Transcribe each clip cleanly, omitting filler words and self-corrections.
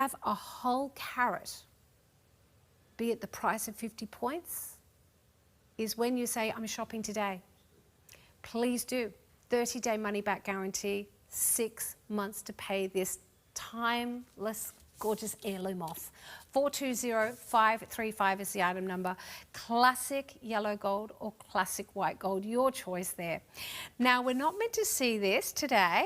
have a whole carat, be it the price of 50 points, is when you say, I'm shopping today. Please do. 30-day money-back guarantee, 6 months to pay this timeless, gorgeous heirloom off. 420535 is the item number. Classic yellow gold or classic white gold, your choice there. Now, we're not meant to see this today,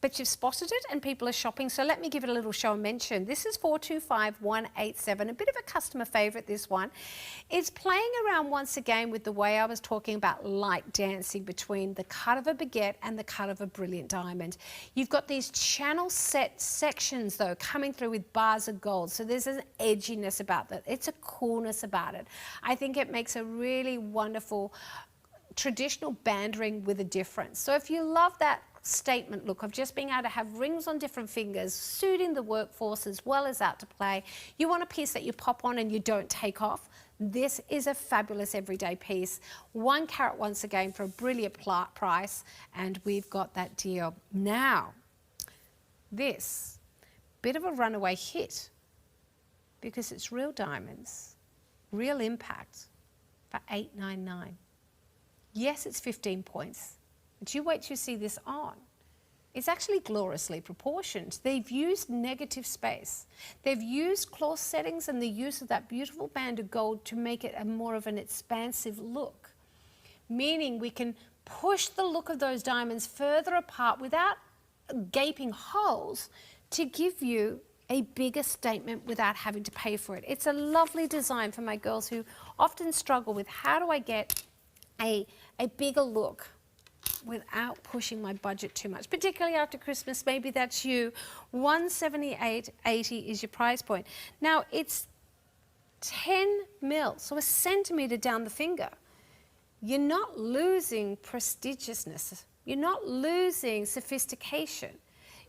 but you've spotted it and people are shopping, so let me give it a little show and mention. This is 425187, a bit of a customer favourite, this one. It's playing around once again with the way I was talking about light dancing between the cut of a baguette and the cut of a brilliant diamond. You've got these channel set sections though coming through with bars of gold, so there's an edginess about that. It's a coolness about it. I think it makes a really wonderful traditional band ring with a difference. So if you love that statement look of just being able to have rings on different fingers, suiting the workforce as well as out to play, you want a piece that you pop on and you don't take off, this is a fabulous everyday piece. 1 carat once again for a brilliant price, and we've got that deal. Now, this, bit of a runaway hit because it's real diamonds, real impact for $899. Yes, it's 15 points. But you wait till you see this on. It's actually gloriously proportioned. They've used negative space. They've used cloth settings and the use of that beautiful band of gold to make it a more of an expansive look. Meaning we can push the look of those diamonds further apart without gaping holes to give you a bigger statement without having to pay for it. It's a lovely design for my girls who often struggle with how do I get a bigger look without pushing my budget too much, particularly after Christmas. Maybe that's you. $178.80 is your price point. Now it's 10 mil, so a centimetre down the finger. You're not losing prestigiousness. You're not losing sophistication.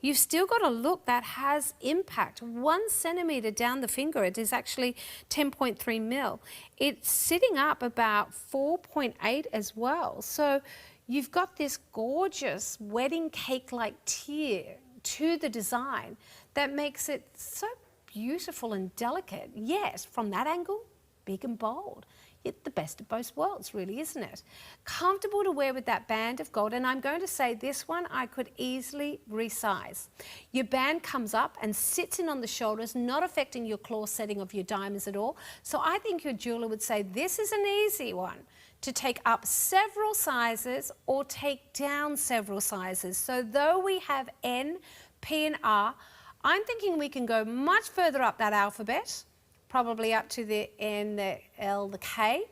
You've still got a look that has impact. 1 centimetre down the finger, it is actually 10.3 mil. It's sitting up about 4.8 as well. So you've got this gorgeous wedding cake-like tier to the design that makes it so beautiful and delicate. Yes, from that angle, big and bold. Yet the best of both worlds, really, isn't it? Comfortable to wear with that band of gold, and I'm going to say this one I could easily resize. Your band comes up and sits in on the shoulders, not affecting your claw setting of your diamonds at all. So I think your jeweler would say this is an easy one to take up several sizes or take down several sizes. So though we have N, P and R, I'm thinking we can go much further up that alphabet, probably up to the N, the L, the K,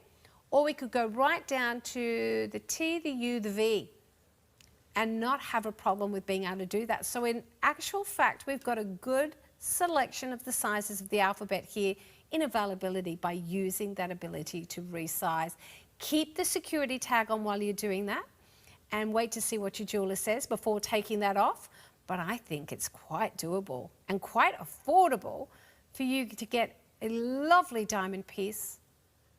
or we could go right down to the T, the U, the V, and not have a problem with being able to do that. So in actual fact, we've got a good selection of the sizes of the alphabet here in availability by using that ability to resize. Keep the security tag on while you're doing that and wait to see what your jeweler says before taking that off. But I think it's quite doable and quite affordable for you to get a lovely diamond piece,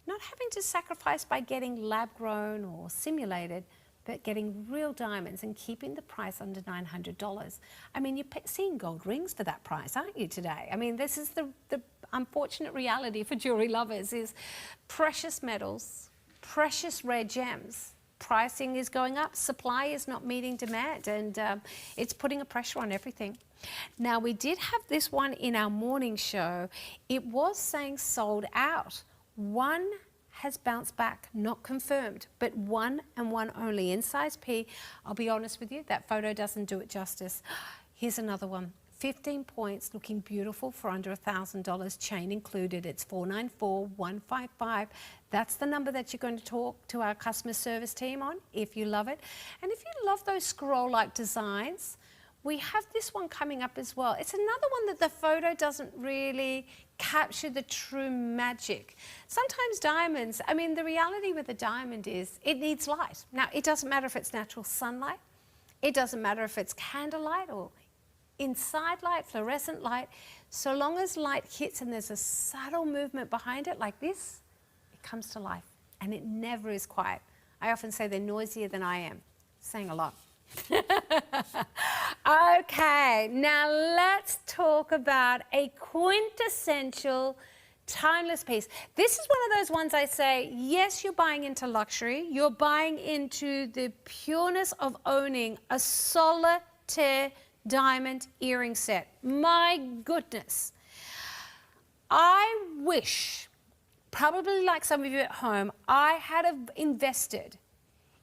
not having to sacrifice by getting lab-grown or simulated, but getting real diamonds and keeping the price under $900. I mean, you're seeing gold rings for that price, aren't you, today? I mean, this is the unfortunate reality for jewellery lovers is precious metals, precious rare gems. Pricing is going up, supply is not meeting demand, and it's putting a pressure on everything. Now, we did have this one in our morning show. It was saying sold out. One has bounced back, not confirmed, but one and one only in size P. I'll be honest with you, that photo doesn't do it justice. Here's another one. 15 points, looking beautiful for under $1,000, chain included. It's 494155. That's the number that you're going to talk to our customer service team on if you love it. And if you love those scroll-like designs, we have this one coming up as well. It's another one that the photo doesn't really capture the true magic. Sometimes diamonds, I mean, the reality with a diamond is it needs light. Now, it doesn't matter if it's natural sunlight. It doesn't matter if it's candlelight or inside light, fluorescent light. So long as light hits and there's a subtle movement behind it like this, it comes to life. And it never is quiet. I often say they're noisier than I am, saying a lot. Okay, now let's talk about a quintessential timeless piece. This is one of those ones I say, yes, you're buying into luxury. You're buying into the pureness of owning a solitaire diamond earring set. My goodness. I wish, probably like some of you at home, I had invested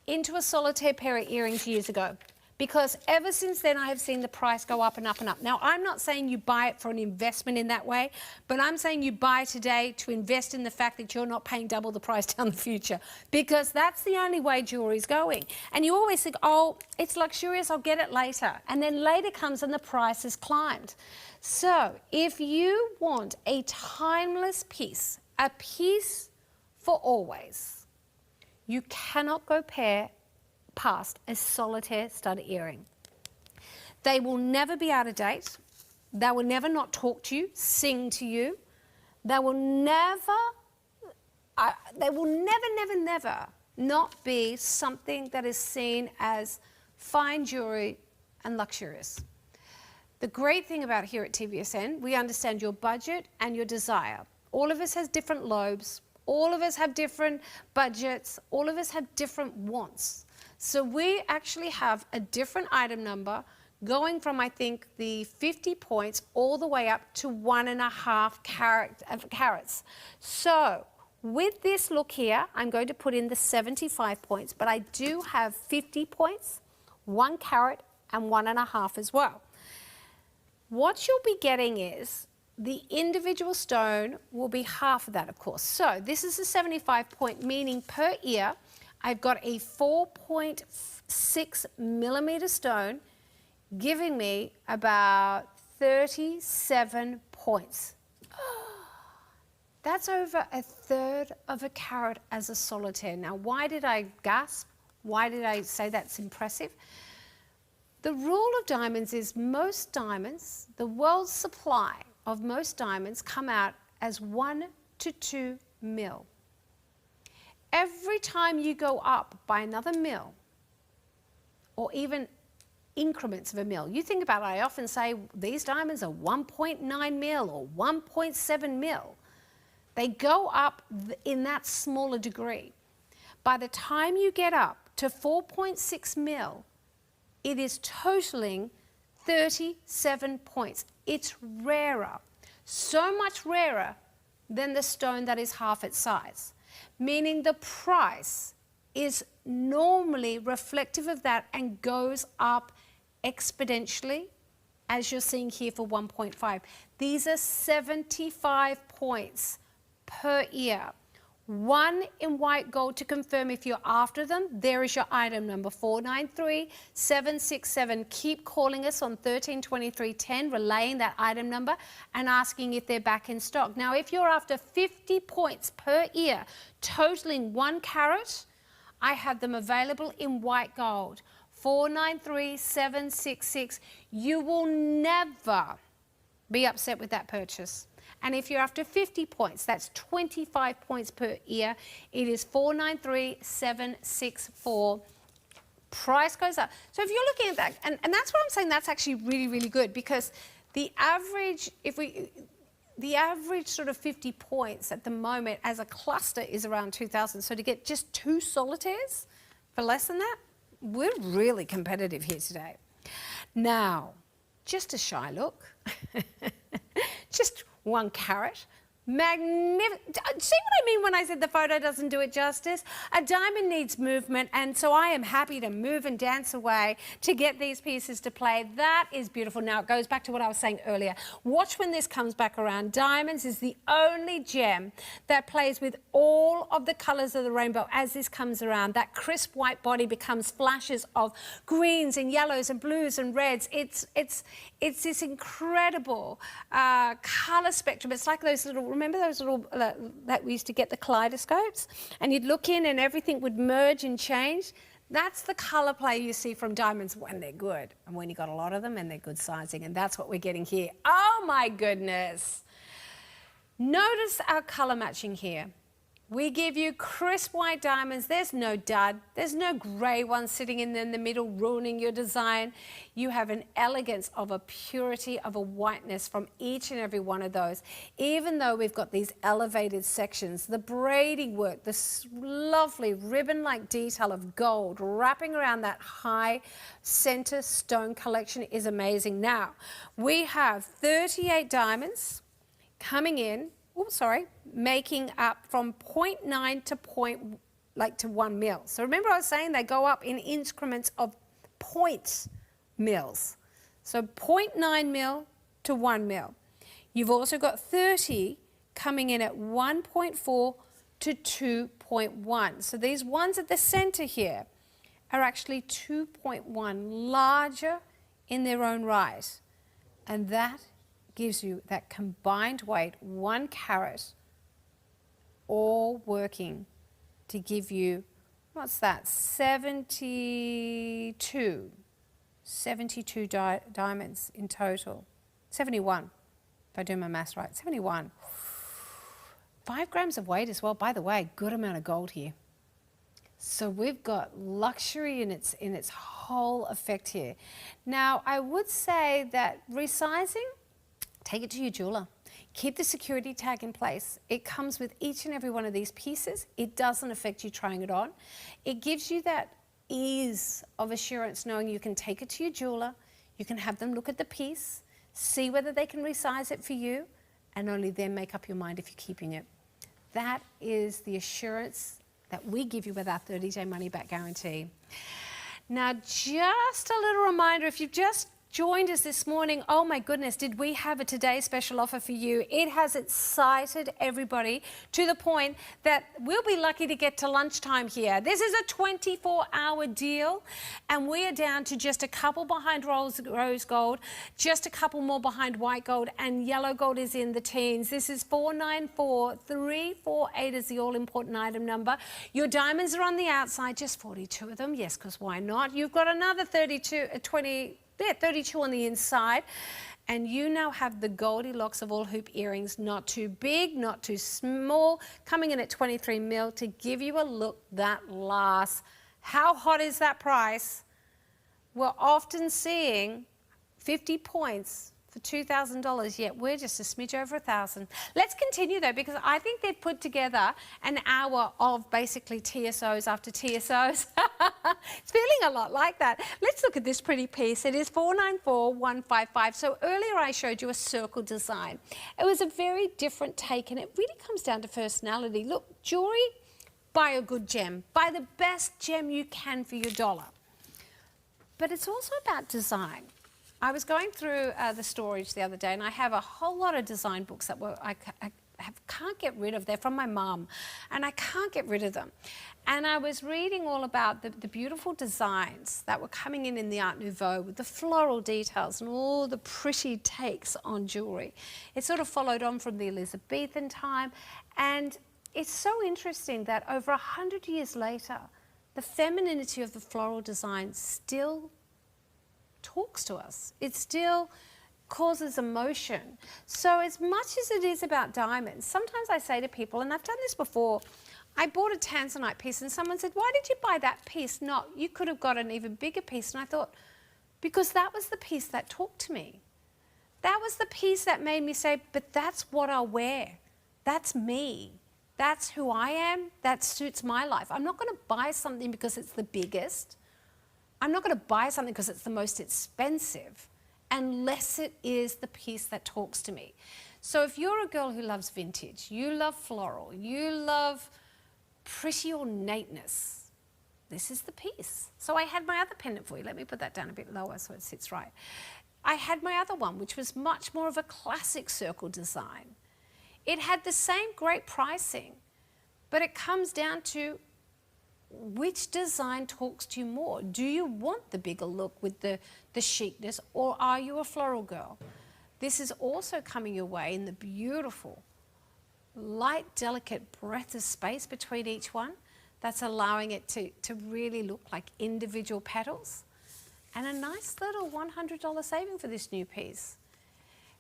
into a solitaire pair of earrings years ago, because ever since then I have seen the price go up and up and up. Now, I'm not saying you buy it for an investment in that way, but I'm saying you buy today to invest in the fact that you're not paying double the price down the future, because that's the only way jewelry is going. And you always think, oh, it's luxurious, I'll get it later. And then later comes and the price has climbed. So if you want a timeless piece, a piece for always, you cannot go past a solitaire stud earring. They will never be out of date. They will never not talk to you, sing to you. They will never not be something that is seen as fine jewelry and luxurious. The great thing about here at TVSN, we understand your budget and your desire. All of us has different lobes. All of us have different budgets. All of us have different wants. So we actually have a different item number going from, I think, the 50 points all the way up to 1.5 carats. So with this look here, I'm going to put in the 75 points, but I do have 50 points, 1 carat, and 1.5 as well. What you'll be getting is the individual stone will be half of that, of course. So this is a 75 point, meaning per ear, I've got a 4.6 millimeter stone, giving me about 37 points. That's over 1/3 of a carat as a solitaire. Now, why did I gasp? Why did I say that's impressive? The rule of diamonds is most diamonds, the world's supply of most diamonds come out as 1 to 2 mil. Every time you go up by another mil, or even increments of a mil, you think about it, I often say these diamonds are 1.9 mil or 1.7 mil. They go up in that smaller degree. By the time you get up to 4.6 mil, it is totaling 37 points. It's rarer, so much rarer than the stone that is half its size, meaning the price is normally reflective of that and goes up exponentially, as you're seeing here for 1.5. These are 75 points per ear. 1 in white gold to confirm if you're after them. There is your item number, 493767. Keep calling us on 132310, relaying that item number and asking if they're back in stock. Now, if you're after 50 points per ear, totaling 1 carat, I have them available in white gold, 493766. You will never be upset with that purchase. And if you're after 50 points, that's 25 points per ear. It is 493764. Price goes up. So if you're looking at that, and that's what I'm saying, that's actually really, really good, because the average, the average sort of 50 points at the moment as a cluster is around 2,000. So to get just 2 solitaires for less than that, we're really competitive here today. Now, just a shy look. Just 1 carat. Magnificent. See what I mean when I said the photo doesn't do it justice? A diamond needs movement, and so I am happy to move and dance away to get these pieces to play. That is beautiful. Now, it goes back to what I was saying earlier. Watch when this comes back around. Diamonds is the only gem that plays with all of the colors of the rainbow as this comes around. That crisp white body becomes flashes of greens and yellows and blues and reds. It's this incredible color spectrum. It's like those little, remember those little, that we used to get the kaleidoscopes? And you'd look in and everything would merge and change. That's the color play you see from diamonds when they're good. And when you got a lot of them and they're good sizing. And that's what we're getting here. Oh my goodness. Notice our color matching here. We give you crisp white diamonds. There's no dud. There's no grey one sitting in the middle ruining your design. You have an elegance of a purity of a whiteness from each and every one of those. Even though we've got these elevated sections, the braiding work, this lovely ribbon-like detail of gold wrapping around that high center stone collection is amazing. Now, we have 38 diamonds coming in. Oh, sorry, making up from 0.9 to 1 mil. So remember I was saying they go up in increments of point mils. So 0.9 mil to 1 mil. You've also got 30 coming in at 1.4 to 2.1. So these ones at the center here are actually 2.1 larger in their own right. And that gives you that combined weight, 1 carat, all working to give you, what's that, 72 diamonds in total. 71, if I do my maths right, 71. 5 grams of weight as well, by the way, good amount of gold here. So we've got luxury in its whole effect here. Now, I would say that resizing, take it to your jeweler. Keep the security tag in place. It comes with each and every one of these pieces. It doesn't affect you trying it on. It gives you that ease of assurance knowing you can take it to your jeweler, you can have them look at the piece, see whether they can resize it for you, and only then make up your mind if you're keeping it. That is the assurance that we give you with our 30-day money-back guarantee. Now, just a little reminder, if you've just joined us this morning, oh my goodness, did we have a today special offer for you? It has excited everybody to the point that we'll be lucky to get to lunchtime here. This is a 24-hour deal, and we are down to just a couple behind rose gold, just a couple more behind white gold, and yellow gold is in the teens. This is 494348 is the all-important item number. Your diamonds are on the outside, just 42 of them. Yes, because why not? You've got another 32 on the inside, and you now have the Goldilocks of all hoop earrings, not too big, not too small, coming in at 23 mil to give you a look that lasts. How hot is that price? We're often seeing 50 points for $2,000, yet we're just a smidge over $1,000. Let's continue though, because I think they've put together an hour of basically TSOs after TSOs. It's feeling a lot like that. Let's look at this pretty piece. It is 494155. So earlier I showed you a circle design. It was a very different take, and it really comes down to personality. Look, jewelry, buy a good gem. Buy the best gem you can for your dollar. But it's also about design. I was going through the storage the other day, and I have a whole lot of design books that I can't get rid of. They're from my mum, and I can't get rid of them. And I was reading all about the beautiful designs that were coming in the Art Nouveau with the floral details and all the pretty takes on jewellery. It sort of followed on from the Elizabethan time, and it's so interesting that over 100 years later, the femininity of the floral design still talks to us. It still causes emotion. So as much as it is about diamonds, sometimes I say to people, and I've done this before, I bought a tanzanite piece and someone said, why did you buy that piece? No, you could have got an even bigger piece. And I thought, because that was the piece that talked to me. That was the piece that made me say, but that's what I'll wear. That's me. That's who I am. That suits my life. I'm not going to buy something because it's the biggest. I'm not going to buy something because it's the most expensive, unless it is the piece that talks to me. So if you're a girl who loves vintage, you love floral, you love pretty ornateness, this is the piece. So I had my other pendant for you. Let me put that down a bit lower so it sits right. I had my other one, which was much more of a classic circle design. It had the same great pricing, but it comes down to which design talks to you more. Do you want the bigger look with the chicness, or are you a floral girl? This is also coming your way in the beautiful, light, delicate breadth of space between each one that's allowing it to really look like individual petals. And a nice little $100 saving for this new piece.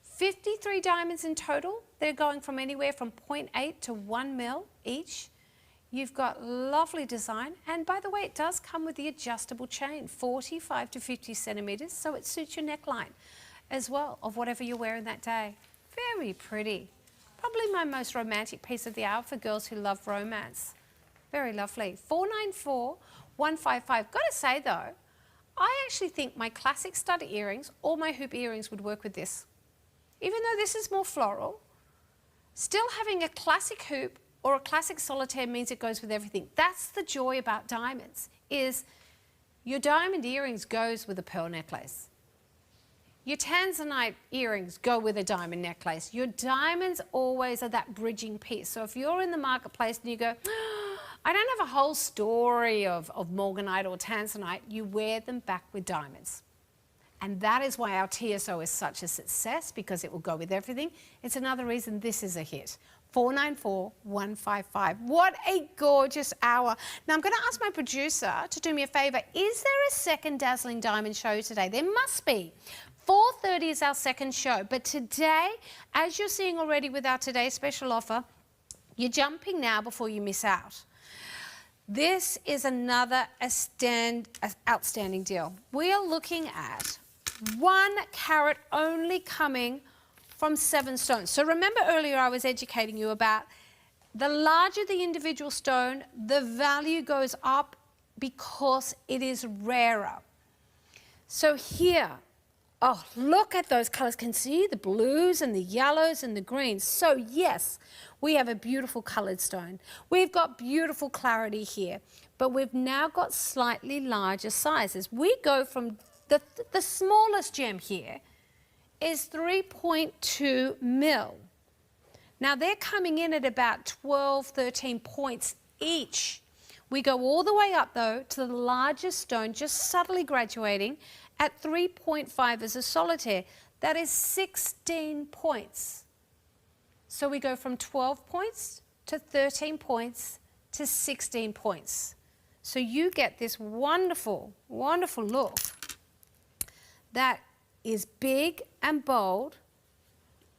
53 diamonds in total. They're going from anywhere from 0.8 to 1 mil each. You've got lovely design, and by the way, it does come with the adjustable chain, 45 to 50 centimeters, so it suits your neckline as well of whatever you're wearing that day. Very pretty. Probably my most romantic piece of the hour for girls who love romance. Very lovely. 494-155. Got to say though, I actually think my classic stud earrings or my hoop earrings would work with this. Even though this is more floral, still having a classic hoop or a classic solitaire means it goes with everything. That's the joy about diamonds, is your diamond earrings goes with a pearl necklace. Your tanzanite earrings go with a diamond necklace. Your diamonds always are that bridging piece. So if you're in the marketplace and you go, oh, I don't have a whole story of morganite or tanzanite, you wear them back with diamonds. And that is why our TSO is such a success, because it will go with everything. It's another reason this is a hit. 494-155. What a gorgeous hour. Now I'm going to ask my producer to do me a favour. Is there a second Dazzling Diamond show today? There must be. 4:30 is our second show. But today, as you're seeing already with our today's special offer, you're jumping now before you miss out. This is another outstanding deal. We are looking at 1 carat only coming from 7 stones. So remember earlier I was educating you about the larger the individual stone, the value goes up because it is rarer. So here, oh, look at those colors. Can see the blues and the yellows and the greens. So yes, we have a beautiful colored stone. We've got beautiful clarity here, but we've now got slightly larger sizes. We go from the smallest gem here is 3.2 mil. Now they're coming in at about 12, 13 points each. We go all the way up though to the largest stone, just subtly graduating at 3.5 as a solitaire. That is 16 points. So we go from 12 points to 13 points to 16 points. So you get this wonderful, wonderful look that is big and bold,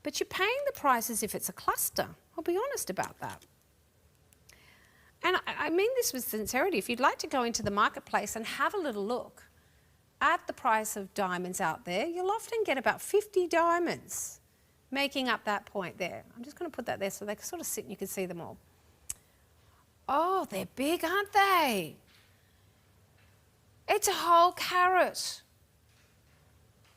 but you're paying the price as if it's a cluster. I'll be honest about that. And I mean this with sincerity. If you'd like to go into the marketplace and have a little look at the price of diamonds out there, you'll often get about 50 diamonds making up that point there. I'm just going to put that there so they can sort of sit and you can see them all. Oh, they're big, aren't they? It's a whole carat.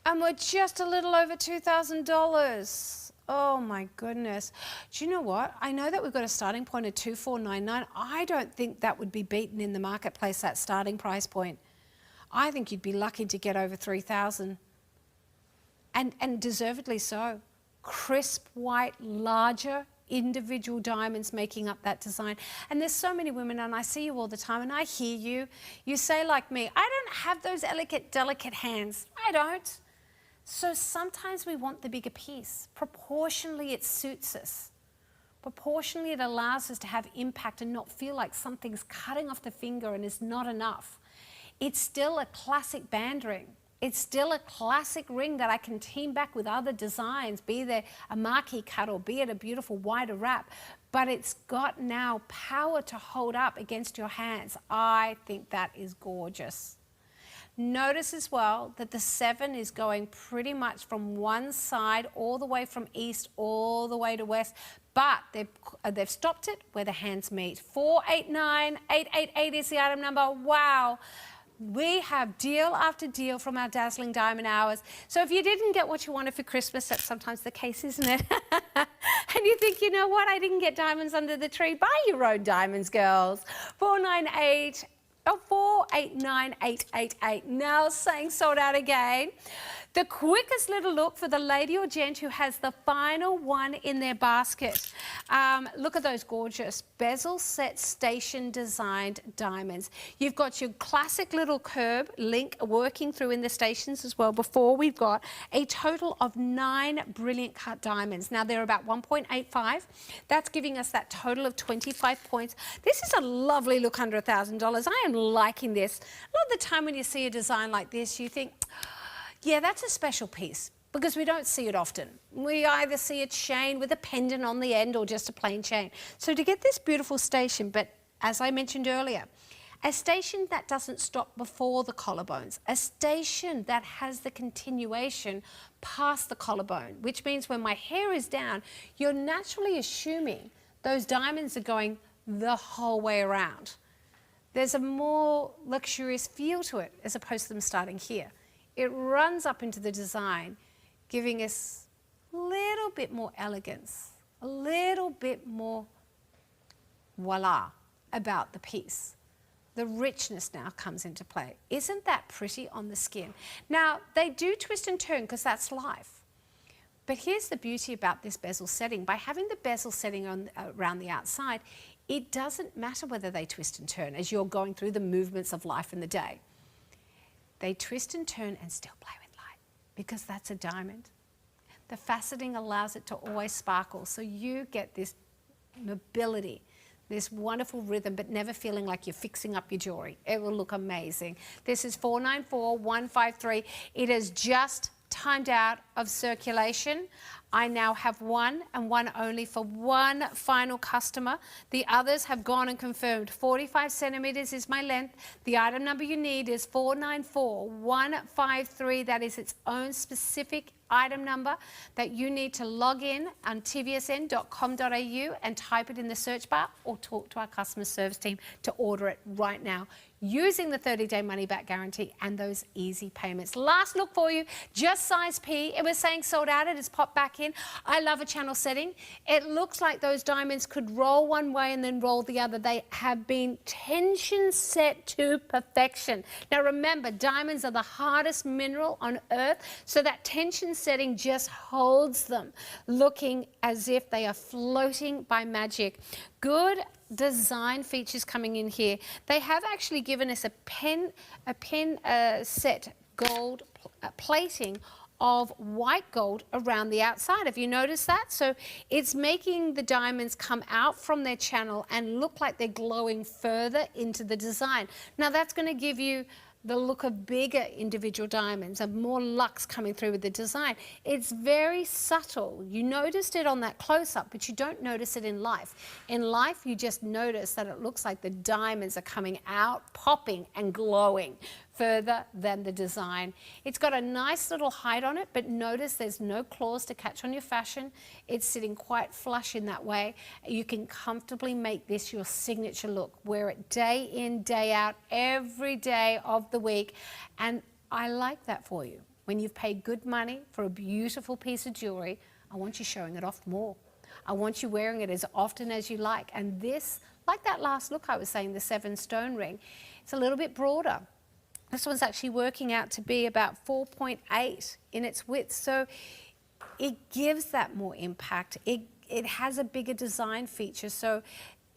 And we're just a little over $2,000. Oh my goodness. Do you know what? I know that we've got a starting point of 2,499. I don't think that would be beaten in the marketplace, that starting price point. I think you'd be lucky to get over 3,000. And deservedly so. Crisp, white, larger, individual diamonds making up that design. And there's so many women, and I see you all the time, and I hear you. You say like me, I don't have those delicate hands. I don't. So sometimes we want the bigger piece. Proportionally, it suits us. Proportionally, it allows us to have impact and not feel like something's cutting off the finger and is not enough. It's still a classic band ring. It's still a classic ring that I can team back with other designs, be there a marquee cut or be it a beautiful wider wrap, but it's got now power to hold up against your hands. I think that is gorgeous. Notice as well that the 7 is going pretty much from one side all the way from east all the way to west, but they've stopped it where the hands meet. 489888 is the item number. Wow. We have deal after deal from our Dazzling Diamond Hours. So if you didn't get what you wanted for Christmas, that's sometimes the case, isn't it? And you think, you know what, I didn't get diamonds under the tree. Buy your own diamonds, girls. 4898888. Now saying sold out again. The quickest little look for the lady or gent who has the final one in their basket. Look at those gorgeous bezel set station designed diamonds. You've got your classic little curb link working through in the stations as well. Before we've got a total of 9 brilliant cut diamonds. Now they're about 1.85. That's giving us that total of 25 points. This is a lovely look under $1,000. I am liking this. A lot of the time when you see a design like this, you think, yeah, that's a special piece, because we don't see it often. We either see a chain with a pendant on the end or just a plain chain. So to get this beautiful station, but as I mentioned earlier, a station that doesn't stop before the collarbones, a station that has the continuation past the collarbone, which means when my hair is down, you're naturally assuming those diamonds are going the whole way around. There's a more luxurious feel to it as opposed to them starting here. It runs up into the design, giving us a little bit more elegance, a little bit more voila about the piece. The richness now comes into play. Isn't that pretty on the skin? Now, they do twist and turn because that's life. But here's the beauty about this bezel setting. By having the bezel setting around the outside, it doesn't matter whether they twist and turn as you're going through the movements of life in the day. They twist and turn and still play with light because that's a diamond. The faceting allows it to always sparkle, so you get this mobility, this wonderful rhythm, but never feeling like you're fixing up your jewelry. It will look amazing. This is 494153. It is just timed out of circulation. I now have one and one only for one final customer. The others have gone and confirmed. 45 centimeters is my length. The item number you need is 494153. That is its own specific item number that you need to log in on tvsn.com.au and type it in the search bar or talk to our customer service team to order it right now using the 30-day money-back guarantee and those easy payments. Last look for you, just size P. It was saying sold out. It has popped back in. I love a channel setting. It looks like those diamonds could roll one way and then roll the other. They have been tension set to perfection. Now remember, diamonds are the hardest mineral on earth, so that tension setting just holds them, looking as if they are floating by magic. Good design features coming in here. They have actually given us a pen set gold plating of white gold around the outside. Have you noticed that? So it's making the diamonds come out from their channel and look like they're glowing further into the design. Now that's going to give you the look of bigger individual diamonds and more luxe coming through with the design. It's very subtle. You noticed it on that close-up, but you don't notice it in life. In life, you just notice that it looks like the diamonds are coming out, popping and glowing further than the design. It's got a nice little height on it, but notice there's no claws to catch on your fashion. It's sitting quite flush in that way. You can comfortably make this your signature look. Wear it day in, day out, every day of the week. And I like that for you. When you've paid good money for a beautiful piece of jewelry, I want you showing it off more. I want you wearing it as often as you like. And this, like that last look I was saying, the 7-stone ring, it's a little bit broader. This one's actually working out to be about 4.8 in its width. So it gives that more impact. It has a bigger design feature. So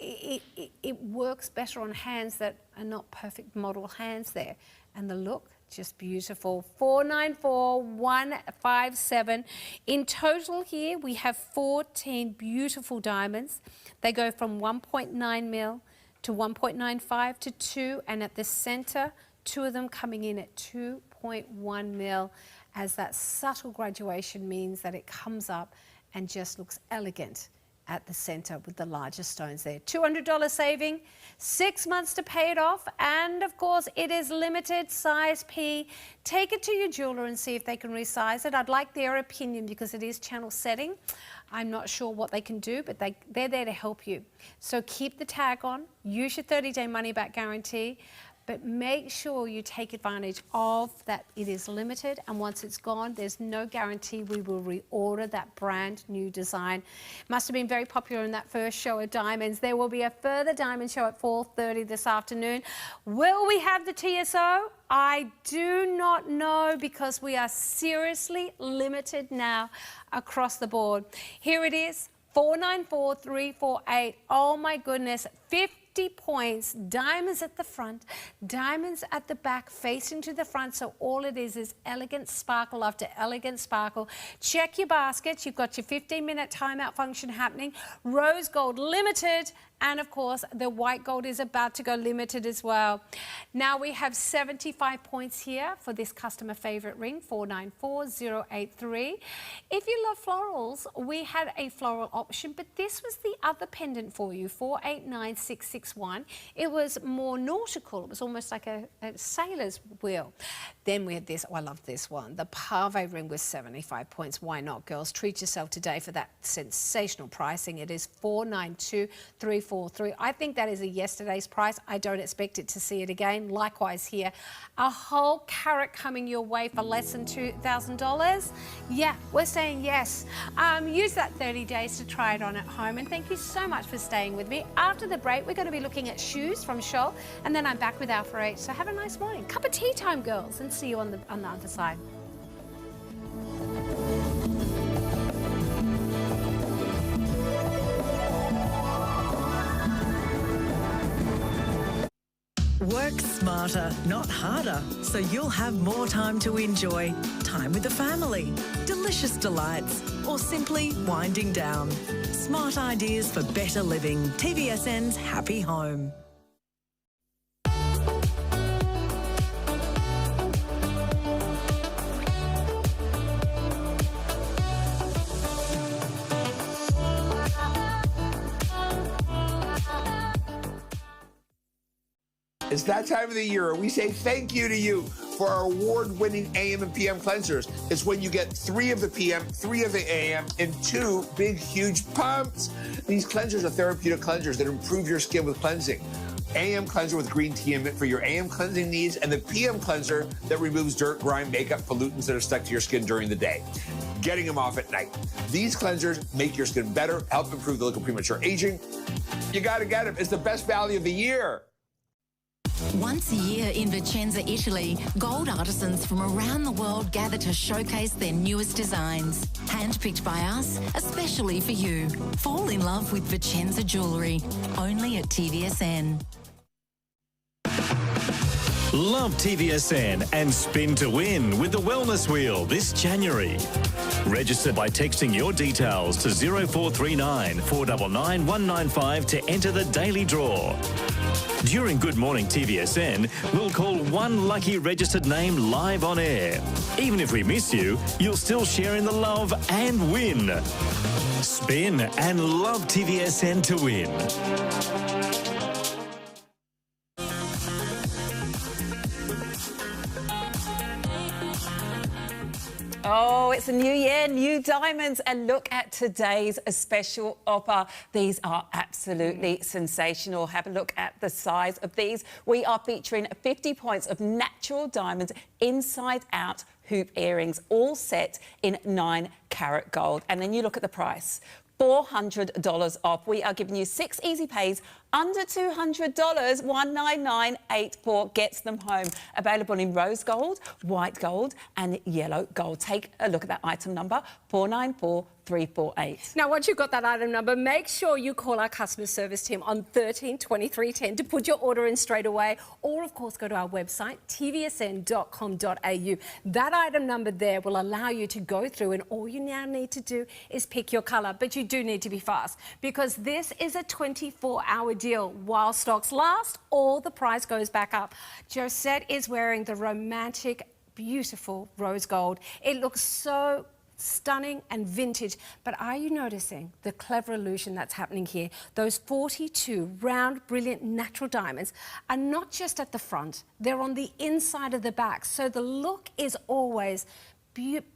it works better on hands that are not perfect model hands there. And the look, just beautiful. 494157. In total here, we have 14 beautiful diamonds. They go from 1.9 mil to 1.95 to 2, and at the center, 2 of them coming in at 2.1 mil, as that subtle graduation means that it comes up and just looks elegant at the center with the larger stones there. $200 saving, 6 months to pay it off, and of course it is limited size P. Take it to your jeweler and see if they can resize it. I'd like their opinion because it is channel setting. I'm not sure what they can do, but they're there to help you. So keep the tag on, use your 30-day money-back guarantee, but make sure you take advantage of that. It is limited, and once it's gone, there's no guarantee we will reorder that brand new design. Must have been very popular in that first show of diamonds. There will be a further diamond show at 4:30 this afternoon. Will we have the TSO? I do not know, because we are seriously limited now across the board. Here it is, 494348. Oh my goodness, 50 points, diamonds at the front, diamonds at the back, facing to the front. So all it is elegant sparkle after elegant sparkle. Check your baskets. You've got your 15-minute timeout function happening. Rose gold limited And of course, the white gold is about to go limited as well. Now we have 75 points here for this customer favorite ring, 494083. If you love florals, we had a floral option, but this was the other pendant for you, 489661. It was more nautical. It was almost like a sailor's wheel. Then we had this, oh, I love this one. The Pave ring was 75 points. Why not, girls? Treat yourself today for that sensational pricing. It is 492343. I think that is a yesterday's price. I don't expect it to see it again. Likewise here. A whole carat coming your way for less than $2,000. Yeah, we're saying yes. Use that 30 days to try it on at home. And thank you so much for staying with me. After the break, we're going to be looking at shoes from Scholl, and then I'm back with Alpha 8. So have a nice morning. Cup of tea time, girls, and see you on the other side. Work smarter, not harder, so you'll have more time to enjoy time with the family, delicious delights, or simply winding down. Smart ideas for better living. TVSN's Happy Home. It's that time of the year where we say thank you to you for our award-winning AM and PM cleansers. It's when you get 3 of the PM, 3 of the AM, and 2 big, huge pumps. These cleansers are therapeutic cleansers that improve your skin with cleansing. AM cleanser with green tea in it for your AM cleansing needs, and the PM cleanser that removes dirt, grime, makeup, pollutants that are stuck to your skin during the day, getting them off at night. These cleansers make your skin better, help improve the look of premature aging. You gotta get them. It's the best value of the year. Once a year in Vicenza, Italy, gold artisans from around the world gather to showcase their newest designs. Handpicked by us, especially for you. Fall in love with Vicenza Jewellery, only at TVSN. Love TVSN and spin to win with the Wellness Wheel this January. Register by texting your details to 0439 499 195 to enter the daily draw. During Good Morning TVSN, we'll call one lucky registered name live on air. Even if we miss you, you'll still share in the love and win. Spin and love TVSN to win. Oh, it's a new year, new diamonds, and look at today's special offer. These are absolutely sensational. Have a look at the size of these. We are featuring 50 points of natural diamonds inside-out hoop earrings, all set in 9-carat gold. And then you look at the price. $400 off. We are giving you 6 easy pays under $200. $199.84 gets them home. Available in rose gold, white gold, and yellow gold. Take a look at that item number, 494348. Now, once you've got that item number, make sure you call our customer service team on 13 23 10 to put your order in straight away, or of course go to our website tvsn.com.au. That item number there will allow you to go through, and all you now need to do is pick your colour, but you do need to be fast because this is a 24-hour deal. While stocks last, all the price goes back up. Josette is wearing the romantic, beautiful rose gold. It looks so stunning and vintage, but are you noticing the clever illusion that's happening here? Those 42 round, brilliant natural diamonds are not just at the front, they're on the inside of the back, so the look is always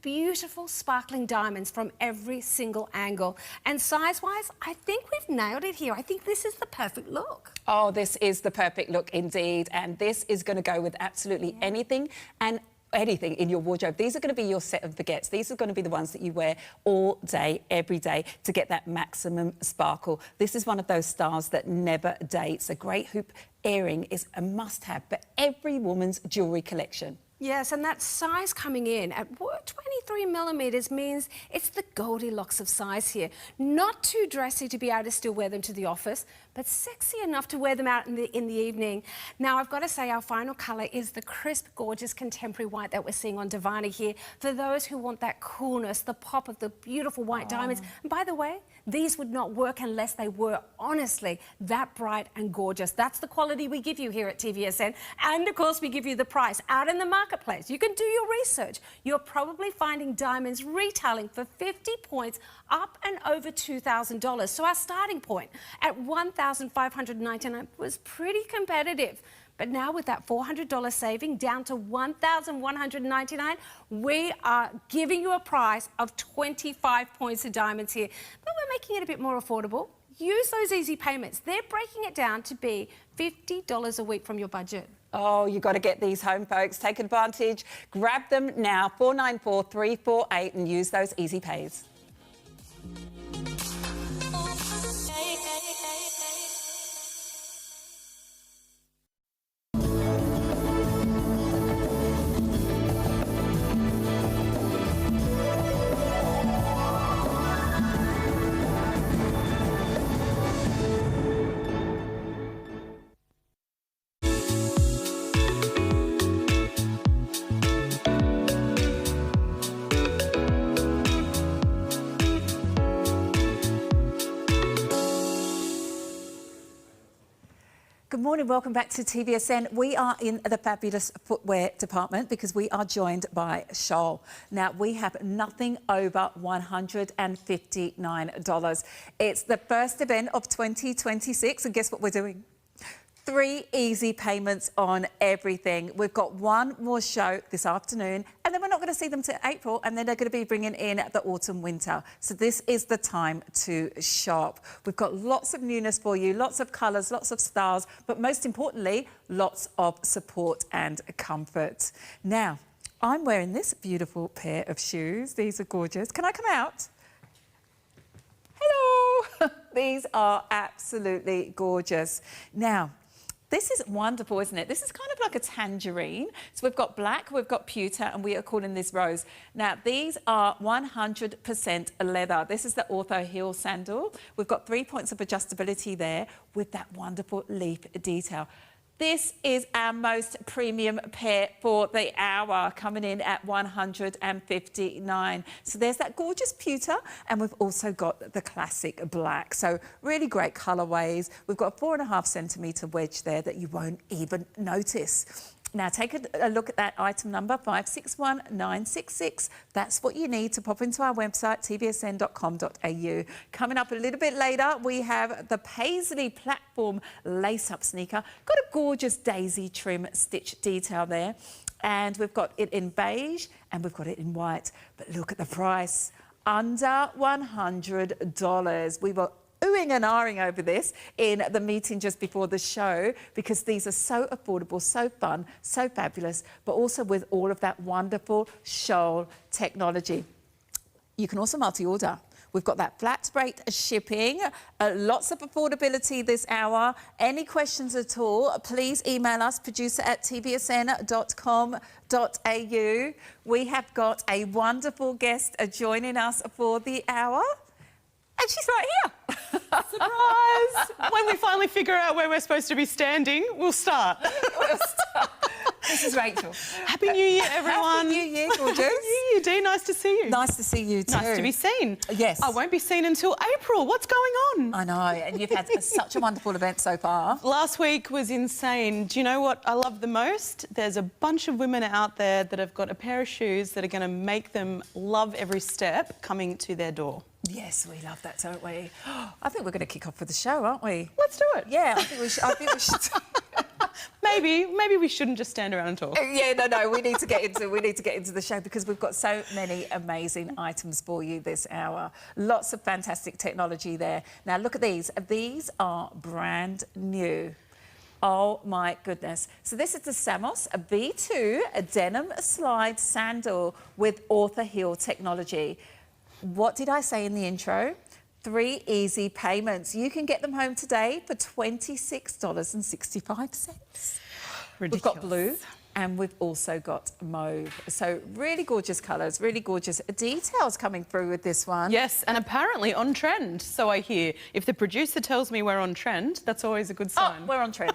beautiful sparkling diamonds from every single angle. And size-wise, I think we've nailed it here. I think this is the perfect look. Oh, this is the perfect look indeed, and this is going to go with absolutely anything and anything in your wardrobe. These are going to be your set and forgets. These are going to be the ones that you wear all day, every day to get that maximum sparkle. This is one of those styles that never dates. A great hoop earring is a must-have for every woman's jewellery collection. Yes, and that size coming in at 23 millimetres means it's the Goldilocks of size here. Not too dressy to be able to still wear them to the office, but sexy enough to wear them out in the evening. Now, I've got to say our final colour is the crisp, gorgeous contemporary white that we're seeing on Divani here. For those who want that coolness, the pop of the beautiful white diamonds. And by the way, these would not work unless they were honestly that bright and gorgeous. That's the quality we give you here at TVSN. And of course, we give you the price out in the marketplace. You can do your research. You're probably finding diamonds retailing for 50 points up and over $2,000. So our starting point at $1,599 was pretty competitive. But now with that $400 saving down to $1,199, we are giving you a price of 25 points of diamonds here. But we're making it a bit more affordable. Use those easy payments. They're breaking it down to be $50 a week from your budget. Oh, you've got to get these home, folks. Take advantage. Grab them now, 494348, and use those easy pays. Good morning, welcome back to TVSN. We are in the fabulous footwear department because we are joined by Scholl. Now, we have nothing over $159. It's the first event of 2026, and guess what we're doing? 3 easy payments on everything. We've got one more show this afternoon, and then we're not going to see them till April, and then they're going to be bringing in the autumn winter. So this is the time to shop. We've got lots of newness for you, lots of colours, lots of styles, but most importantly, lots of support and comfort. Now, I'm wearing this beautiful pair of shoes. These are gorgeous. Can I come out? Hello! These are absolutely gorgeous. Now, this is wonderful, isn't it? This is kind of like a tangerine. So we've got black, we've got pewter, and we are calling this rose. Now, these are 100% leather. This is the ortho heel sandal. We've got 3 points of adjustability there with that wonderful leaf detail. This is our most premium pair for the hour, coming in at $159. So there's that gorgeous pewter, and we've also got the classic black. So really great colourways. We've got a 4.5 centimetre wedge there that you won't even notice. Now, take a look at that item number, 561966. That's what you need to pop into our website, tvsn.com.au. Coming up a little bit later, we have the Paisley platform lace-up sneaker. Got a gorgeous daisy trim stitch detail there. And we've got it in beige and we've got it in white. But look at the price, under $100. We were oohing and ahhing over this in the meeting just before the show because these are so affordable, so fun, so fabulous, but also with all of that wonderful Scholl technology. You can also multi-order. We've got that flat rate shipping, lots of affordability this hour. Any questions at all, please email us, producer@tvsn.com.au. We have got a wonderful guest joining us for the hour. And she's right here. Surprise! When we finally figure out where we're supposed to be standing, we'll start. This is Rachel. Happy New Year, everyone. Happy New Year, gorgeous. Happy New Year, Dee. Nice to see you. Nice to see you too. Nice to be seen. Yes. I won't be seen until April. What's going on? I know, and you've had such a wonderful event so far. Last week was insane. Do you know what I love the most? There's a bunch of women out there that have got a pair of shoes that are going to make them love every step coming to their door. Yes, we love that, don't we? I think we're going to kick off with the show, aren't we? Let's do it. Yeah, I think we should. Maybe we shouldn't just stand around and talk. Yeah, no, we need to get into the show because we've got so many amazing items for you this hour. Lots of fantastic technology there. Now look at these. These are brand new. Oh my goodness. So this is the Samos, a V2, a denim slide sandal with ortho heel technology. What did I say in the intro? 3 easy payments. You can get them home today for $26.65. Ridiculous. We've got blue, And we've also got mauve. So really gorgeous colours, really gorgeous details coming through with this one. Yes, and apparently on trend, so I hear. If the producer tells me we're on trend, that's always a good sign. Oh, we're on trend.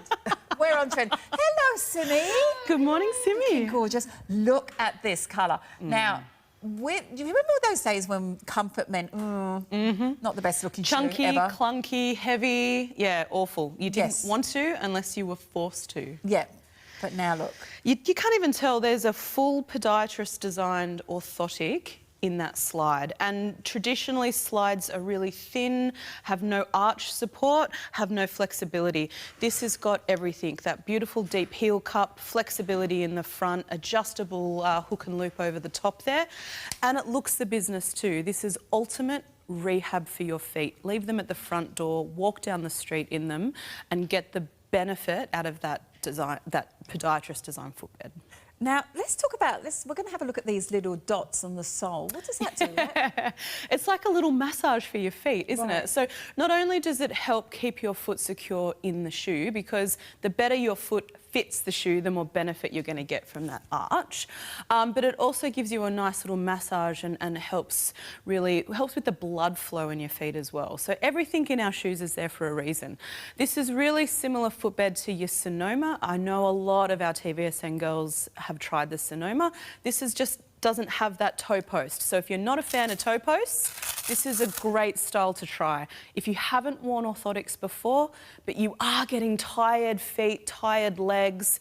We're on trend. Hello, Simi. Good morning, Simi. Looking gorgeous. Look at this colour. Now, do you remember those days when comfort meant not the best looking Chunky, shoe ever? clunky, heavy. Yeah, awful. You didn't want to unless you were forced to. Yeah. But now look. You can't even tell there's a full podiatrist designed orthotic in that slide, and traditionally slides are really thin, have no arch support, have no flexibility. This has got everything, that beautiful deep heel cup, flexibility in the front, adjustable hook and loop over the top there, and it looks the business too. This is ultimate rehab for your feet. Leave them at the front door, walk down the street in them and get the benefit out of that design, that podiatrist design footbed. Now, let's talk about this. We're going to have a look at these little dots on the sole. What does that do? Right? It's like a little massage for your feet, isn't Right. it? So not only does it help keep your foot secure in the shoe, because the better your foot fits the shoe, the more benefit you're going to get from that arch. But it also gives you a nice little massage and helps with the blood flow in your feet as well. So everything in our shoes is there for a reason. This is really similar footbed to your Sonoma. I know a lot of our TVSN girls have tried the Sonoma. This is just doesn't have that toe post. So if you're not a fan of toe posts, this is a great style to try. If you haven't worn orthotics before, but you are getting tired feet, tired legs,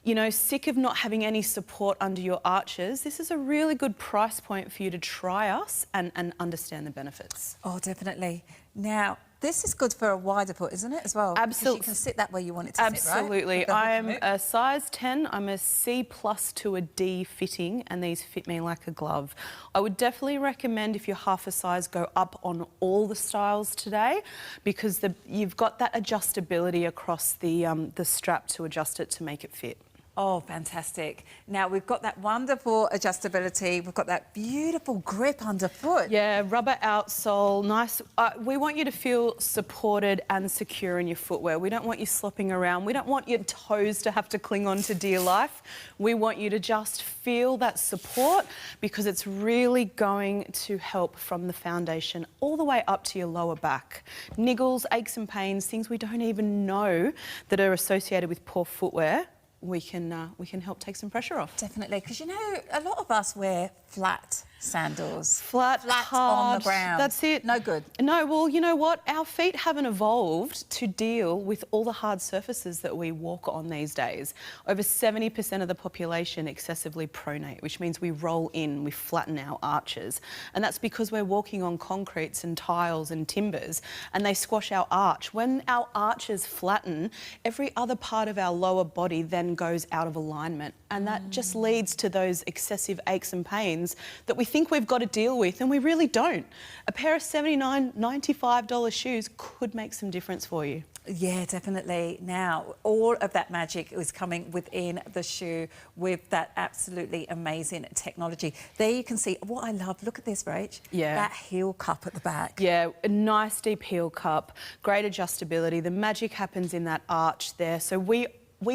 you know, sick of not having any support under your arches, this is a really good price point for you to try us and understand the benefits. Oh, definitely. Now, this is good for a wider foot, isn't it, as well? Absolutely. Because you can sit that way you want it to sit, right? Absolutely. I'm a size 10. I'm a C+ to a D fitting, and these fit me like a glove. I would definitely recommend, if you're half a size, go up on all the styles today, because you've got that adjustability across the strap to adjust it to make it fit. Oh, fantastic. Now, we've got that wonderful adjustability. We've got that beautiful grip underfoot. Yeah, rubber outsole, nice. We want you to feel supported and secure in your footwear. We don't want you slopping around. We don't want your toes to have to cling on to dear life. We want you to just feel that support, because it's really going to help from the foundation all the way up to your lower back. Niggles, aches and pains, things we don't even know that are associated with poor footwear. We can help take some pressure off. Definitely, because you know, a lot of us wear flat sandals. Flat, hard, on the ground. That's it. No good. No, well, you know what? Our feet haven't evolved to deal with all the hard surfaces that we walk on these days. Over 70% of the population excessively pronate, which means we roll in, we flatten our arches. And that's because we're walking on concretes and tiles and timbers, and they squash our arch. When our arches flatten, every other part of our lower body then goes out of alignment. And that just leads to those excessive aches and pains that we think we've got to deal with, and we really don't. A pair of $79, $95 shoes could make some difference for you. Yeah, definitely. Now, all of that magic is coming within the shoe with that absolutely amazing technology. There you can see what I love. Look at this, Rach. Yeah. That heel cup at the back. Yeah, a nice deep heel cup, great adjustability. The magic happens in that arch there. So we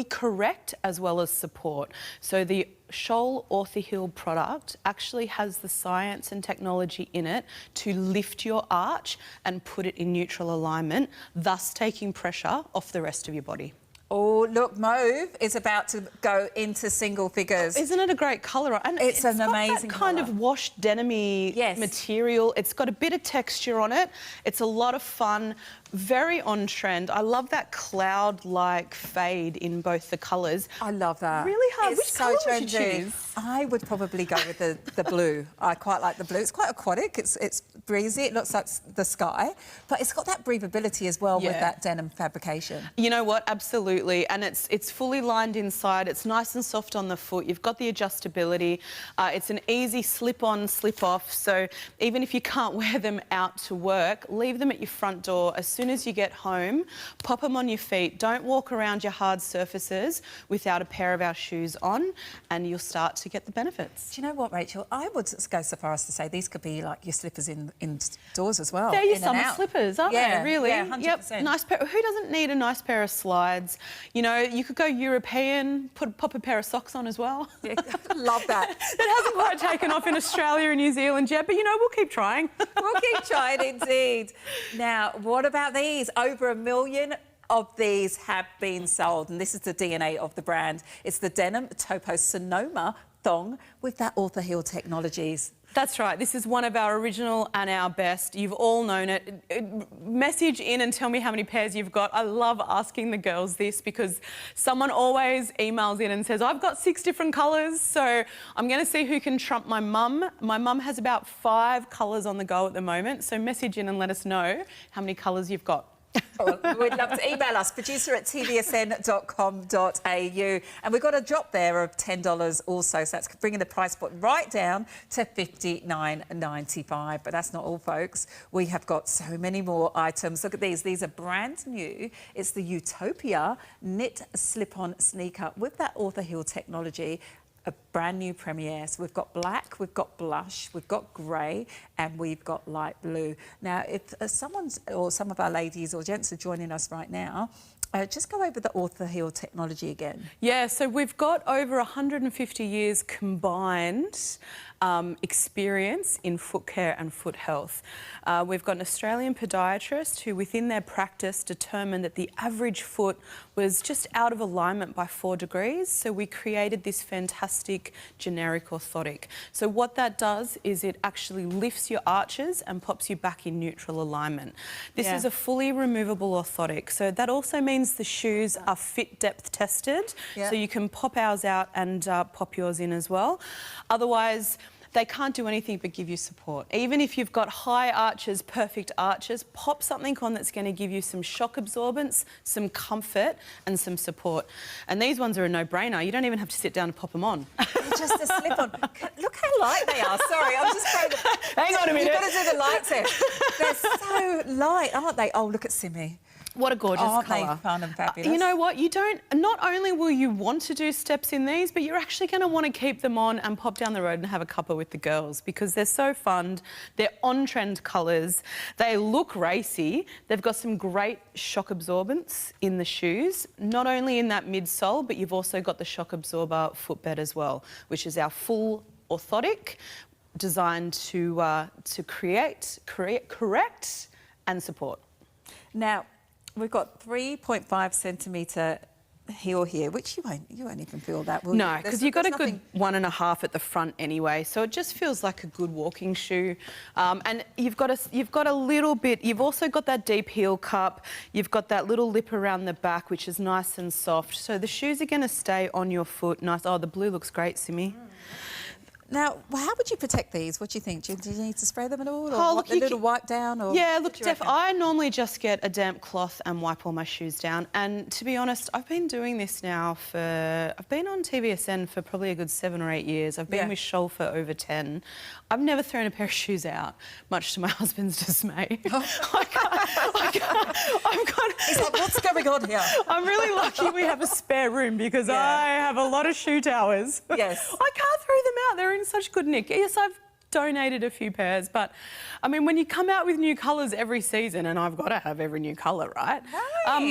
correct as well as support. So the Scholl OrthoHeal product actually has the science and technology in it to lift your arch and put it in neutral alignment, thus taking pressure off the rest of your body. Oh, look, mauve is about to go into single figures. Isn't it a great colour? And it's an amazing that kind colour. of washed denim-y material. It's got a bit of texture on it. It's a lot of fun. Very on trend. I love that cloud-like fade in both the colours. I love that. Really hard. It's Which so colour would you trendy. choose? I would probably go with the blue. I quite like the blue. It's quite aquatic. It's breezy. It looks like the sky, but it's got that breathability as well with that denim fabrication. You know what? Absolutely. And it's fully lined inside. It's nice and soft on the foot. You've got the adjustability. It's an easy slip-on, slip-off. So even if you can't wear them out to work, leave them at your front door. As soon as you get home, pop them on your feet. Don't walk around your hard surfaces without a pair of our shoes on, and you'll start to get the benefits. Do you know what, Rachel? I would go so far as to say these could be like your slippers indoors as well. They're your summer slippers, aren't they? Really? Yeah, 100%. Yep. Nice pair. Who doesn't need a nice pair of slides? You know, you could go European, pop a pair of socks on as well. Yeah, love that. It hasn't quite taken off in Australia and New Zealand yet, but, you know, we'll keep trying. We'll keep trying, indeed. Now, what about these? Over 1 million of these have been sold, and this is the DNA of the brand. It's the denim Topo Sonoma thong with that author heel technologies. That's right. This is one of our original and our best. You've all known it. Message in and tell me how many pairs you've got. I love asking the girls this because someone always emails in and says, I've got 6 different colours, so I'm going to see who can trump my mum. My mum has about 5 colours on the go at the moment, so message in and let us know how many colours you've got. Well, we'd love to email us, producer@tvsn.com.au. And we've got a drop there of $10 also, so that's bringing the price point right down to $59.95. But that's not all, folks. We have got so many more items. Look at these. These are brand new. It's the Utopia knit slip-on sneaker with that author heel technology. A brand new premiere. So we've got black, we've got blush, we've got grey, and we've got light blue. Now, if someone's or some of our ladies or gents are joining us right now, just go over the author heel technology again. Yeah, so we've got over 150 years combined experience in foot care and foot health. We've got an Australian podiatrist who, within their practice, determined that the average foot was just out of alignment by 4 degrees. So we created this fantastic generic orthotic. So what that does is it actually lifts your arches and pops you back in neutral alignment. This is a fully removable orthotic. So that also means the shoes are fit depth tested. So you can pop ours out and pop yours in as well. Otherwise, they can't do anything but give you support. Even if you've got high arches, perfect arches, pop something on that's going to give you some shock absorbance, some comfort and some support. And these ones are a no-brainer. You don't even have to sit down and pop them on. They're just a slip-on. Look how light they are. Sorry, I'm just trying to... Hang on a minute. You've got to do the light test. They're so light, aren't they? Oh, look at Simi. What a gorgeous colour. Aren't they fun and fabulous? You know what? You don't... Not only will you want to do steps in these, but you're actually going to want to keep them on and pop down the road and have a cuppa with the girls because they're so fun. They're on-trend colours. They look racy. They've got some great shock absorbance in the shoes, not only in that midsole, but you've also got the shock absorber footbed as well, which is our full orthotic designed to correct and support. Now, we've got 3.5 centimetre heel here, which you won't even feel that, will you? No, because you've got a good 1.5 at the front anyway, so it just feels like a good walking shoe. And you've got a little bit. You've also got that deep heel cup. You've got that little lip around the back, which is nice and soft. So the shoes are going to stay on your foot nice. Oh, the blue looks great, Simi. Now, how would you protect these? What do you think? Do you need to spray them at all? Or Oh, look, a little wipe down? Or yeah, look, I normally just get a damp cloth and wipe all my shoes down. And to be honest, I've been doing this now I've been on TVSN for probably a good 7 or 8 years. I've been with Shoal for over 10. I've never thrown a pair of shoes out, much to my husband's dismay. He's like, what's going on here? I'm really lucky we have a spare room because I have a lot of shoe towers. Yes. I can't throw them out. They're in such good nick. Yes, I've donated a few pairs, but I mean, when you come out with new colours every season, and I've got to have every new colour, right?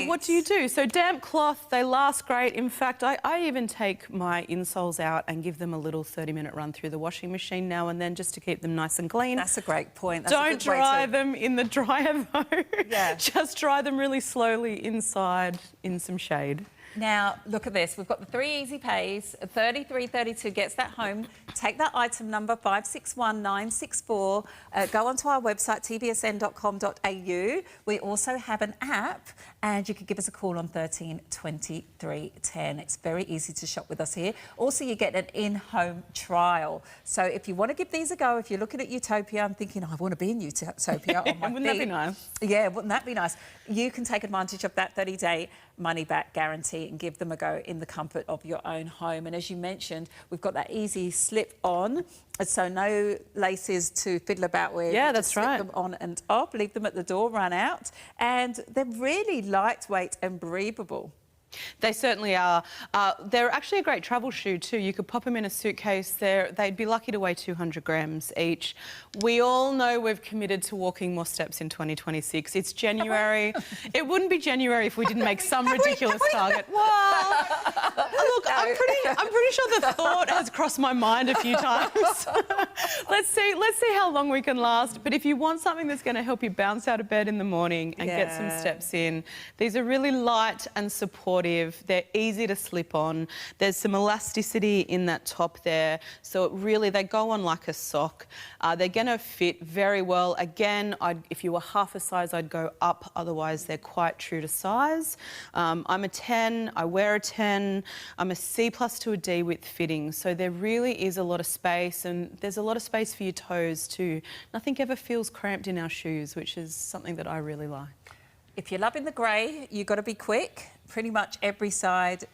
What do you do? So damp cloth, they last great. In fact, I even take my insoles out and give them a little 30-minute run through the washing machine now and then just to keep them nice and clean. That's a great point. That's Don't dry them in the dryer though. Yeah. Just dry them really slowly inside in some shade. Now, look at this. We've got the 3 easy pays. 3332 gets that home. Take that item number 561964. Go onto our website, tvsn.com.au. We also have an app, and you can give us a call on 13 23 10. It's very easy to shop with us here. Also, you get an in-home trial. So if you want to give these a go, if you're looking at Utopia and thinking, oh, I want to be in Utopia on my Wouldn't that be nice? Yeah, wouldn't that be nice? You can take advantage of that 30-day money-back guarantee and give them a go in the comfort of your own home. And as you mentioned, we've got that easy slip-on, so no laces to fiddle about with. Yeah, Just that's right. slip them on and off, leave them at the door, run out. And they're really lightweight and breathable. They certainly are. They're actually a great travel shoe too. You could pop them in a suitcase. They'd be lucky to weigh 200 grams each. We all know we've committed to walking more steps in 2026. It's January. It wouldn't be January if we didn't make some ridiculous target. Well, look, I'm pretty sure the thought has crossed my mind a few times. Let's see how long we can last. But if you want something that's going to help you bounce out of bed in the morning and get some steps in, these are really light and supportive. They're easy to slip on. There's some elasticity in that top there. So they go on like a sock. They're going to fit very well. Again, if you were half a size, I'd go up. Otherwise, they're quite true to size. I'm a 10. I wear a 10. I'm a C+ to a D width fitting. So there really is a lot of space, and there's a lot of space for your toes too. Nothing ever feels cramped in our shoes, which is something that I really like. If you're loving the grey, you've got to be quick. Pretty much every size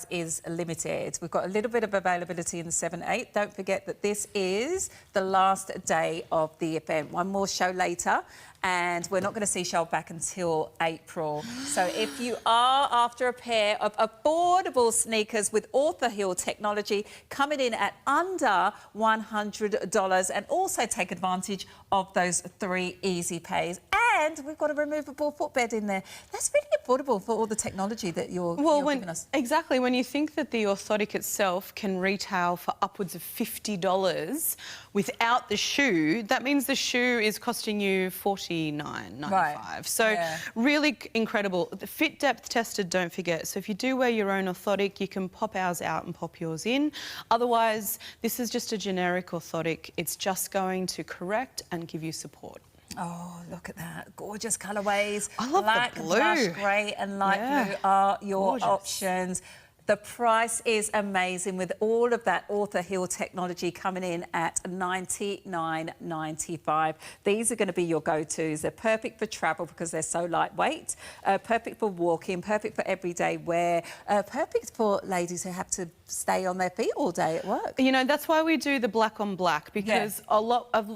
is limited. We've got a little bit of availability in the 7/8. Don't forget that this is the last day of the event. One more show later, and we're not going to see Cheryl back until April. So if you are after a pair of affordable sneakers with author heel technology coming in at under $100, and also take advantage of those 3 easy pays. And we've got a removable footbed in there. That's really affordable for all the technology that you're giving us. Exactly. When you think that the orthotic itself can retail for upwards of $50 without the shoe, that means the shoe is costing you $49.95. Right. So really incredible. The fit depth tested, don't forget. So if you do wear your own orthotic, you can pop ours out and pop yours in. Otherwise, this is just a generic orthotic. It's just going to correct and give you support. Oh, look at that. Gorgeous colourways. I love Black, the blue. blush grey and light blue are your options. The price is amazing with all of that author heel technology coming in at $99.95. These are going to be your go-tos. They're perfect for travel because they're so lightweight, perfect for walking, perfect for everyday wear, perfect for ladies who have to stay on their feet all day at work. You know, that's why we do the black on black, because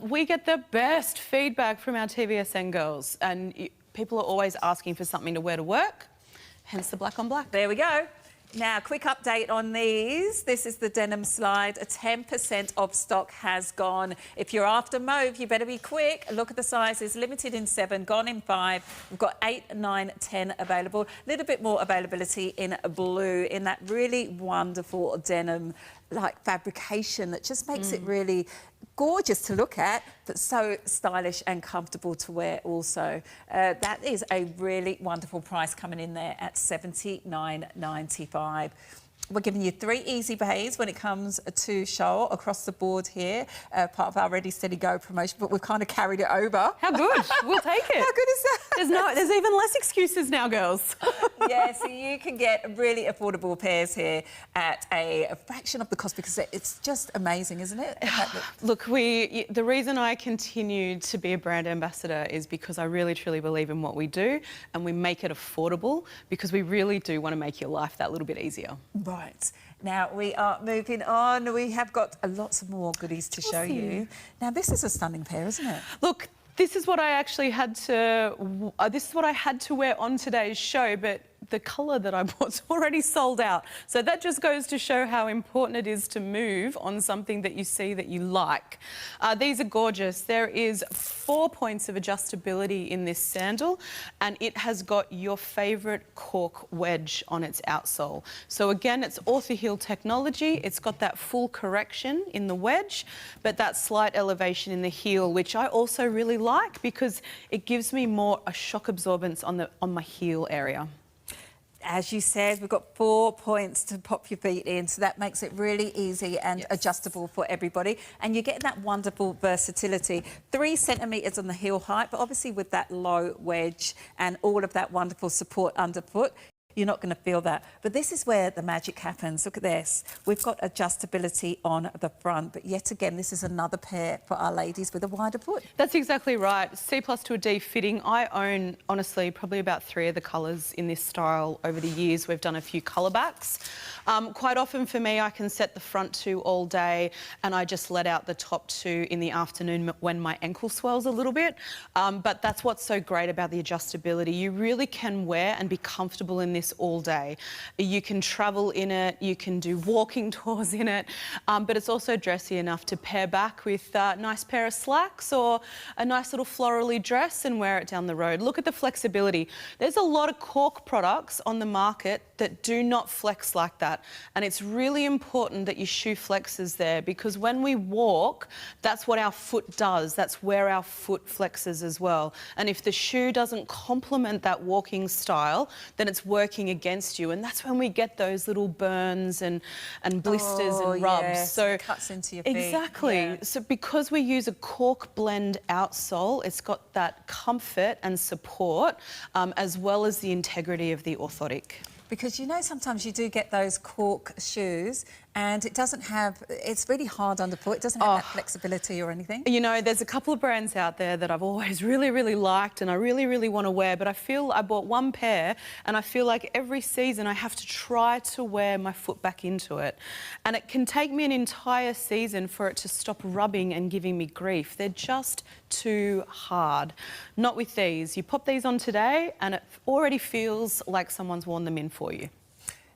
we get the best feedback from our TVSN girls, and people are always asking for something to wear to work, hence the black on black. There we go. Now, quick update on these. This is the denim slide. 10% of stock has gone. If you're after mauve, you better be quick. Look at the sizes. Limited in 7, gone in 5. We've got 8, 9, 10 available. A little bit more availability in blue, in that really wonderful denim-like fabrication that just makes it really gorgeous to look at, but so stylish and comfortable to wear also. That is a really wonderful price coming in there at $79.95. We're giving you 3 easy pays when it comes to show across the board here, part of our Ready, Steady, Go promotion, but we've kind of carried it over. How good. We'll take it. How good is that? There's even less excuses now, girls. Yeah, so you can get really affordable pairs here at a fraction of the cost, because it's just amazing, isn't it? Look, the reason I continue to be a brand ambassador is because I really, truly believe in what we do, and we make it affordable because we really do want to make your life that little bit easier. Right. Now, we are moving on. We have got lots of more goodies to show you. Now, this is a stunning pair, isn't it? Look, this is what I actually had to... this is what I had to wear on today's show, but the colour that I bought's already sold out. So that just goes to show how important it is to move on something that you see that you like. These are gorgeous. There is 4 points of adjustability in this sandal, and it has got your favourite cork wedge on its outsole. So again, it's author heel technology. It's got that full correction in the wedge, but that slight elevation in the heel, which I also really like because it gives me more a shock absorbance on my heel area. As you said, we've got 4 points to pop your feet in, so that makes it really easy and adjustable for everybody. And you're getting that wonderful versatility. 3 centimetres on the heel height, but obviously with that low wedge and all of that wonderful support underfoot, you're not going to feel that. But this is where the magic happens. Look at this. We've got adjustability on the front, but yet again, this is another pair for our ladies with a wider foot. That's exactly right. C+ to a D fitting. I own, honestly, probably about 3 of the colours in this style over the years. We've done a few colour backs. Quite often for me, I can set the front 2 all day and I just let out the top 2 in the afternoon when my ankle swells a little bit. But that's what's so great about the adjustability. You really can wear and be comfortable in this this all day. You can travel in it, you can do walking tours in it, but it's also dressy enough to pair back with a nice pair of slacks or a nice little florally dress and wear it down the road. Look at the flexibility. There's a lot of cork products on the market that do not flex like that, and it's really important that your shoe flexes there, because when we walk, that's what our foot does. That's where our foot flexes as well. And if the shoe doesn't complement that walking style, then it's working against you, and that's when we get those little burns and blisters and rubs. Yes, So it cuts into your feet. exactly. Yeah. So because we use a cork blend outsole, it's got that comfort and support, as well as the integrity of the orthotic. Because you know sometimes you do get those cork shoes and it doesn't have, it's really hard underfoot, it doesn't have that flexibility or anything. You know, there's a couple of brands out there that I've always really liked and I really want to wear, but I bought one pair and I feel like every season I have to try to wear my foot back into it. And it can take me an entire season for it to stop rubbing and giving me grief. They're just too hard. Not with these. You pop these on today and it already feels like someone's worn them in for you.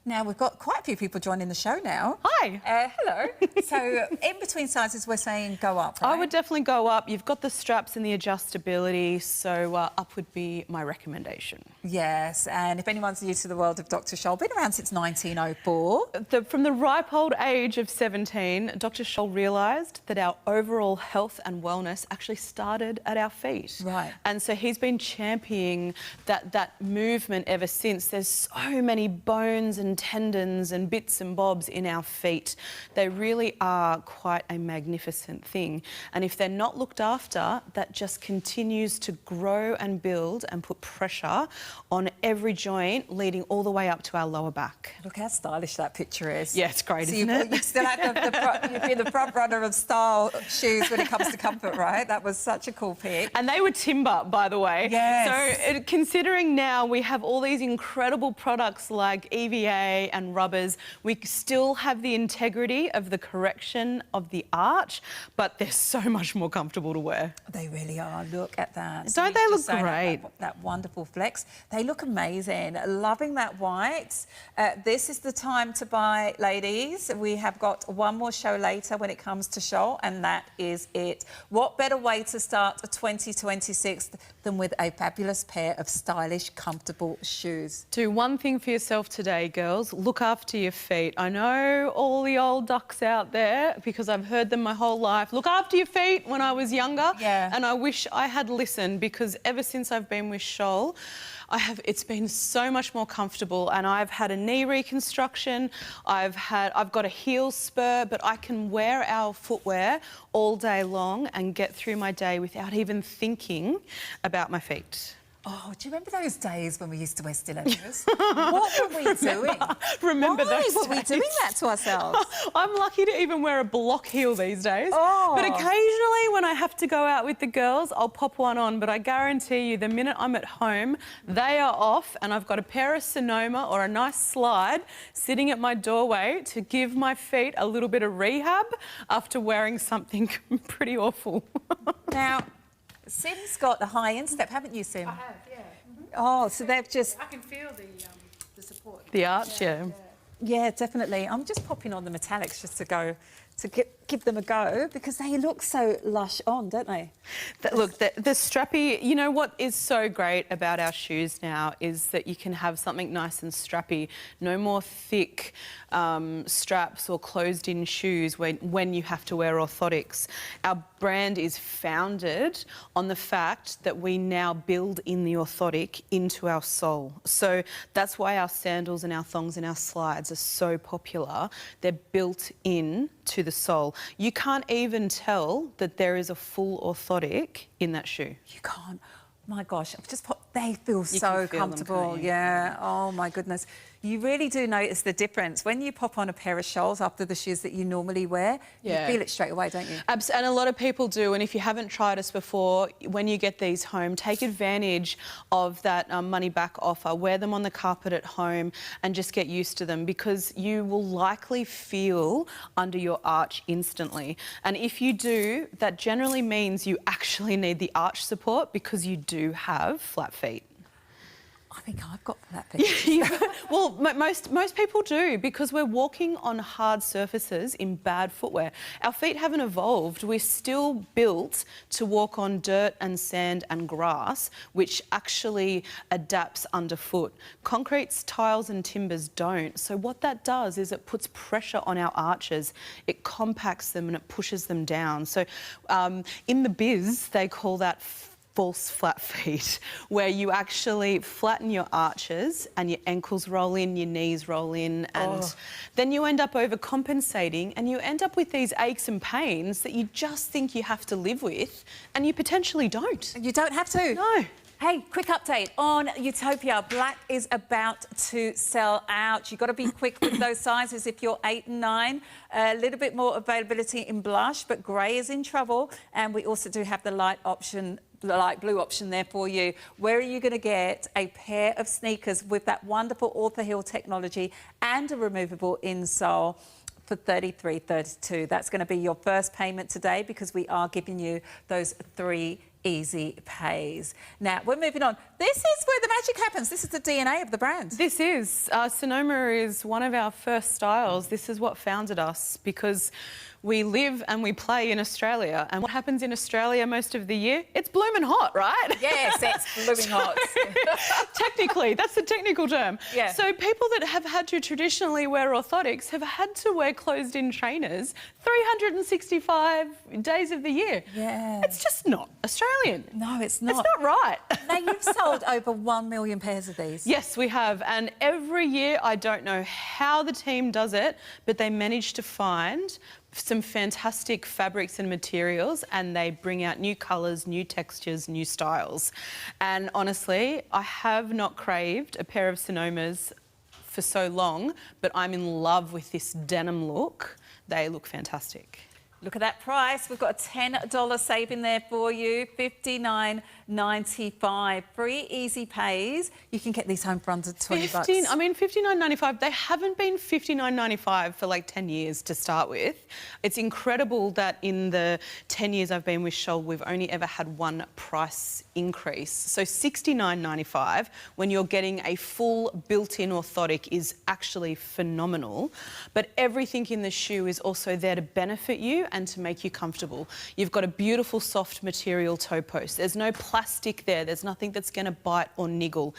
Now, we've got quite a few people joining the show now. Hi. Hello. So, in between sizes, we're saying go up, right? I would definitely go up. You've got the straps and the adjustability, so up would be my recommendation. Yes, and if anyone's new to the world of Dr. Scholl, been around since 1904. From the ripe old age of 17, Dr. Scholl realised that our overall health and wellness actually started at our feet. Right. And so he's been championing that movement ever since. There's so many bones and tendons and bits and bobs in our feet. They really are quite a magnificent thing. And if they're not looked after, that just continues to grow and build and put pressure on every joint, leading all the way up to our lower back. Look how stylish that picture is. Yeah, it's great, so isn't it? You're still at you've been the front runner of style shoes when it comes to comfort, right? That was such a cool pic. And they were timber, by the way. Yes. So considering now we have all these incredible products like EVA and rubbers, we still have the integrity of the correction of the arch, but they're so much more comfortable to wear. They really are. Look at that. Don't they look Just great? That wonderful flex. They look amazing. Loving that white. This is the time to buy, ladies. We have got one more show later when it comes to Scholl, and that is it. What better way to start 2026 than with a fabulous pair of stylish, comfortable shoes? Do one thing for yourself today, girls. Look after your feet. I know all the old ducks out there, because I've heard them my whole life. Look after your feet when I was younger. Yeah. And I wish I had listened, because ever since I've been with Scholl, it's been so much more comfortable, and I've had a knee reconstruction, I've got a heel spur, but I can wear our footwear all day long and get through my day without even thinking about my feet. Oh, do you remember those days when we used to wear stilettos? What were we doing? Remember Why those were we days? doing that to ourselves? I'm lucky to even wear a block heel these days. Oh. But occasionally when I have to go out with the girls, I'll pop one on. But I guarantee you, the minute I'm at home, they are off, and I've got a pair of Sonoma or a nice slide sitting at my doorway to give my feet a little bit of rehab after wearing something pretty awful. Now, Sim's got a high instep, haven't you, Sim? I have, yeah. Oh, so they've just... I can feel the support. The arch, yeah. Yeah, definitely. I'm just popping on the metallics just to give them a go, because they look so lush on, don't they? Look, the strappy, you know what is so great about our shoes now is that you can have something nice and strappy. No more thick straps or closed-in shoes when you have to wear orthotics. Our brand is founded on the fact that we now build in the orthotic into our sole. So that's why our sandals and our thongs and our slides are so popular. They're built in to the sole. You can't even tell that there is a full orthotic in that shoe. You can't. My gosh, I've just they feel You so can feel them, comfortable. can't you? Yeah. Oh my goodness. You really do notice the difference when you pop on a pair of Scholls after the shoes that you normally wear. Yeah. You feel it straight away, don't you? And a lot of people do. And if you haven't tried us before, when you get these home, take advantage of that money back offer. Wear them on the carpet at home and just get used to them, because you will likely feel under your arch instantly. And if you do, that generally means you actually need the arch support, because you do have flat feet. I think I've got flat feet. Well, most people do, because we're walking on hard surfaces in bad footwear. Our feet haven't evolved. We're still built to walk on dirt and sand and grass, which actually adapts underfoot. Concretes, tiles and timbers don't. So what that does is it puts pressure on our arches. It compacts them and it pushes them down. So in the biz, they call that false flat feet, where you actually flatten your arches and your ankles roll in, your knees roll in, and then you end up overcompensating and you end up with these aches and pains that you just think you have to live with, and you potentially don't. You don't have to. No. Hey, quick update on Utopia. Black is about to sell out. You've got to be quick with those sizes if you're 8 and 9. A little bit more availability in blush, but grey is in trouble. And we also do have the light option, the light blue option there for you. Where are you going to get a pair of sneakers with that wonderful author heel technology and a removable insole for $33.32? That's going to be your first payment today, because we are giving you those 3 easy pays. Now, we're moving on. This is where the magic happens. This is the DNA of the brand. This is. Sonoma is one of our first styles. This is what founded us, because we live and we play in Australia. And what happens in Australia most of the year? It's blooming hot, right? Yes, it's blooming hot. Technically, that's the technical term. Yeah. So people that have had to traditionally wear orthotics have had to wear closed-in trainers 365 days of the year. Yeah. It's just not Australian. No, it's not. It's not right. Now, you've sold over 1 million pairs of these. Yes, we have. And every year, I don't know how the team does it, but they manage to find some fantastic fabrics and materials, and they bring out new colours, new textures, new styles. And honestly, I have not craved a pair of Sonomas for so long, but I'm in love with this denim look. They look fantastic. Look at that price. We've got a $10 saving there for you, $59.95. 3 easy pays. You can get these home for under $20. I mean, $59.95. They haven't been $59.95 for like 10 years to start with. It's incredible that in the 10 years I've been with Scholl, we've only ever had one price increase. So $69.95 when you're getting a full built-in orthotic is actually phenomenal. But everything in the shoe is also there to benefit you and to make you comfortable. You've got a beautiful soft material toe post. There's no plastic there. There's nothing that's going to bite or niggle.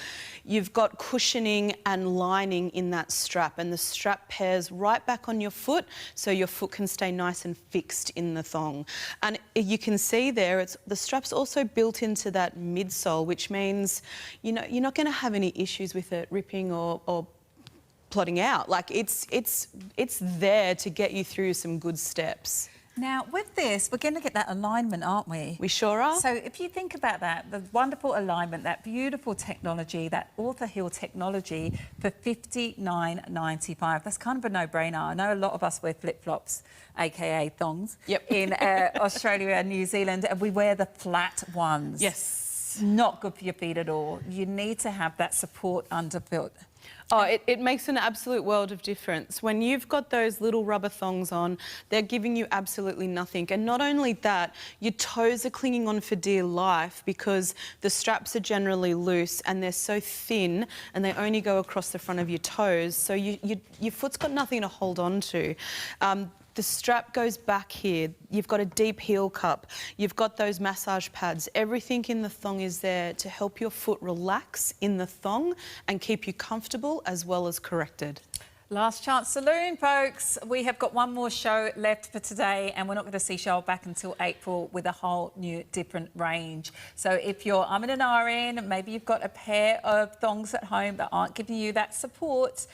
You've got cushioning and lining in that strap, and the strap pairs right back on your foot so your foot can stay nice and fixed in the thong. And you can see there, the strap's also built into that midsole, which means you're not going to have any issues with it ripping or plotting out. Like it's there to get you through some good steps. Now, with this, we're going to get that alignment, aren't we? We sure are. So if you think about that, the wonderful alignment, that beautiful technology, that author heel technology for $59.95, that's kind of a no-brainer. I know a lot of us wear flip-flops, aka thongs, in Australia and New Zealand, and we wear the flat ones. Yes. Not good for your feet at all. You need to have that support underfoot. Oh, it makes an absolute world of difference. When you've got those little rubber thongs on, they're giving you absolutely nothing. And not only that, your toes are clinging on for dear life because the straps are generally loose and they're so thin and they only go across the front of your toes. So your foot's got nothing to hold on to. The strap goes back here. You've got a deep heel cup. You've got those massage pads. Everything in the thong is there to help your foot relax in the thong and keep you comfortable as well as corrected. Last chance saloon, folks. We have got one more show left for today, and we're not going to see Scholl back until April with a whole new, different range. So if you're umming and ahhing, maybe you've got a pair of thongs at home that aren't giving you that support,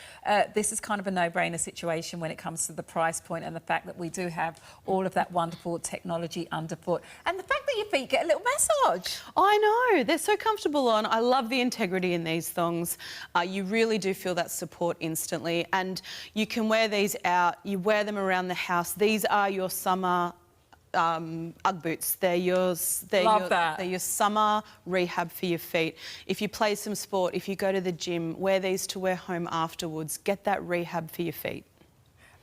this is kind of a no-brainer situation when it comes to the price point and the fact that we do have all of that wonderful technology underfoot. And the fact that your feet get a little massage. I know. They're so comfortable on. I love the integrity in these thongs. You really do feel that support instantly. And you can wear these out, you wear them around the house. These are your summer Ugg boots. They're your summer rehab for your feet. If you play some sport, if you go to the gym, wear these to wear home afterwards. Get that rehab for your feet.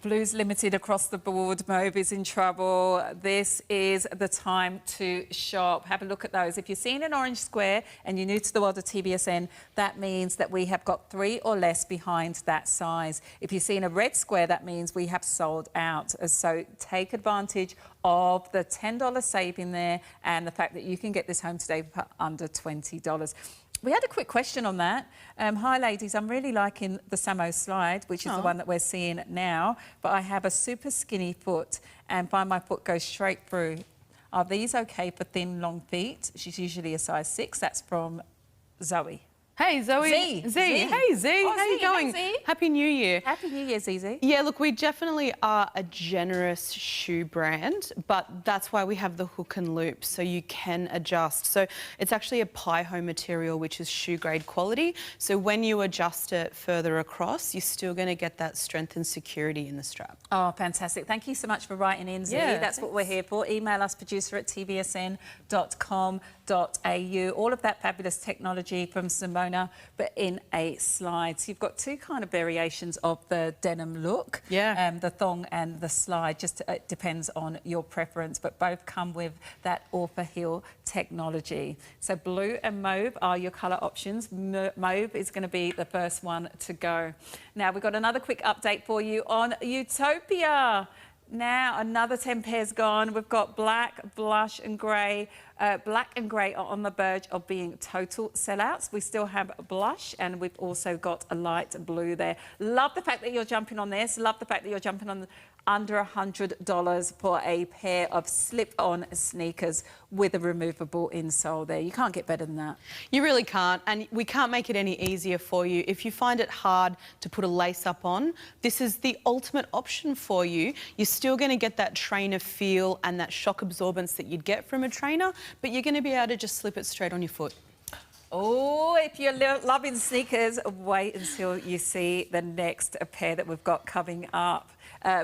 Blues limited across the board. Mauve is in trouble. This is the time to shop. Have a look at those. If you're seeing an orange square and you're new to the world of TVSN, that means that we have got 3 or less behind that size. If you're seeing a red square, that means we have sold out. So take advantage of the $10 saving there and the fact that you can get this home today for under $20. We had a quick question on that. Hi, ladies. I'm really liking the Samo slide, which is the one that we're seeing now, but I have a super skinny foot and find my foot goes straight through. Are these okay for thin, long feet? She's usually a size 6. That's from Zoe. Hey, Zoe. Z. Hey, Z. Oh, How you Z. going? Hey, Z. Happy New Year. Happy New Year, Zizi. Yeah, look, we definitely are a generous shoe brand, but that's why we have the hook and loop, so you can adjust. So it's actually a pie-home material, which is shoe-grade quality. So when you adjust it further across, you're still going to get that strength and security in the strap. Oh, fantastic. Thank you so much for writing in, Z. Yeah, That's what we're here for. Email us, producer@tvsn.com.au. All of that fabulous technology from Simona, but in a slide. So you've got 2 kind of variations of the denim look. Yeah. The thong and the slide. Just it depends on your preference, but both come with that author heel technology. So blue and mauve are your colour options. Mauve is going to be the first one to go. Now, we've got another quick update for you on Utopia. Now, another 10 pairs gone. We've got black, blush and grey. Black and grey are on the verge of being total sellouts. We still have blush and we've also got a light blue there. Love the fact that you're jumping on this. Love the fact that you're jumping on under $100 for a pair of slip-on sneakers with a removable insole there. You can't get better than that. You really can't, and we can't make it any easier for you. If you find it hard to put a lace up on, this is the ultimate option for you. You're still going to get that trainer feel and that shock absorbance that you'd get from a trainer, but you're going to be able to just slip it straight on your foot. Oh, if you're loving sneakers, wait until you see the next pair that we've got coming up.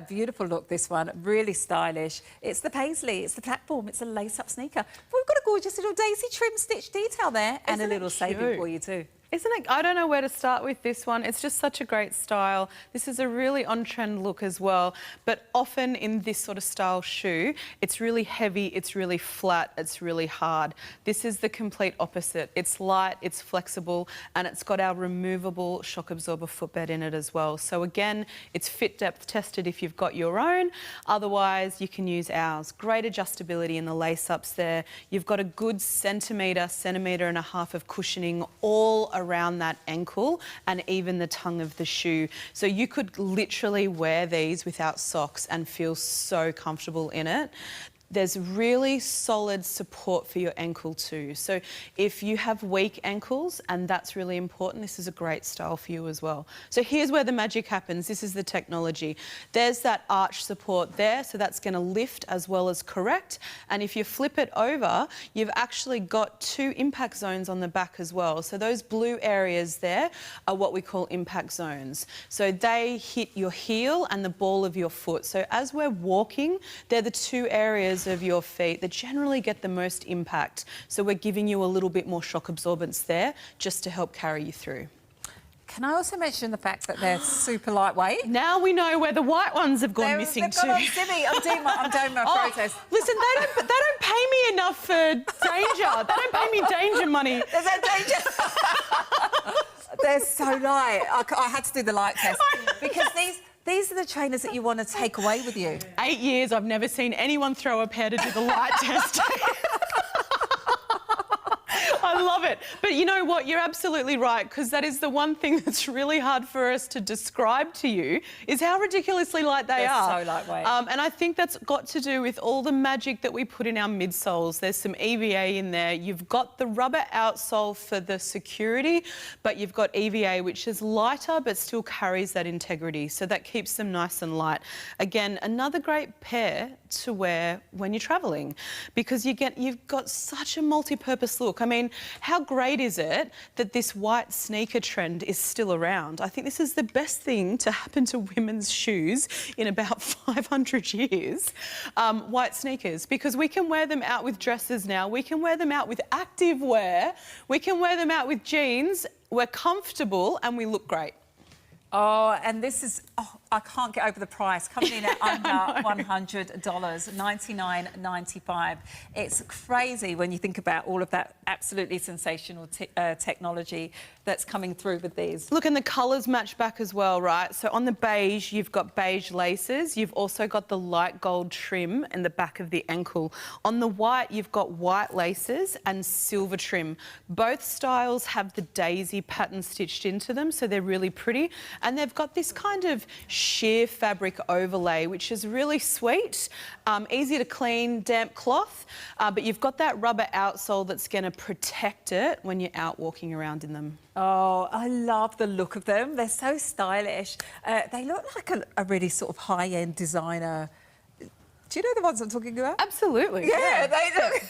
Beautiful look, this one, really stylish. It's the paisley, it's the platform, it's a lace-up sneaker. We've got a gorgeous little daisy trim stitch detail there and a little saving for you too. Isn't it? I don't know where to start with this one. It's just such a great style. This is a really on-trend look as well. But often in this sort of style shoe, it's really heavy, it's really flat, it's really hard. This is the complete opposite. It's light, it's flexible, and it's got our removable shock absorber footbed in it as well. So again, it's fit depth tested if you've got your own. Otherwise, you can use ours. Great adjustability in the lace-ups there. You've got a good centimetre and a half of cushioning all around that ankle and even the tongue of the shoe. So you could literally wear these without socks and feel so comfortable in it. There's really solid support for your ankle too. So if you have weak ankles, and that's really important, this is a great style for you as well. So here's where the magic happens. This is the technology. There's that arch support there, so that's going to lift as well as correct. And if you flip it over, you've actually got 2 impact zones on the back as well. So those blue areas there are what we call impact zones. So they hit your heel and the ball of your foot. So as we're walking, they're the 2 areas of your feet that generally get the most impact. So we're giving you a little bit more shock absorbance there just to help carry you through. Can I also mention the fact that they're super lightweight? Now we know where the white ones have gone missing they've too. Gone on Simmy. I'm doing my protest. Listen, they don't pay me enough for danger. They don't pay me danger money. There's that danger. They're so light. I had to do the light test because these are the trainers that you want to take away with you. 8 years, I've never seen anyone throw a pair to do the light test. I love it. But you know what? You're absolutely right, because that is the one thing that's really hard for us to describe to you is how ridiculously light they are. They're so lightweight. And I think that's got to do with all the magic that we put in our midsoles. There's some EVA in there. You've got the rubber outsole for the security, but you've got EVA, which is lighter but still carries that integrity. So that keeps them nice and light. Again, another great pair to wear when you're travelling, because you've got such a multi-purpose look. I mean, how great is it that this white sneaker trend is still around? I think this is the best thing to happen to women's shoes in about 500 years, white sneakers, because we can wear them out with dresses now, we can wear them out with active wear, we can wear them out with jeans, we're comfortable and we look great. Oh, and this is I can't get over the price, coming in at under $100, $99.95. It's crazy when you think about all of that absolutely sensational technology that's coming through with these. Look, and the colours match back as well, right? So on the beige, you've got beige laces. You've also got the light gold trim in the back of the ankle. On the white, you've got white laces and silver trim. Both styles have the daisy pattern stitched into them, so they're really pretty. And they've got this kind of sheer fabric overlay, which is really sweet, easy to clean, damp cloth, but you've got that rubber outsole that's going to protect it when you're out walking around in them. Oh, I love the look of them. They're so stylish. They look like a really sort of high-end designer. Do you know the ones I'm talking about? Absolutely. Yeah, they look.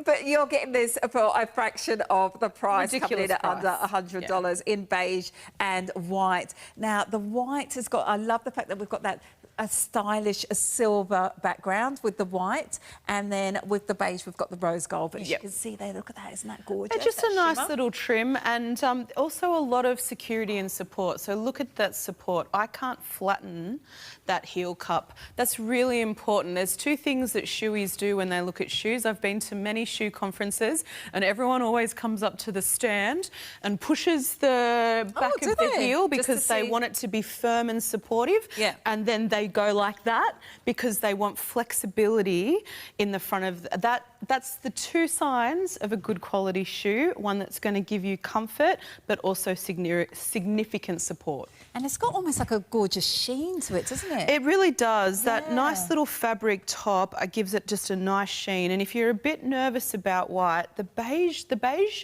But you're getting this for a fraction of the price, Ridiculous coming in at under $100 in beige and white. Now, the white has got, I love the fact that we've got that a stylish silver background with the white, and then with the beige we've got the rose gold. But as you can see there, look at that, isn't that gorgeous? They're just that a nice shimmer? little trim, and also a lot of security and support. So look at that support. I can't flatten that heel cup. That's really important. There's two things that shoeies do when they look at shoes. I've been to many shoe conferences, and everyone always comes up to the stand and pushes the back of the heel because they want it to be firm and supportive. Yeah. And then they go like that because they want flexibility in the front of that. That's the two signs of a good quality shoe, one that's going to give you comfort but also significant support. And it's got almost like a gorgeous sheen to it, doesn't it? It really does. That nice little fabric top gives it just a nice sheen. And if you're a bit nervous about white, the beige,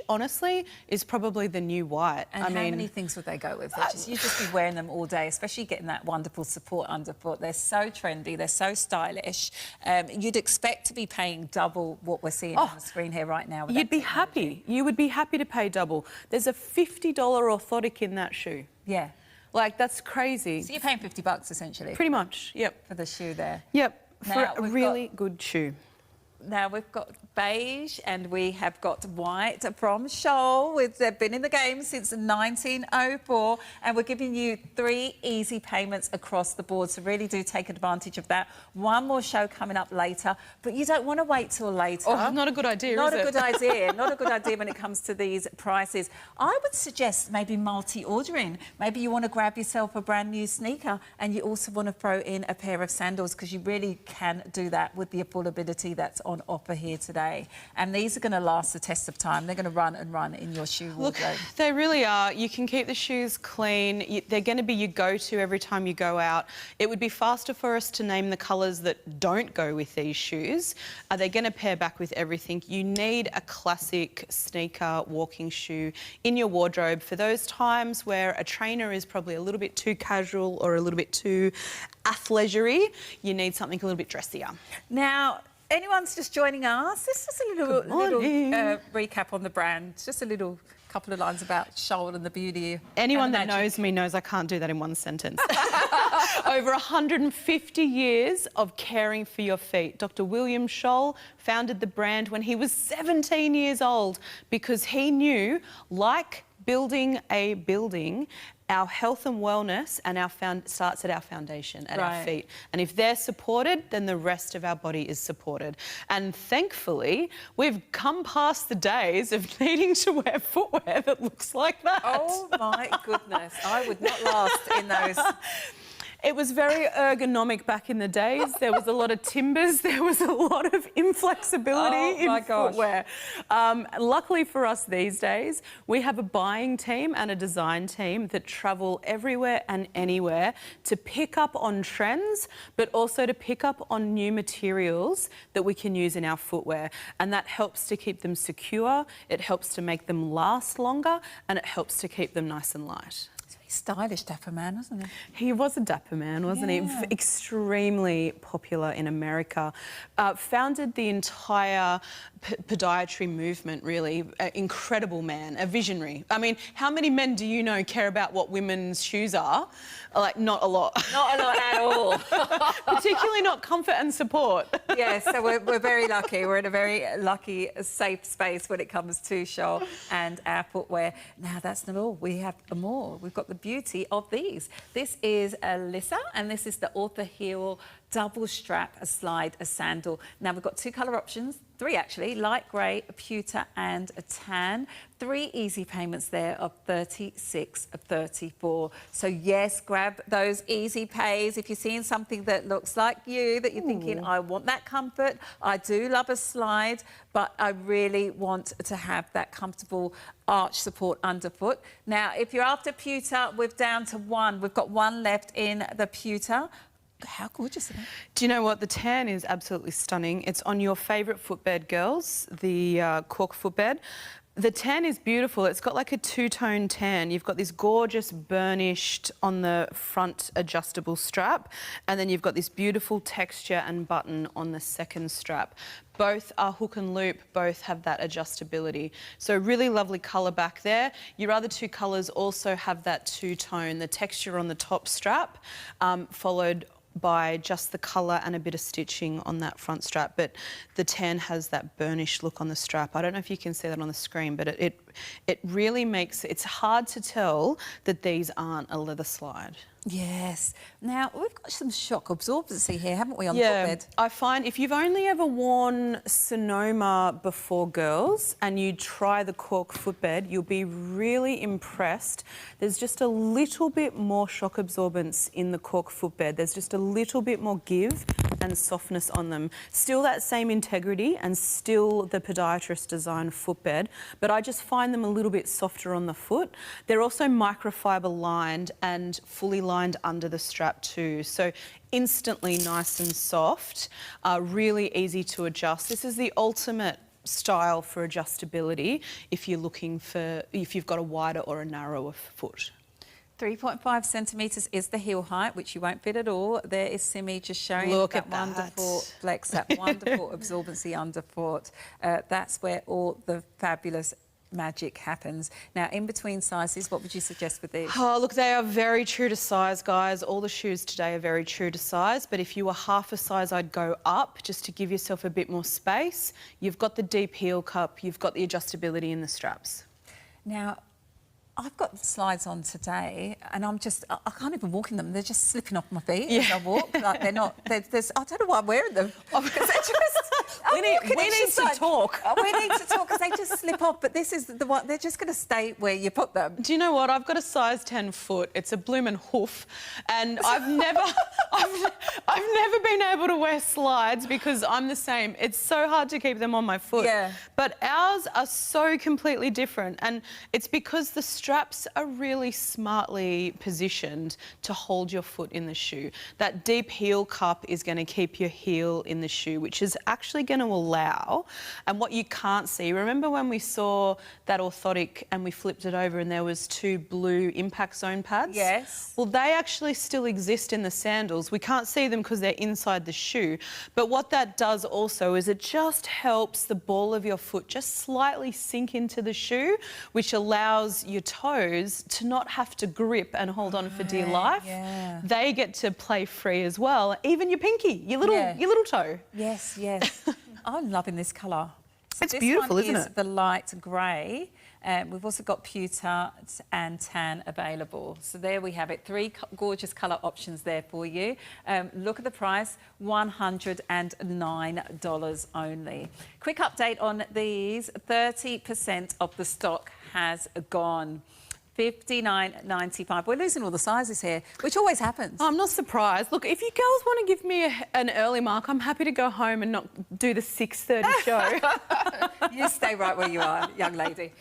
honestly, is probably the new white. And how many things would they go with? You'd just be wearing them all day, especially getting that wonderful support underfoot. They're so trendy, they're so stylish. You'd expect to be paying double what we're seeing on the screen here right now. You'd be happy. You would be happy to pay double. There's a $50 orthotic in that shoe. Yeah. Like, that's crazy. So you're paying $50 essentially? Pretty much, yep. For the shoe there? Yep, Now, for a really good shoe. Now we've got beige and we have got white from Scholl. They've been in the game since 1904, and we're giving you 3 easy payments across the board, so really do take advantage of that. One more show coming up later, but you don't want to wait till later. Oh, not a good idea, Not is a it? good idea. Not a good idea when it comes to these prices. I would suggest maybe multi-ordering. Maybe you want to grab yourself a brand new sneaker and you also want to throw in a pair of sandals, because you really can do that with the affordability that's on offer here today. And these are going to last the test of time. They're going to run and run in your shoe wardrobe. Look, they really are. You can keep the shoes clean. They're going to be your go-to every time you go out. It would be faster for us to name the colours that don't go with these shoes. They're going to pair back with everything. You need a classic sneaker walking shoe in your wardrobe for those times where a trainer is probably a little bit too casual or a little bit too athleisure-y. You need something a little bit dressier. Now, anyone's just joining us, this is a little recap on the brand. Just a little couple of lines about Scholl and the beauty. Anyone that knows me knows I can't do that in one sentence. Over 150 years of caring for your feet. Dr. William Scholl founded the brand when he was 17 years old because he knew, like building a building, our health and wellness starts at our foundation, at our feet. And if they're supported, then the rest of our body is supported. And thankfully, we've come past the days of needing to wear footwear that looks like that. Oh, my goodness. I would not last in those. It was very ergonomic back in the days. There was a lot of timbers. There was a lot of inflexibility in footwear. Luckily for us these days, we have a buying team and a design team that travel everywhere and anywhere to pick up on trends, but also to pick up on new materials that we can use in our footwear. And that helps to keep them secure, it helps to make them last longer, and it helps to keep them nice and light. Stylish dapper man, wasn't he? He was a dapper man, wasn't he? Extremely popular in America. Founded the entire podiatry movement, really. Incredible man, a visionary. I mean, how many men do you know care about what women's shoes are? Like, not a lot. Not a lot at all. Particularly not comfort and support. Yes, so we're very lucky. We're in a very lucky, safe space when it comes to Scholl and our footwear. Now, that's not all. We have more. We've got the beauty of these. This is Alyssa, and this is the author heel double strap, a slide, a sandal. Now we've got 2 colour options, 3 actually, light grey, a pewter and a tan. 3 easy payments there of 36 of 34. So yes, grab those easy pays. If you're seeing something that looks like you, that you're thinking, I want that comfort, I do love a slide, but I really want to have that comfortable arch support underfoot. Now, if you're after pewter, we're down to 1. We've got 1 left in the pewter. How gorgeous is that? Do you know what? The tan is absolutely stunning. It's on your favourite footbed, girls, the cork footbed. The tan is beautiful. It's got like a 2-tone tan. You've got this gorgeous burnished on the front adjustable strap, and then you've got this beautiful texture and button on the second strap. Both are hook and loop, both have that adjustability. So really lovely colour back there. Your other 2 colours also have that 2-tone, the texture on the top strap, followed by just the colour and a bit of stitching on that front strap, but the tan has that burnished look on the strap. I don't know if you can see that on the screen, but it really makes it's hard to tell that these aren't a leather slide. Yes. Now, we've got some shock absorbency here, haven't we, on the footbed? I find if you've only ever worn Sonoma before, girls, and you try the cork footbed, you'll be really impressed. There's just a little bit more shock absorbance in the cork footbed. There's just a little bit more give and softness on them. Still that same integrity and still the podiatrist design footbed, but I just find them a little bit softer on the foot. They're also microfiber lined and fully lined under the strap too, so instantly nice and soft, really easy to adjust. This is the ultimate style for adjustability if you're looking for, if you've got a wider or a narrower foot. 3.5 centimetres is the heel height, which you won't fit at all. There is Simi just showing that wonderful flex, that wonderful absorbency underfoot. That's where all the fabulous magic happens. Now, in between sizes, what would you suggest with these? Oh, look, they are very true to size, guys. All the shoes today are very true to size, but if you were half a size, I'd go up just to give yourself a bit more space. You've got the deep heel cup, you've got the adjustability in the straps. Now, I've got slides on today, and I can't even walk in them. They're just slipping off my feet as I walk. Like they're not. I don't know why I'm wearing them. Because they're just. We need to talk. We need to talk because they just slip off. But this is the one. They're just going to stay where you put them. Do you know what? I've got a size 10 foot. It's a bloomin' hoof, and I've never been able to wear slides because I'm the same. It's so hard to keep them on my foot. Yeah. But ours are so completely different, and it's because the straps are really smartly positioned to hold your foot in the shoe. That deep heel cup is going to keep your heel in the shoe, which is actually going to allow, and what you can't see, remember when we saw that orthotic and we flipped it over and there was 2 blue impact zone pads? Yes. Well, they actually still exist in the sandals. We can't see them because they're inside the shoe, but what that does also is it just helps the ball of your foot just slightly sink into the shoe, which allows your toes to not have to grip and hold on for dear life. Yeah. They get to play free as well. Even your pinky, your little toe. Yes, yes. I'm loving this colour. So it's beautiful, isn't is it? The light grey. We've also got pewter and tan available. So there we have it. 3 gorgeous colour options there for you. Look at the price, $109 only. Quick update on these. 30% of the stock has gone. $59.95. We're losing all the sizes here, which always happens. I'm not surprised. Look, if you girls want to give me an early mark, I'm happy to go home and not do the 6:30 show. You stay right where you are, young lady.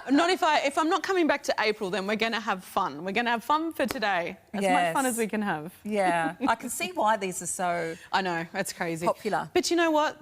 Not if I'm not coming back to April, then we're going to have fun. We're going to have fun for today. As much fun as we can have. Yeah, I can see why these are so I know, that's crazy. Popular. But you know what?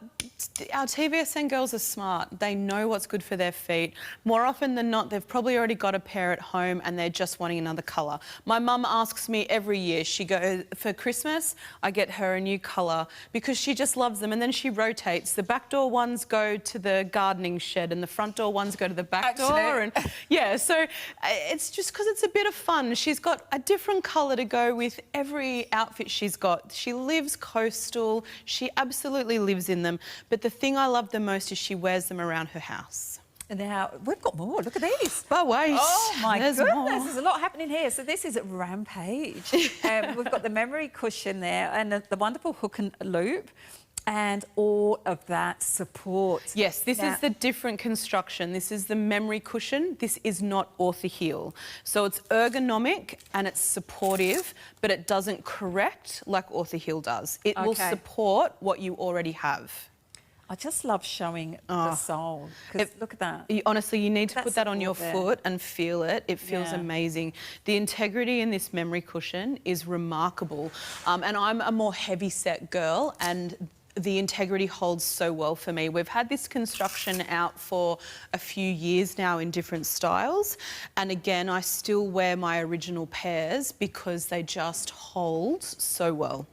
Our TVSN girls are smart. They know what's good for their feet. More often than not, they've probably already got a pair at home and they're just wanting another colour. My mum asks me every year, she goes, for Christmas, I get her a new colour because she just loves them, and then she rotates. The back door ones go to the gardening shed and the front door ones go to the back door. And yeah, so it's just because it's a bit of fun. She's got a different colour to go with every outfit she's got. She lives coastal. She absolutely lives in them. But the thing I love the most is she wears them around her house. Now, we've got more. Look at these. But wait, Oh, my there's goodness. more. There's a lot happening here. So this is at Rampage. We've got the memory cushion there and the wonderful hook and loop and all of that support. Yes, this Now- is the different construction. This is the memory cushion. This is not ortho-heel. So it's ergonomic and it's supportive, but it doesn't correct like ortho-heel does. It will Okay. support what you already have. I just love showing the sole. 'Cause look at that. Honestly, you need to That put that on your support there. foot and feel it. It feels Yeah. amazing. The integrity in this memory cushion is remarkable. And I'm a more heavy-set girl, and the integrity holds so well for me. We've had this construction out for a few years now in different styles. And again, I still wear my original pairs because they just hold so well.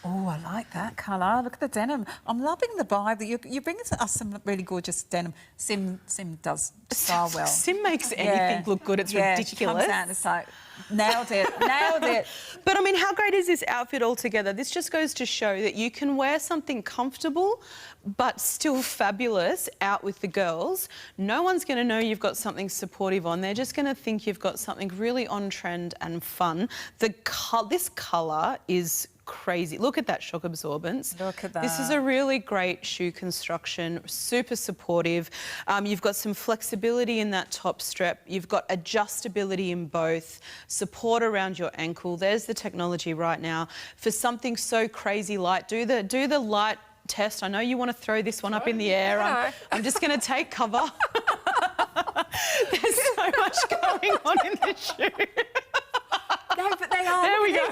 Oh, I like that colour. Look at the denim. I'm loving the vibe that you're bringing us some really gorgeous denim. Sim does style well. Sim makes anything look good. It's She ridiculous. comes out and it's like, nailed it, nailed it. But I mean, how great is this outfit altogether? This just goes to show that you can wear something comfortable but still fabulous out with the girls. No one's going to know you've got something supportive on. They're just going to think you've got something really on trend and fun. This colour is crazy. Look at that shock absorbance. Look at This is that. a really great shoe construction, super supportive. You've got some flexibility in that top strap. You've got adjustability in both, support around your ankle. There's the technology right now. For something so crazy light, do the light test. I know you want to throw this one up in the air. I'm just going to take cover. There's so much going on in the shoe. No, but they are. There we go.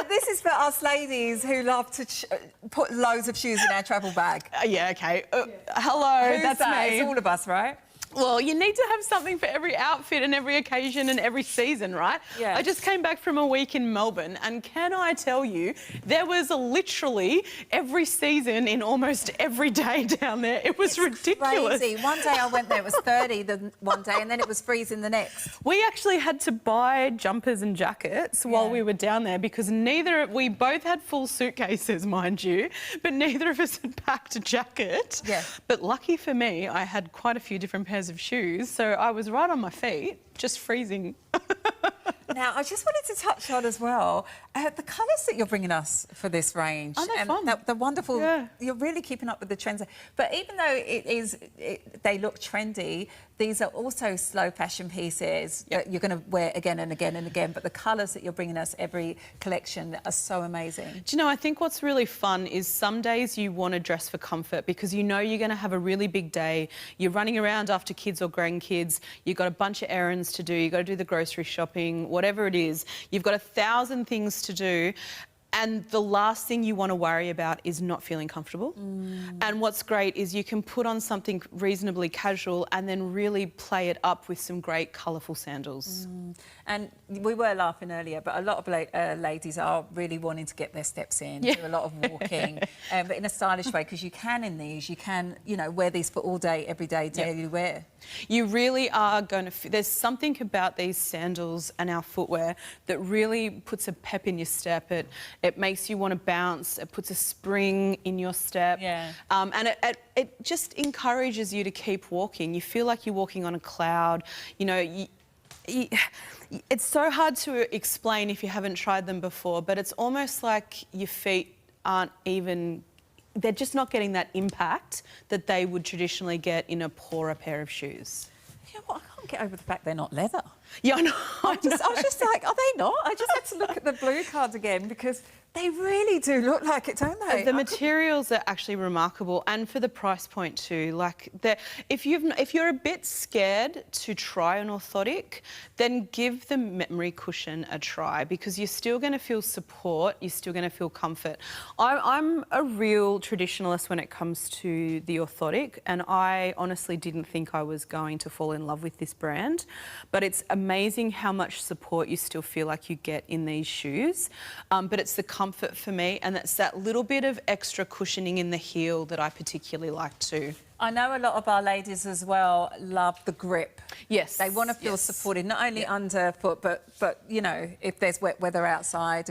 This is for us ladies who love to put loads of shoes in our travel bag. Yeah, okay. Hello, Who's that's that? me. It's all of us, right? Well, you need to have something for every outfit and every occasion and every season, right? Yeah. I just came back from a week in Melbourne, and can I tell you, there was literally every season in almost every day down there. It was ridiculous. Crazy. One day I went there, it was 30 the one day, and then it was freezing the next. We actually had to buy jumpers and jackets while we were down there because we both had full suitcases, mind you, but neither of us had packed a jacket. Yeah. But lucky for me, I had quite a few different pairs of shoes, so I was right on my feet, just freezing. Now, I just wanted to touch on as well the colours that you're bringing us for this range. Oh, they're and fun. The wonderful, Yeah. you're really keeping up with the trends. But even though they look trendy, these are also slow fashion pieces that you're going to wear again and again and again. But the colours that you're bringing us every collection are so amazing. Do you know, I think what's really fun is some days you want to dress for comfort because you know you're going to have a really big day. You're running around after kids or grandkids. You've got a bunch of errands to do. You've got to do the grocery shopping, whatever it is. You've got 1,000 things to do. And the last thing you want to worry about is not feeling comfortable. And what's great is you can put on something reasonably casual and then really play it up with some great colourful sandals. And we were laughing earlier, but a lot of ladies are really wanting to get their steps in, do a lot of walking, but in a stylish way, because you can in these, you can, you know, wear these for all day, every day, daily wear. You really are going to... There's something about these sandals and our footwear that really puts a pep in your step. It makes you want to bounce. It puts a spring in your step. Yeah. And it just encourages you to keep walking. You feel like you're walking on a cloud. You know, it's so hard to explain if you haven't tried them before, but it's almost like your feet aren't even... They're just not getting that impact that they would traditionally get in a poorer pair of shoes. You know what? I can't get over the fact they're not leather. Yeah, I know. I was just like, are they not? I just had to look at the blue cards again because they really do look like it, don't they? The materials are actually remarkable, and for the price point too. Like, if you're a bit scared to try an orthotic, then give the memory cushion a try because you're still going to feel support, you're still going to feel comfort. I'm a real traditionalist when it comes to the orthotic, and I honestly didn't think I was going to fall in love with this brand, but it's amazing how much support you still feel like you get in these shoes. But it's the comfort for me, and it's that little bit of extra cushioning in the heel that I particularly like too. I know a lot of our ladies as well love the grip. Yes. They want to feel supported, not only underfoot, but you know, if there's wet weather outside.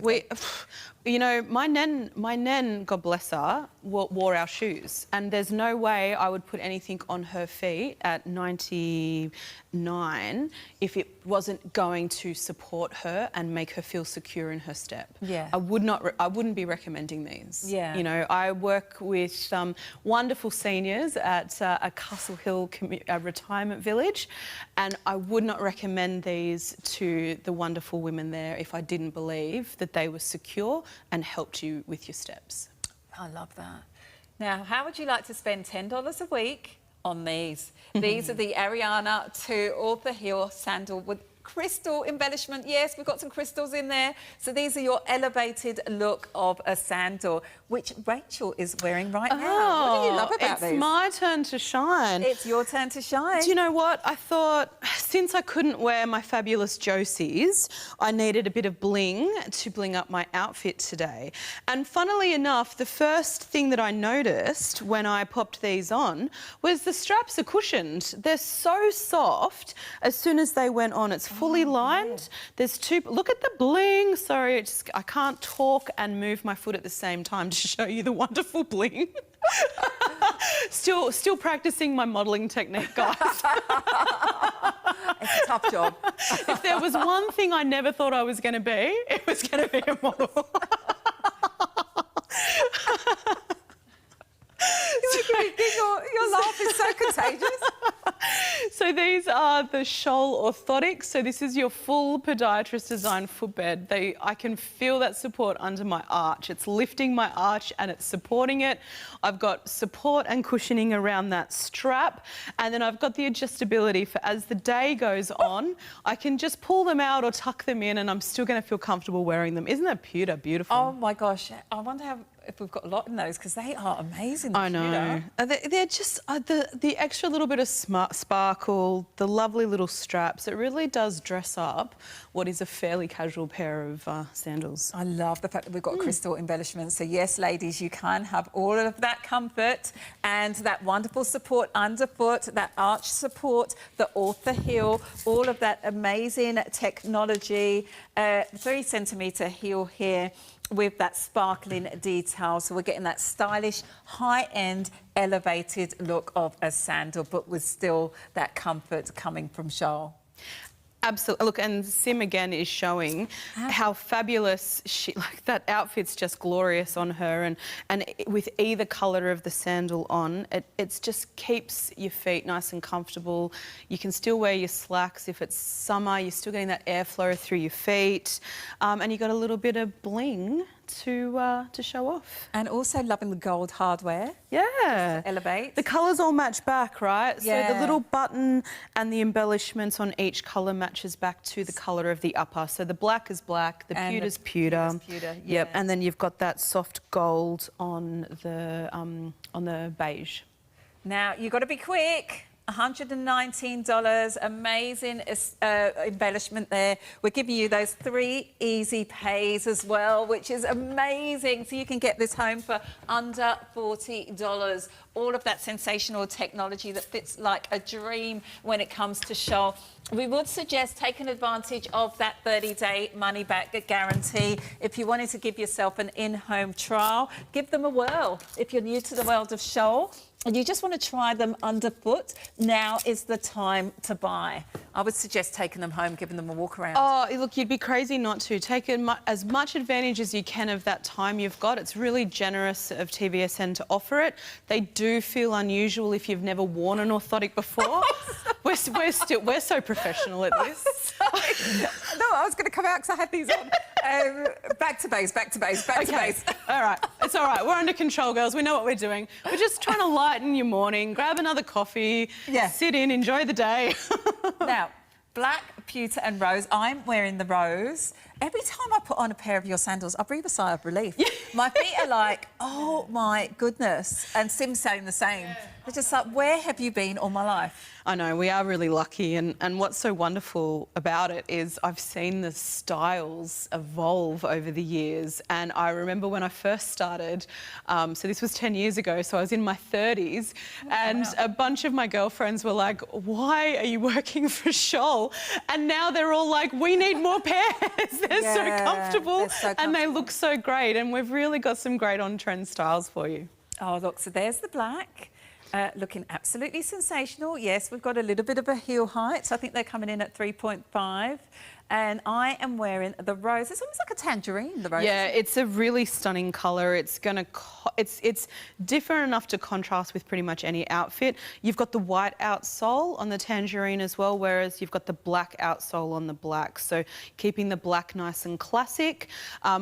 you know, my nan, God bless her, wore our shoes, and there's no way I would put anything on her feet at 99 if it wasn't going to support her and make her feel secure in her step. Yeah. I wouldn't be recommending these. Yeah. You know, I work with wonderful seniors at a Castle Hill retirement village, and I would not recommend these to the wonderful women there if I didn't believe that they were secure and helped you with your steps. I love that. Now, how would you like to spend $10 a week on these? These are the Ariana to Author Hill sandal with crystal embellishment. Yes, we've got some crystals in there. So these are your elevated look of a sandal, which Rachel is wearing right now. What do you love about these? It's my turn to shine. It's your turn to shine. Do you know what? I thought since I couldn't wear my fabulous Josies, I needed a bit of bling to bling up my outfit today. And funnily enough, the first thing that I noticed when I popped these on was the straps are cushioned. They're so soft. As soon as they went on, it's fully lined. There's two. Look at the bling. Sorry, I can't talk and move my foot at the same time to show you the wonderful bling. Still practicing my modelling technique, guys. It's a tough job. If there was one thing I never thought I was going to be, it was going to be a model. Your laugh is so contagious. So these are the Scholl orthotics. So this is your full podiatrist design footbed. I can feel that support under my arch. It's lifting my arch and it's supporting it. I've got support and cushioning around that strap. And then I've got the adjustability for as the day goes on, I can just pull them out or tuck them in and I'm still going to feel comfortable wearing them. Isn't that pewter beautiful? Oh my gosh, I wonder if we've got a lot in those because they are amazing. I know. They're just the extra little bit of sparkle, the lovely little straps. It really does dress up what is a fairly casual pair of sandals. I love the fact that we've got crystal embellishments. So yes, ladies, you can have all of that comfort and that wonderful support underfoot, that arch support, the Author Heel, all of that amazing technology. 3 centimetre heel here with that sparkling detail. So we're getting that stylish, high-end, elevated look of a sandal, but with still that comfort coming from Scholl. Absolutely. Look, and Sim again is showing how fabulous that outfit's just glorious on her, and with either colour of the sandal on, it just keeps your feet nice and comfortable. You can still wear your slacks if it's summer. You're still getting that airflow through your feet, and you got a little bit of bling to show off. And also loving the gold hardware. Yeah. Elevate. The colours all match back, right? Yeah. So the little button and the embellishments on each colour matches back to the colour of the upper. So the black is black, the pewter's pewter. Pewter, Yep. And then you've got that soft gold on the beige. Now, you've got to be quick. $119, amazing embellishment there. We're giving you those 3 easy pays as well, which is amazing. So you can get this home for under $40. All of that sensational technology that fits like a dream when it comes to Scholl. We would suggest taking advantage of that 30-day money-back guarantee. If you wanted to give yourself an in-home trial, give them a whirl. If you're new to the world of Scholl, and you just want to try them underfoot, now is the time to buy. I would suggest taking them home, giving them a walk around. Oh, look, you'd be crazy not to. Take as much advantage as you can of that time you've got. It's really generous of TVSN to offer it. They do feel unusual if you've never worn an orthotic before. we're so professional at this. No, I was going to come out because I had these on. Back to base, back to base, back to base. All right, it's all right. We're under control, girls. We know what we're doing. We're just trying to lighten your morning, grab another coffee, sit in, enjoy the day. Now, black, pewter and rose. I'm wearing the rose. Every time I put on a pair of your sandals, I breathe a sigh of relief. My feet are like, oh, my goodness. And Sim's saying the same. They're just like, where have you been all my life? I know, we are really lucky, and what's so wonderful about it is I've seen the styles evolve over the years, and I remember when I first started, so this was 10 years ago, so I was in my 30s, and a bunch of my girlfriends were like, why are you working for Scholl? And now they're all like, we need more pairs. They're so comfortable, they're so and they comfortable. look so great. And we've really got some great on-trend styles for you. Oh, look, so there's the black. Looking absolutely sensational. Yes, we've got a little bit of a heel height. So I think they're coming in at 3.5. And I am wearing the rose. It's almost like a tangerine, the rose. Yeah, it's a really stunning colour. It's it's different enough to contrast with pretty much any outfit. You've got the white outsole on the tangerine as well, whereas you've got the black outsole on the black. So keeping the black nice and classic,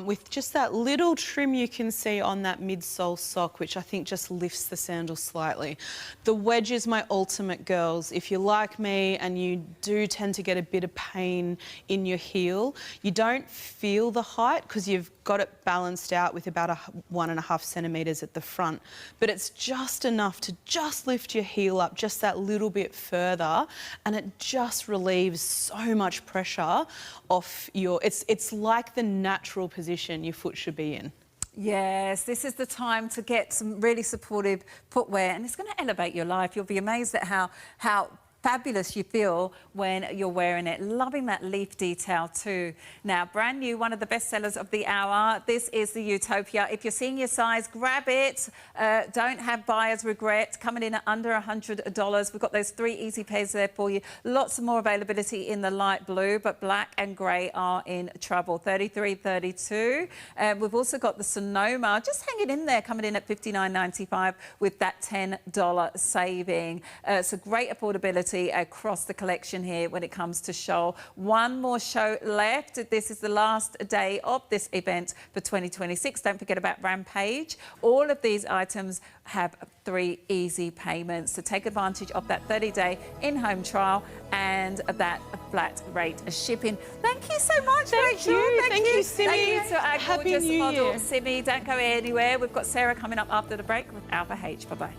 with just that little trim you can see on that midsole sock, which I think just lifts the sandal slightly. The wedge is my ultimate, girls. If you're like me and you do tend to get a bit of pain in your heel, you don't feel the height because you've got it balanced out with about 1.5 centimetres at the front, but it's just enough to just lift your heel up just that little bit further, and it just relieves so much pressure off your... It's like the natural position your foot should be in. Yes, this is the time to get some really supportive footwear, and it's going to elevate your life. You'll be amazed at how fabulous you feel when you're wearing it. Loving that leaf detail too. Now, brand new, one of the best sellers of the hour. This is the Utopia. If you're seeing your size, grab it. Don't have buyer's regret. Coming in at under $100. We've got those 3 easy pairs there for you. Lots of more availability in the light blue, but black and grey are in trouble. $33.32. We've also got the Sonoma, just hanging in there, coming in at $59.95 with that $10 saving. So great affordability across the collection here when it comes to show. One more show left. This is the last day of this event for 2026. Don't forget about Rampage. All of these items have 3 easy payments. So take advantage of that 30-day in-home trial and that flat rate of shipping. Thank you so much, Rachel. Thank you, Simi. Thank you to our Happy gorgeous New model, Year. Simi. Don't go anywhere. We've got Sarah coming up after the break with Alpha H. Bye-bye.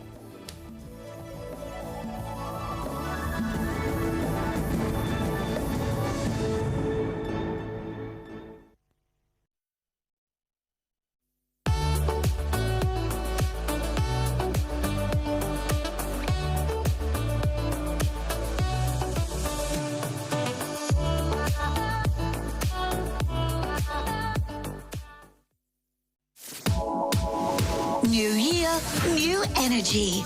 New year, new energy.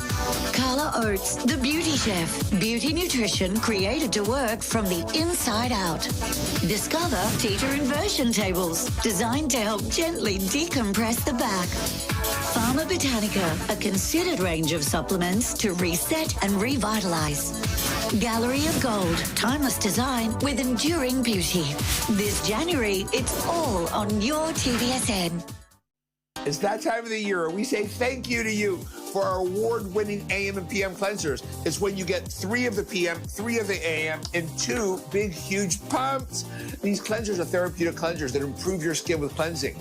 Carla Oates, the beauty chef. Beauty nutrition created to work from the inside out. Discover teeter inversion tables, designed to help gently decompress the back. Pharma Botanica, a considered range of supplements to reset and revitalize. Gallery of Gold, timeless design with enduring beauty. This January, it's all on your TVSN. It's that time of the year where we say thank you to you for our award-winning AM and PM cleansers. It's when you get 3 of the PM, 3 of the AM, and 2 big, huge pumps. These cleansers are therapeutic cleansers that improve your skin with cleansing.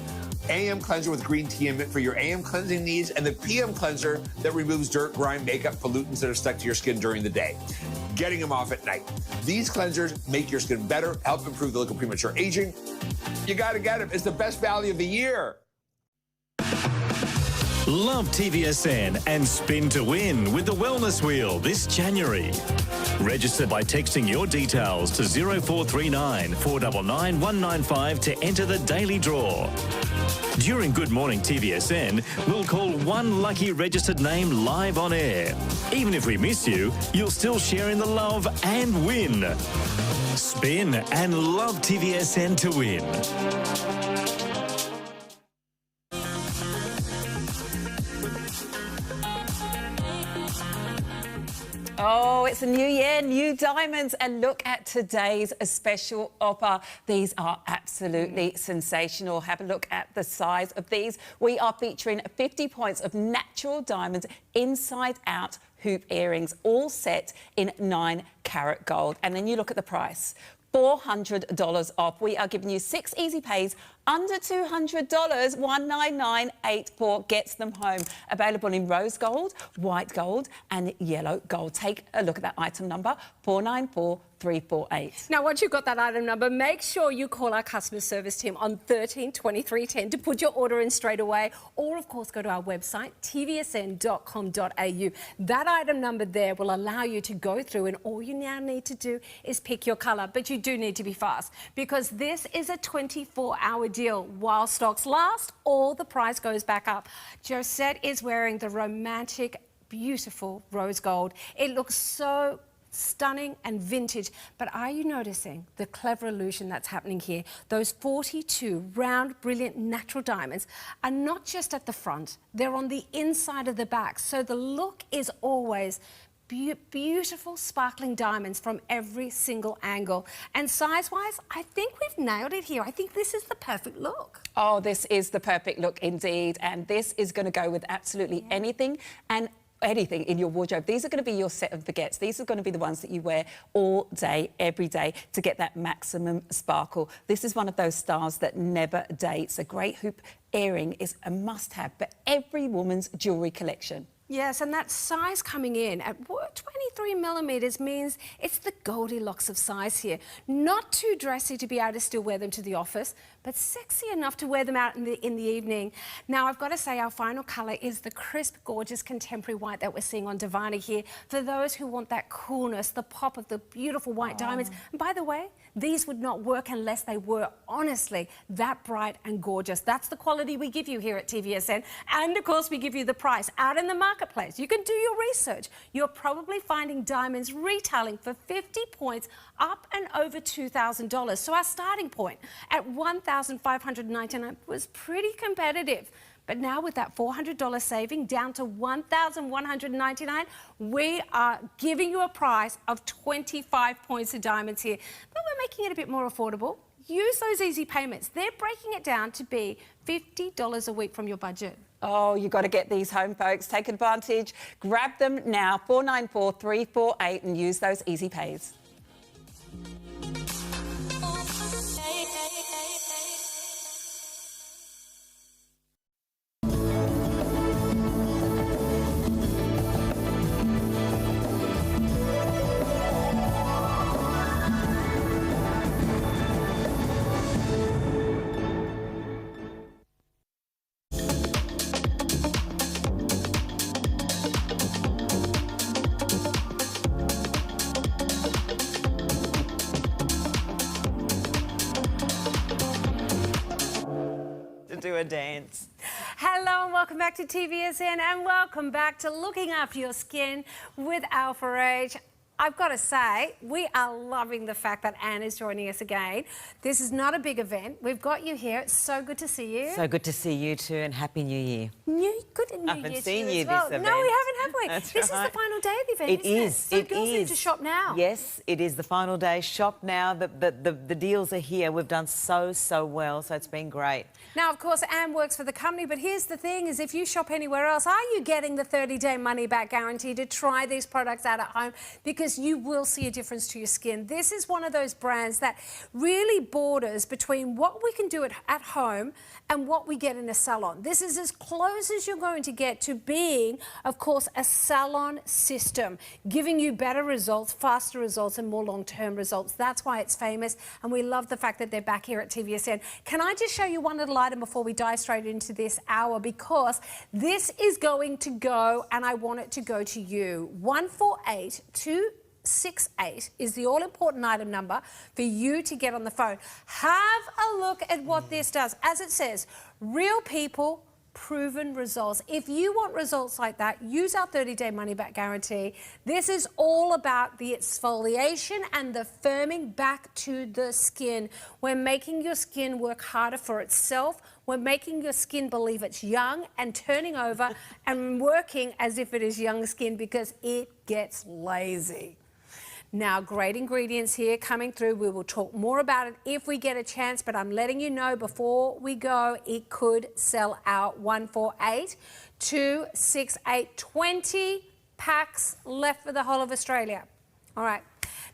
AM cleanser with green tea and mint for your AM cleansing needs, and the PM cleanser that removes dirt, grime, makeup, pollutants that are stuck to your skin during the day, getting them off at night. These cleansers make your skin better, help improve the look of premature aging. You gotta get them. It's the best value of the year. Love TVSN and spin to win with the Wellness Wheel this January. Register by texting your details to 0439 499 195 to enter the daily draw. During Good Morning TVSN, we'll call one lucky registered name live on air. Even if we miss you, you'll still share in the love and win. Spin and love TVSN to win. Oh, it's a new year, new diamonds, and look at today's special offer. These are absolutely sensational. Have a look at the size of these. We are featuring 50 points of natural diamonds inside-out hoop earrings, all set in 9-carat gold. And then you look at the price. $400 off. We are giving you 6 easy pays under $200. $199.84 gets them home. Available in rose gold, white gold and yellow gold. Take a look at that item number, 494 348. Now, once you've got that item number, make sure you call our customer service team on 13 23 10 to put your order in straight away, or of course go to our website tvsn.com.au. That item number there will allow you to go through, and all you now need to do is pick your colour, but you do need to be fast because this is a 24-hour deal. While stocks last, all the price goes back up. Josette is wearing the romantic, beautiful rose gold. It looks so stunning and vintage, but are you noticing the clever illusion that's happening here? Those 42 round, brilliant natural diamonds are not just at the front, they're on the inside of the back. So the look is always beautiful, sparkling diamonds from every single angle. And size-wise, I think we've nailed it here. I think this is the perfect look. Oh, this is the perfect look indeed. And this is going to go with absolutely anything and anything in your wardrobe. These are going to be your set and forgets. These are going to be the ones that you wear all day, every day to get that maximum sparkle. This is one of those styles that never dates. A great hoop earring is a must-have for every woman's jewellery collection. Yes, and that size coming in at 23 millimetres means it's the Goldilocks of size here. Not too dressy to be able to still wear them to the office, but sexy enough to wear them out in the evening. Now, I've got to say our final colour is the crisp, gorgeous contemporary white that we're seeing on Divani here. For those who want that coolness, the pop of the beautiful white diamonds. And by the way, these would not work unless they were honestly that bright and gorgeous. That's the quality we give you here at TVSN. And of course, we give you the price out in the marketplace. You can do your research. You're probably finding diamonds retailing for 50 points up and over $2,000. So our starting point at $1,599 was pretty competitive. But now with that $400 saving down to $1,199, we are giving you a price of 25 points of diamonds here. But we're making it a bit more affordable. Use those easy payments. They're breaking it down to be $50 a week from your budget. Oh, you've got to get these home, folks. Take advantage. Grab them now, 494 348, and use those easy pays. Do a dance. Hello and welcome back to TVSN, and welcome back to looking after your skin with Alpha Age. I've got to say, we are loving the fact that Anne is joining us again. This is not a big event. We've got you here. It's so good to see you. So good to see you too, and Happy New Year. Good New Year I haven't seen to you as well. this event. No, we haven't, have we? That's This right. is the final day of the event, It isn't is. it? So It girls is. need to shop now. Yes, it is the final day. Shop now. The deals are here. We've done so well, so it's been great. Now, of course, Anne works for the company, but here's the thing, is if you shop anywhere else, are you getting the 30-day money-back guarantee to try these products out at home? Because you will see a difference to your skin. This is one of those brands that really borders between what we can do at home and what we get in a salon. This is as close as you're going to get to being, of course, a salon system, giving you better results, faster results, and more long-term results. That's why it's famous, and we love the fact that they're back here at TVSN. Can I just show you one little item before we dive straight into this hour, because this is going to go, and I want it to go to you. 148268 is the all-important item number for you to get on the phone. Have a look at what this does. As it says, real people, proven results. If you want results like that, use our 30-day money-back guarantee. This is all about the exfoliation and the firming back to the skin. We're making your skin work harder for itself. We're making your skin believe it's young and turning over and working as if it is young skin, because it gets lazy. Now, great ingredients here coming through. We will talk more about it if we get a chance, but I'm letting you know before we go, it could sell out. 148268, 20 packs left for the whole of Australia. All right.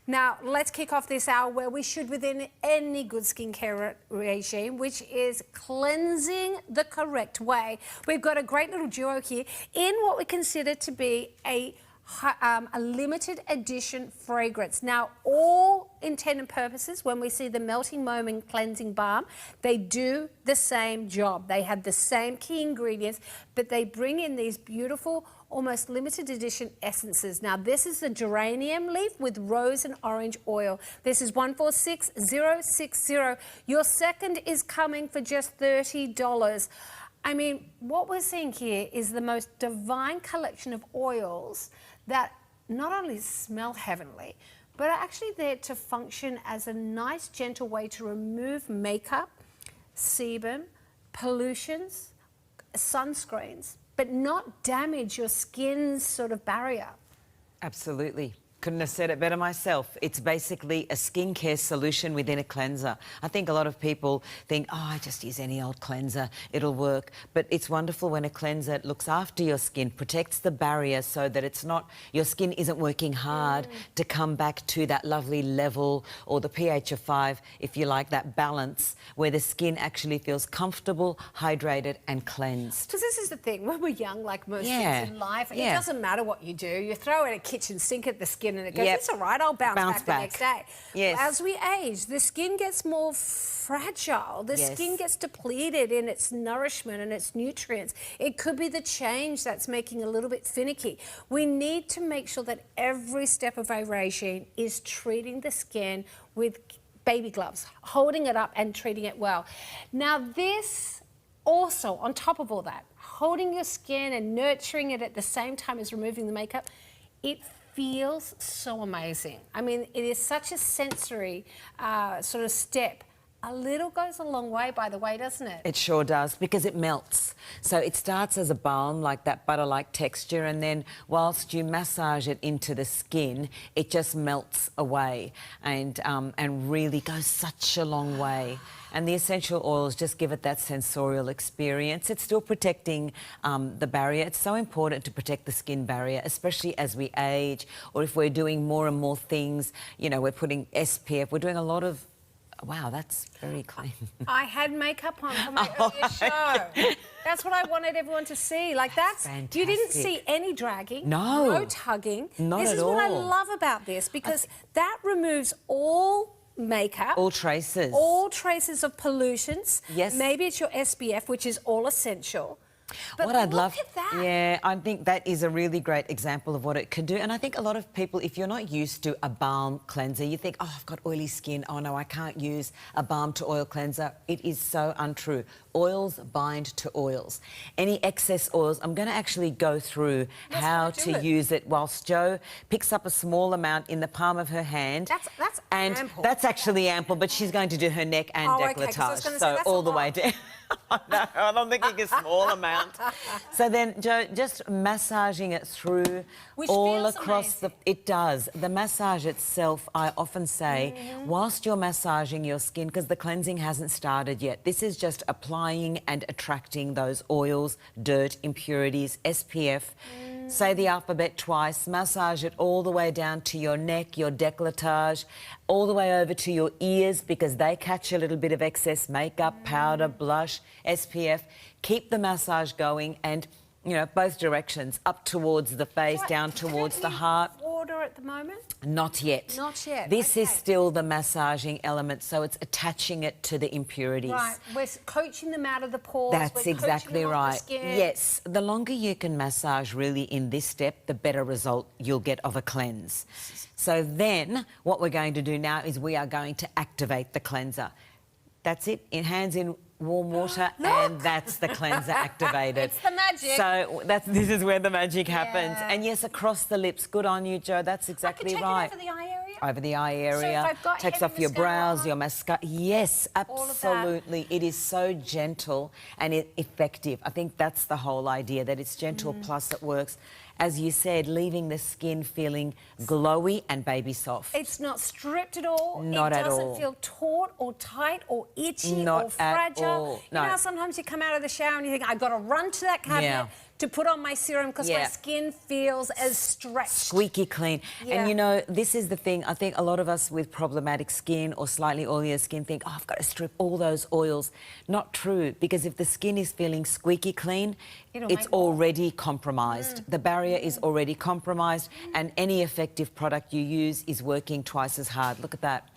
Now, let's kick off this hour where we should within any good skincare regime, which is cleansing the correct way. We've got a great little duo here in what we consider to be a a limited edition fragrance. Now, all intent and purposes, when we see the Melting Moment Cleansing Balm, they do the same job. They have the same key ingredients, but they bring in these beautiful, almost limited edition essences. Now, this is the geranium leaf with rose and orange oil. This is 146060. Your second is coming for just $30. I mean, what we're seeing here is the most divine collection of oils that not only smell heavenly, but are actually there to function as a nice, gentle way to remove makeup, sebum, pollutions, sunscreens, but not damage your skin's sort of barrier. Absolutely. Couldn't have said it better myself. It's basically a skincare solution within a cleanser. I think a lot of people think, oh, I just use any old cleanser, it'll work. But it's wonderful when a cleanser looks after your skin, protects the barrier so that it's not, your skin isn't working hard to come back to that lovely level or the pH of 5, if you like, that balance where the skin actually feels comfortable, hydrated and cleansed. Because this is the thing, when we're young, like most things in life, it doesn't matter what you do. You throw in a kitchen sink at the skin and it goes, it's all right, I'll bounce back the next day. Yes. As we age, the skin gets more fragile. The skin gets depleted in its nourishment and its nutrients. It could be the change that's making a little bit finicky. We need to make sure that every step of our regime is treating the skin with baby gloves, holding it up and treating it well. Now this also, on top of all that, holding your skin and nurturing it at the same time as removing the makeup, it feels so amazing. I mean, it is such a sensory sort of step. A little goes a long way, by the way, doesn't it? It sure does, because it melts. So it starts as a balm, like that butter-like texture, and then whilst you massage it into the skin, it just melts away and really goes such a long way. And the essential oils just give it that sensorial experience. It's still protecting the barrier. It's so important to protect the skin barrier, especially as we age, or if we're doing more and more things, you know, we're putting SPF, we're doing a lot of... Wow, that's very clean. I had makeup on for my earlier show. That's what I wanted everyone to see. Like that's fantastic. You didn't see any dragging, no tugging. Not this at is all. what I love about this, because that removes all makeup, all traces of pollutions. Yes, maybe it's your SPF, which is all essential. But what I'd love, at that. Yeah, I think that is a really great example of what it could do. And I think a lot of people, if you're not used to a balm cleanser, you think, oh, I've got oily skin. Oh, no, I can't use a balm to oil cleanser. It is so untrue. Oils bind to oils. Any excess oils, I'm going to actually go through how to use it whilst Jo picks up a small amount in the palm of her hand. That's ample. That's actually ample, but she's going to do her neck and décolletage. So all the way down. No, I don't think a small amount. So then, Jo, just massaging it through all across the... It does. The massage itself, I often say, whilst you're massaging your skin, because the cleansing hasn't started yet, this is just applying and attracting those oils, dirt, impurities, SPF. Say the alphabet twice, massage it all the way down to your neck, your décolletage, all the way over to your ears, because they catch a little bit of excess makeup, powder, blush, SPF. Keep the massage going and, you know, both directions, up towards the face, down towards the heart. Water at the moment? Not yet. Not yet. This is still the massaging element, so it's attaching it to the impurities. Right. We're coaching them out of the pores. That's exactly right. The yes. The longer you can massage really in this step, the better result you'll get of a cleanse. So then what we're going to do now is we are going to activate the cleanser. That's it. Hands in warm water and that's the cleanser activated. It's the magic. So this is where the magic happens. And yes, across the lips. Good on you, Jo. That's exactly right. I can take it over the eye area? Over the eye area. So if I've got takes heavy off your brows, mascara, your mascara. Yes, absolutely. It is so gentle and effective. I think that's the whole idea, that it's gentle plus it works. As you said, leaving the skin feeling glowy and baby soft. It's not stripped at all. Not at all. It doesn't feel taut or tight or itchy Not or fragile. at all. No. You know how sometimes you come out of the shower and you think, I've got to run to that cabinet to put on my serum because my skin feels as stretched. Squeaky clean. And, you know, this is the thing. I think a lot of us with problematic skin or slightly oilier skin think, oh, I've got to strip all those oils. Not true, because if the skin is feeling squeaky clean, it's already compromised. The barrier barrier is already compromised, and any effective product you use is working twice as hard. Look at that.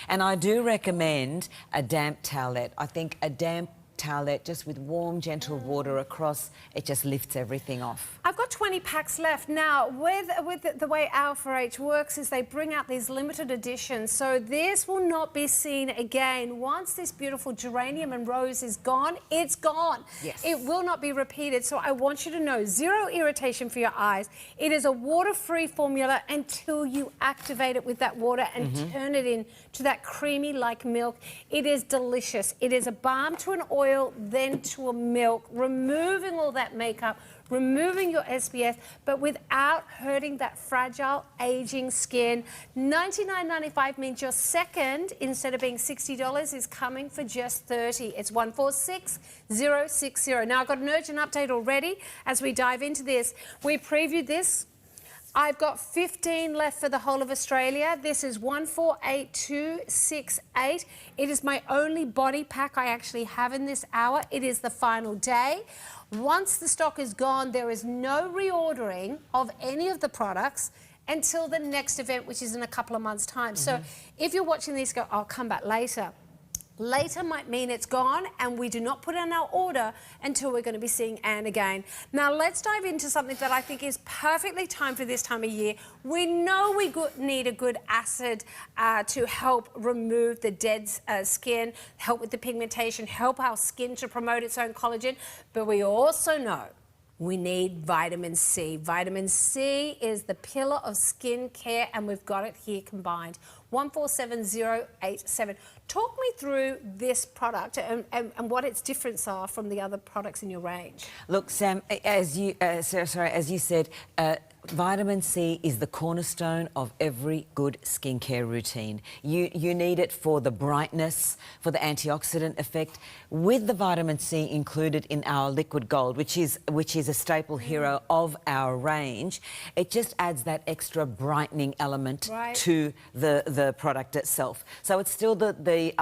And I do recommend a damp towelette. I think a damp towelette just with warm, gentle water across, it just lifts everything off. I've got 20 packs left. Now, with the way Alpha H works is they bring out these limited editions, so this will not be seen again. Once this beautiful geranium and rose is gone, it's gone. Yes. It will not be repeated, so I want you to know, zero irritation for your eyes. It is a water-free formula until you activate it with that water and turn it into that creamy-like milk. It is delicious. It is a balm to an oil, then to a milk, removing all that makeup, removing your SPF, but without hurting that fragile, aging skin. $99.95 means your second, instead of being $60, is coming for just $30. It's 146060. Now, I've got an urgent update already as we dive into this. We previewed this. I've got 15 left for the whole of Australia. This is 148268. It is my only body pack I actually have in this hour. It is the final day. Once the stock is gone, there is no reordering of any of the products until the next event, which is in a couple of months' time. So if you're watching these, go, I'll come back later. Later might mean it's gone, and we do not put in our order until we're going to be seeing Anne again. Now, let's dive into something that I think is perfectly timed for this time of year. We know we need a good acid to help remove the dead skin, help with the pigmentation, help our skin to promote its own collagen, but we also know we need vitamin C. Vitamin C is the pillar of skin care, and we've got it here combined. 147087. Talk me through this product and what its difference are from the other products in your range. Look, Sam, as you said, vitamin C is the cornerstone of every good skincare routine. You need it for the brightness, for the antioxidant effect. With the vitamin C included in our liquid gold, which is a staple hero of our range, it just adds that extra brightening element to the product itself. So it's still the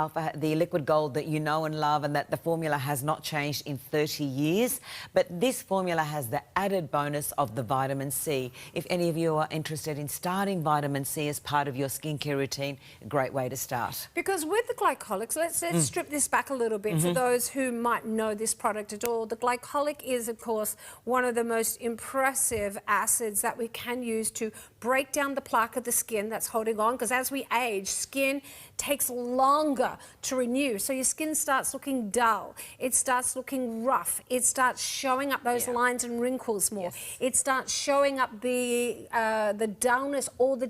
liquid gold that you know and love, and that the formula has not changed in 30 years. But this formula has the added bonus of the vitamin C. If any of you are interested in starting vitamin C as part of your skincare routine, a great way to start. Because with the glycolics, let's strip this back a little bit for those who might know this product at all. The glycolic is, of course, one of the most impressive acids that we can use to break down the plaque of the skin that's holding on, because as we age, skin takes longer to renew. So your skin starts looking dull. It starts looking rough. It starts showing up those lines and wrinkles more. It starts showing up the dullness or the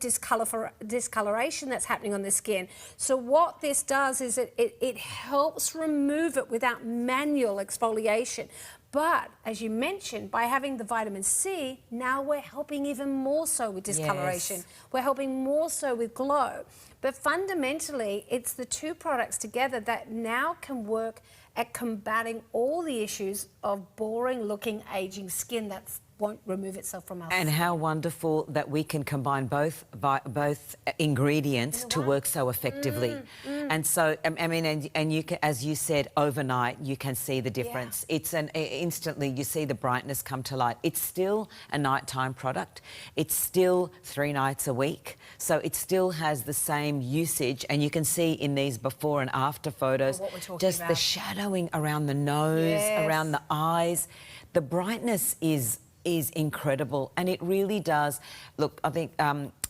discoloration that's happening on the skin. So what this does is it helps remove it without manual exfoliation. But, as you mentioned, by having the vitamin C, now we're helping even more so with discoloration. Yes. We're helping more so with glow. But fundamentally, it's the two products together that now can work at combating all the issues of boring-looking, aging skin that won't remove itself from our And skin. how wonderful that we can combine both ingredients to work so effectively. And so, I mean, and you can, as you said, overnight you can see the difference. It's instantly you see the brightness come to light. It's still a nighttime product. It's still 3 nights a week, so it still has the same usage. And you can see in these before and after photos, just the shadowing around the nose, around the eyes. The brightness is incredible, and it really does. Look, I think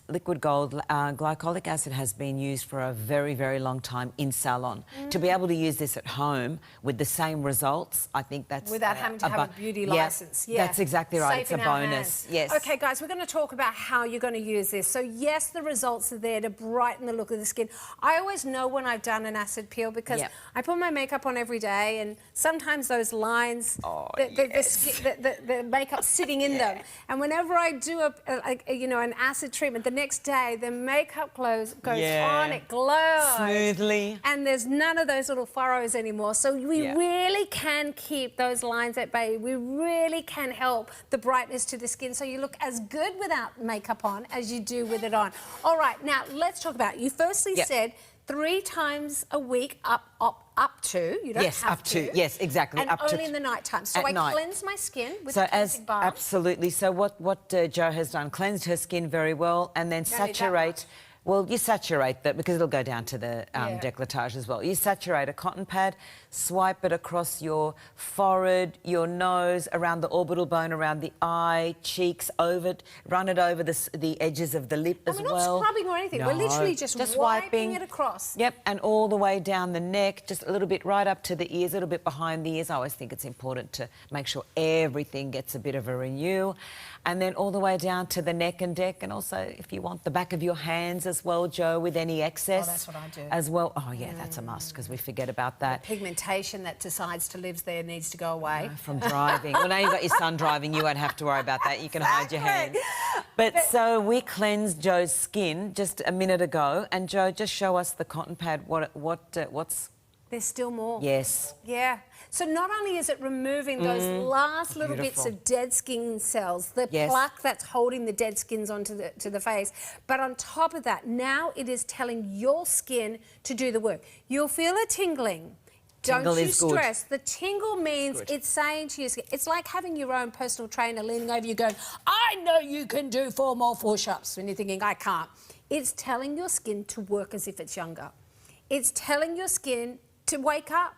liquid gold, glycolic acid has been used for a very, very long time in salon. To be able to use this at home with the same results, I think that's... Without having to have a beauty licence. Yeah, that's exactly right. Safe it's a in our bonus. hands. Yes. OK, guys, we're going to talk about how you're going to use this. So, yes, the results are there to brighten the look of the skin. I always know when I've done an acid peel because I put my makeup on every day, and sometimes those lines, the makeup's sitting in them. And whenever I do an acid treatment, the next day the makeup goes on, it glows smoothly, and there's none of those little furrows anymore. So we really can keep those lines at bay. We really can help the brightness to the skin, so you look as good without makeup on as you do with it on. All right, now let's talk about it. You firstly said 3 times a week up to. You don't yes, have up to. Yes, exactly. And up only to in the night time. So I cleanse my skin with a cleansing balm. Absolutely. So what Jo has done, cleansed her skin very well, and then saturate. Well, you saturate that because it'll go down to the décolletage as well. You saturate a cotton pad, swipe it across your forehead, your nose, around the orbital bone, around the eye, cheeks, run it over the edges of the lip as well. We're not scrubbing or anything. No, We're literally just wiping it across. Yep, and all the way down the neck, just a little bit right up to the ears, a little bit behind the ears. I always think it's important to make sure everything gets a bit of a renew. And then all the way down to the neck and neck, and also if you want the back of your hands as well, Jo, with any excess. Oh, that's what I do. As well. Oh, yeah, that's a must because we forget about that. The pigmentation that decides to live there needs to go away. From driving. Well, now you've got your son driving, you won't have to worry about that. You can hide your hands. But so we cleansed Jo's skin just a minute ago, and Jo, just show us the cotton pad. What's... There's still more. Yes. Yeah. So not only is it removing those last little bits of dead skin cells, the plaque that's holding the dead skins onto the face, but on top of that, now it is telling your skin to do the work. You'll feel a tingling. Don't you stress. The tingle means it's saying to your skin, it's like having your own personal trainer leaning over you going, I know you can do 4 more push-ups, when you're thinking, I can't. It's telling your skin to work as if it's younger. It's telling your skin to wake up.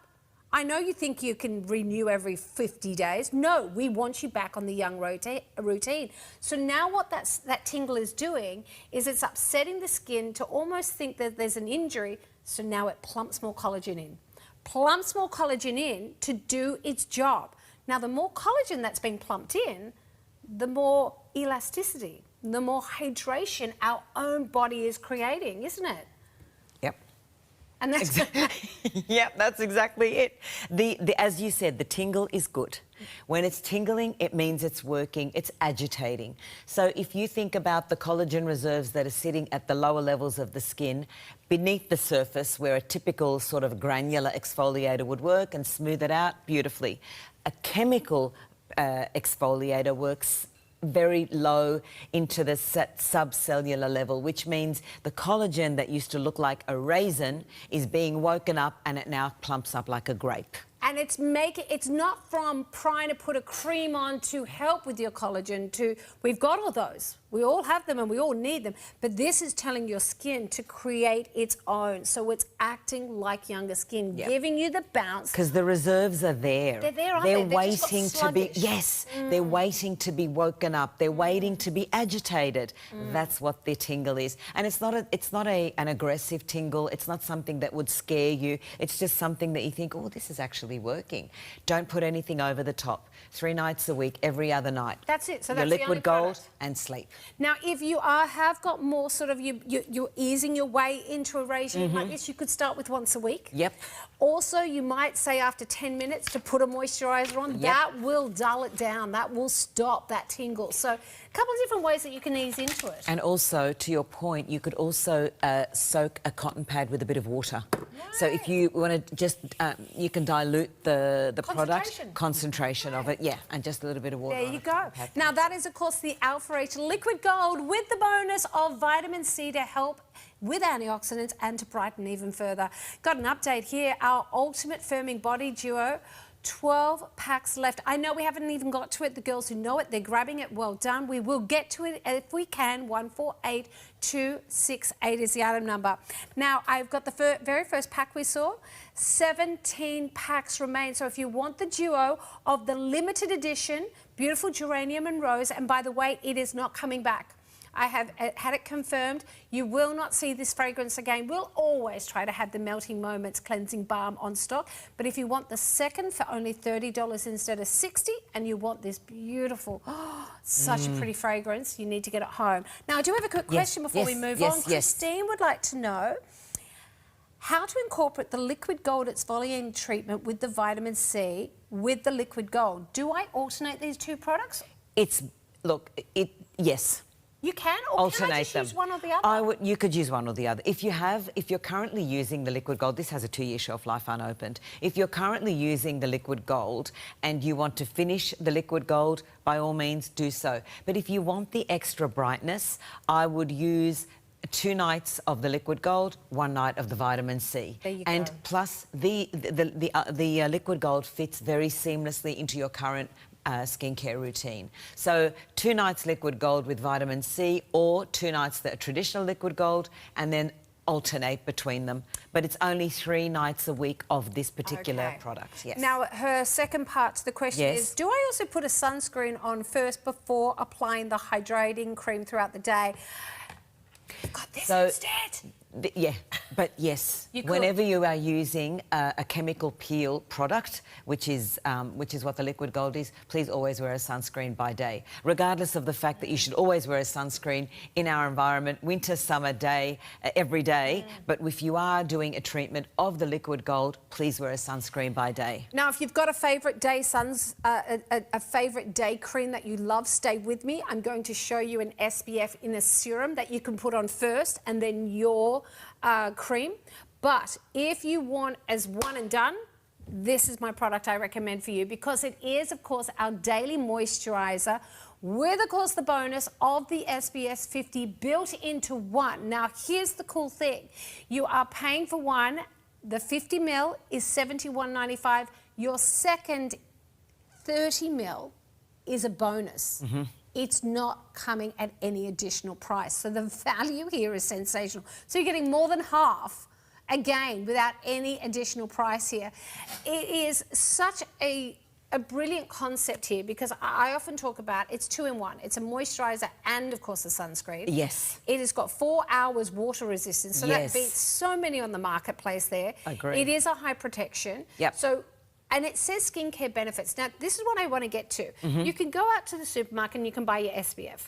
I know you think you can renew every 50 days. No, we want you back on the young routine. So now what that tingle is doing is it's upsetting the skin to almost think that there's an injury, so now it plumps more collagen in. Plumps more collagen in to do its job. Now, the more collagen that's being plumped in, the more elasticity, the more hydration our own body is creating, isn't it? Yep. And that's Yep, that's exactly it. As you said, the tingle is good. When it's tingling, it means it's working, it's agitating. So if you think about the collagen reserves that are sitting at the lower levels of the skin, beneath the surface where a typical sort of granular exfoliator would work and smooth it out beautifully, a chemical exfoliator works very low into the subcellular level, which means the collagen that used to look like a raisin is being woken up and it now plumps up like a grape. And it's not from trying to put a cream on to help with your collagen. We've got all those. We all have them and we all need them. But this is telling your skin to create its own. So it's acting like younger skin, giving you the bounce. Because the reserves are there. They're there, aren't they? They're waiting to be, they're waiting to be woken up. They're waiting to be agitated. That's what the tingle is. And it's not an aggressive tingle. It's not something that would scare you. It's just something that you think, oh, this is actually working. Don't put anything over the top. 3 nights a week, every other night. That's it. So your that's liquid gold and sleep. Now, if you have got more sort of you're easing your way into a regime like this, you could start with once a week. Yep. Also, you might say after 10 minutes to put a moisturiser on. Yep. That will dull it down. That will stop that tingle. So a couple of different ways that you can ease into it. And also, to your point, you could also soak a cotton pad with a bit of water. Right. So if you want to just, you can dilute the concentration of it, and just a little bit of water. There you go. Now, that is, of course, the Alpha 8 Liquid Gold with the bonus of vitamin C to help with antioxidants and to brighten even further. Got an update here. Our Ultimate Firming Body Duo, 12 packs left. I know we haven't even got to it. The girls who know it, they're grabbing it. Well done. We will get to it if we can. 148268 is the item number. Now, I've got the very first pack we saw. 17 packs remain. So if you want the duo of the limited edition, beautiful geranium and rose, and by the way, it is not coming back. I have had it confirmed. You will not see this fragrance again. We'll always try to have the Melting Moments cleansing balm on stock. But if you want the second for only $30 instead of $60, and you want this beautiful, such a pretty fragrance, you need to get it home. Now, I do have a quick question before we move on. Christine would like to know how to incorporate the Liquid Gold exfoliating treatment with the vitamin C with the Liquid Gold. Do I alternate these two products? Yes. You can, or alternate can I just them. Use one or the other? You could use one or the other. If you're currently using the Liquid Gold, this has a 2-year shelf life unopened. If you're currently using the Liquid Gold and you want to finish the Liquid Gold, by all means do so. But if you want the extra brightness, I would use 2 nights of the liquid gold, 1 night of the vitamin C. There you and go. plus the liquid gold fits very seamlessly into your current skincare routine. So 2 nights liquid gold with vitamin C, or 2 nights the traditional liquid gold, and then alternate between them. But it's only 3 nights a week of this particular product. Yes. Now, her second part to the question is, do I also put a sunscreen on first before applying the hydrating cream throughout the day? You've got this instead. Yeah, but yes, whenever you are using a chemical peel product, which is what the liquid gold is, please always wear a sunscreen by day, regardless of the fact that you should always wear a sunscreen in our environment, winter, summer, day, every day. But if you are doing a treatment of the liquid gold, please wear a sunscreen by day. Now, if you've got a favourite day a favourite day cream that you love, stay with me. I'm going to show you an SPF in a serum that you can put on first, and then your cream. But if you want as one and done, this is my product I recommend for you, because it is, of course, our daily moisturiser with, of course, the bonus of the SPF 50 built into one. Now, here's the cool thing. You are paying for one. The 50 ml is $71.95. Your second 30 ml is a bonus. It's not coming at any additional price. So the value here is sensational. So you're getting more than half, again, without any additional price here. It is such a brilliant concept here, because I often talk about it's 2 in 1. It's a moisturiser and, of course, a sunscreen. Yes. It has got 4 hours water resistance, so that beats so many on the marketplace there. Agree. It is a high protection. Yep. So, and it says skincare benefits. Now, this is what I want to get to. You can go out to the supermarket and you can buy your SPF.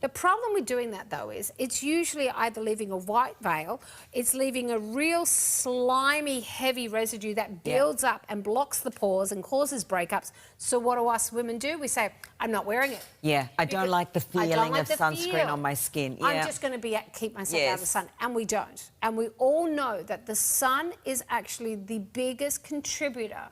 The problem with doing that, though, is it's usually either leaving a white veil, it's leaving a real slimy, heavy residue that builds up and blocks the pores and causes breakups. So what do us women do? We say, I'm not wearing it. Yeah, I don't like the feeling of sunscreen on my skin. Yeah. I'm just going to keep myself out of the sun. And we don't. And we all know that the sun is actually the biggest contributor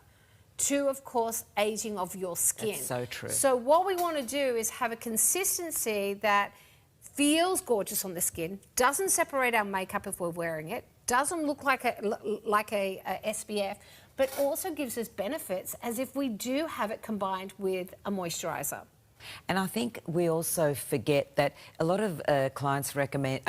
to, of course, aging of your skin. That's so true. So what we want to do is have a consistency that feels gorgeous on the skin, doesn't separate our makeup if we're wearing it, doesn't look like a SPF, but also gives us benefits as if we do have it combined with a moisturiser. And I think we also forget that a lot of clients recommend,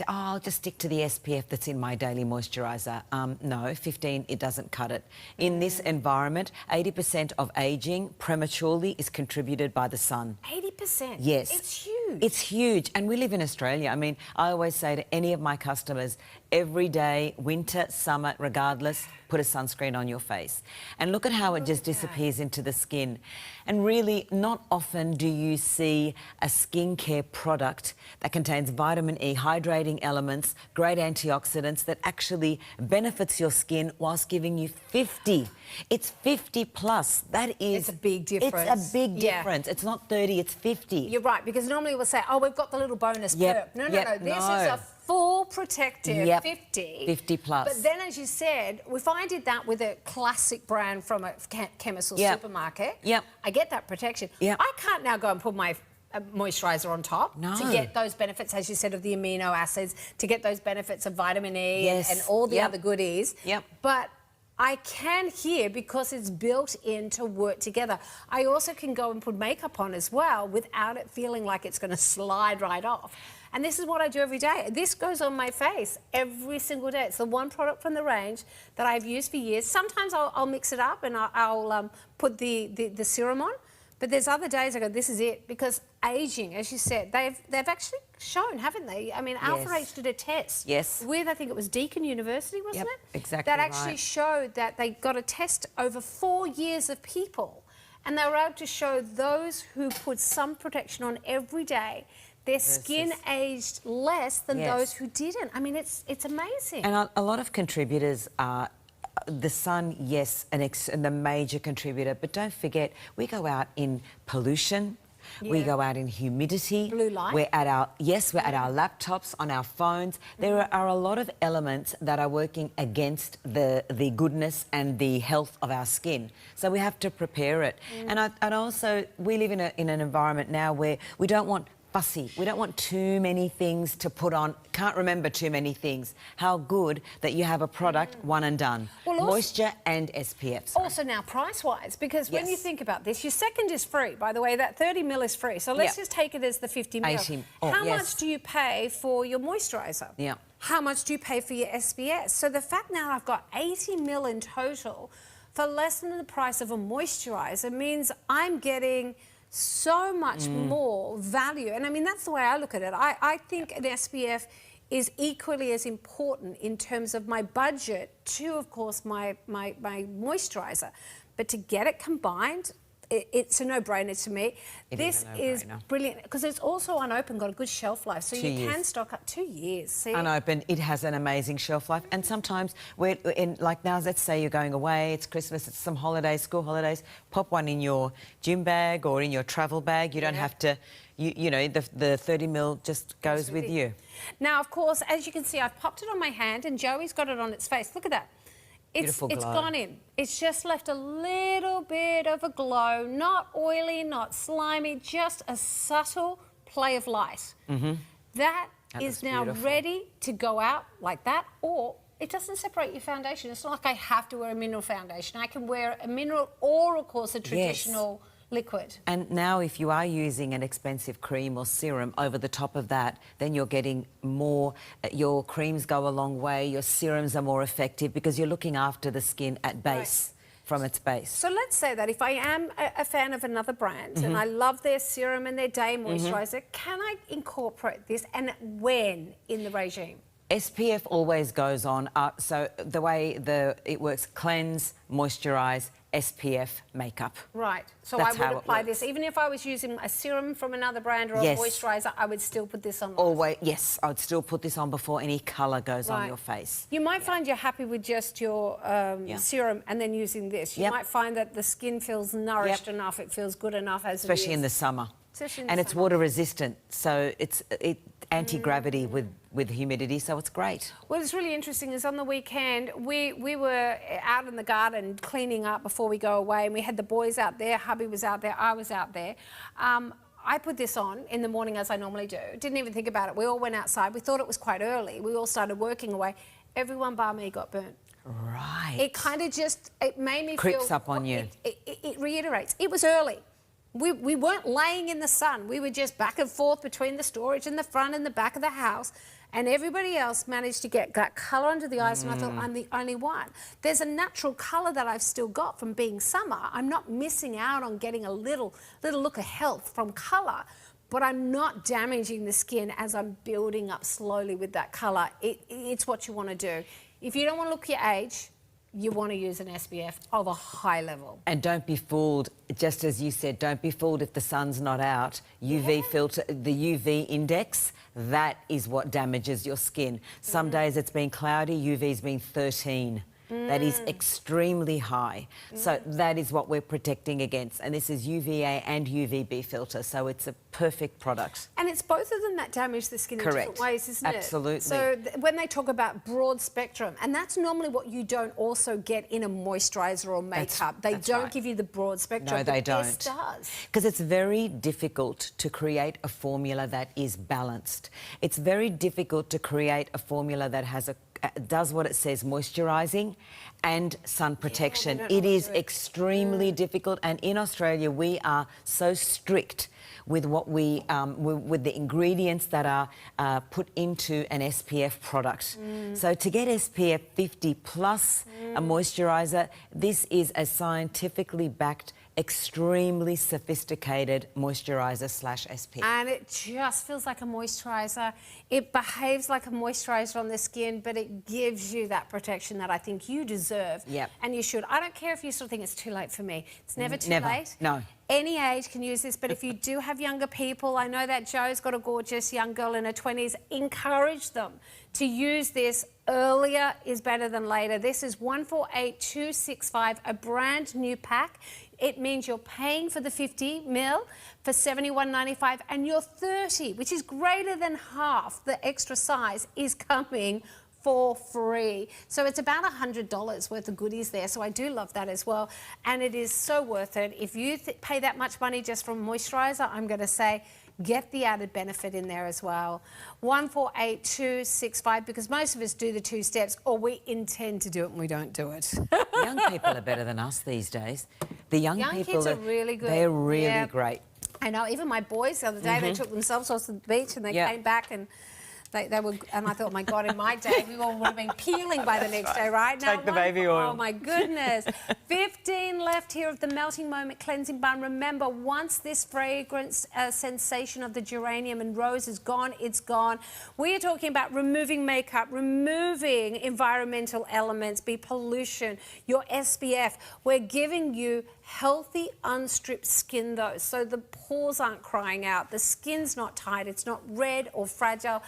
I'll just stick to the SPF that's in my daily moisturiser. No, 15, it doesn't cut it. In this environment, 80% of ageing prematurely is contributed by the sun. 80%? Yes. It's huge. It's huge. And we live in Australia. I mean, I always say to any of my customers, every day, winter, summer, regardless, put a sunscreen on your face. And look at how it just disappears into the skin. And really, not often do you see a skincare product that contains vitamin E, hydrating elements, great antioxidants that actually benefits your skin whilst giving you 50. It's 50 plus. That is... It's a big difference. It's a big difference. It's not 30, it's 50. You're right, because normally we'll say, oh, we've got the little bonus perk. No. This is a full protective 50. 50 plus. But then, as you said, if I did that with a classic brand from a chemist or supermarket, I get that protection. I can't now go and put my moisturiser on top to get those benefits, as you said, of the amino acids, to get those benefits of vitamin E and all the other goodies. But I can here because it's built in to work together. I also can go and put makeup on as well without it feeling like it's going to slide right off. And this is what I do every day. This goes on my face every single day. It's the one product from the range that I've used for years. Sometimes I'll mix it up and I'll put the serum on. But there's other days I go, this is it, because ageing, as you said, they've actually shown, haven't they? I mean, Alpha Age did a test with, I think it was Deakin University, wasn't it? Exactly. That actually showed that they got a test over 4 years of people, and they were able to show those who put some protection on every day, their skin aged less than those who didn't. I mean, it's amazing. And a lot of contributors are the sun, yes, and the major contributor, but don't forget, we go out in pollution, we go out in humidity, blue light. We're at our laptops, on our phones. There are a lot of elements that are working against the goodness and the health of our skin. So we have to prepare it. And also, we live in an environment now where we don't want fussy. We don't want too many things to put on. Can't remember too many things. How good that you have a product, one and done. Well, moisture and SPF. Sorry. Also now price-wise, because when Yes. you think about this, your second is free. By the way, that 30 ml is free. So let's Yep. just take it as the 50 ml. 80. Oh, How yes. much do you pay for your moisturiser? Yeah. How much do you pay for your SPS? So the fact now I've got 80 ml in total for less than the price of a moisturiser means I'm getting so much more value. And I mean, that's the way I look at it. I think an SPF is equally as important in terms of my budget to, of course, my moisturiser. But to get it combined, it's a no-brainer to me. This is brilliant because it's also unopened, got a good shelf life, so you can stock up 2 years. See? Unopened, it has an amazing shelf life. And sometimes, like now, let's say you're going away, it's Christmas, it's some holidays, school holidays, pop one in your gym bag or in your travel bag. You don't have to, you know, the 30 ml just goes with you. Now, of course, as you can see, I've popped it on my hand and Joey's got it on its face. Look at that. It's gone in. It's just left a little bit of a glow, not oily, not slimy, just a subtle play of light. That is now ready to go out like that, or it doesn't separate your foundation. It's not like I have to wear a mineral foundation. I can wear a mineral or, of course, a traditional liquid. And now if you are using an expensive cream or serum over the top of that, then you're getting more, your creams go a long way, your serums are more effective because you're looking after the skin at base, from its base. So let's say that if I am a fan of another brand and I love their serum and their day moisturiser, can I incorporate this and when in the regime? SPF always goes on, so the way it works, cleanse, moisturise, SPF, makeup. Right, so That's I would apply this. Even if I was using a serum from another brand or a moisturiser, I would still put this on. Always, yes, I would still put this on before any colour goes on your face. You might find you're happy with just your serum and then using this. You might find that the skin feels nourished enough, it feels good enough as especially in the summer. And it's water resistant, so it's anti-gravity with humidity, so it's great. What is really interesting is on the weekend we were out in the garden cleaning up before we go away, and we had the boys out there, hubby was out there, I was out there. I put this on in the morning as I normally do. Didn't even think about it. We all went outside. We thought it was quite early. We all started working away. Everyone bar me got burnt. Right. It kind of just, it made me creeps up on you. It reiterates. It was early. We weren't laying in the sun. We were just back and forth between the storage and the front and the back of the house. And everybody else managed to get that colour under the eyes, and I thought, I'm the only one. There's a natural colour that I've still got from being summer. I'm not missing out on getting a little look of health from colour, but I'm not damaging the skin as I'm building up slowly with that colour. It's what you want to do. If you don't want to look your age, you want to use an SPF of a high level. And don't be fooled, just as you said, don't be fooled if the sun's not out. UV filter, the UV index, that is what damages your skin. Some days it's been cloudy, UV's been 13. That is extremely high. So that is what we're protecting against. And this is UVA and UVB filter, so it's a perfect product. And it's both of them that damage the skin in different ways, isn't it? Absolutely. So when they talk about broad spectrum, and that's normally what you don't also get in a moisturiser or makeup. They don't give you the broad spectrum. No, they don't. This does. Because it's very difficult to create a formula that is balanced. It's very difficult to create a formula that has does what it says, moisturising and sun protection. It is extremely difficult, and in Australia we are so strict with what we with the ingredients that are put into an SPF product. So to get SPF 50 plus a moisturiser, this is a scientifically backed, extremely sophisticated moisturiser / SPF. And it just feels like a moisturiser. It behaves like a moisturiser on the skin, but it gives you that protection that I think you deserve. And you should. I don't care if you still think it's too late for me. It's never too late. No. Any age can use this, but if you do have younger people, I know that Joe's got a gorgeous young girl in her 20s, encourage them to use this. Earlier is better than later. This is 148265, a brand new pack. It means you're paying for the 50 ml for $71.95, and your 30, which is greater than half the extra size, is coming for free. So it's about $100 worth of goodies there. So I do love that as well. And it is so worth it. If you pay that much money just for moisturiser, I'm going to say get the added benefit in there as well. 148265, because most of us do the 2 steps, or we intend to do it and we don't do it. Young people are better than us these days. The young people kids are really good. They're really great. I know, even my boys the other day, they took themselves off the beach and they came back and they were, and I thought, my God, in my day, we all would have been peeling by the next day, right? Now, Take the baby oil. Oh, my goodness. 15 left here of the Melting Moment Cleansing Balm. Remember, once this fragrance sensation of the geranium and rose is gone, it's gone. We are talking about removing makeup, removing environmental elements, be pollution, your SPF. We're giving you healthy, unstripped skin, though, so the pores aren't crying out, the skin's not tight, it's not red or fragile.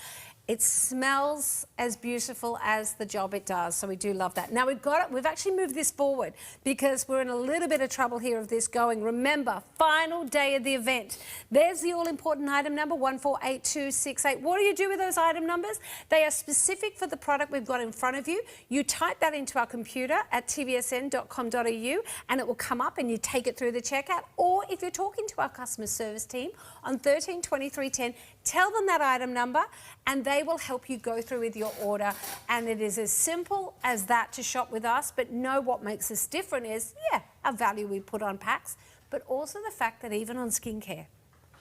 It smells as beautiful as the job it does, so we do love that. Now we've actually moved this forward because we're in a little bit of trouble here of this going. Remember, final day of the event. There's the all-important item number, 148268. What do you do with those item numbers? They are specific for the product we've got in front of you. You type that into our computer at tvsn.com.au and it will come up and you take it through the checkout. Or if you're talking to our customer service team on 13 23 10, tell them that item number and they will help you go through with your order. And it is as simple as that to shop with us, but know what makes us different is, our value we put on packs, but also the fact that even on skincare,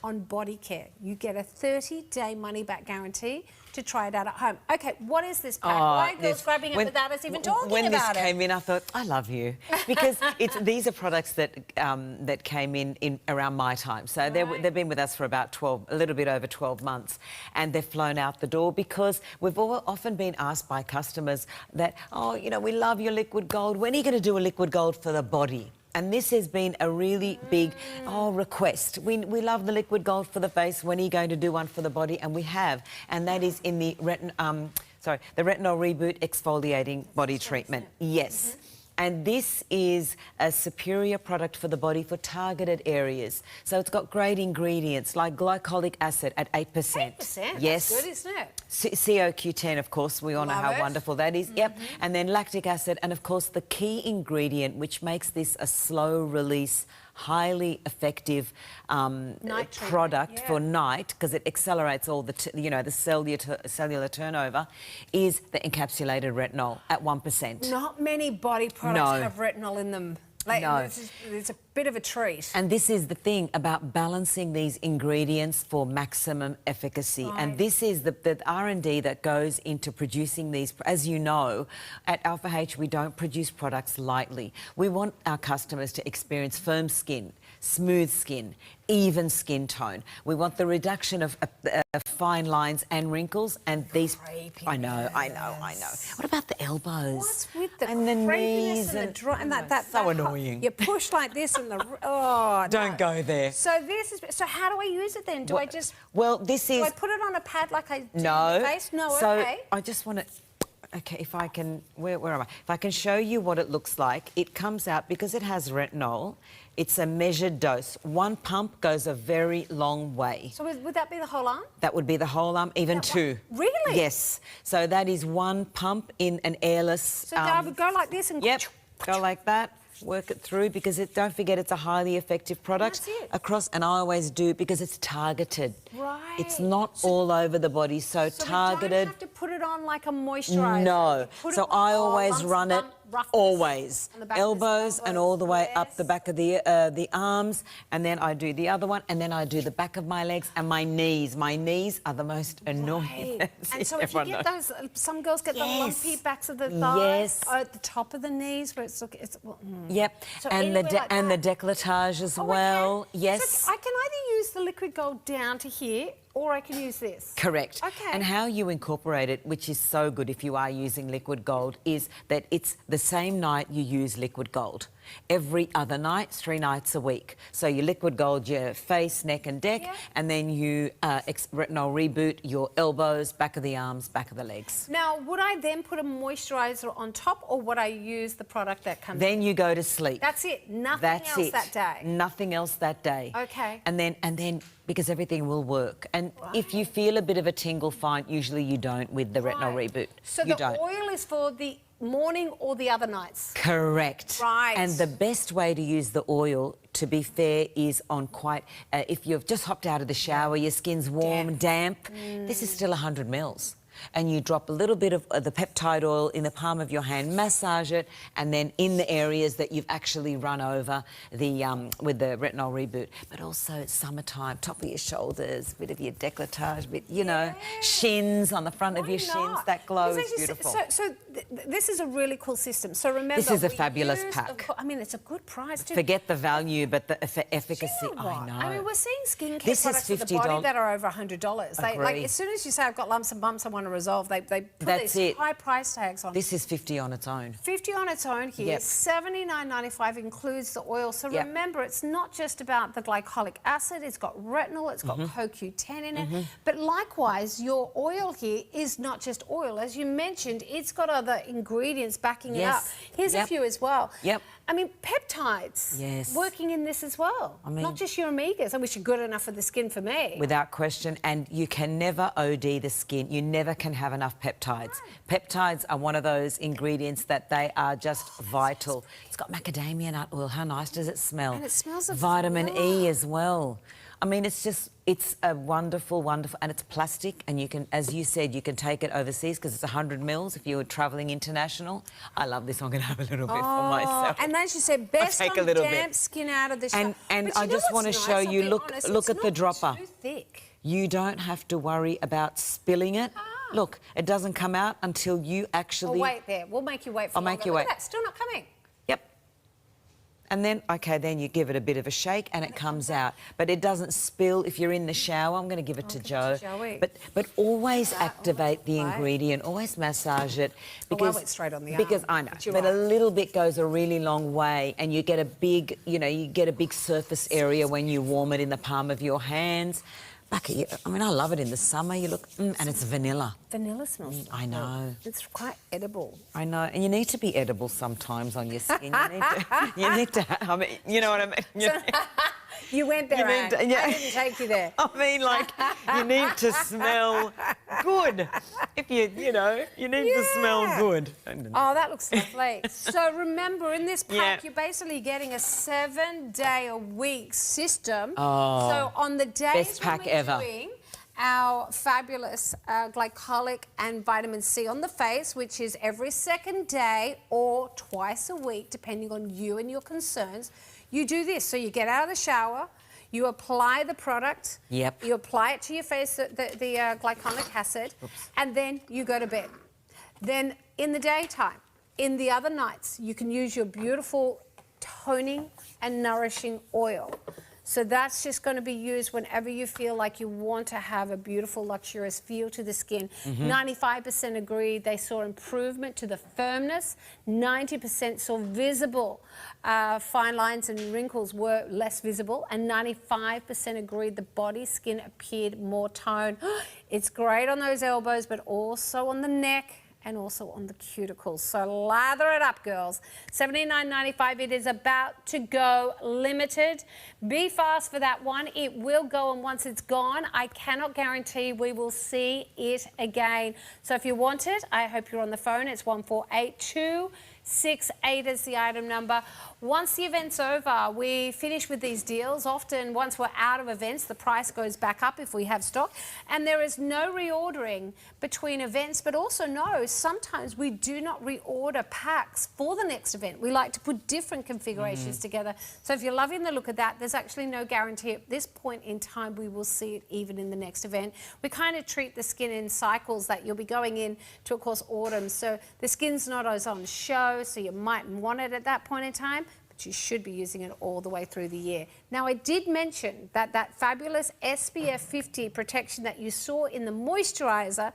on body care, you get a 30-day money-back guarantee to try it out at home. Okay, what is this pack? Why are girls grabbing it without us even talking about it? When this came in, I thought, I love you. Because these are products that that came in around my time. So they've been with us for about a little bit over 12 months. And they've flown out the door because we've often been asked by customers that, oh, you know, we love your liquid gold. When are you going to do a liquid gold for the body? And this has been a really big request. We love the liquid gold for the face. When are you going to do one for the body? And we have. And that is in the Retinol Reboot Exfoliating Body Treatment. Yes. And this is a superior product for the body for targeted areas. So it's got great ingredients like glycolic acid at 8%. 8%? Yes. That's good, isn't it? CoQ10, of course, we all know how wonderful that is. Yep. And then lactic acid and, of course, the key ingredient which makes this a slow release, highly effective product for night because it accelerates all the, the cellular turnover, is the encapsulated retinol at 1%. Not many body products have retinol in them. It's a bit of a treat. And this is the thing about balancing these ingredients for maximum efficacy. Right. And this is the R&D that goes into producing these. As you know, at Alpha H, we don't produce products lightly. We want our customers to experience firm skin, smooth skin, even skin tone. We want the reduction of fine lines and wrinkles, and these... I know. What about the elbows? What's with the and the knees and the dry... And that's so annoying. You push like this and the... Oh, Don't go there. So this is... So how do I use it then? Do I just... Well, this is... Do I put it on a pad like I do in the face? No, so okay. I just want to... Okay, if I can... Where am I? If I can show you what it looks like, it comes out, because it has retinol, it's a measured dose. 1 pump goes a very long way. So would that be the whole arm? That would be the whole arm, even 2. Really? Yes. So that is 1 pump in an airless... So I would go like this and... Yep, go like that. Work it through because don't forget it's a highly effective product. That's it. Across, and I always do because it's targeted. Right. It's not all over the body, so targeted. We don't have to put it on like a moisturiser. No. So I always run it always. Elbows and all the way up the back of the arms, and then I do the other one, and then I do the back of my legs and my knees. My knees are the most annoying. Right. And so if you get those, some girls get the lumpy backs of the thighs at the top of the knees where it's Yep, so and the décolletage as well. Okay. Yes. So I can either use the liquid gold down to here, or I can use this. Correct. Okay. And how you incorporate it, which is so good if you are using liquid gold, is that it's the same night you use liquid gold. Every other night, 3 nights a week. So you liquid gold your face, neck and neck, and then you retinol reboot your elbows, back of the arms, back of the legs. Now, would I then put a moisturiser on top, or would I use the product that comes Then you go to sleep. That's it? Nothing else that day? Nothing else that day. Okay. And then because everything will work. And if you feel a bit of a tingle, fine. Usually you don't with the retinol reboot. So you the oil is for the morning or the other nights? Correct. Right. And the best way to use the oil, to be fair, is on quite... if you've just hopped out of the shower, your skin's warm, damp, this is still 100 mils. And you drop a little bit of the peptide oil in the palm of your hand, massage it, and then in the areas that you've actually run over the with the retinol reboot. But also it's summertime, top of your shoulders, bit of your décolletage, bit, you know, shins on the front of your shins. That glow is beautiful. This is a really cool system. So remember, this is a fabulous pack. I mean, it's a good price too. Forget the value, but the efficacy. You know I know. I mean, we're seeing skincare this products is for the body that are over $100. Like as soon as you say I've got lumps and bumps, I want to resolve, they put these high price tags on. This is $50 on its own. $50 on its own here. Yep. $79.95 includes the oil. So remember, it's not just about the glycolic acid. It's got retinol. It's got CoQ10 in it. But likewise, your oil here is not just oil. As you mentioned, it's got other ingredients backing it up. Here's a few as well. I mean, peptides working in this as well. I mean, not just your omegas. I wish you're good enough for the skin for me. Without question. And you can never OD the skin. You never can have enough peptides. Peptides are one of those ingredients that they are just vital. It's got macadamia nut oil. How nice does it smell? And it smells of vitamin E as well. I mean, it's just, it's a wonderful, wonderful, and it's plastic, and you can, as you said, you can take it overseas because it's 100 mils if you're travelling international. I love this. I'm going to have a little bit for myself. And as you said, best on damp skin out of the shower. And I just want to show you, look at the dropper. Too thick. You don't have to worry about spilling it. Look, it doesn't come out until you actually... Oh, wait there. We'll make you wait for I'll make you wait. Look at that, still not coming. Yep. And then, OK, then you give it a bit of a shake and it comes out. But it doesn't spill if you're in the shower. I'm going to give it to Jo. But always activate the ingredient. Always massage it. Because, I went straight on the arm. Because I know. But a little bit goes a really long way, and you get a big, you know, you get a big surface area when you warm it in the palm of your hands. I mean, I love it in the summer. You look, and it's vanilla. Vanilla smells. I know. It's quite edible. I know, and you need to be edible sometimes on your skin. You need to. I mean, you know what I mean. You went there, Anne. I didn't take you there. I mean, like, you need to smell good. If you know, you need to smell good. Oh, that looks lovely. So remember, in this pack, you're basically getting a 7-day-a-week system. Oh, so on the days best pack when we're ever. doing our fabulous glycolic and vitamin C on the face, which is every second day or twice a week, depending on you and your concerns, you do this. So you get out of the shower, you apply the product, you apply it to your face, the glycolic acid, and then you go to bed. Then in the daytime, in the other nights, you can use your beautiful toning and nourishing oil. So that's just going to be used whenever you feel like you want to have a beautiful, luxurious feel to the skin. 95% agreed they saw improvement to the firmness. 90% saw visible fine lines and wrinkles were less visible. And 95% agreed the body skin appeared more toned. It's great on those elbows, but also on the neck and also on the cuticles. So lather it up, girls. $79.95. It is about to go limited. Be fast for that one. It will go, and once it's gone, I cannot guarantee we will see it again. So if you want it, I hope you're on the phone. It's 148268 is the item number. Once the event's over, we finish with these deals. Often, once we're out of events, the price goes back up if we have stock. And there is no reordering between events, but also sometimes we do not reorder packs for the next event. We like to put different configurations together. So if you're loving the look of that, there's actually no guarantee at this point in time we will see it even in the next event. We kind of treat the skin in cycles that you'll be going in to, of course, autumn. So the skin's not always on show, so you might want it at that point in time, but you should be using it all the way through the year. Now, I did mention that that fabulous SPF 50 protection that you saw in the moisturizer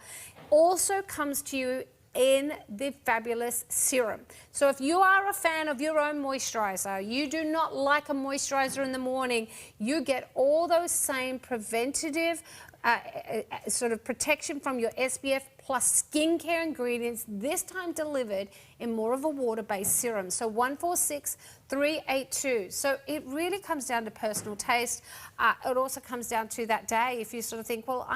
also comes to you in the fabulous serum. So if you are a fan of your own moisturizer, you do not like a moisturizer in the morning, you get all those same preventative sort of protection from your SPF plus skincare ingredients, this time delivered in more of a water-based serum. So 146382. So it really comes down to personal taste. It also comes down to that day. If you sort of think, well,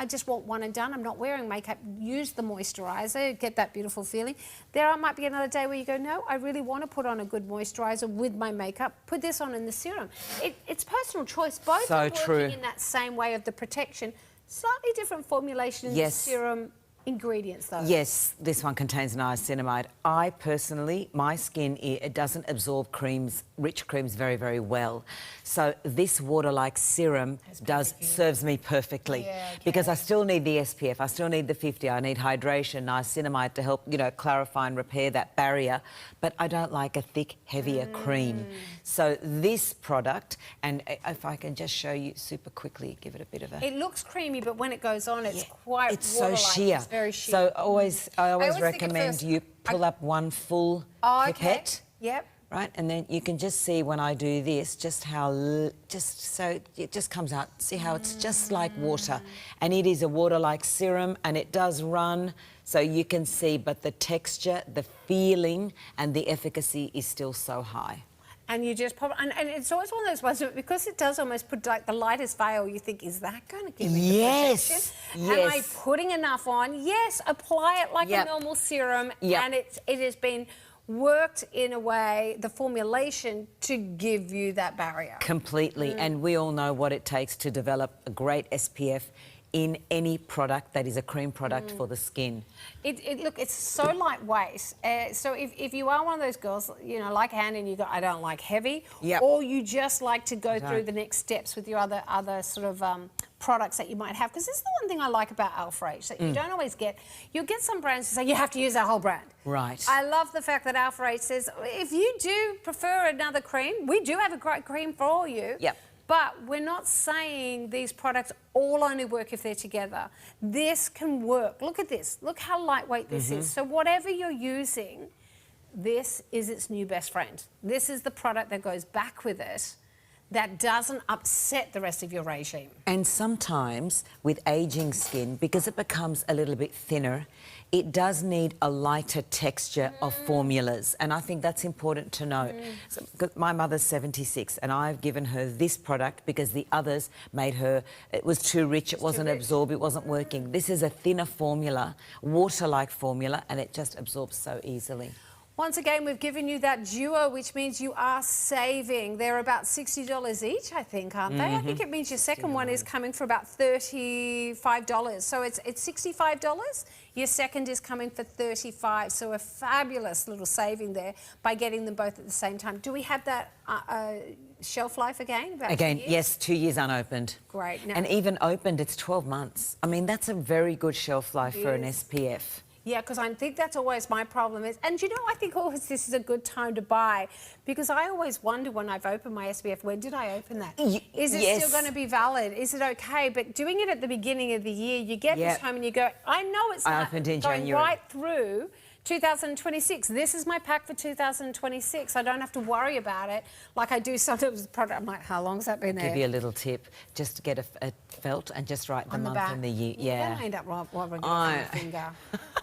I just want one and done. I'm not wearing makeup. Use the moisturiser, get that beautiful feeling. There might be another day where you go, no, I really want to put on a good moisturiser with my makeup. Put this on in the serum. It's personal choice. Both So are working true. in that same way of the protection. Slightly different formulation in the serum ingredients, though. Yes, this one contains niacinamide. I personally, my skin, it doesn't absorb creams, rich creams very, very well. So this water-like serum serves me perfectly because I still need the SPF, I still need the 50, I need hydration, niacinamide to help, you know, clarify and repair that barrier, but I don't like a thick, heavier cream. So this product, and if I can just show you super quickly, give it a bit of a... It looks creamy, but when it goes on, it's quite It's so water-like. sheer. It's very sheer. So I always recommend you pull up one full pipette. Yep. Right, and then you can just see when I do this, just how, so it just comes out. See how it's just like water. And it is a water-like serum, and it does run, so you can see, but the texture, the feeling, and the efficacy is still so high. And you just pop, and it's always one of those ones, because it does almost put like the lightest veil, you think, is that going to give me the protection? Am I putting enough on? Yes, apply it like a normal serum, and it has been worked in a way, the formulation, to give you that barrier. Completely, and we all know what it takes to develop a great SPF in any product that is a cream product for the skin. Look, it's so lightweight. So if you are one of those girls, you know, like Anne, and you go, I don't like heavy, or you just like to go through the next steps with your other sort of products that you might have, because this is the one thing I like about Alpha H that you don't always get. You'll get some brands who say you have to use our whole brand. Right. I love the fact that Alpha H says, if you do prefer another cream, we do have a great cream for you. Yep. But we're not saying these products all only work if they're together. This can work. Look at this. Look how lightweight this is. So whatever you're using, this is its new best friend. This is the product that goes back with it, that doesn't upset the rest of your regime. And sometimes with ageing skin, because it becomes a little bit thinner, it does need a lighter texture of formulas, and I think that's important to know. So, my mother's 76, and I've given her this product because the others made her, it was too rich, it wasn't absorbed, it wasn't working. This is a thinner formula, water-like formula, and it just absorbs so easily. Once again, we've given you that duo, which means you are saving. They're about $60 each, I think, aren't they? I think it means your second one is coming for about $35. So it's $65. Your second is coming for $35. So a fabulous little saving there by getting them both at the same time. Do we have that shelf life again? About 2 years? Yes, 2 years unopened. Great. Now, and even opened, it's 12 months. I mean, that's a very good shelf life for an SPF. Yeah, because I think that's always my problem is, and you know, I think always this is a good time to buy, because I always wonder when I've opened my SPF, when did I open that? Is it still going to be valid? Is it okay? But doing it at the beginning of the year, you get this home and you go, I know it's not going right through 2026. This is my pack for 2026. I don't have to worry about it like I do sometimes with the product. I'm like, how long's that been there? Give you a little tip. Just to get a felt and just write the month and the year. Yeah. I end up rubbing it on my finger.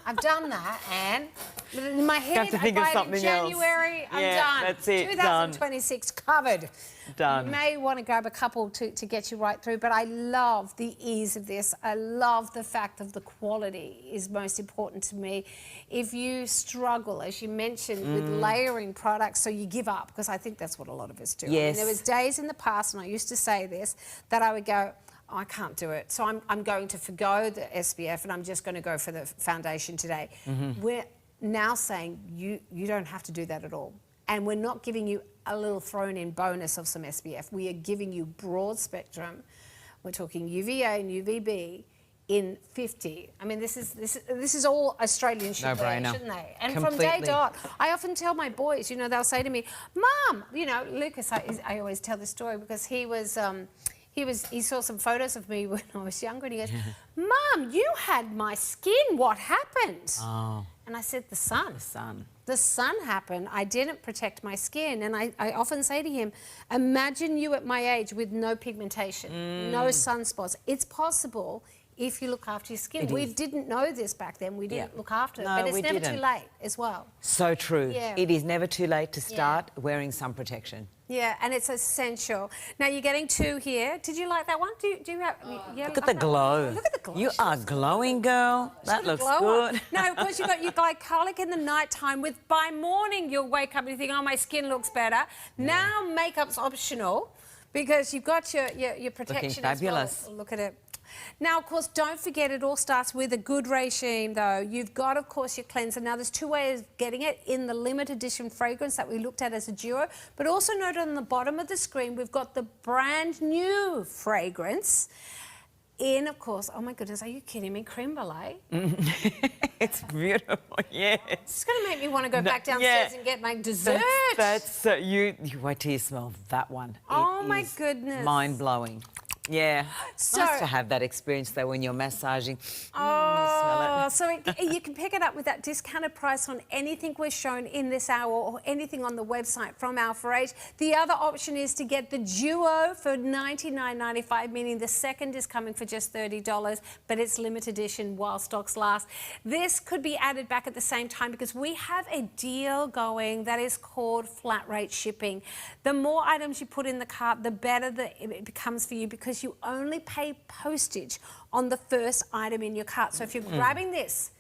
I've done that, and in my head, You have to think I of buy it something in January. else. I'm Yeah, done. that's it, 2026 covered. Done. You may want to grab a couple to get you right through, but I love the ease of this. I love the fact of the quality is most important to me. If you struggle, as you mentioned, with layering products, so you give up, because I think that's what a lot of us do. Yes. I mean, there was days in the past, and I used to say this, that I would go, oh, I can't do it. So I'm going to forgo the SPF and I'm just going to go for the foundation today. We're now saying you don't have to do that at all. And we're not giving you a little thrown in bonus of some SPF. We are giving you broad spectrum. We're talking UVA and UVB in 50. I mean, this is all Australians should wear, shouldn't they? And from day dot, I often tell my boys, you know, they'll say to me, Mum, you know, Lucas, I always tell this story because he saw some photos of me when I was younger, and he goes, Mum, you had my skin. What happened? Oh. And I said, the sun. The sun. The sun happened. I didn't protect my skin. And I often say to him, imagine you at my age with no pigmentation, no sunspots. It's possible if you look after your skin. We didn't know this back then. We didn't look after it. No, but it's we never didn't. too late as well. So true. Yeah. It is never too late to start wearing sun protection. Yeah, and it's essential. Now, you're getting 2 here. Did you like that one? Do you have... Look at the glow. Look at the glow. You are glowing, girl. That looks good. No, of course, you've got your glycolic in the nighttime. By morning, you'll wake up and you think, oh, my skin looks better. Now, makeup's optional because you've got your protection as well. Fabulous. Look at it. Now, of course, don't forget it all starts with a good regime, though. You've got, of course, your cleanser. Now, there's 2 ways of getting it in the limited edition fragrance that we looked at as a duo, but also note on the bottom of the screen, we've got the brand new fragrance in, of course, oh my goodness, are you kidding me? Creme brulee? It's beautiful, yes. It's going to make me want to go back downstairs and get my dessert. That's you wait till you smell that one. Oh, my goodness. Mind-blowing. Yeah. So, nice to have that experience, though, when you're massaging. Oh, so you can pick it up with that discounted price on anything we're shown in this hour or anything on the website from Alpha Age. The other option is to get the duo for $99.95, meaning the second is coming for just $30, but it's limited edition while stocks last. This could be added back at the same time because we have a deal going that is called flat rate shipping. The more items you put in the cart, the better it becomes for you because you only pay postage on the first item in your cart. So if you're grabbing this,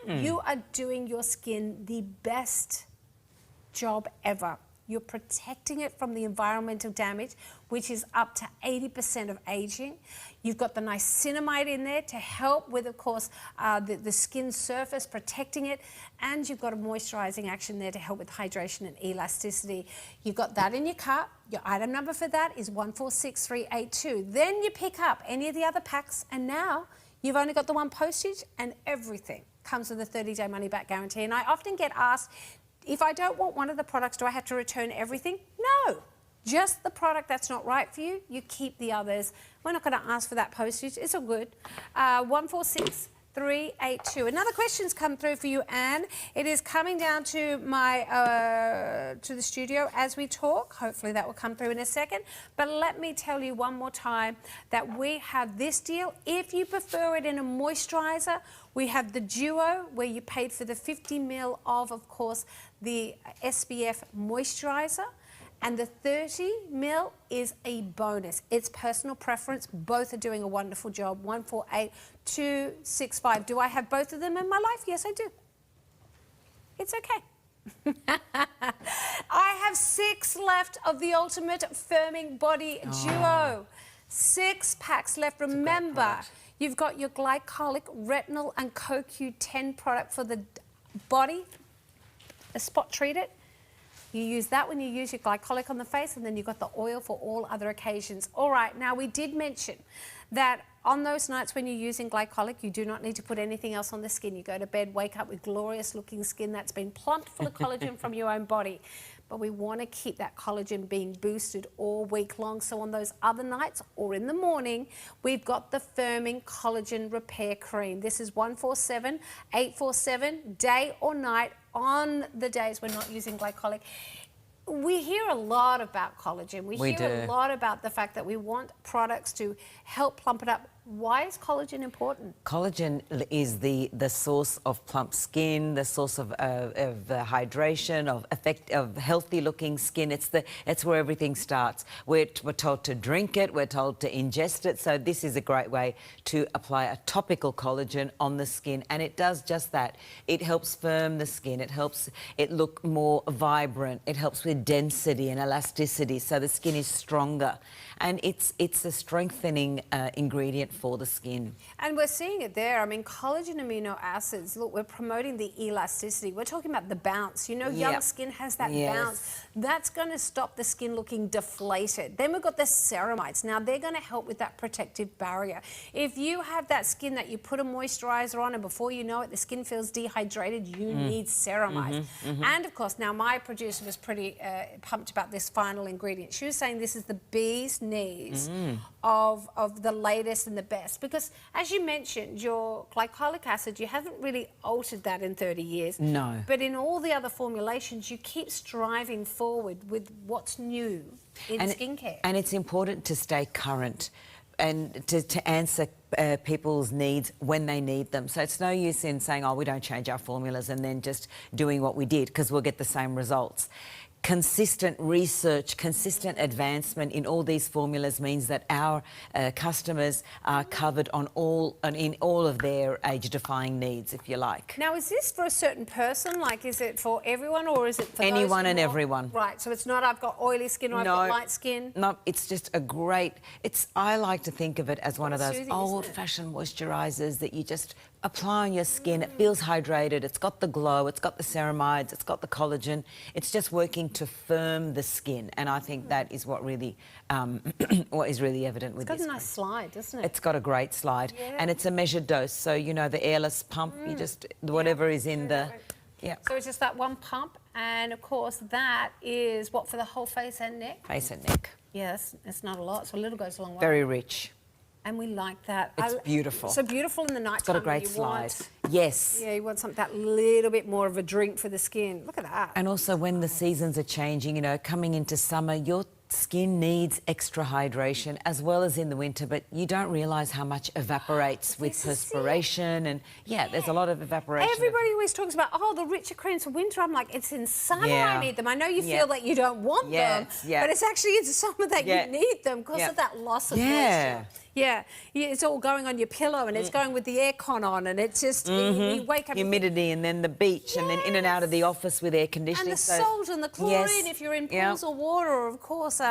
you are doing your skin the best job ever. You're protecting it from the environmental damage, which is up to 80% of aging. You've got the niacinamide in there to help with, of course, the skin surface, protecting it. And you've got a moisturising action there to help with hydration and elasticity. You've got that in your cart. Your item number for that is 146382. Then you pick up any of the other packs, and now you've only got the one postage, and everything comes with a 30-day money-back guarantee. And I often get asked, if I don't want one of the products, do I have to return everything? No. Just the product that's not right for you, you keep the others. We're not going to ask for that postage. It's all good. 146382. Another question's come through for you, Anne. It is coming down to my to the studio as we talk. Hopefully that will come through in a second. But let me tell you one more time that we have this deal. If you prefer it in a moisturiser, we have the duo where you paid for the 50 ml of course, the SPF moisturiser. And the 30 ml is a bonus. It's personal preference. Both are doing a wonderful job. 148265. Do I have both of them in my life? Yes, I do. It's okay. I have 6 left of the Ultimate Firming Body Duo. 6 packs left. Remember, you've got your glycolic, retinol, and CoQ10 product for the body, a spot treated. You use that when you use your glycolic on the face, and then you've got the oil for all other occasions. All right, now we did mention that on those nights when you're using glycolic, you do not need to put anything else on the skin. You go to bed, wake up with glorious looking skin that's been plumped full of collagen from your own body. But we want to keep that collagen being boosted all week long. So on those other nights or in the morning, we've got the Firming Collagen Repair Cream. This is 147847, day or night, on the days we're not using glycolic. We hear a lot about collagen. We hear a lot about the fact that we want products to help plump it up. Why is collagen important? Collagen is the source of plump skin, the source of hydration, of healthy-looking skin. It's where everything starts. We're told to drink it, we're told to ingest it, so this is a great way to apply a topical collagen on the skin, and it does just that. It helps firm the skin, it helps it look more vibrant, it helps with density and elasticity, so the skin is stronger. And it's a strengthening ingredient for the skin. And we're seeing it there. I mean, collagen amino acids, look, we're promoting the elasticity. We're talking about the bounce. You know, young skin has that bounce. That's going to stop the skin looking deflated. Then we've got the ceramides. Now, they're going to help with that protective barrier. If you have that skin that you put a moisturiser on and before you know it, the skin feels dehydrated, you need ceramides. And, of course, now my producer was pretty pumped about this final ingredient. She was saying this is the bee's knees of the latest and the best, because as you mentioned, your glycolic acid, you haven't really altered that in 30 years. No. But in all the other formulations, you keep striving forward with what's new in skincare. And it's important to stay current. and to answer people's needs when they need them. So it's no use in saying, oh, we don't change our formulas and then just doing what we did, because we'll get the same results. Consistent research, consistent advancement in all these formulas means that our customers are covered on in all of their age-defying needs, if you like. Now, is this for a certain person? Like, is it for everyone, or is it for anyone those and everyone? Right, so it's not I've got oily skin or I've got light skin? No, it's just a great... I like to think of it as one of those old-fashioned moisturisers that you just apply on your skin. It feels hydrated, it's got the glow, it's got the ceramides, it's got the collagen. It's just working to firm the skin, and I think that is what really what is really evident with this. It's got a nice slide, doesn't it? It's got a great slide, and it's a measured dose. So you know, the airless pump, you just whatever is in the So it's just that one pump, and of course that is what, for the whole face and neck? Face and neck. Yes, it's not a lot, so a little goes a long way. Very rich. And we like that. It's beautiful. So beautiful in the night time. It's got a great slide. Yes. Yeah, you want something, that little bit more of a drink for the skin. Look at that. And also when the seasons are changing, you know, coming into summer, your skin needs extra hydration as well as in the winter, but you don't realise how much evaporates with perspiration and, there's a lot of evaporation. Everybody always talks about, oh, the richer creams for winter. I'm like, it's in summer I need them. I know you feel that you don't want them, but it's actually in summer that you need them because of that loss of moisture. Yeah, it's all going on your pillow and it's going with the aircon on, and it's just, you wake up... Humidity, and then the beach, and then in and out of the office with air conditioning. And the salt and the chlorine, if you're in pools or water, of course,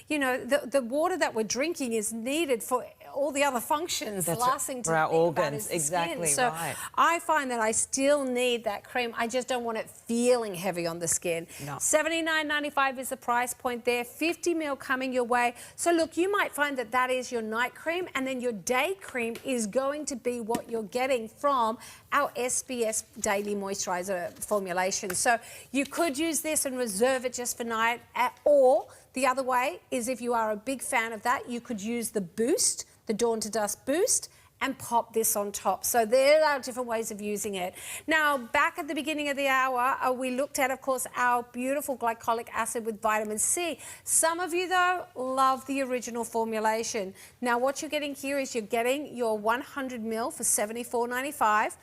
you know, the water that we're drinking is needed for all the other functions. That's last thing to for our think organs, about is the exactly skin. So right. I find that I still need that cream. I just don't want it feeling heavy on the skin. No. $79.95 is the price point there. 50 ml coming your way. So look, you might find that that is your night cream, and then your day cream is going to be what you're getting from our SBS Daily Moisturiser formulation. So you could use this and reserve it just for night, or the other way is, if you are a big fan of that, you could use the Boost, the Dawn to Dusk Boost, and pop this on top. So there are different ways of using it. Now, back at the beginning of the hour, we looked at, of course, our beautiful glycolic acid with vitamin C. Some of you, though, love the original formulation. Now, what you're getting here is you're getting your 100 ml for $74.95,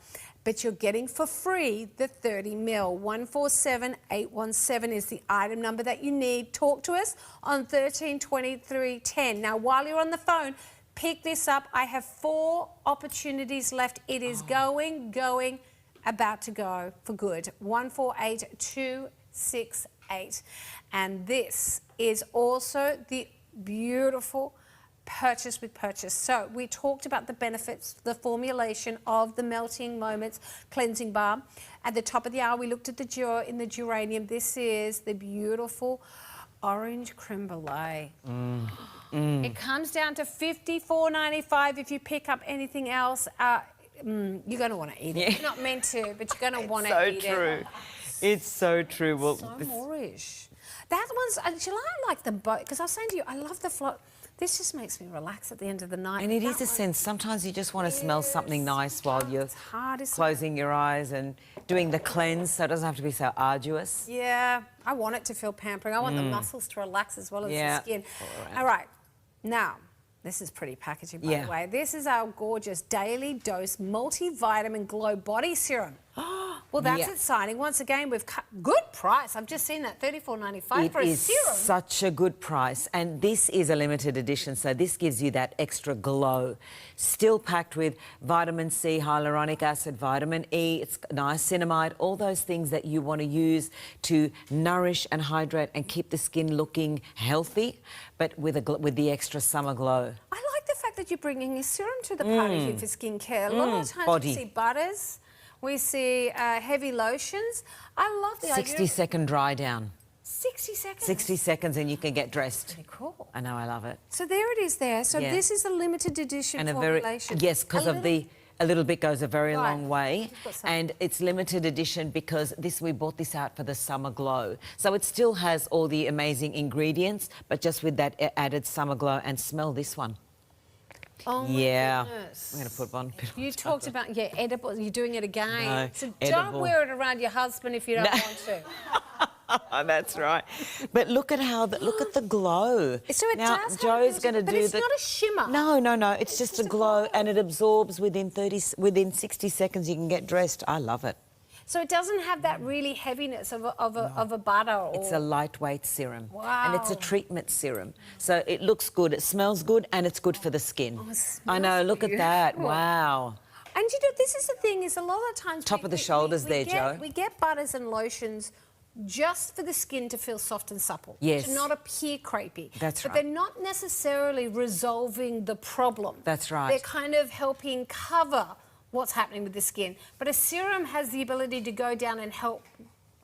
but you're getting for free the 30 ml. 147817 is the item number that you need. Talk to us on 132310. Now, while you're on the phone, pick this up. I have 4 opportunities left. It is going, about to go for good. 148268. And this is also the beautiful purchase with purchase. So we talked about the benefits, the formulation of the Melting Moments cleansing balm. At the top of the hour, we looked at the geranium. This is the beautiful orange creme brulee. It comes down to $54.95. If you pick up anything else, you're going to want to eat it. You're not meant to, but you're going to want to eat it. It's so true. Well, so moreish. That one's, actually, I like them both, because I was saying to you, I love the float. This just makes me relax at the end of the night. And it is a sense. Sometimes you just want to smell something nice while you're closing your eyes and doing the cleanse, so it doesn't have to be so arduous. Yeah, I want it to feel pampering. I want the muscles to relax as well as the skin. All right, now, this is pretty packaging, by the way. This is our gorgeous Daily Dose Multivitamin Glow Body Serum. Well, that's exciting. Once again, we've cut good price. I've just seen that, $34.95 for a serum. It is such a good price, and this is a limited edition, so this gives you that extra glow. Still packed with vitamin C, hyaluronic acid, vitamin E, it's niacinamide, all those things that you want to use to nourish and hydrate and keep the skin looking healthy, but with the extra summer glow. I like the fact that you're bringing a serum to the party here for skincare. A lot of times we see butters. We see heavy lotions. I love the idea. 60-second dry down. 60 seconds? 60 seconds and you can get dressed. Pretty cool. I know, I love it. So there it is there. So this is a limited edition formulation. Yes, because of the... A little bit goes a very long way, and it's limited edition because we bought this out for the summer glow. So it still has all the amazing ingredients, but just with that added summer glow. And smell this one. Oh, my goodness. I'm going to put one. You talked about, edible. You're doing it again. No, so edible. don't wear it around your husband if you don't want to. That's right. But look at the glow. So it now, does. Joe's going to do but it's not a shimmer. No. It's just a glow, and it absorbs within 60 seconds. You can get dressed. I love it. So it doesn't have that really heaviness of a butter. Or... It's a lightweight serum. Wow. And it's a treatment serum. So it looks good, it smells good, and it's good for the skin. Oh, I know, look at that. Wow. And you know, this is the thing, is a lot of times... Top of the shoulders there, Joe. We get butters and lotions just for the skin to feel soft and supple. Yes. To not appear crepey. That's but right. they're not necessarily resolving the problem. That's right. They're kind of helping cover what's happening with the skin. But a serum has the ability to go down and help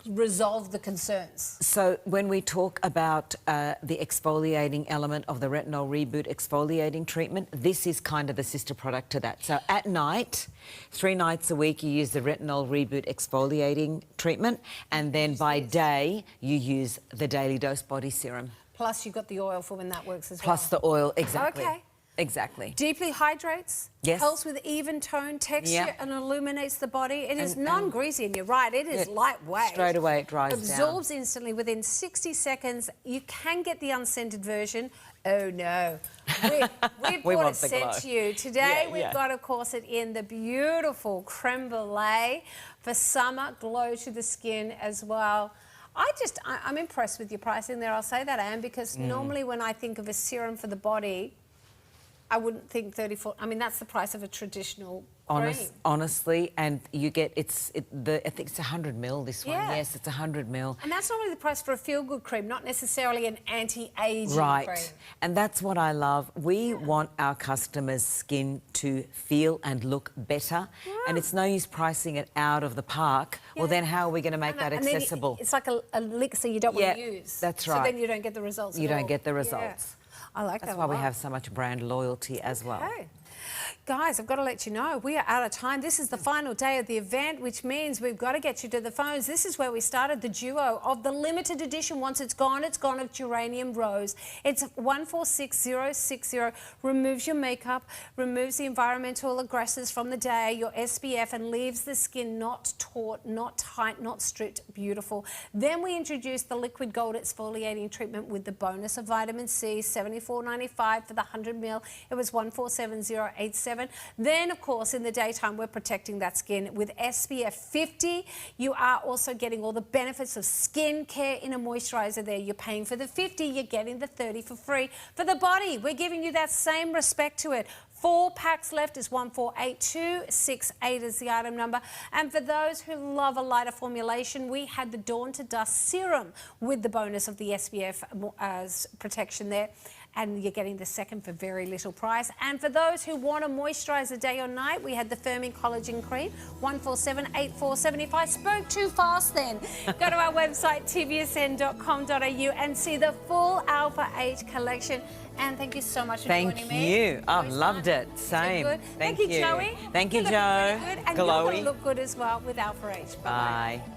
resolve the concerns. So when we talk about the exfoliating element of the Retinol Reboot exfoliating treatment, this is kind of the sister product to that. So at night, 3 nights a week, you use the Retinol Reboot exfoliating treatment, and then by day, you use the Daily Dose Body Serum. Plus you've got the oil for when that works as well. Plus the oil, exactly. Okay. Exactly. Deeply hydrates, yes. helps with even tone, texture, Yep. and illuminates the body. It is non-greasy, and you're right, it is lightweight. Straight away it dries down. Absorbs instantly within 60 seconds. You can get the unscented version. Oh, no. We brought a scent to you. Today we've got, of course, it in the beautiful creme brulee for summer, glow to the skin as well. I'm impressed with your pricing there, I'll say that, Anne, because normally when I think of a serum for the body, I wouldn't think 34. I mean, that's the price of a traditional cream. Honestly, and you get I think it's 100 ml. This one, yes, it's 100 ml. And that's normally the price for a feel-good cream, not necessarily an anti-aging right. cream. And that's what I love. We want our customers' skin to feel and look better, and it's no use pricing it out of the park. Well, then how are we going to make that accessible? It's like a elixir you don't want to use. That's right. So then you don't get the results. You don't get the results. Yeah. I like that. That's why we have so much brand loyalty as well. Guys, I've got to let you know, we are out of time. This is the final day of the event, which means we've got to get you to the phones. This is where we started the duo of the limited edition. Once it's gone of Geranium Rose. It's 146060. Removes your makeup, removes the environmental aggressors from the day, your SPF, and leaves the skin not taut, not tight, not stripped, beautiful. Then we introduced the liquid gold exfoliating treatment with the bonus of vitamin C, $74.95 for the 100 ml. It was 147087. Then, of course, in the daytime, we're protecting that skin with SPF 50. You are also getting all the benefits of skin care in a moisturiser there. You're paying for the 50, you're getting the 30 for free. For the body, we're giving you that same respect to it. 4 packs left is 148268 is the item number. And for those who love a lighter formulation, we had the Dawn to Dust Serum with the bonus of the SPF protection there. And you're getting the second for very little price. And for those who want to moisturise day or night, we had the Firming Collagen Cream, 1478475. Spoke too fast then. Go to our website, tvsn.com.au, and see the full Alpha Age collection. And thank you so much for joining me. Thank you. I've loved it. Same. Good. Thank you, Joey. Thank you, You're Joe. looking really good. And Glowy. you're going to look good as well with Alpha Age. Bye-bye. Bye.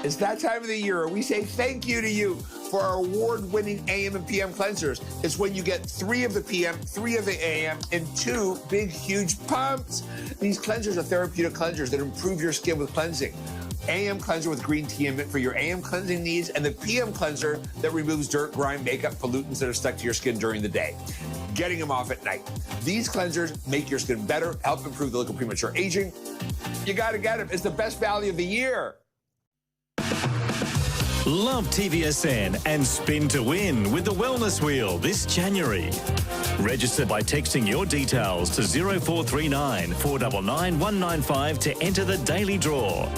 It's that time of the year where we say thank you to you for our award-winning AM and PM cleansers. It's when you get 3 of the PM, 3 of the AM, and 2 big, huge pumps. These cleansers are therapeutic cleansers that improve your skin with cleansing. AM cleanser with green tea in it for your AM cleansing needs, and the PM cleanser that removes dirt, grime, makeup, pollutants that are stuck to your skin during the day, getting them off at night. These cleansers make your skin better, help improve the look of premature aging. You got to get them. It's the best value of the year. Love TVSN and spin to win with the Wellness Wheel this January. Register by texting your details to 0439 499 195 to enter the daily draw.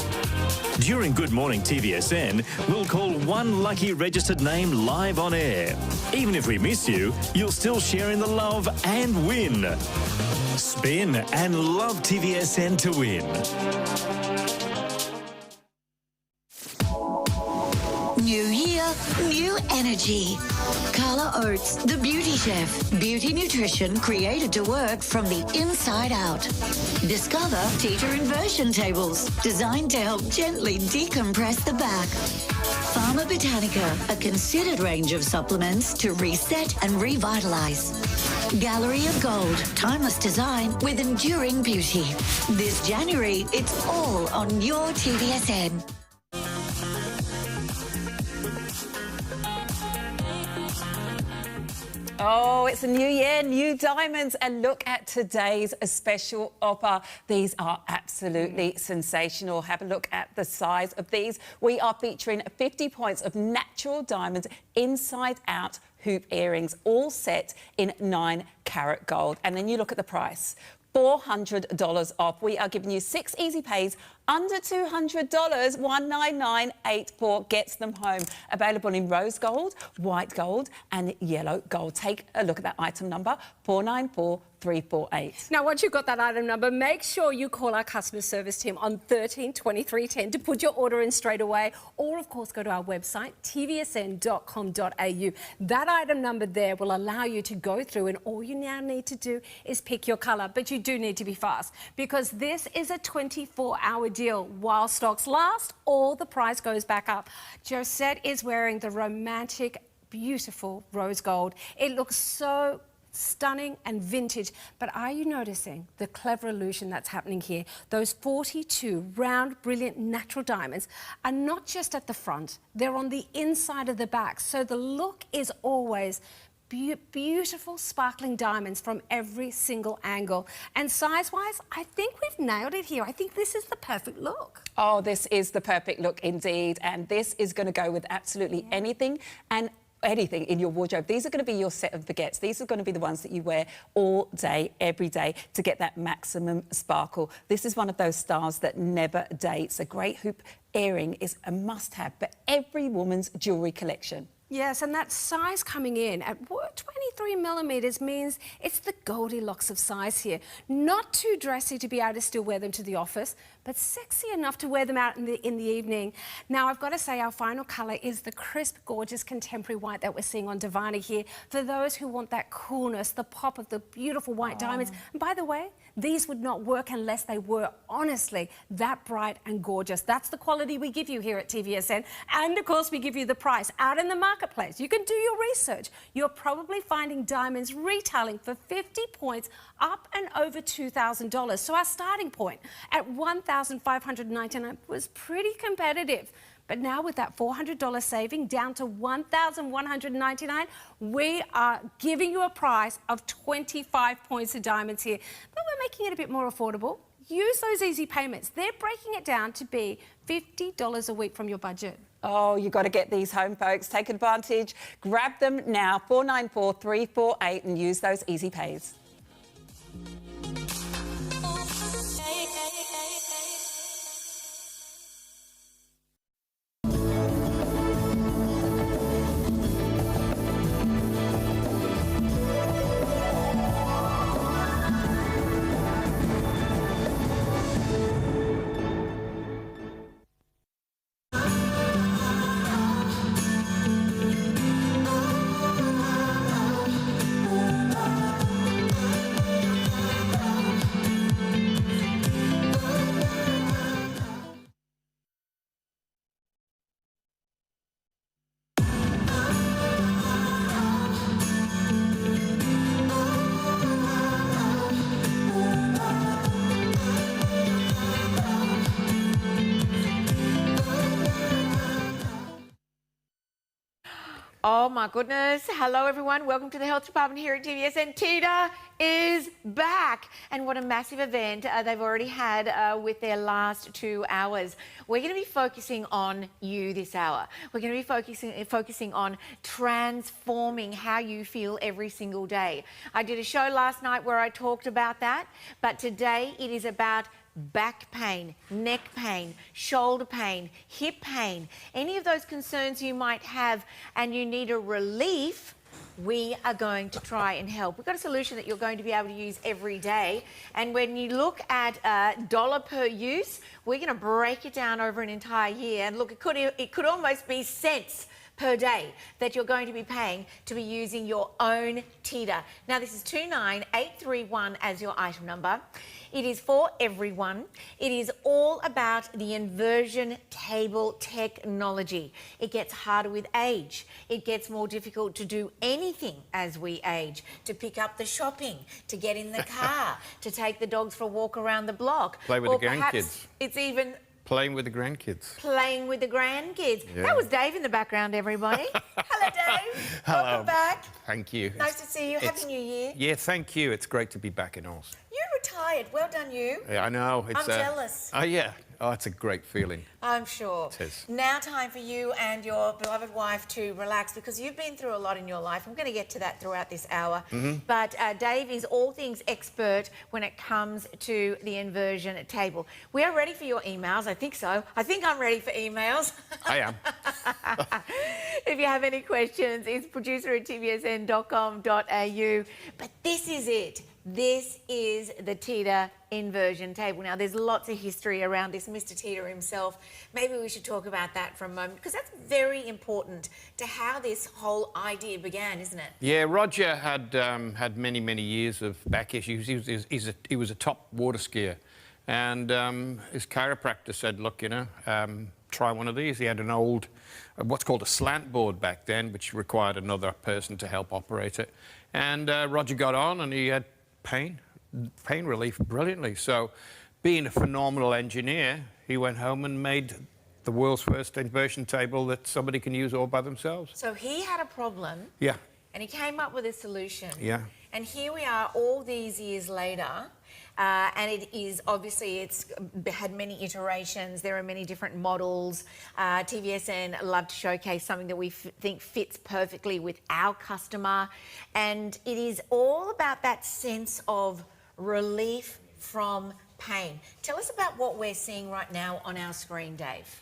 During Good Morning TVSN, we'll call one lucky registered name live on air. Even if we miss you, you'll still share in the love and win. Spin and love TVSN to win. New year, new energy. Carla Oates, the beauty chef. Beauty nutrition created to work from the inside out. Discover teeter inversion tables, designed to help gently decompress the back. Pharma Botanica, a considered range of supplements to reset and revitalize. Gallery of Gold, timeless design with enduring beauty. This January, it's all on your TVSN. Oh, it's a new year, new diamonds, and look at today's special offer. These are absolutely sensational. Have a look at the size of these. We are featuring 50 points of natural diamonds inside out hoop earrings, all set in 9-carat gold. And then you look at the price. $400 off. We are giving you 6 easy pays under $200. $199.84 gets them home. Available in rose gold, white gold and yellow gold. Take a look at that item number, 494348. Now, once you've got that item number, make sure you call our customer service team on 13 23 10 to put your order in straight away, or of course go to our website tvsn.com.au. That item number there will allow you to go through, and all you now need to do is pick your colour, but you do need to be fast because this is a 24-hour deal. While stocks last, all the price goes back up. Josette is wearing the romantic, beautiful rose gold. It looks so stunning and vintage, but are you noticing the clever illusion that's happening here? Those 42 round, brilliant natural diamonds are not just at the front, they're on the inside of the back, so the look is always beautiful sparkling diamonds from every single angle. And size-wise, I think we've nailed it here. I think this is the perfect look. Oh, this is the perfect look indeed, and this is going to go with absolutely anything and anything in your wardrobe. These are going to be your set and forgets. These are going to be the ones that you wear all day, every day to get that maximum sparkle. This is one of those styles that never dates. A great hoop earring is a must-have for every woman's jewellery collection. Yes, and that size coming in at 23 millimetres means it's the Goldilocks of size here. Not too dressy to be able to still wear them to the office, but sexy enough to wear them out in the evening. Now, I've got to say our final colour is the crisp, gorgeous contemporary white that we're seeing on Divana here. For those who want that coolness, the pop of the beautiful white diamonds. And by the way, these would not work unless they were honestly that bright and gorgeous. That's the quality we give you here at TVSN. And of course, we give you the price out in the marketplace. You can do your research. You're probably finding diamonds retailing for 50 points up and over $2,000. So our starting point at $1,599 was pretty competitive. But now with that $400 saving down to $1,199, we are giving you a price of 25 points of diamonds here. But we're making it a bit more affordable. Use those easy payments. They're breaking it down to be $50 a week from your budget. Oh, you've got to get these home, folks. Take advantage. Grab them now, 494348, and use those easy pays. Oh my goodness. Hello everyone. Welcome to the Health Department here at TVSN. Tita is back. And what a massive event they've already had with their last 2 hours. We're going to be focusing on you this hour. We're going to be focusing on transforming how you feel every single day. I did a show last night where I talked about that, but today it is about back pain, neck pain, shoulder pain, hip pain, any of those concerns you might have and you need a relief, we are going to try and help. We've got a solution that you're going to be able to use every day. And when you look at dollar per use, we're going to break it down over an entire year. And look, it could almost be cents per day that you're going to be paying to be using your own teeter. Now, this is 29831 as your item number. It is for everyone. It is all about the inversion table technology. It gets harder with age. It gets more difficult to do anything as we age, to pick up the shopping, to get in the car, to take the dogs for a walk around the block. Play with or the grandkids. perhaps it's even Playing with the grandkids. playing with the grandkids. Yeah. That was Dave in the background, everybody. Hello, Dave. Hello. Welcome back. Thank you. Nice to see you. Happy New Year. Yeah, thank you. It's great to be back in Oz. You retired. Well done, you. Yeah, I know. I'm jealous. Oh, yeah. Oh, it's a great feeling. I'm sure. It is. Now time for you and your beloved wife to relax because you've been through a lot in your life. I'm going to get to that throughout this hour. But Dave is all things expert when it comes to the inversion table. We are ready for your emails. I think so. I think I'm ready for emails. I am. If you have any questions, it's producer@tvsn.com.au. But this is it. This is the teeter inversion table. Now, there's lots of history around this. Mr. Teeter himself, maybe we should talk about that for a moment because that's very important to how this whole idea began, isn't it? Yeah, Roger had had many, many years of back issues. He was a top water skier. And his chiropractor said, look, you know, try one of these. He had an old, what's called a slant board back then, which required another person to help operate it. And Roger got on and he had pain relief brilliantly. So being a phenomenal engineer, he went home and made the world's first inversion table that somebody can use all by themselves. So he had a problem. Yeah. And he came up with a solution. Yeah. And here we are all these years later. And it is obviously it's had many iterations. There are many different models. TVSN love to showcase something that we think fits perfectly with our customer. And it is all about that sense of relief from pain. Tell us about what we're seeing right now on our screen, Dave.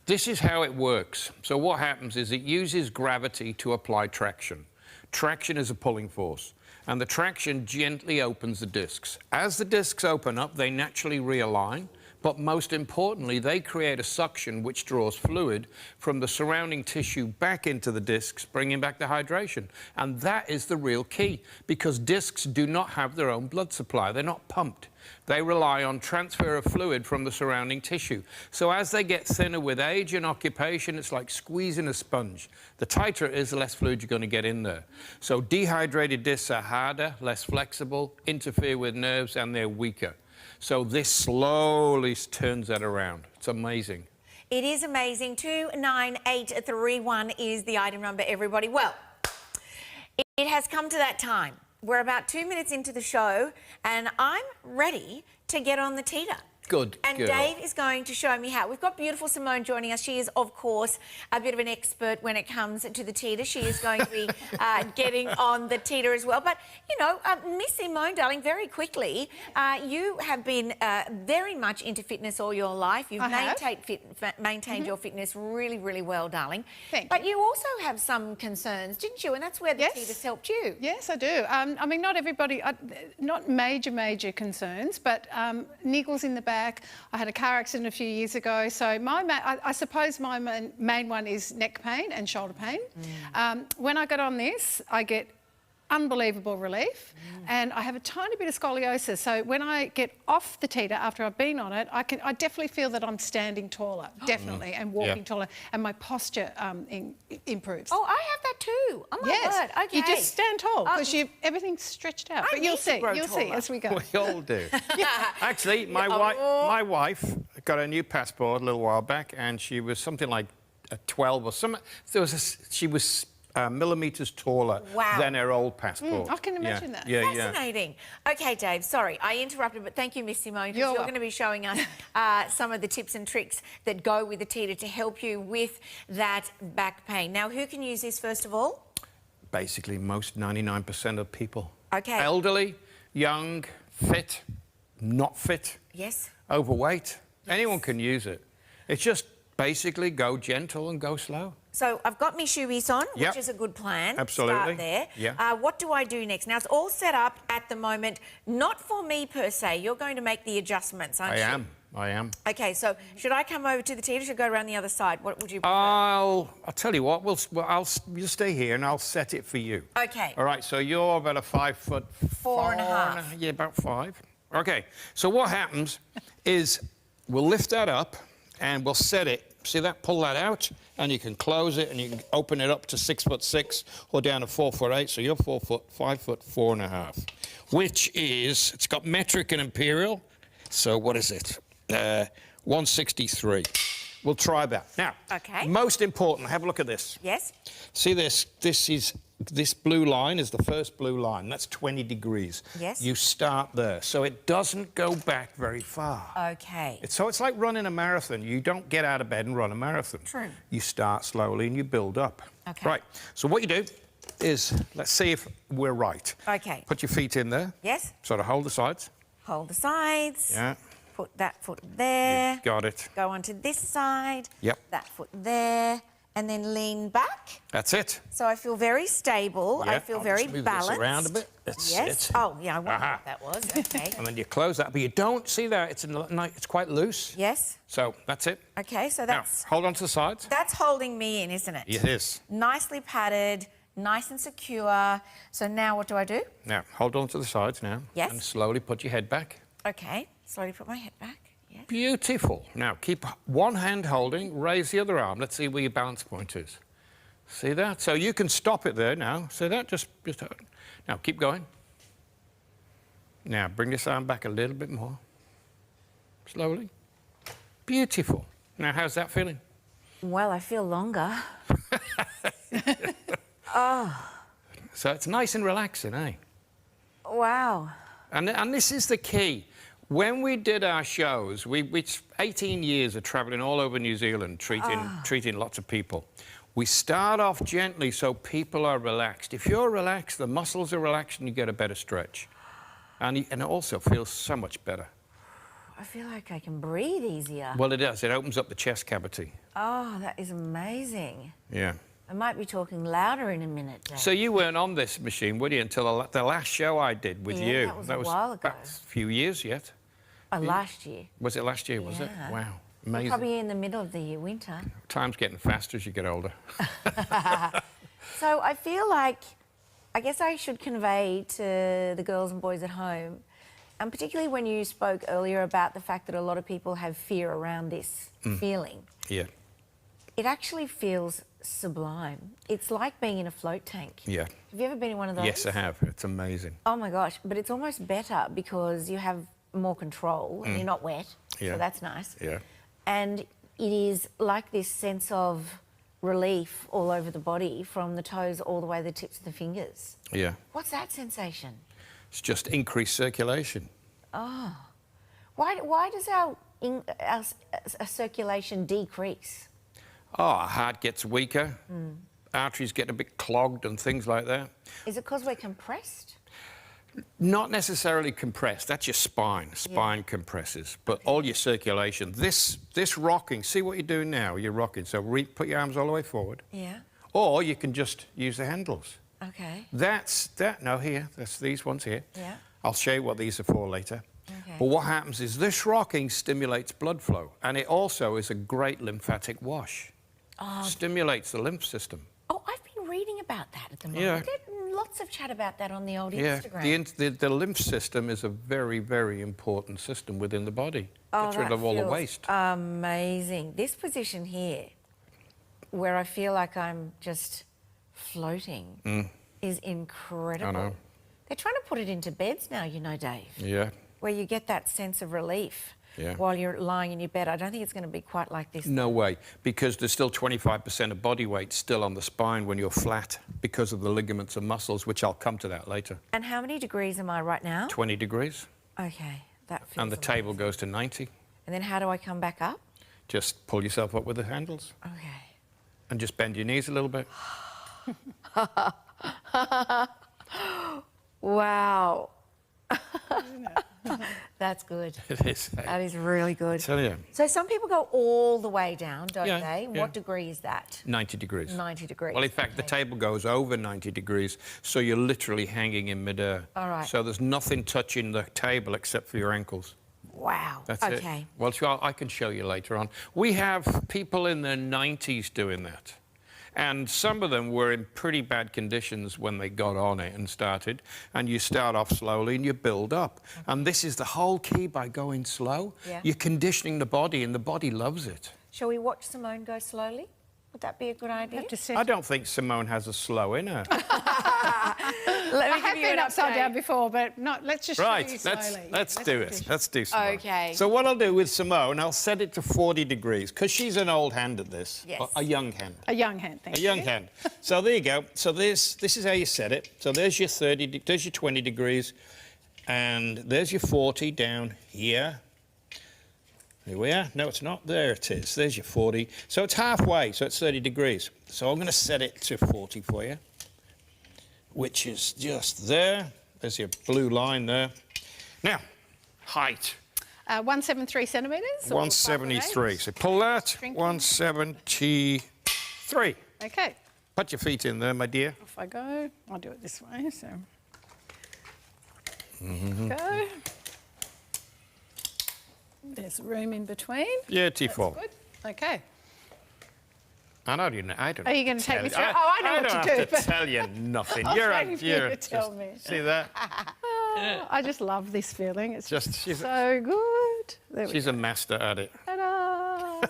This is how it works. So what happens is it uses gravity to apply traction. Traction is a pulling force. And the traction gently opens the discs. As the discs open up, they naturally realign, but most importantly, they create a suction which draws fluid from the surrounding tissue back into the discs, bringing back the hydration. And that is the real key, because discs do not have their own blood supply. They're not pumped. They rely on transfer of fluid from the surrounding tissue. So as they get thinner with age and occupation, it's like squeezing a sponge. The tighter it is, the less fluid you're going to get in there. So dehydrated discs are harder, less flexible, interfere with nerves, and they're weaker. So this slowly turns that around. It's amazing. It is amazing. 29831 is the item number, everybody. Well, it has come to that time. We're about 2 minutes into the show and I'm ready to get on the teeter. Good And girl. Dave is going to show me how. We've got beautiful Simone joining us. She is, of course, a bit of an expert when it comes to the teeter. She is going to be getting on the teeter as well. But, you know, Miss Simone, darling, very quickly, you have been very much into fitness all your life. You've maintained your fitness really, really well, darling. Thank you. But you also have some concerns, didn't you? And that's where the teeter's helped you. Yes, I do. I mean, not everybody, not major concerns, but niggles in the back. I had a car accident a few years ago, so I suppose my main one is neck pain and shoulder pain. When I get on this, I get unbelievable relief, and I have a tiny bit of scoliosis. So when I get off the teeter after I've been on it, I definitely feel that I'm standing taller, definitely, and walking taller, and my posture improves. Oh, I have that too. Oh my God. Okay. You just stand tall because everything's stretched out. But you'll see as we go. We all do. Actually, my wife got a new passport a little while back, and she was something like 12 or something. She was millimetres taller than her old passport. I can imagine that. Yeah, Fascinating. Okay, Dave, sorry, I interrupted, but thank you, Miss Simone, because you're going to be showing us some of the tips and tricks that go with the teeter to help you with that back pain. Now, who can use this, first of all? Basically, most 99% of people. Okay. Elderly, young, fit, not fit. Yes. Overweight. Anyone can use it. It's just basically go gentle and go slow. So I've got my shoeies on, which is a good plan. Absolutely. Start there. Yeah. What do I do next? Now, it's all set up at the moment, not for me per se. You're going to make the adjustments, aren't you? I am. I am. Okay, so should I come over to the tee or should I go around the other side? What would you prefer? I'll tell you what. You stay here and I'll set it for you. Okay. All right. So you're about a 5 foot. 4.5. Yeah, about 5. Okay. So what happens is we'll lift that up and we'll set it. See that? Pull that out, and you can close it, and you can open it up to 6'6" or down to 4'8". So you're 4 foot, 5 foot, 4.5, which is it's got metric and imperial. So what is it? 163. We'll try that now. Okay. Most important, have a look at this. Yes. See this? This blue line is the first blue line. That's 20 degrees. Yes. You start there. So it doesn't go back very far. Okay. So it's like running a marathon. You don't get out of bed and run a marathon. True. You start slowly and you build up. Okay. Right. So what you do is, let's see if we're right. Okay. Put your feet in there. Yes. Sort of hold the sides. Hold the sides. Yeah. Put that foot there. You got it. Go onto this side. Yep. That foot there. And then lean back. That's it. So I feel very stable. Yeah. I feel I'll very just move balanced. this around a bit. That's yes. it. Oh, yeah, I wondered what that was. Okay. And then you close that, but you don't see that. It's quite loose. Yes. So that's it. Okay, so that's... Now, hold on to the sides. That's holding me in, isn't it? It is. Nicely padded, nice and secure. So now what do I do? Now, hold on to the sides now. Yes. And slowly put your head back. Okay, slowly put my head back. Yes. Beautiful. Now, keep one hand holding, raise the other arm. Let's see where your balance point is. See that? So you can stop it there now. See that? Just now, keep going. Now, bring this arm back a little bit more. Slowly. Beautiful. Now, how's that feeling? Well, I feel longer. So it's nice and relaxing, eh? Wow. And this is the key. When we did our shows, we 18 years of travelling all over New Zealand, treating lots of people. We start off gently so people are relaxed. If you're relaxed, the muscles are relaxed and you get a better stretch. And it also feels so much better. I feel like I can breathe easier. Well, it does. It opens up the chest cavity. Oh, that is amazing. Yeah. I might be talking louder in a minute, Dave. So you weren't on this machine, were you, until the last show I did with you? That was a while ago. A few years yet. Last year. Was it last year, was it? Wow. Amazing. Probably in the middle of the year, winter. Time's getting faster as you get older. So I feel like, I guess I should convey to the girls and boys at home, and particularly when you spoke earlier about the fact that a lot of people have fear around this feeling. Yeah. It actually feels sublime. It's like being in a float tank. Yeah. Have you ever been in one of those? Yes, I have. It's amazing. Oh my gosh, but it's almost better because you have more control and you're not wet. Yeah. So that's nice. Yeah. And it is like this sense of relief all over the body from the toes all the way to the tips of the fingers. Yeah. What's that sensation? It's just increased circulation. Oh. Why does our circulation decrease? Oh, our heart gets weaker, arteries get a bit clogged and things like that. Is it because we're compressed? Not necessarily compressed, that's your spine. Spine compresses, but all your circulation. This rocking, see what you're doing now? You're rocking, so put your arms all the way forward. Yeah. Or you can just use the handles. Okay. That's these ones here. Yeah. I'll show you what these are for later. Okay. But what happens is this rocking stimulates blood flow, and it also is a great lymphatic wash. Stimulates the lymph system. Oh, I've been reading about that at the moment. Yeah. There's lots of chat about that on the old Yeah, Instagram. the lymph system is a very, very important system within the body. Gets rid of all the waste. Amazing. This position here, where I feel like I'm just floating, is incredible. I know. They're trying to put it into beds now, you know, Dave. Yeah. Where you get that sense of relief while you're lying in your bed. I don't think it's going to be quite like this. No way, because there's still 25% of body weight still on the spine when you're flat because of the ligaments and muscles, which I'll come to that later. And how many degrees am I right now? 20 degrees. Okay, that feels And the amazing. table goes to 90. And then how do I come back up? Just pull yourself up with the handles. Okay. And just bend your knees a little bit. Wow. That's good. It is. That is really good. I tell you. So some people go all the way down, don't Yeah, they? yeah. What degree is that? 90 degrees. 90 degrees. Well, in fact, the table goes over 90 degrees, so you're literally hanging in midair. All right. So there's nothing touching the table except for your ankles. Wow. That's okay. it. Well, I can show you later on. We have people in their 90s doing that. And some of them were in pretty bad conditions when they got on it and started. And you start off slowly and you build up. And this is the whole key by going slow. Yeah. You're conditioning the body and the body loves it. Shall we watch Simone go slowly? Would that be a good idea? I don't think Simone has a slow in her. I have been upside down before, but not. Let's just show you slowly. Let's do it. Let's do Simone. Okay. So what I'll do with Simone, I'll set it to 40 degrees because she's an old hand at this. Yes. A young hand. A young hand, thank you. A young hand. So there you go. So this is how you set it. So there's your 30. There's your 20 degrees, and there's your 40 down here. Here we are. No, it's not. There it is. There's your 40. So it's halfway, so it's 30 degrees. So I'm going to set it to 40 for you, which is just there. There's your blue line there. Now, height. 173 centimetres? 173. So pull that. 173. Okay. Put your feet in there, my dear. Off I go. I'll do it this way, so... Go. There's room in between. Beautiful. That's good. Okay. I don't know. Are you going to take me through? I I know don't what to have do. to tell you nothing. I was You're waiting for you to tell me. See that? Oh, I just love this feeling. It's Just she's so good. There we she's go. a master at it. Ta-da.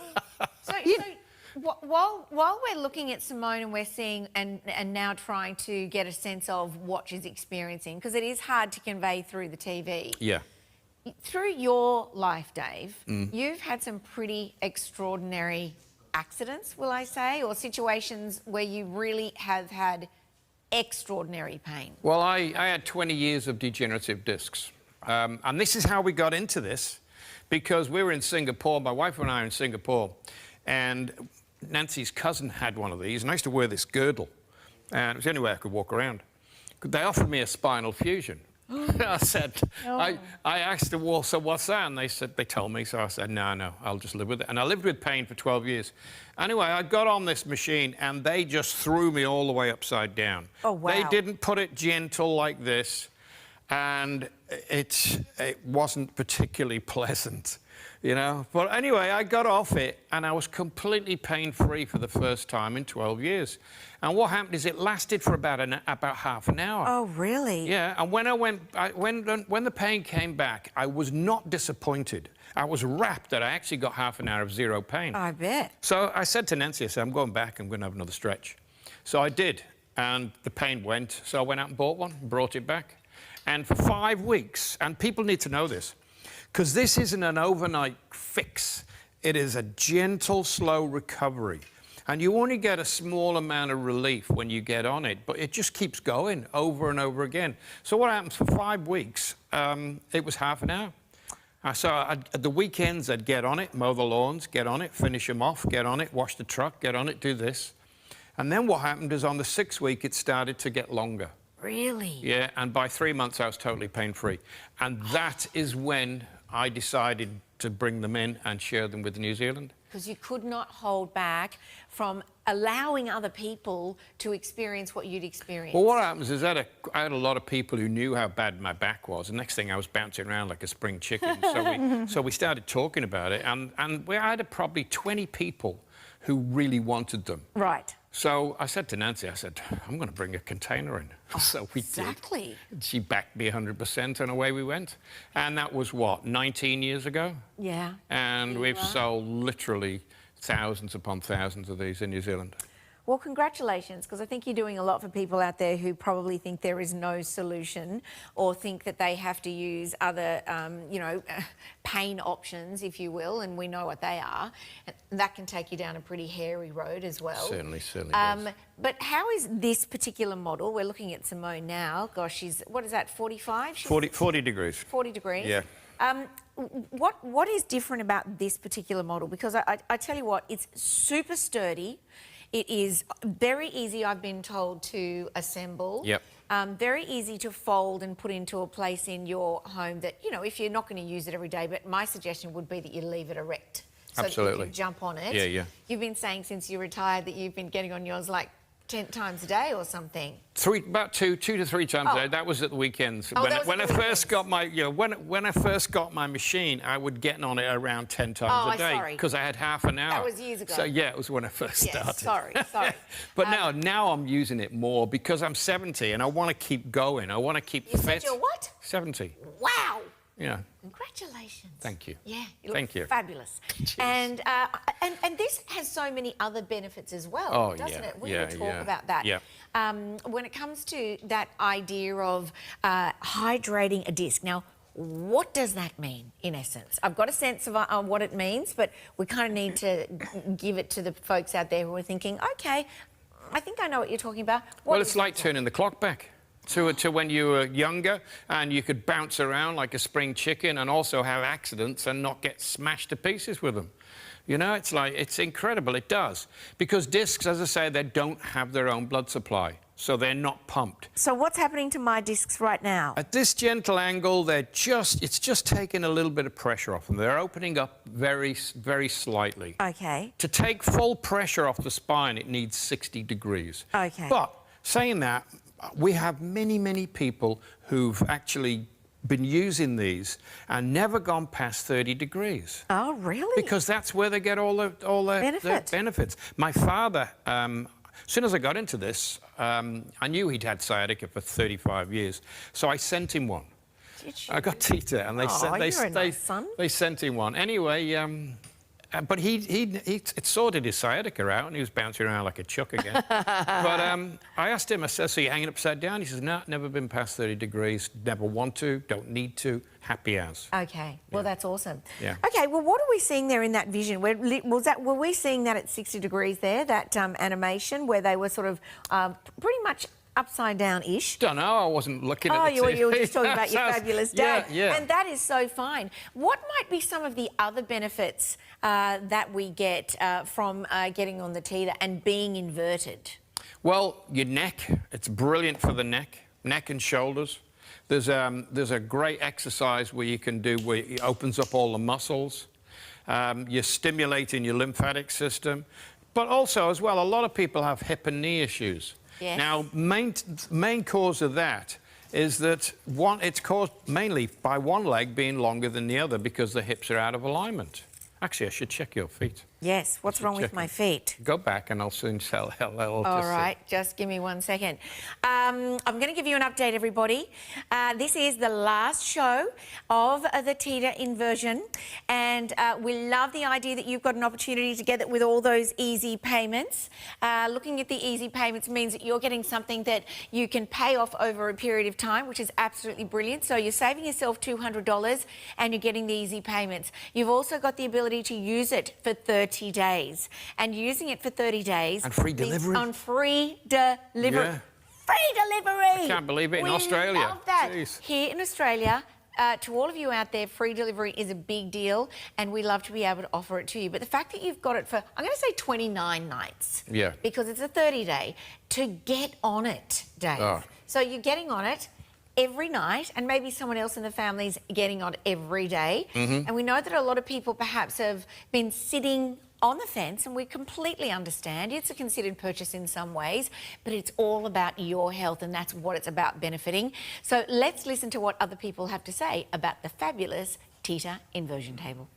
While we're looking at Simone and we're seeing and now trying to get a sense of what she's experiencing, because it is hard to convey through the TV. Yeah. Through your life, Dave, you've had some pretty extraordinary accidents, will I say, or situations where you really have had extraordinary pain. Well, I had 20 years of degenerative discs. And this is how we got into this, because we were in Singapore, my wife and I were in Singapore, and Nancy's cousin had one of these, and I used to wear this girdle, and it was the only way I could walk around. They offered me a spinal fusion. I said, I asked them, well, so what's that? And they told me, so I said, no, I'll just live with it. And I lived with pain for 12 years. Anyway, I got on this machine, and they just threw me all the way upside down. Oh, wow. They didn't put it gentle like this, and it wasn't particularly pleasant, you know. But anyway, I got off it, and I was completely pain-free for the first time in 12 years. And what happened is it lasted for about half an hour. Oh, really? Yeah, and when when the pain came back, I was not disappointed. I was rapt that I actually got half an hour of zero pain. I bet. So I said to Nancy, I said, I'm going back, I'm going to have another stretch. So I did, and the pain went. So I went out and bought one, brought it back. And for 5 weeks, and people need to know this, because this isn't an overnight fix. It is a gentle, slow recovery. And you only get a small amount of relief when you get on it, but it just keeps going over and over again. So what happens for 5 weeks, it was half an hour. So at the weekends, I'd get on it, mow the lawns, get on it, finish them off, get on it, wash the truck, get on it, do this. And then what happened is on the 6th week, it started to get longer. Really? Yeah, and by 3 months, I was totally pain-free. And that is when I decided to bring them in and share them with New Zealand. Because you could not hold back from allowing other people to experience what you'd experienced. Well, what happens is that I had a lot of people who knew how bad my back was. The next thing, I was bouncing around like a spring chicken. So we started talking about it, and I had probably 20 people who really wanted them. Right. So I said to Nancy, I said, I'm going to bring a container in. So we did. Exactly. She backed me 100%, and away we went. And that was, what, 19 years ago? Yeah. And we've sold literally thousands upon thousands of these in New Zealand. Well, congratulations, because I think you're doing a lot for people out there who probably think there is no solution or think that they have to use other, pain options, if you will, and we know what they are. And that can take you down a pretty hairy road as well. Certainly does. But how is this particular model? We're looking at Simone now. Gosh, she's, what is that, 45? 40 degrees. 40 degrees? Yeah. What is different about this particular model? Because I tell you what, it's super sturdy. It is very easy, I've been told, to assemble. Yep. Very easy to fold and put into a place in your home that, you know, if you're not going to use it every day, but my suggestion would be that you leave it erect. So Absolutely. that you can jump on it. Yeah. You've been saying since you retired that you've been getting on yours like times a day or something. About two to three times a day. That was at the weekends. When I first got my, when I first got my machine, I would get on it around 10 times a day because I had half an hour. That was years ago. So yeah, it was when I first started. Sorry. But now I'm using it more because I'm 70 and I want to keep going. I want to keep fit. You said you're what? 70. Wow. Yeah. Congratulations. Thank you. Yeah, you look Thank you. fabulous. And this has so many other benefits as well, doesn't it? We're going to talk about that. Yeah. When it comes to that idea of hydrating a disc, now, what does that mean, in essence? I've got a sense of what it means, but we kind of need to give it to the folks out there who are thinking, OK, I think I know what you're talking about. Well, it's like turning the clock back to when you were younger and you could bounce around like a spring chicken and also have accidents and not get smashed to pieces with them. You know, it's incredible. It does. Because discs, as I say, they don't have their own blood supply, so they're not pumped. So what's happening to my discs right now? At this gentle angle, it's just taking a little bit of pressure off them. They're opening up very, very slightly. OK. To take full pressure off the spine, it needs 60 degrees. OK. But saying that, we have many, many people who've actually been using these and never gone past 30 degrees. Oh, really? Because that's where they get all their benefits. My father, as soon as I got into this, I knew he'd had sciatica for 35 years, so I sent him one. Did you? I got Tita, and they sent him one. Anyway, but it sorted his sciatica out, and he was bouncing around like a chuck again. But I asked him, I said, so you're hanging upside down? He says, no, never been past 30 degrees, never want to, don't need to, happy as. OK, well, that's awesome. Yeah. OK, well, what are we seeing there in that vision? Were we seeing that at 60 degrees there, that animation, where they were sort of pretty much upside down-ish? Don't know, I wasn't looking at the you were just talking about your fabulous day. Yeah. And that is so fine. What might be some of the other benefits that we get from getting on the teeter and being inverted? Well, your neck, it's brilliant for the neck and shoulders. There's a great exercise where you can do where it opens up all the muscles. You're stimulating your lymphatic system. But also, as well, a lot of people have hip and knee issues. Yes. Now, main cause of that is that it's caused mainly by one leg being longer than the other because the hips are out of alignment. Actually, I should check your feet. Yes, what's wrong with my feet? Go back and I'll soon tell. All right, just give me 1 second. I'm going to give you an update, everybody. This is the last show of the teeter inversion, and we love the idea that you've got an opportunity to get it with all those easy payments. Looking at the easy payments means that you're getting something that you can pay off over a period of time, which is absolutely brilliant. So you're saving yourself $200 and you're getting the easy payments. You've also got the ability to use it for 30 days, and using it for 30 days and free delivery on free delivery. Yeah. Free delivery. I can't believe it. In Australia. We love that. Jeez. Here in Australia, to all of you out there, free delivery is a big deal, and we love to be able to offer it to you. But the fact that you've got it for, I'm going to say 29 nights, because it's a 30-day, to get on it, Dave. Oh. So you're getting on it every night, and maybe someone else in the family's getting on every day. And we know that a lot of people perhaps have been sitting on the fence, and we completely understand it's a considered purchase in some ways, but it's all about your health, and that's what it's about, benefiting. So let's listen to what other people have to say about the fabulous teeter inversion table.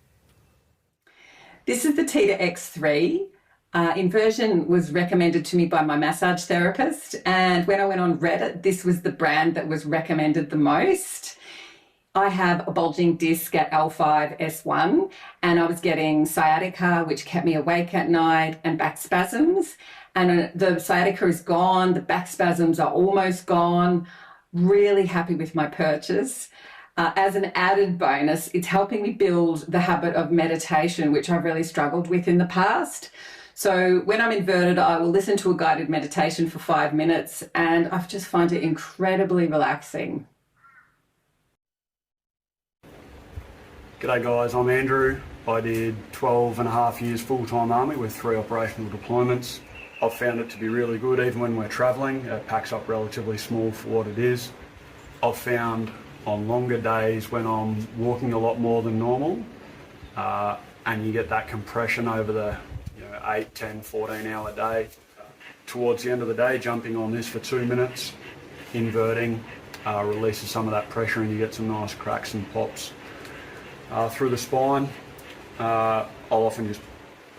This is the Teeter X3. Inversion was recommended to me by my massage therapist, and when I went on Reddit, this was the brand that was recommended the most. I have a bulging disc at L5, S1, and I was getting sciatica, which kept me awake at night, and back spasms. And the sciatica is gone, the back spasms are almost gone. Really happy with my purchase. As an added bonus, it's helping me build the habit of meditation, which I've really struggled with in the past. So when I'm inverted, I will listen to a guided meditation for 5 minutes, and I've just found it incredibly relaxing. G'day guys, I'm Andrew. I did 12 and a half years full-time army with 3 operational deployments. I've found it to be really good even when we're travelling. It packs up relatively small for what it is. I've found on longer days when I'm walking a lot more than normal, and you get that compression over the 8, 10, 14 hour day, towards the end of the day, jumping on this for 2 minutes, inverting, releases some of that pressure and you get some nice cracks and pops through the spine. I'll often just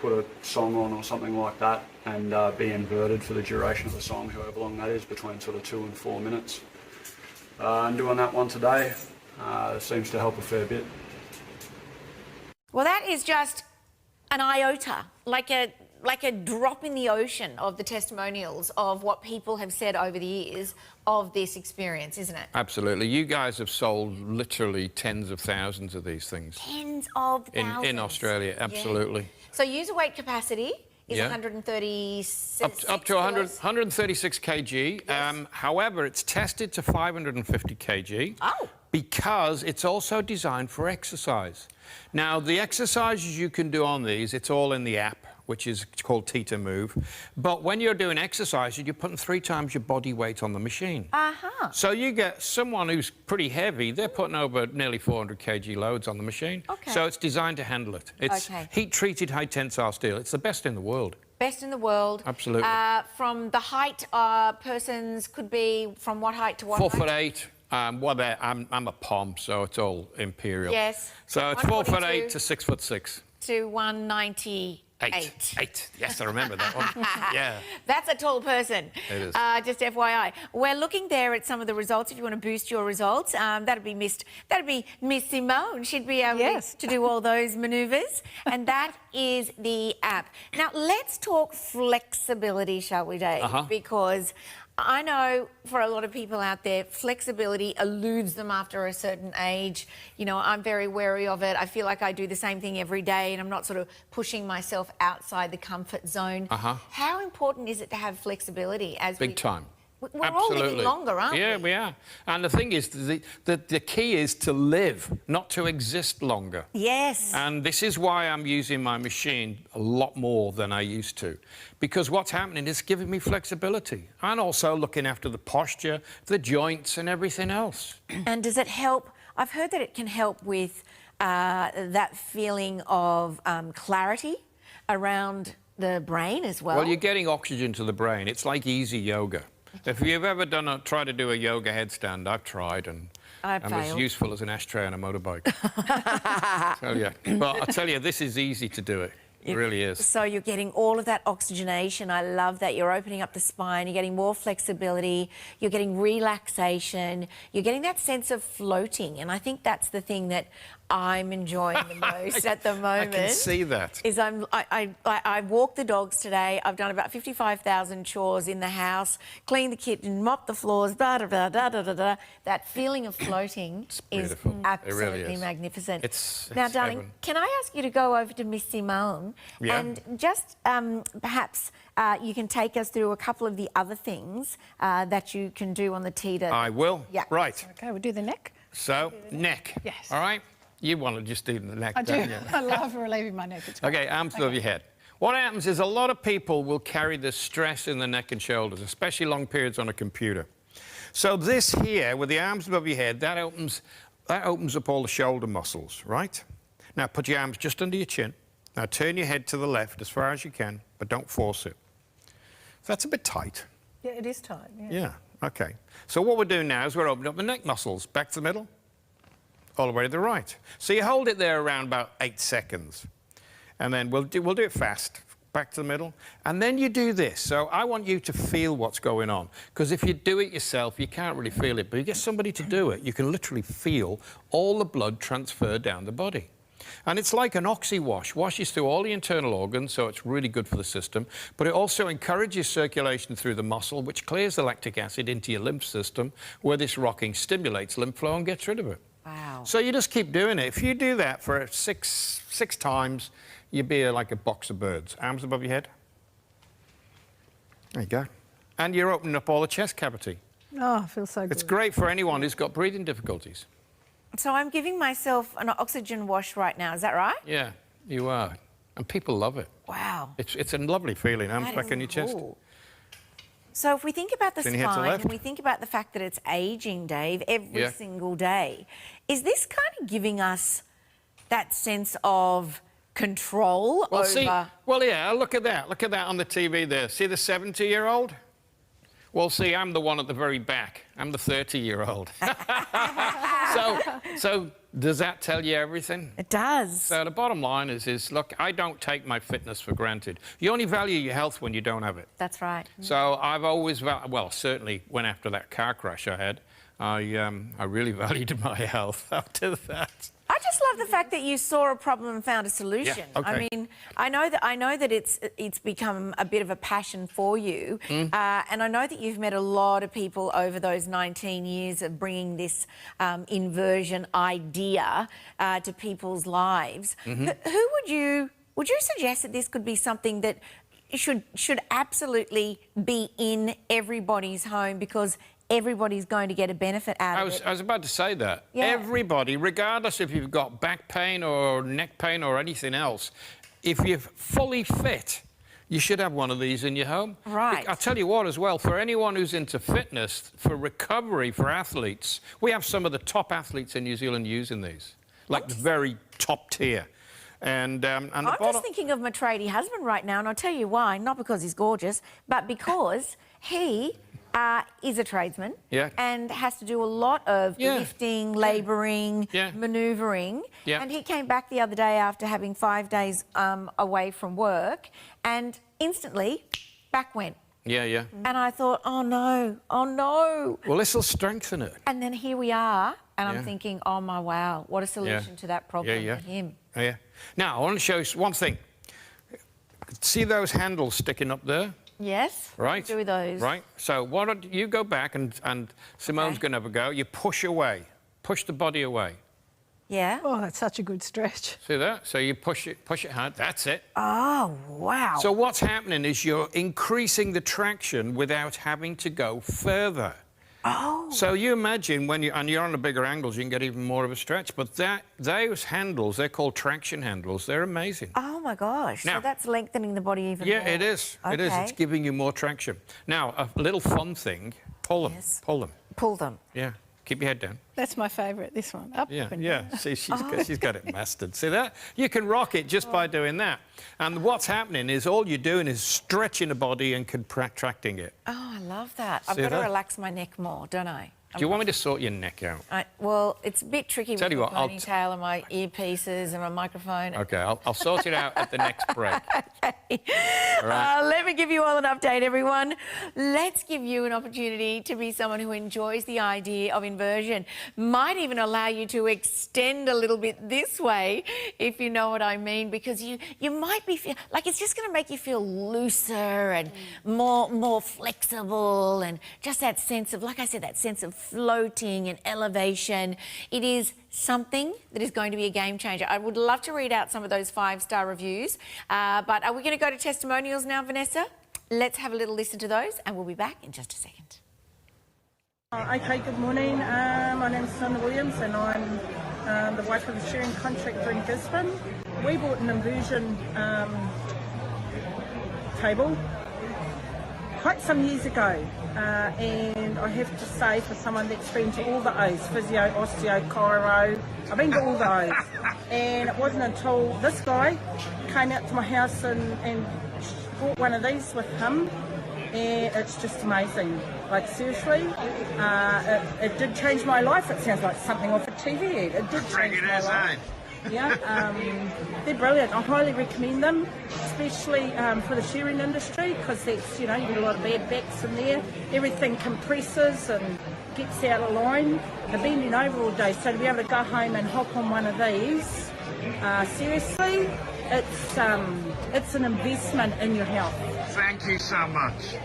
put a song on or something like that and be inverted for the duration of the song, however long that is, between sort of 2 and 4 minutes. And doing that once a day seems to help a fair bit. Well, that is just an iota, like a drop in the ocean of the testimonials of what people have said over the years of this experience, isn't it? Absolutely. You guys have sold literally tens of thousands of these things. Tens of thousands. In Australia, absolutely. Yeah. So user weight capacity is 136 up to 136 kg. Yes. However, it's tested to 550 kg. Oh. Because it's also designed for exercise. Now, the exercises you can do on these, it's all in the app, which is called Tita Move. But when you're doing exercises, you're putting 3 times your body weight on the machine. So you get someone who's pretty heavy, they're putting over nearly 400 kg loads on the machine. Okay. So it's designed to handle it. It's heat-treated high tensile steel. It's the best in the world. Best in the world. Absolutely. From the height, persons could be from what height to what height? 4'8". Well, I'm a pom, so it's all imperial. Yes. So it's 4'8" to 6'6". To 198. Eight. Yes, I remember that one. Yeah. That's a tall person. It is. Just FYI. We're looking there at some of the results. If you want to boost your results, that'd be Miss Simone. She'd be able to do all those manoeuvres. And that is the app. Now, let's talk flexibility, shall we, Dave? Because I know for a lot of people out there, flexibility eludes them after a certain age. You know, I'm very wary of it. I feel like I do the same thing every day and I'm not sort of pushing myself outside the comfort zone. How important is it to have flexibility? Big time. We're all living longer, aren't we? Yeah, we are. And the thing is, the key is to live, not to exist longer. Yes. And this is why I'm using my machine a lot more than I used to. Because what's happening is giving me flexibility and also looking after the posture, the joints and everything else. And does it help? I've heard that it can help with that feeling of clarity around the brain as well. Well, you're getting oxygen to the brain. It's like easy yoga. If you've ever tried to do a yoga headstand, I've tried, and I'm as useful as an ashtray on a motorbike. But I tell you, this is easy to do it. It really is. So you're getting all of that oxygenation. I love that. You're opening up the spine. You're getting more flexibility. You're getting relaxation. You're getting that sense of floating. And I think that's the thing that I'm enjoying the most at the moment. I can see that. Is I walked the dogs today. I've done about 55,000 chores in the house, cleaned the kitchen, mopped the floors, da da da da da da. That feeling of floating is absolutely really magnificent. It's now, darling, heaven. can I ask you to go over to Miss Simone and just perhaps you can take us through a couple of the other things that you can do on the Tita. I will. Yeah. Right. Okay, we'll do the neck. So, neck. Yes. All right? You want to just do the neck, I do. don't you? I love relieving my neck. It's great. Okay, arms above your head. What happens is a lot of people will carry the stress in the neck and shoulders, especially long periods on a computer. So this here, with the arms above your head, that opens up all the shoulder muscles, right? Now put your arms just under your chin. Now turn your head to the left as far as you can, but don't force it. That's a bit tight. Yeah, it is tight. Yeah, okay. So what we're doing now is we're opening up the neck muscles, back to the middle, all the way to the right. So you hold it there around about 8 seconds. And then we'll do it fast, back to the middle. And then you do this. So I want you to feel what's going on. Because if you do it yourself, you can't really feel it. But you get somebody to do it, you can literally feel all the blood transfer down the body. And it's like an oxy wash. Washes through all the internal organs, so it's really good for the system. But it also encourages circulation through the muscle, which clears the lactic acid into your lymph system, where this rocking stimulates lymph flow and gets rid of it. Wow. So you just keep doing it. If you do that for six times, you'd be like a box of birds. Arms above your head. There you go. And you're opening up all the chest cavity. Oh, it feels so good. It's great for anyone who's got breathing difficulties. So I'm giving myself an oxygen wash right now. Is that right? Yeah, you are. And people love it. Wow. It's a lovely feeling. Arms back in your chest. So if we think about the Turn your head to the spine left. and we think about the fact that it's aging, Dave, every single day, is this kind of giving us that sense of control Well, over... yeah, look at that. Look at that on the TV there. See the 70-year-old? Well, see, I'm the one at the very back. I'm the 30-year-old. So does that tell you everything? It does. So the bottom line is, look, I don't take my fitness for granted. You only value your health when you don't have it. That's right. So I've always, certainly when after that car crash I had, I really valued my health after that. I just love the fact that you saw a problem and found a solution. Yeah, okay. I mean, I know that it's become a bit of a passion for you, and I know that you've met a lot of people over those 19 years of bringing this inversion idea to people's lives. Who would you suggest that this could be something that should absolutely be in everybody's home, because everybody's going to get a benefit out of it? I was about to say that. Yeah. Everybody, regardless if you've got back pain or neck pain or anything else, if you're fully fit, you should have one of these in your home. Right. I'll tell you what as well, for anyone who's into fitness, for recovery, for athletes, we have some of the top athletes in New Zealand using these, like the very top tier. And I'm just thinking of my tradie husband right now, and I'll tell you why. Not because he's gorgeous, but because he is a tradesman and has to do a lot of lifting, labouring, manoeuvring. And he came back the other day after having 5 days away from work, and instantly back went. Yeah. And I thought, oh no, oh no. Well, this will strengthen it. And then here we are, and I'm thinking, oh my wow, what a solution to that problem for him. Yeah. Now, I want to show you one thing. See those handles sticking up there? Yes. Right. Do those. Right. So you go back and Simone's going to have a go. You push away. Push the body away. Yeah. Oh, that's such a good stretch. See that? So you push it hard. That's it. Oh, wow. So what's happening is you're increasing the traction without having to go further. Oh. So you imagine when you're on the bigger angles, you can get even more of a stretch. But those handles, they're called traction handles. They're amazing. Oh my gosh! Now, so that's lengthening the body even more. Yeah, it is. Okay. It is. It's giving you more traction. Now, a little fun thing: pull them. Yes. Pull them. Pull them. Yeah. Keep your head down. That's my favourite, this one. Up and down. See, she's got it mastered. See that? You can rock it just by doing that. And what's happening is all you're doing is stretching the body and contracting it. Oh, I love that. I've got to relax my neck more, don't I? Do you want me to sort your neck out? Well, it's a bit tricky with my what, ponytail and my earpieces and my microphone. OK, I'll sort it out at the next break. Okay. All right. Let me give you all an update, everyone. Let's give you an opportunity to be someone who enjoys the idea of inversion. Might even allow you to extend a little bit this way, if you know what I mean, because you might be like it's just going to make you feel looser and more flexible, and just that sense of, like I said, that sense of floating and elevation. It is something that is going to be a game changer. I would love to read out some of those 5-star reviews, but are we going to go to testimonials now, Vanessa? Let's have a little listen to those, and we'll be back in just a second. Okay, good morning. My name is Sonia Williams, and I'm the wife of a sharing contractor in Gisborne. We bought an inversion table quite some years ago, and I have to say, for someone that's been to all the O's, physio, osteo, chiro, I've been to all the O's, and it wasn't until this guy came out to my house and bought one of these with him, and it's just amazing. Like, seriously, it did change my life. It sounds like something off a TV ad. It did change my life. Yeah, they're brilliant. I highly recommend them, especially for the shearing industry, because that's, you get a lot of bad backs in there. Everything compresses and gets out of line. They're bending over all day, so to be able to go home and hop on one of these, seriously, it's an investment in your health. Thank you so much.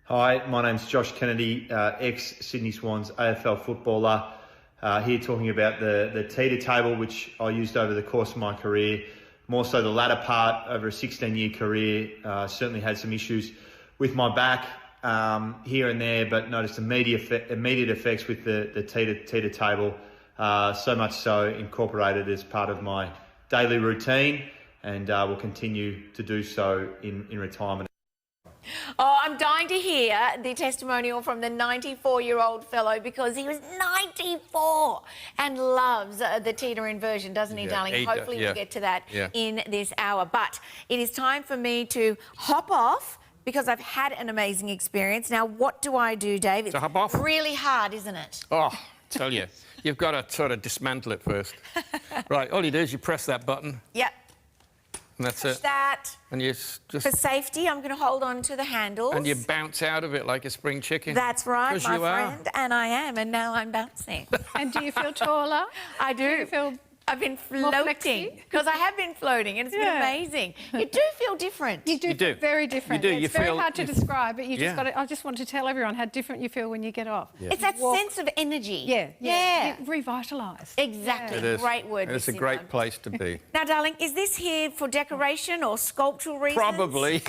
Hi, my name's Josh Kennedy, ex-Sydney Swans AFL footballer, here talking about the teeter table, which I used over the course of my career, more so the latter part over a 16-year career. Certainly had some issues with my back here and there, but noticed immediate effects with the teeter table, so much so incorporated as part of my daily routine, and will continue to do so in retirement. Oh, I'm dying to hear the testimonial from the 94-year-old fellow, because he was 94 and loves the Tita inversion, doesn't he, darling? Hopefully we'll get to that in this hour. But it is time for me to hop off because I've had an amazing experience. Now, what do I do, Dave? It's hop off? really hard, isn't it? Oh, tell you, you've got to sort of dismantle it first. Right, all you do is you press that button. Yep. And that's Push it. that. And you just... For safety, I'm going to hold on to the handles. And you bounce out of it like a spring chicken. That's right, 'Cause my you are. friend. And I am, and now I'm bouncing. And do you feel taller? I do. You feel I've been floating because I have been floating and it's been amazing. You do feel different. You do. Very different. You do. It's You very feel- hard to you- describe, but you just Yeah. got to, I just want to tell everyone how different you feel when you get off. It's that sense of energy. Yeah. Yeah. You revitalise. Exactly. It is. Great word. It's a Missy great Bone. place to be. Now, darling, is this here for decoration or sculptural reasons? Probably.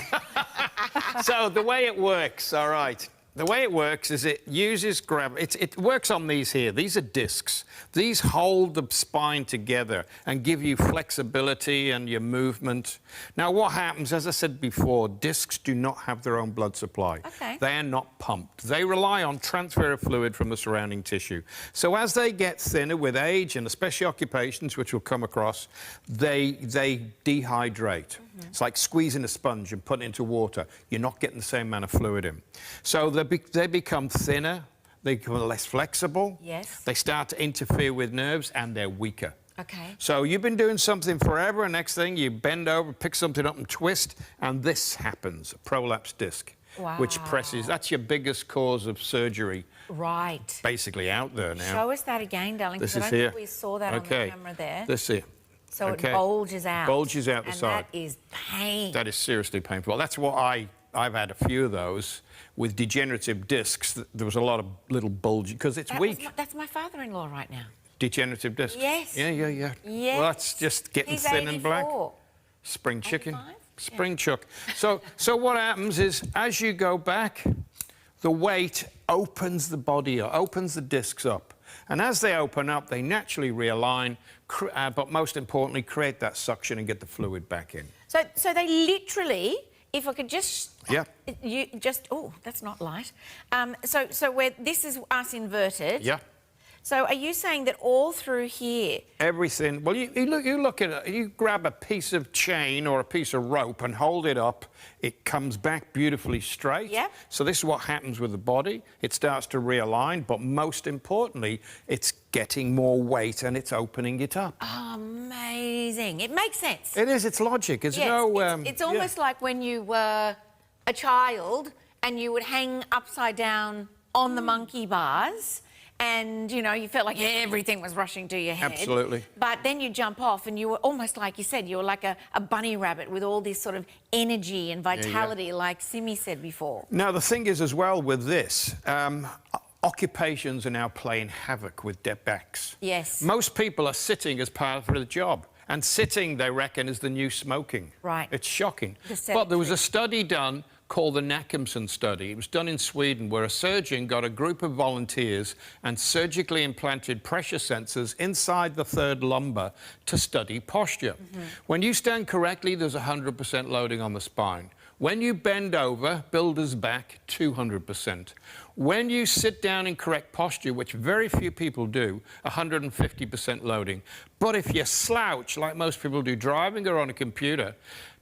So the way it works, all right. The way it works is it uses gravity. It works on these here. These are discs. These hold the spine together and give you flexibility and your movement. Now, what happens, as I said before, discs do not have their own blood supply. Okay. They are not pumped. They rely on transfer of fluid from the surrounding tissue. So as they get thinner with age, and especially occupations, which we'll come across, they dehydrate. It's like squeezing a sponge and putting it into water. You're not getting the same amount of fluid in. So they become thinner, they become less flexible. Yes. They start to interfere with nerves and they're weaker. Okay. So you've been doing something forever, and next thing you bend over, pick something up and twist, and this happens, a prolapse disc. Which presses, that's your biggest cause of surgery. Right. Basically out there now. Show us that again, darling, This because I is don't here. think we saw that on the camera there. This here. So it bulges out. Bulges out the side. And that is pain. That is seriously painful. That's what I've had a few of those with degenerative discs. There was a lot of little bulges because it's weak. That's my father-in-law right now. Degenerative discs. Yes. Yeah. Yes. Well, that's just getting He's thin and black. 84. Spring chicken. Spring chuck. So what happens is, as you go back, the weight opens the body up, opens the discs up. And as they open up, they naturally realign, but most importantly, create that suction and get the fluid back in. So they literally, if I could just... Yeah. Oh, that's not light. So where this is us inverted. Yeah. So are you saying that all through here... Everything... Well, you look at it, you grab a piece of chain or a piece of rope and hold it up, it comes back beautifully straight. Yep. So this is what happens with the body. It starts to realign, but most importantly, it's getting more weight and it's opening it up. Amazing. It makes sense. It is, it's logic. It's It's almost like when you were a child and you would hang upside down on the monkey bars and, you know, you felt like everything was rushing to your head. Absolutely. But then you jump off and you were almost like you said, you were like a bunny rabbit with all this sort of energy and vitality, like Simi said before. Now, the thing is as well with this, occupations are now playing havoc with their backs. Yes. Most people are sitting as part of the job. And sitting, they reckon, is the new smoking. Right. It's shocking. The But there was a study done called the Nackimson study. It was done in Sweden, where a surgeon got a group of volunteers and surgically implanted pressure sensors inside the third lumbar to study posture. When you stand correctly, there's 100% loading on the spine. When you bend over, builder's back, 200%. When you sit down in correct posture, which very few people do, 150% loading. But if you slouch, like most people do driving or on a computer,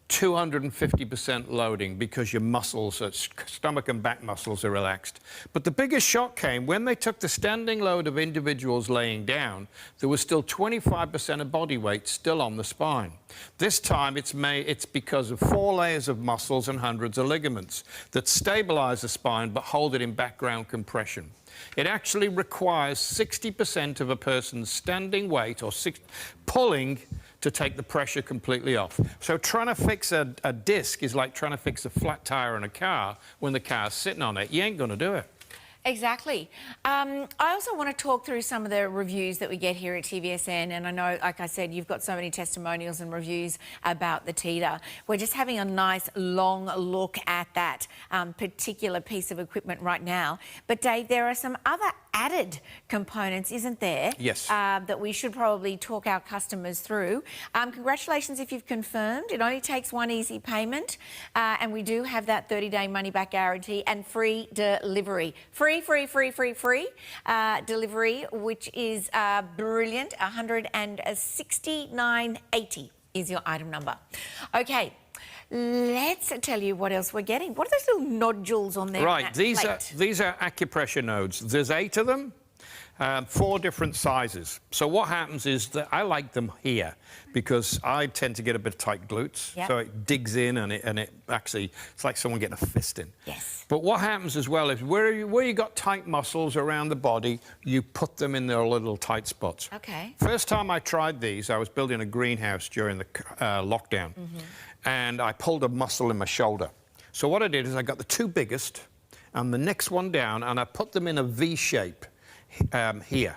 250% loading because your muscles, stomach and back muscles are relaxed. But the biggest shock came when they took the standing load of individuals laying down, there was still 25% of body weight still on the spine. This time it's because of 4 layers of muscles and hundreds of ligaments that stabilize the spine but hold it in background compression. It actually requires 60% of a person's standing weight or pulling to take the pressure completely off. So trying to fix a disc is like trying to fix a flat tire in a car when the car's sitting on it. You ain't going to do it. Exactly. I also want to talk through some of the reviews that we get here at TVSN, and I know, like I said, you've got so many testimonials and reviews about the Tita. We're just having a nice long look at that particular piece of equipment right now. But Dave, there are some other added components, isn't there? Yes. That we should probably talk our customers through. Congratulations if you've confirmed. It only takes one easy payment, and we do have that 30-day money-back guarantee and free delivery. Free free delivery, which is brilliant. 169.80 is your item number. Okay, let's tell you what else we're getting. What are those little nodules on there? Right, these are acupressure nodes. There's 8 of them. 4 different sizes. So what happens is that I like them here because I tend to get a bit of tight glutes. Yep. So it digs in and it actually, it's like someone getting a fist in. Yes. But what happens as well is where you got tight muscles around the body, you put them in their little tight spots. Okay. First time I tried these, I was building a greenhouse during the lockdown, and I pulled a muscle in my shoulder. So what I did is I got the 2 biggest and the next one down, and I put them in a V shape. Here.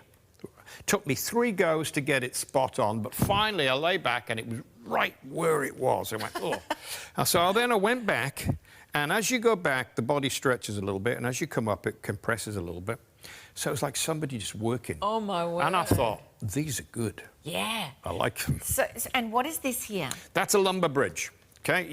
Took me 3 goes to get it spot on, but finally I lay back and it was right where it was. I went, oh. And so then I went back, and as you go back, the body stretches a little bit, and as you come up, it compresses a little bit. So it was like somebody just working. Oh, my word. And I thought, these are good. Yeah. I like them. So, and what is this here? That's a lumbar bridge. Okay,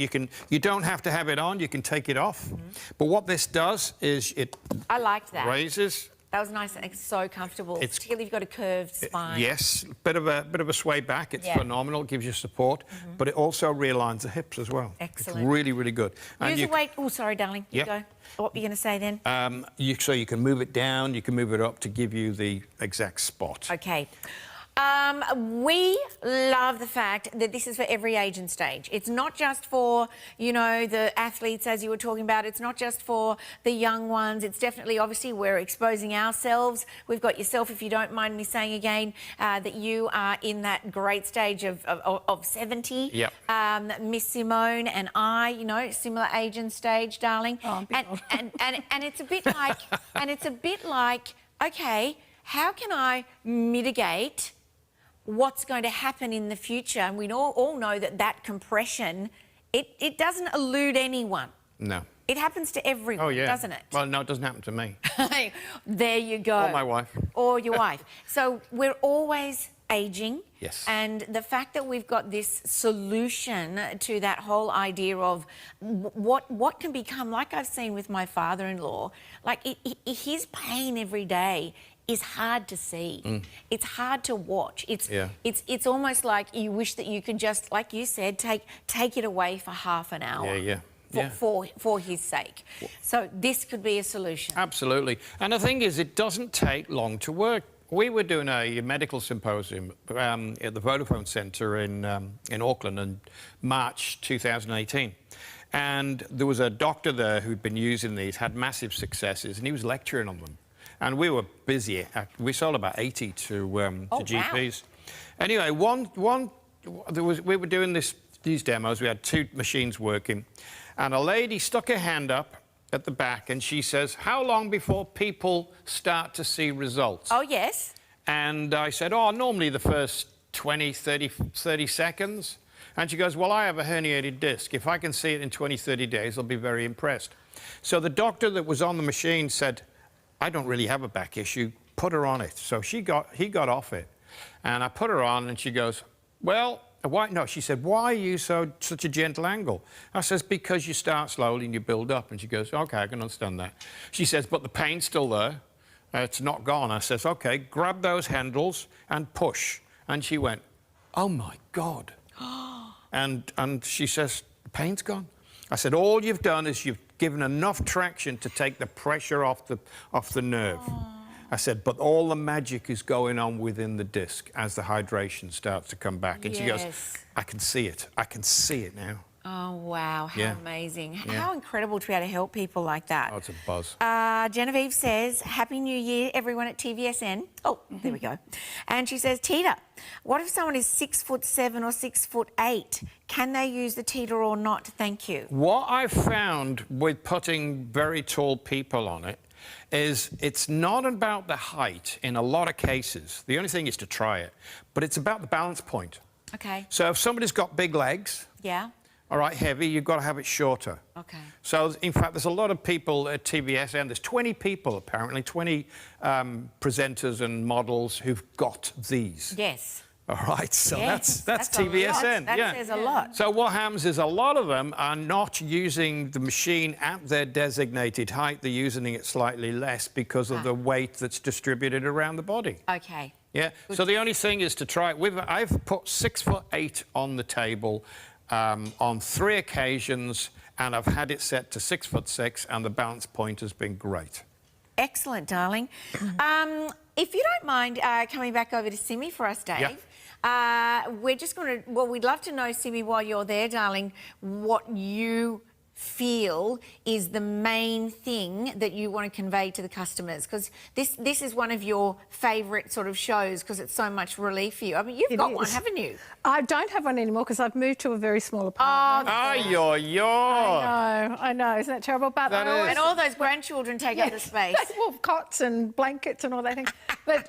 you don't have to have it on, you can take it off. But what this does is it I liked that. raises. That was nice and so comfortable. Particularly if you've got a curved spine. Yes, bit of a sway back. It's phenomenal. It gives you support, but it also realigns the hips as well. Excellent. It's really, really good. Use your weight. Oh, sorry, darling. Yep. You go. What were you going to say then? So you can move it down, you can move it up to give you the exact spot. Okay. We love the fact that this is for every age and stage. It's not just for, you know, the athletes, as you were talking about. It's not just for the young ones. It's definitely, obviously, we're exposing ourselves. We've got yourself, if you don't mind me saying again, that you are in that great stage of 70. Yep. Miss Simone and I, you know, similar age and stage, darling. Oh, I'm a bit old. And it's a bit like, okay, how can I mitigate what's going to happen in the future? And we all know that compression, it doesn't elude anyone. No. It happens to everyone, doesn't it? Well, no, it doesn't happen to me. There you go. Or my wife. Or your wife. So we're always ageing. Yes. And the fact that we've got this solution to that whole idea of what can become, like I've seen with my father-in-law, like his pain every day is hard to see. It's hard to watch. It's almost like you wish that you could just, like you said, take it away for half an hour. For his sake. So this could be a solution. Absolutely. And the thing is, it doesn't take long to work. We were doing a medical symposium at the Vodafone Centre in Auckland in March 2018. And there was a doctor there who'd been using these, had massive successes, and he was lecturing on them. And we were busy. We sold about 80 to GPs. Wow. Anyway, we were doing these demos. We had 2 machines working, and a lady stuck her hand up at the back, and she says, "How long before people start to see results?" Oh, yes. And I said, "Oh, normally the first 20, 30 seconds." And she goes, "Well, I have a herniated disc. If I can see it in 20, 30 days, I'll be very impressed." So the doctor that was on the machine said, "I don't really have a back issue. Put her on it." So he got off it, and I put her on, and she goes, "Well, why?" No, she said, "Why are you such a gentle angle?" I says, "Because you start slowly and you build up." And she goes, "Okay, I can understand that." She says, "But the pain's still there. It's not gone." I says, "Okay, grab those handles and push." And she went, "Oh my God!" and she says, "The pain's gone." I said, "All you've done is you've given enough traction to take the pressure off the nerve." I said, "But all the magic is going on within the disc as the hydration starts to come back." And she goes, "I can see it. I can see it now." Oh, wow. How amazing. Yeah. How incredible to be able to help people like that. Oh, it's a buzz. Genevieve says, "Happy New Year, everyone at TVSN." Oh, there we go. And she says, "Tita, what if someone is 6'7" or 6'8"? Can they use the Tita or not? Thank you." What I've found with putting very tall people on it is it's not about the height in a lot of cases. The only thing is to try it. But it's about the balance point. Okay. So if somebody's got big legs, Yeah. all right, heavy, you've got to have it shorter. Okay. So, in fact, there's a lot of people at TVSN. There's 20 people, apparently, 20 presenters and models who've got these. Yes. All right, so Yes, that's that's a TVSN. lot. That says a lot. So what happens is a lot of them are not using the machine at their designated height. They're using it slightly less because of the weight that's distributed around the body. Okay. Yeah. So the only thing is to try it. I've put 6'8" on the table on 3 occasions, and I've had it set to 6'6", and the balance point has been great. Excellent, darling. If you don't mind coming back over to Simi for us, Dave. We're just going to, well, we'd love to know, Simi, while you're there, darling, what you feel is the main thing that you want to convey to the customers, because this is one of your favourite sort of shows because it's so much relief for you. I mean, you've got one, haven't you? I don't have one anymore because I've moved to a very small apartment. I know. Isn't that terrible? But and all those grandchildren take up the space. Well, cots and blankets and all that thing. But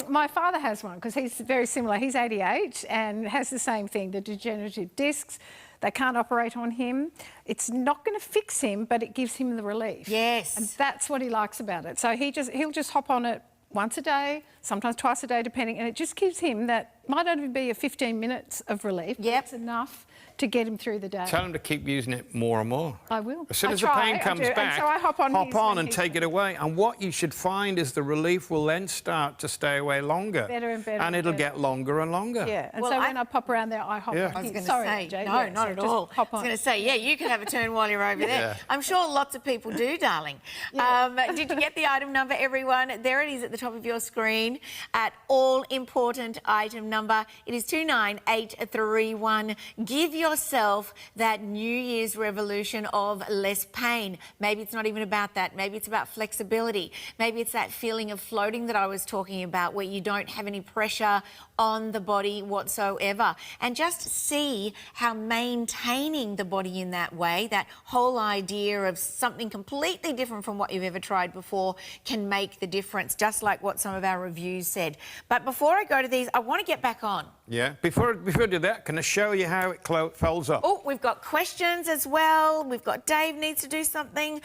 my father has one because he's very similar. He's 88 and has the same thing, the degenerative discs. They can't operate on him. It's not going to fix him, but it gives him the relief. Yes. And that's what he likes about it. So he'll just hop on it once a day, sometimes twice a day, depending, and it just gives him that, might only be a 15 minutes of relief. Yep. It's enough to get him through the day. Tell him to keep using it more and more. I will. As soon as the pain comes back, and so I hop on and take it away. And what you should find is the relief will then start to stay away longer. Better and better. And it'll get longer and longer. Yeah, and so when I pop around there, I hop on. I was going to Sorry, say, Jay. no, not at all. Hop I on. was going to say, yeah, you can have a turn while you're over there. I'm sure lots of people do, darling. Did you get the item number, everyone? There it is at the top of your screen. At all-important item number, it is 29831. Give yourself that New Year's revolution of less pain. Maybe it's not even about that. Maybe it's about flexibility. Maybe it's that feeling of floating that I was talking about, where you don't have any pressure on the body whatsoever. And just see how maintaining the body in that way, that whole idea of something completely different from what you've ever tried before, can make the difference, just like what some of our reviews said. But before I go to these, I want to get back on. Yeah. Before I do that, can I show you how it folds up? Oh, we've got questions as well. We've got Dave needs to do something.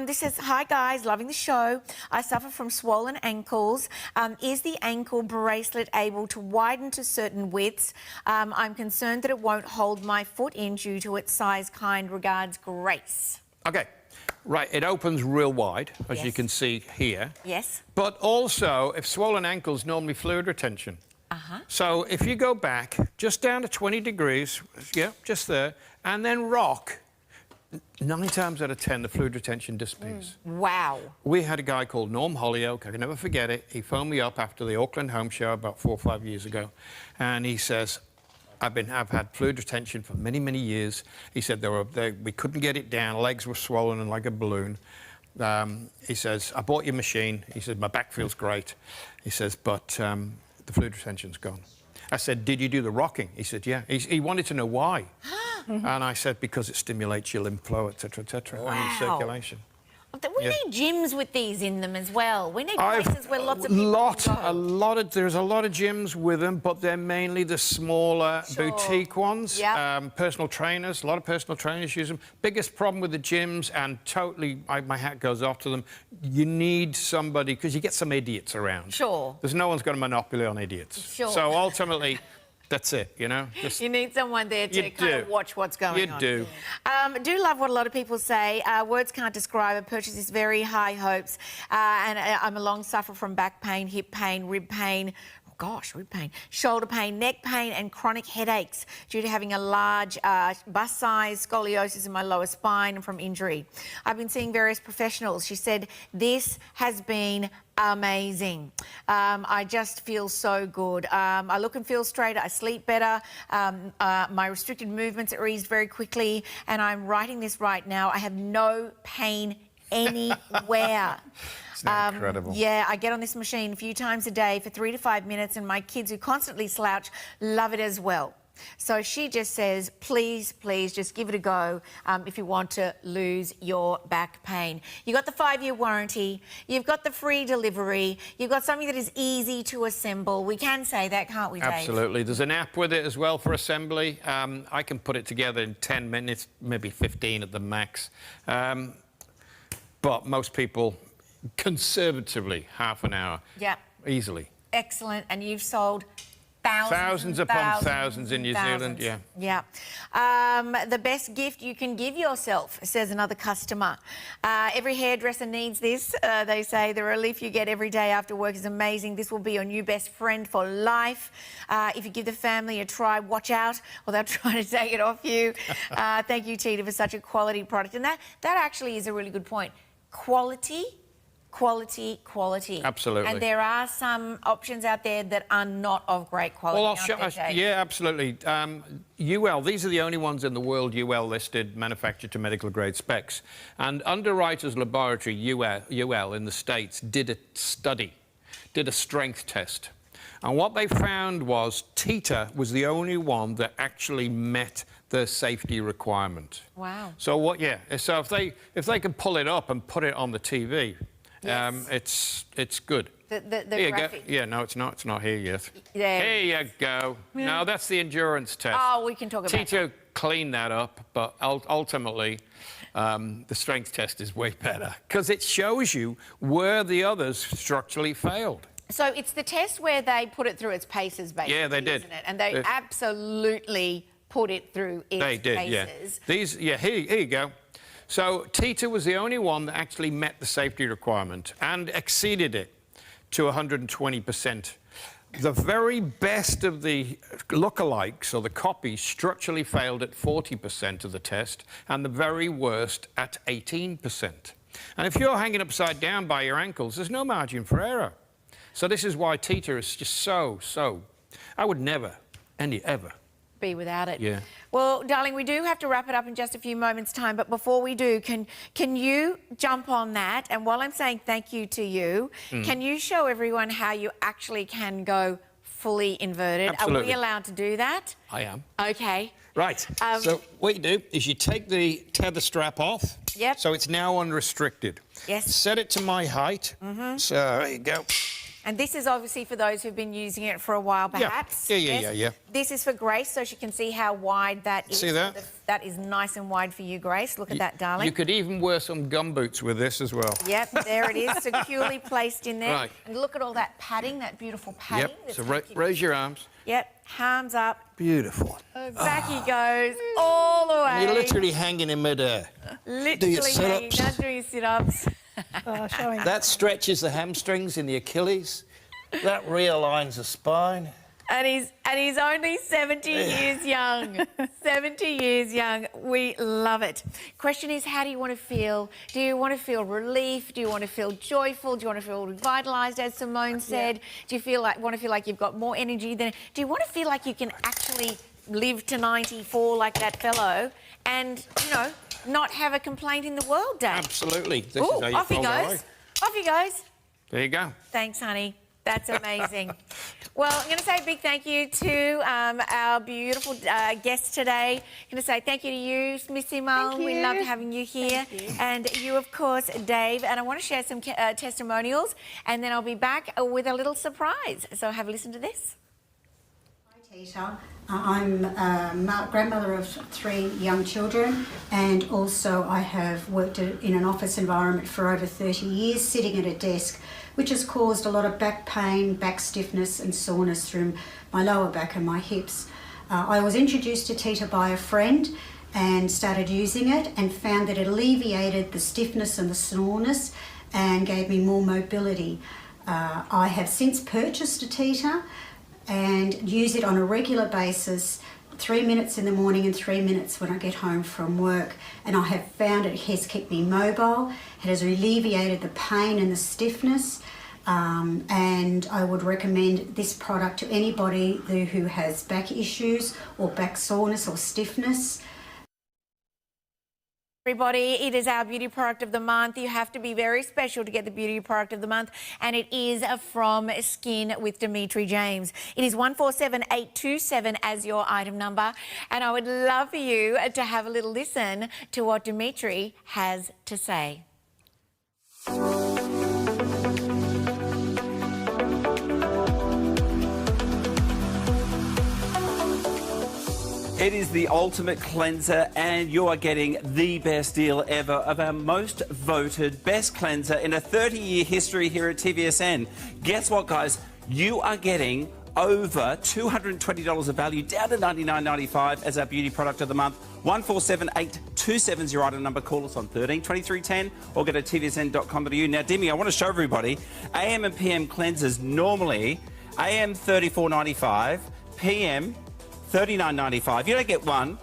This says, hi guys, loving the show. I suffer from swollen ankles. Is the ankle bracelet able to widen to certain widths? I'm concerned that it won't hold my foot in due to its size. Kind regards, Grace. Okay. Right, it opens real wide, as you can see here. Yes. But also, if swollen ankles, normally fluid retention. So if you go back just down to 20 degrees, just there, and then rock, 9 times out of 10, the fluid retention disappears. Wow. We had a guy called Norm Hollyoak, I can never forget it. He phoned me up after the Auckland Home Show about 4 or 5 years ago, and he says, I've had fluid retention for many, many years. He said we couldn't get it down, legs were swollen and like a balloon. He says, I bought your machine. He said, my back feels great. He says, but the fluid retention's gone. I said, did you do the rocking? He said, yeah. He wanted to know why. And I said, because it stimulates your lymph flow, etc., etc., and your circulation. We need gyms with these in them as well. We need places where lots of people can go. There's a lot of gyms with them, but they're mainly the smaller boutique ones. Personal trainers, a lot of personal trainers use them. Biggest problem with the gyms, and totally, my hat goes off to them, you need somebody, because you get some idiots around. Sure. There's no one's got a monopoly on idiots. Sure. So ultimately, that's it, you know? You need someone there to kind of watch what's going on. You do. Do love what a lot of people say. Words can't describe. I purchased this very high hopes. And I'm a long sufferer from back pain, hip pain, rib pain, rib pain, shoulder pain, neck pain and chronic headaches due to having a large bust size, scoliosis in my lower spine and from injury. I've been seeing various professionals. She said, this has been amazing. I just feel so good. I look and feel straighter. I sleep better. My restricted movements are eased very quickly. And I'm writing this right now. I have no pain anywhere. It's incredible. Yeah, I get on this machine a few times a day for 3 to 5 minutes, and my kids, who constantly slouch, love it as well. So she just says, please, please, just give it a go if you want to lose your back pain. You've got the 5-year warranty. You've got the free delivery. You've got something that is easy to assemble. We can say that, can't we, Dave? Absolutely. There's an app with it as well for assembly. I can put it together in 10 minutes, maybe 15 at the max. But most people, conservatively, half an hour. Yeah. Easily. Excellent. And you've sold thousands upon thousands in New Zealand, yeah. Yeah. The best gift you can give yourself, says another customer. Every hairdresser needs this. They say the relief you get every day after work is amazing. This will be your new best friend for life. If you give the family a try, watch out, or they'll try to take it off you. Thank you, Tita, for such a quality product. And that actually is a really good point. Quality. Absolutely. And there are some options out there that are not of great quality. Well, yeah, absolutely. UL, these are the only ones in the world UL listed, manufactured to medical grade specs. And Underwriters Laboratory, UL in the States, did a study, did a strength test. And what they found was Tita was the only one that actually met the safety requirement. Wow. So what? Yeah. So if they could pull it up and put it on the TV. Yes. It's good. The here graphic. You go. Yeah, no, it's not. It's not here yet. There. Here you go. Yeah. No, that's the endurance test. Oh, we can talk about that. Tito cleaned that up, but ultimately, the strength test is way better because it shows you where the others structurally failed. So it's the test where they put it through its paces, basically. Yeah, they did. Isn't it? And they absolutely put it through its paces. Yeah. Here you go. So Tita was the only one that actually met the safety requirement and exceeded it to 120%. The very best of the lookalikes, or the copies, structurally failed at 40% of the test, and the very worst at 18%. And if you're hanging upside down by your ankles, there's no margin for error. So this is why Tita is just so... I would never, ever... be without it. Yeah. Well, darling, we do have to wrap it up in just a few moments' time, but before we do, can you jump on that? And while I'm saying thank you to you, can you show everyone how you actually can go fully inverted? Absolutely. Are we allowed to do that? I am. Okay. Right. So what you do is you take the tether strap off. Yep. So it's now unrestricted. Yes. Set it to my height. So there you go. And this is obviously for those who've been using it for a while, perhaps. Yeah. This is for Grace, so she can see how wide that is. See that? That is nice and wide for you, Grace. Look at that, darling. You could even wear some gumboots with this as well. Yep, there it is, securely placed in there. Right. And look at all that padding, that beautiful padding. Yep, so raise your arms. Yep, arms up. Beautiful. Back he goes, all the way. You're literally hanging in midair. Literally hanging, now doing your sit-ups. Showing that stretches the hamstrings in the Achilles. That realigns the spine. And he's only 70 years young. 70 years young. We love it. Question is, how do you want to feel? Do you want to feel relief? Do you want to feel joyful? Do you want to feel revitalised, as Simone said? Do you want to feel like you've got more energy? Do you want to feel like you can actually live to 94 like that fellow and, not have a complaint in the world, Dave? Absolutely. Ooh, off he goes. Off he goes. There you go. Thanks, honey. That's amazing. Well, I'm going to say a big thank you to our beautiful guest today. I'm going to say thank you to you, Miss Simone. We loved having you here. And you, of course, Dave. And I want to share some testimonials, and then I'll be back with a little surprise. So have a listen to this. Hi, Tita. I'm a grandmother of 3 young children, and also I have worked in an office environment for over 30 years, sitting at a desk, which has caused a lot of back pain, back stiffness and soreness through my lower back and my hips. I was introduced to Tita by a friend and started using it and found that it alleviated the stiffness and the soreness and gave me more mobility. I have since purchased a Tita and use it on a regular basis, 3 minutes in the morning and 3 minutes when I get home from work. And I have found it has kept me mobile, it has alleviated the pain and the stiffness, and I would recommend this product to anybody who has back issues or back soreness or stiffness. Everybody, it is our beauty product of the month. You have to be very special to get the beauty product of the month, and it is from Skin with Dimitri James. It is 147827 as your item number, and I would love for you to have a little listen to what Dimitri has to say. It is the ultimate cleanser, and you are getting the best deal ever of our most voted best cleanser in a 30-year history here at TVSN. Guess what, guys? You are getting over $220 of value, down to $99.95 as our beauty product of the month. 147827 is your item number. Call us on 13 23 10 or go to tvsn.com.au. Now, Demi, I want to show everybody AM and PM cleansers normally AM $34.95, PM $39.95. You don't get one,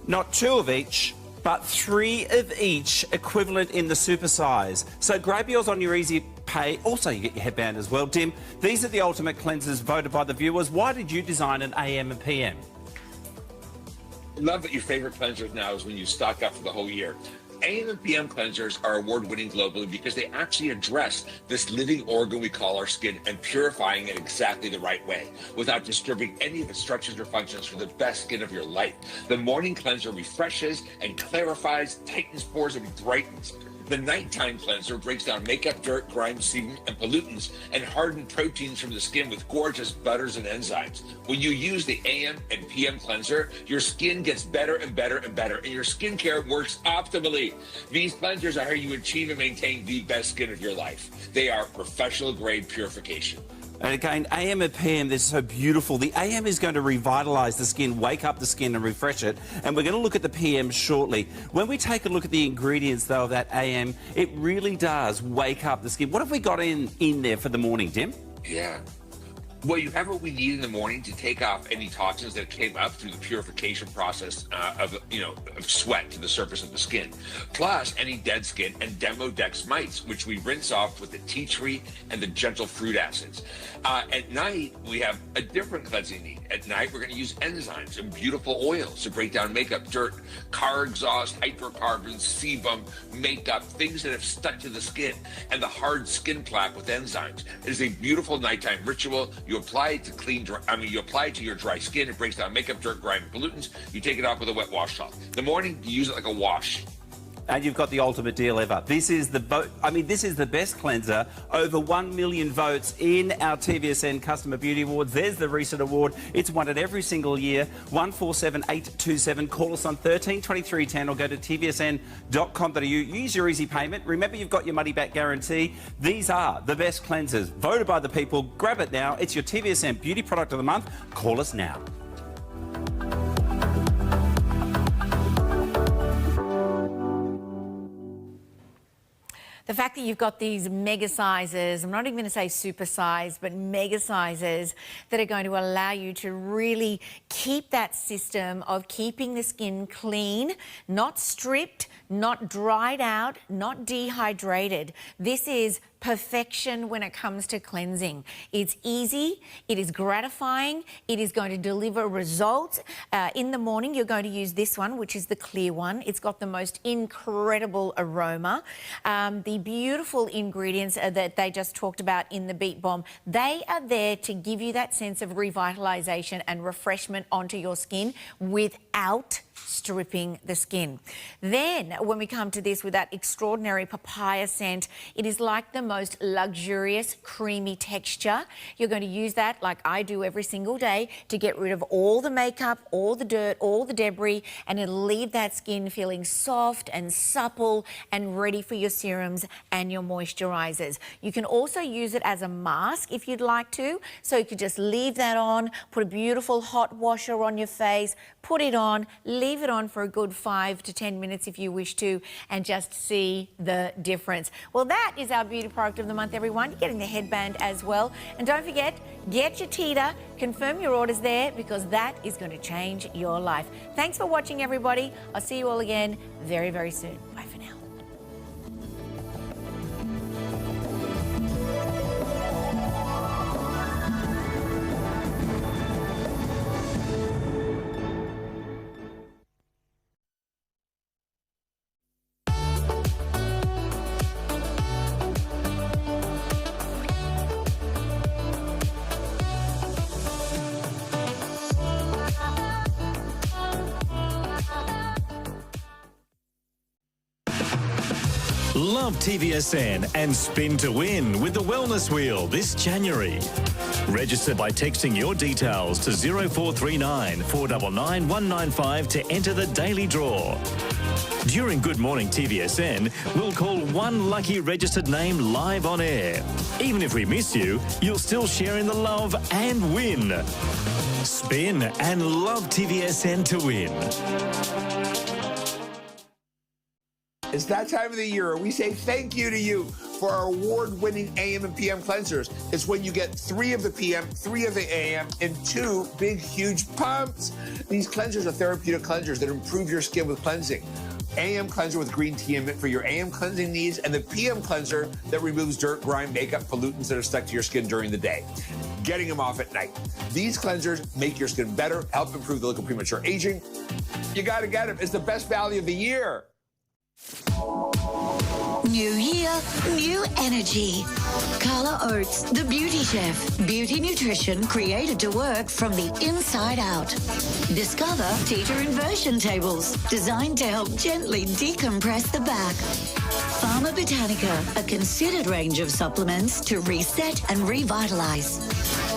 not two of each, but three of each equivalent in the super size. So grab yours on your easy pay. Also, you get your headband as well. Dim, these are the ultimate cleansers voted by the viewers. Why did you design an AM and PM? I love that your favorite cleansers now is when you stock up for the whole year. AM and PM cleansers are award-winning globally because they actually address this living organ we call our skin and purifying it exactly the right way without disturbing any of its structures or functions for the best skin of your life. The morning cleanser refreshes and clarifies, tightens pores, and brightens. The nighttime cleanser breaks down makeup, dirt, grime, sebum, and pollutants and hardened proteins from the skin with gorgeous butters and enzymes. When you use the AM and PM cleanser, your skin gets better and better and better, and your skincare works optimally. These cleansers are how you achieve and maintain the best skin of your life. They are professional-grade purification. And again, AM and PM, they're so beautiful. The AM is going to revitalise the skin, wake up the skin and refresh it. And we're going to look at the PM shortly. When we take a look at the ingredients, though, of that AM, it really does wake up the skin. What have we got in there for the morning, Tim? Yeah. Well, you have what we need in the morning to take off any toxins that came up through the purification process of sweat to the surface of the skin, plus any dead skin and demodex mites, which we rinse off with the tea tree and the gentle fruit acids. At night, we have a different cleansing need. At night, we're going to use enzymes and beautiful oils to break down makeup, dirt, car exhaust, hydrocarbons, sebum, makeup, things that have stuck to the skin, and the hard skin plaque with enzymes. It is a beautiful nighttime ritual. You apply it to you apply it to your dry skin. It breaks down makeup, dirt, grime, and pollutants. You take it off with a wet washcloth. In the morning, you use it like a wash. And you've got the ultimate deal ever. This is the this is the best cleanser. Over 1 million votes in our TVSN Customer Beauty Awards. There's the recent award. It's won it every single year. 147827. Call us on 13 23 10 or go to tvsn.com.au. Use your easy payment. Remember, you've got your money back guarantee. These are the best cleansers voted by the people. Grab it now. It's your TVSN Beauty Product of the Month. Call us now. The fact that you've got these mega sizes, I'm not even going to say super size, but mega sizes that are going to allow you to really keep that system of keeping the skin clean, not stripped, not dried out, not dehydrated. This is perfection when it comes to cleansing. It's easy, it is gratifying, it is going to deliver results. In the morning, you're going to use this one, which is the clear one. It's got the most incredible aroma. The beautiful ingredients that they just talked about in the Beat Bomb, they are there to give you that sense of revitalisation and refreshment onto your skin without stripping the skin. Then when we come to this with that extraordinary papaya scent, it is like the most luxurious creamy texture. You're going to use that like I do every single day to get rid of all the makeup, all the dirt, all the debris, and it'll leave that skin feeling soft and supple and ready for your serums and your moisturizers. You can also use it as a mask if you'd like to, so you could just leave that on, put a beautiful hot washer on your face, put it on, leave it on for a good 5 to 10 minutes if you wish to, and just see the difference. Well, that is our beauty product of the month, everyone. You're getting the headband as well. And don't forget, get your Tita, confirm your orders there, because that is going to change your life. Thanks for watching, everybody. I'll see you all again very, very soon. Bye for now. Love TVSN and spin to win with the Wellness Wheel this January. Register by texting your details to 0439 499 195 to enter the daily draw. During Good Morning TVSN, we'll call one lucky registered name live on air. Even if we miss you, you'll still share in the love and win. Spin and love TVSN to win. It's that time of the year where we say thank you to you for our award-winning AM and PM cleansers. It's when you get 3 of the PM, 3 of the AM, and 2 big, huge pumps. These cleansers are therapeutic cleansers that improve your skin with cleansing. AM cleanser with green tea and mint for your AM cleansing needs, and the PM cleanser that removes dirt, grime, makeup, pollutants that are stuck to your skin during the day, getting them off at night. These cleansers make your skin better, help improve the look of premature aging. You gotta get them. It's the best value of the year. New year, new energy. Carla Oates, the beauty chef. Beauty nutrition created to work from the inside out. Discover teeter inversion tables, designed to help gently decompress the back. Pharma Botanica, a considered range of supplements to reset and revitalize.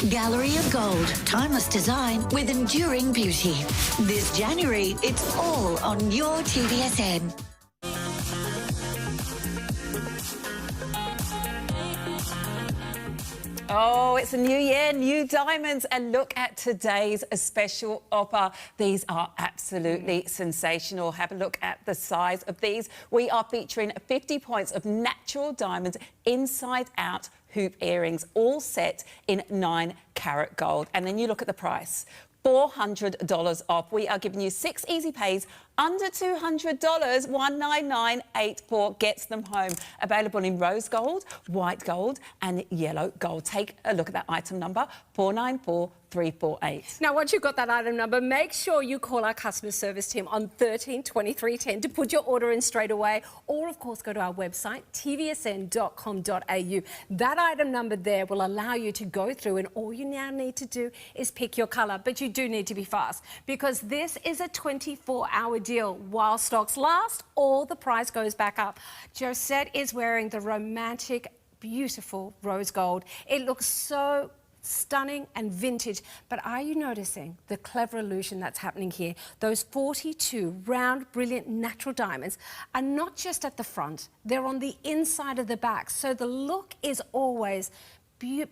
Gallery of Gold, timeless design with enduring beauty. This January, it's all on your TVSN. Oh, it's a new year, new diamonds, and look at today's special offer. These are absolutely sensational. Have a look at the size of these. We are featuring 50 points of natural diamonds inside-out hoop earrings, all set in 9-carat gold. And then you look at the price. $400 off. We are giving you 6 easy pays under $200. $199.84 gets them home. Available in rose gold, white gold and yellow gold. Take a look at that item number, 494348. Now, once you've got that item number, make sure you call our customer service team on 13 23 10 to put your order in straight away, or of course go to our website tvsn.com.au. That item number there will allow you to go through, and all you now need to do is pick your colour, but you do need to be fast because this is a 24-hour deal. While stocks last, all the price goes back up. Josette is wearing the romantic, beautiful rose gold. It looks so stunning and vintage, but are you noticing the clever illusion that's happening here? Those 42 round, brilliant natural diamonds are not just at the front, they're on the inside of the back, so the look is always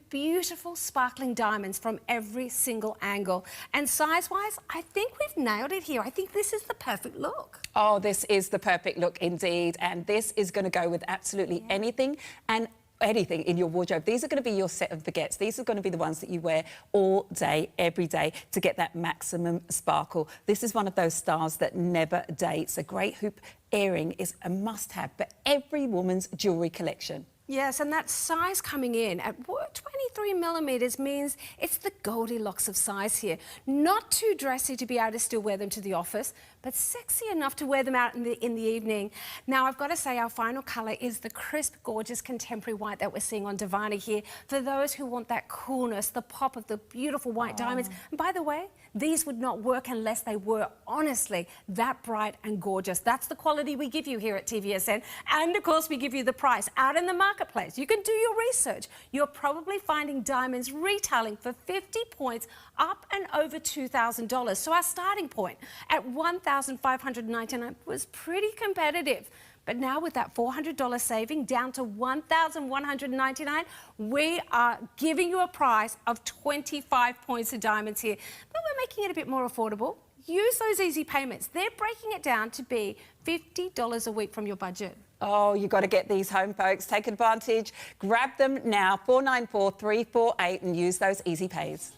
beautiful sparkling diamonds from every single angle. And size-wise, I think we've nailed it here. I think this is the perfect look. Oh, this is the perfect look indeed, and this is going to go with absolutely anything and anything in your wardrobe. These are going to be your set and forgets. These are going to be the ones that you wear all day, every day to get that maximum sparkle. This is one of those styles that never dates. A great hoop earring is a must-have for every woman's jewellery collection. Yes, and that size coming in at 23 millimetres means it's the Goldilocks of size here. Not too dressy to be able to still wear them to the office, but sexy enough to wear them out in the evening. Now, I've got to say our final colour is the crisp, gorgeous contemporary white that we're seeing on Divana here. For those who want that coolness, the pop of the beautiful white diamonds. And by the way, these would not work unless they were honestly that bright and gorgeous. That's the quality we give you here at TVSN. And of course, we give you the price out in the marketplace. You can do your research. You're probably finding diamonds retailing for 50 points up and over $2,000. So our starting point at $1,599 was pretty competitive. But now with that $400 saving down to $1,199, we are giving you a price of 25 points of diamonds here. But we're making it a bit more affordable. Use those easy payments. They're breaking it down to be $50 a week from your budget. Oh, you've got to get these home, folks. Take advantage. Grab them now, 494348, and use those easy pays.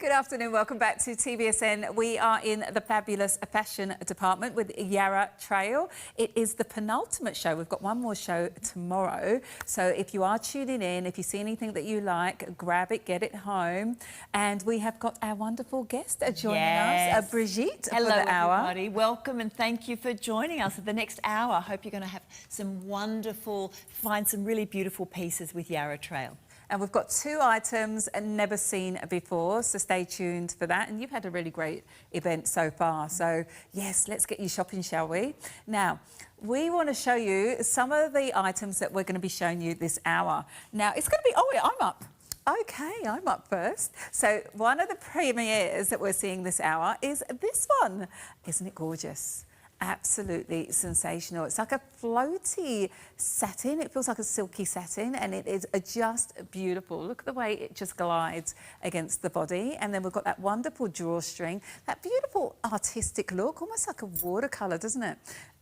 Good afternoon. Welcome back to TVSN. We are in the fabulous fashion department with Yarra Trail. It is the penultimate show. We've got one more show tomorrow. So if you are tuning in, if you see anything that you like, grab it, get it home. And we have got our wonderful guest joining us, Brigitte, Hello, for the hour. everybody. Welcome and thank you for joining us for the next hour. I hope you're going to have some wonderful, find some really beautiful pieces with Yarra Trail. And we've got 2 items never seen before, so stay tuned for that. And you've had a really great event so far. So, yes, let's get you shopping, shall we? Now, we want to show you some of the items that we're going to be showing you this hour. Now, it's going to be... Oh, yeah, I'm up. OK, I'm up first. So one of the premieres that we're seeing this hour is this one. Isn't it gorgeous? Absolutely sensational. It's like a floaty satin. It feels like a silky satin and it is just beautiful. Look at the way it just glides against the body. And then we've got that wonderful drawstring, that beautiful artistic look, almost like a watercolour, doesn't it?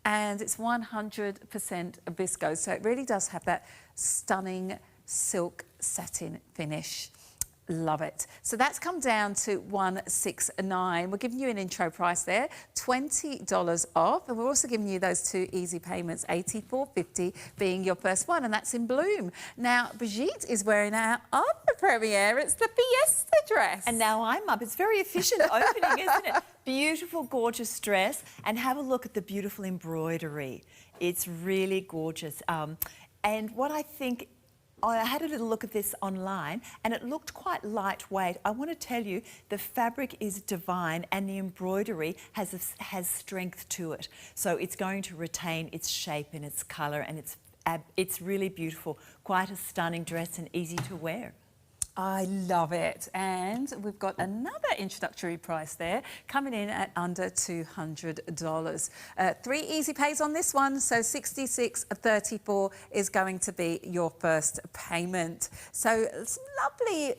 And it's 100% viscose. So it really does have that stunning silk satin finish. Love it. So that's come down to $169. We're giving you an intro price there, $20 off. And we're also giving you those 2 easy payments, $84.50 being your first one, and that's in Bloom. Now, Brigitte is wearing our other premiere. It's the Fiesta dress. And now I'm up. It's very efficient opening, isn't it? Beautiful, gorgeous dress. And have a look at the beautiful embroidery. It's really gorgeous. And what I think... I had a little look at this online and it looked quite lightweight. I want to tell you the fabric is divine and the embroidery has strength to it. So it's going to retain its shape and its colour, and it's really beautiful. Quite a stunning dress and easy to wear. I love it. And we've got another introductory price there, coming in at under $200. 3 easy pays on this one, so $66.34 is going to be your first payment. So some lovely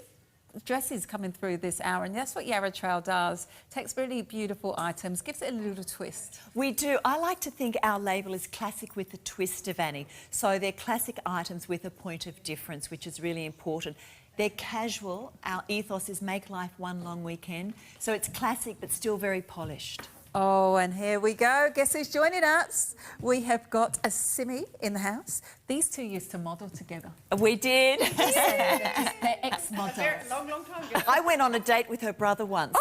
dresses coming through this hour, and that's what Yarra Trail does. Takes really beautiful items, gives it a little twist. We do. I like to think our label is classic with a twist, Devani. So they're classic items with a point of difference, which is really important. They're casual. Our ethos is make life one long weekend. So it's classic, but still very polished. Oh, and here we go. Guess who's joining us? We have got a Simi in the house. These 2 used to model together. We did. Yeah. They're ex-models. Long time ago. I went on a date with her brother once.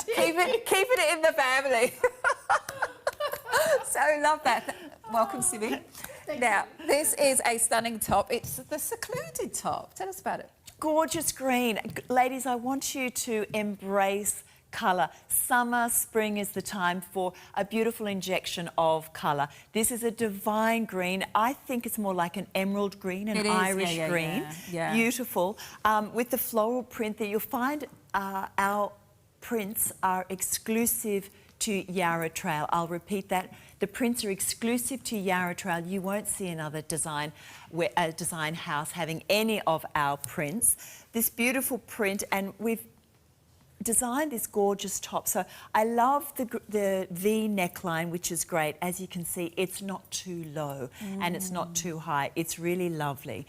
Keeping it in the family. So love that. Welcome, Simi. Now, this is a stunning top. It's the secluded top. Tell us about it. Gorgeous green. Ladies, I want you to embrace colour. Summer, spring is the time for a beautiful injection of colour. This is a divine green. I think it's more like an emerald green, an Irish green. Yeah. Beautiful. With the floral print there, you'll find our prints are exclusive to Yarra Trail. I'll repeat that. The prints are exclusive to Yarra Trail. You won't see another design house having any of our prints. This beautiful print, and we've designed this gorgeous top. So I love the V neckline, which is great. As you can see, it's not too low and it's not too high. It's really lovely.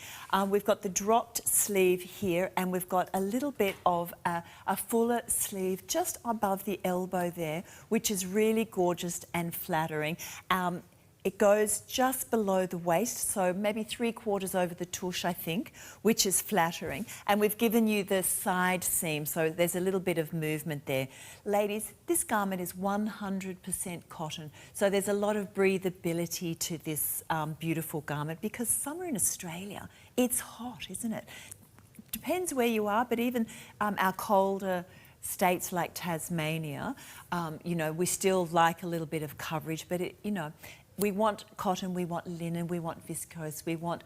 We've got the dropped sleeve here, and we've got a little bit of a fuller sleeve just above the elbow there, which is really gorgeous and flattering. It goes just below the waist, so maybe 3/4 over the tush, I think, which is flattering. And we've given you the side seam, so there's a little bit of movement there. Ladies, this garment is 100% cotton, so there's a lot of breathability to this beautiful garment, because summer in Australia, it's hot, isn't it? Depends where you are, but even our colder states like Tasmania, you know, we still like a little bit of coverage, but we want cotton, we want linen, we want viscose, we want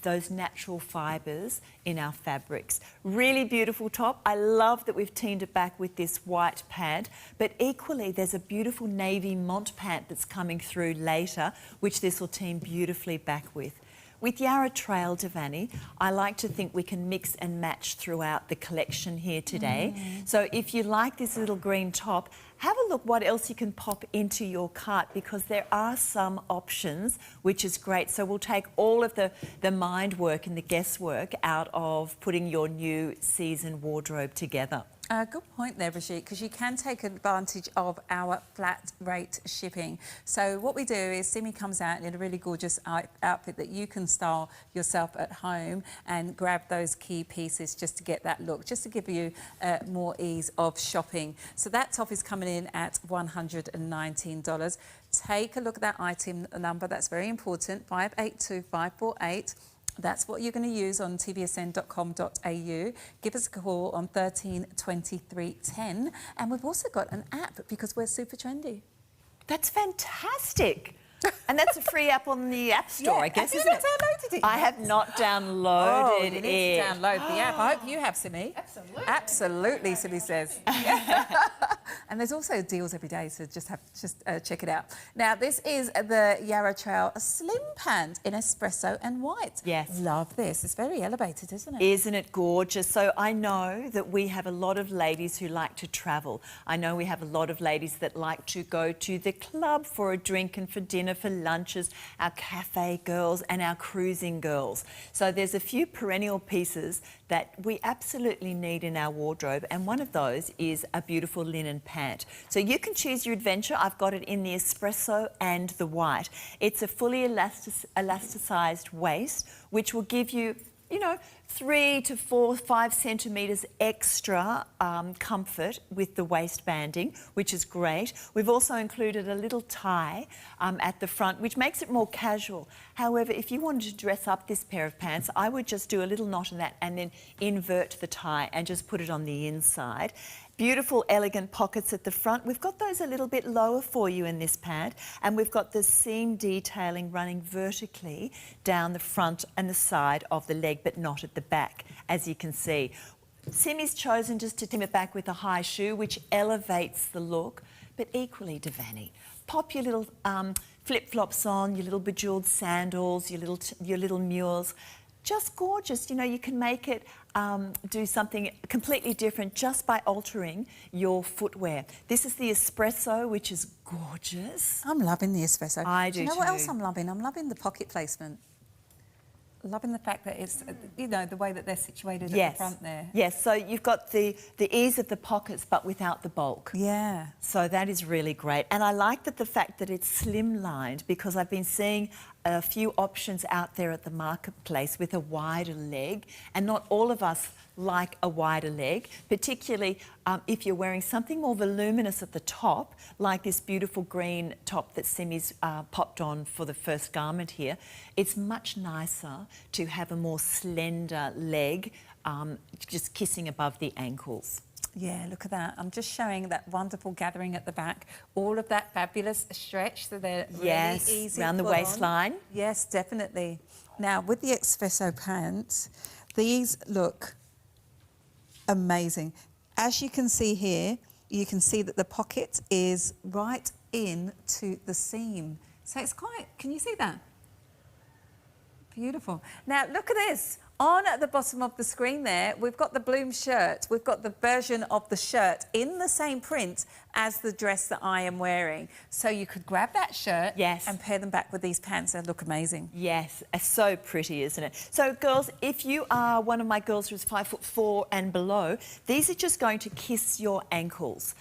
those natural fibres in our fabrics. Really beautiful top. I love that we've teamed it back with this white pant, but equally there's a beautiful navy mont pant that's coming through later, which this will team beautifully back with. with Yarra Trail, Devani, I like to think we can mix and match throughout the collection here today. So if you like this little green top, have a look what else you can pop into your cart, because there are some options, which is great. So we'll take all of the mind work and the guesswork out of putting your new season wardrobe together. Good point there, Brigitte, because you can take advantage of our flat rate shipping. So what we do is Simi comes out in a really gorgeous outfit that you can style yourself at home and grab those key pieces just to get that look, just to give you more ease of shopping. So that top is coming in at $119. Take a look at that item number. That's very important, 582548. That's what you're going to use on tvsn.com.au. Give us a call on 13 23 10. And we've also got an app because we're super trendy. That's fantastic. And that's a free app on the App Store, I guess, isn't it? Have you not downloaded it? I have not downloaded you need it. to download the app. I hope you have, Simi. Absolutely. Absolutely, Simi says. And there's also deals every day, so just check it out. Now, this is the Yarra Trail Slim Pant in espresso and white. Yes. Love this. It's very elevated, isn't it? Isn't it gorgeous? So I know that we have a lot of ladies who like to travel. I know we have a lot of ladies that like to go to the club for a drink and for dinner, for lunches, our cafe girls and our cruising girls. So there's a few perennial pieces that we absolutely need in our wardrobe, and one of those is a beautiful linen pant. So you can choose your adventure. I've got it in the espresso and the white. It's a fully elasticized waist, which will give you, you know, 3 to 4, 5 centimetres extra comfort with the waistbanding, which is great. We've also included a little tie at the front, which makes it more casual. However, if you wanted to dress up this pair of pants, I would just do a little knot in that and then invert the tie and just put it on the inside. Beautiful, elegant pockets at the front. We've got those a little bit lower for you in this pant, and we've got the seam detailing running vertically down the front and the side of the leg, but not at the back, as you can see. Simi's chosen just to trim it back with a high shoe, which elevates the look, but equally, Devani, pop your little flip-flops on, your little bejewelled sandals, your little mules. Just gorgeous. You know, you can make it do something completely different just by altering your footwear. This is the espresso, which is gorgeous. I'm loving the espresso. I do you know too. what else I'm loving? I'm loving the pocket placement. Loving the fact that it's, you know, the way that they're situated at the front there. Yes, so you've got the ease of the pockets but without the bulk. Yeah. So that is really great. And I like the fact that it's slimlined, because I've been seeing a few options out there at the marketplace with a wider leg, and not all of us like a wider leg, particularly if you're wearing something more voluminous at the top, like this beautiful green top that Simi's popped on for the first garment here. It's much nicer to have a more slender leg, just kissing above the ankles. Yeah, look at that. I'm just showing that wonderful gathering at the back. All of that fabulous stretch, so they're really easy around the waistline. Yes, definitely. Now, with the espresso pants, these look amazing. As you can see here, you can see that the pocket is right into the seam. So it's quite, can you see that? Beautiful. Now, look at this. On at the bottom of the screen there, we've got the Bloom shirt. We've got the version of the shirt in the same print as the dress that I am wearing. So you could grab that shirt and pair them back with these pants. They look amazing. Yes, it's so pretty, isn't it? So, girls, if you are one of my girls who's 5'4" and below, these are just going to kiss your ankles,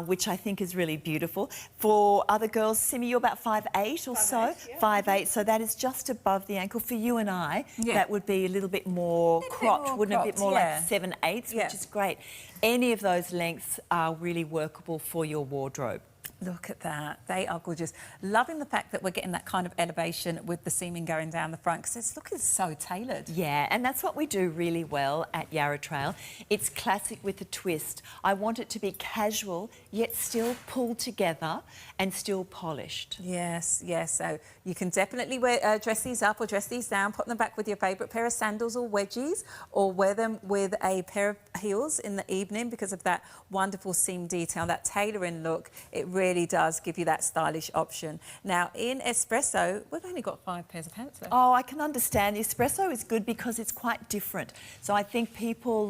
which I think is really beautiful. For other girls, Simi, you're about 5'8" or so. 5'8", so that is just above the ankle. For you and I, that would be a little bit more cropped, wouldn't it? A bit more like 7/8, which is great. Any of those lengths are really workable for your wardrobe. Look at that. They are gorgeous. Loving the fact that we're getting that kind of elevation with the seaming going down the front, because it's looking so tailored. Yeah, and that's what we do really well at Yarra Trail. It's classic with a twist. I want it to be casual, yet still pulled together and still polished. Yes, yes. So you can definitely wear, dress these up or dress these down, put them back with your favourite pair of sandals or wedgies, or wear them with a pair of heels in the evening because of that wonderful seam detail, that tailoring look. It really really does give you that stylish option. Now, in espresso, we've only got 5 pairs of pants left. Oh, I can understand. The espresso is good because it's quite different. So I think people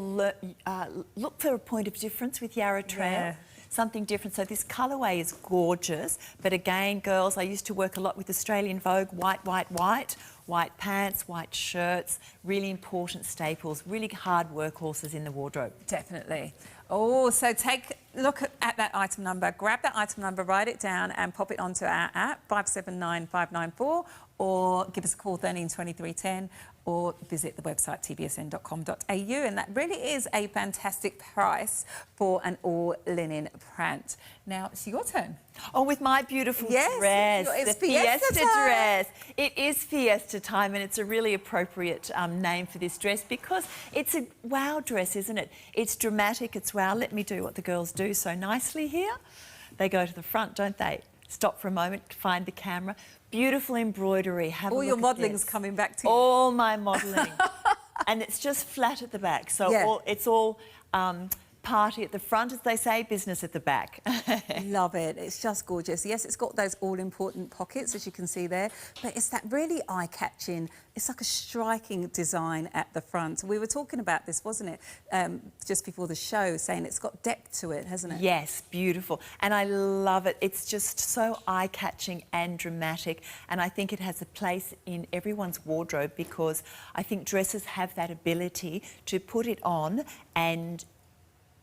look for a point of difference with Yarra Trail. Yeah. Something different. So this colourway is gorgeous. But again, girls, I used to work a lot with Australian Vogue, white, white, white. White pants, white shirts, really important staples, really hard workhorses in the wardrobe. Definitely. Oh, so take a look at that item number, grab that item number, write it down and pop it onto our app, 579594, or give us a call 132310, or visit the website tvsn.com.au, and that really is a fantastic price for an all-linen print. Now, it's your turn. Oh, with my beautiful dress, it's the Fiesta dress. It is Fiesta time, and it's a really appropriate name for this dress because it's a wow dress, isn't it? It's dramatic, it's wow. Let me do what the girls do so nicely here. They go to the front, don't they? Stop for a moment, find the camera. Beautiful embroidery. Have all a your look at modelling's this. coming back to you. All my modelling. And it's just flat at the back. So it's all party at the front, as they say, business at the back. Love it. It's just gorgeous. Yes, it's got those all-important pockets, as you can see there, but it's that really eye-catching, it's like a striking design at the front. We were talking about this, wasn't it, just before the show, saying it's got depth to it, hasn't it? Yes, beautiful. And I love it. It's just so eye-catching and dramatic, and I think it has a place in everyone's wardrobe because I think dresses have that ability to put it on and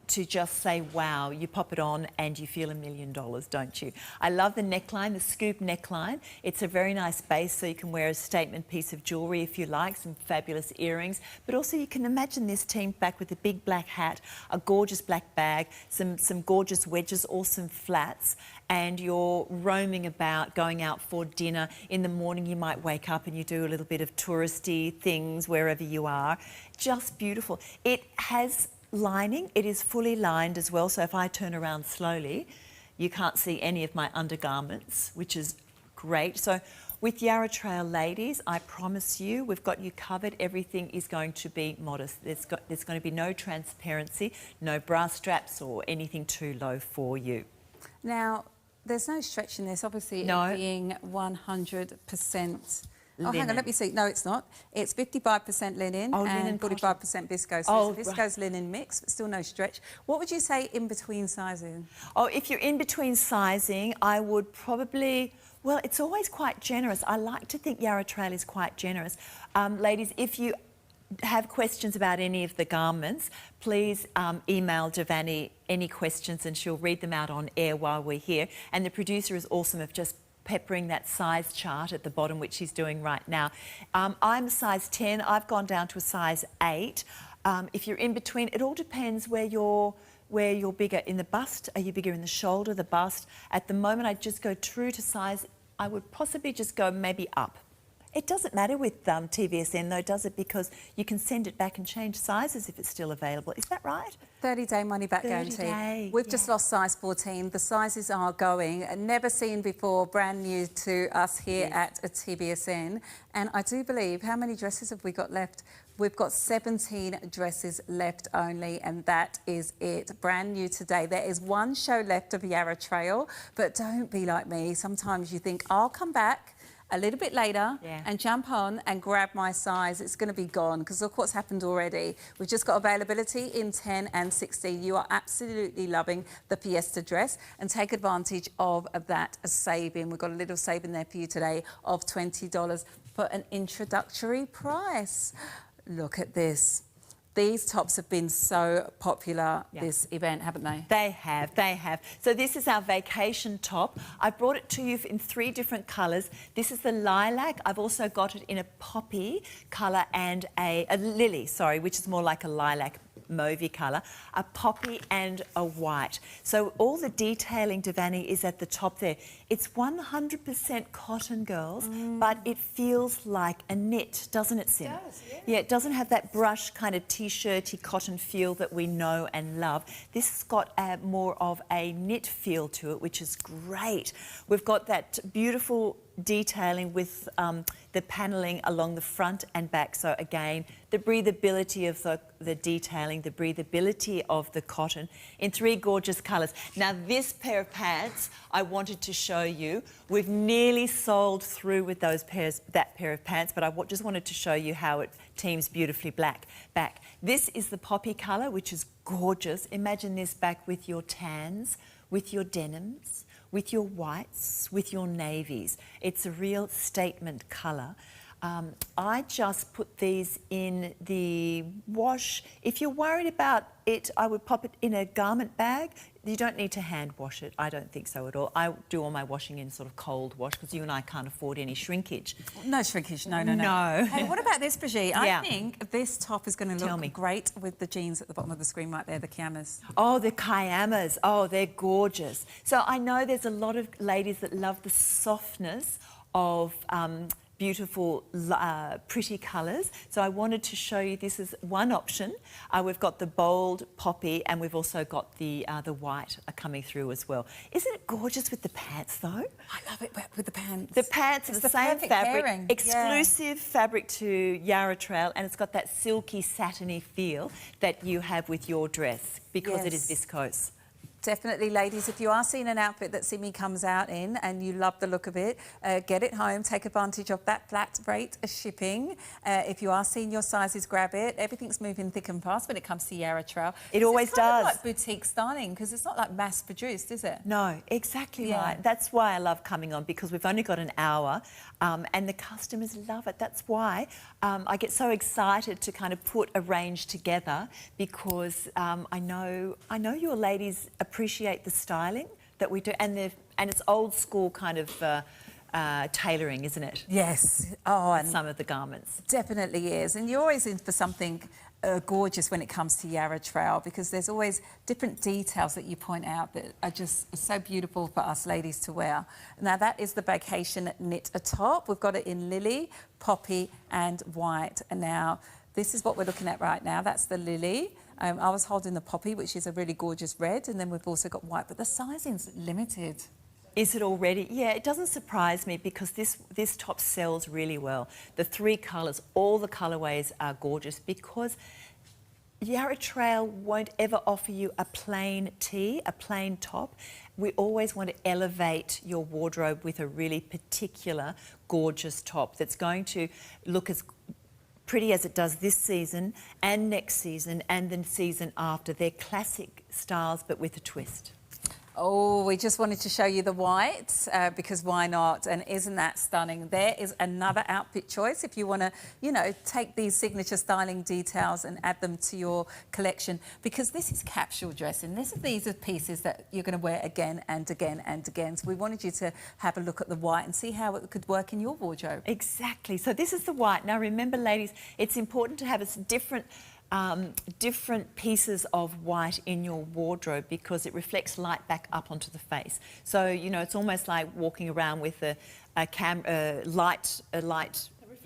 to just say, wow, you pop it on and you feel $1 million, don't you? I love the neckline, the scoop neckline. It's a very nice base, so you can wear a statement piece of jewellery if you like, some fabulous earrings, but also you can imagine this team back with a big black hat, a gorgeous black bag, some gorgeous wedges or some flats, and you're roaming about, going out for dinner. In the morning you might wake up and you do a little bit of touristy things wherever you are. Just beautiful. It has lining. It is fully lined as well, so if I turn around slowly, you can't see any of my undergarments, which is great. So with Yarra Trail ladies, I promise you, we've got you covered. Everything is going to be modest. There's going to be no transparency, no bra straps or anything too low for you. Now, there's no stretch in this, obviously, it being 100% linen. Oh, hang on, let me see. No, it's not. It's 55% linen and 45% viscose. So it's a viscose linen mix, but still no stretch. What would you say in between sizing? Oh, if you're in between sizing, I would probably... Well, it's always quite generous. I like to think Yarra Trail is quite generous. Ladies, if you have questions about any of the garments, please email Giovanni any questions and she'll read them out on air while we're here. And the producer is awesome of just peppering that size chart at the bottom, which he's doing right now. I'm a size 10. I've gone down to a size 8. If you're in between, it all depends where you're bigger. In the bust, are you bigger in the shoulder, the bust? At the moment, I'd just go true to size. I would possibly just go maybe up. It doesn't matter with TVSN though, does it? Because you can send it back and change sizes if it's still available. Is that right? 30-day money-back guarantee. We've just lost size 14. The sizes are going. Never seen before, brand new to us here at TVSN. And I do believe, how many dresses have we got left? We've got 17 dresses left only, and that is it. Brand new today. There is one show left of Yarra Trail, but don't be like me. Sometimes you think, I'll come back a little bit later and jump on and grab my size. It's going to be gone because look what's happened already. We've just got availability in 10 and 16. You are absolutely loving the Fiesta dress and take advantage of that saving. We've got a little saving there for you today of $20 for an introductory price. Look at this. These tops have been so popular this event, haven't they? They have, they have. So this is our vacation top. I brought it to you in 3 different colours. This is the lilac. I've also got it in a poppy colour and a lily, sorry, which is more like a lilac mauvey colour, a poppy and a white. So all the detailing, Devani, is at the top there. It's 100% cotton, girls, but it feels like a knit, doesn't it, Sim? It does, yeah. It doesn't have that brush kind of T-shirty cotton feel that we know and love. This has got more of a knit feel to it, which is great. We've got that beautiful detailing with the panelling along the front and back. So again, the breathability of the detailing, the breathability of the cotton in 3 gorgeous colours. Now this pair of pants I wanted to show you. We've nearly sold through with that pair of pants, but I just wanted to show you how it teams beautifully back. This is the poppy colour, which is gorgeous. Imagine this back with your tans, with your denims, with your whites, with your navies. It's a real statement colour. I just put these in the wash. If you're worried about it, I would pop it in a garment bag. You don't need to hand wash it. I don't think so at all. I do all my washing in sort of cold wash because you and I can't afford any shrinkage. No shrinkage, no. Hey, what about this, Brigitte? Yeah. I think this top is going to look great with the jeans at the bottom of the screen right there, the Kiamas. Oh, the Kiamas. Oh, they're gorgeous. So I know there's a lot of ladies that love the softness of beautiful, pretty colours. So I wanted to show you this is one option. We've got the bold poppy and we've also got the white coming through as well. Isn't it gorgeous with the pants though? I love it with the pants. The pants are the same fabric, pairing. exclusive fabric to Yarra Trail, and it's got that silky, satiny feel that you have with your dress because it is viscose. Definitely, ladies, if you are seeing an outfit that Simi comes out in and you love the look of it, get it home, take advantage of that flat rate of shipping. If you are seeing your sizes, grab it. Everything's moving thick and fast when it comes to Yarra Trail. It always does. It's like boutique styling because it's not like mass produced, is it? No, exactly right. That's why I love coming on, because we've only got an hour and the customers love it. That's why I get so excited to kind of put a range together, because I know your ladies appreciate the styling that we do, and it's old school kind of tailoring, isn't it? Yes. Oh, and some of the garments. Definitely is. And you're always in for something gorgeous when it comes to Yarra Trail, because there's always different details that you point out that are just so beautiful for us ladies to wear. Now that is the vacation knit top. We've got it in lily, poppy and white. And now this is what we're looking at right now. That's the lily. I was holding the poppy, which is a really gorgeous red, and then we've also got white, but the sizing's limited. Is it already? Yeah, it doesn't surprise me because this top sells really well. The 3 colours, all the colourways are gorgeous because Yarra Trail won't ever offer you a plain tee, a plain top. We always want to elevate your wardrobe with a really particular, gorgeous top that's going to look as pretty as it does this season and next season and the season after. They're classic styles but with a twist. Oh, we just wanted to show you the white because why not? And isn't that stunning? There is another outfit choice if you want to, you know, take these signature styling details and add them to your collection, because this is capsule dressing. These are pieces that you're going to wear again and again and again. So we wanted you to have a look at the white and see how it could work in your wardrobe. Exactly. So this is the white. Now remember, ladies, it's important to have a different pieces of white in your wardrobe because it reflects light back up onto the face. So, you know, it's almost like walking around with a light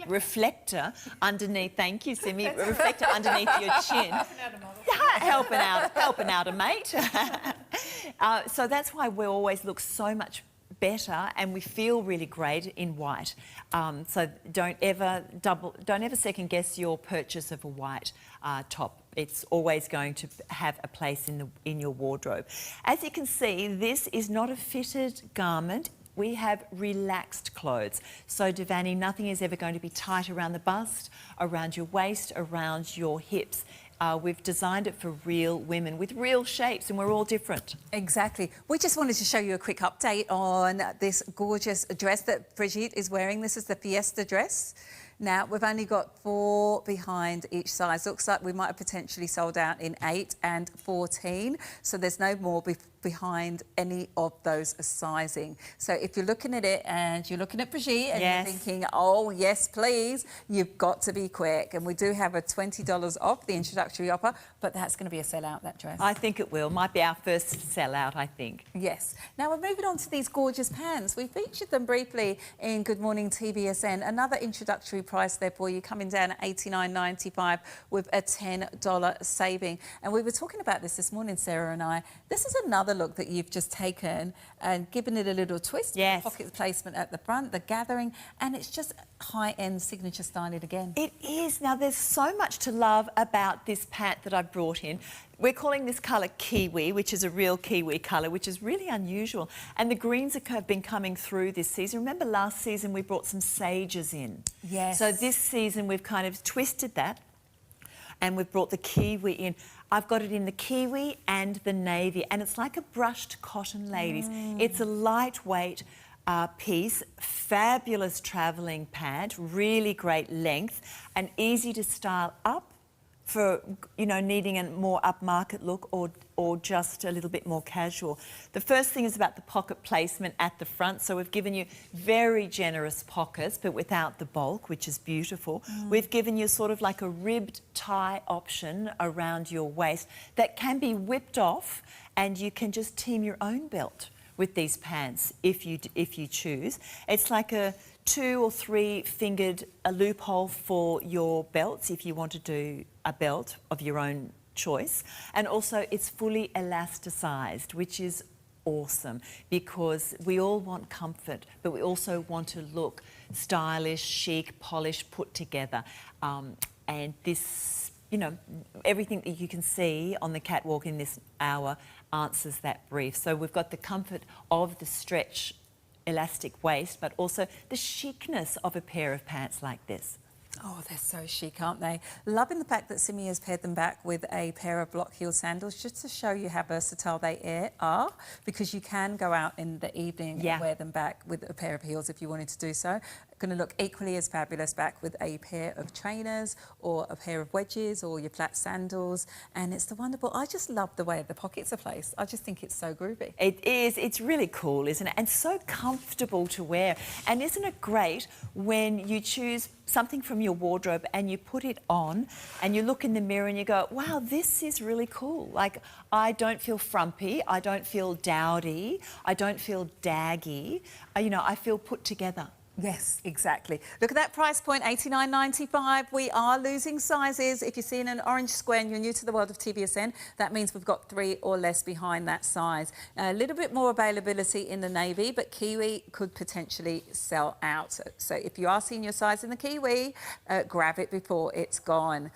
reflector underneath. Thank you, Simi. A reflector underneath your chin. Helping out a mate. So that's why we always look so much better and we feel really great in white. So don't ever second guess your purchase of a white top. It's always going to have a place in your wardrobe. As you can see, this is not a fitted garment. We have relaxed clothes. So Devani, nothing is ever going to be tight around the bust, around your waist, around your hips. We've designed it for real women with real shapes, and we're all different. Exactly. We just wanted to show you a quick update on this gorgeous dress that Brigitte is wearing. This is the Fiesta dress. Now, we've only got 4 behind each size. Looks like we might have potentially sold out in 8 and 14. So there's no more behind any of those sizing. So if you're looking at it and you're looking at Brigitte and you're thinking, oh, yes, please, you've got to be quick. And we do have a $20 off the introductory offer, but that's going to be a sellout, that dress. I think it will. Might be our first sellout, I think. Yes. Now, we're moving on to these gorgeous pants. We featured them briefly in Good Morning TVSN. Another introductory price there for you, coming down at $89.95 with a $10 saving. And we were talking about this morning, Sarah and I. This is another another look that you've just taken and given it a little twist. Yes. Pocket placement at the front, the gathering, and it's just high-end signature styling again. It is. Now, there's so much to love about this pant that I brought in. We're calling this colour kiwi, which is a real kiwi colour, which is really unusual. And the greens have been coming through this season. Remember last season we brought some sages in? Yes. So this season we've kind of twisted that and we've brought the kiwi in. I've got it in the kiwi and the navy, and it's like a brushed cotton, ladies. It's a lightweight piece, fabulous travelling pant, really great length, and easy to style up for, you know, needing a more upmarket look or just a little bit more casual. The first thing is about the pocket placement at the front. So we've given you very generous pockets, but without the bulk, which is beautiful. We've given you sort of like a ribbed tie option around your waist that can be whipped off, and you can just team your own belt with these pants if you choose. It's like a 2 or 3 fingered loophole for your belts if you want to do a belt of your own choice. And also it's fully elasticized, which is awesome because we all want comfort, but we also want to look stylish, chic, polished, put together. And this, you know, everything that you can see on the catwalk in this hour answers that brief. So we've got the comfort of the stretch elastic waist, but also the chicness of a pair of pants like this. Oh, they're so chic, aren't they? Loving the fact that Simi has paired them back with a pair of block heel sandals just to show you how versatile they are, because you can go out in the evening and wear them back with a pair of heels if you wanted to do so. Going to look equally as fabulous back with a pair of trainers or a pair of wedges or your flat sandals. And it's the wonderful, I just love the way the pockets are placed. I just think it's so groovy. It is. It's really cool, isn't it? And so comfortable to wear. And isn't it great when you choose something from your wardrobe and you put it on and you look in the mirror and you go, wow, this is really cool. Like, I don't feel frumpy, I don't feel dowdy, I don't feel daggy. You know, I feel put together. Yes, exactly. Look at that price point, $89.95. We are losing sizes. If you're seeing an orange square and you're new to the world of TVSN, that means we've got 3 or less behind that size. A little bit more availability in the navy, but kiwi could potentially sell out. So if you are seeing your size in the kiwi, grab it before it's gone.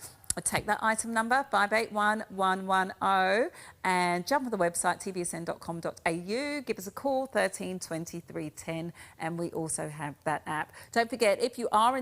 Take that item number, 581110, and jump on the website, tvsn.com.au. Give us a call, 13 23 10, and we also have that app. Don't forget, if you are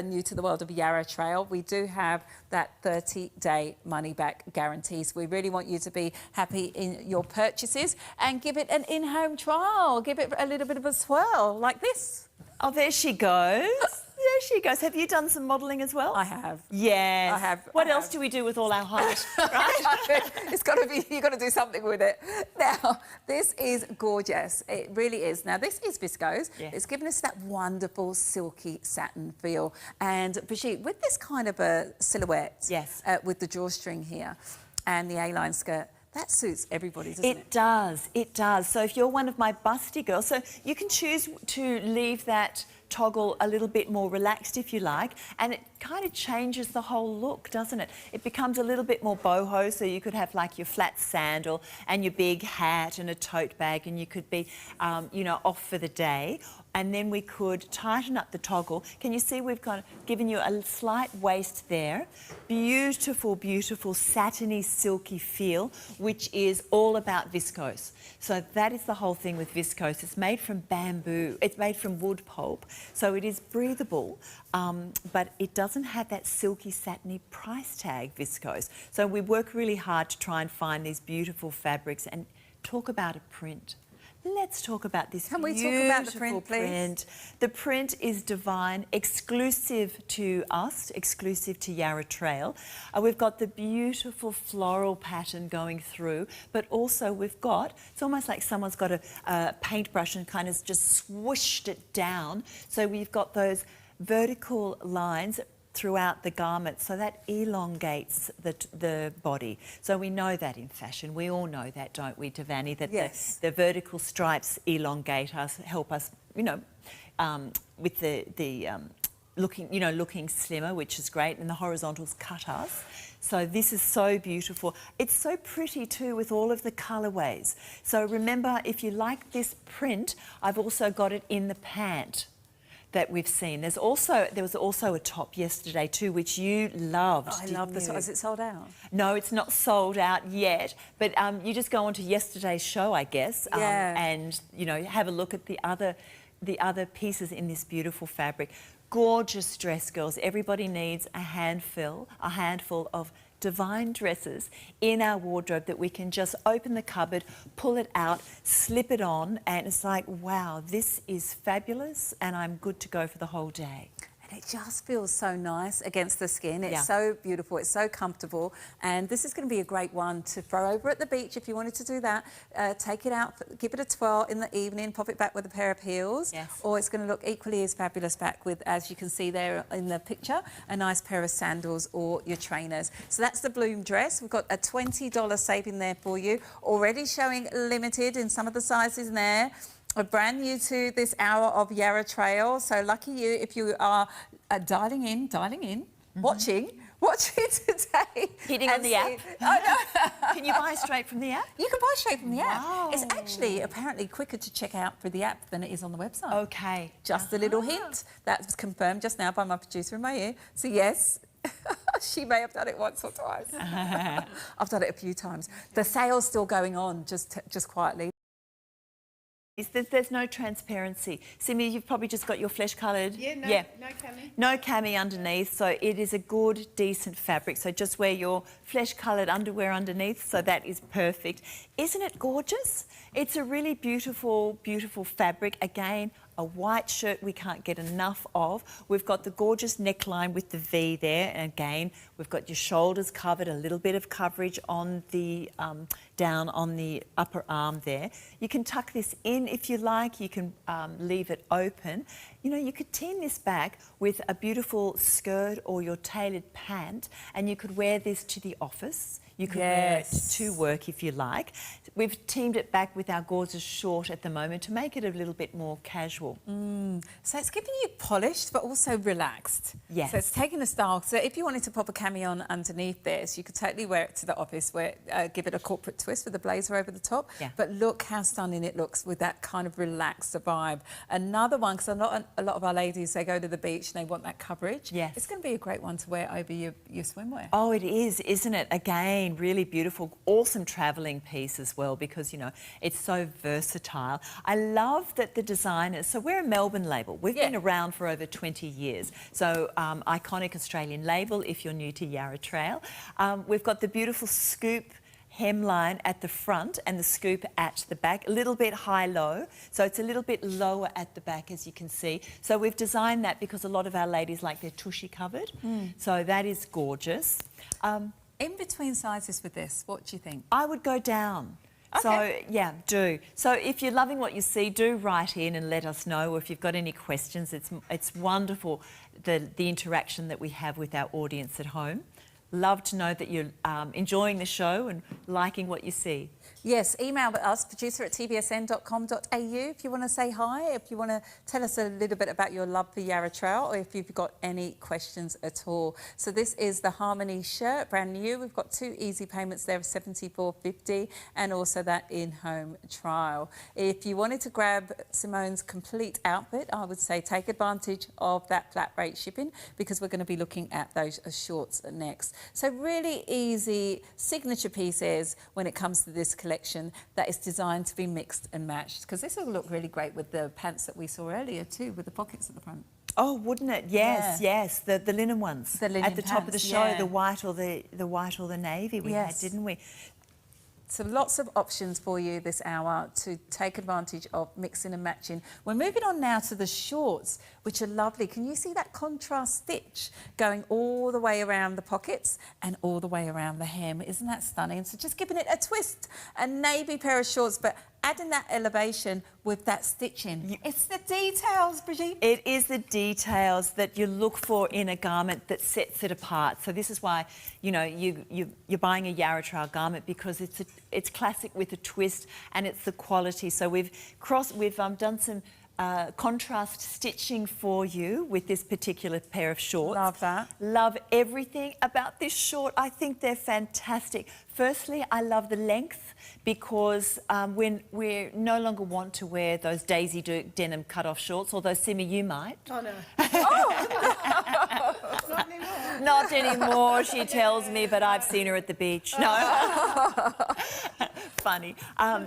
new to the world of Yarra Trail, we do have that 30-day money-back guarantee. So we really want you to be happy in your purchases and give it an in-home trial. Give it a little bit of a swirl, like this. Oh, there she goes. There she goes. Have you done some modelling as well? I have. Yes. I have. What else do we do with all our height? Right? It's got to be, you've got to do something with it. Now, this is gorgeous. It really is. Now, this is viscose. Yeah. It's given us that wonderful silky satin feel. And Brigitte, with this kind of a silhouette, yes, with the drawstring here and the A-line skirt, that suits everybody, doesn't it? It does. It does. So if you're one of my busty girls, so you can choose to leave that toggle a little bit more relaxed if you like, and it kind of changes the whole look, doesn't it? It becomes a little bit more boho, so you could have like your flat sandal and your big hat and a tote bag, and you could be, you know, off for the day. And then we could tighten up the toggle. Can you see we've given you a slight waist there? Beautiful, beautiful satiny, silky feel, which is all about viscose. So that is the whole thing with viscose. It's made from bamboo. It's made from wood pulp. So it is breathable, but it doesn't have that silky, satiny price tag viscose. So we work really hard to try and find these beautiful fabrics and talk about a print. Let's talk about this. Can we talk about the print, please? The print is divine, exclusive to us, exclusive to Yarra Trail. We've got the beautiful floral pattern going through, but also we've got, it's almost like someone's got a paintbrush and kind of just swooshed it down. So we've got those vertical lines throughout the garment, so that elongates the body. So we know that in fashion. We all know that, don't we, Devani? That yes, the vertical stripes elongate us, help us, you know, with the looking slimmer, which is great, and the horizontals cut us. So this is so beautiful. It's so pretty too with all of the colourways. So remember, if you like this print, I've also got it in the pant that we've seen. There was also a top yesterday too, which you loved. Oh, I love this one. Is it sold out? No, it's not sold out yet. But you just go onto yesterday's show, I guess, and have a look at the other pieces in this beautiful fabric. Gorgeous dress, girls. Everybody needs a handful of divine dresses in our wardrobe that we can just open the cupboard, pull it out, slip it on, and it's like, wow, this is fabulous, and I'm good to go for the whole day. And it just feels so nice against the skin. It's so beautiful. It's so comfortable. And this is going to be a great one to throw over at the beach if you wanted to do that. Take it out, give it a twirl in the evening, pop it back with a pair of heels. Yes. Or it's going to look equally as fabulous back with, as you can see there in the picture, a nice pair of sandals or your trainers. So that's the Bloom dress. We've got a $20 saving there for you. Already showing limited in some of the sizes in there. We're brand new to this hour of Yarra Trail, so lucky you if you are dialing in, watching today. Hitting on the app. Oh, no. Can you buy straight from the app? You can buy straight from the app. Wow. It's actually apparently quicker to check out through the app than it is on the website. Okay. Just a little hint. That was confirmed just now by my producer in my ear. So yes, she may have done it once or twice. I've done it a few times. The sale's still going on, just quietly. There's no transparency. Simi, you've probably just got your flesh-coloured... No cami. No cami underneath, so it is a good, decent fabric. So just wear your flesh-coloured underwear underneath, so that is perfect. Isn't it gorgeous? It's a really beautiful, beautiful fabric. Again, a white shirt we can't get enough of. We've got the gorgeous neckline with the V there, and again, we've got your shoulders covered, a little bit of coverage on the down on the upper arm there. You can tuck this in if you like. You can leave it open. You could tin this back with a beautiful skirt or your tailored pant, and you could wear this to the office. You can wear it to work if you like. We've teamed it back with our gorgeous short at the moment to make it a little bit more casual. So it's keeping you polished but also relaxed. Yes. So it's taking a style. So if you wanted to pop a cami on underneath this, you could totally wear it to the office, give it a corporate twist with a blazer over the top. Yeah. But look how stunning it looks with that kind of relaxed vibe. Another one, because a lot of our ladies, they go to the beach and they want that coverage. Yes. It's going to be a great one to wear over your swimwear. Oh, it is, isn't it? Again, really beautiful, awesome travelling piece as well, because it's so versatile. I love that the designers, so we're a Melbourne label. We've been around for over 20 years. So iconic Australian label if you're new to Yarra Trail. We've got the beautiful scoop hemline at the front and the scoop at the back, a little bit high-low, so it's a little bit lower at the back, as you can see. So we've designed that because a lot of our ladies like their tushy covered, so that is gorgeous. In between sizes with this, what do you think? I would go down. Okay. So, yeah, do. So if you're loving what you see, do write in and let us know. Or if you've got any questions, it's wonderful, the interaction that we have with our audience at home. Love to know that you're enjoying the show and liking what you see. Yes, email us, producer@tvsn.com.au if you want to say hi, if you want to tell us a little bit about your love for Yarra Trail, or if you've got any questions at all. So this is the Harmony shirt, brand new. We've got 2 easy payments there of $74.50 and also that in-home trial. If you wanted to grab Simone's complete outfit, I would say take advantage of that flat rate shipping, because we're going to be looking at those shorts next. So really easy signature pieces when it comes to this collection that is designed to be mixed and matched, because this will look really great with the pants that we saw earlier too, with the pockets at the front. Oh, wouldn't it? Yes, yes, the linen ones. The linen at the top of the show, yeah. the white or the navy we had, didn't we? So lots of options for you this hour to take advantage of mixing and matching. We're moving on now to the shorts, which are lovely. Can you see that contrast stitch going all the way around the pockets and all the way around the hem? Isn't that stunning? So just giving it a twist, a navy pair of shorts, but adding that elevation with that stitching. It's the details, Brigitte. It is the details that you look for in a garment that sets it apart. So this is why, you're buying a Yarra Trail garment, because it's classic with a twist, and it's the quality. So we've done some contrast stitching for you with this particular pair of shorts. Love that. Love everything about this short. I think they're fantastic. Firstly, I love the length because when we no longer want to wear those Daisy Duke denim cut-off shorts, although Simi, you might. Oh, no. Not anymore. Not anymore, she tells me, but I've seen her at the beach. No. Funny.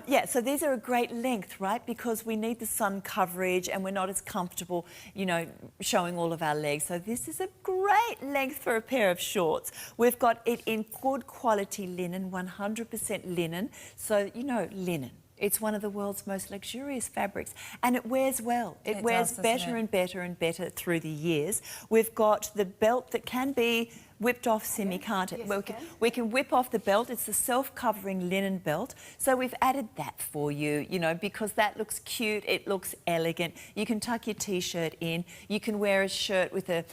Yeah, so these are a great length, right? Because we need the sun coverage and we're not as comfortable, you know, showing all of our legs. So this is a great length for a pair of shorts. We've got it in good quality linen, 100% linen. So, you know, linen. It's one of the world's most luxurious fabrics and it wears well. It wears better and better and better through the years. We've got the belt that can be whipped off, Simi, can't it? Yes, we can whip off the belt. It's a self-covering linen belt. So we've added that for you, you know, because that looks cute, it looks elegant. You can tuck your T-shirt in. You can wear a shirt with a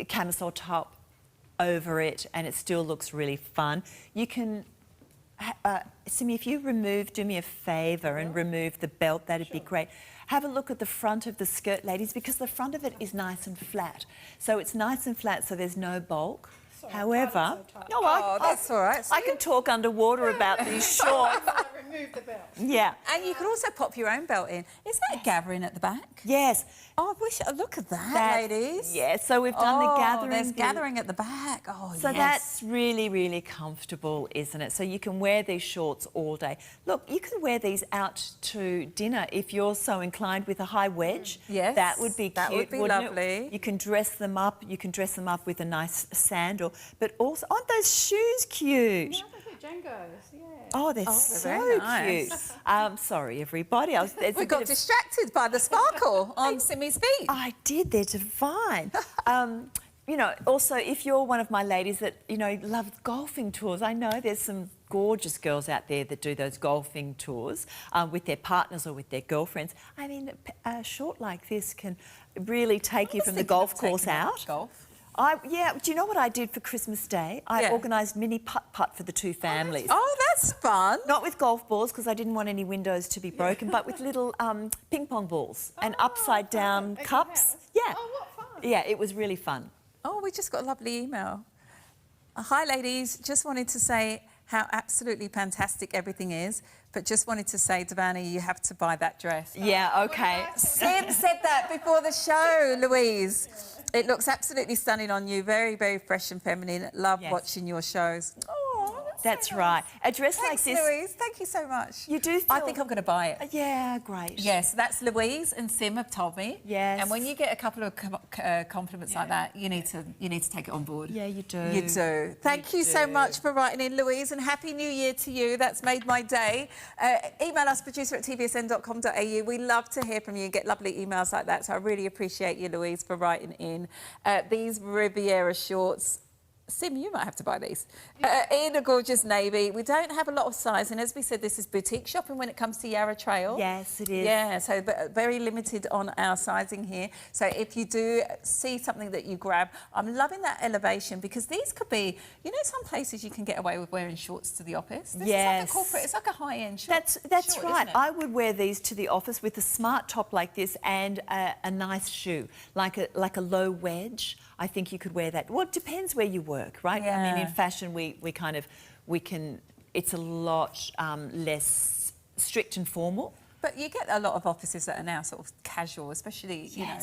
camisole top over it and it still looks really fun. You can... Simi, if you do me a favour and remove the belt, that'd be great. Have a look at the front of the skirt, ladies, because the front of it is nice and flat. So it's nice and flat, so there's no bulk. However, that's all right. I can talk underwater about these shorts. Remove the belt. Yeah. And you could also pop your own belt in. Is that gathering at the back? Yes. Oh, I wish. Look at that, ladies. Yeah, so we've done the gathering. There's gathering at the back. Oh, so that's really, really comfortable, isn't it? So you can wear these shorts all day. Look, you can wear these out to dinner if you're so inclined with a high wedge. Yes. That would be cute, That would be lovely. It? You can dress them up. You can dress them up with a nice sandal. But also, aren't those shoes cute? Yeah, they're Django's, yeah. Oh, they're so nice. cute. Sorry, everybody. We got distracted by the sparkle on Simi's feet. I did. They're divine. You know, also, if you're one of my ladies that, you know, love golfing tours, I know there's some gorgeous girls out there that do those golfing tours with their partners or with their girlfriends. I mean, a short like this can really take you from the golf course out. Golf. Yeah, do you know what I did for Christmas Day? I organised mini putt-putt for the two families. Oh, that's fun. Not with golf balls, because I didn't want any windows to be broken, but with little ping-pong balls and upside-down cups. Yeah. Oh, what fun. Yeah, it was really fun. Oh, we just got a lovely email. Hi, ladies. Just wanted to say how absolutely fantastic everything is, but just wanted to say, Devani, you have to buy that dress. Yeah, OK. Sim said that before the show, Louise. It looks absolutely stunning on you. Very, very fresh and feminine. Love watching your shows. Oh, that's right. A dress like this... Louise. Thank you so much. You do feel... I think I'm going to buy it. Yeah, great. Yes, that's Louise and Sim have told me. Yes. And when you get a couple of compliments like that, you need to take it on board. Yeah, you do. You do. Thank you so much for writing in, Louise, and Happy New Year to you. That's made my day. Email us, producer@tvsn.com.au. We love to hear from you and get lovely emails like that, so I really appreciate you, Louise, for writing in. These Riviera shorts, Sim, you might have to buy these. In a gorgeous navy. We don't have a lot of size, and as we said, this is boutique shopping when it comes to Yarra Trail. Yes, it is. Yeah, so very limited on our sizing here. So if you do see something that you grab, I'm loving that elevation because these could be, you know, some places you can get away with wearing shorts to the office. This is like a corporate, it's like a high-end short. That's short, right. isn't it? I would wear these to the office with a smart top like this and a nice shoe, like a low wedge. I think you could wear that. Well, it depends where you work, right? Yeah. I mean, in fashion, we can. It's a lot less strict and formal. But you get a lot of offices that are now sort of casual, especially, you know,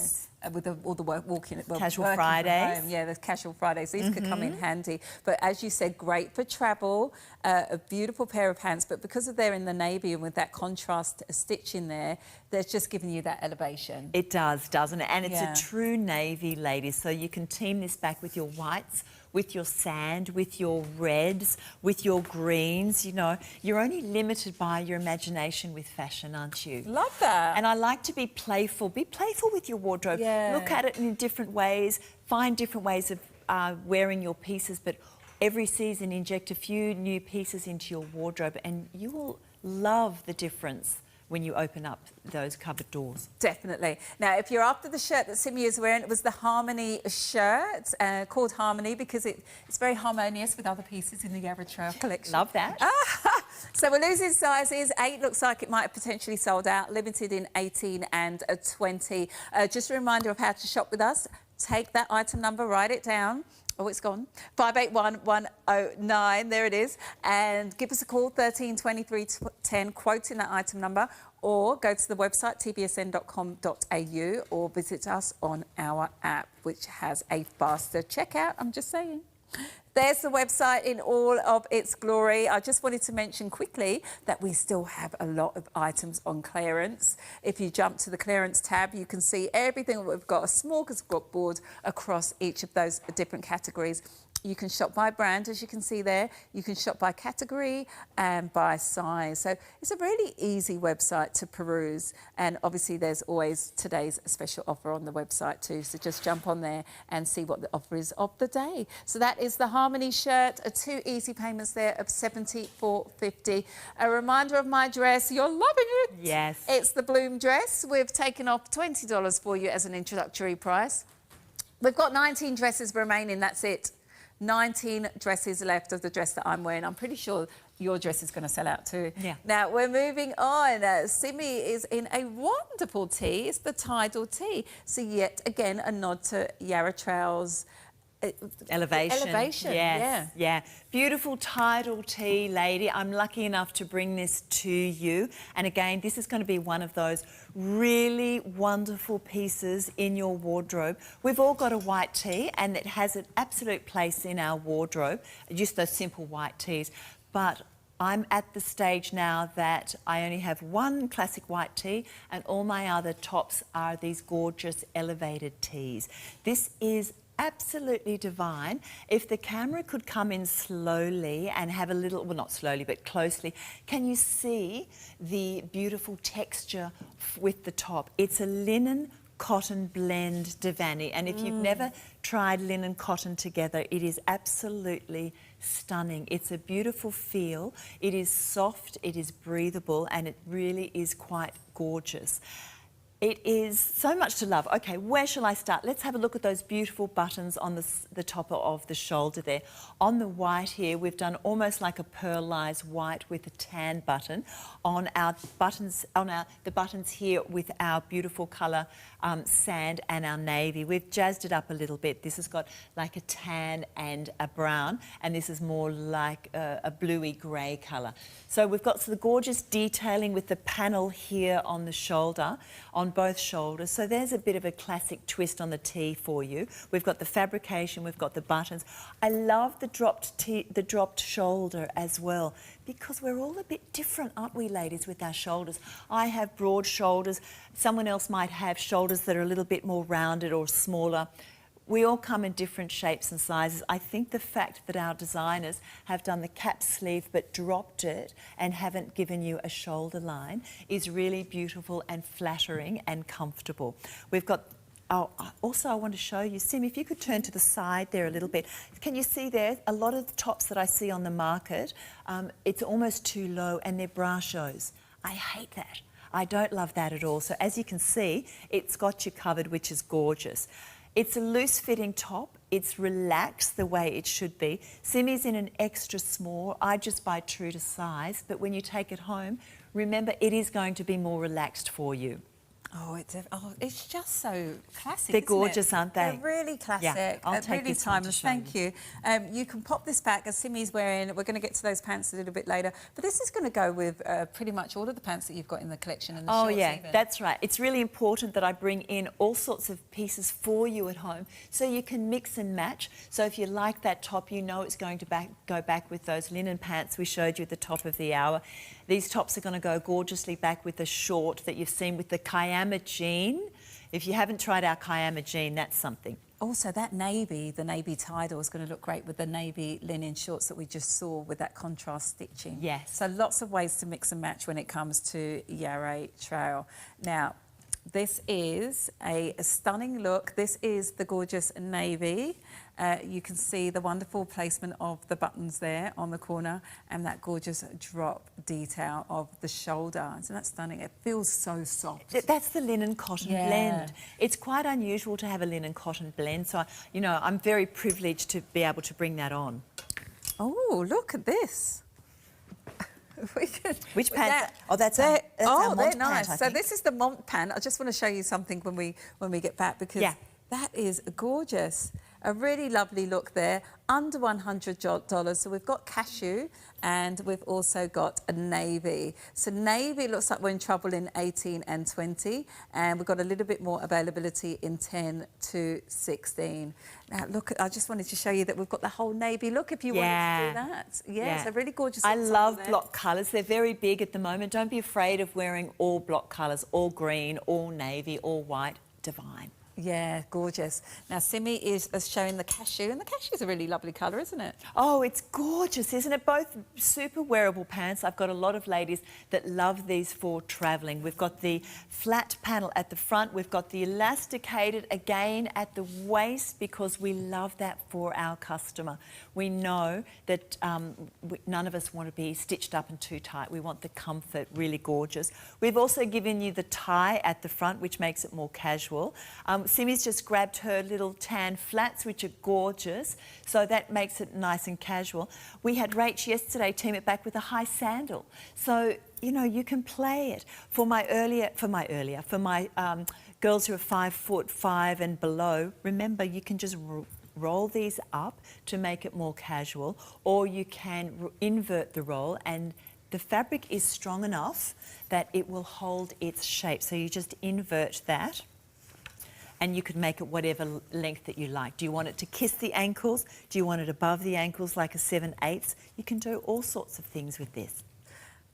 with all the walking... Casual Fridays. Home. Yeah, the casual Fridays. These could come in handy. But as you said, great for travel, a beautiful pair of pants. But because they're in the navy and with that contrast stitch in there, they're just giving you that elevation. It does, doesn't it? And it's a true navy, ladies. So you can team this back with your whites, with your sand, with your reds, with your greens. You know, you're only limited by your imagination with fashion, aren't you? Love that. And I like to be playful. Be playful with your wardrobe. Yeah. Look at it in different ways. Find different ways of wearing your pieces, but every season inject a few new pieces into your wardrobe and you will love the difference when you open up those cupboard doors. Definitely. Now, if you're after the shirt that Simi is wearing, it was the Harmony shirt, called Harmony because it's very harmonious with other pieces in the Yarra Trail collection. Love that. So we're losing sizes. 8 looks like it might have potentially sold out, limited in 18 and 20. Just a reminder of how to shop with us. Take that item number, write it down. Oh, it's gone. 581109, there it is. And give us a call, 13 23 10, quoting that item number, or go to the website, tvsn.com.au, or visit us on our app, which has a faster checkout, I'm just saying. There's the website in all of its glory. I just wanted to mention quickly that we still have a lot of items on clearance. If you jump to the clearance tab, you can see everything that we've got, a smorgasbord across each of those different categories. You can shop by brand, as you can see there. You can shop by category and by size. So it's a really easy website to peruse. And obviously there's always today's special offer on the website too. So just jump on there and see what the offer is of the day. So that is the Harmony shirt, 2 easy payments there of $74.50. A reminder of my dress. You're loving it. Yes. It's the Bloom dress. We've taken off $20 for you as an introductory price. We've got 19 dresses remaining, that's it. 19 dresses left of the dress that I'm wearing. I'm pretty sure your dress is going to sell out too. Yeah. Now, we're moving on. Simi is in a wonderful tee. It's the Tidal tee. So yet again, a nod to Yarra Trail's Elevation. Yes, yeah. Beautiful tidal tee, lady. I'm lucky enough to bring this to you. And again, this is going to be one of those really wonderful pieces in your wardrobe. We've all got a white tee and it has an absolute place in our wardrobe, just those simple white tees. But I'm at the stage now that I only have one classic white tee and all my other tops are these gorgeous elevated tees. This is absolutely divine. If the camera could come in slowly and have a little, well, not slowly, but closely, can you see the beautiful texture with the top? It's a linen cotton blend Devani, and if you've never tried linen cotton together, it is absolutely stunning. It's a beautiful feel. It is soft, it is breathable, and it really is quite gorgeous. It is so much to love. Okay, where shall I start? Let's have a look at those beautiful buttons on the top of the shoulder there. On the white here, we've done almost like a pearlized white with a tan button. On our buttons, the buttons here with our beautiful colour sand and our navy. We've jazzed it up a little bit. This has got like a tan and a brown, and this is more like a bluey grey colour. So we've got the gorgeous detailing with the panel here on the shoulder, on both shoulders. So there's a bit of a classic twist on the tee for you. We've got the fabrication, we've got the buttons. I love the dropped shoulder as well, because we're all a bit different, aren't we, ladies, with our shoulders? I have broad shoulders. Someone else might have shoulders that are a little bit more rounded or smaller. We all come in different shapes and sizes. I think the fact that our designers have done the cap sleeve but dropped it and haven't given you a shoulder line is really beautiful and flattering and comfortable. We've got, also I want to show you, Sim, if you could turn to the side there a little bit. Can you see there, a lot of the tops that I see on the market, it's almost too low and they're bra shows. I hate that. I don't love that at all. So as you can see, it's got you covered, which is gorgeous. It's a loose-fitting top. It's relaxed the way it should be. Simi's in an extra small. I just buy true to size, but when you take it home, remember it is going to be more relaxed for you. Oh, it's just so classic. They're gorgeous, aren't they? They're really classic. Yeah, I'll take really this one to timeless. show Thank you. You can pop this back as Simi's wearing. We're going to get to those pants a little bit later, but this is going to go with pretty much all of the pants that you've got in the collection and the shorts yeah, even. That's right. It's really important that I bring in all sorts of pieces for you at home so you can mix and match. So if you like that top, you know it's going to go back with those linen pants we showed you at the top of the hour. These tops are going to go gorgeously back with the short that you've seen with the Kayama jean. If you haven't tried our Kayama jean, that's something. Also, that navy, the navy tidal, is going to look great with the navy linen shorts that we just saw with that contrast stitching. Yes. So lots of ways to mix and match when it comes to Yarra Trail. Now, this is a stunning look. This is the gorgeous navy. You can see the wonderful placement of the buttons there on the corner and that gorgeous drop detail of the shoulder. Isn't that stunning? It feels so soft. That's the linen cotton blend. It's quite unusual to have a linen cotton blend, so, you know, I'm very privileged to be able to bring that on. Oh, look at this. Which pants? That's they're our Mont nice. pant, I So think. this is the Mont pant. I just want to show you something when we get back, because that is gorgeous. A really lovely look there, under $100. So we've got cashew and we've also got a navy. So navy looks like we're in trouble in 18 and 20, and we've got a little bit more availability in 10 to 16. Now look, I just wanted to show you that we've got the whole navy look if you wanted to do that. Yeah, so really gorgeous. I love block colours. They're very big at the moment. Don't be afraid of wearing all block colours, all green, all navy, all white. Divine. Yeah, gorgeous. Now, Simi is showing the cashew, and the cashew is a really lovely colour, isn't it? Oh, it's gorgeous, isn't it? Both super wearable pants. I've got a lot of ladies that love these for travelling. We've got the flat panel at the front. We've got the elasticated again at the waist, because we love that for our customer. We know that none of us want to be stitched up and too tight. We want the comfort, really gorgeous. We've also given you the tie at the front, which makes it more casual. Simi's just grabbed her little tan flats, which are gorgeous, so that makes it nice and casual. We had Rach yesterday team it back with a high sandal, so you know you can play it. For my girls who are 5'5" and below, remember you can just roll these up to make it more casual, or you can invert the roll, and the fabric is strong enough that it will hold its shape. So you just invert that, and you could make it whatever length that you like. Do you want it to kiss the ankles? Do you want it above the ankles like a 7/8? You can do all sorts of things with this.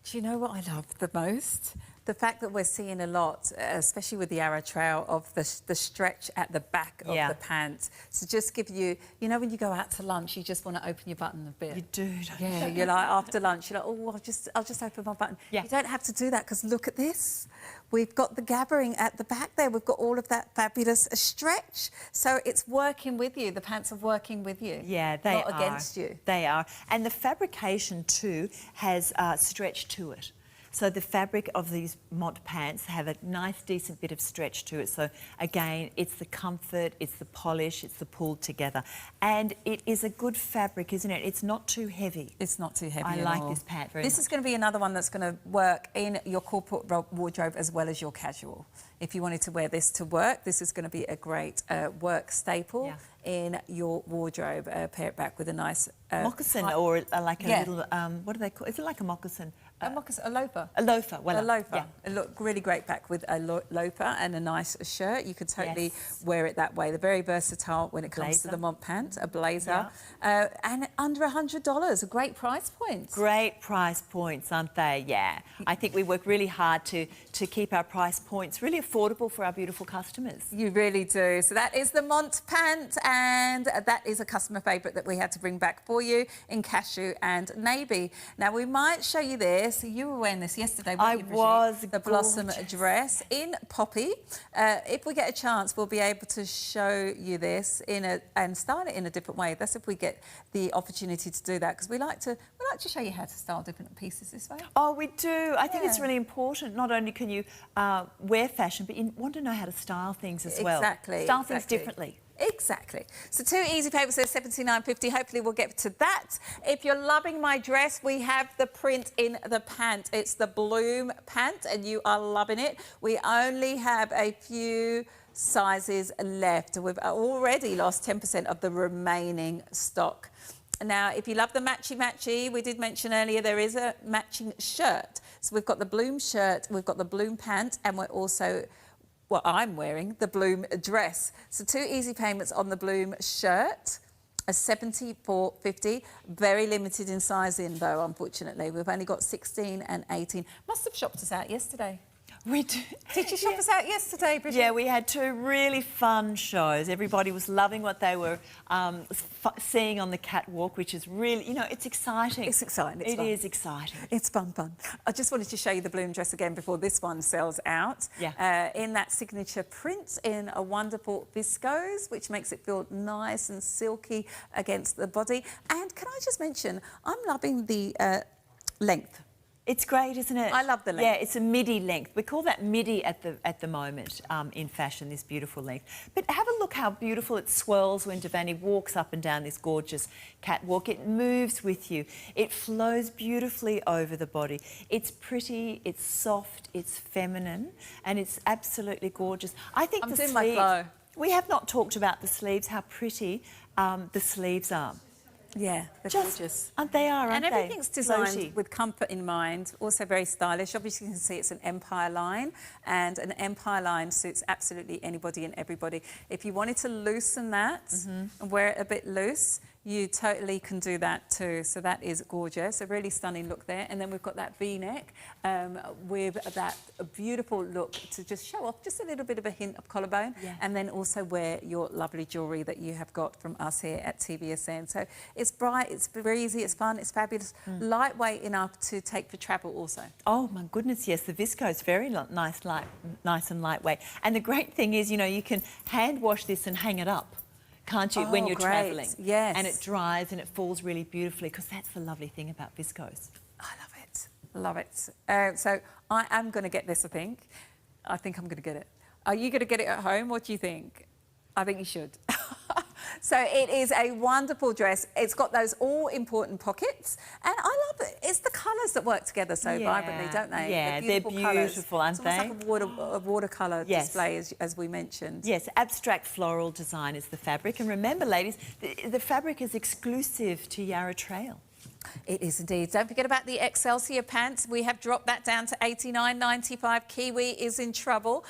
Do you know what I love the most? The fact that we're seeing a lot, especially with the arrow trail, of the stretch at the back of the pants. So just give you, you know when you go out to lunch, you just want to open your button a bit. You do, don't you? Yeah, you're like, after lunch, you're like, oh, I'll just open my button. Yeah. You don't have to do that, because look at this. We've got the gabbering at the back there. We've got all of that fabulous stretch. So it's working with you. The pants are working with you. Yeah, they are. Not against you. They are. And the fabrication too has stretch to it. So the fabric of these Mont pants have a nice, decent bit of stretch to it. So again, it's the comfort, it's the polish, it's the pulled together. And it is a good fabric, isn't it? It's not too heavy. It's not too heavy I at like all. this pant very much. This is going to be another one that's going to work in your corporate wardrobe as well as your casual. If you wanted to wear this to work, this is going to be a great work staple in your wardrobe. Pair it back with a nice... moccasin, or like a little... what do they call it? Is it like a moccasin? A moccasin, a loafer. A loafer, well, a loafer. Yeah. It looked really great back with a loafer and a nice shirt. You could totally wear it that way. They're very versatile when it comes to the Mont pant, a blazer. And under $100, a great price point. Great price points, aren't they? Yeah. I think we work really hard to keep our price points really affordable for our beautiful customers. You really do. So that is the Mont pant, and that is a customer favourite that we had to bring back for you in cashew and navy. Now, we might show you this. So you were wearing this yesterday, weren't you, Brigitte? I was. The Blossom dress in poppy. If we get a chance, we'll be able to show you this and style it in a different way. That's if we get the opportunity to do that, because we like to show you how to style different pieces this way. Oh, we do. I think it's really important. Not only can you wear fashion, but you want to know how to style things as well. Exactly. Style things differently. Exactly. So 2 easy payments at $79.50. Hopefully we'll get to that. If you're loving my dress, we have the print in the pant. It's the Bloom pant, and you are loving it. We only have a few sizes left. We've already lost 10% of the remaining stock. Now, if you love the matchy-matchy, we did mention earlier there is a matching shirt. So we've got the Bloom shirt, we've got the Bloom pant, and we're also... well, I'm wearing the Bloom dress. So 2 easy payments on the Bloom shirt, a $74.50. Very limited in sizing, though, unfortunately. We've only got 16 and 18. Must have shopped us out yesterday. We do. Did you shop us out yesterday, Brigitte? Yeah, we had 2 really fun shows. Everybody was loving what they were seeing on the catwalk, which is really, you know, it's exciting. It's exciting. It's fun. It is exciting. It's fun. I just wanted to show you the Bloom dress again before this one sells out. Yeah. In that signature print in a wonderful viscose, which makes it feel nice and silky against the body. And can I just mention, I'm loving the length It's great, isn't it? I love the length. Yeah, it's a midi length. We call that midi at the moment in fashion, this beautiful length. But have a look how beautiful it swirls when Devani walks up and down this gorgeous catwalk. It moves with you. It flows beautifully over the body. It's pretty, it's soft, it's feminine, and it's absolutely gorgeous. I think I'm the doing sleeves... my flow. We have not talked about the sleeves, how pretty the sleeves are. Yeah, they're gorgeous. They are, aren't and they? everything's designed Floaty. with comfort in mind, also very stylish. Obviously, you can see it's an empire line, and an empire line suits absolutely anybody and everybody. If you wanted to loosen that and wear it a bit loose, you totally can do that too. So that is gorgeous, a really stunning look there. And then we've got that V-neck with that beautiful look to just show off just a little bit of a hint of collarbone. Yeah. And then also wear your lovely jewellery that you have got from us here at TVSN. So it's bright, it's breezy, it's fun, it's fabulous, lightweight enough to take for travel also. Oh my goodness, yes, the viscose very nice and lightweight. And the great thing is, you know, you can hand wash this and hang it up, can't you, when you're travelling? Yes. And it dries and it falls really beautifully, because that's the lovely thing about viscose. I love it. Love it. So I am going to get this, I think. I think I'm going to get it. Are you going to get it at home? What do you think? I think you should. So it is a wonderful dress. It's got those all-important pockets, and I love it. It's the colours that work together so vibrantly, don't they? Yeah, the they're colours. beautiful, aren't it's almost they? like a watercolour display, as we mentioned. Yes, abstract floral design is the fabric. And remember, ladies, the fabric is exclusive to Yarra Trail. It is indeed. Don't forget about the Excelsior pants. We have dropped that down to $89.95. Kiwi is in trouble.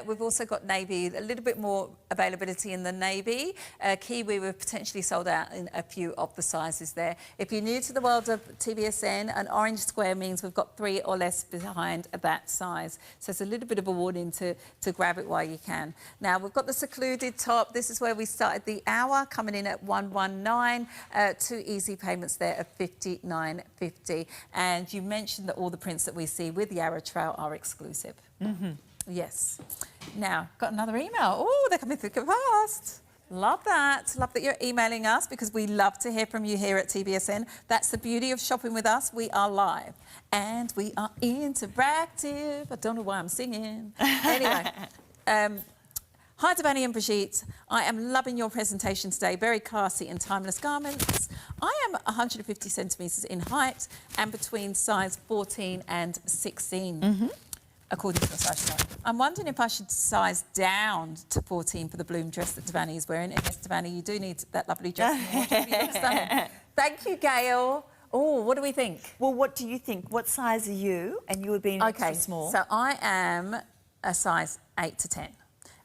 We've also got navy, a little bit more availability in the navy. Kiwi, we've potentially sold out in a few of the sizes there. If you're new to the world of TVSN, an orange square means we've got 3 or less behind that size. So it's a little bit of a warning to grab it while you can. Now, we've got the secluded top. This is where we started the hour, coming in at $119. 2 easy payments there of $59.50. And you mentioned that all the prints that we see with Yarra Trail are exclusive. Yes. Now, got another email. Oh, they're coming thick and fast. Love that. Love that you're emailing us, because we love to hear from you here at TVSN. That's the beauty of shopping with us. We are live and we are interactive. I don't know why I'm singing. Anyway. Hi, Devani and Brigitte. I am loving your presentation today. Very classy and timeless garments. I am 150 centimetres in height and between size 14 and 16, according to the size chart. I'm wondering if I should size down to 14 for the bloom dress that Devani is wearing. And yes, Devani, you do need that lovely dress. Thank you, Gail. Oh, what do we think? Well, what do you think? What size are you? And you would be an extra small. So I am a size 8 to 10.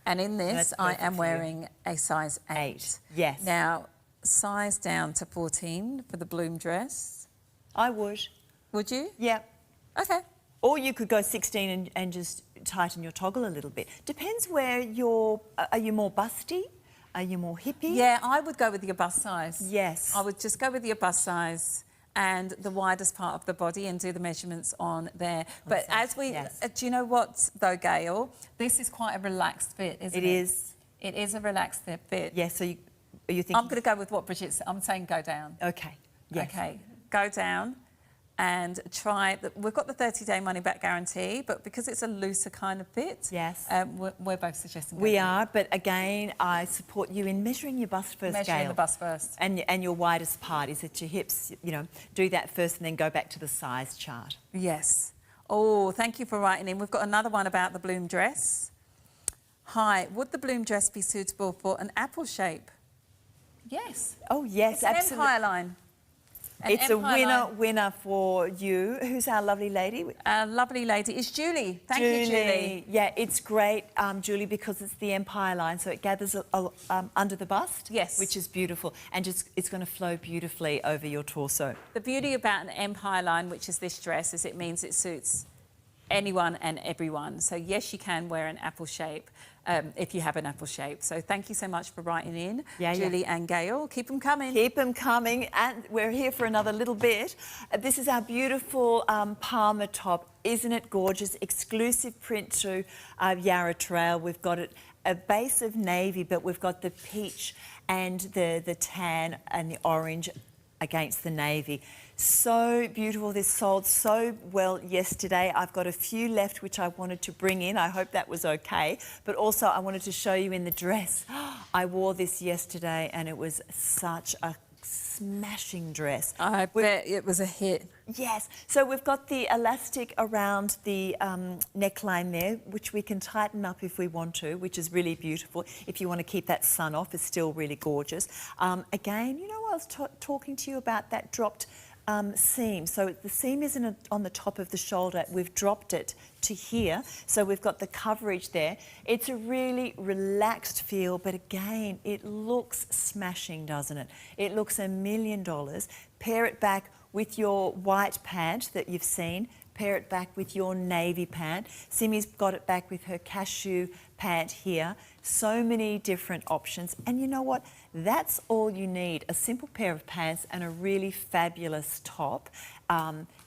And in this, I am wearing a size 8. Yes. Now, size down to 14 for the bloom dress. I would. Would you? Yeah. Okay. Or you could go 16 and just tighten your toggle a little bit. Depends where you're... Are you more busty? Are you more hippie? Yeah, I would go with your bust size. Yes. I would just go with your bust size and the widest part of the body and do the measurements on there. But as we... do you know what, though, Gail? This is quite a relaxed fit, isn't it? It is. It is a relaxed fit. Yeah, so you think... I'm going to go with what Brigitte said. I'm saying go down. Okay. Yes. Okay, go down and try... We've got the 30-day money-back guarantee, but because it's a looser kind of fit... Yes. We're both suggesting... We are, but again, I support you in measuring your bust first, Measuring Gail. the bust first. And your widest part is at your hips. You know, do that first and then go back to the size chart. Yes. Oh, thank you for writing in. We've got another one about the bloom dress. Hi, would the bloom dress be suitable for an apple shape? Yes. Oh, yes, it's absolutely. An empire line. It's a winner for you. Who's our lovely lady? Our lovely lady is Julie. Thank you, Julie. Yeah, it's great, Julie, because it's the empire line, so it gathers under the bust. Yes. Which is beautiful, and just it's going to flow beautifully over your torso. The beauty about an empire line, which is this dress, is it means it suits anyone and everyone. So yes, you can wear an apple shape if you have an apple shape. So thank you so much for writing in, Julie and Gail. Keep them coming. Keep them coming, and we're here for another little bit. This is our beautiful Palmer top. Isn't it gorgeous? Exclusive print to Yarra Trail. We've got it a base of navy, but we've got the peach and the tan and the orange against the navy. So beautiful. This sold so well yesterday. I've got a few left which I wanted to bring in. I hope that was okay. But also I wanted to show you in the dress. I wore this yesterday and it was such a smashing dress. I bet it was a hit. Yes. So we've got the elastic around the neckline there, which we can tighten up if we want to, which is really beautiful. If you want to keep that sun off, it's still really gorgeous. Again, you know, I was talking to you about that dropped seam. So the seam isn't on the top of the shoulder. We've dropped it to here. So we've got the coverage there. It's a really relaxed feel, but again, it looks smashing, doesn't it? It looks $1 million. Pair it back with your white pant that you've seen. Pair it back with your navy pant. Simi's got it back with her cashew pant here. So many different options. And you know what? That's all you need. A simple pair of pants and a really fabulous top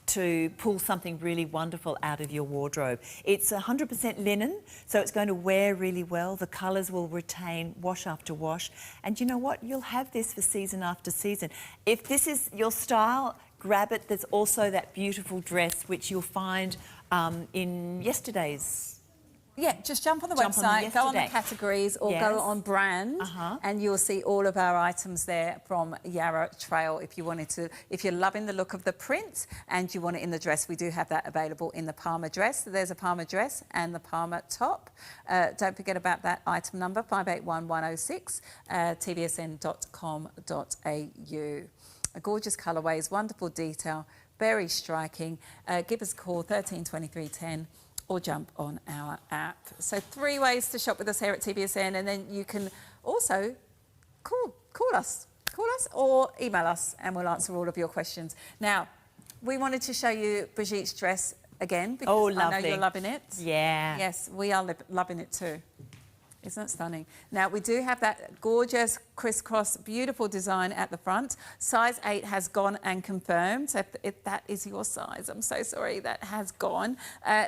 to pull something really wonderful out of your wardrobe. It's 100% linen, so it's going to wear really well. The colours will retain wash after wash. And you know what? You'll have this for season after season. If this is your style, grab it. There's also that beautiful dress which you'll find in yesterday's. Yeah, just jump on the website, go on the categories or go on brand and you'll see all of our items there from Yarra Trail if you wanted to. If you're loving the look of the print and you want it in the dress, we do have that available in the Palmer dress. So there's a Palmer dress and the Palmer top. Don't forget about that item number, 581106, tvsn.com.au. Gorgeous colourways, wonderful detail, very striking. Give us a call, 13 23 10. Or jump on our app. So 3 ways to shop with us here at TVSN, and then you can also call us or email us and we'll answer all of your questions. Now, we wanted to show you Brigitte's dress again because I know you're loving it. Yeah. Yes, we are loving it too. Isn't it stunning? Now, we do have that gorgeous crisscross, beautiful design at the front. Size 8 has gone and confirmed. So if that is your size, I'm so sorry, that has gone.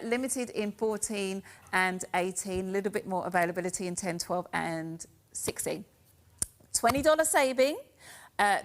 Limited in 14 and 18, a little bit more availability in 10, 12 and 16. $20 saving.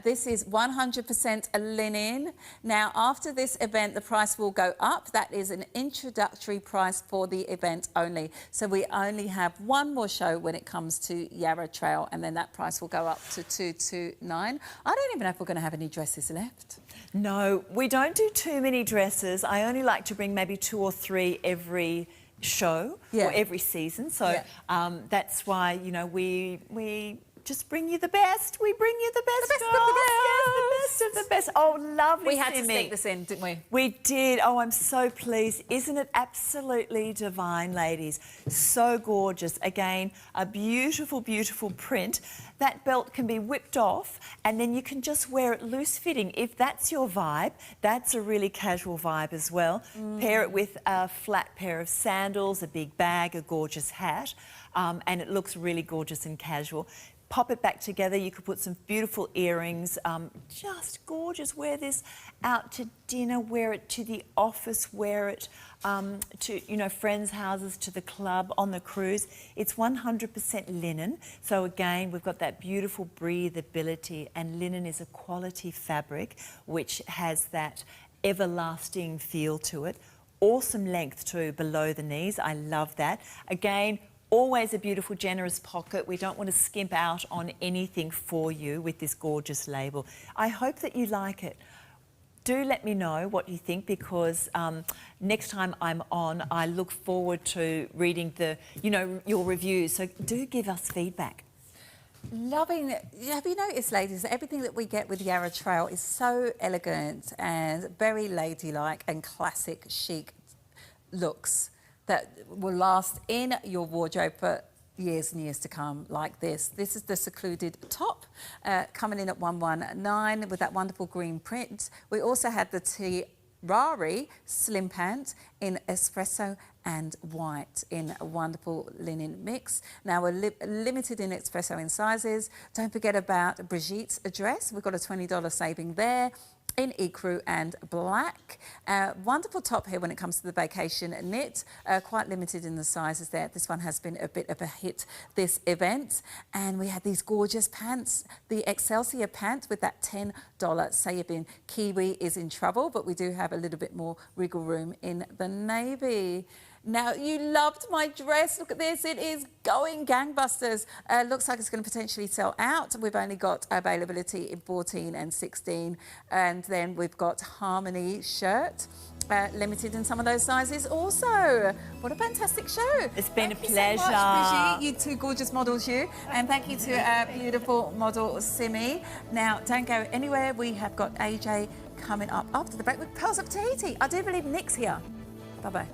This is 100% linen. Now, after this event, the price will go up. That is an introductory price for the event only. So we only have one more show when it comes to Yarra Trail, and then that price will go up to $229. I don't even know if we're going to have any dresses left. No, we don't do too many dresses. I only like to bring maybe 2 or 3 every show or every season. So that's why, you know, we just bring you the best. We bring you the best. The best of the best. Yes, the best of the best. Oh, lovely, We had Simi. to sneak this in, didn't we? We did. Oh, I'm so pleased. Isn't it absolutely divine, ladies? So gorgeous. Again, a beautiful, beautiful print. That belt can be whipped off and then you can just wear it loose fitting. If that's your vibe, that's a really casual vibe as well. Pair it with a flat pair of sandals, a big bag, a gorgeous hat, and it looks really gorgeous and casual. Pop it back together. You could put some beautiful earrings. Just gorgeous. Wear this out to dinner, wear it to the office, wear it to, you know, friends' houses, to the club, on the cruise. It's 100% linen. So again, we've got that beautiful breathability, and linen is a quality fabric which has that everlasting feel to it. Awesome length too, below the knees. I love that. Again, always a beautiful, generous pocket. We don't want to skimp out on anything for you with this gorgeous label. I hope that you like it. Do let me know what you think, because next time I'm on, I look forward to reading your reviews. So do give us feedback. Loving it. Have you noticed, ladies, that everything that we get with Yarra Trail is so elegant and very ladylike and classic chic looks that will last in your wardrobe for years and years to come, like this. This is the secluded top, coming in at $119 with that wonderful green print. We also had the Terrari slim pant in espresso and white in a wonderful linen mix. Now we're limited in espresso in sizes. Don't forget about Brigitte's dress. We've got a $20 saving there. in ecru and black. Wonderful top here when it comes to the vacation knit. Quite limited in the sizes there. This one has been a bit of a hit this event. And we had these gorgeous pants. The Excelsior pant with that $10 say-a-bin. Kiwi is in trouble, but we do have a little bit more wriggle room in the navy. Now, you loved my dress. Look at this. It is going gangbusters. Looks like it's going to potentially sell out. We've only got availability in 14 and 16. And then we've got Harmony shirt. Limited in some of those sizes also. What a fantastic show. It's been thank a pleasure. So much, Brigitte, you two gorgeous models, you. And thank you to our beautiful model, Simi. Now, don't go anywhere. We have got AJ coming up after the break with Pearls of Tahiti. I do believe Nick's here. Bye-bye.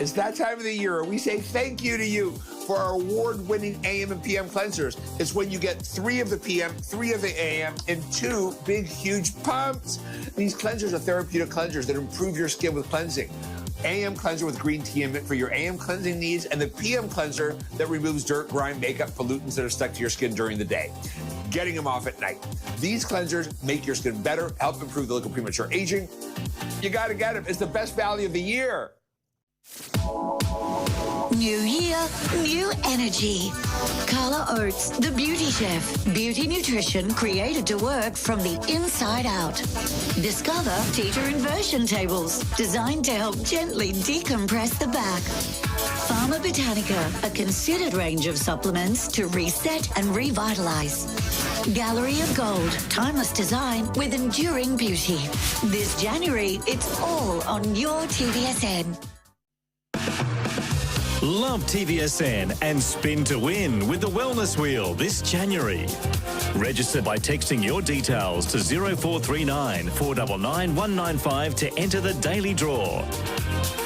It's that time of the year we say thank you to you for our award-winning AM and PM cleansers. It's when you get 3 of the PM, 3 of the AM, and 2 big, huge pumps. These cleansers are therapeutic cleansers that improve your skin with cleansing. AM cleanser with green tea in it for your AM cleansing needs, and the PM cleanser that removes dirt, grime, makeup, pollutants that are stuck to your skin during the day, getting them off at night. These cleansers make your skin better, help improve the look of premature aging. You gotta get them. It's the best value of the year. New year, new energy. Carla Oates, the beauty chef. Beauty nutrition created to work from the inside out. Discover teeter inversion tables, designed to help gently decompress the back. Pharma Botanica, a considered range of supplements to reset and revitalize. Gallery of Gold, timeless design with enduring beauty. This January, it's all on your TVSN. Love TVSN and spin to win with the Wellness Wheel this January. Register by texting your details to 0439 499 195 to enter the daily draw.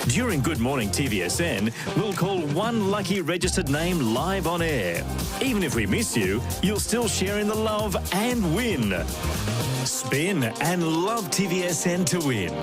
During Good Morning TVSN, we'll call one lucky registered name live on air. Even if we miss you, you'll still share in the love and win. Spin and love TVSN to win.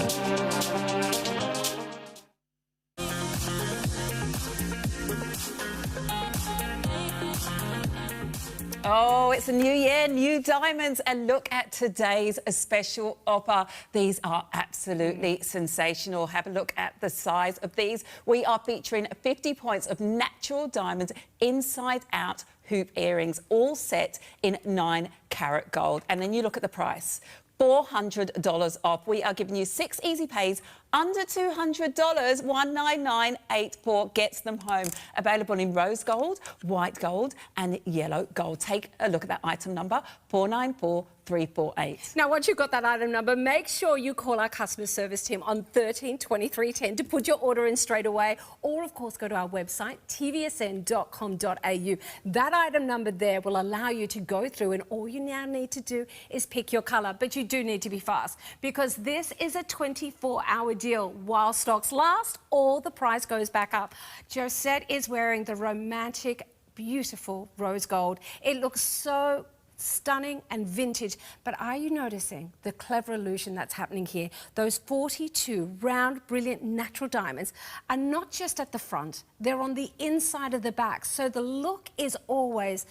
Oh, it's a new year, new diamonds, and look at today's special offer. These are absolutely sensational. Have a look at the size of these. We are featuring 50 points of natural diamonds inside out hoop earrings, all set in 9-carat gold. And then you look at the price. $400 off. We are giving you 6 easy pays under $200. $199.84 gets them home. Available in rose gold, white gold, and yellow gold. Take a look at that item number 494348. Now, once you've got that item number, make sure you call our customer service team on 13 2310 to put your order in straight away, or of course go to our website tvsn.com.au. That item number there will allow you to go through, and all you now need to do is pick your colour, but you do need to be fast because this is a 24-hour deal. While stocks last, all the price goes back up. Josette is wearing the romantic, beautiful rose gold. It looks so stunning and vintage, but are you noticing the clever illusion that's happening here? Those 42 round, brilliant natural diamonds are not just at the front, they're on the inside of the back, so the look is always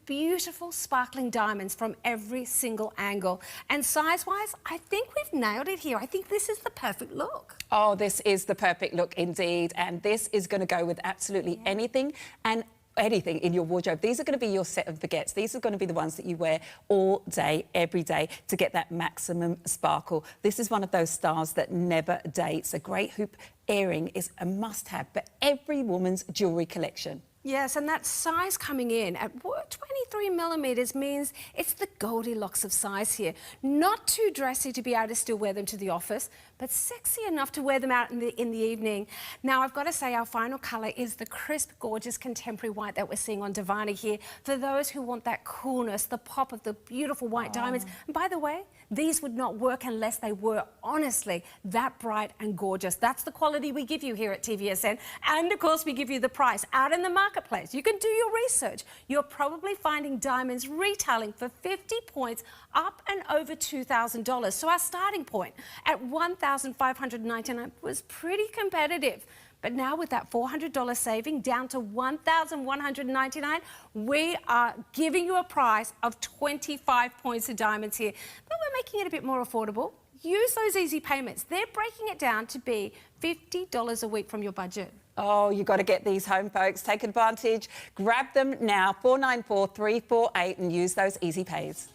beautiful sparkling diamonds from every single angle. And size-wise, I think we've nailed it here. I think this is the perfect look. Oh, this is the perfect look indeed, and this is going to go with absolutely anything and anything in your wardrobe. These are going to be your set of baguettes. These are going to be the ones that you wear all day, every day to get that maximum sparkle. This is one of those styles that never dates. A great hoop earring is a must-have for every woman's jewellery collection. Yes, and that size coming in at 23 millimeters means it's the Goldilocks of size here. Not too dressy to be able to still wear them to the office, but sexy enough to wear them out in the evening. Now, I've got to say our final colour is the crisp, gorgeous contemporary white that we're seeing on Divani here. For those who want that coolness, the pop of the beautiful white diamonds. And by the way, these would not work unless they were honestly that bright and gorgeous. That's the quality we give you here at TVSN. And of course, we give you the price out in the marketplace. You can do your research. You're probably finding diamonds retailing for 50 points up and over $2,000. So our starting point at $1,599 was pretty competitive. But now with that $400 saving down to $1,199, we are giving you a price of 25 points of diamonds here. But we're making it a bit more affordable. Use those easy payments. They're breaking it down to be $50 a week from your budget. Oh, you've got to get these home, folks. Take advantage. Grab them now, 494348, and use those easy pays.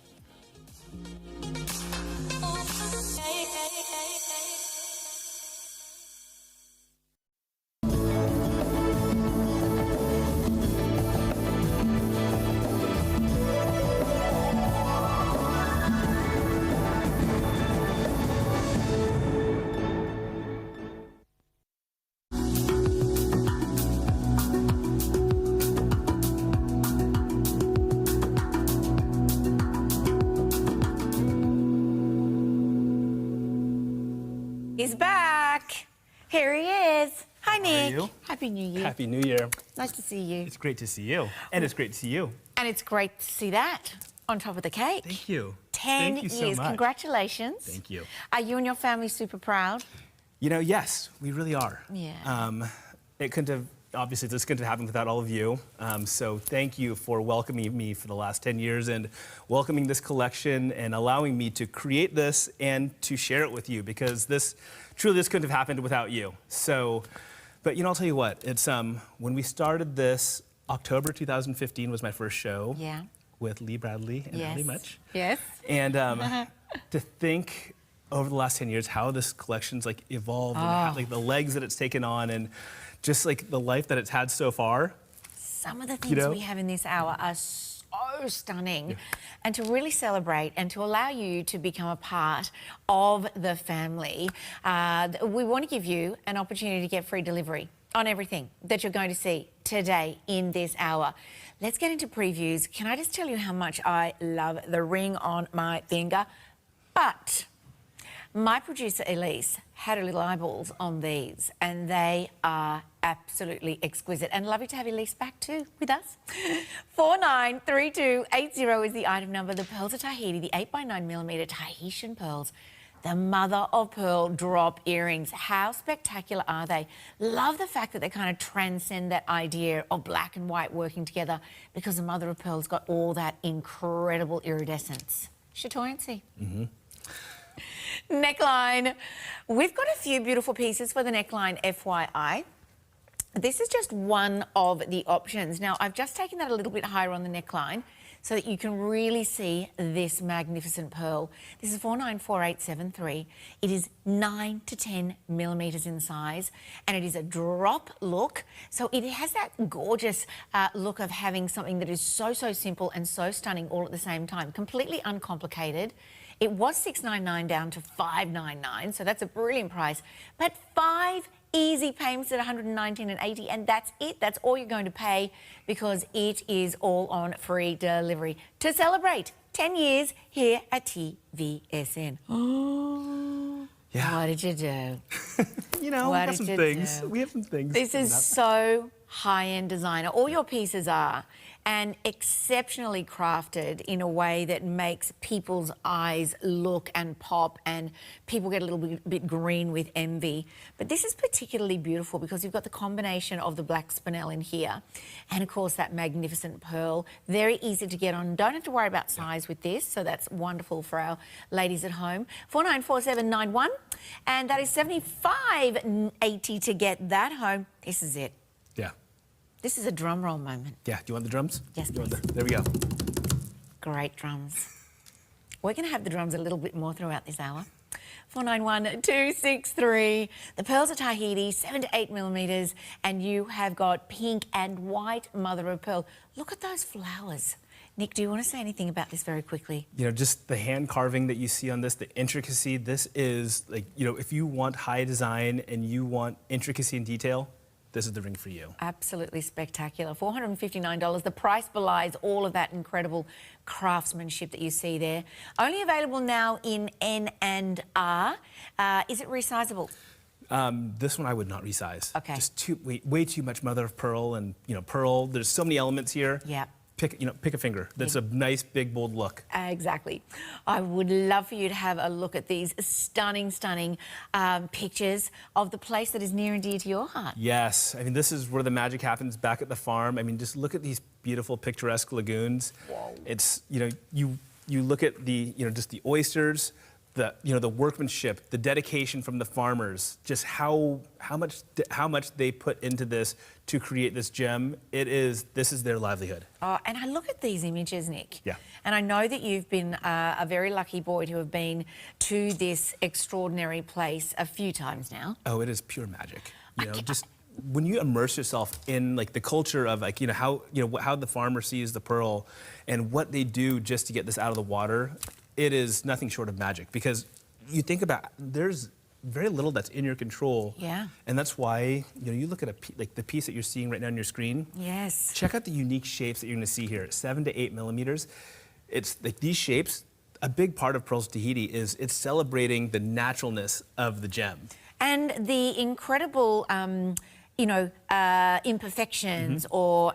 He's back. Here he is. Hi, Nick. How are you? Happy New Year. Happy New Year. Nice to see you. It's great to see you. And it's great to see you. And it's great to see that on top of the cake. Thank you. 10 Thank you years. so much. Congratulations. Thank you. Are you and your family super proud? You know, yes, we really are. Yeah. It couldn't have, obviously, this couldn't have happened without all of you. So thank you for welcoming me for the last 10 years and welcoming this collection and allowing me to create this and to share it with you, because this couldn't have happened without you. So, but you know, I'll tell you what, it's when we started this, October 2015 was my first show. Yeah. With Lee Bradley and Ali Much. Yes. And to think over the last 10 years how this collection's like evolved and how, like the legs that it's taken on and just like the life that it's had so far. Some of the things we have in this hour are so stunning. Yeah. And to really celebrate and to allow you to become a part of the family, we want to give you an opportunity to get free delivery on everything that you're going to see today in this hour. Let's get into previews. Can I just tell you how much I love the ring on my finger? But my producer Elise had her little eyeballs on these, and they are absolutely exquisite. And lovely to have Elise back too with us. 493280 is the item number. The pearls are Tahiti, the 8x9mm Tahitian pearls. The mother of pearl drop earrings. How spectacular are they? Love the fact that they kind of transcend that idea of black and white working together, because the mother of pearl's got all that incredible iridescence. Chatoyancy. Mm-hmm. Neckline. We've got a few beautiful pieces for the neckline, FYI. This is just one of the options. Now, I've just taken that a little bit higher on the neckline so that you can really see this magnificent pearl. This is 494873. It is 9 to 10 millimeters in size, and it is a drop look. So it has that gorgeous look of having something that is so simple and so stunning all at the same time. Completely uncomplicated. It was $699 down to $599, so that's a brilliant price. But 5 easy payments at $119.80, and that's it. That's all you're going to pay, because it is all on free delivery to celebrate 10 years here at TVSN. Oh, yeah. What did you do? You know, we have some things. We have some things. This is so high-end designer. All your pieces are, and exceptionally crafted in a way that makes people's eyes look and pop, and people get a little bit green with envy. But this is particularly beautiful because you've got the combination of the black spinel in here and, of course, that magnificent pearl. Very easy to get on. Don't have to worry about size with this, so that's wonderful for our ladies at home. 494791, and that is $75.80 to get that home. This is it. Yeah. This is a drum roll moment. Yeah. Do you want the drums? Yes, please. There we go. Great drums. We're going to have the drums a little bit more throughout this hour. 491263. The pearls are Tahiti, 7 to 8 millimeters, and you have got pink and white mother of pearl. Look at those flowers. Nick, do you want to say anything about this very quickly? You know, just the hand carving that you see on this, the intricacy, this is like, you know, if you want high design and you want intricacy and detail, this is the ring for you. Absolutely spectacular. $459. The price belies all of that incredible craftsmanship that you see there. Only available now in N and R. Is it resizable? This one I would not resize. Okay. Just way too much mother of pearl, and you know, pearl. There's so many elements here. Yeah. Pick a finger. That's a nice, big, bold look. Exactly. I would love for you to have a look at these stunning, stunning pictures of the place that is near and dear to your heart. Yes. I mean, this is where the magic happens, back at the farm. I mean, just look at these beautiful, picturesque lagoons. Whoa. It's, you know, you look at the, you know, just the oysters, the workmanship, the dedication from the farmers, just how much they put into this to create this gem. This is their livelihood. Oh, and I look at these images, Nick. Yeah. And I know that you've been a very lucky boy to have been to this extraordinary place a few times now. Oh, it is pure magic. You know, just when you immerse yourself in like the culture of like, how the farmer sees the pearl and what they do just to get this out of the water, it is nothing short of magic, because you think about, there's very little that's in your control. Yeah. And that's why, you know, you look at the piece that you're seeing right now on your screen. Yes. Check out the unique shapes that you're going to see here, 7 to 8 millimeters. It's like these shapes, a big part of Pearls Tahiti is it's celebrating the naturalness of the gem. And the incredible, imperfections or,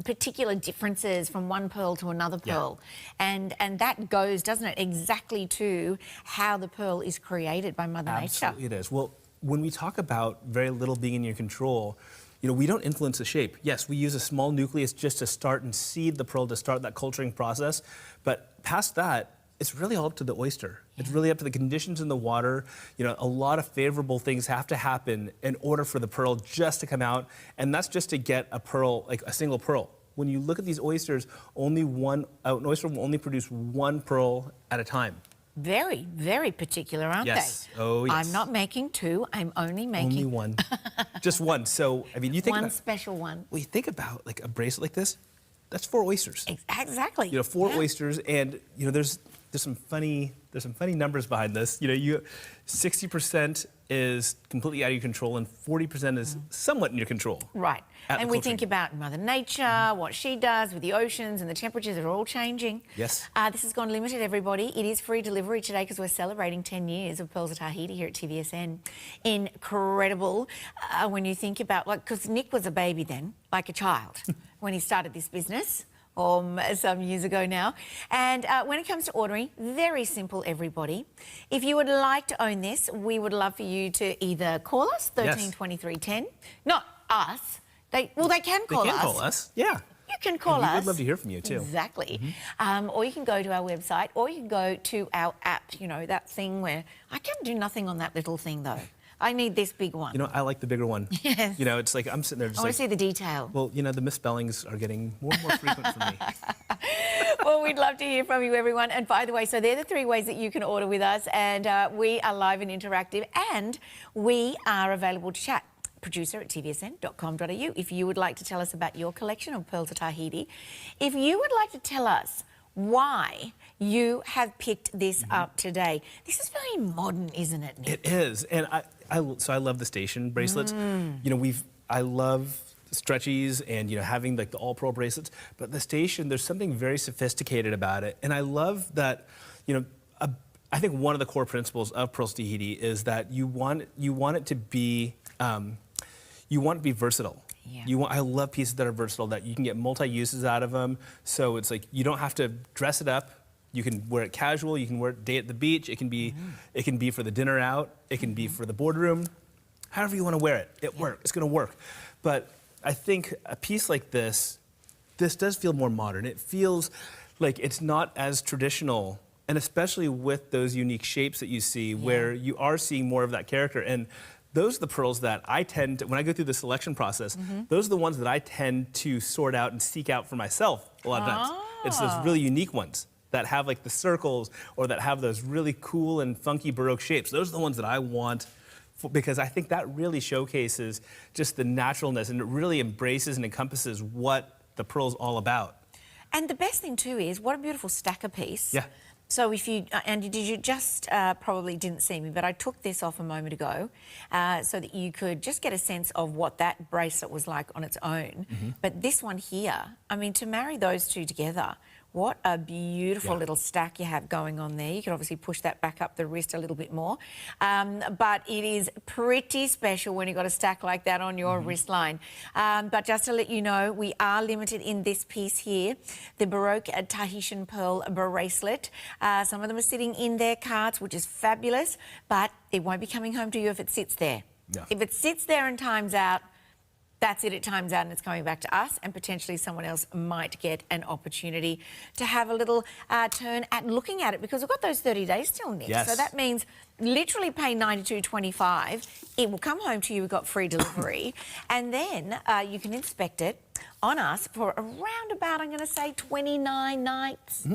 particular differences from one pearl to another pearl. Yeah. And that goes, doesn't it, exactly to how the pearl is created by Mother Nature. Absolutely it is. Well, when we talk about very little being in your control, you know, we don't influence the shape. Yes, we use a small nucleus just to start and seed the pearl, to start that culturing process. But past that, it's really all up to the oyster. Yeah. It's really up to the conditions in the water. You know, a lot of favorable things have to happen in order for the pearl just to come out. And that's just to get a pearl, like a single pearl. When you look at these oysters, an oyster will only produce one pearl at a time. Very, very particular, aren't they? Oh, yes. I'm not making two, I'm only making... Only one. Just one. So, I mean, you think one special one. Well, you think about like a bracelet like this, that's 4 oysters. Exactly. You know, 4 oysters, and, you know, there's some funny numbers behind this. You know, 60% is completely out of your control and 40% is somewhat in your control. Right. And we think about Mother Nature, what she does with the oceans and the temperatures that are all changing. Yes. This has gone limited, everybody. It is free delivery today because we're celebrating 10 years of Pearls of Tahiti here at TVSN. Incredible when you think about, like, because Nick was a baby then, like a child, when he started this business. Some years ago now. And when it comes to ordering, very simple, everybody. If you would like to own this, we would love for you to either call us, 13 23 10. Not us. They can call us. They can call us, yeah. You can call us. We'd love to hear from you, too. Exactly. Or you can go to our website, or you can go to our app, you know, that thing where I can do nothing on that little thing, though. I need this big one. You know, I like the bigger one. Yes. You know, it's like I'm sitting there just I want to see the detail. Well, you know, the misspellings are getting more and more frequent for me. Well, we'd love to hear from you, everyone. And by the way, so they're the 3 ways that you can order with us. And we are live and interactive. And we are available to chat. Producer at tvsn.com.au. If you would like to tell us about your collection of Pearls of Tahiti. If you would like to tell us why you have picked this up today. This is very modern, isn't it, Nick? It is. And I love the station bracelets. You know, I love stretchies and, you know, having like the all pearl bracelets, but the station, there's something very sophisticated about it. And I love that, you know, I think one of the core principles of Pearls Tahiti is that you want it to be versatile. Yeah. I love pieces that are versatile, that you can get multi-uses out of them. So it's like you don't have to dress it up. You can wear it casual. You can wear it day at the beach. It can be for the dinner out. It can be for the boardroom. However you want to wear it, it's going to work. But I think a piece like this does feel more modern. It feels like it's not as traditional, and especially with those unique shapes that you see, where you are seeing more of that character. And those are the pearls that I tend to, when I go through the selection process, those are the ones that I tend to sort out and seek out for myself a lot of times. It's those really unique ones that have like the circles or that have those really cool and funky Baroque shapes. Those are the ones that I want because I think that really showcases just the naturalness and it really embraces and encompasses what the pearl's all about. And the best thing too is, what a beautiful stacker piece. Yeah. So if you, Andy, did you just probably didn't see me, but I took this off a moment ago so that you could just get a sense of what that bracelet was like on its own. But this one here, I mean, to marry those two together, what a beautiful little stack you have going on there. You can obviously push that back up the wrist a little bit more. But it is pretty special when you've got a stack like that on your wrist line. But just to let you know, we are limited in this piece here, the Baroque Tahitian Pearl bracelet. Some of them are sitting in their carts, which is fabulous, but it won't be coming home to you if it sits there. No. If it sits there and times out, that's it times out and it's coming back to us, and potentially someone else might get an opportunity to have a little turn at looking at it, because we've got those 30 days still, Nick. Yes. So that means literally pay $92.25. It will come home to you. We've got free delivery. And then you can inspect it on us for around about, I'm going to say, 29 nights.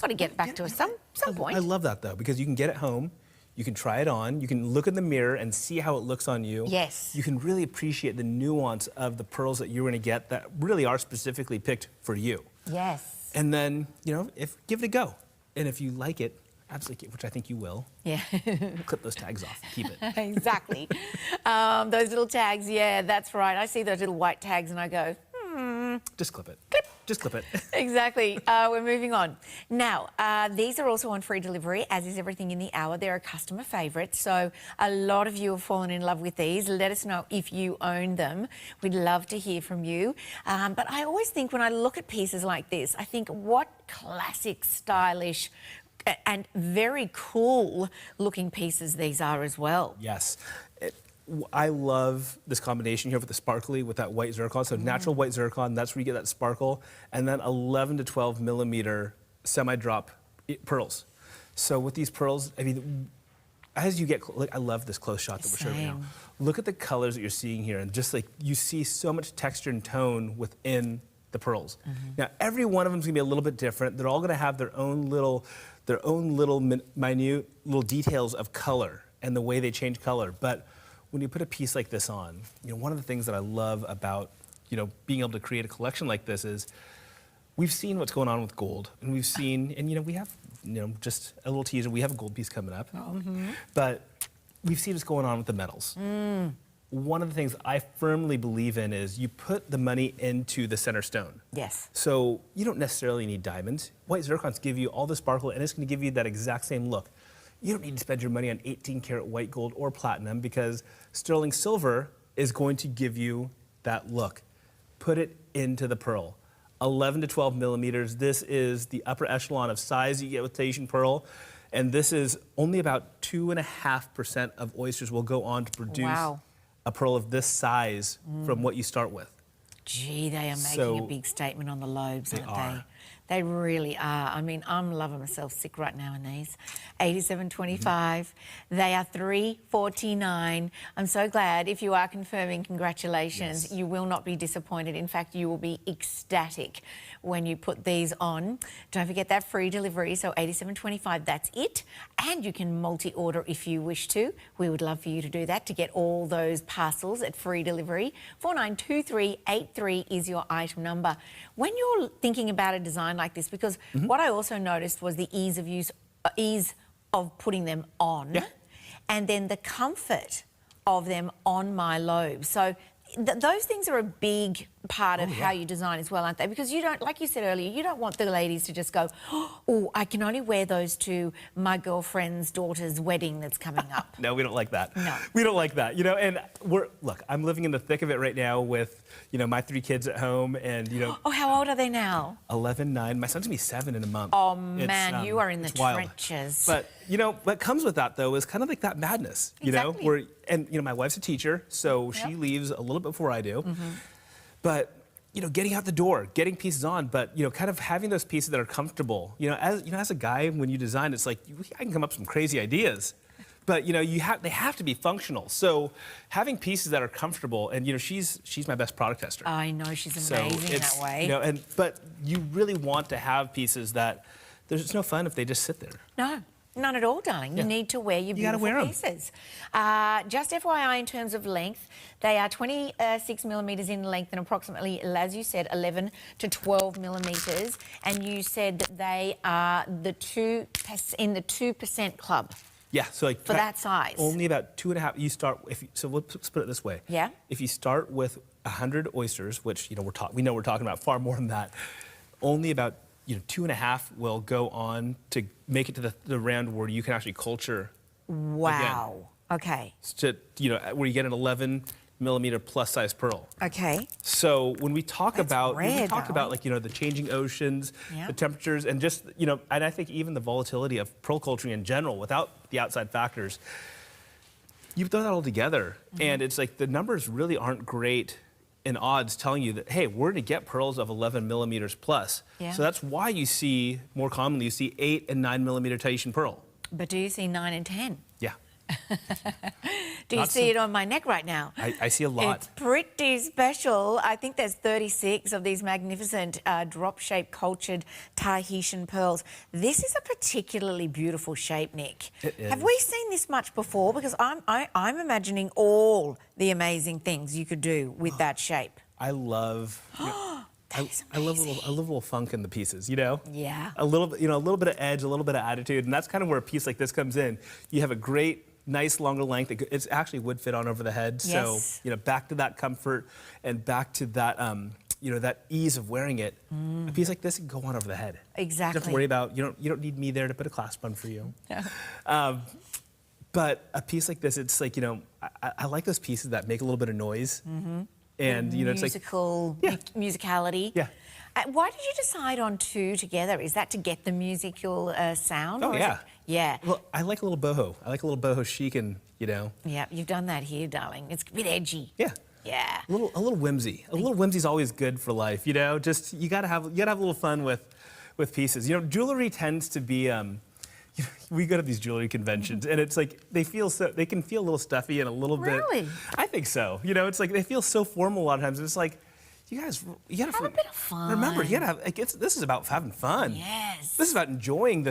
Got to get it back to us some point. I love that, though, because you can get it home. You can try it on, you can look in the mirror and see how it looks on you. Yes. You can really appreciate the nuance of the pearls that you're going to get that really are specifically picked for you. Yes. And then, you know, give it a go. And if you like it, absolutely, which I think you will, clip those tags off and keep it. Exactly. Those little tags, yeah, that's right. I see those little white tags and I go, Just clip it. Just clip it. Exactly. We're moving on. Now, these are also on free delivery, as is everything in the hour. They're a customer favourite, so a lot of you have fallen in love with these. Let us know if you own them. We'd love to hear from you. But I always think when I look at pieces like this, I think what classic, stylish, and very cool looking pieces these are as well. Yes. I love this combination here with the sparkly with that white zircon. So natural white zircon, that's where you get that sparkle. And then 11 to 12 millimeter semi-drop pearls. So with these pearls, I mean, as you get, I love this close shot that we're showing now. Look at the colors that you're seeing here. And just like, you see so much texture and tone within the pearls. Now, every one of them is gonna be a little bit different. They're all gonna have their own little minute little details of color and the way they change color. But when you put a piece like this on, you know, one of the things that I love about, you know, being able to create a collection like this is we've seen what's going on with gold, and we've seen, and you know, we have, you know, just a little teaser, we have a gold piece coming up, but we've seen what's going on with the metals. One of the things I firmly believe in is you put the money into the center stone. Yes. So you don't necessarily need diamonds. White zircons give you all the sparkle, and it's going to give you that exact same look. You don't need to spend your money on 18 karat white gold or platinum, because sterling silver is going to give you that look. Put it into the pearl. 11 to 12 millimeters. This is the upper echelon of size you get with Tahitian pearl. And this is only about 2.5% of oysters will go on to produce a pearl of this size from what you start with. Gee, they are making a big statement on the lobes, aren't they? They really are. I mean, I'm loving myself sick right now in these. $87.25. They are $349. I'm so glad. If you are confirming, congratulations. Yes. You will not be disappointed. In fact, you will be ecstatic when you put these on. Don't forget that free delivery. So $87.25, that's it. And you can multi-order if you wish to. We would love for you to do that, to get all those parcels at free delivery. 492383 is your item number. When you're thinking about a design like this, because what I also noticed was the ease of use, ease of putting them on, and then the comfort of them on my lobes. So those things are a big part of how you design as well, aren't they? Because you don't, like you said earlier, you don't want the ladies to just go, oh, I can only wear those to my girlfriend's daughter's wedding that's coming up. No, we don't like that. No. We don't like that, you know, and look, I'm living in the thick of it right now with, you know, my 3 kids at home and, you know. Oh, how old are they now? 11, 9, my son's gonna be 7 in a month. Oh, man, you are in the trenches. But, you know, what comes with that, though, is kind of like that madness, you know, where, and, you know, my wife's a teacher, so she leaves a little bit before I do. But, you know, getting out the door, getting pieces on, but, you know, kind of having those pieces that are comfortable. You know, as a guy, when you design, it's like, I can come up with some crazy ideas. But, you know, they have to be functional. So having pieces that are comfortable, and, you know, she's my best product tester. I know, she's amazing that way. You know, but you really want to have pieces that, there's no fun if they just sit there. No. None at all, darling. You need to wear your beautiful pieces. Just FYI, in terms of length, they are 26 millimetres in length and approximately, as you said, 11 to 12 millimetres. And you said that they are in the 2% club. Yeah, so like for that size. Only about 2.5. So let's put it this way. Yeah. If you start with 100 oysters, which we know we're talking about far more than that, only about 2.5 will go on to make it to the round where you can actually culture. Wow. Again. Okay. To where you get an 11 millimeter plus size pearl. Okay. So when we talk about like the changing oceans, Yeah. the temperatures, and just and I think even the volatility of pearl culturing in general, without the outside factors, you throw that all together, and it's like the numbers really aren't great in odds telling you that, hey, we're going to get pearls of 11 millimeters plus. Yeah. So that's why you see, more commonly, you see 8 and 9 millimeter Tahitian pearl. But do you see 9 and 10? Yeah. Do you see it on my neck right now? I see a lot. It's pretty special. I think there's 36 of these magnificent drop-shaped cultured Tahitian pearls. This is a particularly beautiful shape, Nick. It is. Have we seen this much before? Because I'm imagining all the amazing things you could do with that shape. I love... I love a little funk in the pieces, Yeah. A little bit of edge, a little bit of attitude, and that's kind of where a piece like this comes in. You have a great, nice, longer length. It actually would fit on over the head. Yes. So, back to that comfort and back to that, that ease of wearing it. A piece like this can go on over the head. Exactly. You don't have to worry about. You don't need me there to put a clasp on for you. But a piece like this, it's like I like those pieces that make a little bit of noise. And it's like musicality. Yeah. Why did you decide on 2 together? Is that to get the musical sound? Oh, yeah. Yeah. Well, I like a little boho. I like a little boho chic, and Yeah, you've done that here, darling. It's a bit edgy. Yeah. Yeah. A little whimsy. A little whimsy is always good for life. Just you gotta have a little fun with pieces. Jewelry tends to be. We go to these jewelry conventions, and it's like they can feel a little stuffy and a little bit. Really? I think so. It's like they feel so formal a lot of times. It's like, you gotta have a bit of fun. Remember, you gotta have. This is about having fun. Yes. This is about enjoying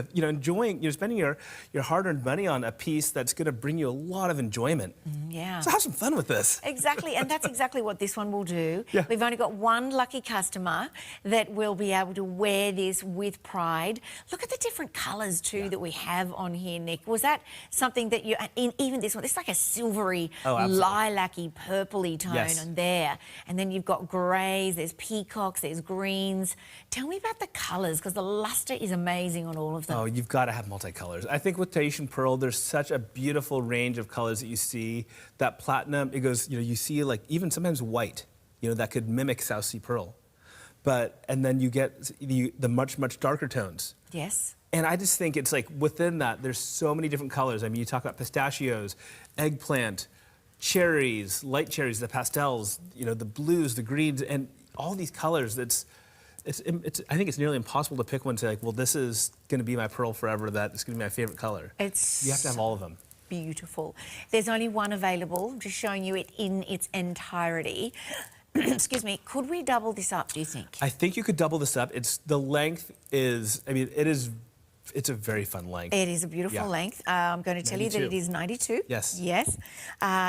spending your hard-earned money on a piece that's gonna bring you a lot of enjoyment. Yeah. So have some fun with this. Exactly, and that's exactly what this one will do. Yeah. We've only got one lucky customer that will be able to wear this with pride. Look at the different colours too that we have on here, Nick. Was that something that you, even this one, it's like a silvery, lilac-y, purpley tone on there. And then you've got greys, there's peacocks, there's greens. Tell me about the colours, because the lustre is amazing on all of them. Oh, you've got to have multicolours. I think with Tahitian pearl, there's such a beautiful range of colours that you see. That platinum, it goes, you see like even sometimes white, that could mimic South Sea pearl. And then you get the much, much darker tones. Yes. And I just think it's like within that, there's so many different colours. I mean, you talk about pistachios, eggplant, cherries, light cherries, the pastels, the blues, the greens, and all these colours. I think it's nearly impossible to pick one to like, well, this is going to be my pearl forever. That is going to be my favourite colour. You have to have all of them. Beautiful. There's only one available. I'm just showing you it in its entirety. Excuse me. Could we double this up, do you think? I think you could double this up. The length is, it's a very fun length. It is a beautiful length. I'm going to tell you that it is 92. Yes. Yes.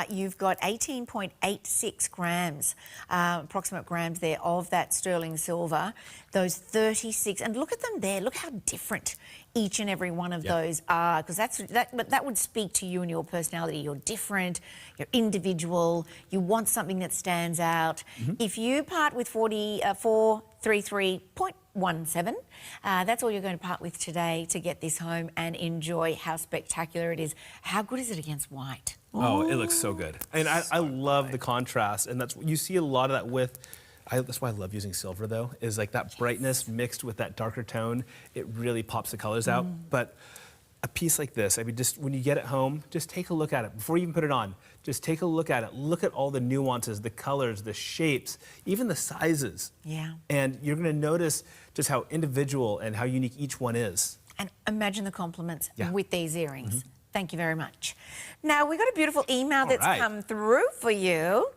You've got 18.86 grams, approximate grams there of that sterling silver. Those 36, and look at them there. Look how different each and every one of those are, because that would speak to you and your personality. You're different, you're individual, you want something that stands out. If you part with 433.17, that's all you're going to part with today to get this home and enjoy how spectacular it is. How good is it against white? Oh, it looks so good. And I love the contrast, and you see a lot of that with. That's why I love using silver, though, is like that brightness mixed with that darker tone. It really pops the colors out. But a piece like this, just when you get it home, just take a look at it. Before you even put it on, just take a look at it. Look at all the nuances, the colors, the shapes, even the sizes. Yeah. And you're going to notice just how individual and how unique each one is. And imagine the compliments with these earrings. Thank you very much. Now, we've got a beautiful email that's come through for you.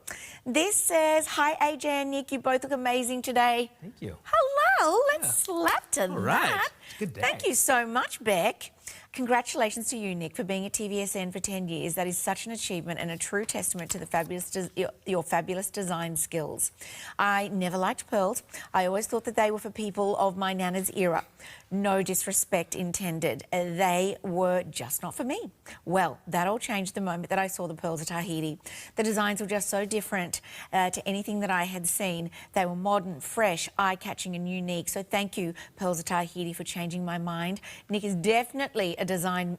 This says, hi, AJ and Nick, you both look amazing today. Thank you. Hello, let's slap to All right. that. It's a good day. Thank you so much, Beck. Congratulations to you, Nick, for being at TVSN for 10 years. That is such an achievement and a true testament to the your fabulous design skills. I never liked pearls. I always thought that they were for people of my nana's era. No disrespect intended. They were just not for me. Well, that all changed the moment that I saw the pearls of Tahiti. The designs were just so different to anything that I had seen. They were modern, fresh, eye-catching and unique. So thank you, Pearls of Tahiti, for changing my mind. Nick is definitely a design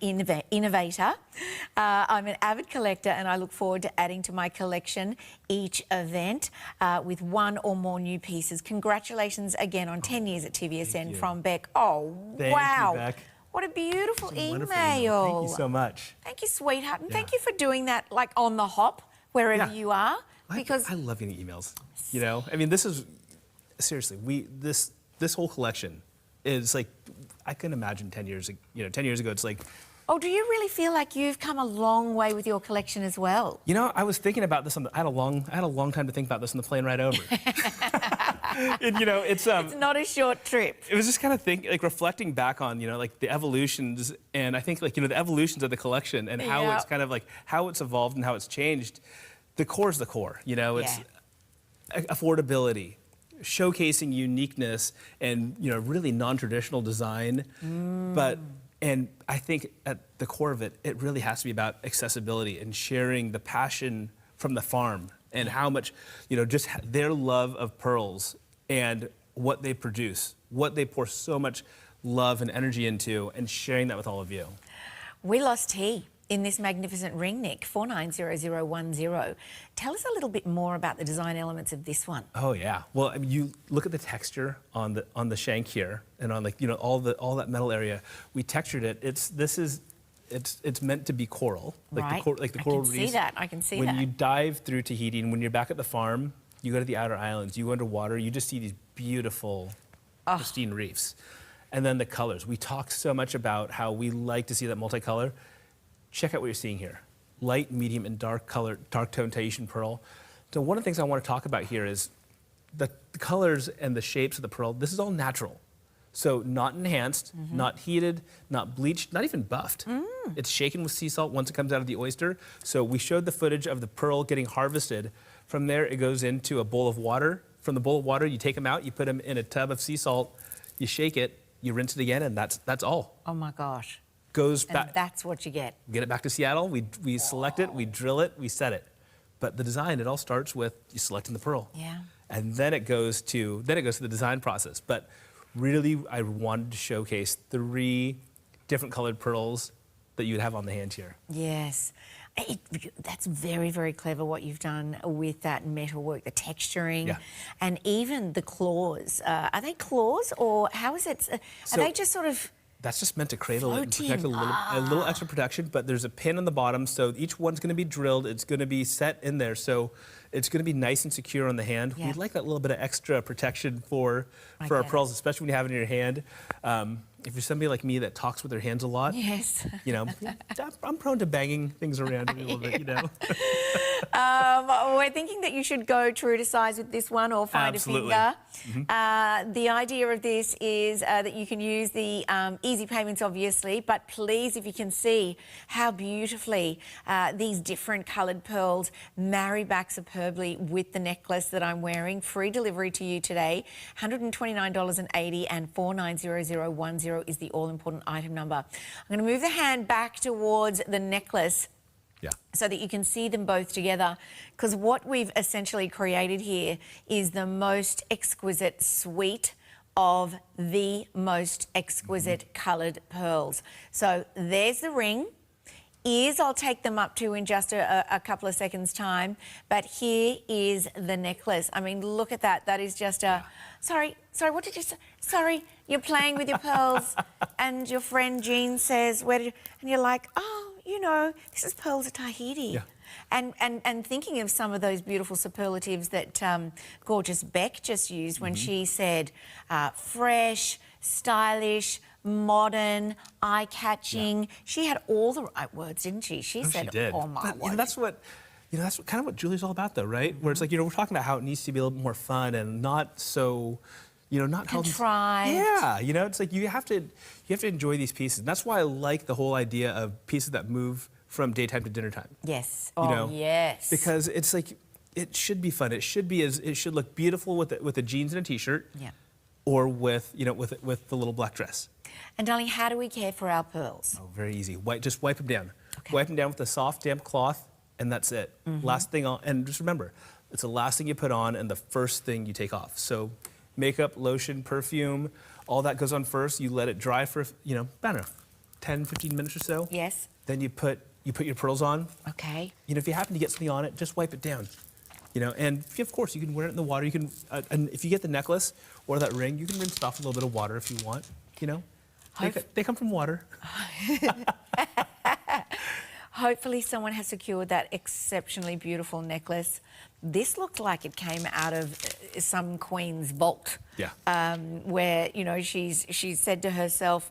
innovator. I'm an avid collector and I look forward to adding to my collection each event with one or more new pieces. Congratulations again on 10 years at TVSN from Beck. Oh, wow. You, Beck. What a beautiful email. Thank you so much. Thank you, sweetheart. And thank you for doing that, like, on the hop, wherever you are. Because I love getting emails. You know, I mean, this is, seriously, this whole collection is like, I couldn't imagine 10 years ago, it's like, oh, do you really feel like you've come a long way with your collection as well? you know, I was thinking about this I had a long time to think about this on the plane ride over. And, you know, it's not a short trip. It was just kind of reflecting back on, you know, like the evolutions, and I think, like, you know, the evolutions of the collection and how it's kind of like how it's evolved and how it's changed. The core is the core, you know. It's affordability, showcasing uniqueness, and, you know, really non-traditional design. And I think at the core of it, it really has to be about accessibility and sharing the passion from the farm and how much, you know, just their love of pearls and what they produce, what they pour so much love and energy into, and sharing that with all of you. We lost T in this magnificent ring, Nick, 490010. Tell us a little bit more about the design elements of this one. Oh yeah. Well, I mean, you look at the texture on the shank here, and on, like, you know, all that metal area. We textured it. It's meant to be coral, like the coral reefs. I can see that. I can see that. When you dive through Tahiti, and when you're back at the farm, you go to the outer islands, you go underwater, you just see these beautiful, pristine reefs. And then the colors. We talk so much about how we like to see that multicolor. Check out what you're seeing here. Light, medium, and dark color, dark tone Tahitian pearl. So one of the things I want to talk about here is the colors and the shapes of the pearl. This is all natural. So not enhanced, not heated, not bleached, not even buffed. It's shaken with sea salt once it comes out of the oyster. So we showed the footage of the pearl getting harvested. From there, it goes into a bowl of water. From the bowl of water, you take them out, you put them in a tub of sea salt, you shake it, you rinse it again, and that's all. Oh my gosh. Goes back. And that's what you get. Get it back to Seattle, we select it, we drill it, we set it. But the design, it all starts with you selecting the pearl. Yeah. And then it goes to the design process. But really, I wanted to showcase 3 different colored pearls that you would have on the hand here. Yes. That's very, very clever what you've done with that metal work, the texturing, and even the claws. Are they claws, or how is it? Are they just sort of... That's just meant to cradle it and protect a little extra protection, but there's a pin on the bottom, so each one's going to be drilled. It's going to be set in there, so it's going to be nice and secure on the hand. We like that little bit of extra protection for our pearls, especially when you have it in your hand. If you're somebody like me that talks with their hands a lot, you know, I'm prone to banging things around a little bit, you know. We're thinking that you should go true to size with this one, or find a finger. The idea of this is that you can use the easy payments, obviously, but please, if you can see how beautifully these different coloured pearls marry back superbly with the necklace that I'm wearing. Free delivery to you today, $129.80, and 490010 is the all-important item number. I'm going to move the hand back towards the necklace so that you can see them both together, because what we've essentially created here is the most exquisite suite of the most exquisite coloured pearls. So there's the ring. Ears, I'll take them up to in just a couple of seconds' time. But here is the necklace. I mean, look at that. That is just a... Sorry, what did you say? Sorry, you're playing with your pearls and your friend Jean says, where did you... And you're like, oh, you know, this is Pearls of Tahiti. And thinking of some of those beautiful superlatives that gorgeous Beck just used when she said fresh, stylish, modern, eye-catching. She had all the right words, didn't she? She said, oh my word. You know, that's kind of what jewelry's all about, though, right? Where it's like, you know, we're talking about how it needs to be a little more fun and not so not held. Contrived. Yeah, it's like you have to enjoy these pieces. And that's why I like the whole idea of pieces that move from daytime to dinner time. Yes. Yes. Because it's like it should be fun. It should look beautiful with the jeans and a t-shirt. Yeah. Or with the little black dress. And darling, how do we care for our pearls? Oh, very easy. Just wipe them down. Okay. Wipe them down with a soft, damp cloth, and that's it. Last thing on, and just remember, it's the last thing you put on and the first thing you take off. So makeup, lotion, perfume, all that goes on first. You let it dry for, I don't know, 10, 15 minutes or so. Yes. Then you put your pearls on. Okay. If you happen to get something on it, just wipe it down. And of course, you can wear it in the water. You can, and if you get the necklace or that ring, you can rinse it off with a little bit of water if you want. They come from water. Hopefully someone has secured that exceptionally beautiful necklace. This looked like it came out of some queen's vault. Yeah. Where, she's said to herself,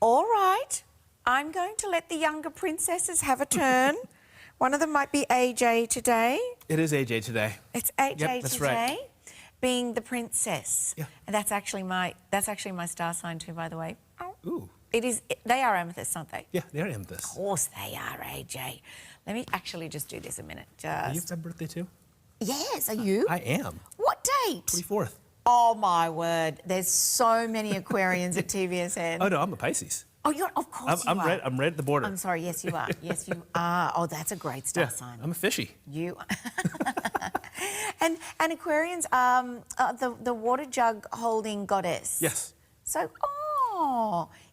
all right, I'm going to let the younger princesses have a turn. One of them might be AJ today. It is AJ today. It's AJ that's today. Right. Being the princess. Yeah. And that's actually my star sign too, by the way. Ooh. They are amethysts, aren't they? Yeah, they are amethysts. Of course they are, AJ. Let me actually just do this a minute. Are you have birthday too? Yes, are you? I am. What date? 24th. Oh my word! There's so many Aquarians at TVSN. Oh no, I'm a Pisces. Oh, of course I'm you are. red. I'm red at the border. I'm sorry. Yes, you are. Yes, you are. Oh, that's a great star sign. I'm a fishy. You. and Aquarians, the water jug holding goddess. Yes. So,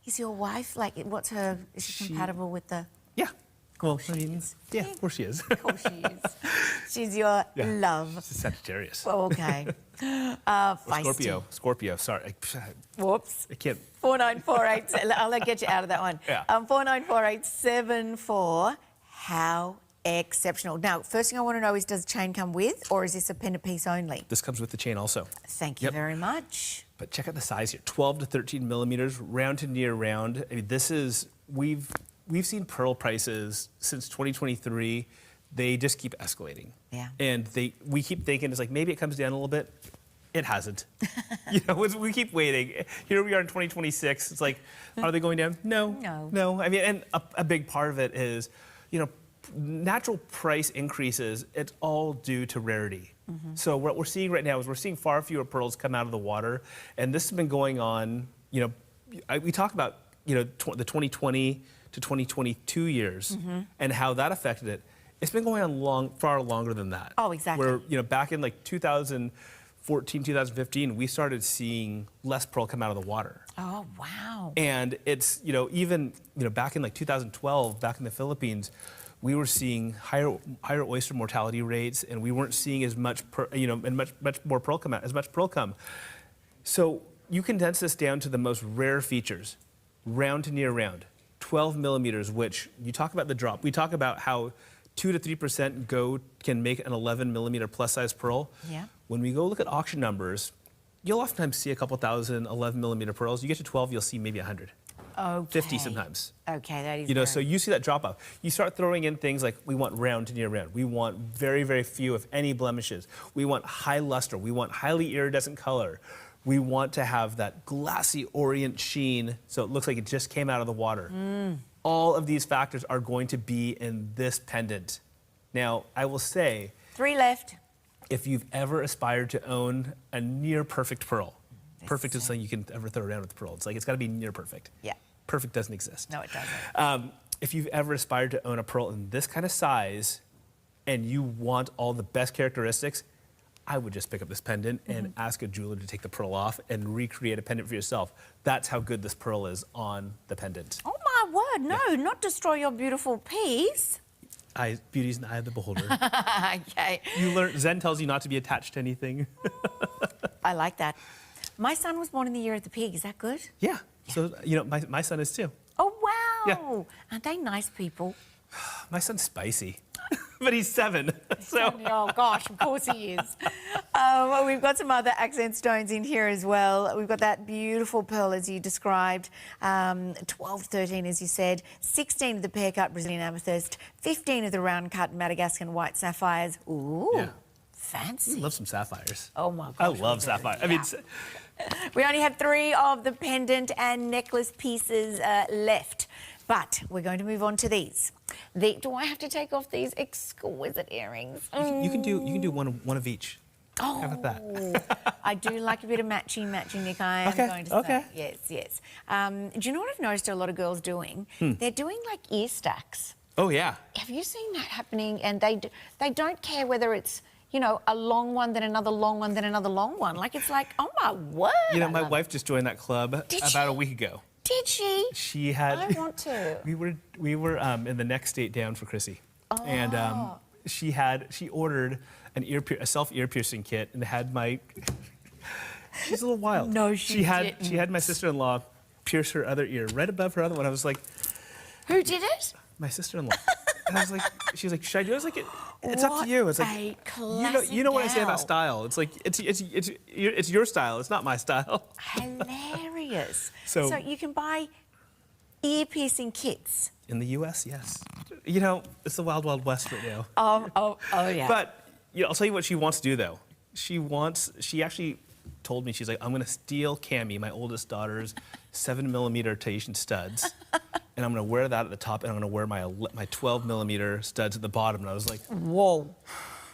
is your wife is she compatible with the? Yeah. Well, yeah, of course she is. Of course she is. She's your love. She's Sagittarius. Okay. Or Scorpio. Sorry. Whoops. I can't. 4948. I'll get you out of that one. Yeah. 494874. How exceptional. Now, first thing I want to know is, does the chain come with, or is this a pendant piece only? This comes with the chain also. Thank you very much. But check out the size here: 12 to 13 millimeters, round to near round. I mean, we've seen pearl prices since 2023. They just keep escalating. Yeah. And we keep thinking it's like maybe it comes down a little bit. It hasn't. We keep waiting. Here we are in 2026. It's like, are they going down? No. I mean, and a big part of it is, natural price increases. It's all due to rarity. So what we're seeing right now is we're seeing far fewer pearls come out of the water, and this has been going on. We talk about the 2020 to 2022 years and how that affected it. It's been going on far longer than that. Oh, exactly. Where back in 2014, 2015, we started seeing less pearl come out of the water. Oh, wow. And it's even back in 2012, back in the Philippines, we were seeing higher oyster mortality rates, and we weren't seeing as much much more pearl come out, as much pearl come. So you condense this down to the most rare features, round to near round. 12 millimeters, which you talk about the drop. We talk about how 2 to 3% can make an 11 millimeter plus size pearl. Yeah. When we go look at auction numbers, you'll oftentimes see a couple thousand 11 millimeter pearls. You get to 12, you'll see maybe 100. Okay. 50 sometimes. Okay, that is so you see that drop off. You start throwing in things like we want round to near round. We want very, very few, if any, blemishes. We want high luster. We want highly iridescent color. We want to have that glassy orient sheen so it looks like it just came out of the water. All of these factors are going to be in this pendant. Now, I will say... 3 left. If you've ever aspired to own a near perfect pearl, perfect is something you can ever throw around with the pearl. It's got to be near perfect. Yeah. Perfect doesn't exist. No, it doesn't. If you've ever aspired to own a pearl in this kind of size and you want all the best characteristics, I would just pick up this pendant and ask a jeweler to take the pearl off and recreate a pendant for yourself. That's how good this pearl is on the pendant. Oh my word, no, not destroy your beautiful piece. Beauty's in the eye of the beholder. Okay. Zen tells you not to be attached to anything. I like that. My son was born in the year of the pig. Is that good? Yeah. So, my son is too. Oh, wow. Yeah. Aren't they nice people? My son's spicy, but he's 7. So. Oh, gosh, of course he is. Well, we've got some other accent stones in here as well. We've got that beautiful pearl, as you described, 12, 13, as you said, 16 of the pear-cut Brazilian amethyst, 15 of the round-cut Madagascan white sapphires. Ooh, fancy. I love some sapphires. Oh, my gosh. I love sapphires. Yeah. I mean, We only have 3 of the pendant and necklace pieces left. But we're going to move on to these. Do I have to take off these exquisite earrings? You can do one of each. Oh, how about that? I do like a bit of matching, Nick. I am going to say. Yes, yes. Do you know what I've noticed a lot of girls doing? They're doing like ear stacks. Oh, yeah. Have you seen that happening? And they don't care whether it's, you know, a long one, then another long one, then another long one. Like, it's like, oh, my word. You know, my wife just joined that club about a week ago. Did she? She had. I want to. We were in the next state down for Chrissy, and she ordered a self ear piercing kit, and had my. She's a little wild. No, she didn't. She had my sister-in-law pierce her other ear right above her other one. I was like, who did it? My sister-in-law. And I was like, she was like, should I do it? I was like, it's up to you. It's like, you know what I say about style. It's like, it's your style. It's not my style. Hilarious. So you can buy ear piercing kits. In the U.S., yes. You know, it's the wild, wild west right now. Oh, yeah. But I'll tell you what she wants to do, though. She actually told me, she's like, I'm going to steal Cammie, my oldest daughter's 7mm Tahitian studs, and I'm going to wear that at the top, and I'm going to wear my 12mm studs at the bottom. And I was like, whoa,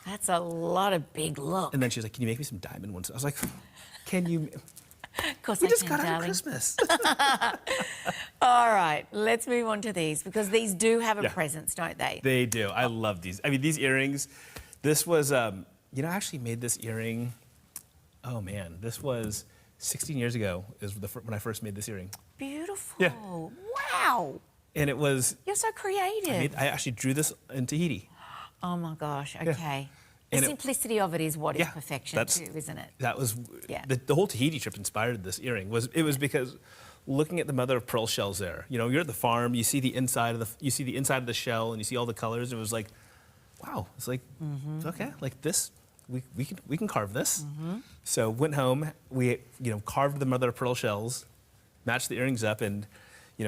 that's a lot of big look. And then she's like, can you make me some diamond ones? I was like, can you? Of course we I just can, got out of darling. Christmas. All right, let's move on to these, because these do have a presence, don't they? They do. I love these. I mean, these earrings, this was, you know, I actually made this earring, oh man, this was 16 years ago when I first made this earring. Beautiful. Yeah. Wow. And it was... You're so creative. I actually drew this in Tahiti. Oh my gosh, okay. Yeah. The And simplicity of it is what is perfection too, isn't it? That was... The whole Tahiti trip inspired this earring. It was because looking at the mother of pearl shells there, you know, you're at the farm, you see the inside of the shell, and you see all the colors, and it was like, wow, it's like, okay, like this, we can carve this. So went home, we carved the mother of pearl shells, matched the earrings up, and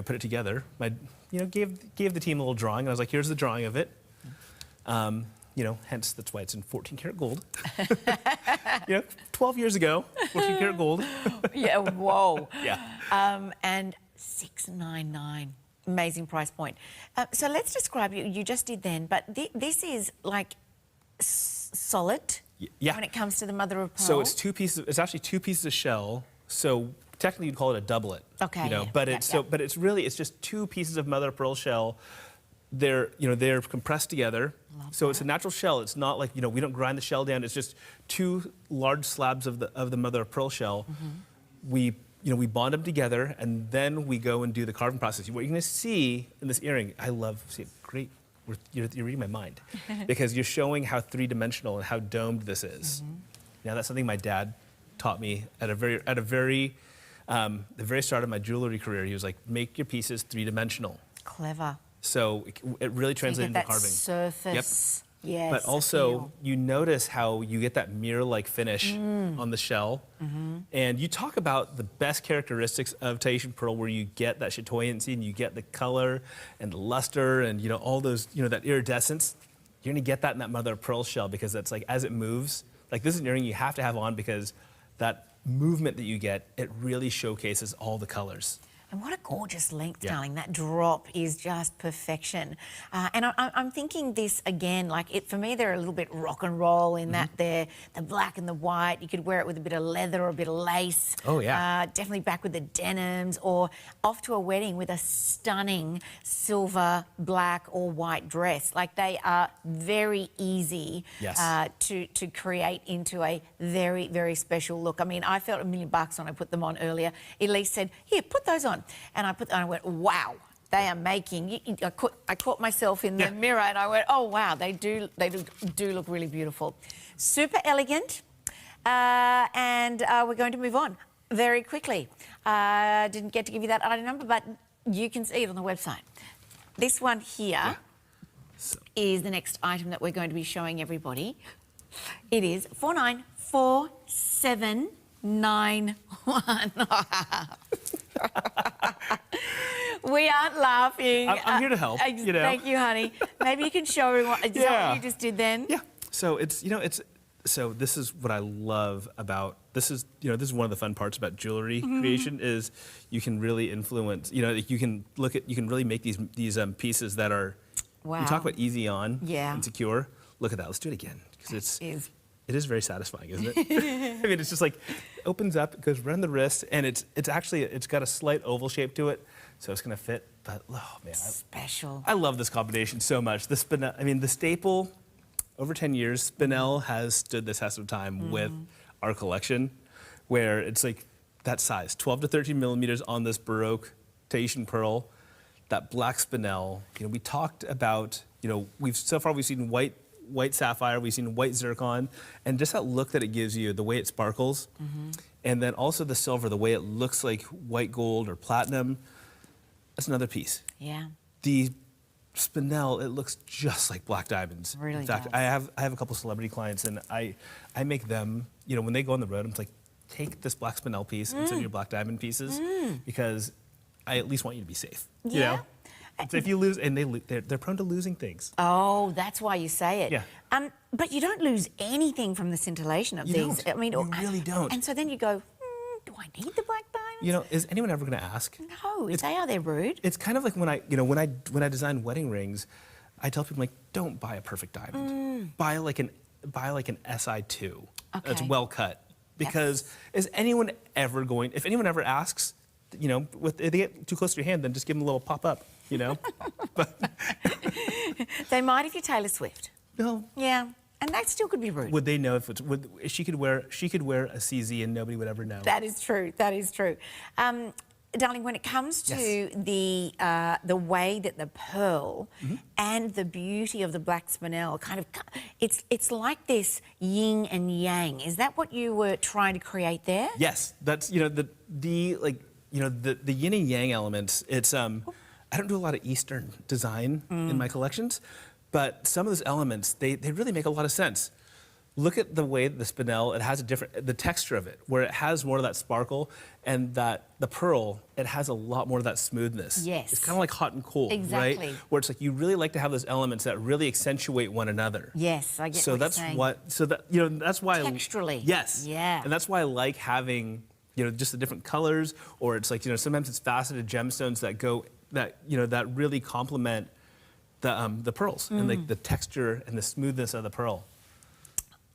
put it together. Gave the team a little drawing. And I was like, here's the drawing of it. Hence that's why it's in 14 karat gold. 12 years ago, 14 karat gold. Yeah, whoa. Yeah. And $699. Amazing price point. So let's describe, you just did then, but this is like solid when it comes to the mother of pearl. So it's actually two pieces of shell. So technically you'd call it a doublet. Okay. But it's really just two pieces of mother of pearl shell. They're compressed together. So it's a natural shell. It's not like, we don't grind the shell down. It's just two large slabs of the mother of pearl shell. We bond them together, and then we go and do the carving process. What you're going to see in this earring, I love, great, you're reading my mind, because you're showing how three-dimensional and how domed this is. Now, that's something my dad taught me at the very start of my jewelry career. He was like, make your pieces three-dimensional. Clever. So it really translated into carving. Surface. Yep. Yes. But also, you notice how you get that mirror-like finish on the shell. And you talk about the best characteristics of Tahitian pearl, where you get that chatoyancy and you get the color and the luster and all those, that iridescence. You're gonna get that in that mother of pearl shell, because that's like, as it moves, like this is an earring you have to have on, because that movement that you get, it really showcases all the colors. And what a gorgeous length, darling. That drop is just perfection. And I'm thinking this again, like for me, they're a little bit rock and roll in that they're the black and the white. You could wear it with a bit of leather or a bit of lace. Oh, yeah. Definitely back with the denims, or off to a wedding with a stunning silver, black or white dress. Like, they are very easy to create into a very, very special look. I mean, I felt $1 million when I put them on earlier. Elise said, here, put those on. And I went, wow, they are making. I caught myself in the mirror, and I went, oh wow, they do look really beautiful, super elegant. And we're going to move on very quickly. Didn't get to give you that item number, but you can see it on the website. This one here is the next item that we're going to be showing everybody. It is 494791. We aren't laughing. I'm here to help. Thank you, honey. Maybe you can show everyone. Is that what you just did then? Yeah. So it's so this is what I love about, this is one of the fun parts about jewelry creation is you can really influence, you can really make these pieces that are, Wow. you talk about easy on Yeah. and secure. Look at that, let's do it again. Because it is very satisfying, isn't it? I mean, it's just like, opens up, it goes right on the wrist, and it's got a slight oval shape to it, so it's gonna fit, but oh man. Special. I love this combination so much. The staple, over 10 years, spinel has stood the test of time with our collection, where it's like that size, 12 to 13 millimeters on this Baroque Tahitian pearl, that black spinel. We talked about, so far we've seen white sapphire, we've seen white zircon, and just that look that it gives you, the way it sparkles, and then also the silver, the way it looks like white gold or platinum. That's another piece. Yeah. The spinel, it looks just like black diamonds. Really In fact, does. I have a couple celebrity clients, and I make them, when they go on the road, I'm like, take this black spinel piece instead of your black diamond pieces, because I at least want you to be safe. Yeah. So if you lose, and they're prone to losing things. Oh, that's why you say it. Yeah. But you don't lose anything from the scintillation of You these. don't. I mean, You really don't. And so then you go, do I need the black diamonds? Is anyone ever going to ask? No, if they are, they're rude. It's kind of like when I design wedding rings, I tell people, like, don't buy a perfect diamond. Buy like an SI2 that's well cut, because if anyone ever asks, if they get too close to your hand, then just give them a little pop up. They might if you're Taylor Swift. No. Yeah, and that still could be rude. Would they know if she could wear a CZ and nobody would ever know? That is true. That is true. Darling, when it comes to the way that the pearl and the beauty of the black spinel it's like this yin and yang. Is that what you were trying to create there? Yes, that's the yin and yang elements. It's I don't do a lot of Eastern design in my collections, but some of those elements they really make a lot of sense. Look at the way the spinel, it has the texture of it, where it has more of that sparkle, and that the pearl, it has a lot more of that smoothness. Yes. It's kind of like hot and cold, Exactly. right? Where it's like you really like to have those elements that really accentuate one another. Yes, I get So what that's you're saying. that's why Texturally. Yes. Yeah. And that's why I like having just the different colors, or it's like sometimes it's faceted gemstones that really complement the pearls and like the texture and the smoothness of the pearl.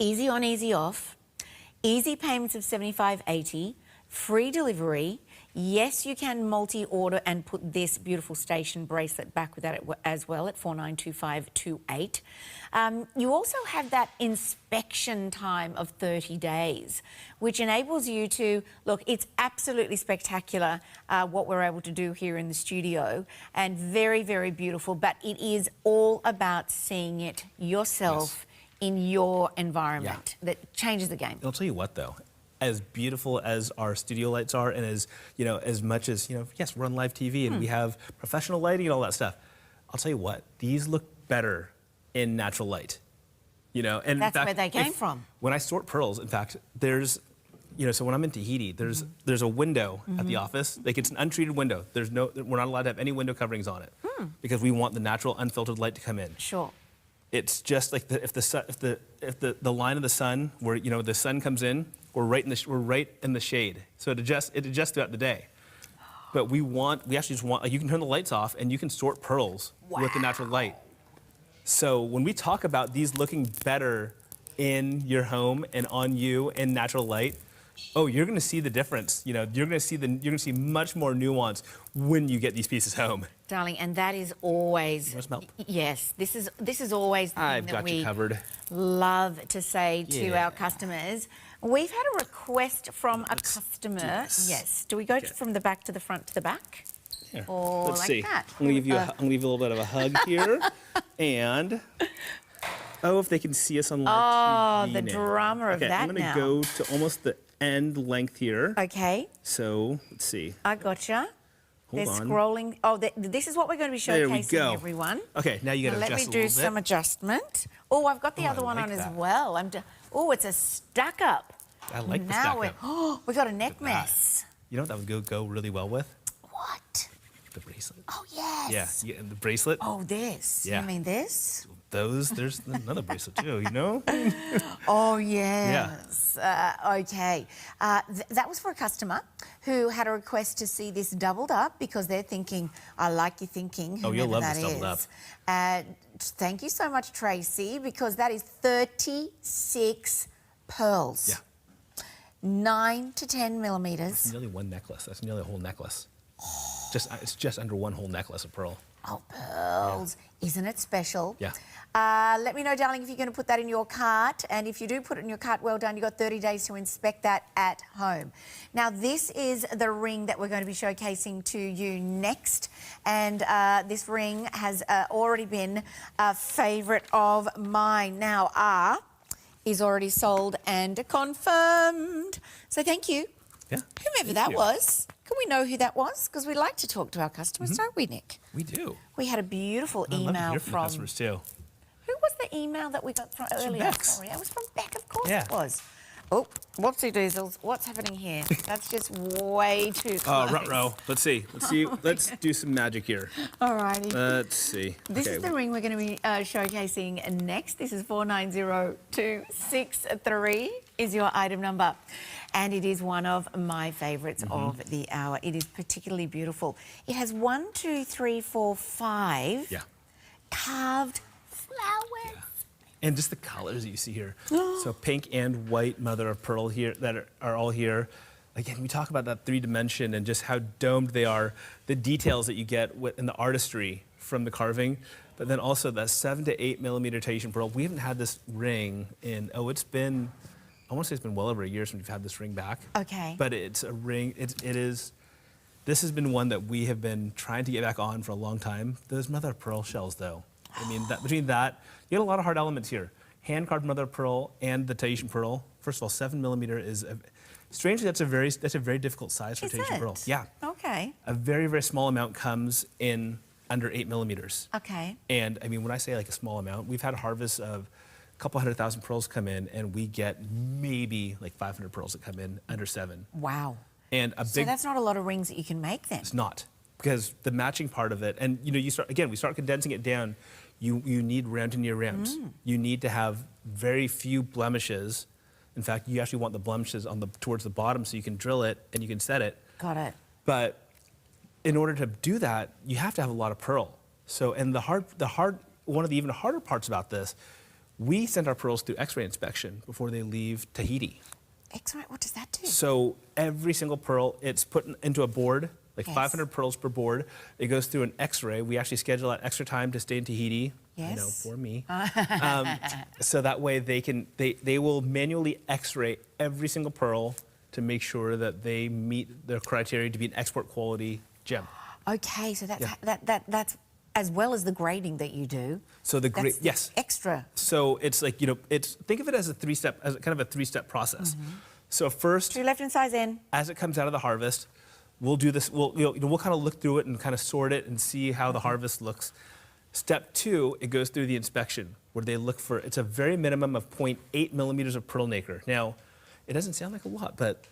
Easy on, easy off. Easy payments of $75.80. Free delivery. Yes, you can multi-order and put this beautiful station bracelet back with that as well at $492528. You also have that inspection time of 30 days, which enables you to, look, it's absolutely spectacular what we're able to do here in the studio, and very, very beautiful, but it is all about seeing it yourself in your environment. That changes the game. I'll tell you what, though. As beautiful as our studio lights are, and as as much as yes, we're on live TV and we have professional lighting and all that stuff. I'll tell you what, these look better in natural light. And that's in fact, where they came from. When I sort pearls, in fact, there's so when I'm in Tahiti, there's a window at the office. Like, it's an untreated window. We're not allowed to have any window coverings on it because we want the natural, unfiltered light to come in. Sure. It's just like if the line of the sun, where the sun comes in, we're right in the shade. So it adjusts throughout the day. But we actually just want, like, you can turn the lights off and you can sort pearls with the natural light. So when we talk about these looking better in your home and on you in natural light, you're going to see the difference. You're going to see much more nuance when you get these pieces home. Darling, and that is always, yes, this is always the thing that we love to say to our customers. We've had a request from a customer. Yes. Do we go from the back to the front to the back? Here, or let's like see. that? I'm going to give you a little bit of a hug here. And, if they can see us on live TV the now. drama of that I'm going to go to almost the end length here. Okay. So, let's see. I gotcha. They're Hold on. scrolling. Oh, this is what we're going to be There we showcasing, go. everyone. Okay, now you got to Let adjust me a do little some bit. adjustment. Oh, I've got the other one like on as that. well. It's a stuck up. I like the now stack we're, up. we got a neck mess. You know what that would go really well with? What? The bracelet. Oh, yes. Yeah, the bracelet. Oh, this. Yeah. You mean this? there's another bracelet too, you know? Oh, yes. Okay. That was for a customer who had a request to see this doubled up because they're thinking, I like your thinking, Oh, you'll whomever love that this doubled up. Thank you so much, Tracy, because that is 36 pearls. Yeah. 9 to 10 millimetres. That's nearly one necklace. That's nearly a whole necklace. It's just under one whole necklace of pearl. Oh, pearls. Yeah. Isn't it special? Yeah. Let me know, darling, if you're going to put that in your cart. And if you do put it in your cart, well done. You've got 30 days to inspect that at home. Now, this is the ring that we're going to be showcasing to you next. And this ring has already been a favourite of mine. Now, R is already sold and confirmed. So thank you. Yeah. Whomever that was. Can we know who that was? Because we like to talk to our customers, don't we, Nick? We do. We had a beautiful email I love to hear from the customers too. Who was the email that we got from earlier? Beck's. Sorry, that was from Beck, of course Yeah. it was. Oh, whoopsie doozles. What's happening here? That's just way too close. Oh, ruh-roh. Let's see. Let's do some magic here. All righty. Let's see. This is the ring we're going to be showcasing next. This is 490263 is your item number. And it is one of my favourites of the hour. It is particularly beautiful. It has 1, 2, 3, 4, 5 carved flowers. And just the colors that you see here. So pink and white mother of pearl here that are all here. Again, we talk about that 3-dimension and just how domed they are, the details that you get in the artistry from the carving, but then also that 7 to 8 millimeter Tahitian pearl. We haven't had this ring in, I want to say it's been well over a year since we've had this ring back. Okay. But it's a ring, this has been one that we have been trying to get back on for a long time. Those mother of pearl shells though. I mean, between that, you get a lot of hard elements here. Hand-carved mother of pearl and the Tahitian pearl. First of all, 7 millimeter is, strangely, that's a very difficult size for Tahitian pearl. Yeah. Okay. A very, very small amount comes in under 8 millimeters. Okay. And I mean, when I say like a small amount, we've had harvests of a couple 100,000 pearls come in, and we get maybe like 500 pearls that come in under 7. Wow. And so that's not a lot of rings that you can make then? It's not, because the matching part of it, and you know, we start condensing it down. You need round to near rounds. You need to have very few blemishes. In fact, you actually want the blemishes towards the bottom so you can drill it and you can set it. Got it. But in order to do that, you have to have a lot of pearl. So, and one of the even harder parts about this, we send our pearls through X-ray inspection before they leave Tahiti. X-ray, what does that do? So every single pearl, it's put into a board, like 500 pearls per board. It goes through an X-ray. We actually schedule that extra time to stay in Tahiti. Yes. You know, for me. So that way they will manually X-ray every single pearl to make sure that they meet their criteria to be an export quality gem. Okay, so that's as well as the grading that you do. So the grade, yes. Extra. So it's like, you know, think of it as kind of a three-step process. So first, True left and size in. As it comes out of the harvest, we'll do this. We'll kind of look through it and kind of sort it and see how the harvest looks. Step 2, it goes through the inspection where they look for. It's a very minimum of 0.8 millimeters of pearl nacre. Now, it doesn't sound like a lot, but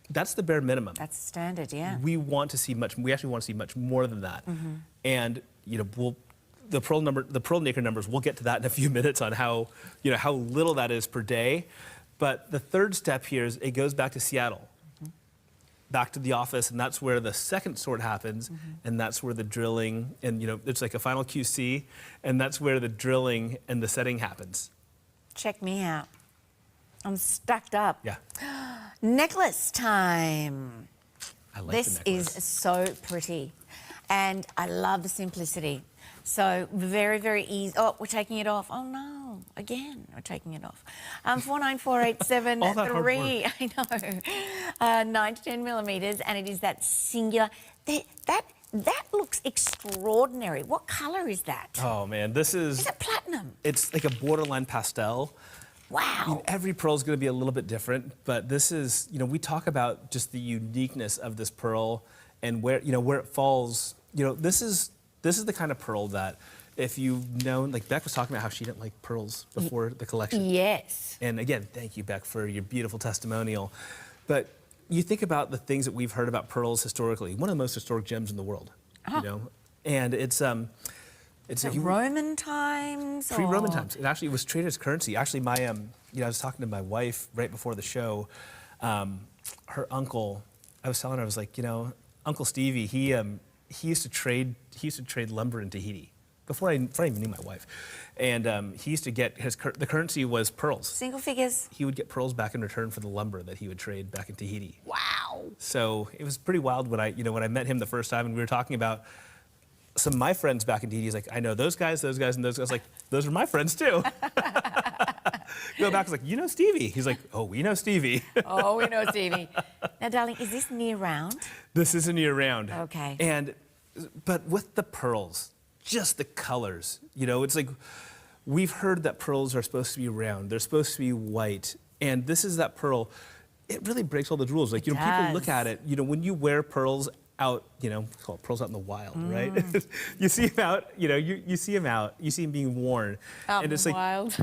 that's the bare minimum. That's standard, yeah. We want to see much. We actually want to see much more than that. And you know, the pearl nacre numbers. We'll get to that in a few minutes on how little that is per day. But the third step here is it goes back to Seattle, back to the office, and that's where the second sort happens, and that's where the drilling and it's like a final QC, and that's where the drilling and the setting happens. Check me out. I'm stacked up. Yeah. Necklace time. I like this the necklace. Is so pretty, and I love the simplicity. So very, very easy. Oh, we're taking it off. Oh no, again, we're taking it off. 494873. I know. 9 to 10 millimeters, and it is that singular. That looks extraordinary. What colour is that? Oh man, this is. Is it platinum? It's like a borderline pastel. Wow. I mean, every pearl is going to be a little bit different, but this is, we talk about just the uniqueness of this pearl and where it falls. This is the kind of pearl that if you've known, like Beck was talking about how she didn't like pearls before the collection. Yes. And again, thank you, Beck, for your beautiful testimonial. But you think about the things that we've heard about pearls historically, one of the most historic gems in the world, and it's, It's Roman times? Pre-Roman times. It actually was traded as currency. Actually, my I was talking to my wife right before the show. Her uncle, I was telling her, I was like, Uncle Stevie, he used to trade lumber in Tahiti before I even knew my wife, and he used to get the currency was pearls. Single figures. He would get pearls back in return for the lumber that he would trade back in Tahiti. Wow. So it was pretty wild when I met him the first time, and we were talking about some of my friends back in Tahiti. He's like, I know those guys, and those guys. I was like, those are my friends too. Go back, I was like, you know Stevie? He's like, oh, we know Stevie. Oh, we know Stevie. Now, darling, is this year round? This isn't year round. Okay. But with the pearls, just the colors, it's like, we've heard that pearls are supposed to be round. They're supposed to be white. And this is that pearl. It really breaks all the rules. Like, people look at it, when you wear pearls out, call it pearls out in the wild, right? You see them out, you see them out, you see them being worn. Out and in it's the like, wild.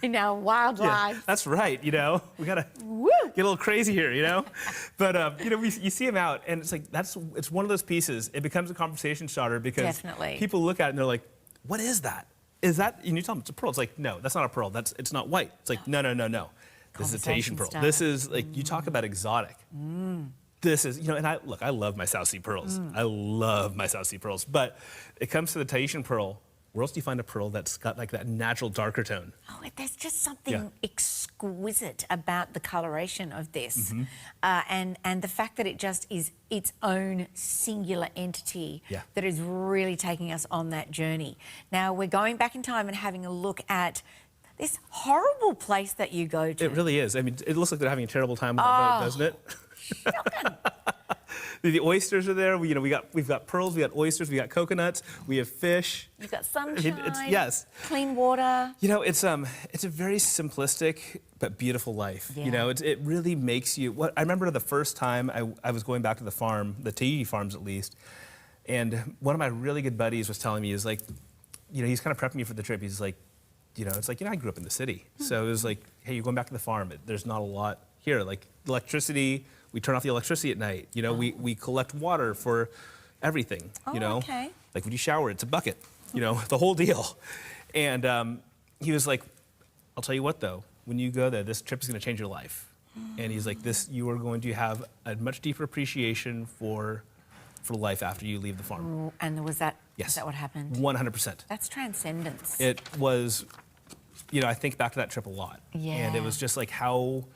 In our wild lives. That's right, we gotta get a little crazy here, But you see them out, and it's like it's one of those pieces. It becomes a conversation starter because people look at it and they're like, "What is that? Is that?" And you tell them it's a pearl. It's like, no, that's not a pearl. It's not white. It's like, no. This is a Tahitian pearl. This is like you talk about exotic. This is, and I love my South Sea pearls. I love my South Sea pearls. But it comes to the Tahitian pearl. Where else do you find a pearl that's got like that natural darker tone? Oh, there's just something exquisite about the coloration of this. And the fact that it just is its own singular entity that is really taking us on that journey. Now, we're going back in time and having a look at this horrible place that you go to. It really is. I mean, it looks like they're having a terrible time on that boat, doesn't it? The oysters are there. We've got pearls, we got oysters, we got coconuts, we have fish. You've got sunshine. Yes. Clean water. It's a very simplistic but beautiful life. Yeah. It really makes you. I remember the first time I was going back to the farm, the Tahiti farms at least, and one of my really good buddies was telling me, he's like, he's kind of prepping me for the trip. He's like, it's like, I grew up in the city, so it was like, hey, you're going back to the farm. There's not a lot here, like electricity. We turn off the electricity at night. We collect water for everything. Okay. Like when you shower, it's a bucket. The whole deal. And he was like, I'll tell you what though, when you go there, this trip is going to change your life. And he's like, you are going to have a much deeper appreciation for life after you leave the farm. And was that? Yes. Is that what happened? 100%. That's transcendence. It was, I think back to that trip a lot. Yeah. And it was just like how.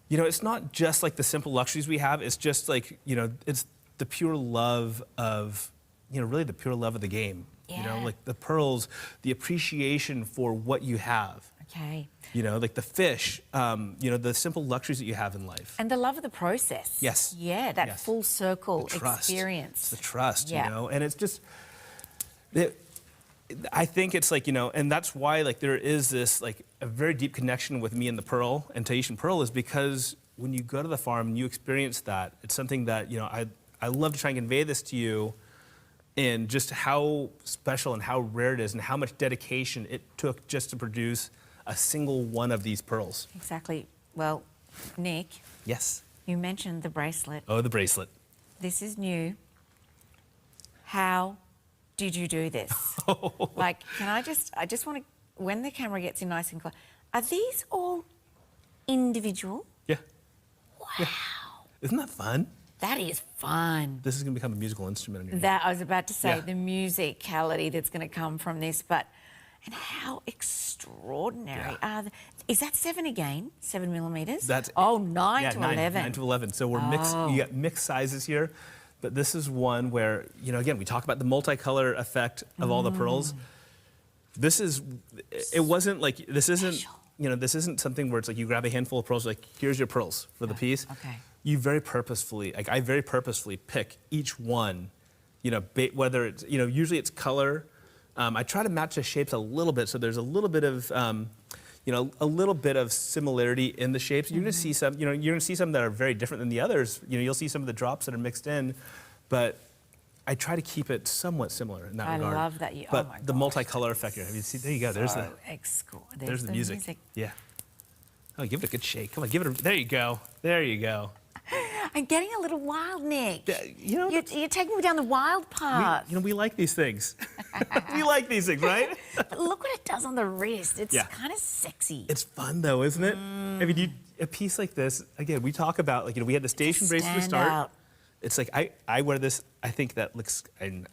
It's not just like the simple luxuries we have. It's just like, it's the pure love of, really the pure love of the game. Yeah. Like the pearls, the appreciation for what you have. Okay. Like the fish, the simple luxuries that you have in life. And the love of the process. Yes. Yeah, that full circle It's experience. the trust, and it's just, I think it's like, and that's why like there is this like a very deep connection with me and the pearl and Tahitian pearl is because when you go to the farm and you experience that, it's something that, I love to try and convey this to you in just how special and how rare it is and how much dedication it took just to produce a single one of these pearls. Exactly. Well, Nick. Yes. You mentioned the bracelet. Oh, the bracelet. This is new. How did you do this? Like, I just want to, when the camera gets in nice and close, are these all individual? Yeah. Wow. Yeah. Isn't that fun? That is fun. This is going to become a musical instrument in your That I was about to say, the musicality that's going to come from this, and how extraordinary are the, is that 7 again? 7 millimeters? That's 9 to 11. 9 to 11. So we're mixed. You got mixed sizes here, but this is one where again we talk about the multicolor effect of all the pearls. This is. It wasn't like this isn't. This isn't something where it's like you grab a handful of pearls, like here's your pearls for the piece. Okay. You very purposefully, I very purposefully pick each one. Whether it's usually it's color. I try to match the shapes a little bit, so there's a little bit of, a little bit of similarity in the shapes. You're going to see some, you're going to see some that are very different than the others. You'll see some of the drops that are mixed in, but I try to keep it somewhat similar in that regard. I love that you. But oh my the multicolor effect here. Have you seen? There you go. There's there's the music. Yeah. Oh, give it a good shake. Come on, give it. There you go. There you go. I'm getting a little wild, Nick. You know, you're taking me down the wild path. We like these things. We like these things, right? But look what it does on the wrist. It's Yeah. kind of sexy. It's fun though, isn't it? I mean, a piece like this, again, we talk about, like, we had the station bracelet to start. Out. It's like, I wear this, I think that looks, and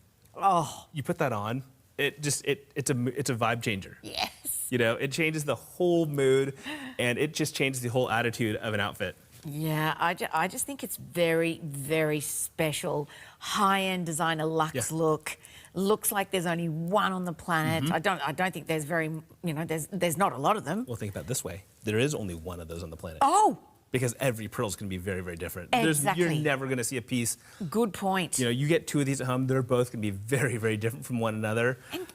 you put that on, it's a vibe changer. Yes. It changes the whole mood, and it just changes the whole attitude of an outfit. Yeah, I just think it's very, very special. High-end designer luxe look. Looks like there's only one on the planet. I don't think there's there's not a lot of them. Well, think about it this way. There is only one of those on the planet. Oh! Because every pearl is going to be very, very different. Exactly. You're never going to see a piece. Good point. You get two of these at home, they're both going to be very, very different from one another. And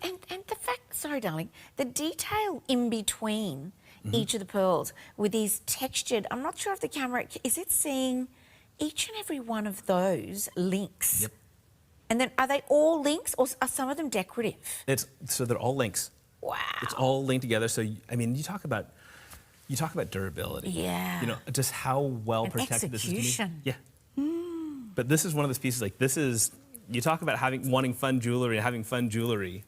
the fact, sorry, darling, the detail in between each of the pearls with these textured, I'm not sure if the camera, is it seeing each and every one of those links? Yep. And then are they all links or are some of them decorative? So they're all links. Wow. It's all linked together. So, I mean, you talk about durability. Yeah. Just how well protected this is. Execution. Yeah. But this is one of those pieces, like, this is, you talk about wanting fun jewelry and having fun jewelry.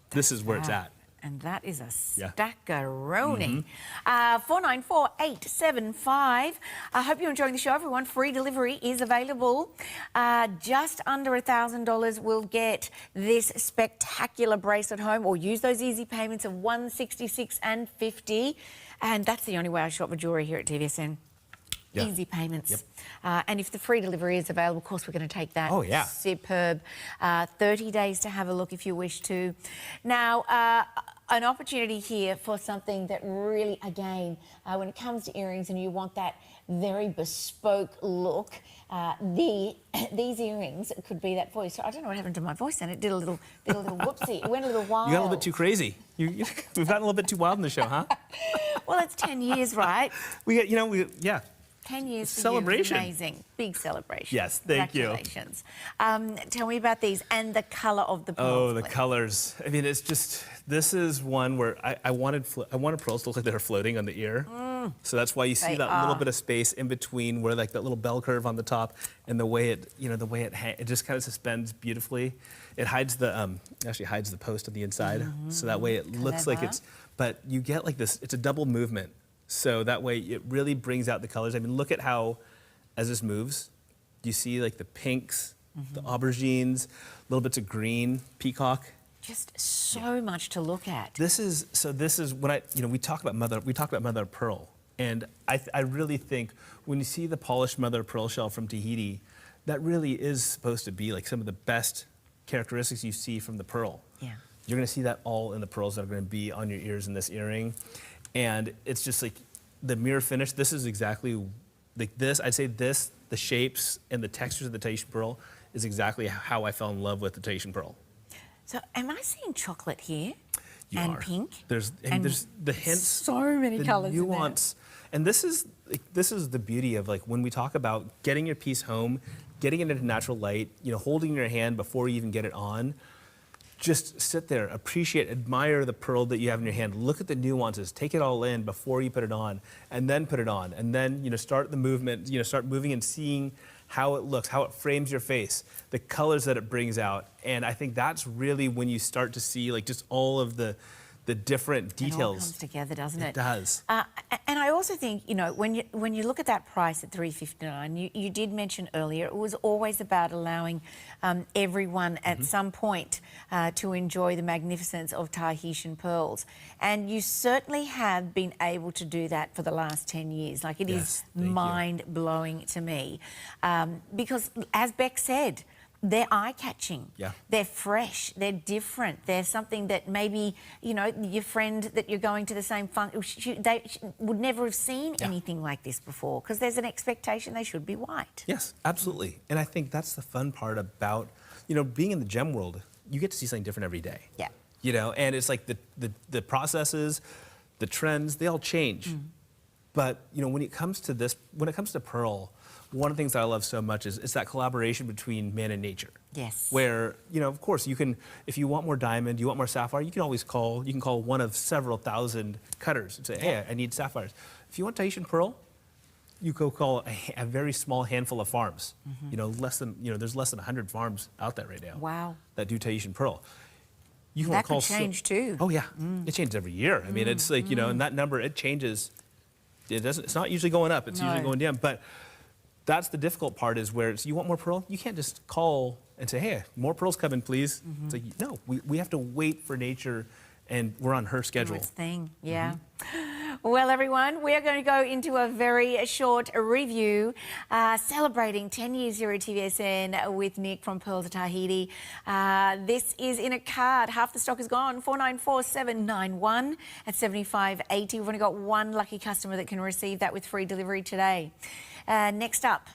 This is where it's at. And that is a Yeah. stackeroni. 494875. I hope you're enjoying the show, everyone. Free delivery is available. Just under $1,000 will get this spectacular bracelet home, or use those easy payments of $166.50. And that's the only way I shop for jewellery here at TVSN. Yeah. Easy payments. Yep. And if the free delivery is available, of course, we're going to take that. Oh, yeah. Superb. 30 days to have a look if you wish to. Now, an opportunity here for something that really, again, when it comes to earrings and you want that very bespoke look, these earrings could be that for you. So I don't know what happened to my voice then. It did a little whoopsie. It went a little wild. You got a little bit too crazy. We've gotten a little bit too wild in the show, huh? Well, it's 10 years, right? Yeah. 10 years for celebration. You. Amazing. Big celebration. Yes, thank you. Congratulations. Tell me about these and the colour of the pearls. Oh, the colors. I mean, it's just, this is one where I wanted pearls to look like they were floating on the ear. So that's why you see that little bit of space in between where, like, that little bell curve on the top, and the way it just kind of suspends beautifully. It hides actually hides the post on the inside. So that way it looks like but you get like this, it's a double movement. So that way it really brings out the colors. I mean, look at how, as this moves, you see like the pinks, the aubergines, little bits of green, peacock. Just so much to look at. This is when we talk about mother of pearl, and I really think when you see the polished mother of pearl shell from Tahiti, that really is supposed to be like some of the best characteristics you see from the pearl. Yeah. You're going to see that all in the pearls that are going to be on your ears in this earring. And it's just like the mirror finish. This is exactly like this. I'd say this, the shapes and the textures of the Tahitian pearl is exactly how I fell in love with the Tahitian pearl. So am I seeing chocolate here? You and are. Pink? There's the hints. So many colours in there. Nuance. And this is the beauty of, like, when we talk about getting your piece home, getting it into natural light, holding your hand before you even get it on. Just sit there, appreciate, admire the pearl that you have in your hand. Look at the nuances, take it all in before you put it on, and then put it on. And then, start the movement, start moving and seeing how it looks, how it frames your face, the colors that it brings out. And I think that's really when you start to see, like, just all of the different details. It all comes together, doesn't it? It does. And I also think, when you look at that price at $359, you did mention earlier, it was always about allowing everyone at some point to enjoy the magnificence of Tahitian pearls. And you certainly have been able to do that for the last 10 years. Like, it is mind-blowing to me. Because, as Beck said, they're eye-catching. Yeah. They're fresh. They're different. They're something that maybe, your friend that you're going to the same function, they would never have seen anything like this before, because there's an expectation they should be white. Yes, absolutely. And I think that's the fun part about, being in the gem world. You get to see something different every day. Yeah. And it's like the processes, the trends, they all change. But, when it comes to pearl, one of the things that I love so much is it's that collaboration between man and nature. Yes. Where, of course, you can, if you want more diamond, you want more sapphire, you can always call one of several thousand cutters and say, hey, I need sapphires. If you want Tahitian pearl, you could call a very small handful of farms. You know, there's less than 100 farms out there right now. Wow. That do Tahitian pearl. You That could change too. Oh yeah, it changes every year. I mean, it's like, you know, and that number, it changes. It's not usually going up. It's usually going down. But that's the difficult part, is where you want more pearl. You can't just call and say, hey, more pearls coming, please. It's like, no, we have to wait for nature, and we're on her schedule. Its thing, yeah. Well, everyone, we are going to go into a very short review celebrating 10 years here at TVSN with Nick from Pearl to Tahiti. This is in a card. Half the stock is gone. 494791 at 75.80. We've only got one lucky customer that can receive that with free delivery today. Next up,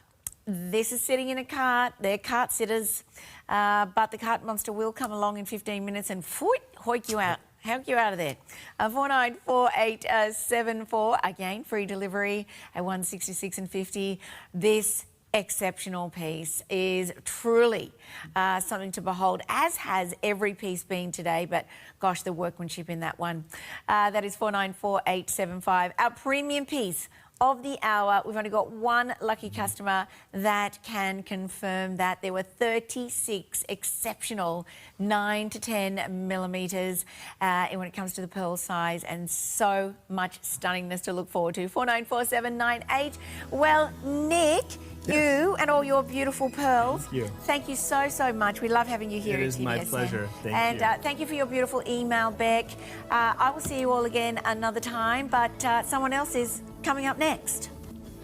this is sitting in a cart. They're cart sitters, but the cart monster will come along in 15 minutes and hoik you out. Help you out of there. 494874. Again, free delivery at 166.50. This exceptional piece is truly something to behold, as has every piece been today. But gosh, the workmanship in that one. That is 494875. Our premium piece of the hour. We've only got one lucky customer that can confirm that. There were 36 exceptional 9 to 10 millimetres when it comes to the pearl size, and so much stunningness to look forward to. 494798. Well, Nick, you and all your beautiful pearls. Thank you so much. We love having you here at TVSN. It is my pleasure. Thank you. And thank you for your beautiful email, Beck. I will see you all again another time, but someone else is coming up next.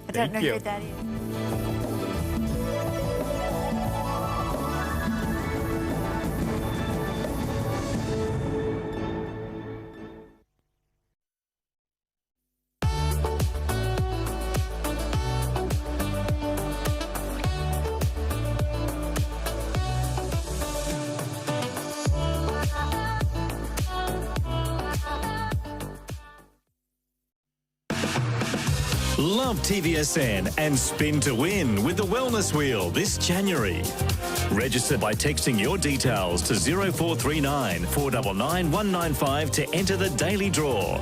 I don't know who that is. Love TVSN and spin to win with the Wellness Wheel this January. Register by texting your details to 0439 499 195 to enter the daily draw.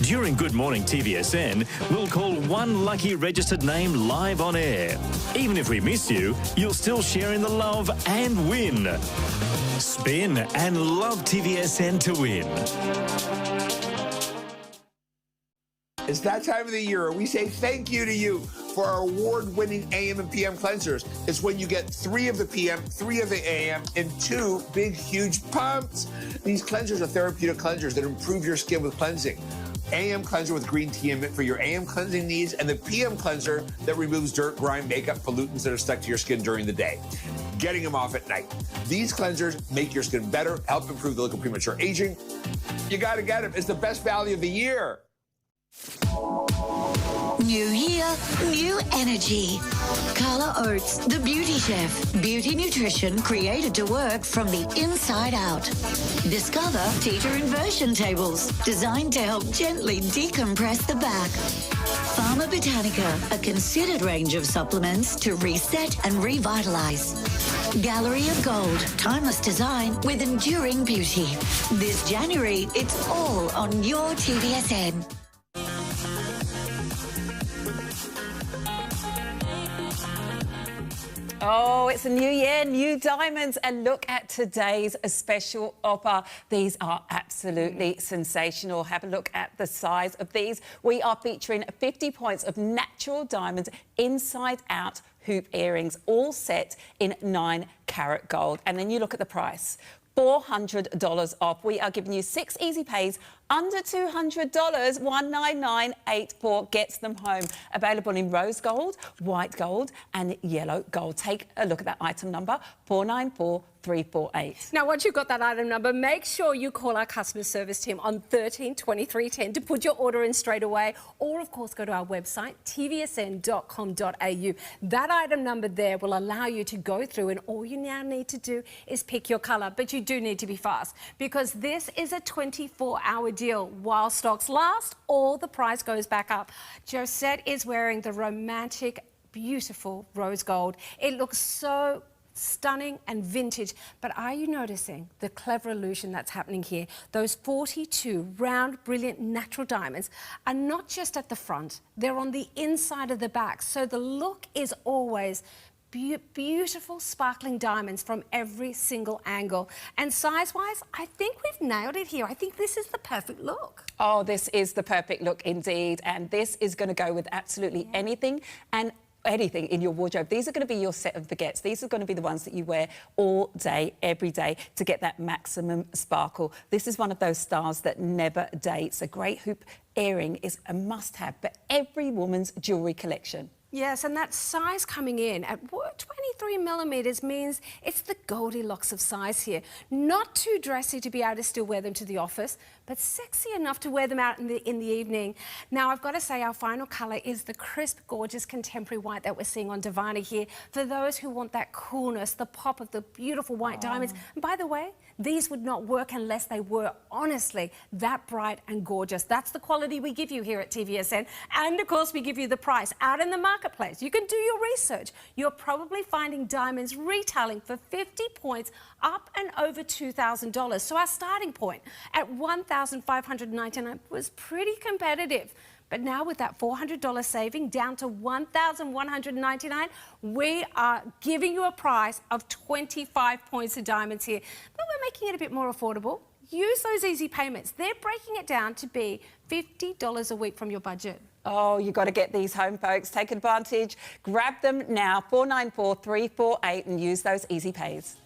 During Good Morning TVSN, we'll call one lucky registered name live on air. Even if we miss you, you'll still share in the love and win. Spin and love TVSN to win. It's that time of the year we say thank you to you for our award-winning AM and PM cleansers. It's when you get 3 of the PM, 3 of the AM, and 2 big, huge pumps. These cleansers are therapeutic cleansers that improve your skin with cleansing. AM cleanser with green tea and mint for your AM cleansing needs, and the PM cleanser that removes dirt, grime, makeup, pollutants that are stuck to your skin during the day, getting them off at night. These cleansers make your skin better, help improve the look of premature aging. You gotta get them. It's the best value of the year. New year, new energy. Carla Oates, the beauty chef. Beauty nutrition created to work from the inside out. Discover teeter inversion tables, designed to help gently decompress the back. Pharma Botanica, a considered range of supplements to reset and revitalize. Gallery of Gold, timeless design with enduring beauty. This January, it's all on your TVSN. Oh, it's a new year, new diamonds, and look at today's special offer. These are absolutely sensational. Have a look at the size of these. We are featuring 50 points of natural diamonds inside out hoop earrings, all set in 9-carat gold. And then you look at the price. $400 off. We are giving you 6 easy pays under $200. 19984 gets them home. Available in rose gold, white gold, and yellow gold. Take a look at that item number 494348. Now, once you've got that item number, make sure you call our customer service team on 13 2310 to put your order in straight away, or of course go to our website tvsn.com.au. That item number there will allow you to go through, and all you now need to do is pick your colour. But you do need to be fast, because this is a 24-hour deal. While stocks last, all the price goes back up. Josette is wearing the romantic, beautiful rose gold. It looks so stunning and vintage. But are you noticing the clever illusion that's happening here? Those 42 round, brilliant natural diamonds are not just at the front, they're on the inside of the back. So the look is always beautiful, sparkling diamonds from every single angle. And size-wise, I think we've nailed it here. I think this is the perfect look. Oh, this is the perfect look indeed. And this is going to go with absolutely anything and anything in your wardrobe. These are going to be your set of baguettes. These are going to be the ones that you wear all day, every day to get that maximum sparkle. This is one of those styles that never dates. A great hoop earring is a must-have for every woman's jewellery collection. Yes, and that size coming in at 23 millimetres means it's the Goldilocks of size here. Not too dressy to be able to still wear them to the office, but sexy enough to wear them out in the evening. Now, I've got to say our final colour is the crisp, gorgeous contemporary white that we're seeing on Divani here. For those who want that coolness, the pop of the beautiful white diamonds. And by the way, these would not work unless they were honestly that bright and gorgeous. That's the quality we give you here at TVSN. And of course, we give you the price out in the marketplace. You can do your research. You're probably finding diamonds retailing for 50 points up and over $2,000. So our starting point at $1,599 was pretty competitive. But now with that $400 saving down to $1,199, we are giving you a price of 25 points of diamonds here. But we're making it a bit more affordable. Use those easy payments. They're breaking it down to be $50 a week from your budget. Oh, you've got to get these home, folks. Take advantage. Grab them now, 494-348, and use those easy pays.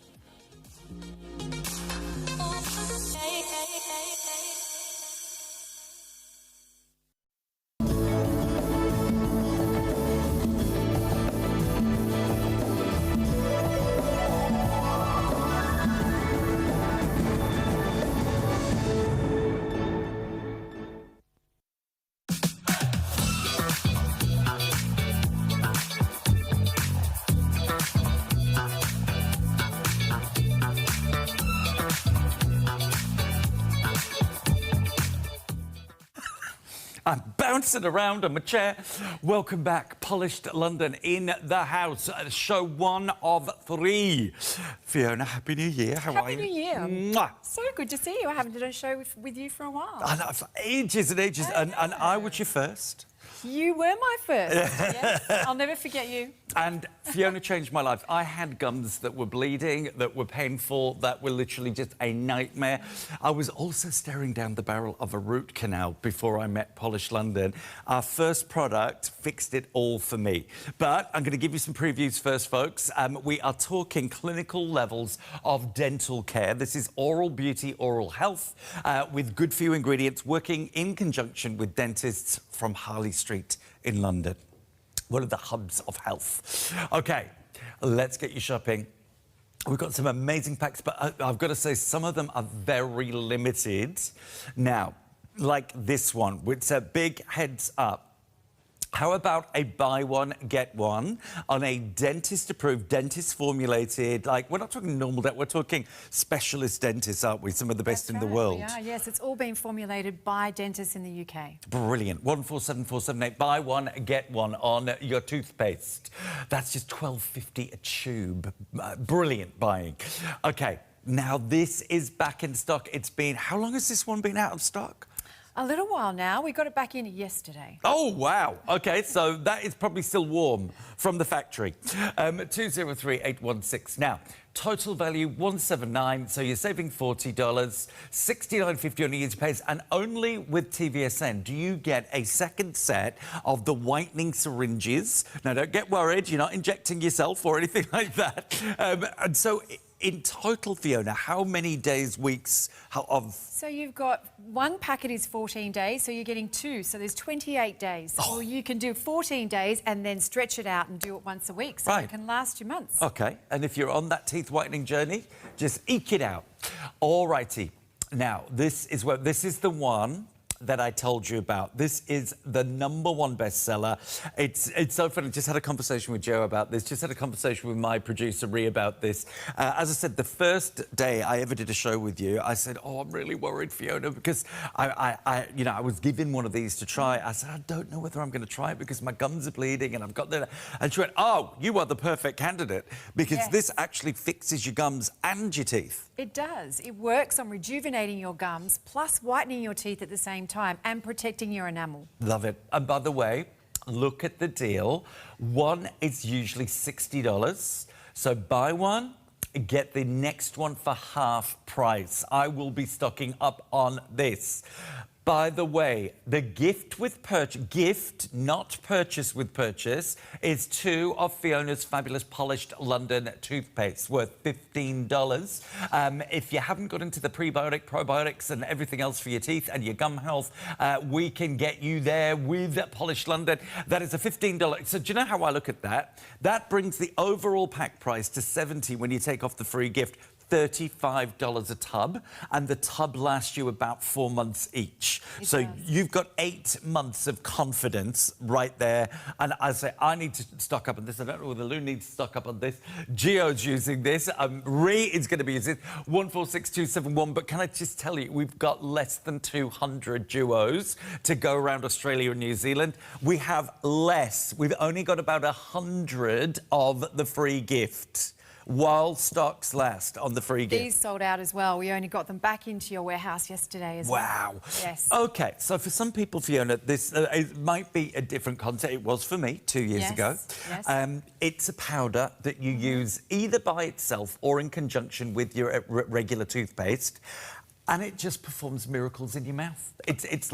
I'm bouncing around on my chair. Welcome back, Polished London in the house. Show 1 of 3. Fiona, Happy New Year. How are you? Happy New Year. Mwah. So good to see you. I haven't done a show with you for a while. I know, for ages and ages. And I was your first. You were my first. Yes. I'll never forget you. And Fiona changed my life. I had gums that were bleeding, that were painful, that were literally just a nightmare. I was also staring down the barrel of a root canal before I met Polished London. Our first product fixed it all for me. But I'm going to give you some previews first, folks. We are talking clinical levels of dental care. This is oral beauty, oral health, with good for you ingredients, working in conjunction with dentists from Harley Street in London. One of the hubs of health. OK, let's get you shopping. We've got some amazing packs, but I've got to say some of them are very limited. Now, like this one, it's a big heads up. How about a buy one, get one on a dentist-approved, dentist-formulated, like, we're not talking normal dent, we're talking specialist dentists, aren't we? Some of the best in the world. Yeah, yes, it's all been formulated by dentists in the UK. Brilliant. 147478. Buy one, get one on your toothpaste. That's just $12.50 a tube. Brilliant buying. OK, now this is back in stock. It's been... How long has this one been out of stock? A little while now. We got it back in yesterday. Oh, wow. OK, so that is probably still warm from the factory. 203816. Now, total value $179, so you're saving $40, $69.50 on a year's pays, and only with TVSN do you get a second set of the whitening syringes. Now, don't get worried, you're not injecting yourself or anything like that. And so... In total, Fiona, how many days, weeks of... So you've got one packet is 14 days, so you're getting 2. So there's 28 days. Oh. Or you can do 14 days and then stretch it out and do it once a week, so Right. it can last you months. OK, and if you're on that teeth whitening journey, just eke it out. All righty. Now, this is the one that I told you about. This is the #1 bestseller. It's so funny. Just had a conversation with Joe about this. Just had a conversation with my producer, Ree, about this. As I said, the first day I ever did a show with you, I said, oh, I'm really worried, Fiona, because I was given one of these to try. I said, I don't know whether I'm going to try it because my gums are bleeding and I've got the... And she went, oh, you are the perfect candidate because this actually fixes your gums and your teeth. It does. It works on rejuvenating your gums, plus whitening your teeth at the same time and protecting your enamel. Love it. And by the way, look at the deal. One is usually $60. So buy one, get the next one for half price. I will be stocking up on this. By the way, the gift with purchase, gift, not purchase with purchase, is 2 of Fiona's fabulous polished London toothpaste worth $15. If you haven't got into the prebiotic, probiotics and everything else for your teeth and your gum health, we can get you there with polished London. That is a $15. So do you know how I look at that? That brings the overall pack price to $70 when you take off the free gift. $35 a tub, and the tub lasts you about 4 months each. So you've got 8 months of confidence right there. And I say, I need to stock up on this. I don't know whether Lou needs to stock up on this. Gio's using this. Ree is going to be using it. 146271. But can I just tell you, we've got less than 200 duos to go around Australia and New Zealand. We have less. We've only got about 100 of the free gift. While stocks last on the free gift. These sold out as well. We only got them back into your warehouse yesterday as well. Wow. Yes. OK, so for some people, Fiona, this it might be a different concept. It was for me 2 years ago. Yes. It's a powder that you use either by itself or in conjunction with your regular toothpaste, and it just performs miracles in your mouth. It's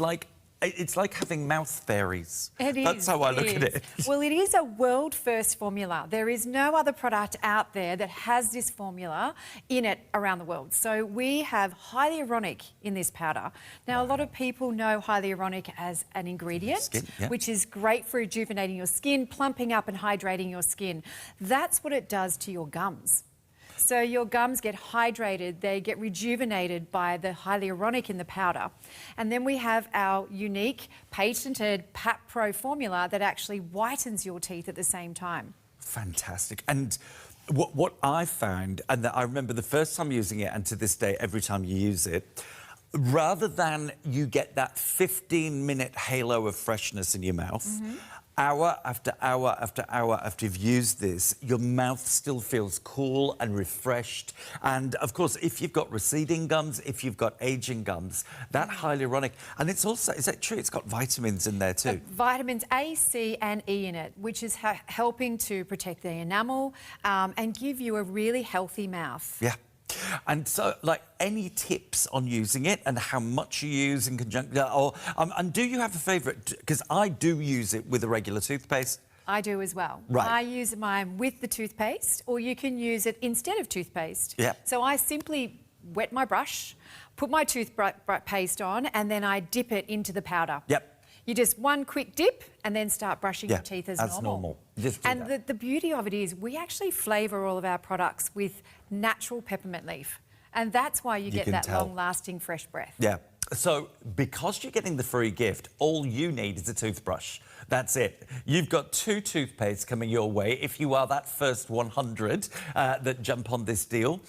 like having mouth fairies. It is. That's how I look at it. Well, it is a world-first formula. There is no other product out there that has this formula in it around the world. So we have hyaluronic in this powder. Now, a lot of people know hyaluronic as an ingredient, which is great for rejuvenating your skin, plumping up and hydrating your skin. That's what it does to your gums. So your gums get hydrated, they get rejuvenated by the hyaluronic in the powder. And then we have our unique patented PAP Pro formula that actually whitens your teeth at the same time. Fantastic. And what I found, and I remember the first time using it, and to this day, every time you use it, rather than you get that 15-minute halo of freshness in your mouth, hour after hour after hour after you've used this, your mouth still feels cool and refreshed. And, of course, if you've got receding gums, if you've got aging gums, that hyaluronic... And it's also... Is that true? It's got vitamins in there too. Vitamins A, C and E in it, which is helping to protect the enamel and give you a really healthy mouth. Yeah. And so, like, any tips on using it and how much you use in conjunction? And do you have a favourite? Because I do use it with a regular toothpaste. I do as well. Right. I use mine with the toothpaste, or you can use it instead of toothpaste. Yeah. So I simply wet my brush, put my toothpaste on, and then I dip it into the powder. Yep. You just one quick dip and then start brushing your teeth as normal. And the beauty of it is we actually flavour all of our products with natural peppermint leaf. And that's why you get that long-lasting fresh breath. Yeah. So, because you're getting the free gift, all you need is a toothbrush. That's it. You've got 2 toothpastes coming your way if you are that first 100 that jump on this deal.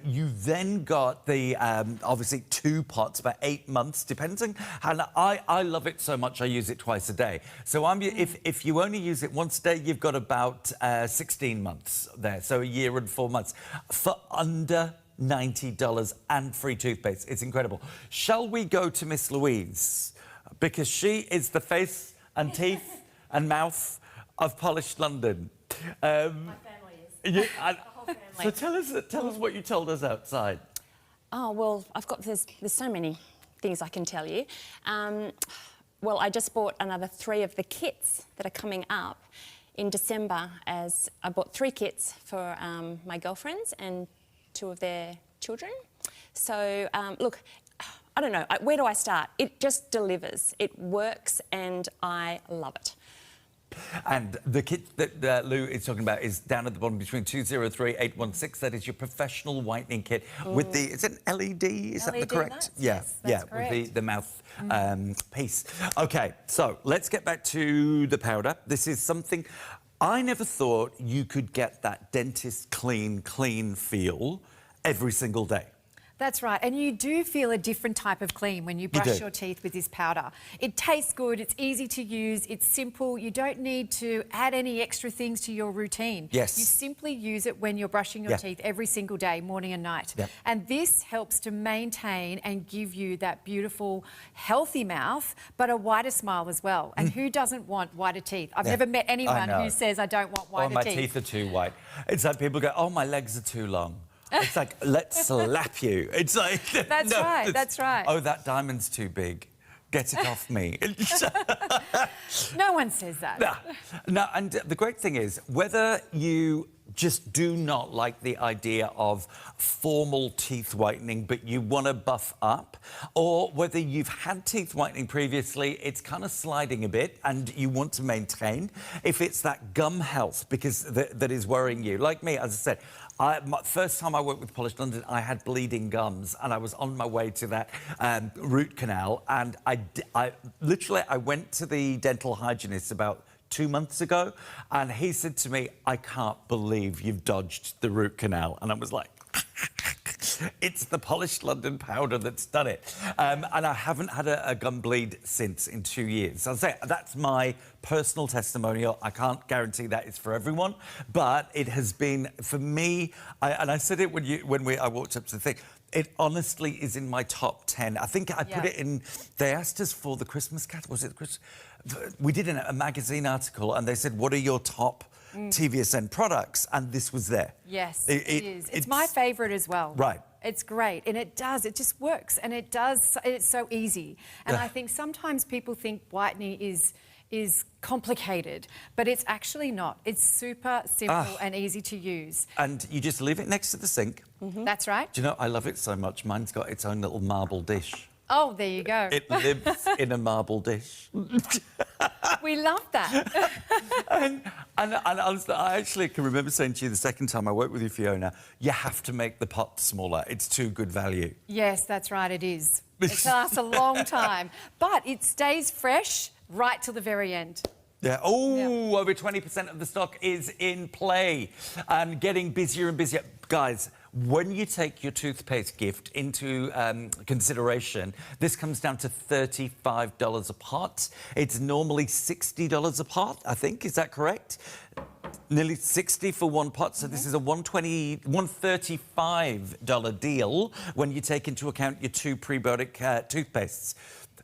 You then got the, obviously, 2 pots, about 8 months, depending. And I love it so much, I use it twice a day. So if you only use it once a day, you've got about 16 months there. So a year and 4 months. For under $90 and free toothpaste. It's incredible. Shall we go to Miss Louise? Because she is the face and teeth and mouth of Polished London. My family is. Yeah, the whole family. So tell us what you told us outside. Oh, well, there's so many things I can tell you. Well, I just bought another 3 of the kits that are coming up in December, as I bought 3 kits for my girlfriends and 2 of their children. So, look, I don't know, where do I start? It just delivers. It works and I love it. And the kit that Lou is talking about is down at the bottom between 203-816. That is your professional whitening kit with the, is it LED? Is that the correct? Lights, Yeah, yes, yeah, that's with the mouth piece. Okay, so let's get back to the powder. This is something I never thought you could get that dentist clean feel every single day. That's right, and you do feel a different type of clean when you brush your teeth with this powder. It tastes good, it's easy to use, it's simple, you don't need to add any extra things to your routine. Yes. You simply use it when you're brushing your teeth every single day, morning and night. And this helps to maintain and give you that beautiful, healthy mouth, but a whiter smile as well. And who doesn't want whiter teeth? I've never met anyone who says, I don't want whiter my teeth. teeth are too white. It's like people go, oh, my legs are too long. It's like, let's slap you. It's like... That's right, that's right. Oh, that diamond's too big. Get it off me. No one says that. No, and the great thing is, whether you just do not like the idea of formal teeth whitening, but you want to buff up, or whether you've had teeth whitening previously, it's kind of sliding a bit and you want to maintain, if it's that gum health because that is worrying you. Like me, as I said, first time I worked with Polished London, I had bleeding gums and I was on my way to that root canal, and I literally went to the dental hygienist about 2 months ago, and he said to me, I can't believe you've dodged the root canal. And I was like, it's the Polished London powder that's done it. And I haven't had a gum bleed since in 2 years. So I'll say that's my personal testimonial. I can't guarantee that it's for everyone, but it has been for me. And I said it when I walked up to the thing. It honestly is in my top 10. I think I put it in. They asked us for the Christmas cat. Was it the Christmas? We did a magazine article, and they said, "What are your top TVSN products?" And this was there. Yes, it is. It's my favourite as well. Right. It's great, and it just works, and it's so easy. And I think sometimes people think whitening is complicated, but it's actually not. It's super simple and easy to use. And you just leave it next to the sink. That's right. Do you know, I love it so much. Mine's got its own little marble dish. Oh, there you go. It lives in a marble dish. We love that. and honestly, I actually can remember saying to you the second time I worked with you, Fiona, you have to make the pot smaller. It's too good value. Yes, that's right, it is. It lasts a long time, but it stays fresh right till the very end. Yeah. Oh, over 20% of the stock is in play and getting busier and busier. Guys, when you take your toothpaste gift into consideration, this comes down to $35 a pot. It's normally $60 a pot, I think. Is that correct? Nearly $60 for one pot, so this is a $135 deal when you take into account your 2 prebiotic toothpastes.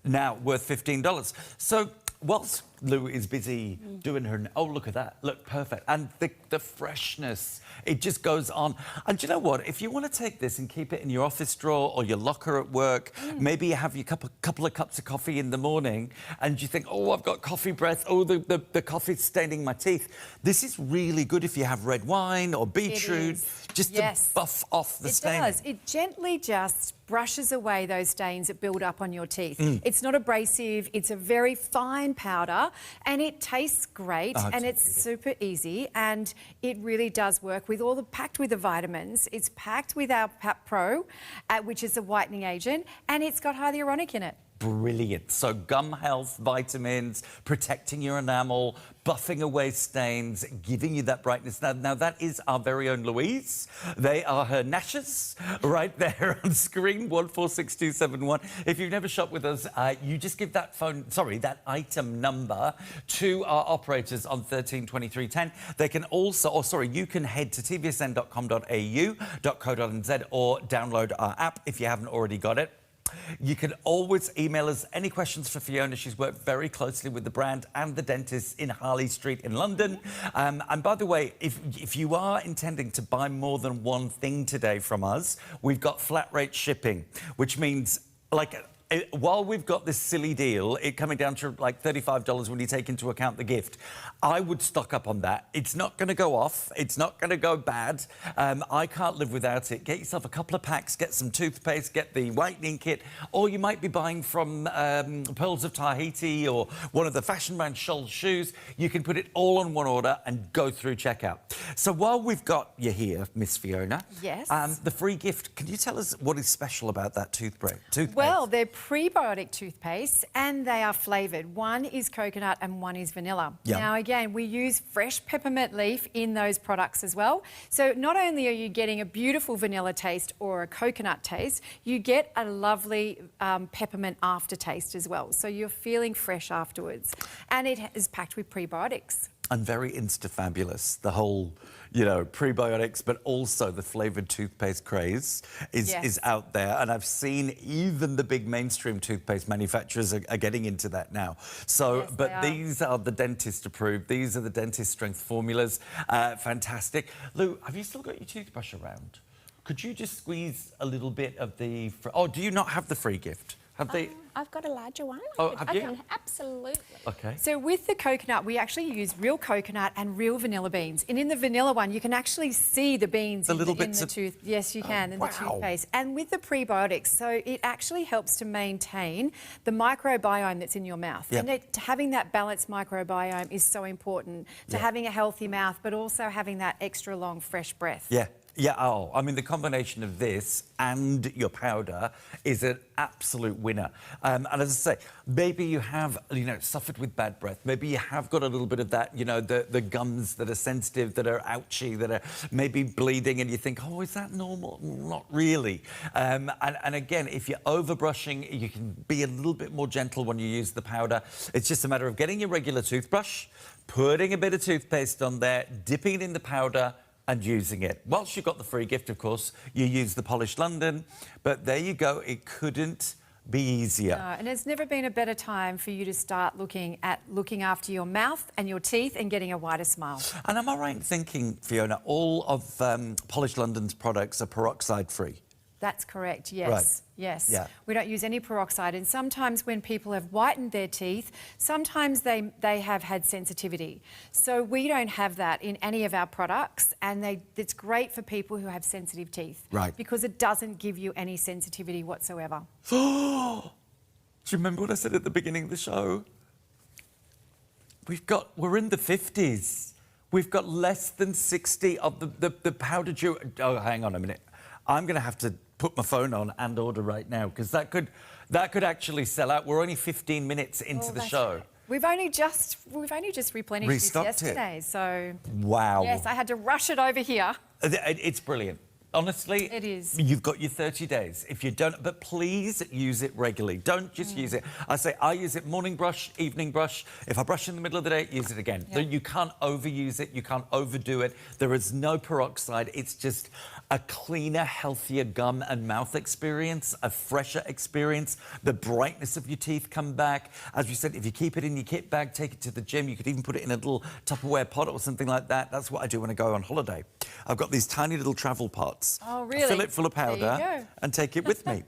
Now worth $15. So whilst Lou is busy doing her... Oh, look at that. Look, perfect. And the freshness, it just goes on. And do you know what? If you want to take this and keep it in your office drawer or your locker at work, maybe you have your couple of cups of coffee in the morning and you think, oh, I've got coffee breath. Oh, the coffee's staining my teeth. This is really good if you have red wine or beetroot, just to buff off the staining. It does. It gently just brushes away those stains that build up on your teeth. It's not abrasive. It's a very fine powder, and it tastes great, and it's super easy, and it really does work with packed with the vitamins. It's packed with our PAP Pro, which is a whitening agent, and it's got hyaluronic in it. Brilliant. So gum health, vitamins, protecting your enamel, buffing away stains, giving you that brightness. Now that is our very own Louise. They are her Nashers right there on screen, 146271. If you've never shopped with us, you just give that that item number to our operators on 132310. They can also, you can head to tvsn.com.au.co.nz or download our app if you haven't already got it. You can always email us any questions for Fiona. She's worked very closely with the brand and the dentist in Harley Street in London. And by the way, if you are intending to buy more than one thing today from us, we've got flat rate shipping, which means, like, while we've got this silly deal, it coming down to like $35 when you take into account the gift, I would stock up on that. It's not going to go off. It's not going to go bad. I can't live without it. Get yourself a couple of packs, get some toothpaste, get the whitening kit, or you might be buying from Pearls of Tahiti or one of the fashion brand Scholl shoes. You can put it all on one order and go through checkout. So while we've got you here, Miss Fiona, yes, the free gift, can you tell us what is special about that toothpaste? Well, they're prebiotic toothpaste and they are flavoured. One is coconut and one is vanilla. Yum. Now, again, we use fresh peppermint leaf in those products as well. So not only are you getting a beautiful vanilla taste or a coconut taste, you get a lovely peppermint aftertaste as well. So you're feeling fresh afterwards. And it is packed with prebiotics. And very Insta-fabulous, the whole, you know, prebiotics, but also the flavoured toothpaste craze is out there. And I've seen even the big mainstream toothpaste manufacturers are getting into that now. So, Yes, but these are the dentist approved. These are the dentist strength formulas. Fantastic. Lou, have you still got your toothbrush around? Could you just squeeze a little bit of the... Oh, do you not have the free gift? Have they... I've got a larger one. Oh, have you? Absolutely. Okay. So with the coconut, we actually use real coconut and real vanilla beans. And in the vanilla one, you can actually see the beans in the tooth. Yes, you can, in the toothpaste. And with the prebiotics, so it actually helps to maintain the microbiome that's in your mouth. Yep. And having that balanced microbiome is so important to having a healthy mouth, but also having that extra long, fresh breath. Yeah. Yeah, oh, I mean, the combination of this and your powder is an absolute winner. And as I say, maybe you have, you know, suffered with bad breath. Maybe you have got a little bit of that, you know, the gums that are sensitive, that are ouchy, that are maybe bleeding, and you think, oh, is that normal? Not really. And again, if you're overbrushing, you can be a little bit more gentle when you use the powder. It's just a matter of getting your regular toothbrush, putting a bit of toothpaste on there, dipping it in the powder, and using it. Whilst you've got the free gift, of course, you use the Polished London, but there you go. It couldn't be easier. No, and there's never been a better time for you to start looking after your mouth and your teeth and getting a wider smile. And am I right in thinking, Fiona, all of Polished London's products are peroxide free? That's correct, yes. Right. Yes. Yeah. We don't use any peroxide, and sometimes when people have whitened their teeth, sometimes they have had sensitivity. So we don't have that in any of our products, and it's great for people who have sensitive teeth. Right. Because it doesn't give you any sensitivity whatsoever. Do you remember what I said at the beginning of the show? We're in the 50s. We've got less than 60 of the powder jewelry. Oh, hang on a minute. I'm going to have to put my phone on and order right now, because that could actually sell out. We're only 15 minutes into the show. Right. We've only just replenished this yesterday, so wow. Yes, I had to rush it over here. It's brilliant. Honestly, it is. You've got your 30 days. If you don't, but please use it regularly. Don't just use it. I say I use it morning brush, evening brush. If I brush in the middle of the day, use it again. Yeah. You can't overuse it. You can't overdo it. There is no peroxide. It's just a cleaner, healthier gum and mouth experience, a fresher experience. The brightness of your teeth come back. As we said, if you keep it in your kit bag, take it to the gym. You could even put it in a little Tupperware pot or something like that. That's what I do when I go on holiday. I've got these tiny little travel pots. Oh, really? Fill it full of powder and take it with me.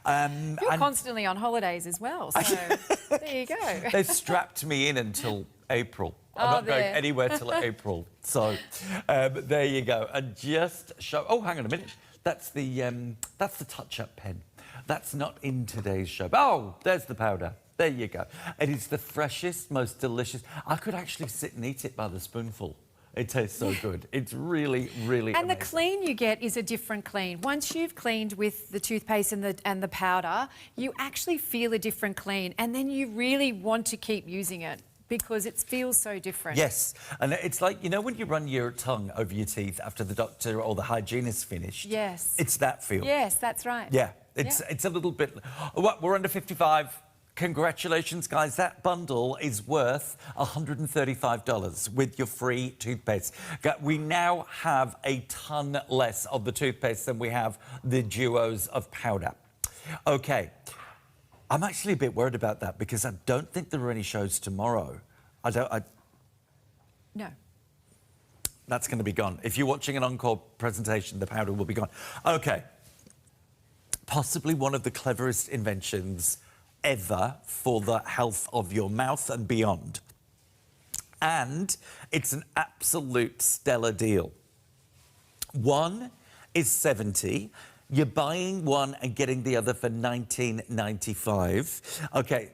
You're constantly on holidays as well, so there you go. They've strapped me in until April. I'm not going anywhere till April. So there you go. And just show... Oh, hang on a minute. That's the touch-up pen. That's not in today's show. Oh, there's the powder. There you go. It is the freshest, most delicious... I could actually sit and eat it by the spoonful. It tastes so good. It's really, really And amazing. the clean you get is a different clean. Once you've cleaned with the toothpaste and the powder, you actually feel a different clean, and then you really want to keep using it because it feels so different. Yes, and it's like, you know, when you run your tongue over your teeth after the doctor or the hygienist finished? Yes. It's that feel. Yes, that's right. Yeah, it's a little bit... What, we're under 55. Congratulations, guys. That bundle is worth $135 with your free toothpaste. We now have a ton less of the toothpaste than we have the duos of powder. OK. I'm actually a bit worried about that because I don't think there are any shows tomorrow. No. That's going to be gone. If you're watching an encore presentation, the powder will be gone. OK. Possibly one of the cleverest inventions ever for the health of your mouth and beyond. And it's an absolute stellar deal. One is $70. You're buying one and getting the other for $19.95. Okay,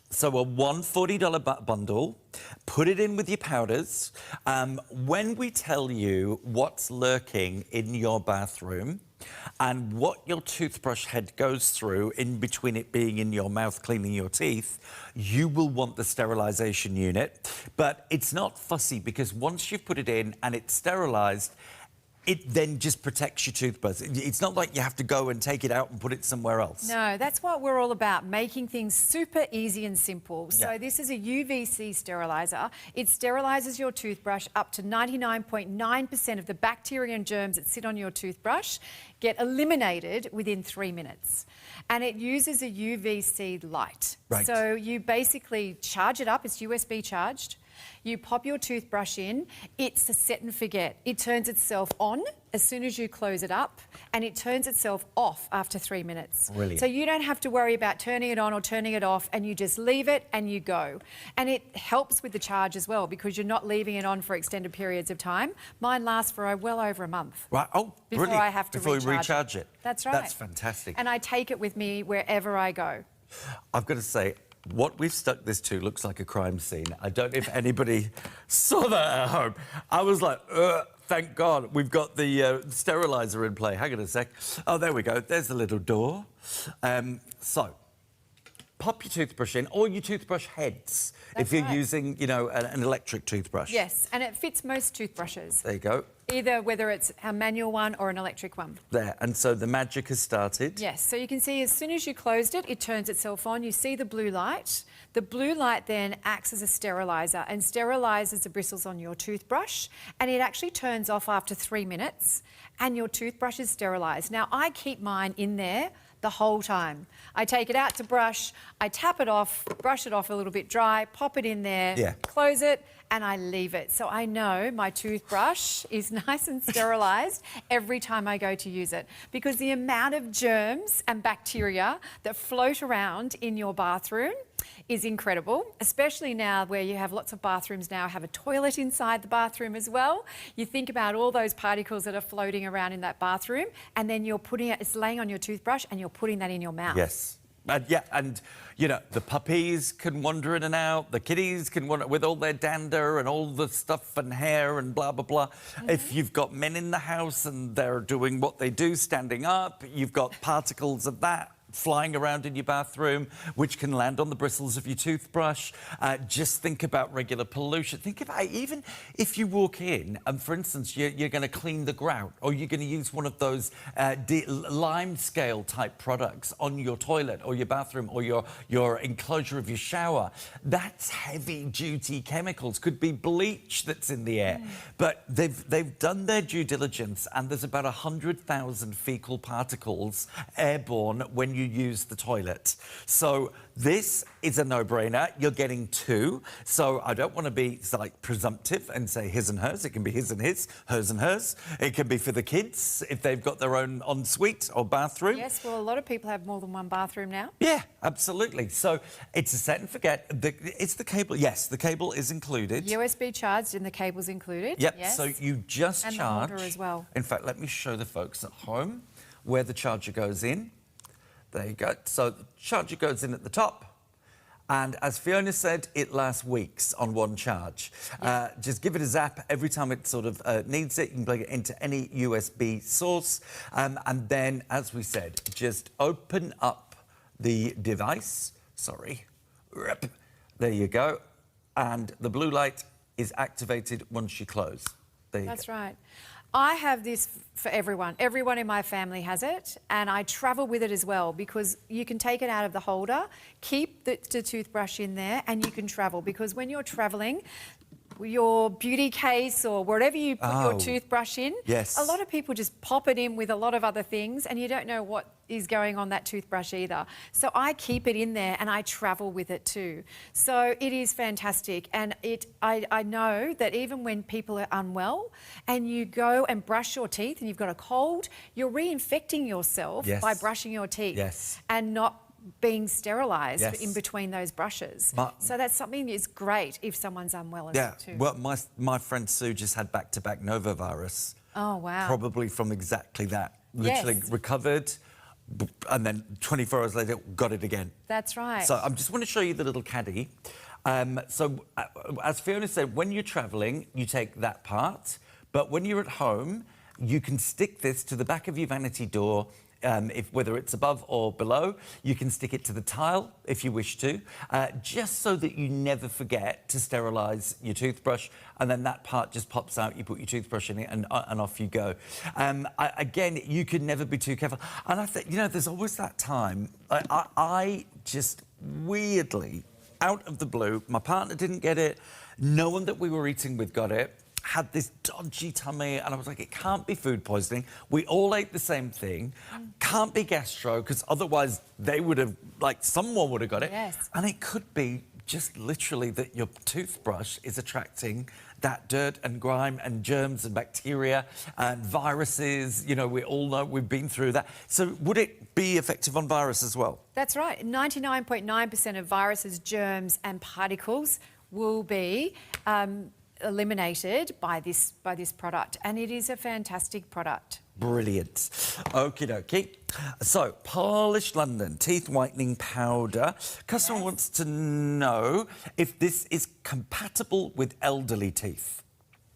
so a $140 bundle, put it in with your powders. When we tell you what's lurking in your bathroom and what your toothbrush head goes through in between it being in your mouth cleaning your teeth, you will want the sterilisation unit. But it's not fussy, because once you've put it in and it's sterilised, it then just protects your toothbrush. It's not like you have to go and take it out and put it somewhere else. No, that's what we're all about, making things super easy and simple. So Yeah. this is a UVC steriliser. It sterilises your toothbrush up to 99.9% of the bacteria and germs that sit on your toothbrush get eliminated within 3 minutes. And it uses a UVC light. Right. So you basically charge it up, it's USB charged. You pop your toothbrush in, it's a set and forget. It turns itself on as soon as you close it up, and it turns itself off after 3 minutes. Brilliant. So you don't have to worry about turning it on or turning it off, and you just leave it and you go. And it helps with the charge as well, because you're not leaving it on for extended periods of time. Mine lasts for well over a month. Right. Oh, Before brilliant. I have to Before you recharge recharge it. That's right. That's fantastic. And I take it with me wherever I go. I've got to say, what we've stuck this to looks like a crime scene. I don't know if anybody saw that at home. I was like, thank God we've got the steriliser in play. Hang on a sec. Oh, there we go. There's the little door. So, pop your toothbrush in, or your toothbrush heads, if you're using, you know, an electric toothbrush. Yes, and it fits most toothbrushes. There you go. Either whether it's a manual one or an electric one. There, and so the magic has started. Yes, so you can see as soon as you closed it, it turns itself on. You see the blue light. The blue light then acts as a steriliser and sterilises the bristles on your toothbrush, and it actually turns off after 3 minutes, and your toothbrush is sterilised. Now, I keep mine in there the whole time. I take it out to brush, I tap it off, brush it off a little bit dry, pop it in there, close it, and I leave it. So I know my toothbrush is nice and sterilised every time I go to use it, because the amount of germs and bacteria that float around in your bathroom is incredible, especially now where you have lots of bathrooms now have a toilet inside the bathroom as well. You think about all those particles that are floating around in that bathroom, and then you're putting it, it's laying on your toothbrush and you're putting that in your mouth. Yes. And, you know, the puppies can wander in and out, the kitties can wander with all their dander and all the stuff and hair and blah, blah, blah. If you've got men in the house and they're doing what they do, standing up, you've got particles of that flying around in your bathroom, which can land on the bristles of your toothbrush. Just think about regular pollution. Think about even if you walk in and, for instance, you're going to clean the grout, or you're going to use one of those lime scale type products on your toilet or your bathroom or your enclosure of your shower. That's heavy duty chemicals. Could be bleach that's in the air. But they've done their due diligence, and there's about 100,000 fecal particles airborne when you use the toilet. So this is a no-brainer. You're getting two. So I don't want to be like presumptive and say his and hers. It can be his and his, hers and hers. It can be for the kids if they've got their own ensuite or bathroom. Yes, well, a lot of people have more than one bathroom now. Yeah, absolutely. So it's a set and forget. It's the cable. Yes, the cable is included. USB charged and the cable's included. Yep. Yes. So you just and charge. the holder as well. In fact, let me show the folks at home where the charger goes in. There you go. So the charger goes in at the top. And as Fiona said, it lasts weeks on one charge. Just give it a zap every time it sort of needs it. You can plug it into any USB source. And then, as we said, just open up the device. Sorry. There you go. And the blue light is activated once you close. There you go. That's right. I have this for everyone. Everyone in my family has it, and I travel with it as well, because you can take it out of the holder, keep the toothbrush in there, and you can travel, because when you're travelling, your beauty case or wherever you put your toothbrush in, a lot of people just pop it in with a lot of other things, and you don't know what is going on that toothbrush either. So I keep it in there and I travel with it too. So it is fantastic, and I know that even when people are unwell and you go and brush your teeth and you've got a cold, you're reinfecting yourself by brushing your teeth and not being sterilised Yes. in between those brushes. But- So that's something that's great if someone's unwell as well too. Well, my friend Sue just had back-to-back novavirus. Oh, wow. Probably from exactly that. Literally Yes. recovered, and then 24 hours later, got it again. That's right. So I just want to show you the little caddy. As Fiona said, when you're travelling, you take that part, but when you're at home, you can stick this to the back of your vanity door. Whether it's above or below, you can stick it to the tile if you wish to, just so that you never forget to sterilise your toothbrush, and then that part just pops out, you put your toothbrush in it, and off you go. Again, you can never be too careful. And I think, there's always that time, I just weirdly, out of the blue, my partner didn't get it, no one that we were eating with got it, had this dodgy tummy, and I was like, it can't be food poisoning. We all ate the same thing. Can't be gastro, because otherwise they would have, someone would have got it. Yes. And it could be just literally that your toothbrush is attracting that dirt and grime and germs and bacteria and viruses. We all know, we've been through that. So would it be effective on virus as well? That's right. 99.9% of viruses, germs and particles will be eliminated by this product, and it is a fantastic product. Brilliant. Okie dokie. So, Polished London Teeth Whitening Powder. Customer wants to know if this is compatible with elderly teeth.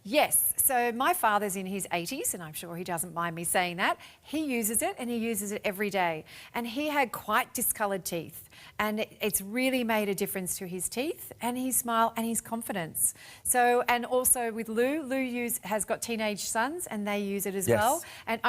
Yes, so my father's in his 80s, and I'm sure he doesn't mind me saying that. He uses it, and he uses it every day. And he had quite discoloured teeth, and it's really made a difference to his teeth and his smile and his confidence. So, and also with Lou has got teenage sons, and they use it as well. And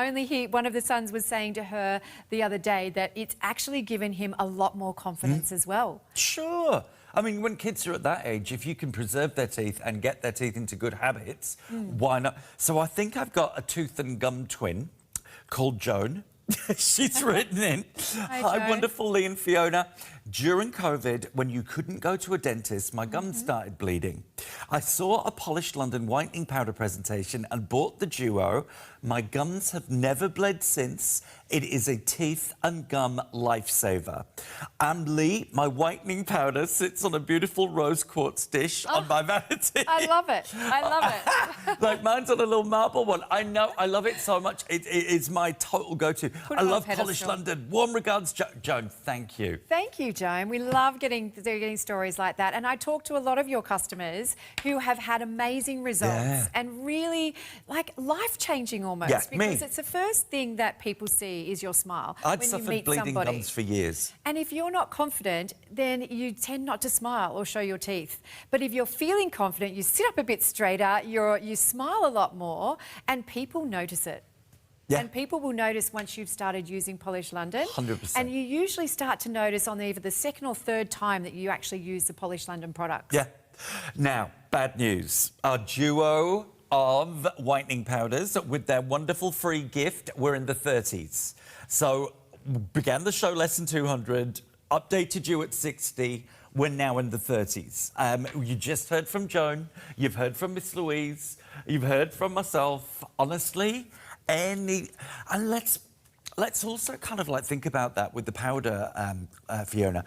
one of the sons was saying to her the other day that it's actually given him a lot more confidence as well. Sure. I mean, when kids are at that age, if you can preserve their teeth and get their teeth into good habits, why not? So I think I've got a tooth and gum twin called Joan. She's written in. Hi, wonderful Lee and Fiona. During COVID, when you couldn't go to a dentist, my gums started bleeding. I saw a Polished London whitening powder presentation and bought the duo. My gums have never bled since. It is a teeth and gum lifesaver. And Lee, my whitening powder sits on a beautiful rose quartz dish on my vanity. I love it. I love it. Mine's on a little marble one. I know. I love it so much. It's my total go-to. I love Polished London. Warm regards, Joan. Thank you. Thank you, Joan. We love getting stories like that. And I talk to a lot of your customers who have had amazing results and really, life-changing almost. Because it's the first thing that people see is your smile I'd when you suffered meet bleeding somebody. gums for years. And if you're not confident, then you tend not to smile or show your teeth. But if you're feeling confident, you sit up a bit straighter, you smile a lot more, and people notice it. Yeah. And people will notice once you've started using Polished London. 100%. And you usually start to notice on either the second or third time that you actually use the Polished London products. Yeah. Now, bad news. Our duo of whitening powders with their wonderful free gift, we're in the 30s. So, began the show less than 200, updated you at 60, we're now in the 30s. You just heard from Joan, you've heard from Miss Louise, you've heard from myself. Honestly, and let's also kind of think about that with the powder, Fiona.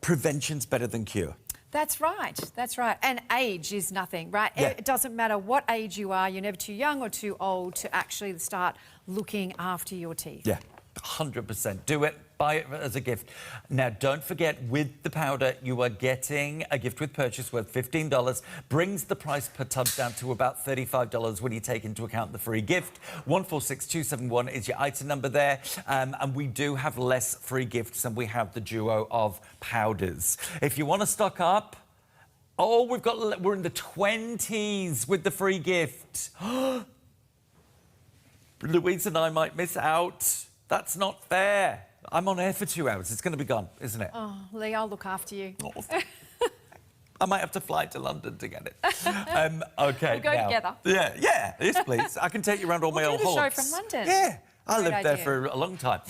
Prevention's better than cure. That's right. That's right. And age is nothing, right? Yeah. It doesn't matter what age you are. You're never too young or too old to actually start looking after your teeth. Yeah, 100%. Do it. Buy it as a gift. Now, don't forget, with the powder, you are getting a gift with purchase worth $15. Brings the price per tub down to about $35 when you take into account the free gift. 146271 is your item number there. And we do have less free gifts than we have the duo of powders. If you want to stock up, we're in the 20s with the free gift. Louise and I might miss out. That's not fair. I'm on air for 2 hours. It's going to be gone, isn't it? Oh, Lee, I'll look after you. I might have to fly to London to get it. OK, we'll go together. Yeah, yes, please. I can take you around all my old do the show haunts. from London. Yeah. I Great lived there idea. for a long time.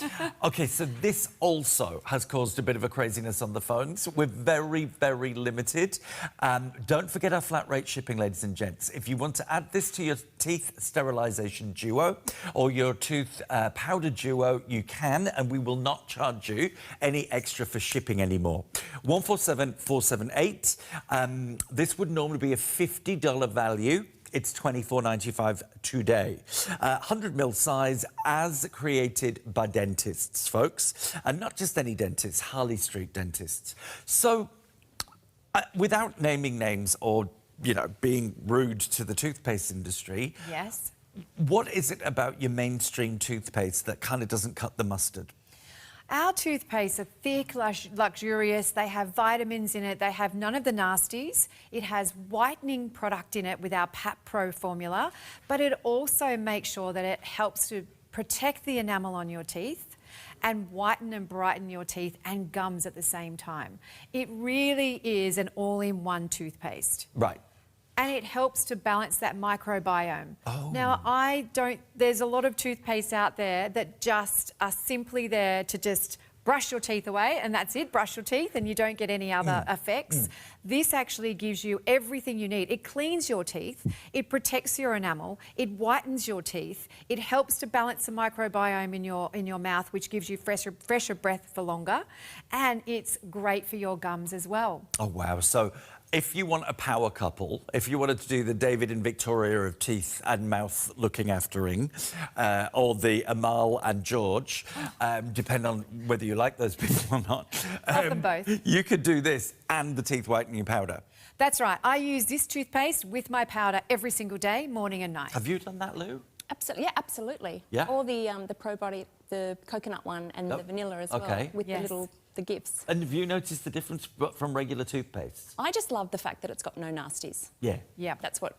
OK, so this also has caused a bit of a craziness on the phones. We're very, very limited. Don't forget our flat rate shipping, ladies and gents. If you want to add this to your teeth sterilisation duo or your tooth powder duo, you can, and we will not charge you any extra for shipping anymore. 147478. This would normally be a $50 value. It's $24.95 today. 100ml size as created by dentists, folks. And not just any dentists, Harley Street dentists. So, without naming names or, you know, being rude to the toothpaste industry... Yes. What is it about your mainstream toothpaste that kind of doesn't cut the mustard? Our toothpastes are thick, luxurious, they have vitamins in it, they have none of the nasties. It has whitening product in it with our PAP Pro formula, but it also makes sure that it helps to protect the enamel on your teeth and whiten and brighten your teeth and gums at the same time. It really is an all-in-one toothpaste. Right. And it helps to balance that microbiome. Now, there's a lot of toothpaste out there that just are simply there to just brush your teeth away and that's it, brush your teeth and you don't get any other effects. This actually gives you everything you need. It cleans your teeth, it protects your enamel, it whitens your teeth, it helps to balance the microbiome in your mouth, which gives you fresher breath for longer, and it's great for your gums as well. Oh, wow. So if you want a power couple, if you wanted to do the David and Victoria of teeth and mouth looking aftering, or the Amal and George, depending on whether you like those people or not, Love them both. You could do this and the teeth whitening powder. That's right. I use this toothpaste with my powder every single day, morning and night. Have you done that, Lou? Absolutely, yeah, absolutely. Yeah? Or the probiotic, the coconut one and the vanilla as well, with the gifts. And have you noticed the difference from regular toothpaste? I just love the fact that it's got no nasties. Yeah. Yeah. That's what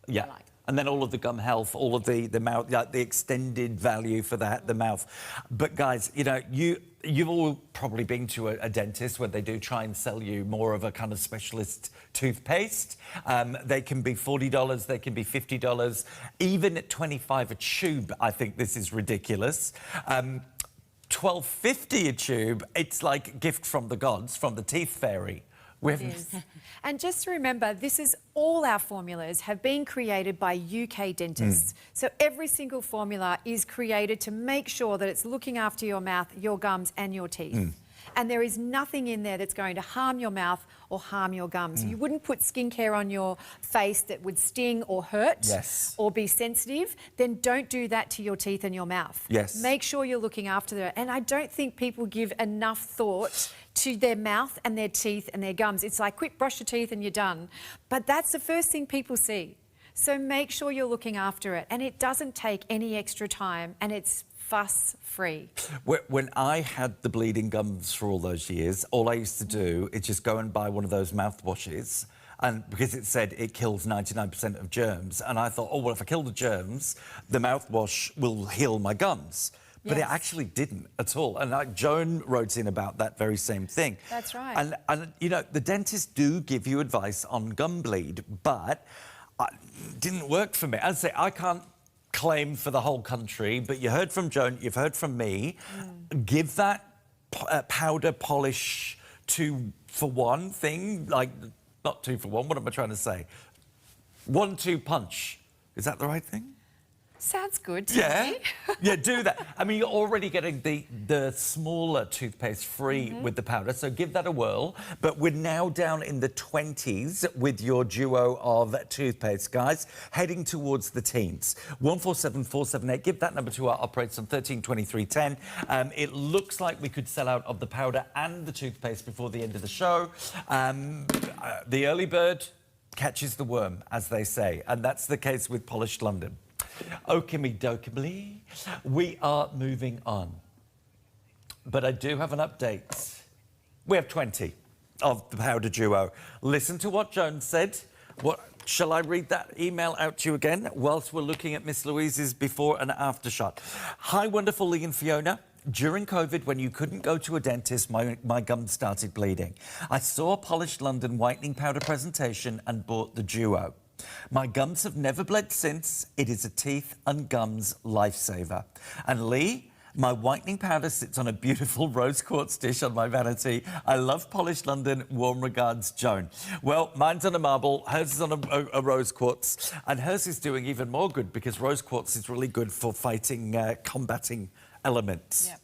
I like. And then all of the gum health, all of the mouth, like the extended value for the mouth. But guys, you know, you've all probably been to a dentist where they do try and sell you more of a kind of specialist toothpaste. They can be $40, they can be $50, even at $25 a tube. I think this is ridiculous. $12.50 a tube. It's like a gift from the gods, from the teeth fairy. And just remember, this is all our formulas have been created by UK dentists. So every single formula is created to make sure that it's looking after your mouth, your gums and your teeth. And there is nothing in there that's going to harm your mouth or harm your gums. You wouldn't put skincare on your face that would sting or hurt or be sensitive. Then don't do that to your teeth and your mouth. Make sure you're looking after them. And I don't think people give enough thought to their mouth and their teeth and their gums. It's like, quick, brush your teeth and you're done. But that's the first thing people see. So make sure you're looking after it. And it doesn't take any extra time and it's fuss-free. When I had the bleeding gums for all those years, all I used to do is just go and buy one of those mouthwashes, and because it said it kills 99% of germs, and I thought, oh, well, if I kill the germs, the mouthwash will heal my gums. But it actually didn't at all. And like Joan wrote in about that very same thing. That's right. And you know, the dentists do give you advice on gum bleed, but it didn't work for me. As I say, I can't claim for the whole country, but you heard from Joan, you've heard from me. Give that powder polish 2-for-1 thing, like, not 2-for-1, what am I trying to say? 1-2 punch. Is that the right thing? Sounds good to me. Yeah, do that. I mean, you're already getting the smaller toothpaste free with the powder, so give that a whirl. But we're now down in the 20s with your duo of toothpaste, guys, heading towards the teens. 147478. Give that number to our operators on 132310. It looks like we could sell out of the powder and the toothpaste before the end of the show. The early bird catches the worm, as they say, and that's the case with Polished London. Okimy dokimly, we are moving on. But I do have an update. We have 20 of the powder duo. Listen to what Joan said. Shall I read that email out to you again whilst we're looking at Miss Louise's before and after shot? Hi, wonderful Lee and Fiona. During COVID, when you couldn't go to a dentist, my gums started bleeding. I saw a Polished London whitening powder presentation and bought the duo. My gums have never bled since. It is a teeth and gums lifesaver. And Lee, my whitening powder sits on a beautiful rose quartz dish on my vanity. I love Polished London. Warm regards, Joan. Well, mine's on a marble, hers is on a rose quartz, and hers is doing even more good because rose quartz is really good for fighting, combating elements. Yep.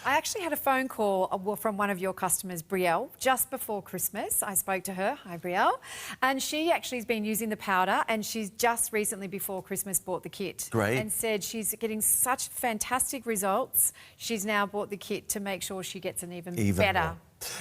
I actually had a phone call from one of your customers, Brielle, just before Christmas. I spoke to her, hi Brielle, and she actually has been using the powder, and she's just recently before Christmas bought the kit. Great. And said she's getting such fantastic results. She's now bought the kit to make sure she gets an even better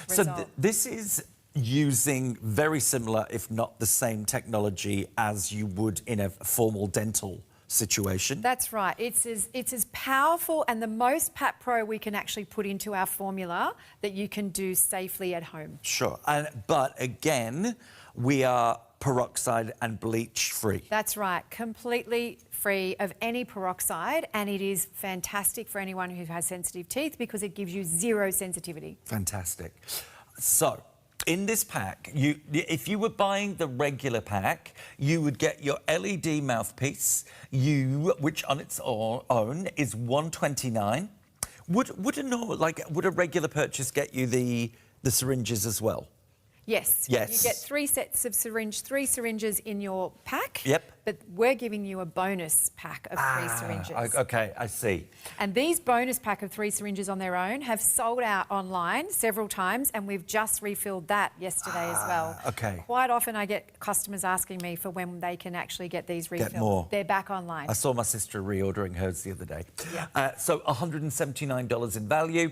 result. So this is using very similar, if not the same technology as you would in a formal dental situation. That's right. It's as powerful and the most Pat Pro we can actually put into our formula that you can do safely at home. Sure. But again, we are peroxide and bleach free. That's right. Completely free of any peroxide, and it is fantastic for anyone who has sensitive teeth because it gives you zero sensitivity. Fantastic. So, in this pack, if you were buying the regular pack, you would get your LED mouthpiece, which on its own is $129. Would a regular purchase get you the syringes as well? Yes. Yes. You get 3 sets of three syringes in your pack. Yep. But we're giving you a bonus pack of 3 syringes. Okay, I see. And these bonus pack of 3 syringes on their own have sold out online several times, and we've just refilled that yesterday as well. Okay. Quite often I get customers asking me for when they can actually get these refilled. Get more. They're back online. I saw my sister reordering hers the other day. Yeah. So $179 in value.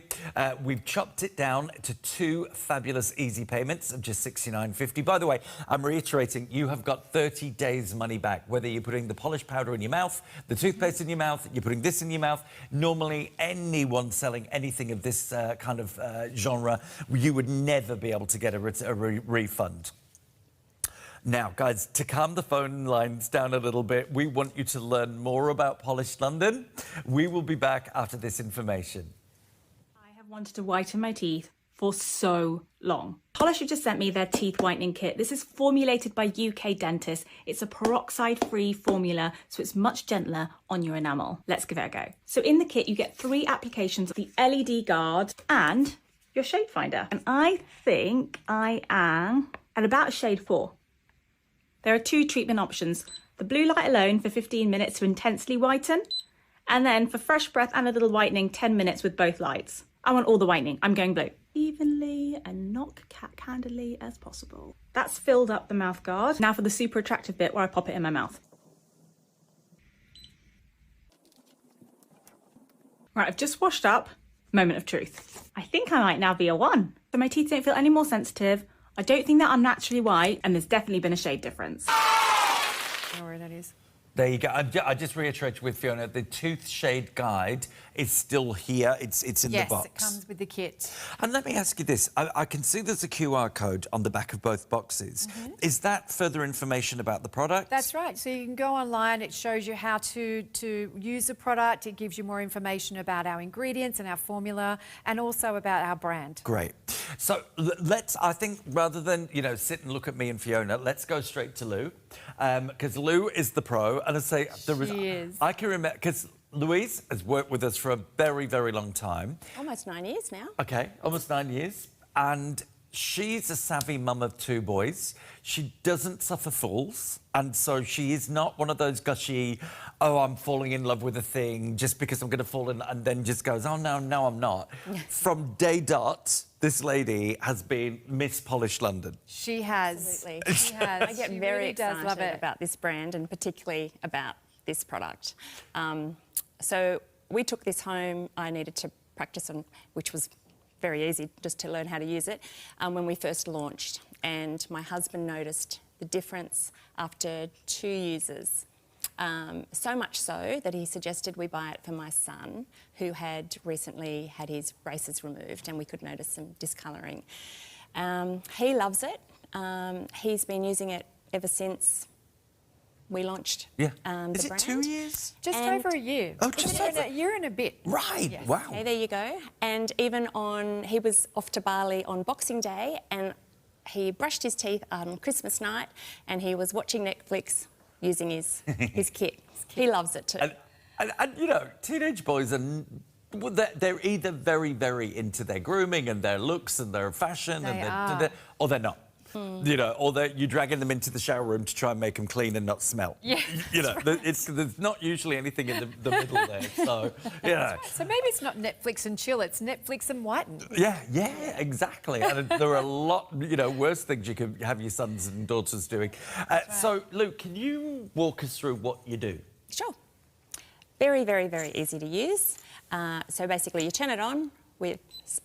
We've chopped it down to 2 fabulous easy payments of just $69.50. By the way, I'm reiterating, you have got 30 days money back. Whether you're putting the polished powder in your mouth, the toothpaste in your mouth, you're putting this in your mouth. Normally, anyone selling anything of this kind of genre, you would never be able to get a refund. Now, guys, to calm the phone lines down a little bit, we want you to learn more about Polished London. We will be back after this information. I have wanted to whiten my teeth for so long. Polish have just sent me their teeth whitening kit. This is formulated by UK dentists. It's a peroxide-free formula, so it's much gentler on your enamel. Let's give it a go. So in the kit, you get 3 applications of the LED guard and your shade finder. And I think I am at about a shade 4. There are 2 treatment options. The blue light alone for 15 minutes to intensely whiten, and then for fresh breath and a little whitening, 10 minutes with both lights. I want all the whitening. I'm going blue. Evenly and not candidly as possible. That's filled up the mouth guard. Now for the super attractive bit where I pop it in my mouth. Right, I've just washed up. Moment of truth. I think I might now be a 1. So my teeth don't feel any more sensitive. I don't think that I'm naturally white, and there's definitely been a shade difference. I don't know where that is. There you go. I just reiterated with Fiona, the tooth shade guide is still here. It's in the box. Yes, it comes with the kit. And let me ask you this. I can see there's a QR code on the back of both boxes. Is that further information about the product? That's right. So you can go online. It shows you how to use the product. It gives you more information about our ingredients and our formula, and also about our brand. Great. So I think rather than, sit and look at me and Fiona, let's go straight to Lou. Because Lou is the pro. And I say, She is. I can remember, because Louise has worked with us for a very, very long time. Almost 9 years now. Okay, almost 9 years. And she's a savvy mum of 2 boys. She doesn't suffer fools. And so she is not one of those gushy, I'm falling in love with a thing just because I'm going to fall in, and then just goes, oh, no, I'm not. From day dot, this lady has been Miss Polished London. She has. Absolutely. She has. I get She very really does excited love it. about this brand, and particularly about this product. So we took this home. I needed to practice on, which was very easy, just to learn how to use it, when we first launched. And my husband noticed the difference after 2 uses. So much so that he suggested we buy it for my son, who had recently had his braces removed, and we could notice some discolouring. He loves it. He's been using it ever since we launched the Is it brand. 2 years? Just over a year. Oh, just over a year and a bit. Right, Yes. wow. Okay, there you go. And even he was off to Bali on Boxing Day, and he brushed his teeth on Christmas night, and he was watching Netflix using his kit. He loves it too. And you know, teenage boys are... Well, they're either very, very into their grooming and their looks and their fashion, or they're not. You know, or you're dragging them into the shower room to try and make them clean and not smell. Yeah, you know, there's not usually anything in the middle there. So, yeah. Right. So maybe it's not Netflix and chill, it's Netflix and whiten. Yeah, exactly. And there are a lot, you know, worse things you could have your sons and daughters doing. So, Luke, can you walk us through what you do? Sure. Very, very, very easy to use. So basically you turn it on with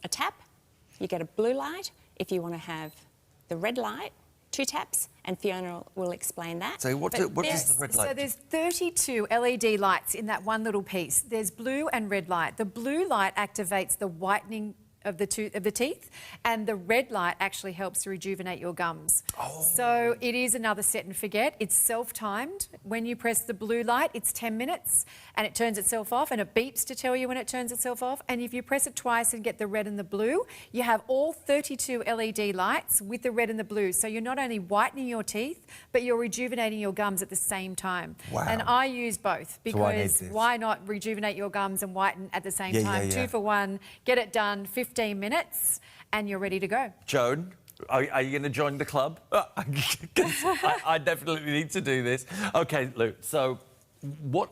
a tap, you get a blue light. If you want to have the red light, 2 taps, and Fiona will explain that. So what does the red light do? So there's 32 LED lights in that one little piece. There's blue and red light. The blue light activates the whitening of the teeth, and the red light actually helps to rejuvenate your gums. So it is another set and forget. It's self-timed. When you press the blue light, it's 10 minutes and it turns itself off, and it beeps to tell you when it turns itself off. And if you press it twice and get the red and the blue, you have all 32 LED lights with the red and the blue. So you're not only whitening your teeth, but you're rejuvenating your gums at the same time. Wow. And I use both because why not rejuvenate your gums and whiten at the same time? 2 for 1, get it done, 15 minutes, and you're ready to go. Joan, are you going to join the club? I definitely need to do this. Okay, Luke, so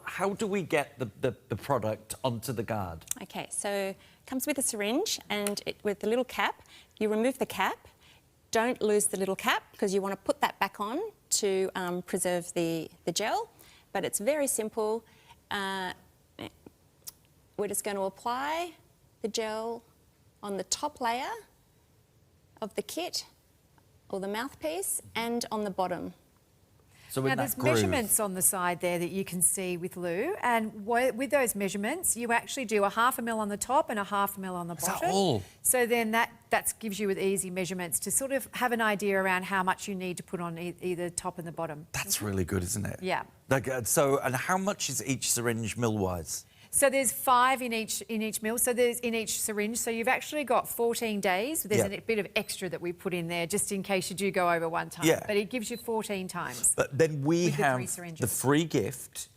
how do we get the product onto the guard? Okay, so it comes with a syringe and with the little cap. You remove the cap. Don't lose the little cap because you want to put that back on to preserve the gel. But it's very simple. We're just going to apply the gel on the top layer of the kit or the mouthpiece and on the bottom. So now there's measurements on the side there that you can see with Lou, and with those measurements you actually do a 1/2 ml on the top and a 1/2 ml on the bottom. Is that all? So then that gives you with easy measurements to sort of have an idea around how much you need to put on either top and the bottom. That's really good, isn't it? Yeah. So, and how much is each syringe mil-wise? So there's 5 in each mil, so there's in each syringe. So you've actually got 14 days. There's a bit of extra that we put in there just in case you do go over one time. Yeah. But it gives you 14 times. But then we have the 3 syringes. the free gift,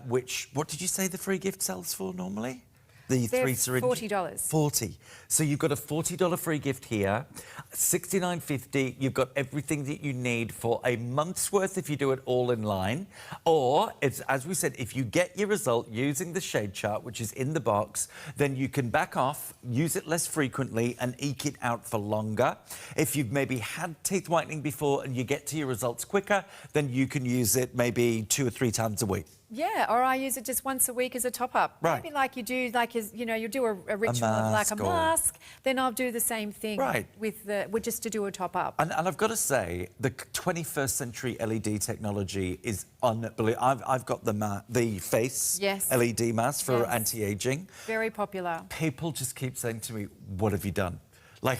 which, what did you say the free gift sells for normally? The They're 3 syringes? $40. $40. So you've got a $40 free gift here, $69.50. You've got everything that you need for a month's worth if you do it all in line. Or, it's, as we said, if you get your result using the shade chart, which is in the box, then you can back off, use it less frequently and eke it out for longer. If you've maybe had teeth whitening before and you get to your results quicker, then you can use it maybe 2 or 3 times a week. Yeah, or I use it just once a week as a top-up. Right. Maybe like you do, like you do a ritual of like a mask, then I'll do the same thing with just to do a top-up. And I've got to say, the 21st century LED technology is unbelievable. I've got the face LED mask for anti-aging. Very popular. People just keep saying to me, "What have you done?" Like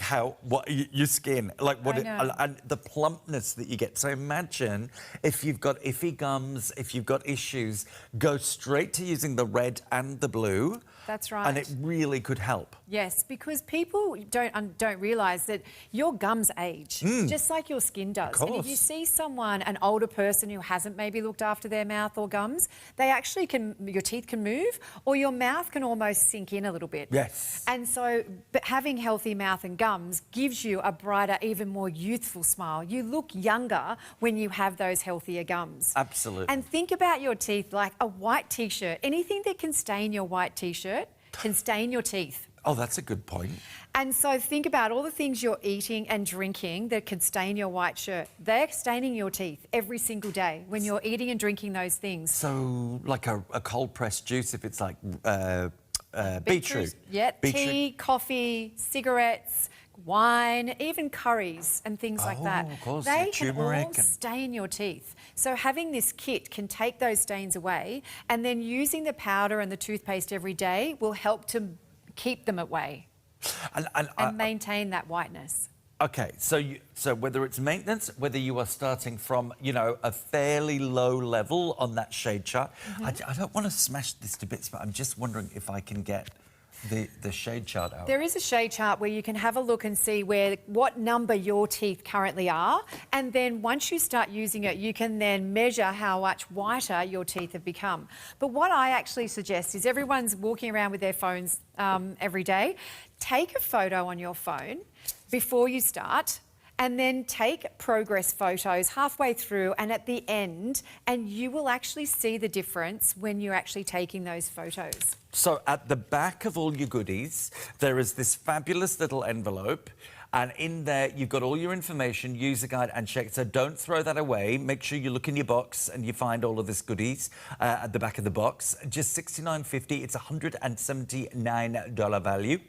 your skin, like and the plumpness that you get. So imagine if you've got iffy gums, if you've got issues, go straight to using the red and the blue. That's right. And it really could help. Yes, because people don't realise that your gums age, just like your skin does. Of course. And if you see someone, an older person who hasn't maybe looked after their mouth or gums, they actually your teeth can move or your mouth can almost sink in a little bit. Yes. And so having healthy mouth and gums gives you a brighter, even more youthful smile. You look younger when you have those healthier gums. Absolutely. And think about your teeth like a white T-shirt. Anything that can stain your white T-shirt can stain your teeth. Oh, that's a good point. And so think about all the things you're eating and drinking that could stain your white shirt. They're staining your teeth every single day when you're eating and drinking those things. So, like a cold-pressed juice, if it's like beetroot. Yeah, beetroot. tea, coffee, cigarettes, wine, even curries and things like that. Of course, they can turmeric all stain your teeth. So having this kit can take those stains away, and then using the powder and the toothpaste every day will help to keep them away and maintain that whiteness. Okay, so whether it's maintenance, whether you are starting from, a fairly low level on that shade chart, I don't want to smash this to bits, but I'm just wondering if I can get the shade chart out? There is a shade chart where you can have a look and see what number your teeth currently are, and then once you start using it, you can then measure how much whiter your teeth have become. But what I actually suggest is everyone's walking around with their phones every day. Take a photo on your phone before you start, and then take progress photos halfway through and at the end, and you will actually see the difference when you're actually taking those photos. So at the back of all your goodies, there is this fabulous little envelope, and in there you've got all your information, user guide and check. So don't throw that away. Make sure you look in your box and you find all of this goodies at the back of the box. Just $69.50. It's $179 value.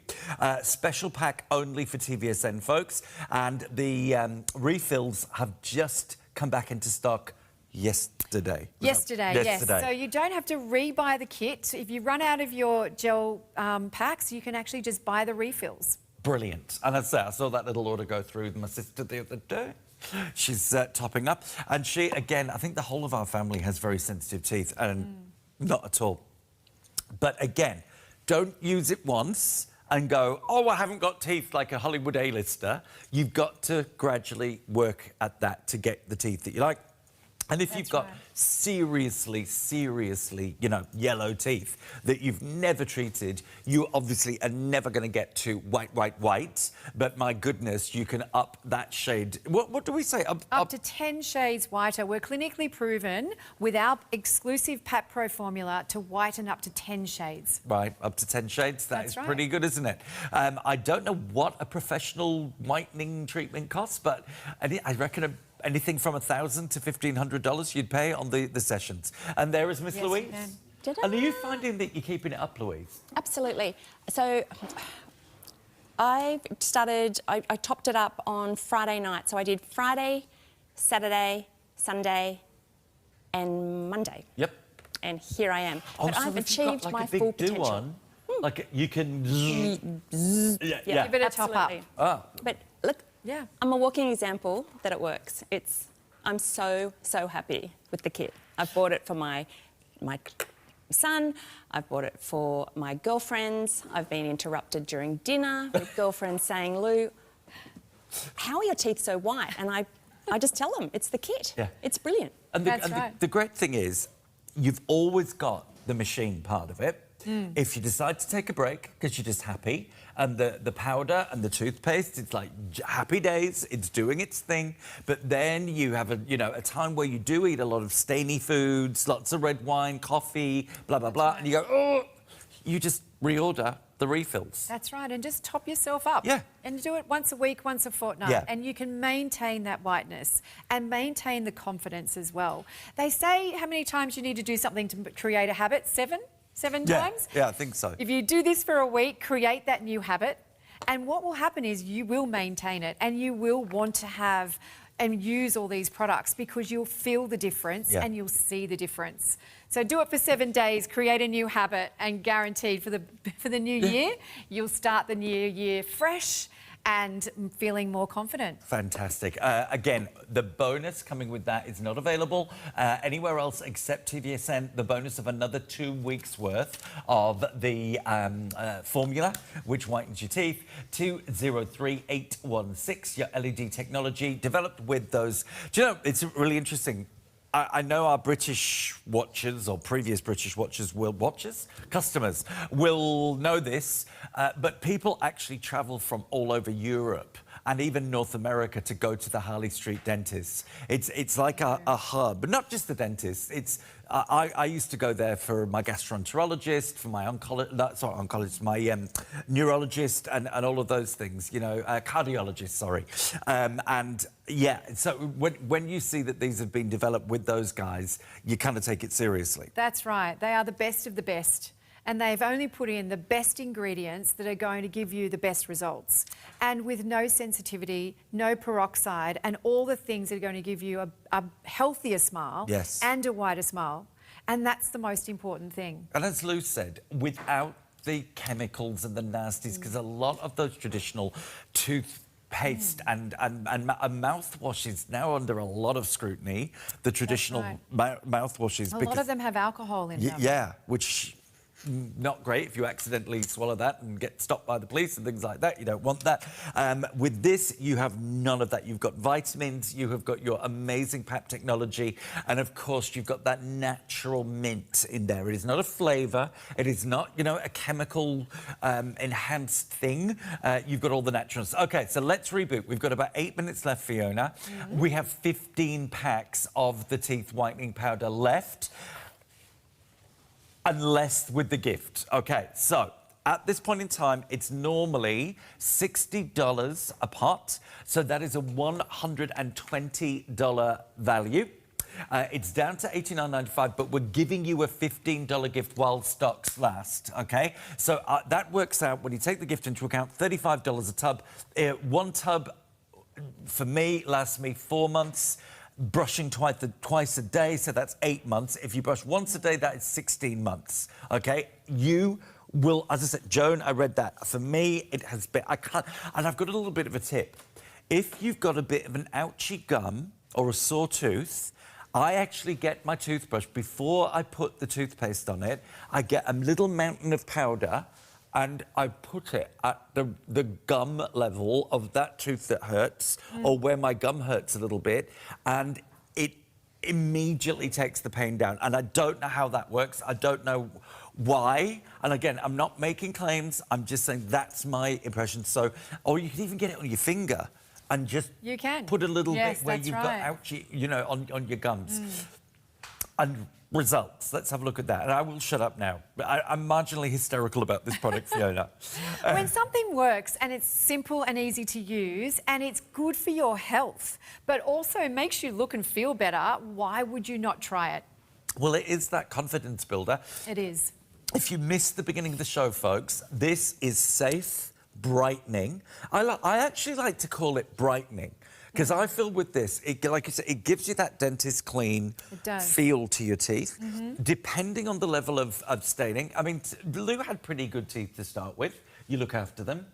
Special pack only for TVSN folks, and the refills have just come back into stock yesterday. Yesterday, yes. So you don't have to re-buy the kit. If you run out of your gel packs, you can actually just buy the refills. Brilliant. And as I saw that little order go through with my sister the other day. She's topping up. And she, again, I think the whole of our family has very sensitive teeth, and not at all. But again, don't use it once and go, oh, I haven't got teeth like a Hollywood A-lister. You've got to gradually work at that to get the teeth that you like. And if you've got seriously, you know, yellow teeth that you've never treated, you obviously are never going to get to white. But my goodness, you can up that shade. What do we say? Up to 10 shades whiter. We're clinically proven with our exclusive Pat Pro formula to whiten up to 10 shades. Right, up to 10 shades. That's right. Pretty good, isn't it? I don't know what a professional whitening treatment costs, but I reckon anything from $1,000 to $1,500 you'd pay on the sessions. And there is Miss Louise. And are you finding that you're keeping it up, Louise? Absolutely. So I topped it up on Friday night. So I did Friday, Saturday, Sunday and Monday. Yep. And here I am. Oh, but so I've if you've got, achieved like, my a big full do potential. on, like you can... Yeah, give it a top up. Oh. But look, I'm a walking example that it works. I'm so happy with the kit. I've bought it for my son. I've bought it for my girlfriends. I've been interrupted during dinner with girlfriends saying, Lou, how are your teeth so white? And I just tell them, it's the kit. Yeah. It's brilliant. And the great thing is, you've always got the machine part of it. If you decide to take a break because you're just happy, and the powder and the toothpaste, it's like happy days, it's doing its thing. But then you have a time where you do eat a lot of stainy foods, lots of red wine, coffee, blah, blah, blah, and you go, oh, you just reorder the refills. That's right, and just top yourself up. Yeah. And do it once a week, once a fortnight. Yeah. And you can maintain that whiteness and maintain the confidence as well. They say how many times you need to do something to create a habit? Seven times? Yeah, I think so. If you do this for a week, create that new habit, and what will happen is you will maintain it and you will want to have and use all these products because you'll feel the difference and you'll see the difference. So do it for 7 days, create a new habit, and guaranteed for the new year, you'll start the new year fresh and feeling more confident. Fantastic. Again, the bonus coming with that is not available anywhere else except TVSN. The bonus of another 2 weeks' worth of the formula, which whitens your teeth. 203816, your LED technology, developed with those. Do you know, it's really interesting. I know our British watchers or previous British watchers customers will know this, but people actually travel from all over Europe and even North America to go to the Harley Street dentists. It's like a hub, but not just the dentists. I used to go there for my gastroenterologist, for my my neurologist, and all of those things. You know, cardiologist. Sorry, and yeah. So when you see that these have been developed with those guys, you kind of take it seriously. That's right. They are the best of the best. And they've only put in the best ingredients that are going to give you the best results. And with no sensitivity, no peroxide, and all the things that are going to give you a healthier smile and a whiter smile. And that's the most important thing. And as Lou said, without the chemicals and the nasties, because a lot of those traditional toothpaste and mouthwash is now under a lot of scrutiny. The traditional mouthwashes. A lot of them have alcohol in them. Yeah, which... not great if you accidentally swallow that and get stopped by the police and things like that. You don't want that. With this, you have none of that. You've got vitamins, you have got your amazing PAP technology, and of course, you've got that natural mint in there. It is not a flavour. It is not, you know, a chemical enhanced thing. You've got all the naturals. Okay, so let's reboot. We've got about 8 minutes left, Fiona. We have 15 packs of the teeth whitening powder left. Unless with the gift. Okay, so at this point in time, it's normally $60 a pot. So that is a $120 value. It's down to $89.95, but we're giving you a $15 gift while stocks last, okay? So that works out, when you take the gift into account, $35 a tub. One tub, for me, lasts me 4 months. Brushing twice a day, so that's 8 months. If you brush once a day, that is 16 months, okay? You will, as I said, Joan, I read that. For me, it has been, I can't, and I've got a little bit of a tip. If you've got a bit of an ouchy gum or a sore tooth, I actually get my toothbrush, before I put the toothpaste on it, I get a little mountain of powder and I put it at the gum level of that tooth that hurts, or where my gum hurts a little bit, and it immediately takes the pain down. And I don't know how that works. I don't know why. And again, I'm not making claims. I'm just saying that's my impression. So, or you can even get it on your finger and just put a little bit where you've got ouchy, you know, on your gums. And results. Let's have a look at that. And I will shut up now. I'm marginally hysterical about this product, Fiona. When something works and it's simple and easy to use and it's good for your health, but also makes you look and feel better, why would you not try it? Well, it is that confidence builder. It is. If you missed the beginning of the show, folks, this is safe brightening. I actually like to call it brightening. Because I feel with this, like you said, it gives you that dentist clean feel to your teeth, depending on the level of staining. I mean, Lou had pretty good teeth to start with. You look after them.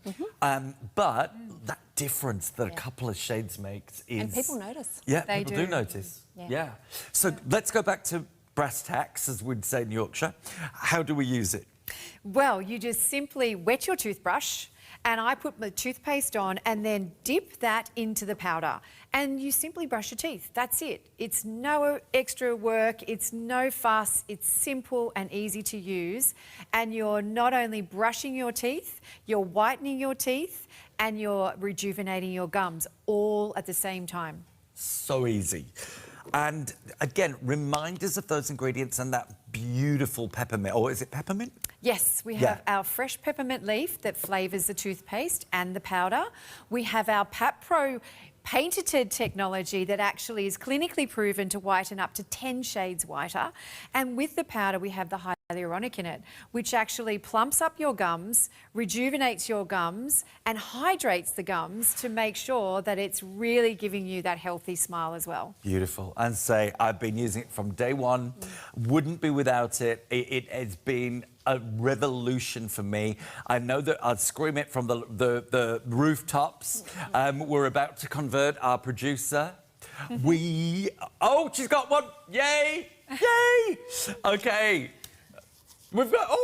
But that difference that a couple of shades makes is... And people notice. Yeah, people do notice. Yeah. So let's go back to brass tacks, as we'd say in Yorkshire. How do we use it? Well, you just simply wet your toothbrush, and I put the toothpaste on and then dip that into the powder. And you simply brush your teeth. That's it. It's no extra work. It's no fuss. It's simple and easy to use. And you're not only brushing your teeth, you're whitening your teeth, and you're rejuvenating your gums all at the same time. So easy. And again, reminders of those ingredients and that beautiful peppermint, or is it peppermint? Yes, we have our fresh peppermint leaf that flavours the toothpaste and the powder. We have our PAP Pro patented technology that actually is clinically proven to whiten up to 10 shades whiter. And with the powder, we have the hyaluronic in it, which actually plumps up your gums, rejuvenates your gums, and hydrates the gums to make sure that it's really giving you that healthy smile as well. Beautiful. And say, I've been using it from day one. Wouldn't be without it. It has been a revolution for me. I know that I'd scream it from the rooftops. We're about to convert our producer. Oh, she's got one. Yay! Yay! Okay. We've got,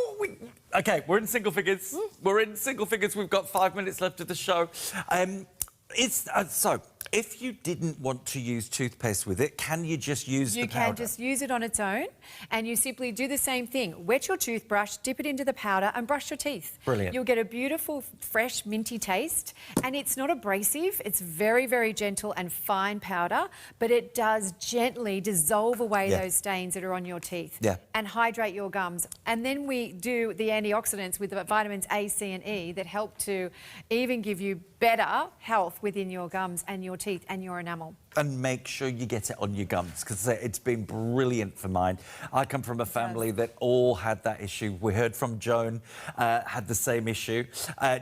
okay, we're in single figures. We're in single figures. We've got 5 minutes left of the show. So, if you didn't want to use toothpaste with it, can you just use the powder? You can just use it on its own, and you simply do the same thing. Wet your toothbrush, dip it into the powder, and brush your teeth. Brilliant. You'll get a beautiful, fresh, minty taste, and it's not abrasive. It's very, very gentle and fine powder, but it does gently dissolve away those stains that are on your teeth and hydrate your gums. And then we do the antioxidants with the vitamins A, C, and E that help to even give you better health within your gums and your teeth and your enamel. And make sure you get it on your gums, because it's been brilliant for mine. I come from a family that all had that issue. We heard from Joan, had the same issue.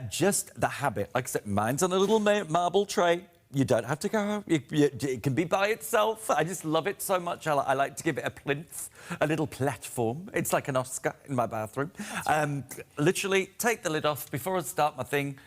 Just the habit. Like I said, mine's on a little marble tray. You don't have to go home. It can be by itself. I just love it so much. I like to give it a plinth, a little platform. It's like an Oscar in my bathroom. Literally, take the lid off before I start my thing.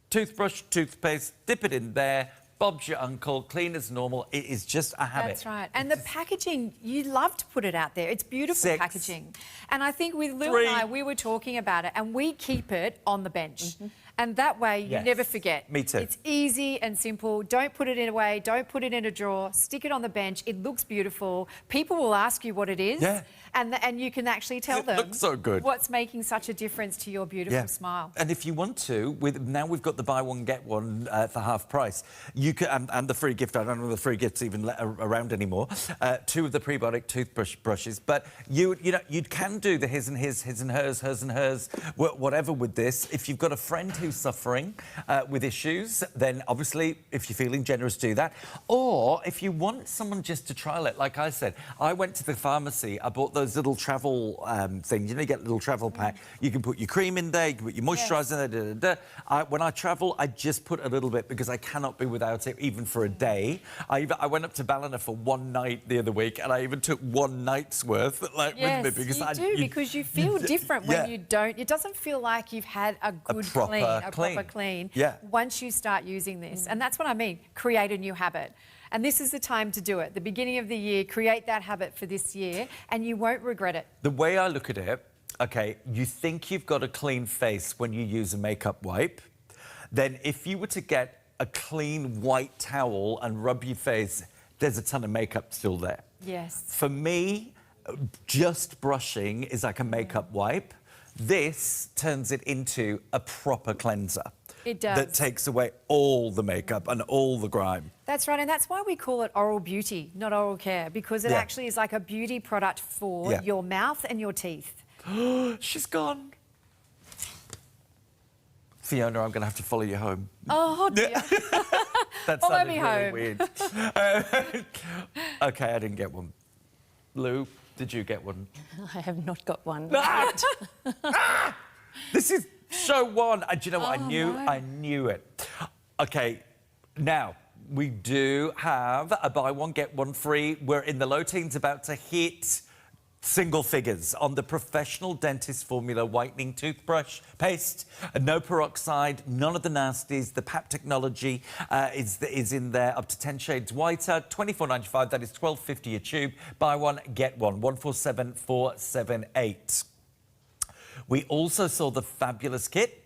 Toothbrush, toothpaste, dip it in there, Bob's your uncle, clean as normal. It is just a habit. That's right. And the packaging, you love to put it out there. It's beautiful packaging. And I think with Lou and I, we were talking about it, and we keep it on the bench. And that way, you never forget. Me too. It's easy and simple. Don't put it in a way. Don't put it in a drawer. Stick it on the bench. It looks beautiful. People will ask you what it is. Yeah. And you can actually tell them looks so good. what's making such a difference to your beautiful smile. And if you want to, now we've got the buy one, get one for half price. You can, and the free gift, I don't know if the free gift's even around anymore, 2 of the prebiotic toothbrush brushes. But you can do the his and hers, whatever with this. If you've got a friend who's suffering with issues, then obviously, if you're feeling generous, do that. Or if you want someone just to trial it, like I said, I went to the pharmacy, I bought those little travel things. You know, you get a little travel pack. You can put your cream in there, you can put your moisturiser in there. When I travel, I just put a little bit because I cannot be without it, even for a day. I went up to Ballina for one night the other week, and I even took one night's worth with me because because you feel different when you don't. It doesn't feel like you've had a good proper clean. Once you start using this, and that's what I mean. Create a new habit. And this is the time to do it. The beginning of the year, create that habit for this year, and you won't regret it. The way I look at it, okay, you think you've got a clean face when you use a makeup wipe. Then if you were to get a clean white towel and rub your face, there's a ton of makeup still there. Yes. For me, just brushing is like a makeup wipe. This turns it into a proper cleanser. It does. That takes away all the makeup and all the grime. That's right, and that's why we call it oral beauty, not oral care, because it actually is like a beauty product for your mouth and your teeth. She's gone. Fiona, I'm going to have to follow you home. Oh, dear. That Follow sounded me really home. weird. Okay, I didn't get one. Lou, did you get one? I have not got one. This is show one. Do you know what? I knew it. Okay, now we do have a buy one, get one free. We're in the low teens, about to hit single figures on the Professional Dentist Formula Whitening Toothbrush Paste. No peroxide, none of the nasties. The PAP technology is in there, up to 10 shades whiter. $24.95, that is $12.50 a tube. Buy one, get one. 147478. We also saw the fabulous kit,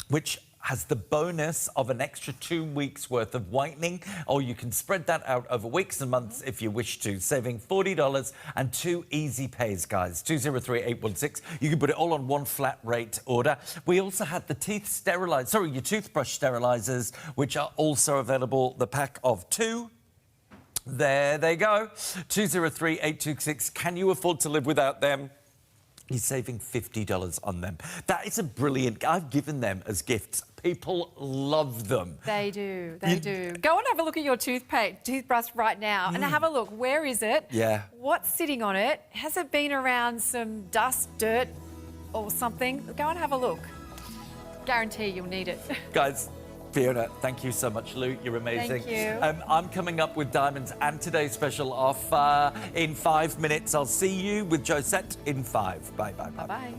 which has the bonus of an extra 2 weeks worth of whitening, or you can spread that out over weeks and months if you wish to, saving $40 and 2 easy pays, guys. 203816. You can put it all on one flat rate order. We also had the your toothbrush sterilizers, which are also available, the pack of 2. There they go. 203826. Can you afford to live without them? You're saving $50 on them. That is a brilliant... I've given them as gifts. People love them. They do. They do. Go and have a look at your toothbrush right now and have a look. Where is it? Yeah. What's sitting on it? Has it been around some dust, dirt or something? Go and have a look. Guarantee you'll need it. Guys, Fiona, thank you so much. Lou, you're amazing. Thank you. I'm coming up with diamonds and today's special offer in 5 minutes. I'll see you with Josette in 5. Bye, bye, bye. Bye-bye.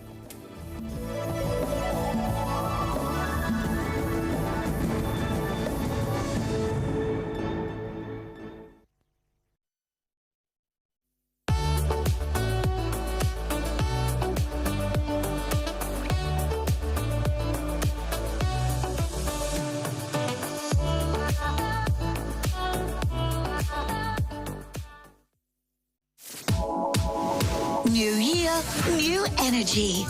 New year, new energy.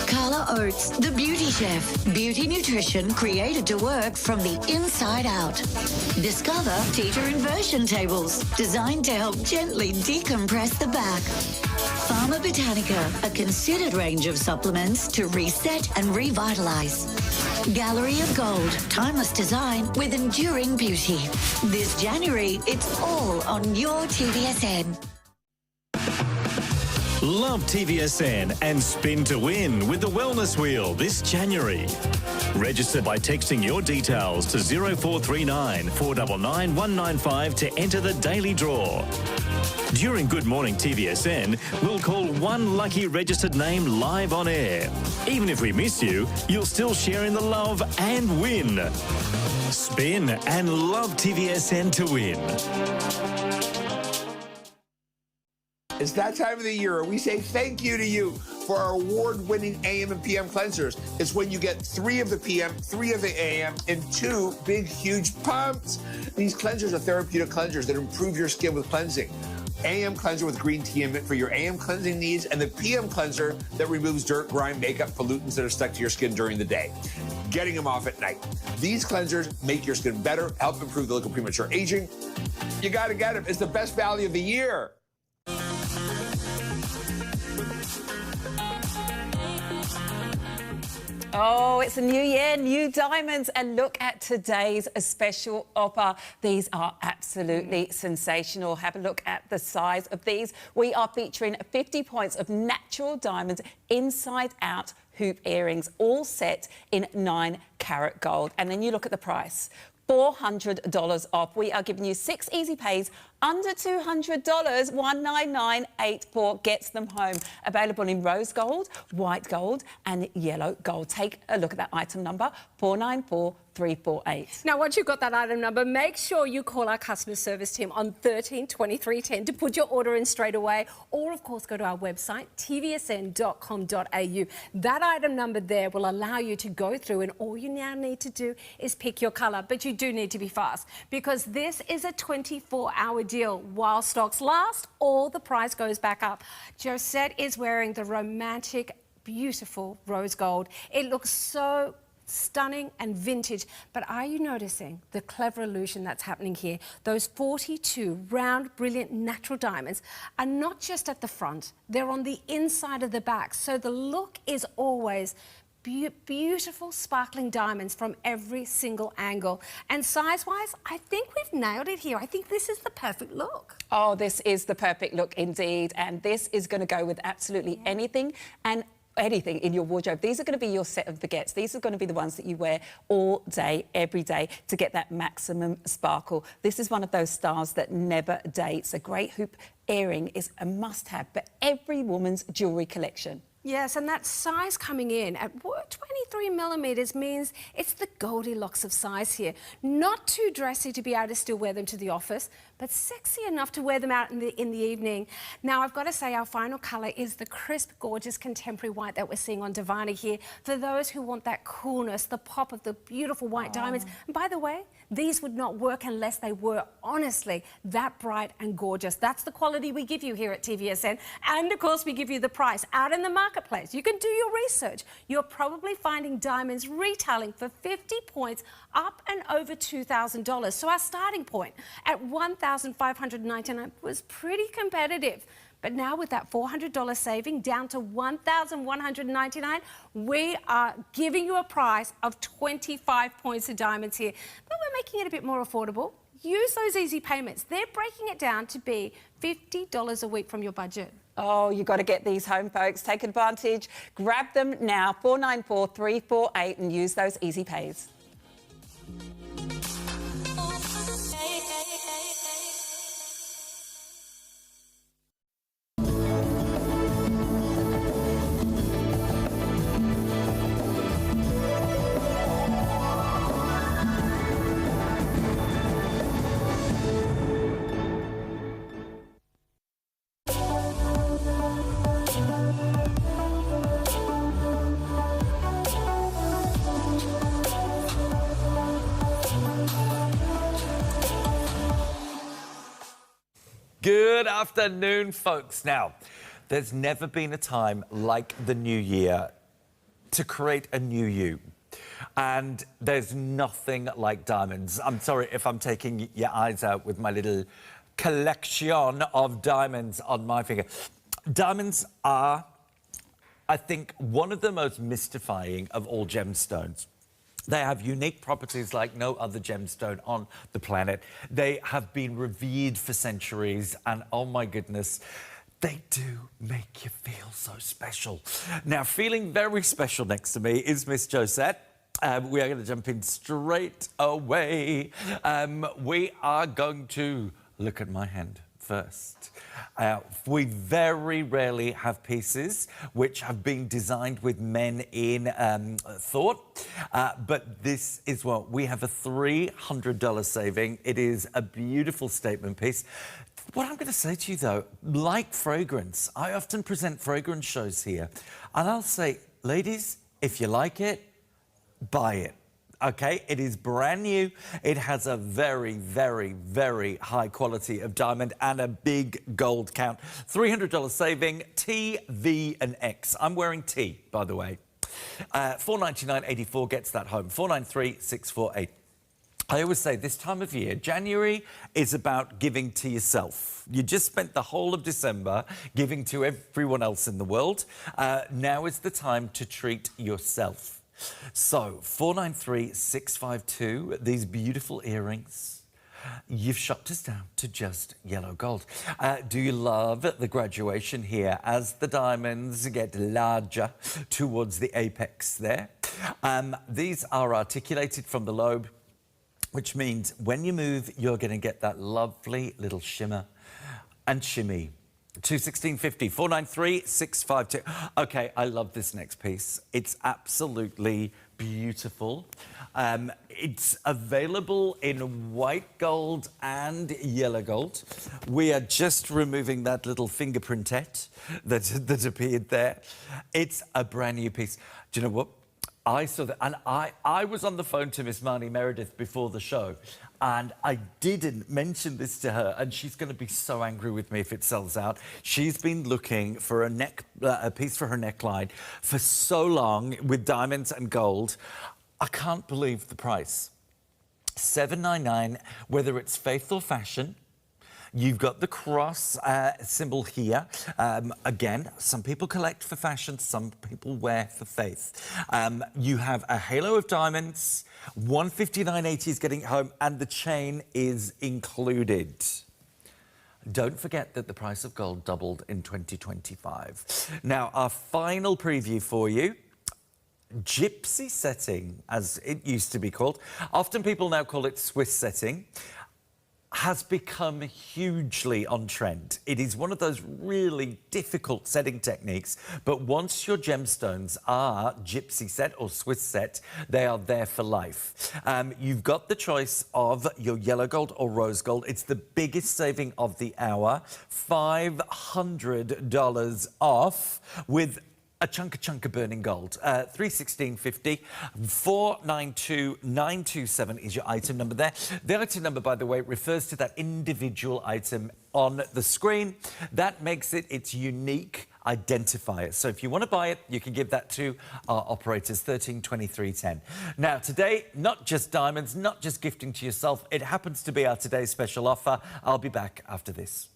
Carla Oates, the beauty chef. Beauty nutrition created to work from the inside out. Discover teeter inversion tables, designed to help gently decompress the back. Pharma Botanica, a considered range of supplements to reset and revitalize. Gallery of Gold, timeless design with enduring beauty. This January, it's all on your TVSN. Love TVSN and spin to win with the Wellness Wheel this January. Register by texting your details to 0439 499 195 to enter the daily draw. During Good Morning TVSN, we'll call one lucky registered name live on air. Even if we miss you, you'll still share in the love and win. spin, and love TVSN to win. It's that time of the year we say thank you to you for our award-winning AM and PM cleansers. It's when you get 3 of the PM, 3 of the AM, and 2 big, huge pumps. These cleansers are therapeutic cleansers that improve your skin with cleansing. AM cleanser with green tea in it for your AM cleansing needs, and the PM cleanser that removes dirt, grime, makeup, pollutants that are stuck to your skin during the day, getting them off at night. These cleansers make your skin better, help improve the look of premature aging. You gotta get them. It's the best value of the year. Oh, it's a new year, new diamonds, and look at today's special offer. These are absolutely sensational. Have a look at the size of these. We are featuring 50 points of natural diamonds inside out hoop earrings, all set in 9-carat gold. And then you look at the price. $400 off. We are giving you 6 easy pays under $200. $199.84 gets them home. Available in rose gold, white gold, and yellow gold. Take a look at that item number, 494348. Now, once you've got that item number, make sure you call our customer service team on 13 2310 to put your order in straight away, or of course go to our website tvsn.com.au. That item number there will allow you to go through, and all you now need to do is pick your colour, but you do need to be fast because this is a 24-hour deal. While stocks last, all the price goes back up. Josette is wearing the romantic, beautiful rose gold. It looks so stunning and vintage, but are you noticing the clever illusion that's happening here? Those 42 round, brilliant natural diamonds are not just at the front, they're on the inside of the back, so the look is always beautiful sparkling diamonds from every single angle. And size-wise, I think we've nailed it here. I think this is the perfect look. Oh, this is the perfect look indeed, and this is going to go with absolutely anything and anything in your wardrobe. These are going to be your set of baguettes. These are going to be the ones that you wear all day, every day to get that maximum sparkle. This is one of those styles that never dates. A great hoop earring is a must-have for every woman's jewellery collection. Yes, and that size coming in at 23 millimetres means it's the Goldilocks of size here. Not too dressy to be able to still wear them to the office, but sexy enough to wear them out in the evening. Now, I've got to say our final colour is the crisp, gorgeous contemporary white that we're seeing on Divani here. For those who want that coolness, the pop of the beautiful white diamonds. And by the way, these would not work unless they were honestly that bright and gorgeous. That's the quality we give you here at TVSN. And of course, we give you the price out in the marketplace. You can do your research. You're probably finding diamonds retailing for 50 points up and over $2,000. So our starting point at $1,599 was pretty competitive. But now with that $400 saving down to $1,199, we are giving you a price of 25 points of diamonds here. But we're making it a bit more affordable. Use those easy payments. They're breaking it down to be $50 a week from your budget. Oh, you've got to get these home, folks. Take advantage. Grab them now, 494348, and use those easy pays. Good afternoon, folks. Now, there's never been a time like the new year to create a new you. And there's nothing like diamonds. I'm sorry if I'm taking your eyes out with my little collection of diamonds on my finger. Diamonds are, I think, one of the most mystifying of all gemstones. They have unique properties like no other gemstone on the planet. They have been revered for centuries, and oh my goodness, they do make you feel so special. Now, feeling very special next to me is Miss Josette. We are going to jump in straight away. We are going to look at my hand first. We very rarely have pieces which have been designed with men in thought, but this is what we have, a $300 saving. It is a beautiful statement piece. What I'm going to say to you, though, like fragrance, I often present fragrance shows here, and I'll say, ladies, if you like it, buy it. Okay, it is brand new. It has a very, very, very high quality of diamond and a big gold count. $300 saving, T, V and X. I'm wearing T, by the way. $499.84 gets that home. $493.648. I always say this time of year, January is about giving to yourself. You just spent the whole of December giving to everyone else in the world. Now is the time to treat yourself. So, $493.652, these beautiful earrings. You've shopped us down to just yellow gold. Do you love the graduation here as the diamonds get larger towards the apex there? These are articulated from the lobe, which means when you move, you're going to get that lovely little shimmer and shimmy. $216.50, $493.652. Okay, I love this next piece. It's absolutely beautiful. It's available in white gold and yellow gold. We are just removing that little fingerprint that appeared there. It's a brand new piece. Do you know what? I saw that, and I was on the phone to Miss Marnie Meredith before the show, and I didn't mention this to her, and she's going to be so angry with me if it sells out. She's been looking for a piece for her neckline for so long with diamonds and gold. I can't believe the price. $799, whether it's faith or fashion. You've got the cross symbol here. Again, some people collect for fashion, some people wear for faith. You have a halo of diamonds, $159.80 is getting it home, and the chain is included. Don't forget that the price of gold doubled in 2025. Now, our final preview for you. Gypsy setting, as it used to be called. Often people now call it Swiss setting. Has become hugely on trend. It is one of those really difficult setting techniques, but once your gemstones are gypsy set or Swiss set, they are there for life. You've got the choice of your yellow gold or rose gold. It's the biggest saving of the hour, $500 off with a chunk of burning gold. $316.50, $492,927 is your item number there. The item number, by the way, refers to that individual item on the screen. That makes it its unique identifier. So if you want to buy it, you can give that to our operators, 132310. Now, today, not just diamonds, not just gifting to yourself. It happens to be our today's special offer. I'll be back after this.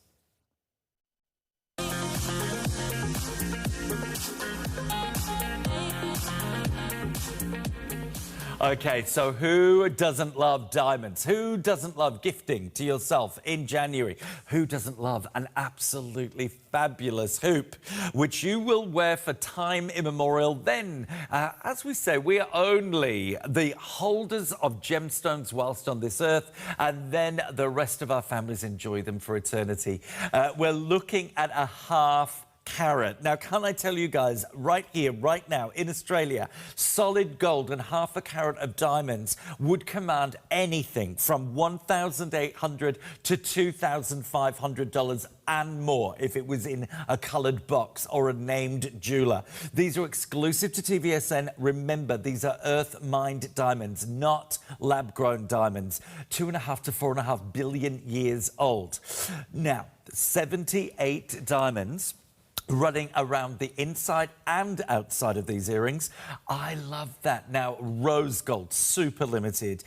Okay, so who doesn't love diamonds? Who doesn't love gifting to yourself in January? Who doesn't love an absolutely fabulous hoop, which you will wear for time immemorial? Then, as we say, we are only the holders of gemstones whilst on this earth, and then the rest of our families enjoy them for eternity. We're looking at a half carat. Now, can I tell you guys, right here, right now, in Australia, solid gold and half a carat of diamonds would command anything from $1,800 to $2,500 and more if it was in a coloured box or a named jeweller. These are exclusive to TVSN. Remember, these are earth-mined diamonds, not lab-grown diamonds. 2.5 to 4.5 billion years old. Now, 78 diamonds running around the inside and outside of these earrings. I love that. Now, rose gold, super limited.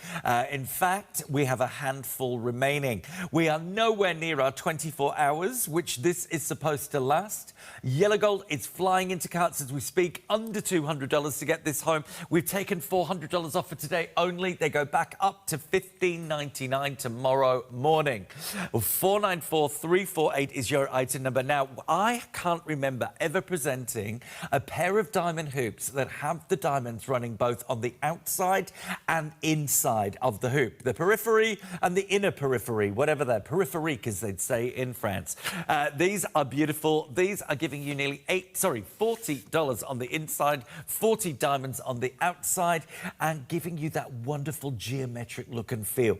In fact, we have a handful remaining. We are nowhere near our 24 hours, which this is supposed to last. Yellow gold is flying into carts as we speak, under $200 to get this home. We've taken $400 off for today only. They go back up to $15.99 tomorrow morning. $494,348 is your item number. Now, I can't remember ever presenting a pair of diamond hoops that have the diamonds running both on the outside and inside of the hoop. The periphery and the inner periphery, whatever they're, périphérique as they'd say in France. These are beautiful. These are giving you nearly $40 on the inside, 40 diamonds on the outside, and giving you that wonderful geometric look and feel.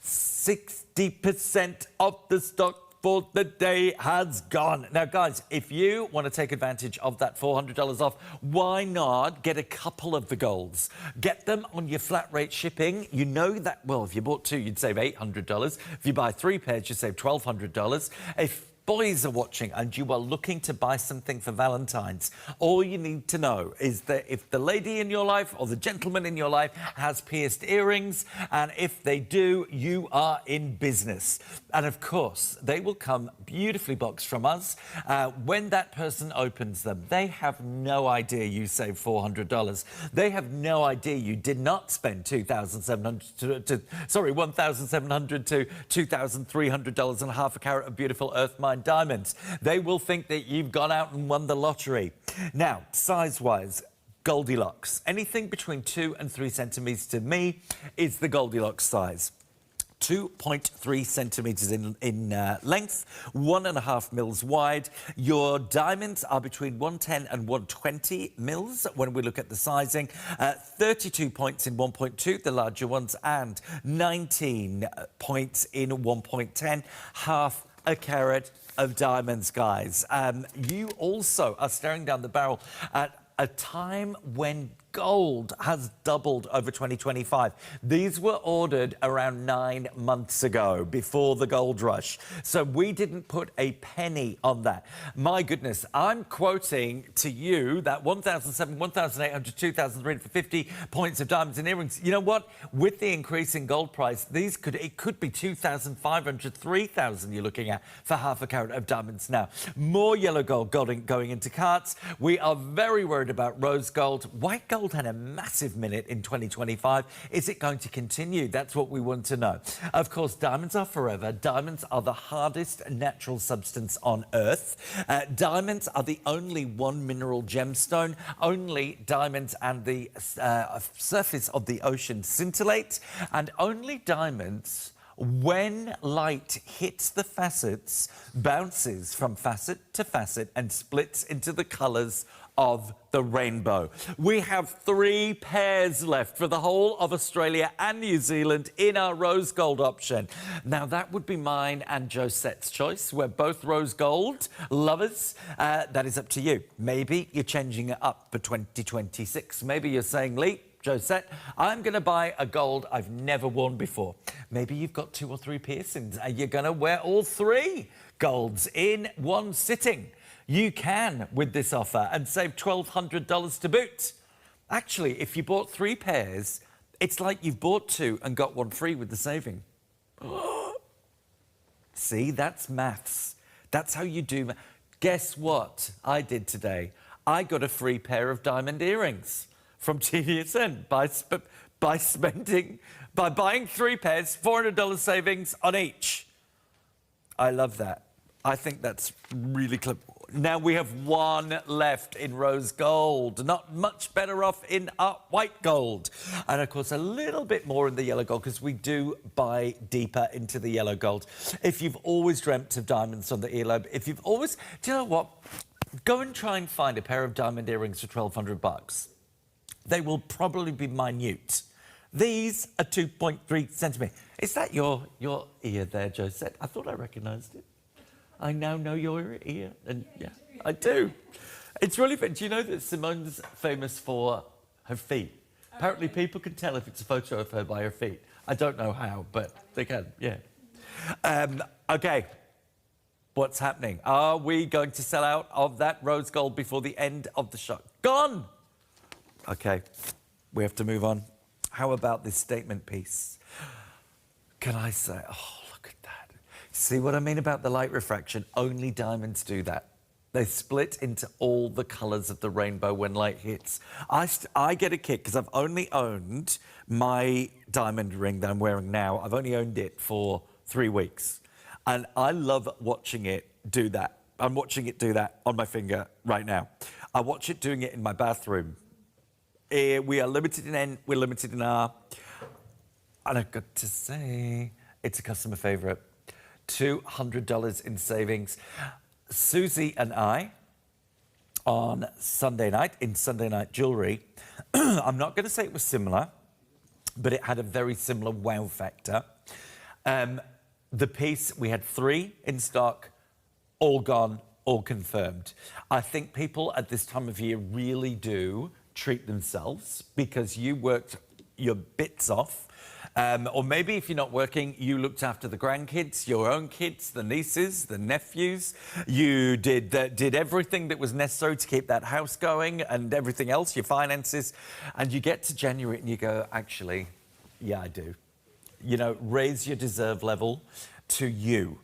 60% of the stock for the day has gone. Now, guys, if you want to take advantage of that $400 off, why not get a couple of the golds? Get them on your flat rate shipping. You know that, well, if you bought two, you'd save $800. If you buy 3 pairs, you'd save $1,200. If boys are watching and you are looking to buy something for Valentine's, all you need to know is that if the lady in your life or the gentleman in your life has pierced earrings, and if they do, you are in business. And of course, they will come beautifully boxed from us. When that person opens them, they have no idea you saved $400. They have no idea you did not spend $1,700 to $2,300 on half a carat of beautiful earth mine diamonds. They will think that you've gone out and won the lottery. Now, size-wise, Goldilocks. Anything between 2 and 3 centimetres to me is the Goldilocks size. 2.3 centimetres in length, 1.5 mils wide. Your diamonds are between 110 and 120 mils when we look at the sizing. 32 points in 1.2, the larger ones, and 19 points in 1.10, half a carat of diamonds, guys. You also are staring down the barrel at a time when gold has doubled over 2025. These were ordered around 9 months ago, before the gold rush. So we didn't put a penny on that. My goodness, I'm quoting to you that 1,700, 1,800, 2,300 for 50 points of diamonds and earrings. You know what? With the increase in gold price, it could be 2,500, 3,000 you're looking at for half a carat of diamonds now. More yellow gold going into carts. We are very worried about rose gold. White gold had a massive minute in 2025. Is it going to continue? That's what we want to know. Of course, diamonds are forever. Diamonds are the hardest natural substance on Earth. Diamonds are the only one mineral gemstone. Only diamonds and the surface of the ocean scintillate. And only diamonds, when light hits the facets, bounces from facet to facet and splits into the colours of the rainbow. We have 3 pairs left for the whole of Australia and New Zealand in our rose gold option. Now, that would be mine and Josette's choice. We're both rose gold lovers. That is up to you. Maybe you're changing it up for 2026. Maybe you're saying, Lee, Josette, I'm going to buy a gold I've never worn before. Maybe you've got 2 or 3 piercings and you're going to wear all 3 golds in one sitting. You can with this offer and save $1,200 to boot. Actually, if you bought 3 pairs, it's like you've bought 2 and got 1 free with the saving. See, that's maths. That's how you do. Guess what I did today? I got a free pair of diamond earrings from TVSN by buying 3 pairs, $400 savings on each. I love that. I think that's really clever. Now we have 1 left in rose gold. Not much better off in white gold. And of course, a little bit more in the yellow gold because we do buy deeper into the yellow gold. If you've always dreamt of diamonds on the earlobe, if you've always... Do you know what? Go and try and find a pair of diamond earrings for $1,200. They will probably be minute. These are 2.3 centimetres. Is that your ear there, Josette? I thought I recognised it. I now know your ear, and yeah, I do. It's really fun. Do you know that Simone's famous for her feet? Apparently people can tell if it's a photo of her by her feet. I don't know how, but they can, yeah. Okay, what's happening? Are we going to sell out of that rose gold before the end of the show? Gone! Okay, we have to move on. How about this statement piece? Can I say, oh, look at that. See what I mean about the light refraction? Only diamonds do that. They split into all the colours of the rainbow when light hits. I get a kick because I've only owned my diamond ring that I'm wearing now. I've only owned it for 3 weeks. And I love watching it do that. I'm watching it do that on my finger right now. I watch it doing it in my bathroom. We are limited in N, we're limited in R. And I've got to say, it's a customer favourite. $200 in savings. Susie and I, on Sunday night, in Sunday Night Jewellery, I'm not going to say it was similar, but it had a very similar wow factor. The piece, we had 3 in stock, all gone, all confirmed. I think people at this time of year really do treat themselves because you worked your bits off. Or maybe if you're not working, you looked after the grandkids, your own kids, the nieces, the nephews. You did everything that was necessary to keep that house going and everything else, your finances. And you get to January and you go, actually, yeah, I do. You know, raise your deserve level to you.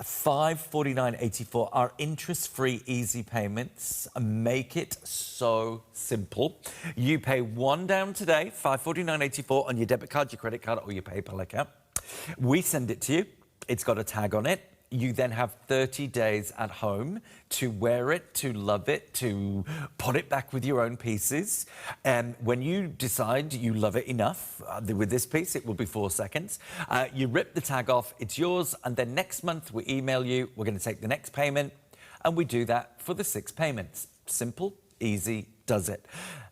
$549.84 are interest-free easy payments. Make it so simple. You pay 1 down today, $549.84 on your debit card, your credit card, or your PayPal account. We send it to you. It's got a tag on it. You then have 30 days at home to wear it, to love it, to put it back with your own pieces. And when you decide you love it enough, with this piece, it will be 4 seconds. You rip the tag off, it's yours, and then next month we email you, we're going to take the next payment, and we do that for the 6 payments. Simple, easy, does it.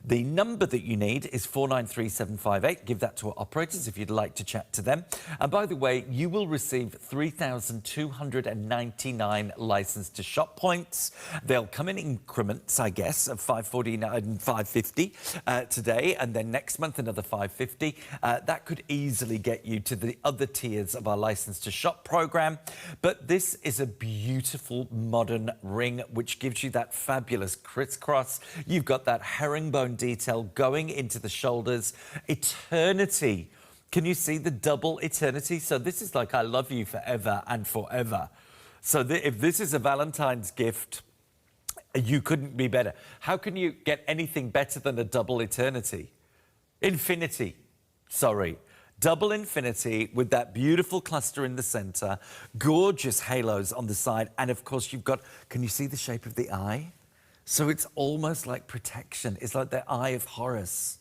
The number that you need is 493758. Give that to our operators if you'd like to chat to them. And by the way, you will receive 3,299 license to shop points. They'll come in increments, I guess, of 549 and 550 today, and then next month another 550. That could easily get you to the other tiers of our license to shop program. But this is a beautiful modern ring which gives you that fabulous crisscross. You've got that herringbone detail going into the shoulders. Eternity. Can you see the double eternity? So this is like I love you forever and forever. So if this is a Valentine's gift, you couldn't be better. How can you get anything better than a double eternity? Infinity. Sorry. Double infinity with that beautiful cluster in the center, gorgeous halos on the side, and of course you've got, can you see the shape of the eye? So it's almost like protection. It's like the eye of Horus.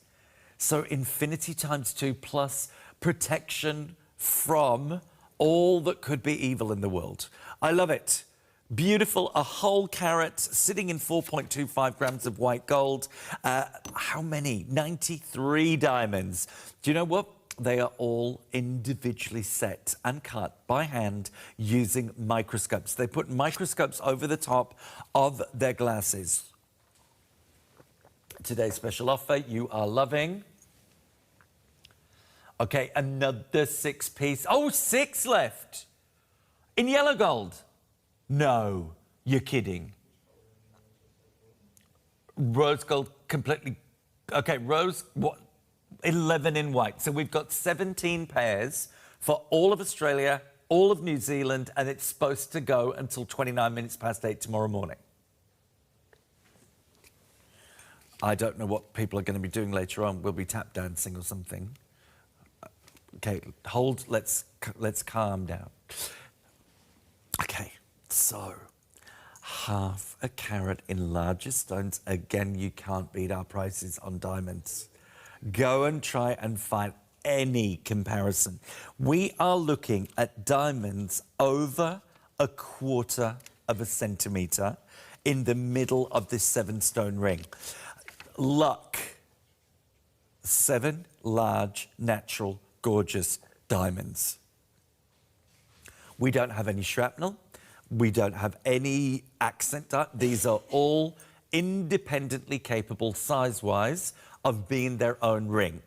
So infinity times 2 plus protection from all that could be evil in the world. I love it. Beautiful, a whole carat sitting in 4.25 grams of white gold. How many? 93 diamonds. Do you know what? They are all individually set and cut by hand using microscopes. They put microscopes over the top of their glasses. Today's special offer you are loving. Okay, another 6-piece. Oh, 6 left. In yellow gold. No, you're kidding. Rose gold completely. Okay, rose, what? 11 in white. So we've got 17 pairs for all of Australia, all of New Zealand, and it's supposed to go until 29 minutes past 8 tomorrow morning. I don't know what people are going to be doing later on. We'll be tap dancing or something. Okay, hold, let's calm down. Okay, so half a carat in larger stones. Again, you can't beat our prices on diamonds. Go and try and find any comparison. We are looking at diamonds over 1/4 of a centimetre in the middle of this 7-stone ring. Luck. 7 large, natural, gorgeous diamonds. We don't have any shrapnel. We don't have any accent. These are all independently capable, size-wise, of being their own ring.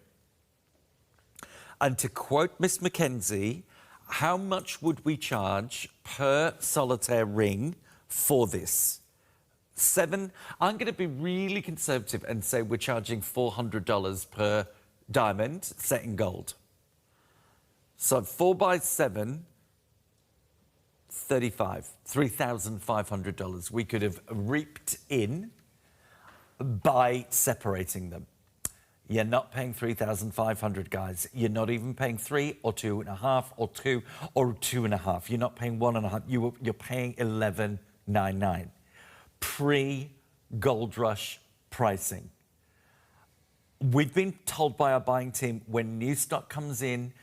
And to quote Miss Mackenzie, how much would we charge per solitaire ring for this? 7, I'm going to be really conservative and say we're charging $400 per diamond set in gold. So 4 by 7, 35, $3,500 we could have reaped in by separating them. You're not paying $3,500, guys. You're not even paying 3 or 2.5 or 2 or 2.5. You're not paying 1.5. You're paying $11 $24.99. Pre-gold rush pricing. We've been told by our buying team when new stock comes in,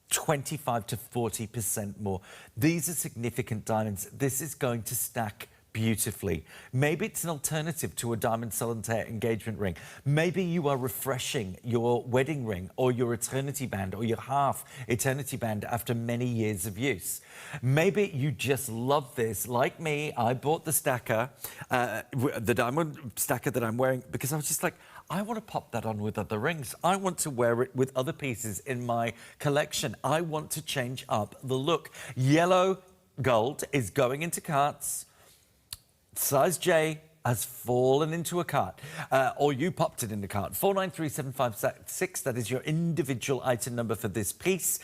25 to 40% more. These are significant diamonds. This is going to stack beautifully. Maybe it's an alternative to a diamond solitaire engagement ring. Maybe you are refreshing your wedding ring or your eternity band or your half eternity band after many years of use. Maybe you just love this. Like me, I bought the stacker, the diamond stacker that I'm wearing, because I was just like, I want to pop that on with other rings. I want to wear it with other pieces in my collection. I want to change up the look. Yellow gold is going into carts. Size J has fallen into a cart, or you popped it in the cart. 493756, that is your individual item number for this piece.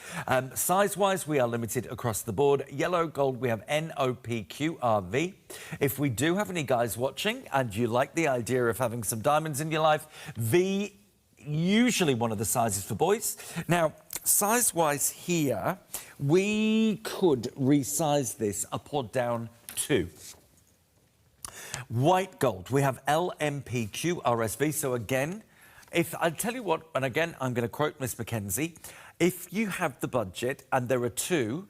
Size-wise, we are limited across the board. Yellow gold, we have NOPQRV. If we do have any guys watching and you like the idea of having some diamonds in your life, V, usually one of the sizes for boys. Now, size-wise here, we could resize this up or down to white gold. We have LMPQRSV. So again, if I tell you what, and again, I'm going to quote Miss Mackenzie, if you have the budget and there are two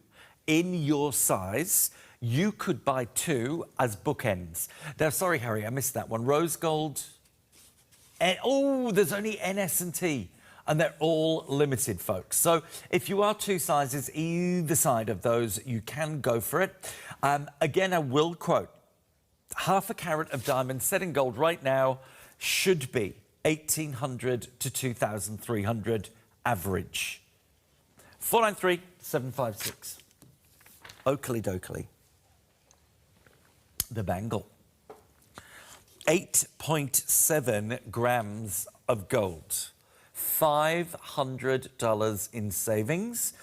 in your size, you could buy two as bookends. Now, sorry, Harry, I missed that one. Rose gold. Oh, there's only NS and T. And they're all limited, folks. So if you are two sizes either side of those, you can go for it. Again, I will quote, half a carat of diamond set in gold right now should be $1,800 to $2,300 average. 493756. Oakley dokley. The bangle. 8.7 grams of gold. $500 in savings.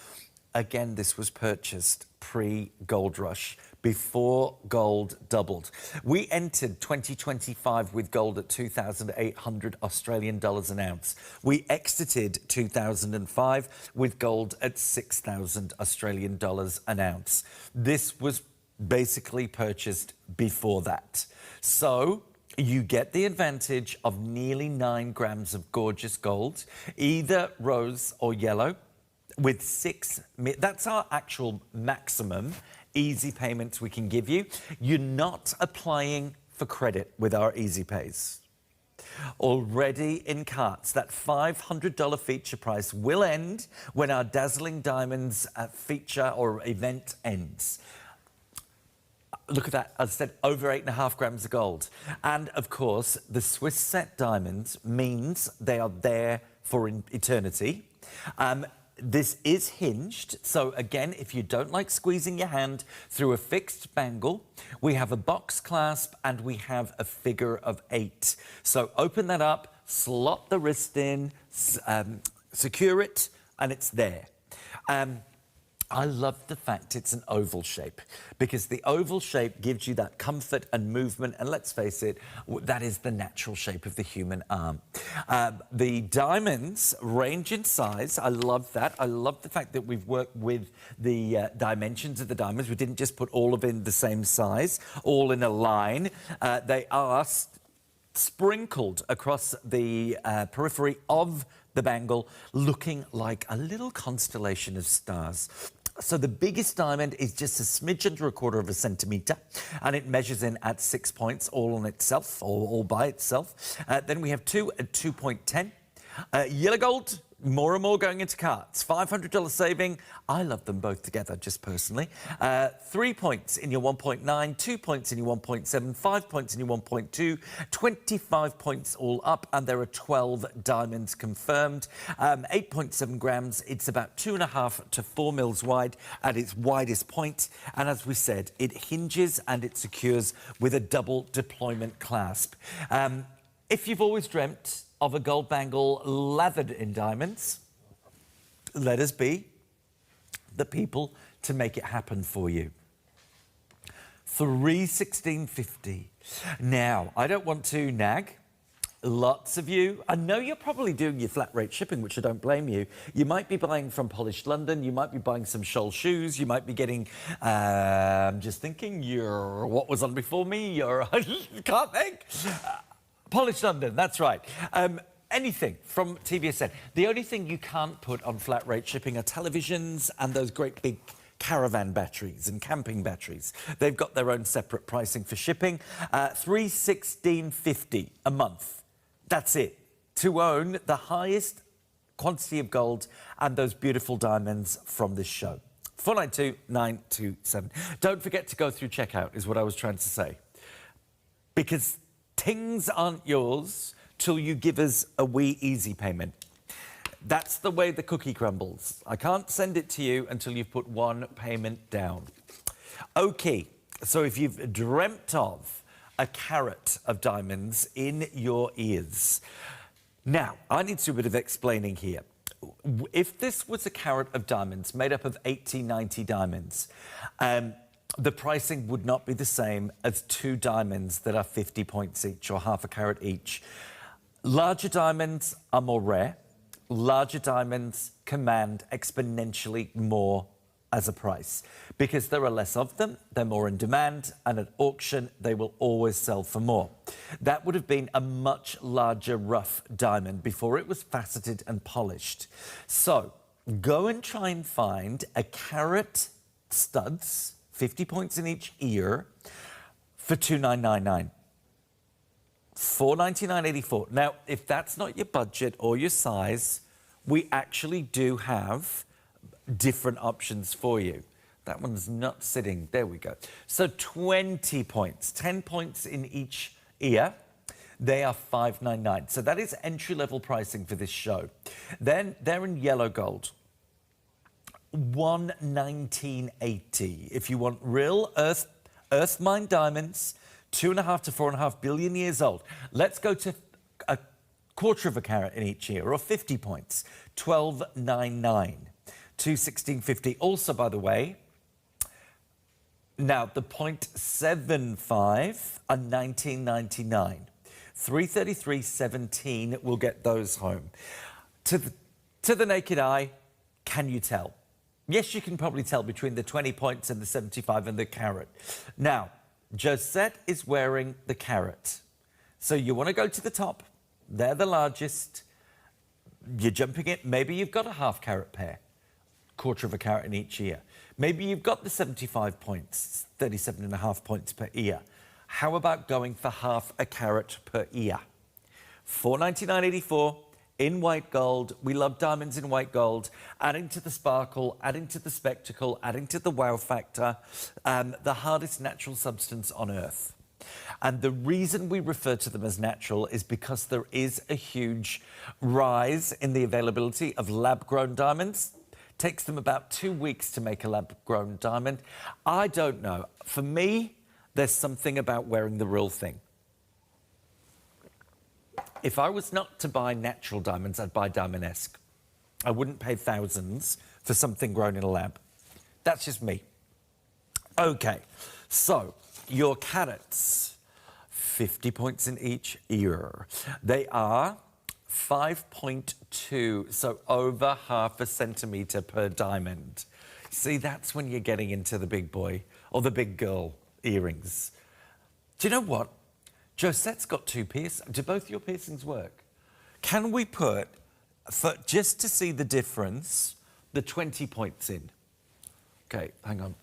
Again, this was purchased pre-gold rush, before gold doubled. We entered 2025 with gold at 2,800 Australian dollars an ounce. We exited 2005 with gold at 6,000 Australian dollars an ounce. This was basically purchased before that. So you get the advantage of nearly 9 grams of gorgeous gold, either rose or yellow, with that's our actual maximum easy payments we can give you. You're not applying for credit with our Easy Pays. Already in carts, that $500 feature price will end when our Dazzling Diamonds feature or event ends. Look at that, as I said, over 8.5 grams of gold. And of course, the Swiss set diamonds means they are there for eternity. This is hinged, so again, if you don't like squeezing your hand through a fixed bangle, we have a box clasp and we have a figure of 8. So open that up, slot the wrist in, secure it, and it's there. I love the fact it's an oval shape, because the oval shape gives you that comfort and movement, and let's face it, that is the natural shape of the human arm. The diamonds range in size. I love that. I love the fact that we've worked with the dimensions of the diamonds. We didn't just put all of them in the same size, all in a line. They are sprinkled across the periphery of the bangle, looking like a little constellation of stars. So the biggest diamond is just a smidge under 1/4 centimetre, and it measures in at 6 points, all on itself, or all by itself. Then we have two at 2.10. Yellow gold, more and more going into carts. $500 saving. I love them both together, just personally. 3 points in your 1.9, 2 points in your 1.7, 5 points in your 1.2, 25 points all up, and there are 12 diamonds confirmed. 8.7 grams. It's about 2.5 to 4 mils wide at its widest point. And as we said, it hinges and it secures with a double deployment clasp. If you've always dreamt of a gold bangle lathered in diamonds, let us be the people to make it happen for you. $316.50. Now, I don't want to nag, lots of you, I know you're probably doing your flat rate shipping, which I don't blame you. You might be buying from Polished London, you might be buying some Scholl shoes, you might be getting, just thinking, what was on before me? Can't think. Polished London, that's right. Anything from TVSN. The only thing you can't put on flat rate shipping are televisions and those great big caravan batteries and camping batteries. They've got their own separate pricing for shipping. $316.50 a month. That's it. To own the highest quantity of gold and those beautiful diamonds from this show. 492-927. Don't forget to go through checkout, is what I was trying to say. Because things aren't yours till you give us a wee easy payment. That's the way the cookie crumbles. I can't send it to you until you've put one payment down. Okay, so if you've dreamt of a carat of diamonds in your ears. Now, I need to do a bit of explaining here. If this was a carat of diamonds made up of 80, 90 diamonds, the pricing would not be the same as 2 diamonds that are 50 points each or half a carat each. Larger diamonds are more rare. Larger diamonds command exponentially more as a price because there are less of them, they're more in demand, and at auction they will always sell for more. That would have been a much larger rough diamond before it was faceted and polished. So go and try and find a carat studs, 50 points in each ear, for $2,999. $499.84. Now, if that's not your budget or your size, we actually do have different options for you. That one's not sitting. There we go. So 20 points, 10 points in each ear. They are $599. So that is entry-level pricing for this show. Then they're in yellow gold. $119.80. If you want real earth mine diamonds, 2.5 to 4.5 billion years old. Let's go to a quarter of a carat in each ear, or 50 points. $12.99. $216.50. Also, by the way, now the 0.75 are $19.99. $333.17 will get those home. To the naked eye, can you tell? Yes, you can probably tell between the 20 points and the 75 and the carat. Now, Josette is wearing the carat. So you want to go to the top. They're the largest. You're jumping it. Maybe you've got a half carat pair, quarter of a carat in each ear. Maybe you've got the 75 points, 37.5 points per ear. How about going for half a carat per ear? $499.84 in white gold. We love diamonds in white gold. Adding to the sparkle, adding to the spectacle, adding to the wow factor. The hardest natural substance on earth. And the reason we refer to them as natural is because there is a huge rise in the availability of lab-grown diamonds. It takes them about 2 weeks to make a lab-grown diamond. I don't know. For me, there's something about wearing the real thing. If I was not to buy natural diamonds, I'd buy Diamond-esque. I wouldn't pay thousands for something grown in a lab. That's just me. Okay, so your carats, 50 points in each ear. They are 5.2, so over half a centimetre per diamond. See, that's when you're getting into the big boy or the big girl earrings. Do you know what? Josette's got 2 piercings. Do both your piercings work? Can we put, just to see the difference, the 20 points in? Okay, hang on.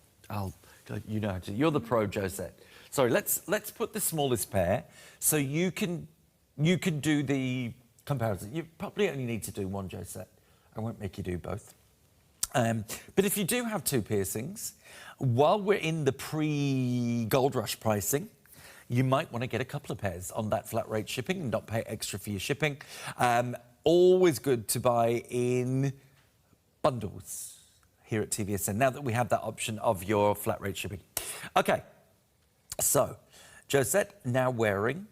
You know how to. You're the pro, Josette. Sorry, let's put the smallest pair so you can do the comparison. You probably only need to do one, Josette. I won't make you do both. But if you do have 2 piercings, while we're in the pre-gold rush pricing, you might want to get a couple of pairs on that flat rate shipping and not pay extra for your shipping. Always good to buy in bundles here at TVSN, now that we have that option of your flat rate shipping. Okay, so Josette now wearing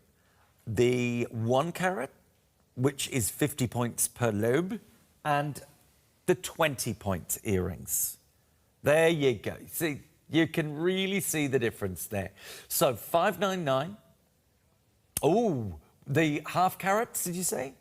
the 1 carat, which is 50 points per lobe, and the 20 point earrings. There you go. See, you can really see the difference there. So $599. Oh, The half carats, did you say?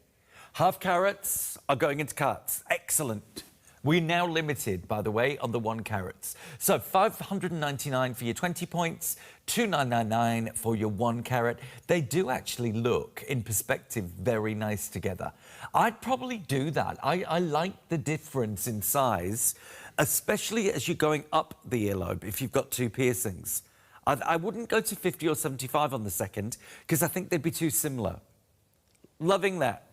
Half carats are going into carts. Excellent. We're now limited, by the way, on the 1 carats. So $599 for your 20 points, $2,999 for your 1 carat. They do actually look, in perspective, very nice together. I'd probably do that. I like the difference in size, especially as you're going up the earlobe, if you've got 2 piercings. I wouldn't go to 50 or 75 on the second, because I think they'd be too similar. Loving that.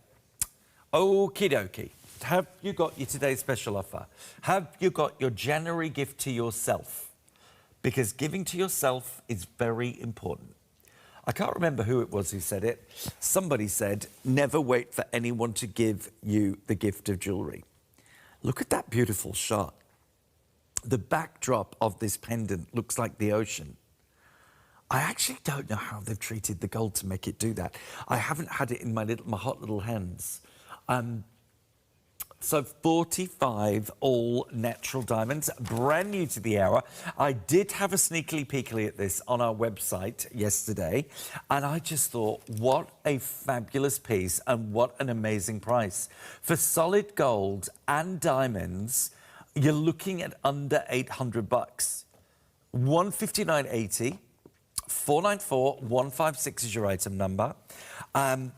Okie dokie. Have you got your today's special offer? Have you got your January gift to yourself? Because giving to yourself is very important. I can't remember who it was who said it. Somebody said, never wait for anyone to give you the gift of jewellery. Look at that beautiful shot. The backdrop of this pendant looks like the ocean. I actually don't know how they've treated the gold to make it do that. I haven't had it in my hot little hands. So 45 all natural diamonds, brand new to the hour. I did have a sneakily peekily at this on our website yesterday, and I just thought, what a fabulous piece and what an amazing price. For solid gold and diamonds, you're looking at under $800. $159.80, 494-156 is your item number. I'm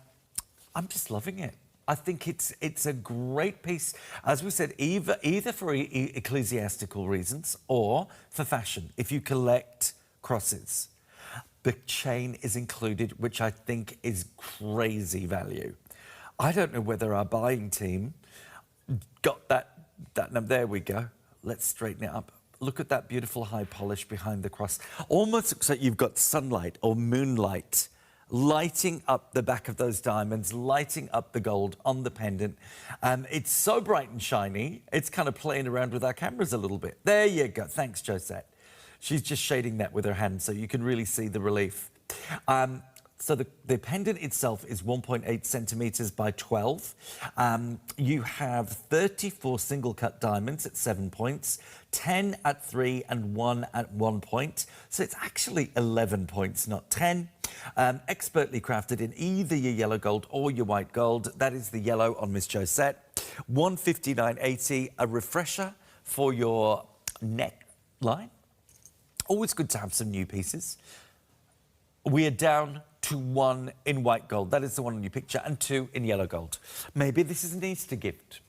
just loving it. I think it's a great piece, as we said, either for ecclesiastical reasons or for fashion, if you collect crosses. The chain is included, which I think is crazy value. I don't know whether our buying team got that number. There we go. Let's straighten it up. Look at that beautiful high polish behind the cross. Almost looks like you've got sunlight or moonlight lighting up the back of those diamonds, lighting up the gold on the pendant. It's so bright and shiny, it's kind of playing around with our cameras a little bit. There you go. Thanks, Josette. She's just shading that with her hand so you can really see the relief. So the pendant itself is 1.8 centimetres by 12. You have 34 single-cut diamonds at 7 points, 10 at 3 and 1 at 1 point. So it's actually 11 points, not 10. Expertly crafted in either your yellow gold or your white gold. That is the yellow on Miss Josette. $159.80, a refresher for your neckline. Always good to have some new pieces. We are down to 1 in white gold. That is the one on your picture, and 2 in yellow gold. Maybe this is an Easter gift.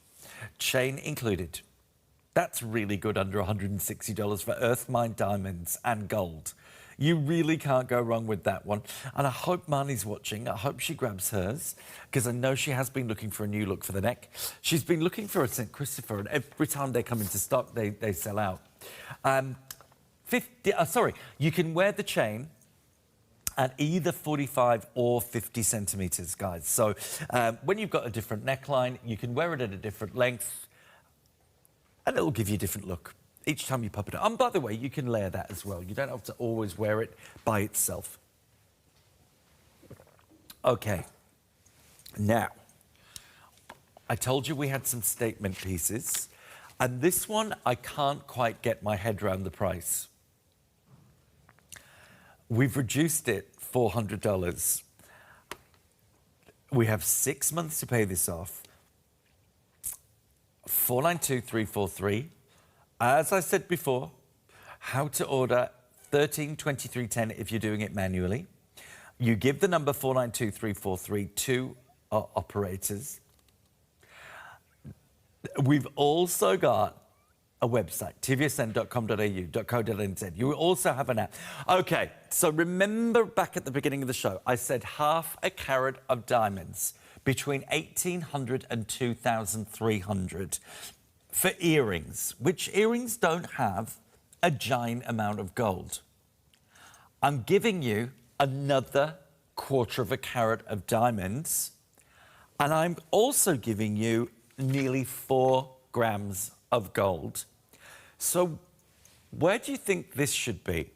Chain included. That's really good, under $160 for earth mine diamonds and gold. You really can't go wrong with that one. And I hope Marnie's watching. I hope she grabs hers, because I know she has been looking for a new look for the neck. She's been looking for a St. Christopher, and every time they come into stock, they sell out. You can wear the chain at either 45 or 50 centimetres, guys. So when you've got a different neckline, you can wear it at a different length, and it'll give you a different look each time you pop it on. And by the way, you can layer that as well. You don't have to always wear it by itself. Okay. Now, I told you we had some statement pieces, and this one, I can't quite get my head around the price. We've reduced it $400. We have 6 months to pay this off. $492,343. As I said before, how to order $1323.10 if you're doing it manually. You give the number 492,343 to our operators. We've also got a website, tvsn.com.au.co.nz. You also have an app. Okay, so remember back at the beginning of the show, I said half a carat of diamonds between $1,800 and $2,300 for earrings, which earrings don't have a giant amount of gold. I'm giving you another 1/4 of a carat of diamonds, and I'm also giving you nearly 4 grams of gold. So where do you think this should be?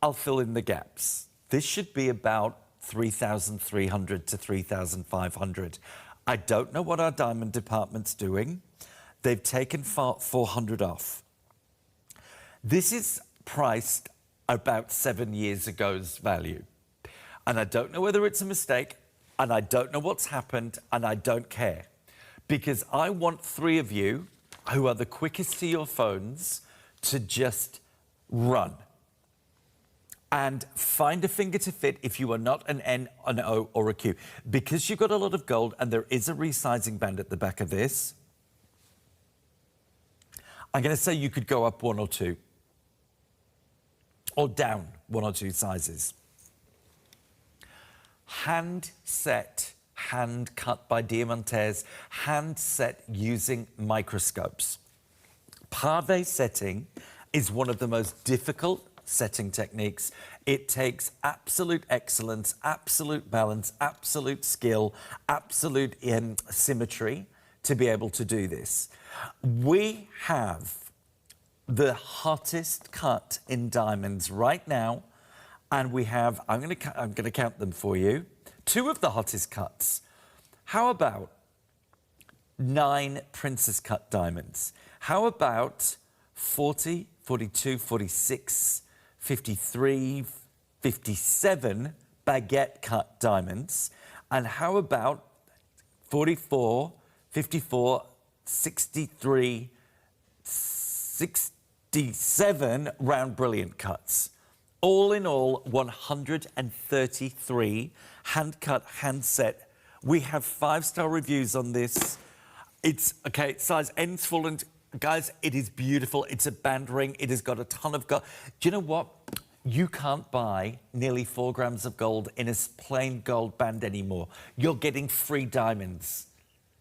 I'll fill in the gaps. This should be about 3,300 to 3,500. I don't know what our diamond department's doing. They've taken 400 off. This is priced about 7 years ago's value. And I don't know whether it's a mistake, and I don't know what's happened, and I don't care. Because I want 3 of you who are the quickest to your phones to just run and find a finger to fit if you are not an N, an O, or a Q. Because you've got a lot of gold and there is a resizing band at the back of this, I'm going to say you could go up 1 or 2. Or down 1 or 2 sizes. Hand set, hand cut by Diamantes, hand set using microscopes. Pave setting is one of the most difficult setting techniques. It takes absolute excellence, absolute balance, absolute skill, absolute symmetry to be able to do this. We have the hottest cut in diamonds right now, and we have, I'm going to count them for you, 2 of the hottest cuts. How about 9 princess cut diamonds? How about 40, 42, 46, 53, 57 baguette cut diamonds? And how about 44, 54, 63, 67 round brilliant cuts? All in all, 133 hand cut, hand set. We have 5-star reviews on this. It's, okay, size N's full, and guys, it is beautiful. It's a band ring. It has got a ton of gold. Do you know what? You can't buy nearly 4 grams of gold in a plain gold band anymore. You're getting free diamonds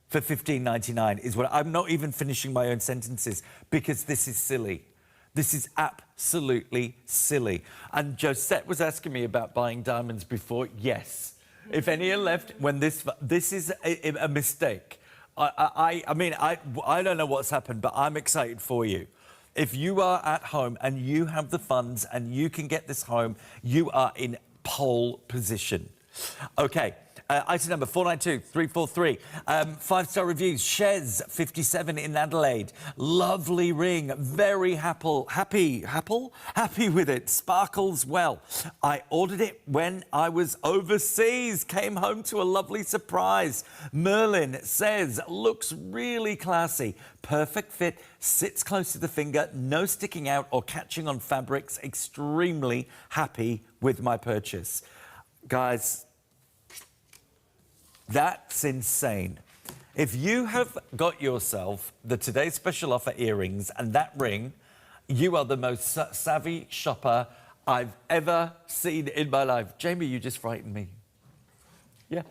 for $15.99 is what... I'm not even finishing my own sentences because this is silly. This is absolutely silly. And Josette was asking me about buying diamonds before. Yes. If any are left, when this is a mistake. I mean, I don't know what's happened, but I'm excited for you. If you are at home and you have the funds and you can get this home, you are in pole position. Okay. Item number 492343. 5-star reviews. Shez 57 in Adelaide. Lovely ring. Very happy with it. Sparkles well. I ordered it when I was overseas. Came home to a lovely surprise. Merlin says looks really classy. Perfect fit. Sits close to the finger. No sticking out or catching on fabrics. Extremely happy with my purchase. Guys, that's insane. If you have got yourself the Today's Special Offer earrings and that ring, you are the most savvy shopper I've ever seen in my life. Jamie, you just frightened me. Yeah.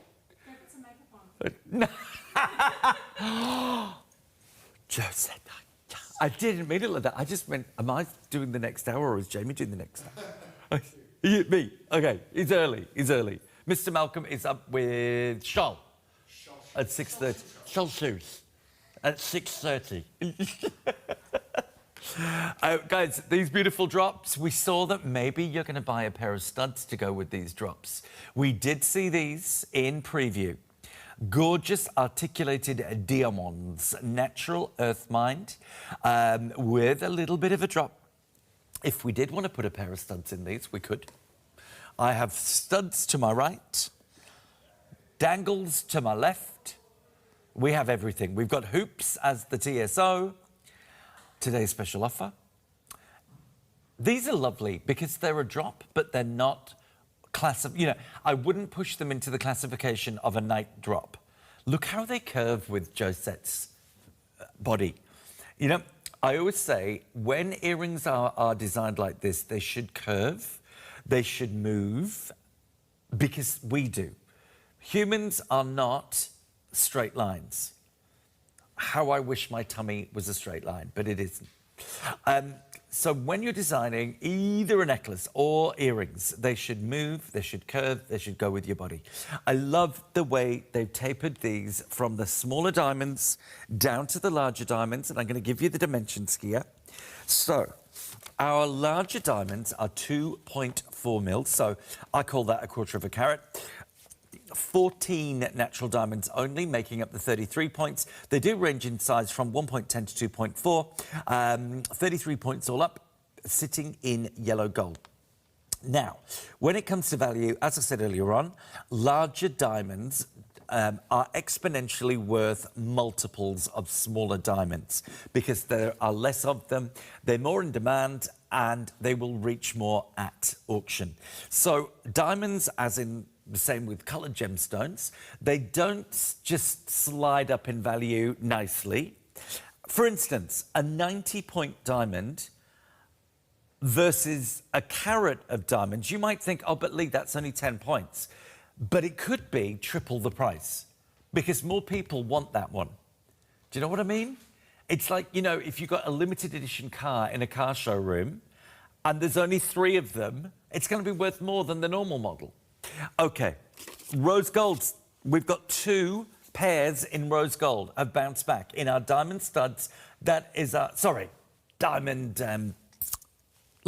No. Josette, I didn't mean it like that. I just meant, am I doing the next hour or is Jamie doing the next hour? Me. Okay, it's early. Mr. Malcolm is up with Shoal at 6:30. Shoal shoes at 6:30. Guys, these beautiful drops, we saw that maybe you're going to buy a pair of studs to go with these drops. We did see these in preview. Gorgeous articulated diamonds, natural earth mined, with a little bit of a drop. If we did want to put a pair of studs in these, we could. I have studs to my right, dangles to my left. We have everything. We've got hoops as the TSO. Today's special offer. These are lovely because they're a drop, but they're not I wouldn't push them into the classification of a night drop. Look how they curve with Josette's body. You know, I always say when earrings are designed like this, they should curve. They should move because we do. Humans are not straight lines. How I wish my tummy was a straight line, but it isn't. So when you're designing either a necklace or earrings, they should move, they should curve, they should go with your body. I love the way they've tapered these from the smaller diamonds down to the larger diamonds, and I'm going to give you the dimensions here. So our larger diamonds are 2.4 mils, so I call that a quarter of a carat. 14 natural diamonds only, making up the 33 points. They do range in size from 1.10 to 2.4. 33 points all up, sitting in yellow gold. Now, when it comes to value, as I said earlier on, larger diamonds are exponentially worth multiples of smaller diamonds because there are less of them, they're more in demand, and they will reach more at auction. So diamonds, as in the same with coloured gemstones, they don't just slide up in value nicely. For instance, a 90-point diamond versus a carat of diamonds, you might think, oh, but Lee, that's only 10 points. But it could be triple the price because more people want that one. Do you know what I mean? It's like, you know, if you've got a limited edition car in a car showroom and there's only 3 of them, it's going to be worth more than the normal model. OK, rose golds. We've got 2 pairs in rose gold have bounced back in our diamond studs. That is our, diamond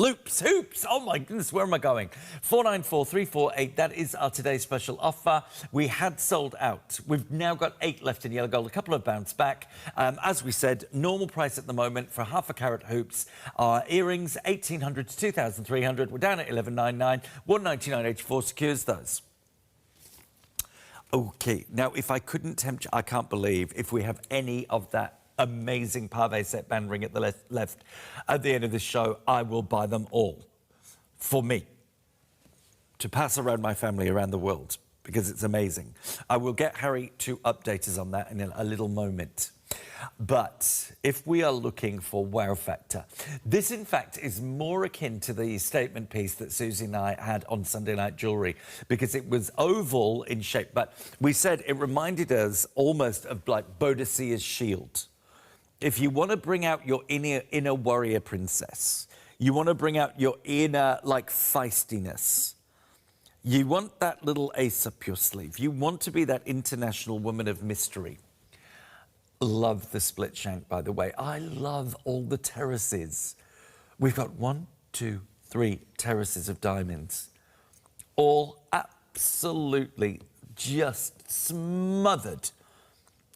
hoops. Oh my goodness, where am I going? 494348, that is our today's special offer. We had sold out. We've now got 8 left in yellow gold, a couple have bounced back. As we said, normal price at the moment for half a carat hoops are earrings, 1,800 to 2,300. We're down at 1,199, 199.84 secures those. Okay, now if I couldn't tempt you, I can't believe if we have any of that amazing pave set band ring at the left at the end of the show, I will buy them all for me to pass around my family around the world because it's amazing. I will get Harry to update us on that in a little moment. But if we are looking for wow factor, this in fact is more akin to the statement piece that Susie and I had on Sunday Night Jewellery because it was oval in shape, but we said it reminded us almost of like Boadicea's shield. If you want to bring out your inner warrior princess, you want to bring out your inner, like, feistiness, you want that little ace up your sleeve, you want to be that international woman of mystery. Love the split shank, by the way. I love all the terraces. We've got 1, 2, 3 terraces of diamonds, all absolutely just smothered.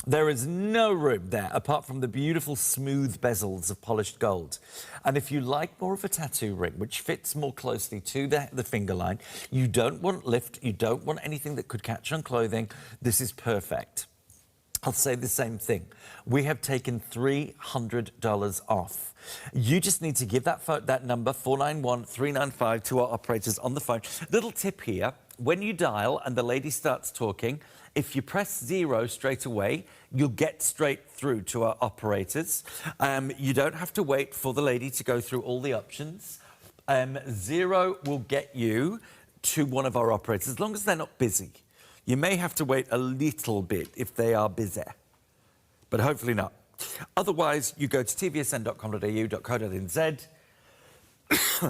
There is no room there apart from the beautiful smooth bezels of polished gold. And if you like more of a tattoo ring, which fits more closely to the finger line, you don't want lift, you don't want anything that could catch on clothing, this is perfect. I'll say the same thing. We have taken $300 off. You just need to give that number, 491-395, to our operators on the phone. Little tip here, when you dial and the lady starts talking, if you press 0 straight away, you'll get straight through to our operators. You don't have to wait for the lady to go through all the options. 0 will get you to one of our operators, as long as they're not busy. You may have to wait a little bit if they are busy, but hopefully not. Otherwise, you go to tvsn.com.au.co.nz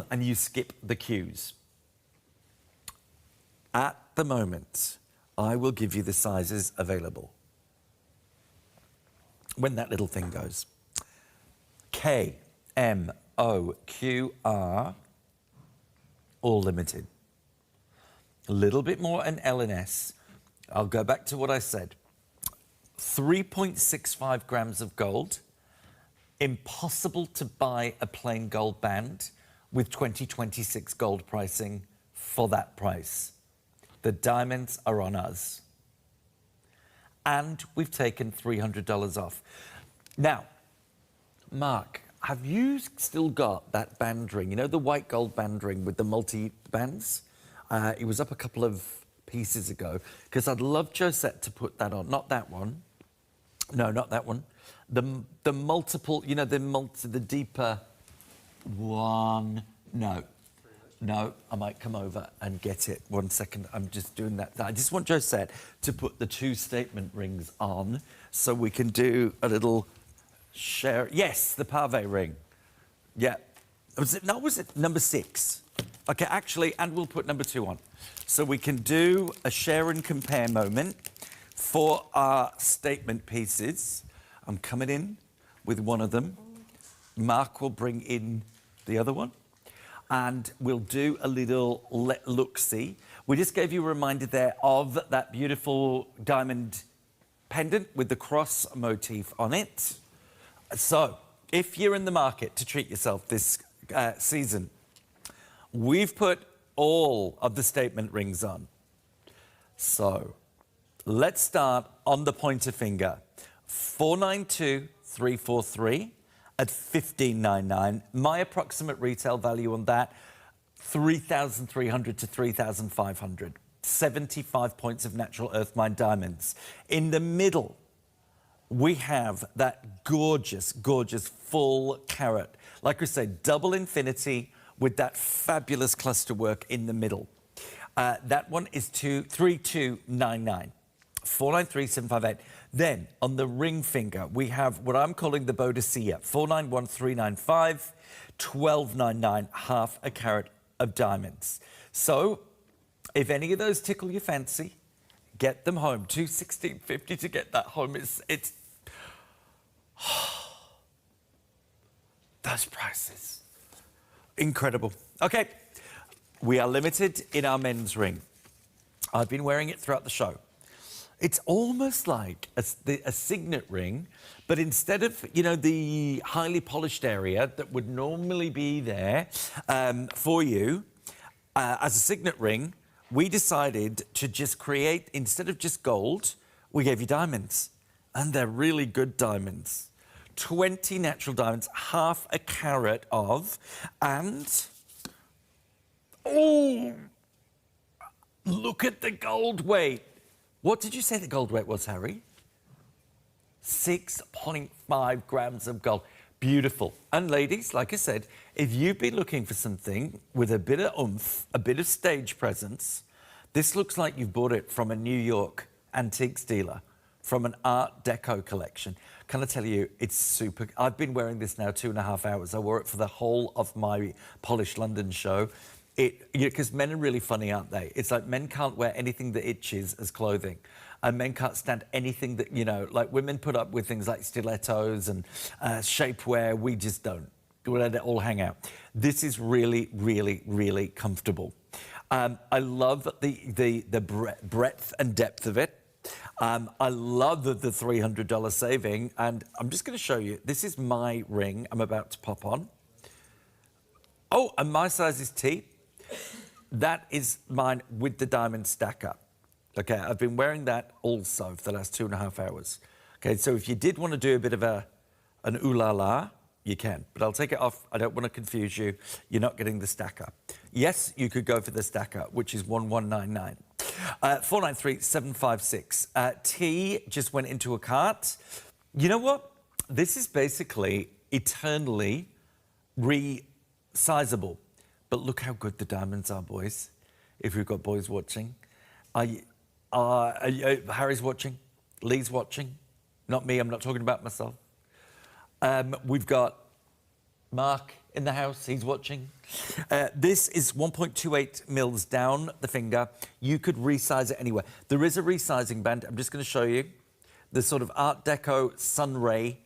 and you skip the queues. At the moment, I will give you the sizes available when that little thing goes. K, M, O, Q, R, all limited. A little bit more an L and S. I'll go back to what I said. 3.65 grams of gold. Impossible to buy a plain gold band with 2026 gold pricing for that price. The diamonds are on us. And we've taken $300 off. Now, Mark, have you still got that band ring? You know, the white gold band ring with the multi-bands? It was up a couple of pieces ago, because I'd love Josette to put that on. Not that one. No, not that one. The multiple, you know, the deeper one. No. No, I might come over and get it. 1 second, I'm just doing that. I just want Josette to put the 2 statement rings on so we can do a little share. Yes, the pave ring. Yeah. Was it number 6? Okay, actually, and we'll put number 2 on. So we can do a share and compare moment for our statement pieces. I'm coming in with one of them. Mark will bring in the other one. And we'll do a little look-see. We just gave you a reminder there of that beautiful diamond pendant with the cross motif on it. So, if you're in the market to treat yourself this season, we've put all of the statement rings on. So let's start on the pointer finger. 492,343 at $15.99. My approximate retail value on that, 3,300 to 3,500. 75 points of natural earth mine diamonds. In the middle, we have that gorgeous, gorgeous full carat. Like we say, double infinity with that fabulous cluster work in the middle. That one is 3,299. 493,758. Then on the ring finger, we have what I'm calling the Bodicea. 491,395, 1299, half a carat of diamonds. So if any of those tickle your fancy, get them home. $216.50 to get that home. It's those prices. Incredible. Okay, we are limited in our men's ring. I've been wearing it throughout the show. It's almost like a signet ring, but instead of, you know, the highly polished area that would normally be there for you as a signet ring, we decided to just create, instead of just gold, we gave you diamonds. And they're really good diamonds. 20 natural diamonds, half a carat of, and oh, look at the gold weight. What did you say the gold weight was, Harry? 6.5 grams of gold. Beautiful. And ladies, like I said, if you've been looking for something with a bit of oomph, a bit of stage presence, this looks like you've bought it from a New York antiques dealer, from an Art Deco collection. Can I tell you, it's super. I've been wearing this now 2.5 hours. I wore it for the whole of my Polished London show. Because men are really funny, aren't they? It's like men can't wear anything that itches as clothing. And men can't stand anything that, you know, like women put up with things like stilettos and shapewear. We just don't. We let it all hang out. This is really, really, really comfortable. I love the breadth and depth of it. I love the $300 saving. And I'm just going to show you. This is my ring I'm about to pop on. Oh, and my size is T. That is mine with the diamond stacker. Okay, I've been wearing that also for the last 2.5 hours. Okay, so if you did want to do a bit of an ooh la la, you can. But I'll take it off. I don't want to confuse you. You're not getting the stacker. Yes, you could go for the stacker, which is 1199. 493,756. T just went into a cart. You know what? This is basically eternally resizable. But look how good the diamonds are, boys. If we've got boys watching. Harry's watching. Lee's watching. Not me, I'm not talking about myself. We've got Mark in the house, he's watching. This is 1.28 mils down the finger. You could resize it anywhere. There is a resizing band. I'm just going to show you. The sort of Art Deco sun ray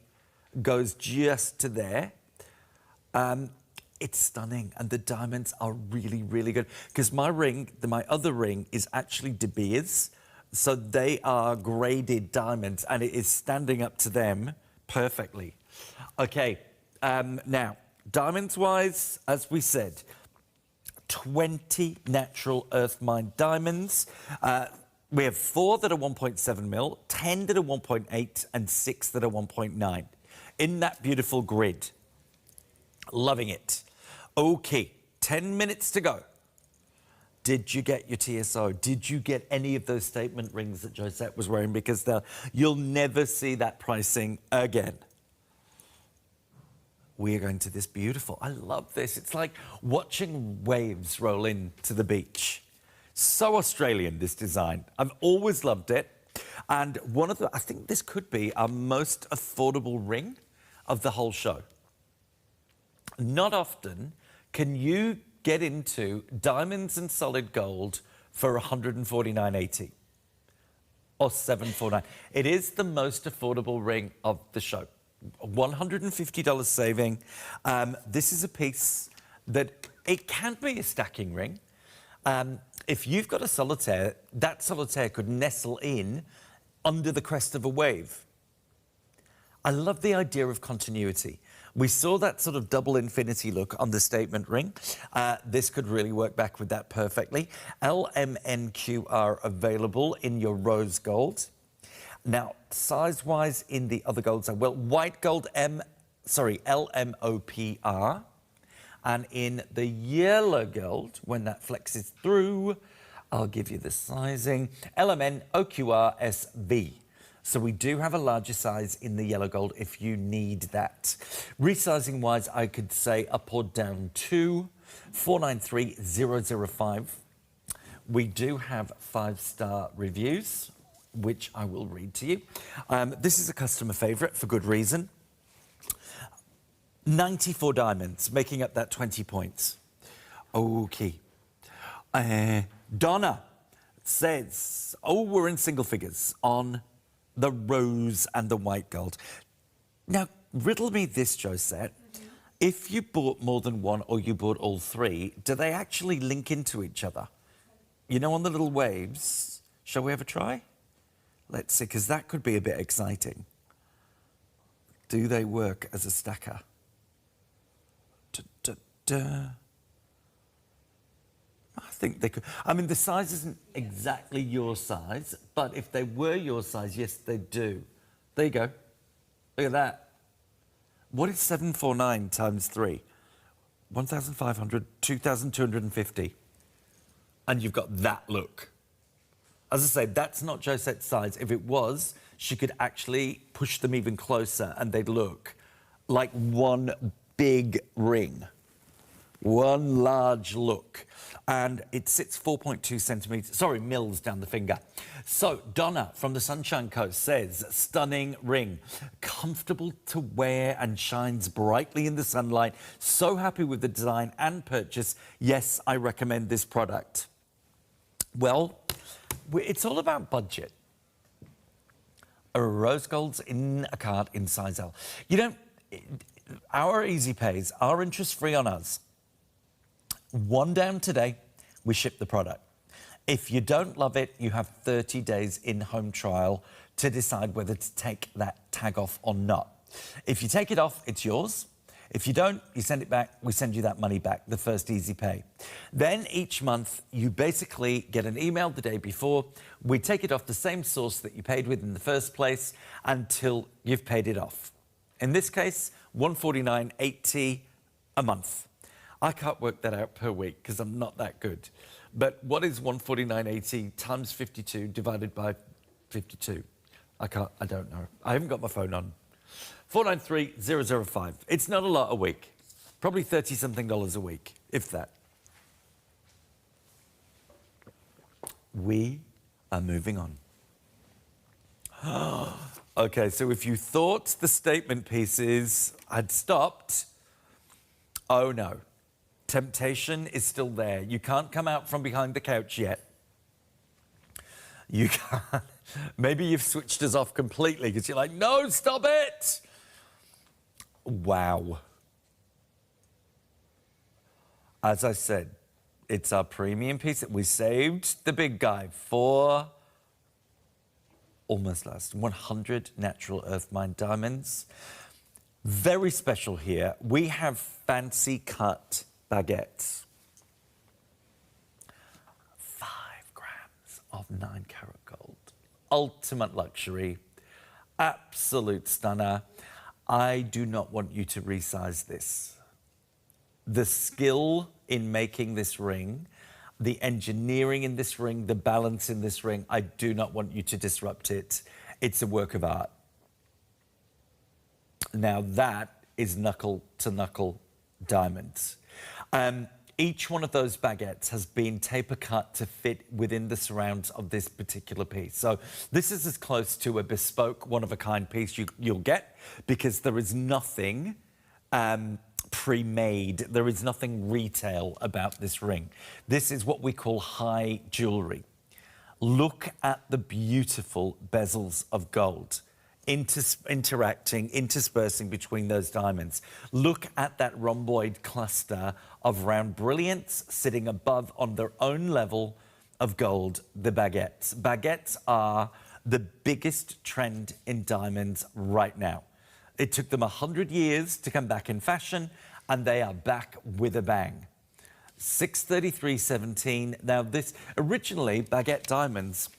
goes just to there. It's stunning, and the diamonds are really, really good. Because my ring, my other ring, is actually De Beers, so they are graded diamonds, and it is standing up to them perfectly. Okay, now, diamonds-wise, as we said, 20 natural earth mine diamonds. We have 4 that are 1.7 mil, 10 that are 1.8, and 6 that are 1.9. In that beautiful grid. Loving it. Okay, 10 minutes to go. Did you get your TSO? Did you get any of those statement rings that Josette was wearing? Because you'll never see that pricing again. We are going to this beautiful. I love this. It's like watching waves roll into the beach. So Australian, this design. I've always loved it. And I think this could be our most affordable ring of the whole show. Not often can you get into diamonds and solid gold for $149.80 or $749. It is the most affordable ring of the show. $150 saving. This is a piece that it can be a stacking ring. If you've got a solitaire, that solitaire could nestle in under the crest of a wave. I love the idea of continuity. We saw that sort of double infinity look on the statement ring. This could really work back with that perfectly. LMNQR available in your rose gold. Now, size-wise in the other golds, well, white gold LMOPR. And in the yellow gold, when that flexes through, I'll give you the sizing, LMN OQR SV. So we do have a larger size in the yellow gold if you need that. Resizing wise, I could say up or down to 493005. We do have 5-star reviews, which I will read to you. This is a customer favorite for good reason. 94 diamonds, making up that 20 points. Okay. Donna says, oh, we're in single figures on the rose and the white gold. Now, riddle me this, Josette. If you bought more than one or you bought all three, do they actually link into each other? You know, on the little waves. Shall we have a try? Let's see, because that could be a bit exciting. Do they work as a stacker? I think they could. I mean, the size isn't exactly your size, but if they were your size, yes, they do. There you go. Look at that. What is 749 times 3? 1,500, 2,250. And you've got that look. As I say, that's not Josette's size. If it was, she could actually push them even closer and they'd look like one big ring. One large look. And it sits 4.2 centimetres, sorry, mils down the finger. So, Donna from the Sunshine Coast says, stunning ring. Comfortable to wear and shines brightly in the sunlight. So happy with the design and purchase. Yes, I recommend this product. Well, it's all about budget. Rose golds in a card in size L. You know, our easy pays are interest-free on us. One down today, we ship the product. If you don't love it, you have 30 days in-home trial to decide whether to take that tag off or not. If you take it off, it's yours. If you don't, you send it back, we send you that money back, the first easy pay. Then each month, you basically get an email the day before. We take it off the same source that you paid with in the first place until you've paid it off. In this case, $149.80 a month. I can't work that out per week because I'm not that good. But what is $149.80 times 52 divided by 52? I don't know. I haven't got my phone on. 493-005. It's not a lot a week. Probably $30-something a week, if that. We are moving on. Okay, so if you thought the statement pieces had stopped, oh no. Temptation is still there. You can't come out from behind the couch yet. You can't. Maybe you've switched us off completely because you're like, no, stop it. Wow. As I said, it's our premium piece that we saved the big guy for almost last 100 natural earth mine diamonds. Very special here. We have fancy cut baguettes. 5 grams of 9-carat gold. Ultimate luxury. Absolute stunner. I do not want you to resize this. The skill in making this ring, the engineering in this ring, the balance in this ring, I do not want you to disrupt it. It's a work of art. Now that is knuckle-to-knuckle diamonds. Each one of those baguettes has been taper cut to fit within the surrounds of this particular piece. So this is as close to a bespoke, one-of-a-kind piece you'll get because there is nothing pre-made. There is nothing retail about this ring. This is what we call high jewellery. Look at the beautiful bezels of gold. Interacting, interspersing between those diamonds. Look at that rhomboid cluster of round brilliance sitting above on their own level of gold, the baguettes. Baguettes are the biggest trend in diamonds right now. It took them 100 years to come back in fashion, and they are back with a bang. 633.17. Now, this originally, baguette diamonds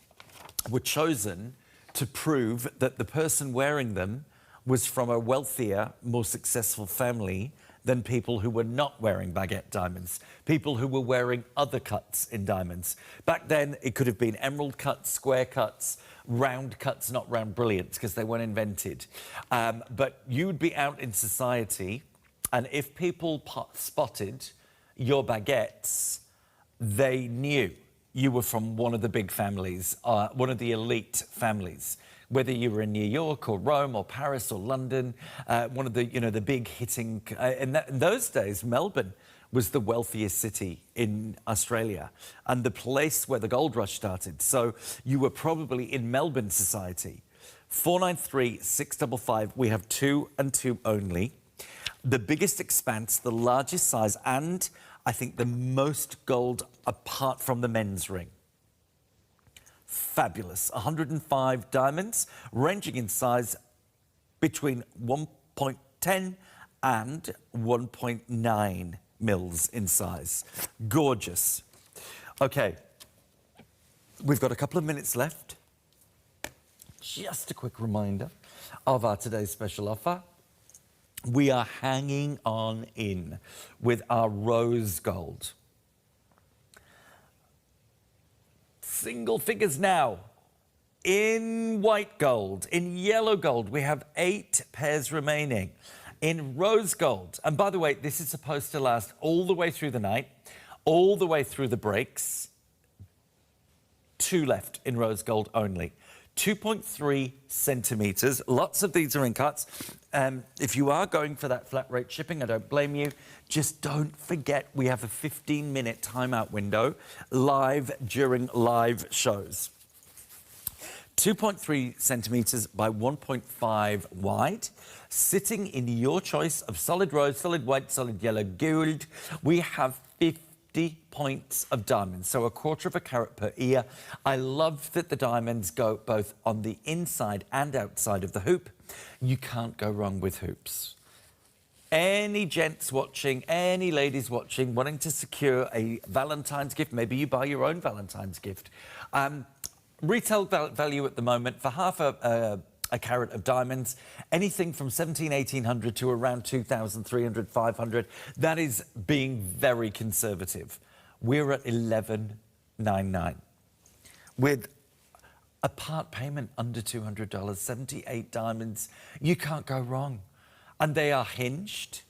were chosen to prove that the person wearing them was from a wealthier, more successful family than people who were not wearing baguette diamonds, people who were wearing other cuts in diamonds. Back then, it could have been emerald cuts, square cuts, round cuts, not round brilliants, because they weren't invented. But you would be out in society, and if people spotted your baguettes, they knew you were from one of the big families, one of the elite families. Whether you were in New York or Rome or Paris or London, one of the, the big hitting... in those days, Melbourne was the wealthiest city in Australia and the place where the gold rush started. So you were probably in Melbourne society. 493-655, we have 2 and 2 only. The biggest expanse, the largest size, and I think the most gold apart from the men's ring. Fabulous. 105 diamonds, ranging in size between 1.10 and 1.9 mils in size. Gorgeous. Okay, we've got a couple of minutes left. Just a quick reminder of our today's special offer. We are hanging on in with our rose gold. Single figures now. In white gold, in yellow gold, we have 8 pairs remaining. In rose gold, and by the way, this is supposed to last all the way through the night, all the way through the breaks. 2 left in rose gold only. 2.3 centimetres. Lots of these are in cuts. If you are going for that flat rate shipping, I don't blame you. Just don't forget we have a 15-minute timeout window live during live shows. 2.3 centimetres by 1.5 wide, sitting in your choice of solid rose, solid white, solid yellow, gold. We have 50 points of diamonds, so 1/4 carat per ear. I love that the diamonds go both on the inside and outside of the hoop. You can't go wrong with hoops. Any gents watching, any ladies watching, wanting to secure a Valentine's gift, maybe you buy your own Valentine's gift. Retail value at the moment for half a carat of diamonds, anything from 1,700-1,800 to around 2,300, 500. That is being very conservative. We're at 1,199 with a part payment under $200, 78 diamonds. You can't go wrong. And they are hinged.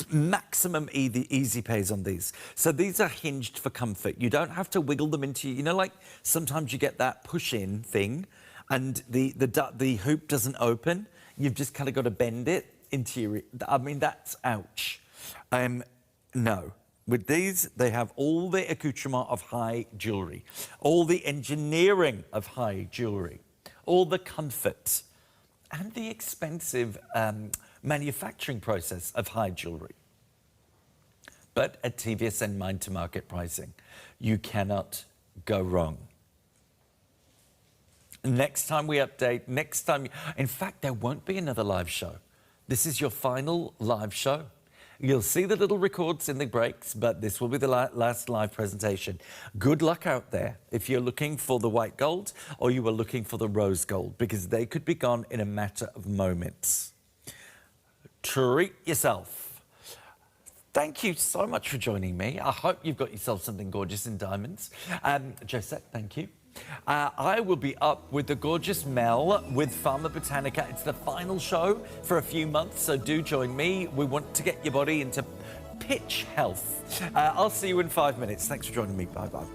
Maximum easy pays on these. So these are hinged for comfort. You don't have to wiggle them into, like sometimes you get that push-in thing and the hoop doesn't open. You've just kind of got to bend it into your... I mean, that's ouch. No. With these, they have all the accoutrement of high jewellery, all the engineering of high jewellery, all the comfort, and the expensive manufacturing process of high jewellery. But at TVSN mind-to-market pricing, you cannot go wrong. Next time we update, in fact, there won't be another live show. This is your final live show. You'll see the little records in the breaks, but this will be the last live presentation. Good luck out there if you're looking for the white gold or you are looking for the rose gold, because they could be gone in a matter of moments. Treat yourself. Thank you so much for joining me. I hope you've got yourself something gorgeous in diamonds. Josette, thank you. I will be up with the gorgeous Mel with Farmer Botanica. It's the final show for a few months, so do join me. We want to get your body into pitch health. I'll see you in 5 minutes. Thanks for joining me. Bye-bye.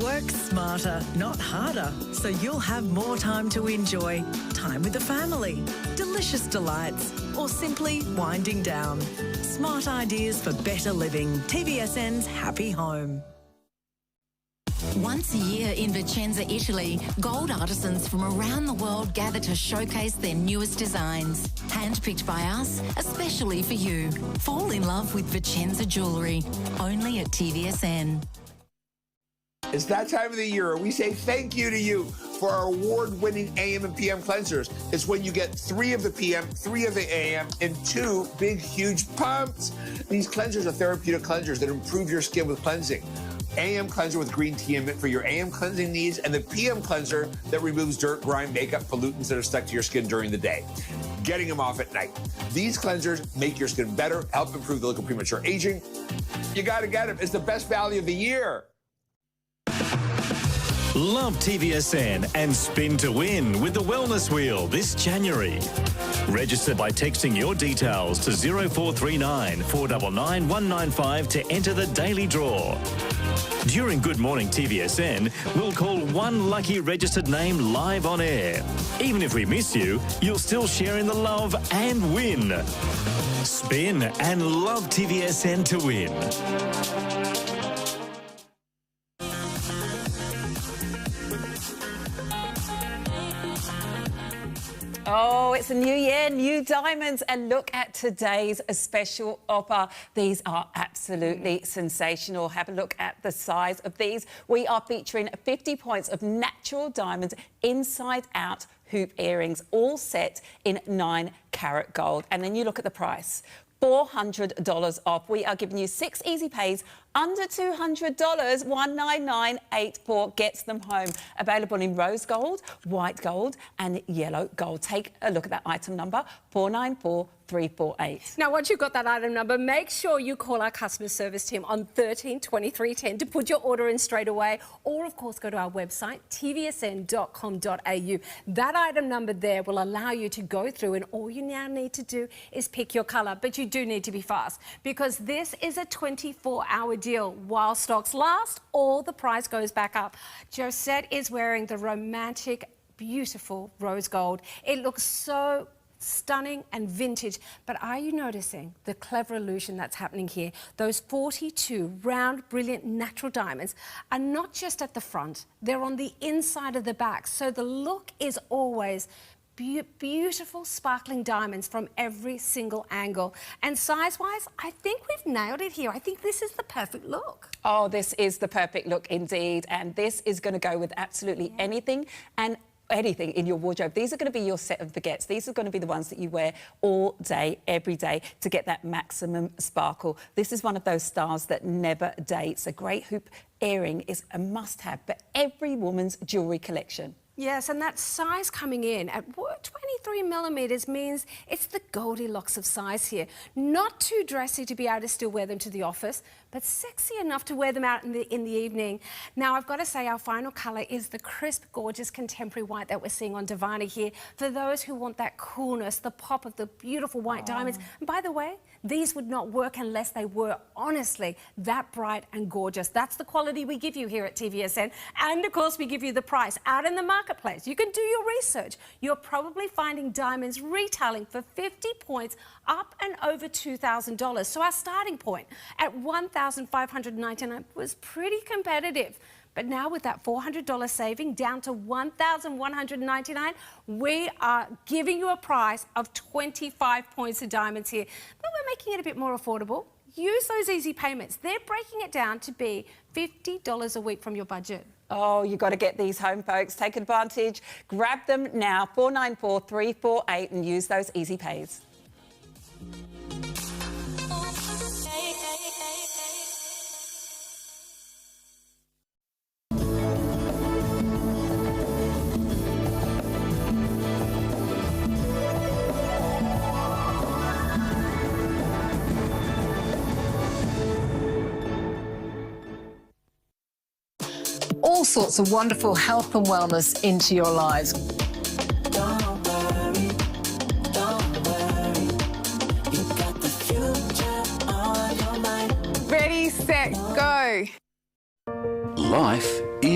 Work smarter, not harder, so you'll have more time to enjoy. Time with the family, delicious delights, or simply winding down. Smart ideas for better living. TVSN's Happy Home. Once a year in Vicenza, Italy, gold artisans from around the world gather to showcase their newest designs. Handpicked by us, especially for you. Fall in love with Vicenza Jewellery, only at TVSN. It's that time of the year we say thank you to you for our award-winning AM and PM cleansers. It's when you get 3 of the PM, 3 of the AM, and 2 big, huge pumps. These cleansers are therapeutic cleansers that improve your skin with cleansing. AM cleanser with green tea and mint for your AM cleansing needs, and the PM cleanser that removes dirt, grime, makeup, pollutants that are stuck to your skin during the day, getting them off at night. These cleansers make your skin better, help improve the look of premature aging. You gotta get them. It's the best value of the year. Love TVSN and spin to win with the Wellness Wheel this January. Register by texting your details to 0439 499 195 to enter the daily draw. During Good Morning TVSN, we'll call one lucky registered name live on air. Even if we miss you, you'll still share in the love and win. Spin and love TVSN to win. Oh, it's a new year, new diamonds, and look at today's special offer. These are absolutely sensational. Have a look at the size of these. We are featuring 50 points of natural diamonds inside out hoop earrings, all set in 9-carat gold. And then you look at the price. $400 off. We are giving you 6 easy pays under $200. $199.84 gets them home. Available in rose gold, white gold, and yellow gold. Take a look at that item number 494348. Now, once you've got that item number, make sure you call our customer service team on 13 2310 to put your order in straight away, or of course go to our website tvsn.com.au. That item number there will allow you to go through, and all you now need to do is pick your colour, but you do need to be fast because this is a 24-hour deal. While stocks last, all the price goes back up. Josette is wearing the romantic, beautiful rose gold. It looks so stunning and vintage, but are you noticing the clever illusion that's happening here? Those 42 round, brilliant natural diamonds are not just at the front, they're on the inside of the back, so the look is always beautiful sparkling diamonds from every single angle. And size-wise, I think we've nailed it here. I think this is the perfect look. Oh, this is the perfect look indeed, and this is going to go with absolutely anything and anything in your wardrobe. These are going to be your set of baguettes. These are going to be the ones that you wear all day, every day to get that maximum sparkle. This is one of those styles that never dates. A great hoop earring is a must-have for every woman's jewellery collection. Yes, and that size coming in at 23 millimetres means it's the Goldilocks of size here. Not too dressy to be able to still wear them to the office, but sexy enough to wear them out in the evening. Now, I've got to say our final colour is the crisp, gorgeous contemporary white that we're seeing on Divani here. For those who want that coolness, the pop of the beautiful white diamonds. And by the way, these would not work unless they were honestly that bright and gorgeous. That's the quality we give you here at TVSN. And of course, we give you the price out in the marketplace. You can do your research. You're probably finding diamonds retailing for 50 points up and over $2,000. So our starting point at $1,599 was pretty competitive. But now with that $400 saving down to $1,199, we are giving you a price of 25 points of diamonds here. But we're making it a bit more affordable. Use those easy payments. They're breaking it down to be $50 a week from your budget. Oh, you've got to get these home, folks. Take advantage. Grab them now, 494348, and use those easy pays. All sorts of wonderful health and wellness into your lives. Don't worry, you got the future on your mind. Ready, set, go. Life is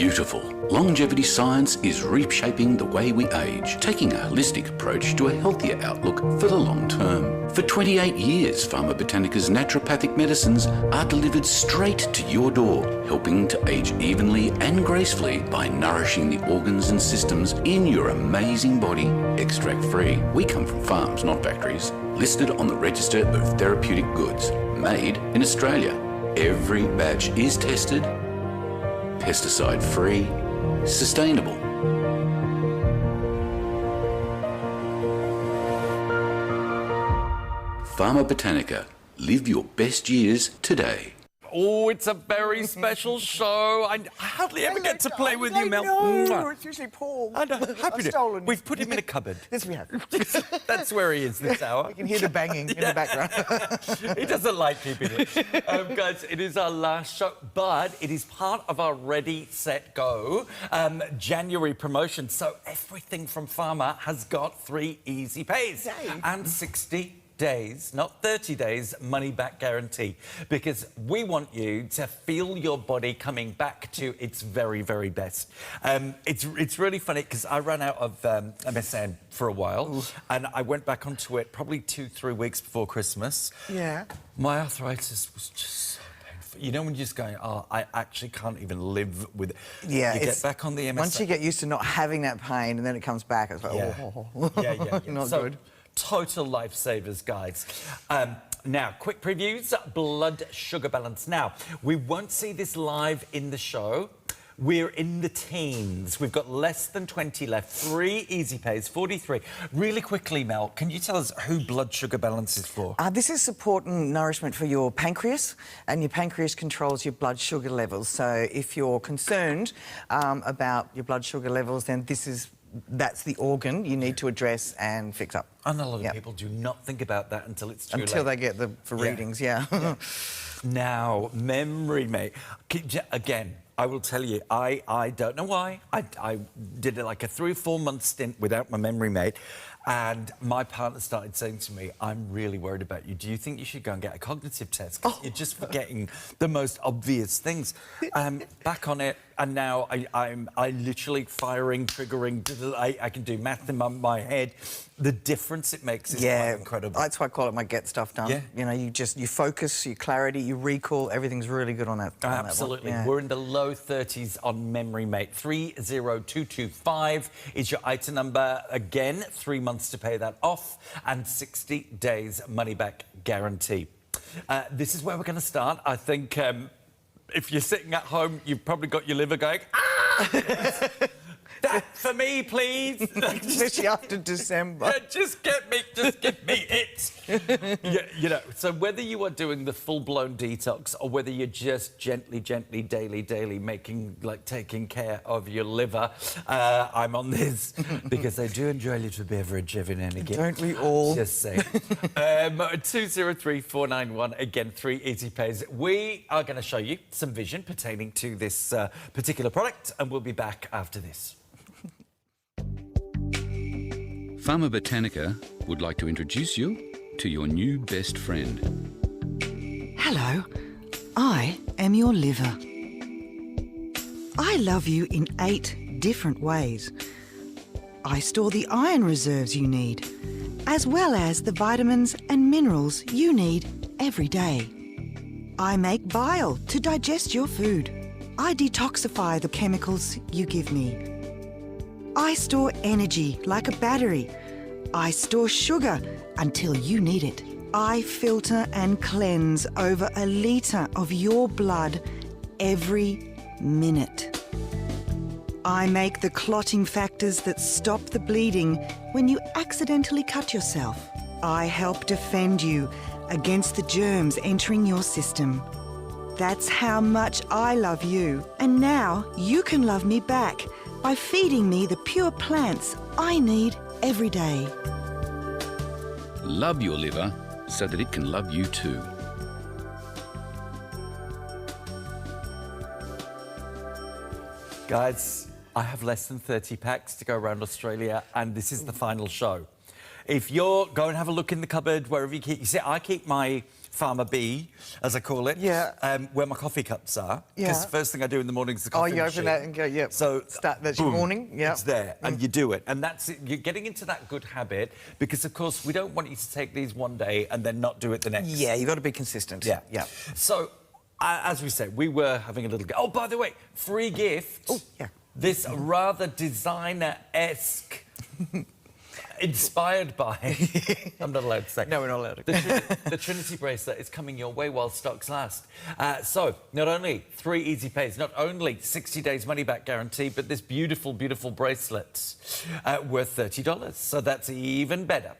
beautiful. Longevity science is reshaping the way we age, taking a holistic approach to a healthier outlook for the long term. For 28 years, Pharma Botanica's naturopathic medicines are delivered straight to your door, helping to age evenly and gracefully by nourishing the organs and systems in your amazing body. Extract-free. We come from farms, not factories. Listed on the Register of Therapeutic Goods. Made in Australia. Every batch is tested, pesticide-free, sustainable. Pharma Botanica. Live your best years today. Oh, it's a very special show. I hardly ever get to play with you, Mel. No, it's usually Paul. I know. Happy to. We've put him in a cupboard. Yes, we have. That's where he is this hour. You can hear the banging in the background. He doesn't like keeping it. Guys, it is our last show, but it is part of our Ready, Set, Go January promotion. So everything from Pharma has got 3 easy pays and 60 days, not 30 days, money-back guarantee, because we want you to feel your body coming back to its very, very best. It's really funny because I ran out of MSN for a while, and I went back onto it probably 2-3 weeks before Christmas. Yeah. My arthritis was just so painful. You know when you're just going, oh, I actually can't even live with it. Yeah. You get back on the MSN. Once you get used to not having that pain and then it comes back, it's like, yeah. Not so, good. Total lifesavers, guys. Now, quick previews, blood sugar balance. Now, we won't see this live in the show. We're in the teens. We've got less than 20 left. 3 easy pays, 43. Really quickly, Mel, can you tell us who blood sugar balance is for? This is support and nourishment for your pancreas, and your pancreas controls your blood sugar levels. So if you're concerned about your blood sugar levels, then that's the organ you need to address and fix up. And a lot of people do not think about that until it's too late. Until they get the readings, yeah. Now, memory, mate. Again, I will tell you, I don't know why. I did like a 3 or 4 month stint without my memory mate, and my partner started saying to me, I'm really worried about you. Do you think you should go and get a cognitive test? 'Cause you're just forgetting the most obvious things. Back on it, and now I literally firing, triggering, I can do math in my head. The difference it makes is quite incredible. That's why I call it my get stuff done. Yeah. You know, you focus, your clarity, you recall, everything's really good on that. Absolutely. On that one. We're in the low 30s on memory, mate. 30225 is your item number. Again, 3 months to pay that off and 60 days money-back guarantee. This is where we're going to start. I think if you're sitting at home, you've probably got your liver going, ah! That for me, please. Especially after December. Yeah, just give me it. You know, so whether you are doing the full-blown detox or whether you're just gently, daily taking care of your liver, I'm on this because I do enjoy a little beverage every now and again. Don't we all? Just saying. 203491, again, 3 easy pays. We are going to show you some vision pertaining to this particular product, and we'll be back after this. Pharma Botanica would like to introduce you to your new best friend. Hello, I am your liver. I love you in 8 different ways. I store the iron reserves you need, as well as the vitamins and minerals you need every day. I make bile to digest your food. I detoxify the chemicals you give me. I store energy like a battery. I store sugar until you need it. I filter and cleanse over 1 litre of your blood every minute. I make the clotting factors that stop the bleeding when you accidentally cut yourself. I help defend you against the germs entering your system. That's how much I love you. And now you can love me back by feeding me the pure plants I need every day. Love your liver so that it can love you too. Guys, I have less than 30 packs to go around Australia, and this is the final show. If you're go and have a look in the cupboard, wherever you keep... You see, I keep my Farmer Bee, as I call it. Yeah. Where my coffee cups are. Yeah. Because the first thing I do in the morning is the coffee you machine. open that and go, yep. So that's boom, your morning. Yeah. It's there, and you do it. And that's it. You're getting into that good habit because, of course, we don't want you to take these one day and then not do it the next. Yeah, you've got to be consistent. Yeah. Yeah. So, as we said, we were having a little go. Oh, by the way, free gift. Oh, yeah. This rather designer-esque, inspired by... I'm not allowed to say. No, we're not allowed to. The Trinity bracelet is coming your way while stocks last. So, not only 3 easy pays, not only 60 days money-back guarantee, but this beautiful, beautiful bracelet worth $30. So that's even better.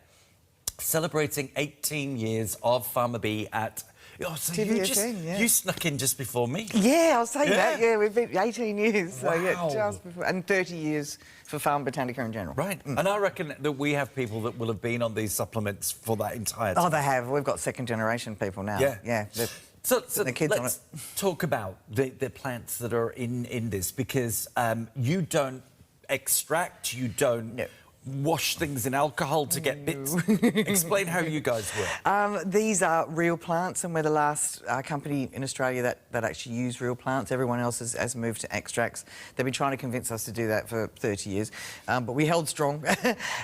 Celebrating 18 years of Farmer Bee at... Oh, so TVSN, you snuck in just before me. Yeah, I'll say that. Yeah, we've been 18 years. So, yeah, Wow. just before, and 30 years for Farm Botanica in general. Right. And I reckon that we have people that will have been on these supplements for that entire time. Oh, they have. We've got second-generation people now. Yeah. Yeah. So the kids on let's it. talk about the plants that are in this, because you don't extract, you don't wash things in alcohol to get bits. Explain how you guys work. These are real plants, and we're the last company in Australia that actually use real plants. Everyone else has moved to extracts. They've been trying to convince us to do that for 30 years, but we held strong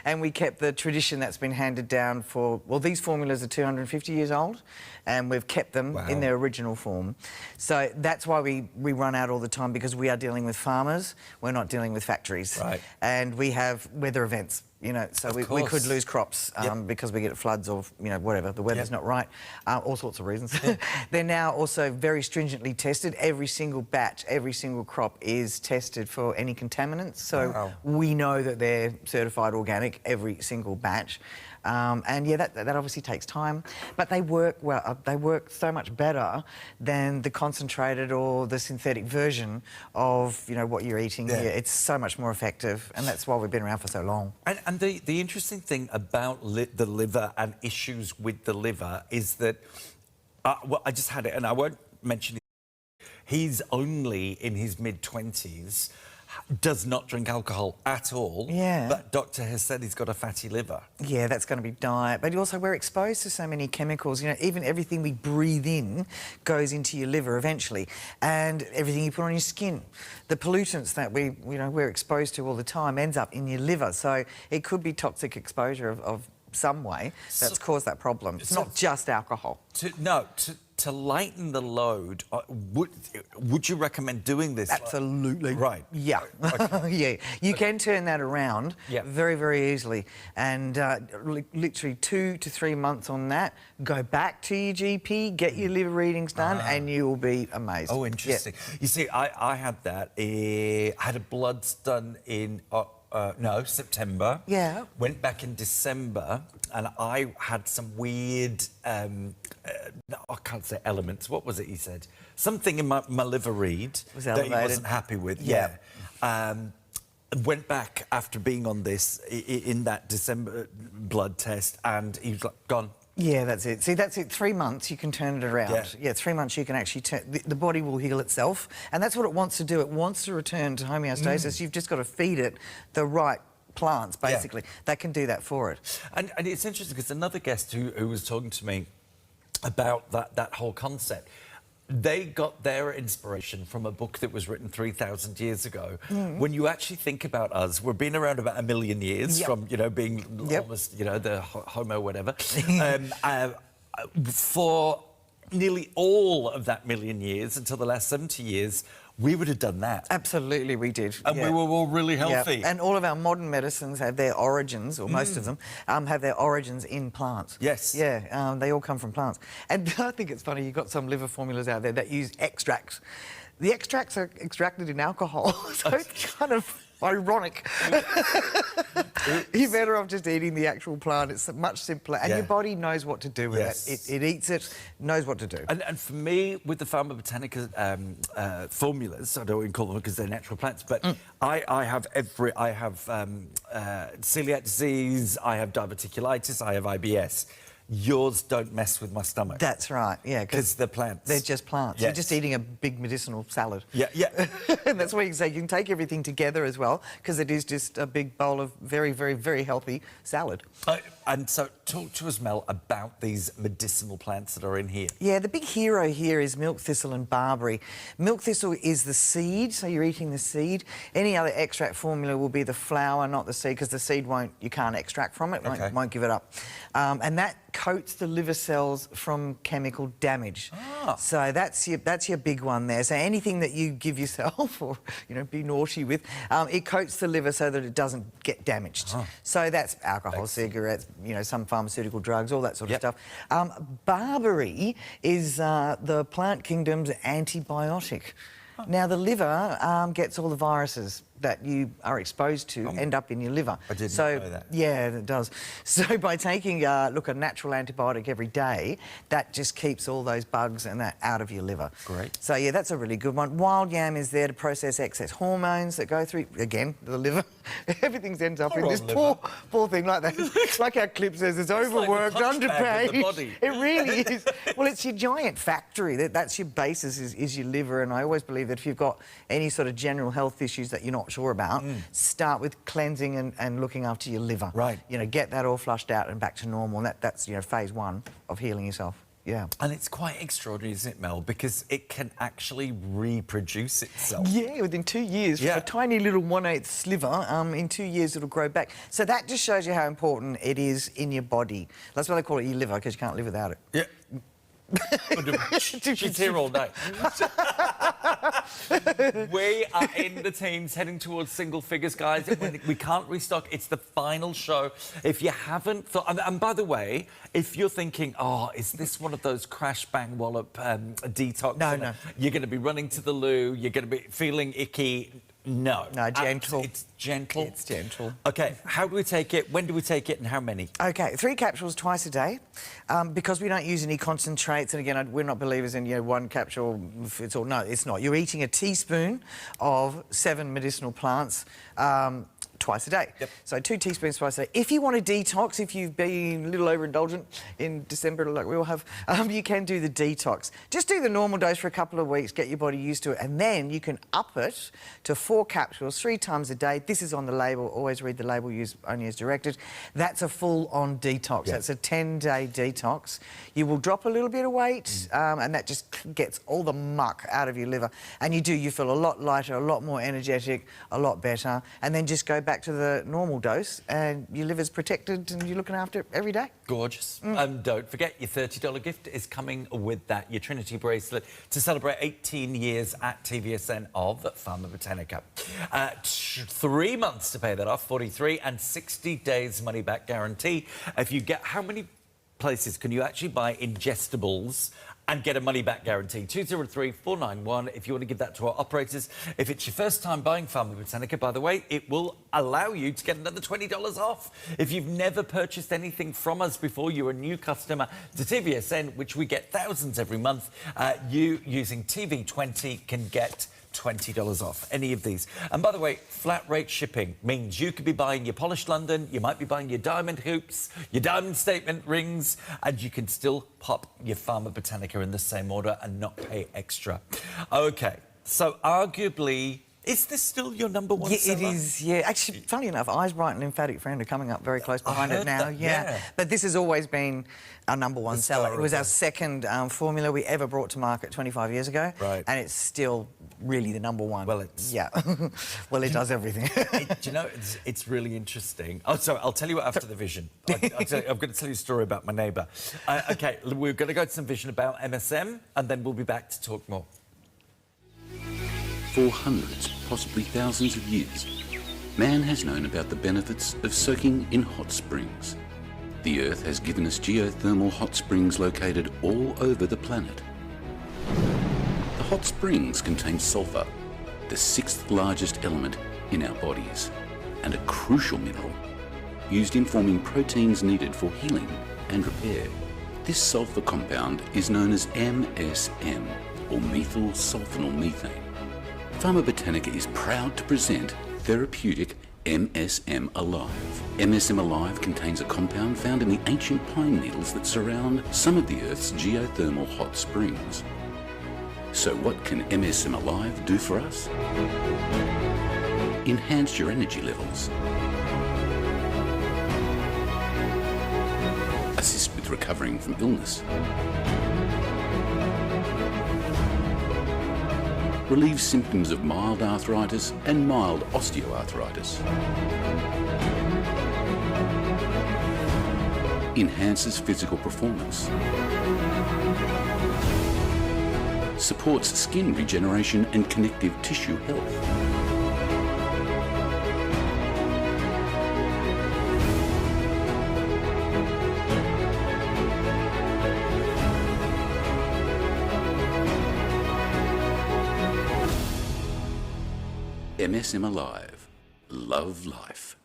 and we kept the tradition that's been handed down for, well, these formulas are 250 years old, and we've kept them in their original form. So that's why we run out all the time, because we are dealing with farmers, we're not dealing with factories. Right. And we have weather events. You know, so we could lose crops because we get floods or, you know, whatever, the weather's not right, all sorts of reasons. They're now also very stringently tested. Every single batch, every single crop is tested for any contaminants. So we know that they're certified organic, every single batch. And yeah, that obviously takes time, but they work well. They work so much better than the concentrated or the synthetic version of, you know, what you're eating here. It's so much more effective, and that's why we've been around for so long. And the interesting thing about the liver and issues with the liver is that, well, I just had it, and I won't mention it. He's only in his mid-20s, does not drink alcohol at all. Yeah. But doctor has said he's got a fatty liver. Yeah, that's going to be diet. But also, we're exposed to so many chemicals. You know, even everything we breathe in goes into your liver eventually, and everything you put on your skin. The pollutants that we're exposed to all the time ends up in your liver. So it could be toxic exposure of some way that's caused that problem. It's not just alcohol. To lighten the load, would you recommend doing this? Absolutely. Right. Yeah. Okay. Yeah. You can turn that around Yeah. very, very easily. And literally 2 to 3 months on that, go back to your GP, get your liver readings done, and you will be amazed. Oh, interesting. You see, I had that. I had a bloods done in... September. Yeah. Went back in December, and I had some weird, I can't say elements. What was it he said? Something in my liver read Was that he elevated. wasn't happy with. Yeah. Went back after being on this in that December blood test, and he was like, gone. Yeah, that's it. See, that's it. 3 months, you can turn it around. Yeah. 3 months, you can actually turn... The body will heal itself, and that's what it wants to do. It wants to return to homeostasis. You've just got to feed it the right plants, basically. They can do that for it. And it's interesting, because another guest who was talking to me about that whole concept, they got their inspiration from a book that was written 3,000 years ago. When you actually think about us, we've been around about 1 million years from, you know, being almost, you know, the homo whatever. For nearly all of that 1 million years, until the last 70 years, we would have done that. Absolutely, we did. And we were all really healthy. And all of our modern medicines have their origins, or most of them, have their origins in plants. Yes. Yeah, they all come from plants. And I think it's funny, you've got some liver formulas out there that use extracts. The extracts are extracted in alcohol, so it's kind of ironic. You're better off just eating the actual plant. It's much simpler, and your body knows what to do with it. It eats it, knows what to do. And for me, with the Farmer Botanica formulas, I don't even call them because they're natural plants, but I have celiac disease, I have diverticulitis, I have IBS. Yours don't mess with my stomach. That's right, yeah. Because they're plants. They're just plants. Yes. You're just eating a big medicinal salad. Yeah, yeah. And that's why you can say you can take everything together as well, because it is just a big bowl of very, very, very healthy salad. And so talk to us, Mel, about these medicinal plants that are in here. Yeah, the big hero here is milk thistle and barberry. Milk thistle is the seed, so you're eating the seed. Any other extract formula will be the flower, not the seed, because the seed you can't extract from it, won't give it up. And that coats the liver cells from chemical damage. So that's your big one there. So anything that you give yourself or, be naughty with, it coats the liver so that it doesn't get damaged. So that's alcohol, cigarettes, some pharmaceutical drugs, all that sort of stuff. Barberry is the plant kingdom's antibiotic. Now, the liver gets all the viruses that you are exposed to end up in your liver. I didn't know that. Yeah, it does. So by taking, a natural antibiotic every day, that just keeps all those bugs and that out of your liver. Great. So, yeah, that's a really good one. Wild yam is there to process excess hormones that go through, again, the liver. Everything ends up in this poor thing like that. Like our clip says, it's overworked, underpaid. It really is. Well, it's your giant factory. That's your basis, is your liver. And I always believe that if you've got any sort of general health issues that you're not sure about, start with cleansing and looking after your liver. Right. Get that all flushed out and back to normal. And that's phase one of healing yourself. Yeah. And it's quite extraordinary, isn't it, Mel? Because it can actually reproduce itself. Yeah, within 2 years. Yeah. A tiny little 1/8 sliver, in 2 years it'll grow back. So that just shows you how important it is in your body. That's why they call it your liver, because you can't live without it. Yeah. She's here all day. We are in the teens heading towards single figures, guys. We can't restock. It's the final show. If you haven't thought... And by the way, if you're thinking, is this one of those crash, bang, wallop detox? No. You're going to be running to the loo. You're going to be feeling icky. No, gentle. It's gentle. It's gentle. OK, how do we take it? When do we take it and how many? OK, 3 capsules twice a day. Because we don't use any concentrates, and again, we're not believers in, one capsule fits all. No, it's not. You're eating a teaspoon of 7 medicinal plants twice a day. Yep. So 2 teaspoons twice a day. If you want to detox, if you've been a little overindulgent in December like we all have, you can do the detox. Just do the normal dose for a couple of weeks, get your body used to it, and then you can up it to 4 capsules 3 times a day. This is on the label. Always read the label, use only as directed. That's a full-on detox. Yep. That's a 10-day detox. You will drop a little bit of weight, and that just gets all the muck out of your liver. And you feel a lot lighter, a lot more energetic, a lot better, and then just go back to the normal dose and your liver's protected and you're looking after it every day. Gorgeous. Don't forget, your $30 gift is coming with that, your Trinity bracelet, to celebrate 18 years at TVSN of Pharma Botanica. 3 months to pay that off, 43, and 60 days money-back guarantee. If you get... How many places can you actually buy ingestibles and get a money-back guarantee? 203-491 if you want to give that to our operators. If it's your first time buying Pharma Botanica, by the way, it will allow you to get another $20 off. If you've never purchased anything from us before, you're a new customer to TVSN, which we get thousands every month, you, using TV20, can get $20 off any of these. And by the way, flat rate shipping means you could be buying your polished London, you might be buying your diamond hoops, your diamond statement rings, and you can still pop your Pharma Botanica in the same order and not pay extra. OK, so arguably... Is this still your number one seller? It is, yeah. Actually, funny enough, Eyes Bright and Lymphatic Friend are coming up very close behind it now. Yeah. But this has always been our number one seller. It was our second formula we ever brought to market 25 years ago. Right. And it's still really the number one. Well, it's... Yeah. Well, it does everything. Do you know, it's really interesting. Oh, sorry, I'll tell you after the vision. I'm going to tell you a story about my neighbour. OK, we're going to go to some vision about MSM, and then we'll be back to talk more. For hundreds, possibly thousands of years, man has known about the benefits of soaking in hot springs. The Earth has given us geothermal hot springs located all over the planet. The hot springs contain sulfur, the 6th largest element in our bodies, and a crucial mineral used in forming proteins needed for healing and repair. This sulfur compound is known as MSM, or methyl sulfonyl methane. Pharma Botanica is proud to present therapeutic MSM Alive. MSM Alive contains a compound found in the ancient pine needles that surround some of the Earth's geothermal hot springs. So what can MSM Alive do for us? Enhance your energy levels. assist with recovering from illness, relieves symptoms of mild arthritis and mild osteoarthritis, enhances physical performance, supports skin regeneration and connective tissue health, MSM Alive. Love life.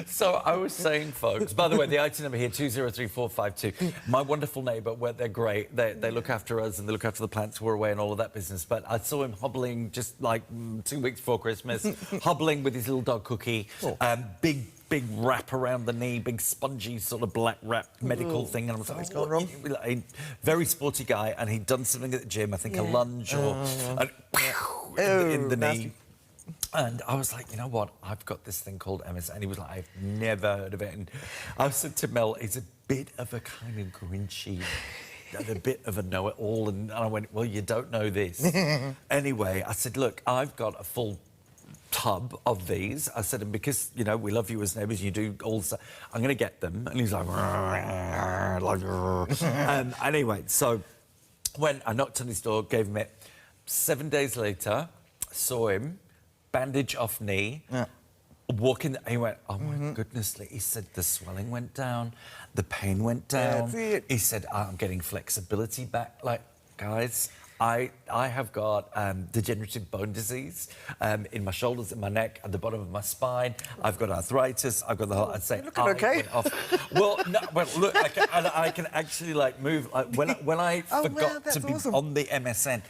So I was saying, folks, by the way, the item number here, 203452. My wonderful neighbour, they're great. They look after us and they look after the plants who are away and all of that business. But I saw him hobbling just like 2 weeks before Christmas, hobbling with his little dog Cookie. Big wrap around the knee, big spongy sort of black wrap medical thing. And I was like, what's going wrong? Very sporty guy, and he'd done something at the gym, I think a lunge or in the knee. And I was like, you know what? I've got this thing called MS. And he was like, I've never heard of it. And I said to Mel, he's a bit of a kind of grinchy, a bit of a know-it-all. And I went, well, you don't know this. Anyway, I said, look, I've got a full tub of these. I said, and because, you know, we love you as neighbours, you do all the stuff, I'm going to get them. And he's like, anyway, so when I knocked on his door, gave him it, 7 days later, saw him, bandage off knee, walking, he went, oh my goodness, he said the swelling went down, the pain went down. He said, I'm getting flexibility back. Like, guys, I have got degenerative bone disease in my shoulders, in my neck, at the bottom of my spine. I've got arthritis. I've got the whole. I'd say, looking okay. Well, no, well, look, I can actually like move. Like, when I forgot to be on the MSN,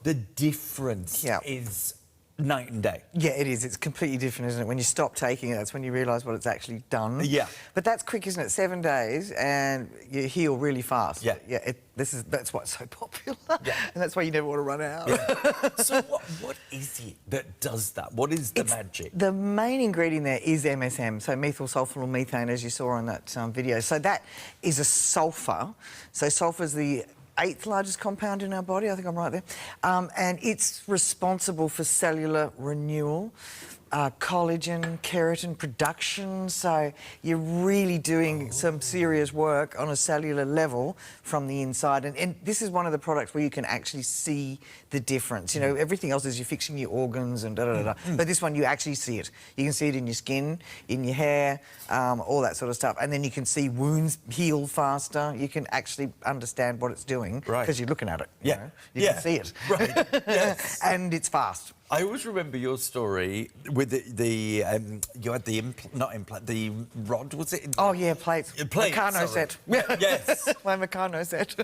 the difference is night and day. Yeah, it is. It's completely different, isn't it? When you stop taking it, that's when you realise what it's actually done. Yeah. But that's quick, isn't it? 7 days, and you heal really fast. Yeah. Yeah. That's why it's so popular. Yeah. And that's why you never want to run out. Yeah. So what is it that does that? What is the magic? The main ingredient there is MSM, so methyl sulfonyl methane, as you saw on that video. So that is a sulphur. So sulphur is the 8th largest compound in our body, I think I'm right there, and it's responsible for cellular renewal, collagen, keratin production, so you're really doing some serious work on a cellular level from the inside, and this is one of the products where you can actually see the difference. You know, everything else is you're fixing your organs and da-da-da-da, but this one you actually see it. You can see it in your skin, in your hair, all that sort of stuff, and then you can see wounds heal faster. You can actually understand what it's doing because you're looking at it. You know? You can see it. Right. Yes. And it's fast. I always remember your story with the you had the the rod, was it? Oh yeah, plates. Meccano set. Yes. My Meccano set.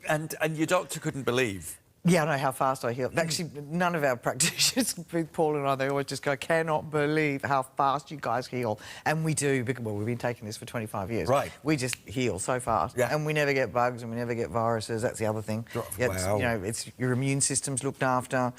and your doctor couldn't believe. Yeah, I know how fast I heal. Actually, none of our practitioners, Paul and I, they always just go, cannot believe how fast you guys heal. And we do, because, well, we've been taking this for 25 years. Right. We just heal so fast. Yeah. And we never get bugs and we never get viruses. That's the other thing. Wow. You know, it's your immune system's looked after.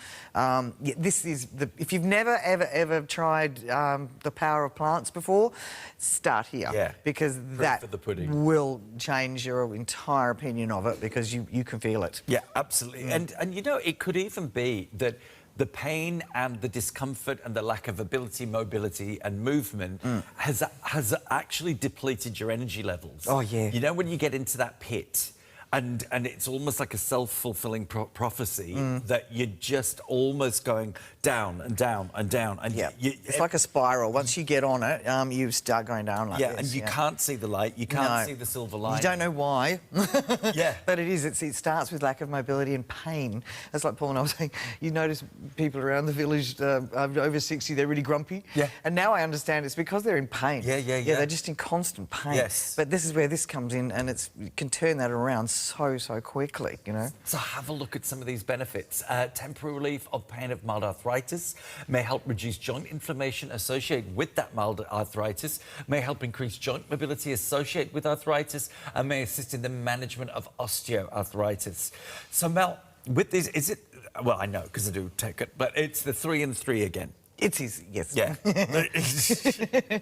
This is if you've never, ever tried the power of plants before, start here. Yeah. Because that will change your entire opinion of it because you can feel it. Yeah, absolutely. And you know, it could even be that the pain and the discomfort and the lack of ability, mobility and movement has actually depleted your energy levels. Oh, yeah. You know, when you get into that pit and it's almost like a self-fulfilling prophecy that you're just almost going down and down and down. And it's like a spiral. Once you get on it, you start going down like this. And you can't see the light. You can't see the silver light. You don't know why. But it is. It starts with lack of mobility and pain. That's like Paul and I was saying. You notice people around the village over 60, they're really grumpy. Yeah. And now I understand it's because they're in pain. Yeah, they're just in constant pain. Yes. But this is where this comes in, and you can turn that around so quickly, you know. So have a look at some of these benefits. Temporary relief of pain of mild arthritis, may help reduce joint inflammation associated with that mild arthritis, may help increase joint mobility associated with arthritis, and may assist in the management of osteoarthritis. So Mel, with these, is it, well, I know because I do take it, but it's the 3 and 3 again. It's easy, yes. Yeah.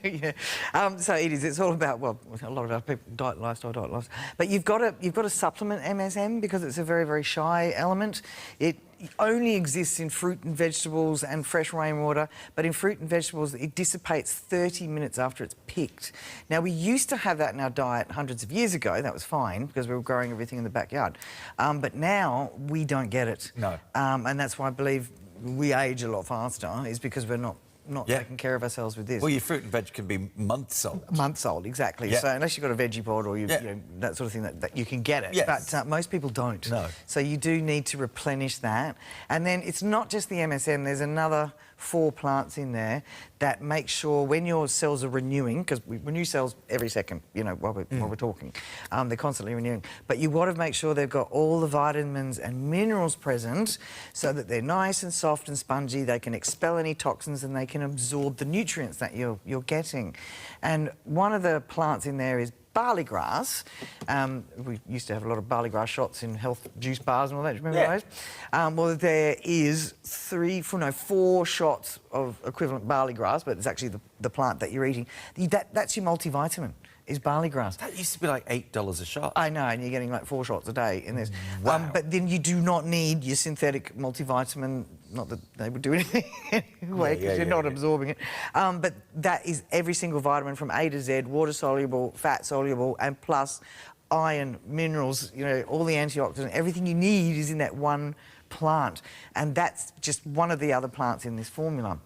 yeah. So it is. It's all about, well, a lot of our people, diet, lifestyle. But you've got to supplement MSM because it's a very, very shy element. It only exists in fruit and vegetables and fresh rainwater, but in fruit and vegetables it dissipates 30 minutes after it's picked. Now, we used to have that in our diet hundreds of years ago. That was fine because we were growing everything in the backyard. But now we don't get it. No. And that's why I believe we age a lot faster, is because we're not taking care of ourselves with this. Well, your fruit and veg can be months old. Months old, exactly. Yeah. So unless you've got a veggie pod or you know, that sort of thing, that you can get it. Yes. But most people don't. No. So you do need to replenish that. And then it's not just the MSM, there's another 4 plants in there that make sure when your cells are renewing, because we renew cells every second, you know, while we're talking. They're constantly renewing. But you've got to make sure they've got all the vitamins and minerals present so that they're nice and soft and spongy, they can expel any toxins and they can absorb the nutrients that you're getting. And one of the plants in there is barley grass. We used to have a lot of barley grass shots in health juice bars and all that. Do you remember those? Well, there is 4 shots of equivalent barley grass, but it's actually the plant that you're eating. That's your multivitamin, is barley grass. That used to be like $8 a shot. I know, and you're getting like 4 shots a day in this. Wow. But then you do not need your synthetic multivitamin, not that they would do anything anyway, because you're not absorbing it. But that is every single vitamin from A to Z, water-soluble, fat-soluble, and plus iron, minerals, you know, all the antioxidants, everything you need is in that one plant. And that's just one of the other plants in this formula.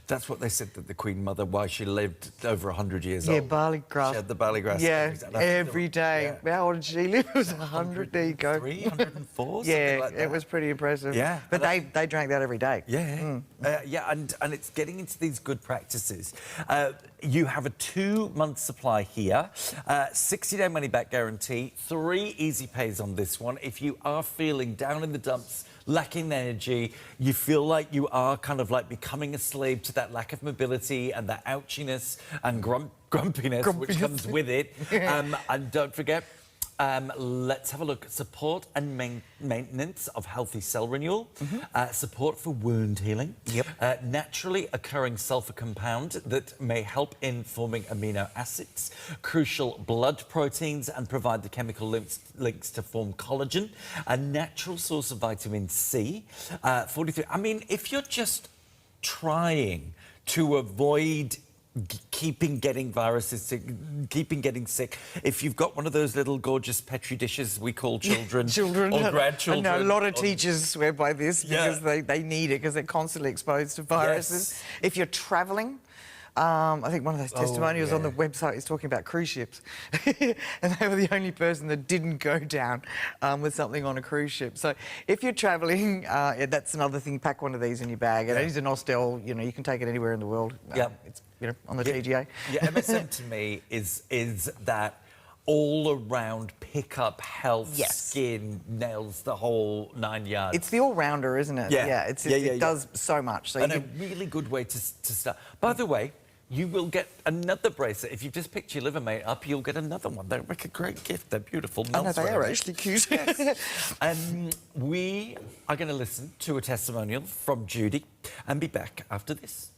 That's what they said that the Queen Mother, why she lived over 100 years old. Yeah, barley grass. She had the barley grass. Yeah, every day. Yeah. How old did she live? It was 100. There you go. 104? Yeah, like that. it was pretty impressive. Yeah. But they drank that every day. Yeah. Yeah, and it's getting into these good practices. You have a 2-month supply here, 60-day money-back guarantee, 3 easy pays on this one. If you are feeling down in the dumps, lacking energy, you feel like you are kind of like becoming a slave to that lack of mobility and that ouchiness and grumpiness which comes with it. And don't forget, let's have a look at support and maintenance of healthy cell renewal, support for wound healing, naturally occurring sulfur compound that may help in forming amino acids, crucial blood proteins and provide the chemical links to form collagen, a natural source of vitamin C, 43. I mean, if you're just trying to avoid keeping getting viruses sick, keeping getting sick. If you've got one of those little gorgeous Petri dishes we call children, or grandchildren. I know a lot of teachers swear by this because they need it because they're constantly exposed to viruses. Yes. If you're travelling, I think one of those testimonials on the website is talking about cruise ships. And they were the only person that didn't go down with something on a cruise ship. So if you're travelling, that's another thing, pack one of these in your bag. And it is an Nostell, you know, you can take it anywhere in the world. It's, you know, on the TGA. Yeah, MSM to me is that all-around pick-up health, skin, nails, the whole 9 yards. It's the all-rounder, isn't it? Yeah. It does so much. So and a really good way to start. By the way, you will get another bracelet. If you've just picked your liver mate up, you'll get another one. They make a great gift. They're beautiful. I know, they are actually cute. We are going to listen to a testimonial from Judy and be back after this.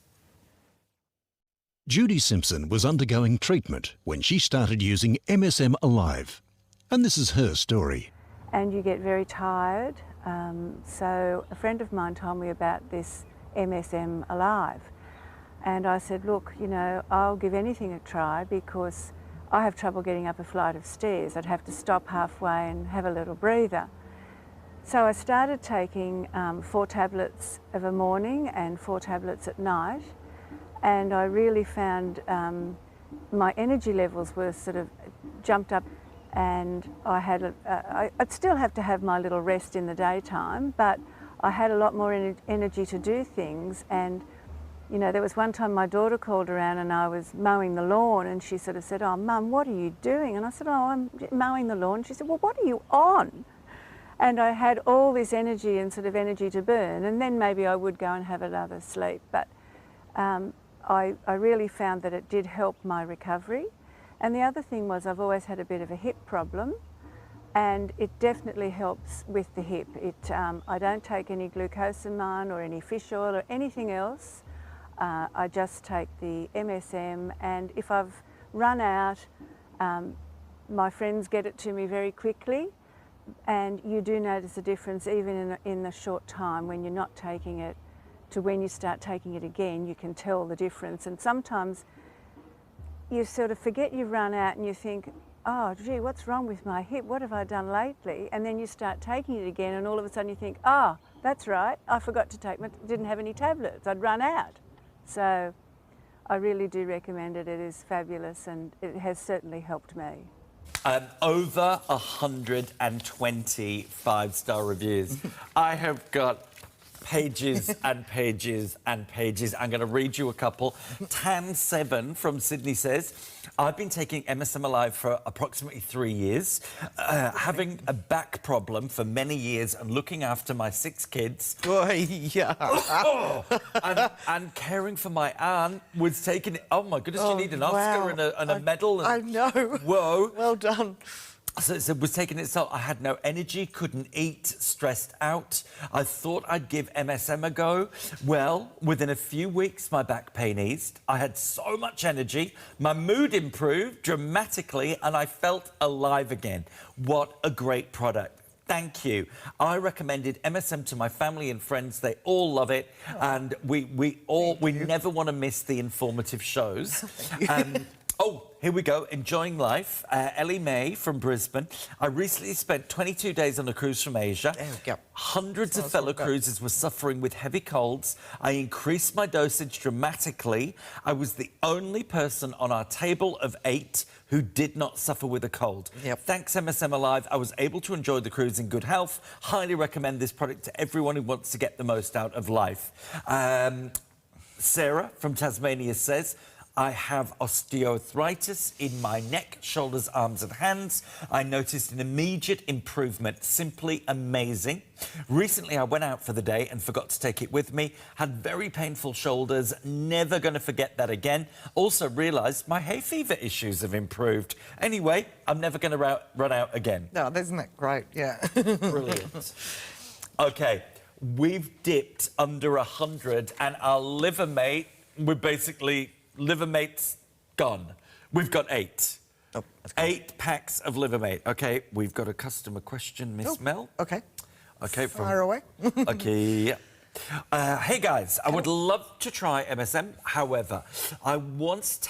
Judy Simpson was undergoing treatment when she started using MSM Alive. And this is her story. And you get very tired. So a friend of mine told me about this MSM Alive. And I said, look, you know, I'll give anything a try because I have trouble getting up a flight of stairs. I'd have to stop halfway and have a little breather. So I started taking 4 tablets of a morning and 4 tablets at night. And I really found my energy levels were sort of jumped up, and I had I'd still have to have my little rest in the daytime, but I had a lot more energy to do things. And you know, there was one time my daughter called around and I was mowing the lawn, and she sort of said, "Oh, Mum, what are you doing?" And I said, "Oh, I'm mowing the lawn." She said, "Well, what are you on?" And I had all this energy and sort of energy to burn, and then maybe I would go and have another sleep. But I really found that it did help my recovery. And the other thing was I've always had a bit of a hip problem, and it definitely helps with the hip. I don't take any glucosamine or any fish oil or anything else. I just take the MSM, and if I've run out, my friends get it to me very quickly, and you do notice a difference even in the short time when you're not taking it to when you start taking it again. You can tell the difference, and sometimes you sort of forget you've run out and you think, oh gee, what's wrong with my hip, what have I done lately? And then you start taking it again, and all of a sudden you think, oh, that's right, I forgot to take didn't have any tablets, I'd run out. So I really do recommend it. It is fabulous, and it has certainly helped me. Over 120 five-star reviews. I have got pages and pages and pages. I'm going to read you a couple. Tan7 from Sydney says, I've been taking MSM Alive for approximately 3 years, having a back problem for many years and looking after my 6 kids. and caring for my aunt was taking it. Oh my goodness, you need an Oscar and a medal. I know. Whoa. Well done. So it was taking it so I had no energy, couldn't eat, stressed out. I thought I'd give MSM a go. Well, within a few weeks, my back pain eased. I had so much energy. My mood improved dramatically and I felt alive again. What a great product. Thank you. I recommended MSM to my family and friends. They all love it. And we never want to miss the informative shows. Oh, here we go. Enjoying life. Ellie May from Brisbane. I recently spent 22 days on a cruise from Asia. There we go. Hundreds of fellow cruisers were suffering with heavy colds. I increased my dosage dramatically. I was the only person on our table of 8 who did not suffer with a cold. Thanks, MSM Alive. I was able to enjoy the cruise in good health. Highly recommend this product to everyone who wants to get the most out of life. Sarah from Tasmania says, I have osteoarthritis in my neck, shoulders, arms and hands. I noticed an immediate improvement. Simply amazing. Recently, I went out for the day and forgot to take it with me. Had very painful shoulders. Never going to forget that again. Also realised my hay fever issues have improved. Anyway, I'm never going to run out again. No, isn't that great? Yeah. Brilliant. OK, we've dipped under 100 and our liver mate, we're basically... Liver mate's gone. We've got 8. Oh, 8 packs of liver mate. OK, we've got a customer question, Miss Mel. OK. OK, fire away. OK. Hey, guys, I would love to try MSM. However, I was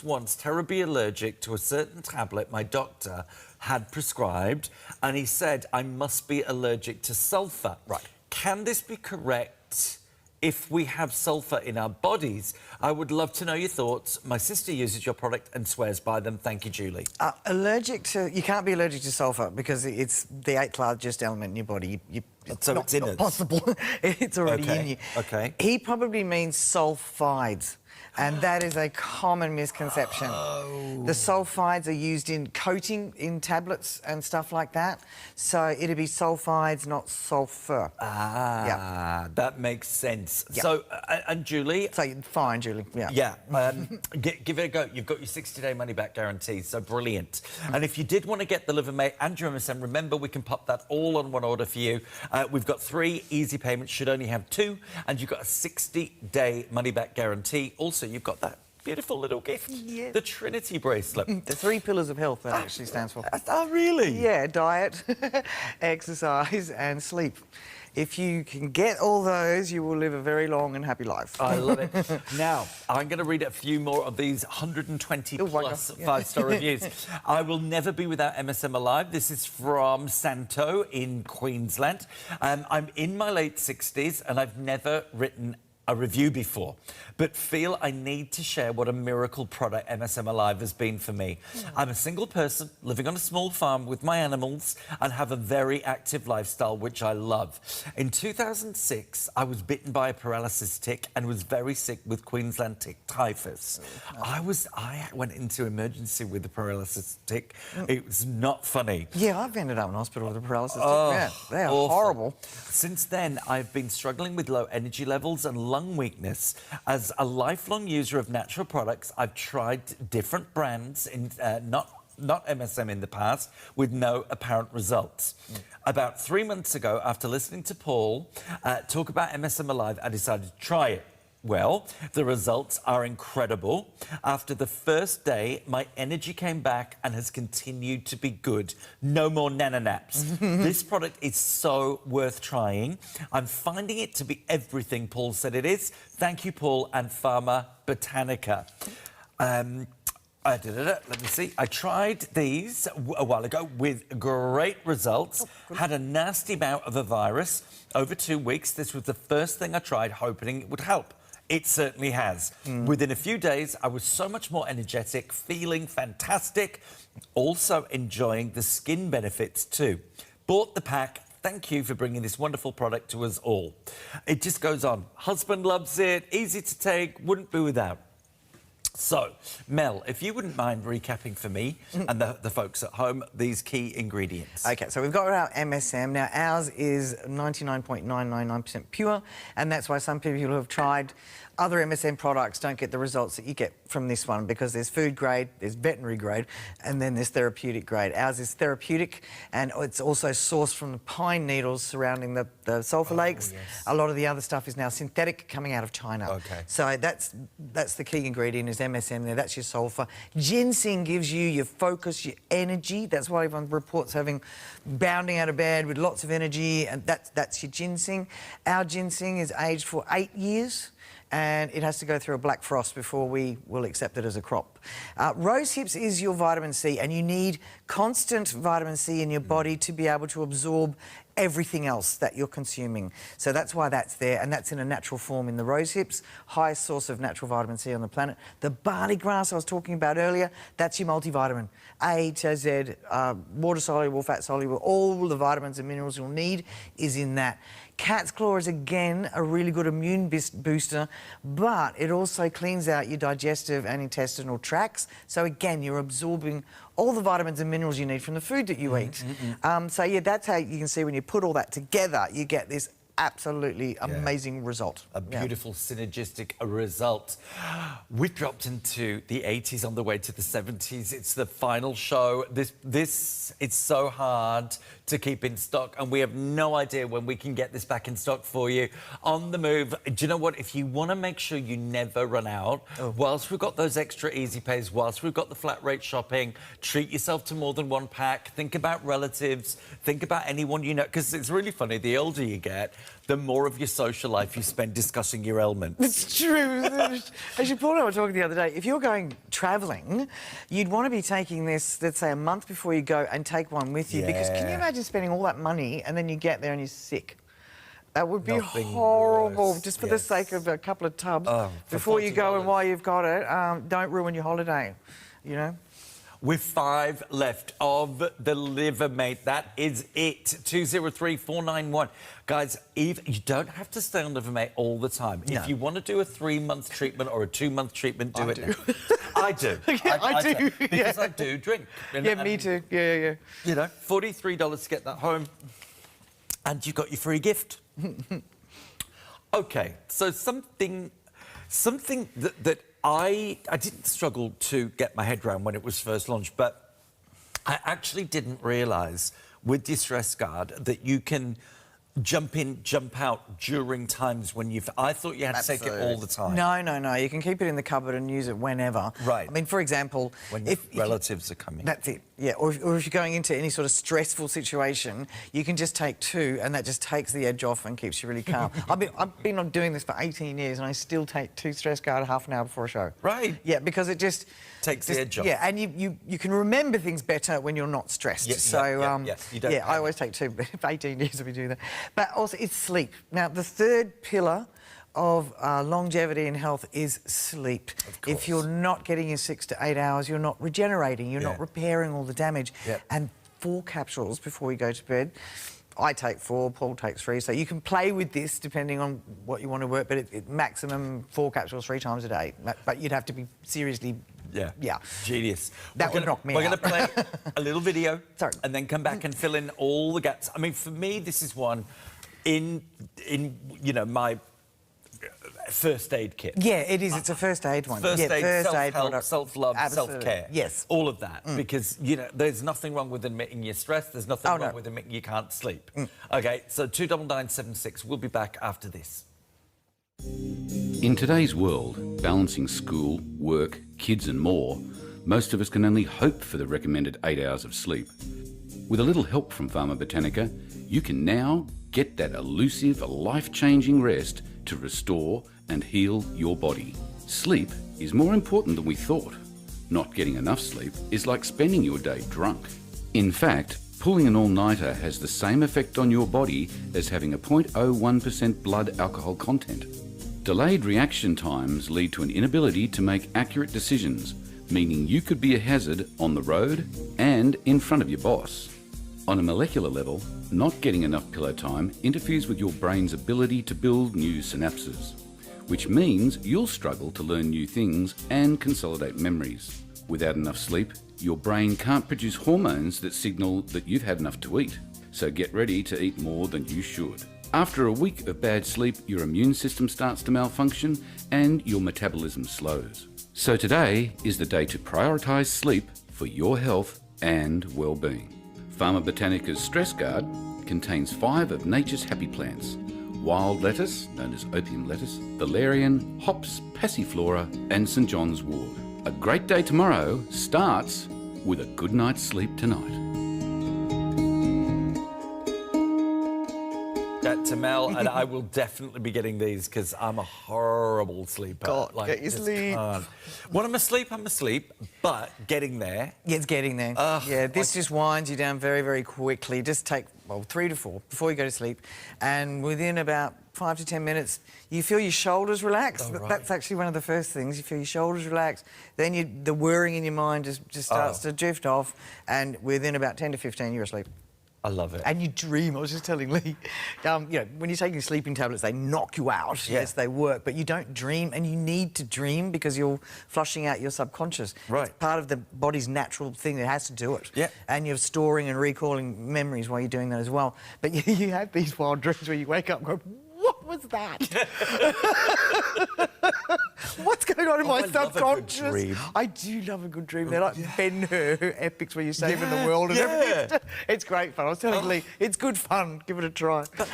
once terribly allergic to a certain tablet my doctor had prescribed, and he said I must be allergic to sulphur. Right. Can this be correct? If we have sulphur in our bodies? I would love to know your thoughts. My sister uses your product and swears by them. Thank you, Julie. You can't be allergic to sulphur because it's the 8th largest element in your body. It's not possible. It's already in you. OK. He probably means sulphides. And that is a common misconception. The sulphides are used in coating in tablets and stuff like that. So it'd be sulphides, not sulphur. That makes sense. Yeah. So, and Julie? So, fine, Julie, Yeah, give it a go. You've got your 60-day money-back guarantee, so brilliant. And if you did want to get the Liver Mate and your MSM, remember we can pop that all on one order for you. We've got 3 easy payments, should only have 2, and you've got a 60-day money-back guarantee. Also, you've got that beautiful little gift, the Trinity bracelet. The 3 pillars of health, that actually stands for. Oh, really? Yeah, diet, exercise and sleep. If you can get all those, you will live a very long and happy life. I love it. Now, I'm going to read a few more of these 120 plus 5-star reviews. I will never be without MSM Alive. This is from Santo in Queensland. I'm in my late 60s and I've never written a review before, but feel I need to share what a miracle product MSM Alive has been for me. I'm a single person living on a small farm with my animals and have a very active lifestyle, which I love. In 2006, I was bitten by a paralysis tick and was very sick with Queensland tick typhus. I went into emergency with the paralysis tick. It was not funny. Yeah, I've ended up in hospital with a paralysis tick. Oh, Yeah, they are awful. horrible. Since then, I've been struggling with low energy levels and lung weakness. As a lifelong user of natural products, I've tried different brands, not MSM in the past, with no apparent results. About 3 months ago, after listening to Paul talk about MSM Alive, I decided to try it. Well, the results are incredible. After the first day, my energy came back and has continued to be good. No more nana naps. This product is so worth trying. I'm finding it to be everything Paul said it is. Thank you, Paul and Pharma Botanica. Let me see. I tried these a while ago with great results. Had a nasty bout of a virus over 2 weeks. This was the first thing I tried, hoping it would help. It certainly has. Within a few days, I was so much more energetic, feeling fantastic, also enjoying the skin benefits too. Bought the pack. Thank you for bringing this wonderful product to us all. It just goes on. Husband loves it, easy to take, wouldn't be without. So, Mel, if you wouldn't mind recapping for me and the folks at home these key ingredients. OK, so we've got our MSM. Now, ours is 99.999% pure, and that's why some people who have tried other MSM products don't get the results that you get from this one, because there's food grade, there's veterinary grade, and then there's therapeutic grade. Ours is therapeutic, and it's also sourced from the pine needles surrounding the sulphur lakes. Yes. A lot of the other stuff is now synthetic, coming out of China. OK. So that's the key ingredient is MSM there. That's your sulphur. Ginseng gives you your focus, your energy. That's why everyone reports having bounding out of bed with lots of energy, and that's your ginseng. Our ginseng is aged for 8 years. And it has to go through a black frost before we will accept it as a crop. Rose hips is your vitamin C, and you need constant vitamin C in your body to be able to absorb everything else that you're consuming. So that's why that's there, and that's in a natural form in the rose hips, highest source of natural vitamin C on the planet. The barley grass I was talking about earlier, that's your multivitamin. A to Z, water-soluble, fat-soluble, all the vitamins and minerals you'll need is in that. Cat's claw is, again, a really good immune booster, but it also cleans out your digestive and intestinal tracts. So, again, you're absorbing all the vitamins and minerals you need from the food that you eat. So, yeah, that's how you can see when you put all that together, you get this absolutely amazing result. A beautiful synergistic result. We dropped into the 80s on the way to the 70s. It's the final show. This it's so hard to keep in stock, and we have no idea when we can get this back in stock for you. On the move. Do you know what? If you want to make sure you never run out, whilst we've got those extra easy pays, whilst we've got the flat rate shopping, treat yourself to more than one pack. Think about relatives. Think about anyone you know, because it's really funny. The older you get, the more of your social life you spend discussing your ailments. It's true. Actually, Paul and I were talking the other day. If you're going travelling, you'd want to be taking this, let's say, a month before you go, and take one with you. Because can you imagine spending all that money and then you get there and you're sick? That would be horrible, worse. Just for the sake of a couple of tubs before you go and while you've got it. Don't ruin your holiday, you know? With 5 left of the Liver Mate. That is it. 203491. Guys, Eve, you don't have to stay on Liver Mate all the time. No. If you want to do a 3-month treatment or a 2-month treatment, do it now. I do. I do. Because I do drink. And, me too. Yeah. You know, $43 to get that home. And you've got your free gift. OK, so something that I didn't struggle to get my head around when it was first launched, but I actually didn't realise with Distress Guard that you can jump in, jump out during times when you've... I thought you had to take it all the time. No. You can keep it in the cupboard and use it whenever. Right. I mean, for example... When if relatives are coming. That's it. Yeah, or if you're going into any sort of stressful situation, you can just take 2, and that just takes the edge off and keeps you really calm. I've been on doing this for 18 years, and I still take 2 Stress Guard half an hour before a show. Right. Yeah, because it just... takes the edge off. Yeah, and you can remember things better when you're not stressed. You don't I always take 2, but for 18 years I've been doing that. But also, it's sleep. Now, the third pillar of longevity and health is sleep. If you're not getting your 6 to 8 hours, you're not regenerating, you're not repairing all the damage. And 4 capsules before you go to bed. I take 4, Paul takes 3, so you can play with this depending on what you want to work, but it maximum 4 capsules 3 times a day. But you'd have to be seriously... Yeah. Genius. That would knock me out. We're going to play a little video and then come back and fill in all the gaps. I mean, for me, this is one in you know, my first aid kit. Yeah, it is. It's a first aid one. First aid, self-help, self-love, self-care. Yes. All of that. Because, you know, there's nothing wrong with admitting you're stressed. There's nothing wrong with admitting you can't sleep. OK, so 29976. We'll be back after this. In today's world, balancing school, work, kids and more, most of us can only hope for the recommended 8 hours of sleep. With a little help from Pharma Botanica, you can now get that elusive, life-changing rest to restore and heal your body. Sleep is more important than we thought. Not getting enough sleep is like spending your day drunk. In fact, pulling an all-nighter has the same effect on your body as having a 0.01% blood alcohol content. Delayed reaction times lead to an inability to make accurate decisions, meaning you could be a hazard on the road and in front of your boss. On a molecular level, not getting enough pillow time interferes with your brain's ability to build new synapses, which means you'll struggle to learn new things and consolidate memories. Without enough sleep, your brain can't produce hormones that signal that you've had enough to eat, so get ready to eat more than you should. After a week of bad sleep, your immune system starts to malfunction and your metabolism slows. So today is the day to prioritise sleep for your health and well-being. Pharma Botanica's Stress Guard contains 5 of nature's happy plants: wild lettuce, known as opium lettuce, valerian, hops, passiflora and St John's wort. A great day tomorrow starts with a good night's sleep tonight. Tamel, and I will definitely be getting these because I'm a horrible sleeper. God, get your just sleep. can't. When I'm asleep, but getting there. Yeah, it's getting there. Yeah, this just winds you down very, very quickly. Just take, 3 to 4 before you go to sleep. And within about 5 to 10 minutes, you feel your shoulders relax. Oh, right. That's actually one of the first things. You feel your shoulders relax. Then the whirring in your mind just starts to drift off. And within about 10 to 15, you're asleep. I love it. And you dream. I was just telling Lee, when you're taking sleeping tablets, they knock you out. Yeah. Yes, they work, but you don't dream, and you need to dream because you're flushing out your subconscious. Right. It's part of the body's natural thing that has to do it. Yeah. And you're storing and recalling memories while you're doing that as well. But you have these wild dreams where you wake up and go, what was that? What's going on in my subconscious? Love a good dream. I do love a good dream. They're like Ben-Hur epics where you're saving the world and everything. It's great fun. I was telling Lee, it's good fun. Give it a try. But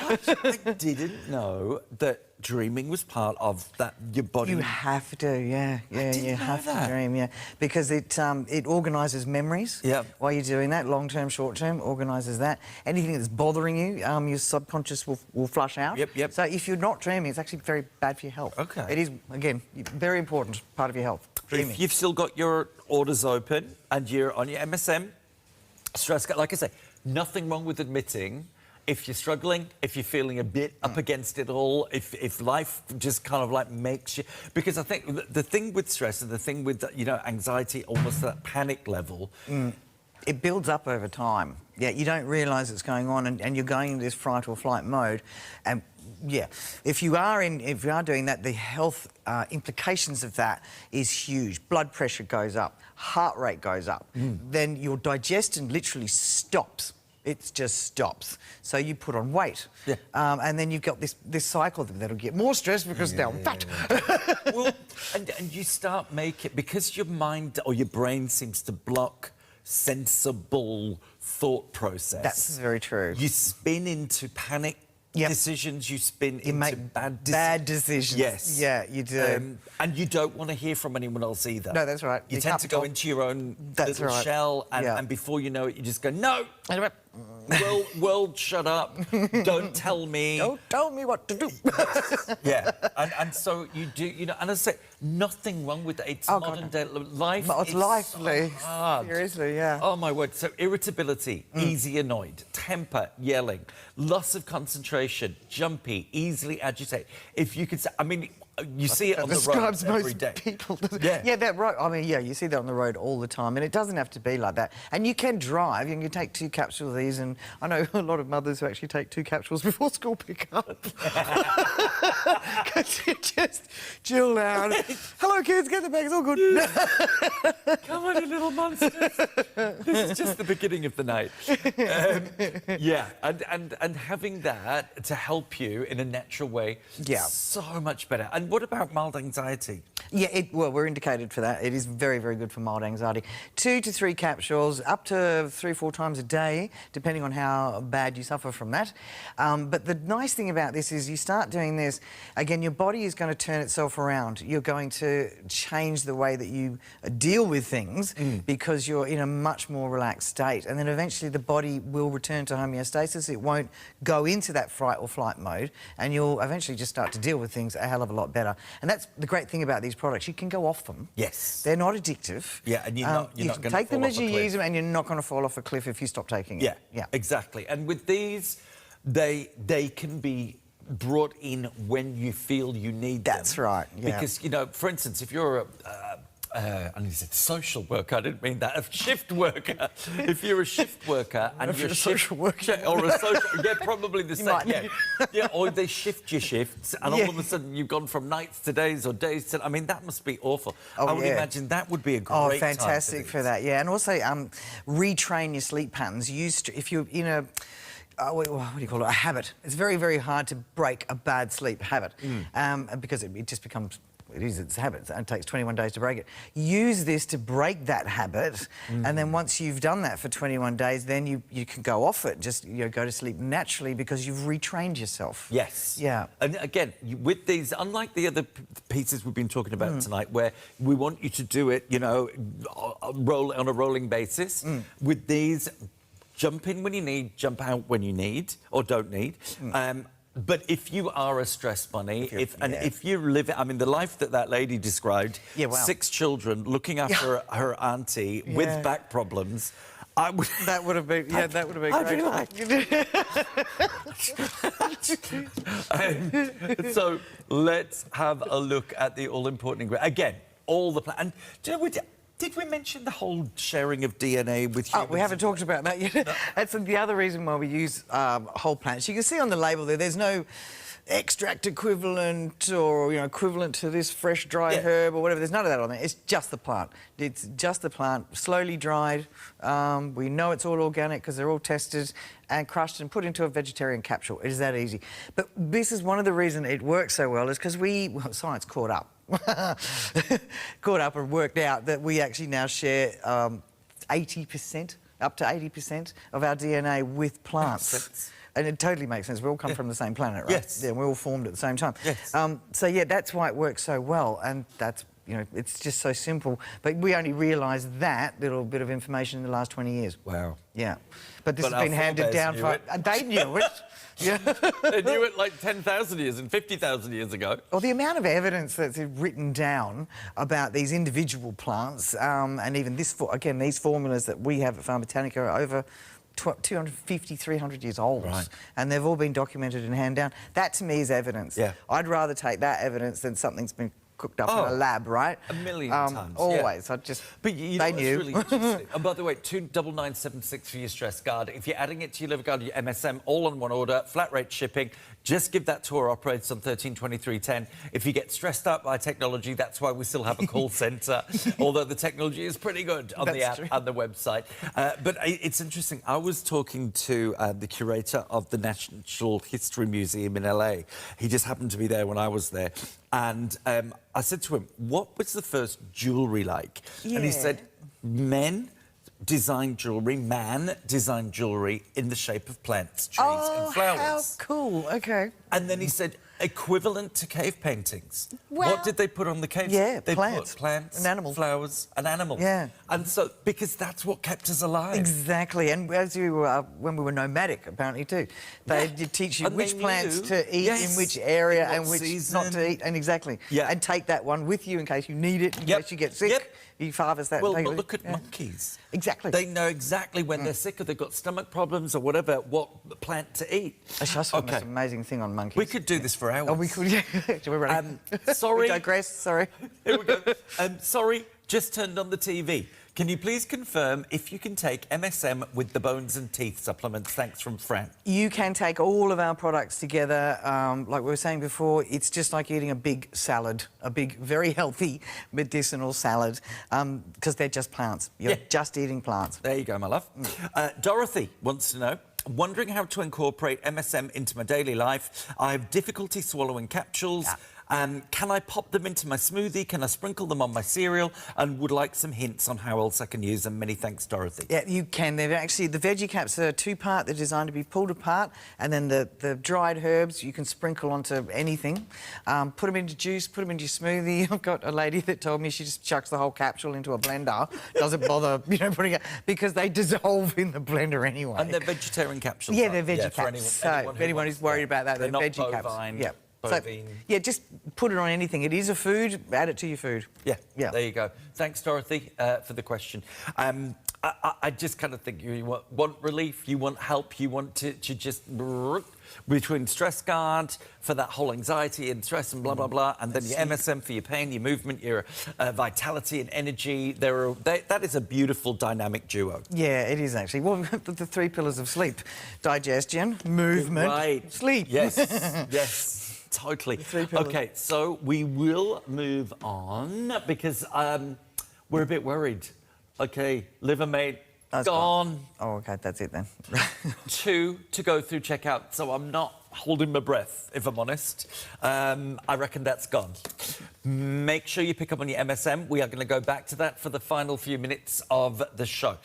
I didn't know that dreaming was part of that, your body. You have to, yeah, you have that. to dream, yeah, because it organises memories. Yeah. While you're doing that, long term, short term, organises that. Anything that's bothering you, your subconscious will flush out. Yep. So if you're not dreaming, it's actually very bad for your health. Okay. It is, again, very important part of your health. Dreaming. If you've still got your orders open and you're on your MSM stress, like I say, nothing wrong with admitting. If you're struggling, if you're feeling a bit up against it all, if life just kind of like makes you... Because I think the thing with stress and the thing with, anxiety, almost that panic level... It builds up over time. Yeah, you don't realise it's going on and you're going into this fight or flight mode. And, yeah, if you are doing that, the health implications of that is huge. Blood pressure goes up, heart rate goes up. Then your digestion literally stops. It just stops. So you put on weight. Yeah. And then you've got this cycle that'll get more stress because now I'm fat. Well, and you start making... Because your mind or your brain seems to block sensible thought process. That's very true. You spin into panic decisions, you spin into make bad decisions. Yes. Yeah, you do. And you don't want to hear from anyone else either. No, that's right. You tend to go into your own little shell and before you know it, you just go, no! World, shut up. Don't tell me. Don't tell me what to do. Yeah. And so you do, and I say, nothing wrong with that. It's modern day life. It's lively. So hard. Seriously, yeah. Oh, my word. So irritability, easy annoyed, temper, yelling, loss of concentration, jumpy, easily agitated. If you could say, you see it on the road every day. People. Yeah, that road. You see that on the road all the time, and it doesn't have to be like that. And you can drive. You can take 2 capsules of these, and I know a lot of mothers who actually take 2 capsules before school pick up. Because you just chill out. Hello, kids, get the bag. It's all good. Come on, you little monsters. This is just the beginning of the night. And having that to help you in a natural way, so much better. And what about mild anxiety? Yeah, well, we're indicated for that. It is very, very good for mild anxiety. 2 to 3 capsules, up to 3 or 4 times a day, depending on how bad you suffer from that. But the nice thing about this is you start doing this, again, your body is going to turn itself around. You're going to change the way that you deal with things because you're in a much more relaxed state. And then eventually the body will return to homeostasis. It won't go into that fight or flight mode, and you'll eventually just start to deal with things a hell of a lot better. And that's the great thing about these products. You can go off them. Yes. They're not addictive. Yeah, and you're not going to fall off a cliff. You take them as you use them, and you're not going to fall off a cliff if you stop taking it. Yeah, yeah, exactly. And with these, they can be brought in when you feel you need them. That's right, yeah. Because, you know, for instance, if you're I said social worker, I didn't mean that, a shift worker. If you're a shift worker and you're a social worker. Or a social... Yeah, probably the same. might Yeah. Yeah, or they shift your shifts and all of a sudden you've gone from nights to days or days to... I mean, that must be awful. Oh, I would yeah. imagine that would be a great Oh, time fantastic for that, yeah. And also retrain your sleep patterns. If you're in a... what do you call it? A habit. It's very, very hard to break a bad sleep habit because it just becomes... It's a habit, and it takes 21 days to break it. Use this to break that habit, and then once you've done that for 21 days, then you can go off it, just go to sleep naturally because you've retrained yourself. Yes. Yeah. And again, with these, unlike the other pieces we've been talking about tonight, where we want you to do it, on a rolling basis, with these, jump in when you need, jump out when you need, or don't need. But if you are a stress bunny, if you live, I mean, the life that lady described, 6 children, looking after her auntie with back problems, I would... That would have been, that would have been great. So let's have a look at the all-important ingredient. Again, all the... And do you know, did we mention the whole sharing of DNA with humans? Oh, we haven't talked about that yet. No. That's the other reason why we use whole plants. You can see on the label there's no extract equivalent or equivalent to this fresh dried herb or whatever. There's none of that on there. It's just the plant. It's just the plant, slowly dried. We know it's all organic because they're all tested and crushed and put into a vegetarian capsule. It is that easy. But this is one of the reasons it works so well is because science caught up. Caught up and worked out that we actually now share 80%, up to 80% of our DNA with plants. And it totally makes sense. We all come from the same planet, right? Yes. Yeah, we all formed at the same time. Yes. So, yeah, that's why it works so well. And that's, it's just so simple. But we only realised that little bit of information in the last 20 years. Wow. Yeah. But this has been handed down for... They knew it. Yeah. They knew it like 10,000 years and 50,000 years ago. Well, the amount of evidence that's written down about these individual plants and even these formulas that we have at Farm Botanica are over 250, 300 years old. Right. And they've all been documented and handed down. That, to me, is evidence. Yeah. I'd rather take that evidence than something's been cooked up in a lab, right? A million times. Always. Yeah. But they knew. Really interesting. And by the way, 29976 for your stress guard. If you're adding it to your liver guard, your MSM, all on one order, flat rate shipping. Just give that to our operators on 132310. If you get stressed out by technology, that's why we still have a call centre, although the technology is pretty good on the app and the website. But it's interesting. I was talking to the curator of the Natural History Museum in LA. He just happened to be there when I was there. And I said to him, what was the first jewellery like? Yeah. And he said, man designed jewellery in the shape of plants, trees and flowers. How cool. OK. And then he said, equivalent to cave paintings. Well, what did they put on the caves? Yeah, they plants. put plants, and animals, flowers, and animals. Yeah, and so because that's what kept us alive. Exactly, and as you were when we were nomadic, apparently too, they did teach you which plants to eat in which area and which not to eat, and and take that one with you in case you need it, in case you get sick. You harvest that. Well, but look at monkeys. Exactly. They know exactly when they're sick or they've got stomach problems or whatever, what plant to eat. That's just the most amazing thing on monkeys. We could do this for hours. Oh, we could, yeah. We're ready. Sorry. We digress, sorry. Here we go. Sorry, just turned on the TV. Can you please confirm if you can take MSM with the bones and teeth supplements? Thanks from Fran. You can take all of our products together. Like we were saying before, it's just like eating a big salad, a big, very healthy medicinal salad, because they're just plants. You're just eating plants. There you go, my love. Dorothy wants to know, wondering how to incorporate MSM into my daily life. I have difficulty swallowing capsules. Can I pop them into my smoothie? Can I sprinkle them on my cereal? And would like some hints on how else I can use them. Many thanks, Dorothy. Yeah, you can. They're actually, the veggie caps are two-part. They're designed to be pulled apart, and then the dried herbs you can sprinkle onto anything. Put them into juice, put them into your smoothie. I've got a lady that told me she just chucks the whole capsule into a blender, doesn't bother, you know, putting it, because they dissolve in the blender anyway. And they're vegetarian capsules. Yeah, they're veggie for caps. So anyone who's worried about that, they're not veggie bovine, caps. Yeah. bovine. So, yeah, just put it on anything. It is a food. Add it to your food. Yeah, yeah. There you go. Thanks, Dorothy, for the question. I just kind of think you want relief, you want help, you want to just between Stress Guard for that whole anxiety and stress and blah, blah, blah, and then your MSM for your pain, your movement, your vitality and energy. That is a beautiful dynamic duo. Yeah, it is actually. Well, we've got the three pillars of sleep: digestion, movement, sleep. Yes, yes, totally. Okay, so we will move on because we're a bit worried. Okay, liver mate, gone. Oh, okay, that's it then. 2 to go through checkout, so I'm not holding my breath, if I'm honest. I reckon that's gone. Make sure you pick up on your MSM. We are going to go back to that for the final few minutes of the show.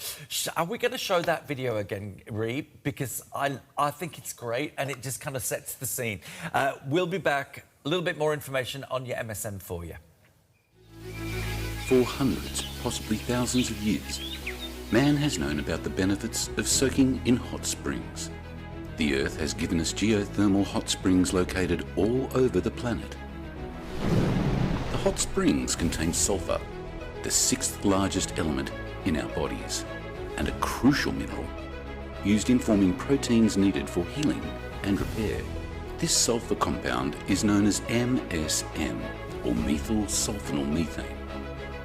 Are we going to show that video again, Ree? Because I think it's great and it just kind of sets the scene. We'll be back. A little bit more information on your MSM for you. For hundreds, possibly thousands of years, man has known about the benefits of soaking in hot springs. The Earth has given us geothermal hot springs located all over the planet. The hot springs contain sulfur, the 6th largest element in our bodies, and a crucial mineral used in forming proteins needed for healing and repair. This sulfur compound is known as MSM, or methyl sulfonyl methane.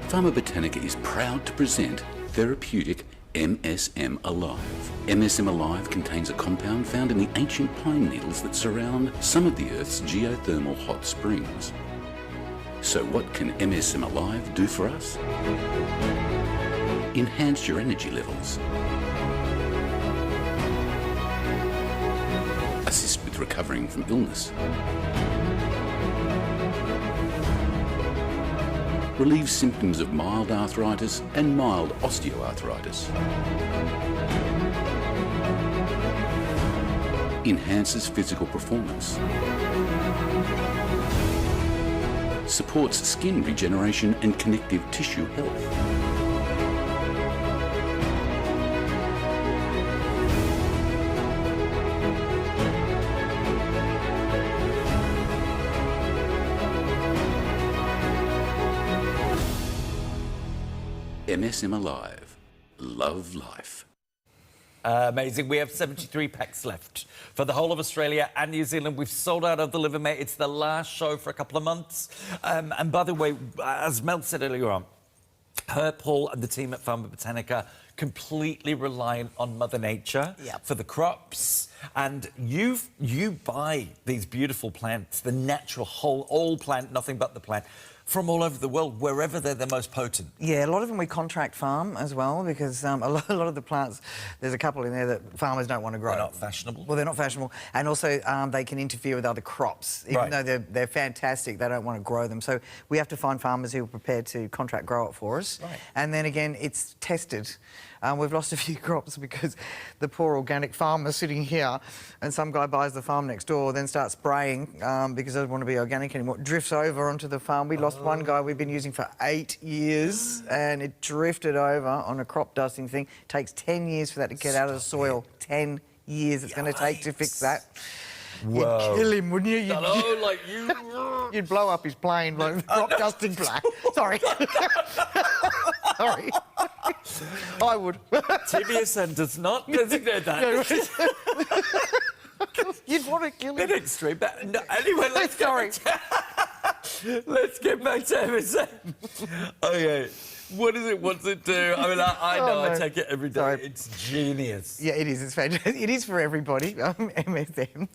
Pharma Botanica is proud to present therapeutic MSM Alive. MSM Alive contains a compound found in the ancient pine needles that surround some of the Earth's geothermal hot springs. So what can MSM Alive do for us? Enhance your energy levels. Assist with recovering from illness. Relieves symptoms of mild arthritis and mild osteoarthritis. Enhances physical performance. Supports skin regeneration and connective tissue health. MSM Alive. Love life. Amazing. We have 73 packs left for the whole of Australia and New Zealand. We've sold out of the Liver Mate. It's the last show for a couple of months. And by the way, as Mel said earlier on, her, Paul and the team at Pharma Botanica completely reliant on Mother Nature for the crops. And you buy these beautiful plants, the natural whole, all plant, nothing but the plant, from all over the world, wherever they're the most potent. Yeah, a lot of them we contract farm as well, because a lot of the plants, there's a couple in there that farmers don't want to grow. They're not fashionable. Well, they're not fashionable, and also they can interfere with other crops. Even though they're fantastic, they don't want to grow them. So we have to find farmers who are prepared to contract grow it for us. Right. And then again, it's tested. We've lost a few crops because the poor organic farmer's sitting here and some guy buys the farm next door, then starts spraying because doesn't want to be organic anymore. Drifts over onto the farm. We lost one guy we've been using for 8 years and it drifted over on a crop dusting thing. Takes 10 years for that to get out of the soil. 10 years it's going to take to fix that. Whoa. You'd kill him, wouldn't you? You'd blow up his plane like crop dusting plane. Sorry. Sorry. I would. TVSN does not designate that. You'd want to kill him. Bit extreme. But no, anyway, let's get back to MSM. Okay. What is it? What's it do? I mean, I know I take it every day. Sorry. It's genius. Yeah, it is. It's fantastic. It is for everybody, MSM,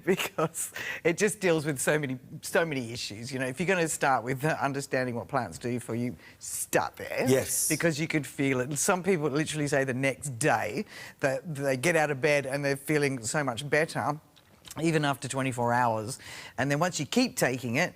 because it just deals with so many issues. You know, if you're going to start with understanding what plants do for you, start there. Yes. Because you could feel it. Some people literally say the next day that they get out of bed and they're feeling so much better. even after 24 hours. And then once you keep taking it,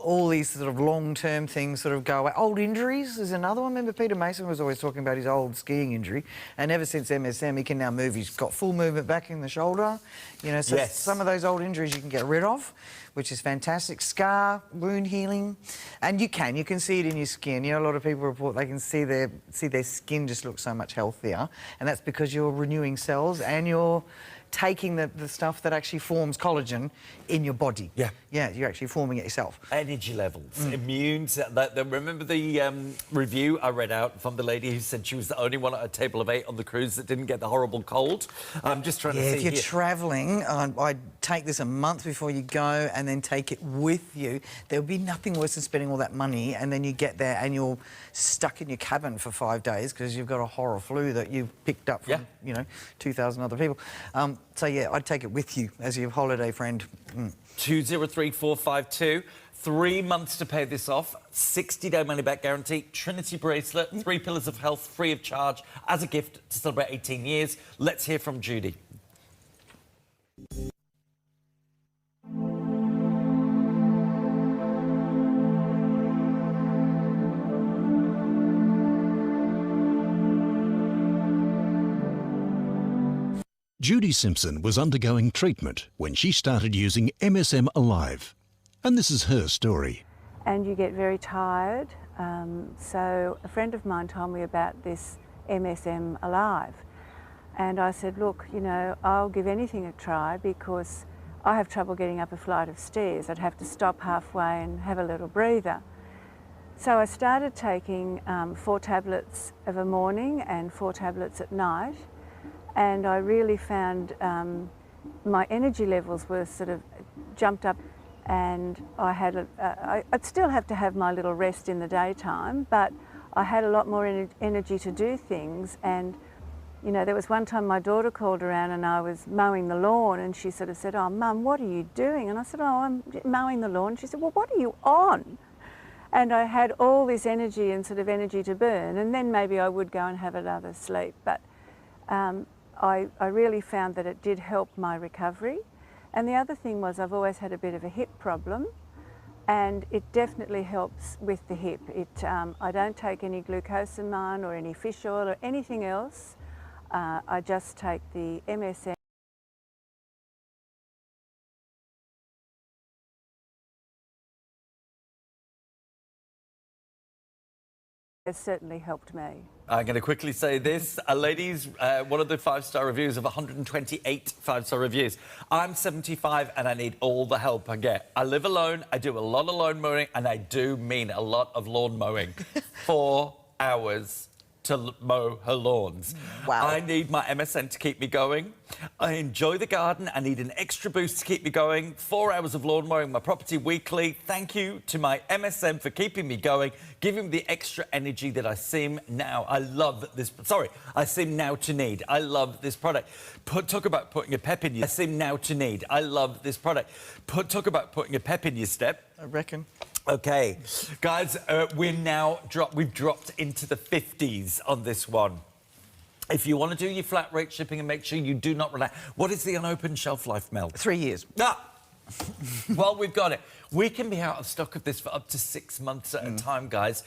all these sort of long-term things sort of go away. Old injuries is another one. Remember Peter Mason was always talking about his old skiing injury, and ever since MSM he can now move. He's got full movement back in the shoulder. You know, so Yes. some of those old injuries you can get rid of, which is fantastic. Scar, wound healing, and you can see it in your skin. You know, a lot of people report they can see their skin just looks so much healthier, and that's because you're renewing cells and you're taking the stuff that actually forms collagen in your body. Yeah. Yeah, you're actually forming it yourself. Energy levels, immune. Remember the review I read out from the lady who said she was the only one at a table of 8 on the cruise that didn't get the horrible cold? I'm just trying to see if you're here. travelling, I'd take this a month before you go and then take it with you. There'll be nothing worse than spending all that money and then you get there and you're stuck in your cabin for 5 days because you've got a horror flu that you've picked up from, you know, 2,000 other people. So, yeah, I'd take it with you as your holiday friend. 203452. 3 months to pay this off. 60-day money-back guarantee. Trinity bracelet. 3 pillars of health, free of charge, as a gift to celebrate 18 years. Let's hear from Judy. Judy Simpson was undergoing treatment when she started using MSM Alive. And this is her story. And you get very tired. So a friend of mine told me about this MSM Alive. And I said, look, you know, I'll give anything a try because I have trouble getting up a flight of stairs. I'd have to stop halfway and have a little breather. So I started taking 4 tablets of a morning and 4 tablets at night. And I really found my energy levels were sort of jumped up, and I had I'd still have to have my little rest in the daytime, but I had a lot more energy to do things. And you know, there was one time my daughter called around and I was mowing the lawn, and she sort of said, "Oh, Mum, what are you doing?" And I said, "Oh, I'm mowing the lawn." She said, "Well, what are you on?" And I had all this energy and sort of energy to burn, and then maybe I would go and have another sleep. But I really found that it did help my recovery. And the other thing was I've always had a bit of a hip problem, and it definitely helps with the hip. I don't take any glucosamine or any fish oil or anything else. I just take the MSM. Has certainly helped me. I'm going to quickly say this. Ladies, one of the 5-star reviews of 128 5-star reviews. I'm 75 and I need all the help I get. I live alone, I do a lot of lawn mowing, and I do mean a lot of lawn mowing. 4 hours to mow her lawns. Wow. I need my MSN to keep me going. I enjoy the garden. I need an extra boost to keep me going. 4 hours of lawn mowing my property weekly. Thank you to my MSN for keeping me going, giving me the extra energy that I seem now. I love this. Sorry, I seem now to need. I love this product. Talk about putting a pep in your. I seem now to need. I love this product. Talk about putting a pep in your step. I reckon. Okay, guys, we've dropped into the 50s on this one. If you want to do your flat rate shipping and make sure you do not run out. What is the unopened shelf life, Mel? 3 years. Ah! Well, we've got it. We can be out of stock of this for up to 6 months at a time, guys.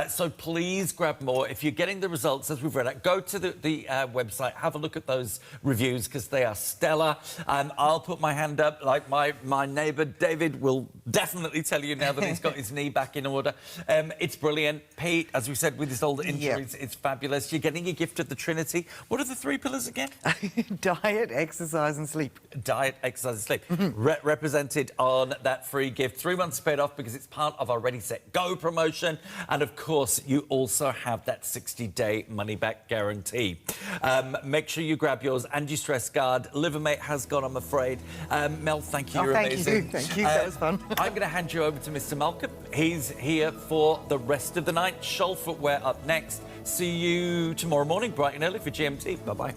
So please grab more. If you're getting the results as we've read out, go to the website, have a look at those reviews because they are stellar. I'll put my hand up, like my neighbour David will definitely tell you now that he's got his knee back in order. It's brilliant. Pete, as we said, with his old injuries, it's fabulous. You're getting your gift of the Trinity. What are the 3 pillars again? Diet, exercise and sleep. Diet, exercise and sleep. Represented on that free gift. 3 months paid off because it's part of our Ready, Set, Go promotion. And, of course, you also have that 60-day money-back guarantee. Make sure you grab yours and your stress guard. Livermate has gone, I'm afraid. Mel, thank you. You're amazing. Thank you. That was fun. I'm going to hand you over to Mr. Malcolm. He's here for the rest of the night. Shoal Footwear up next. See you tomorrow morning, bright and early for GMT. Bye-bye.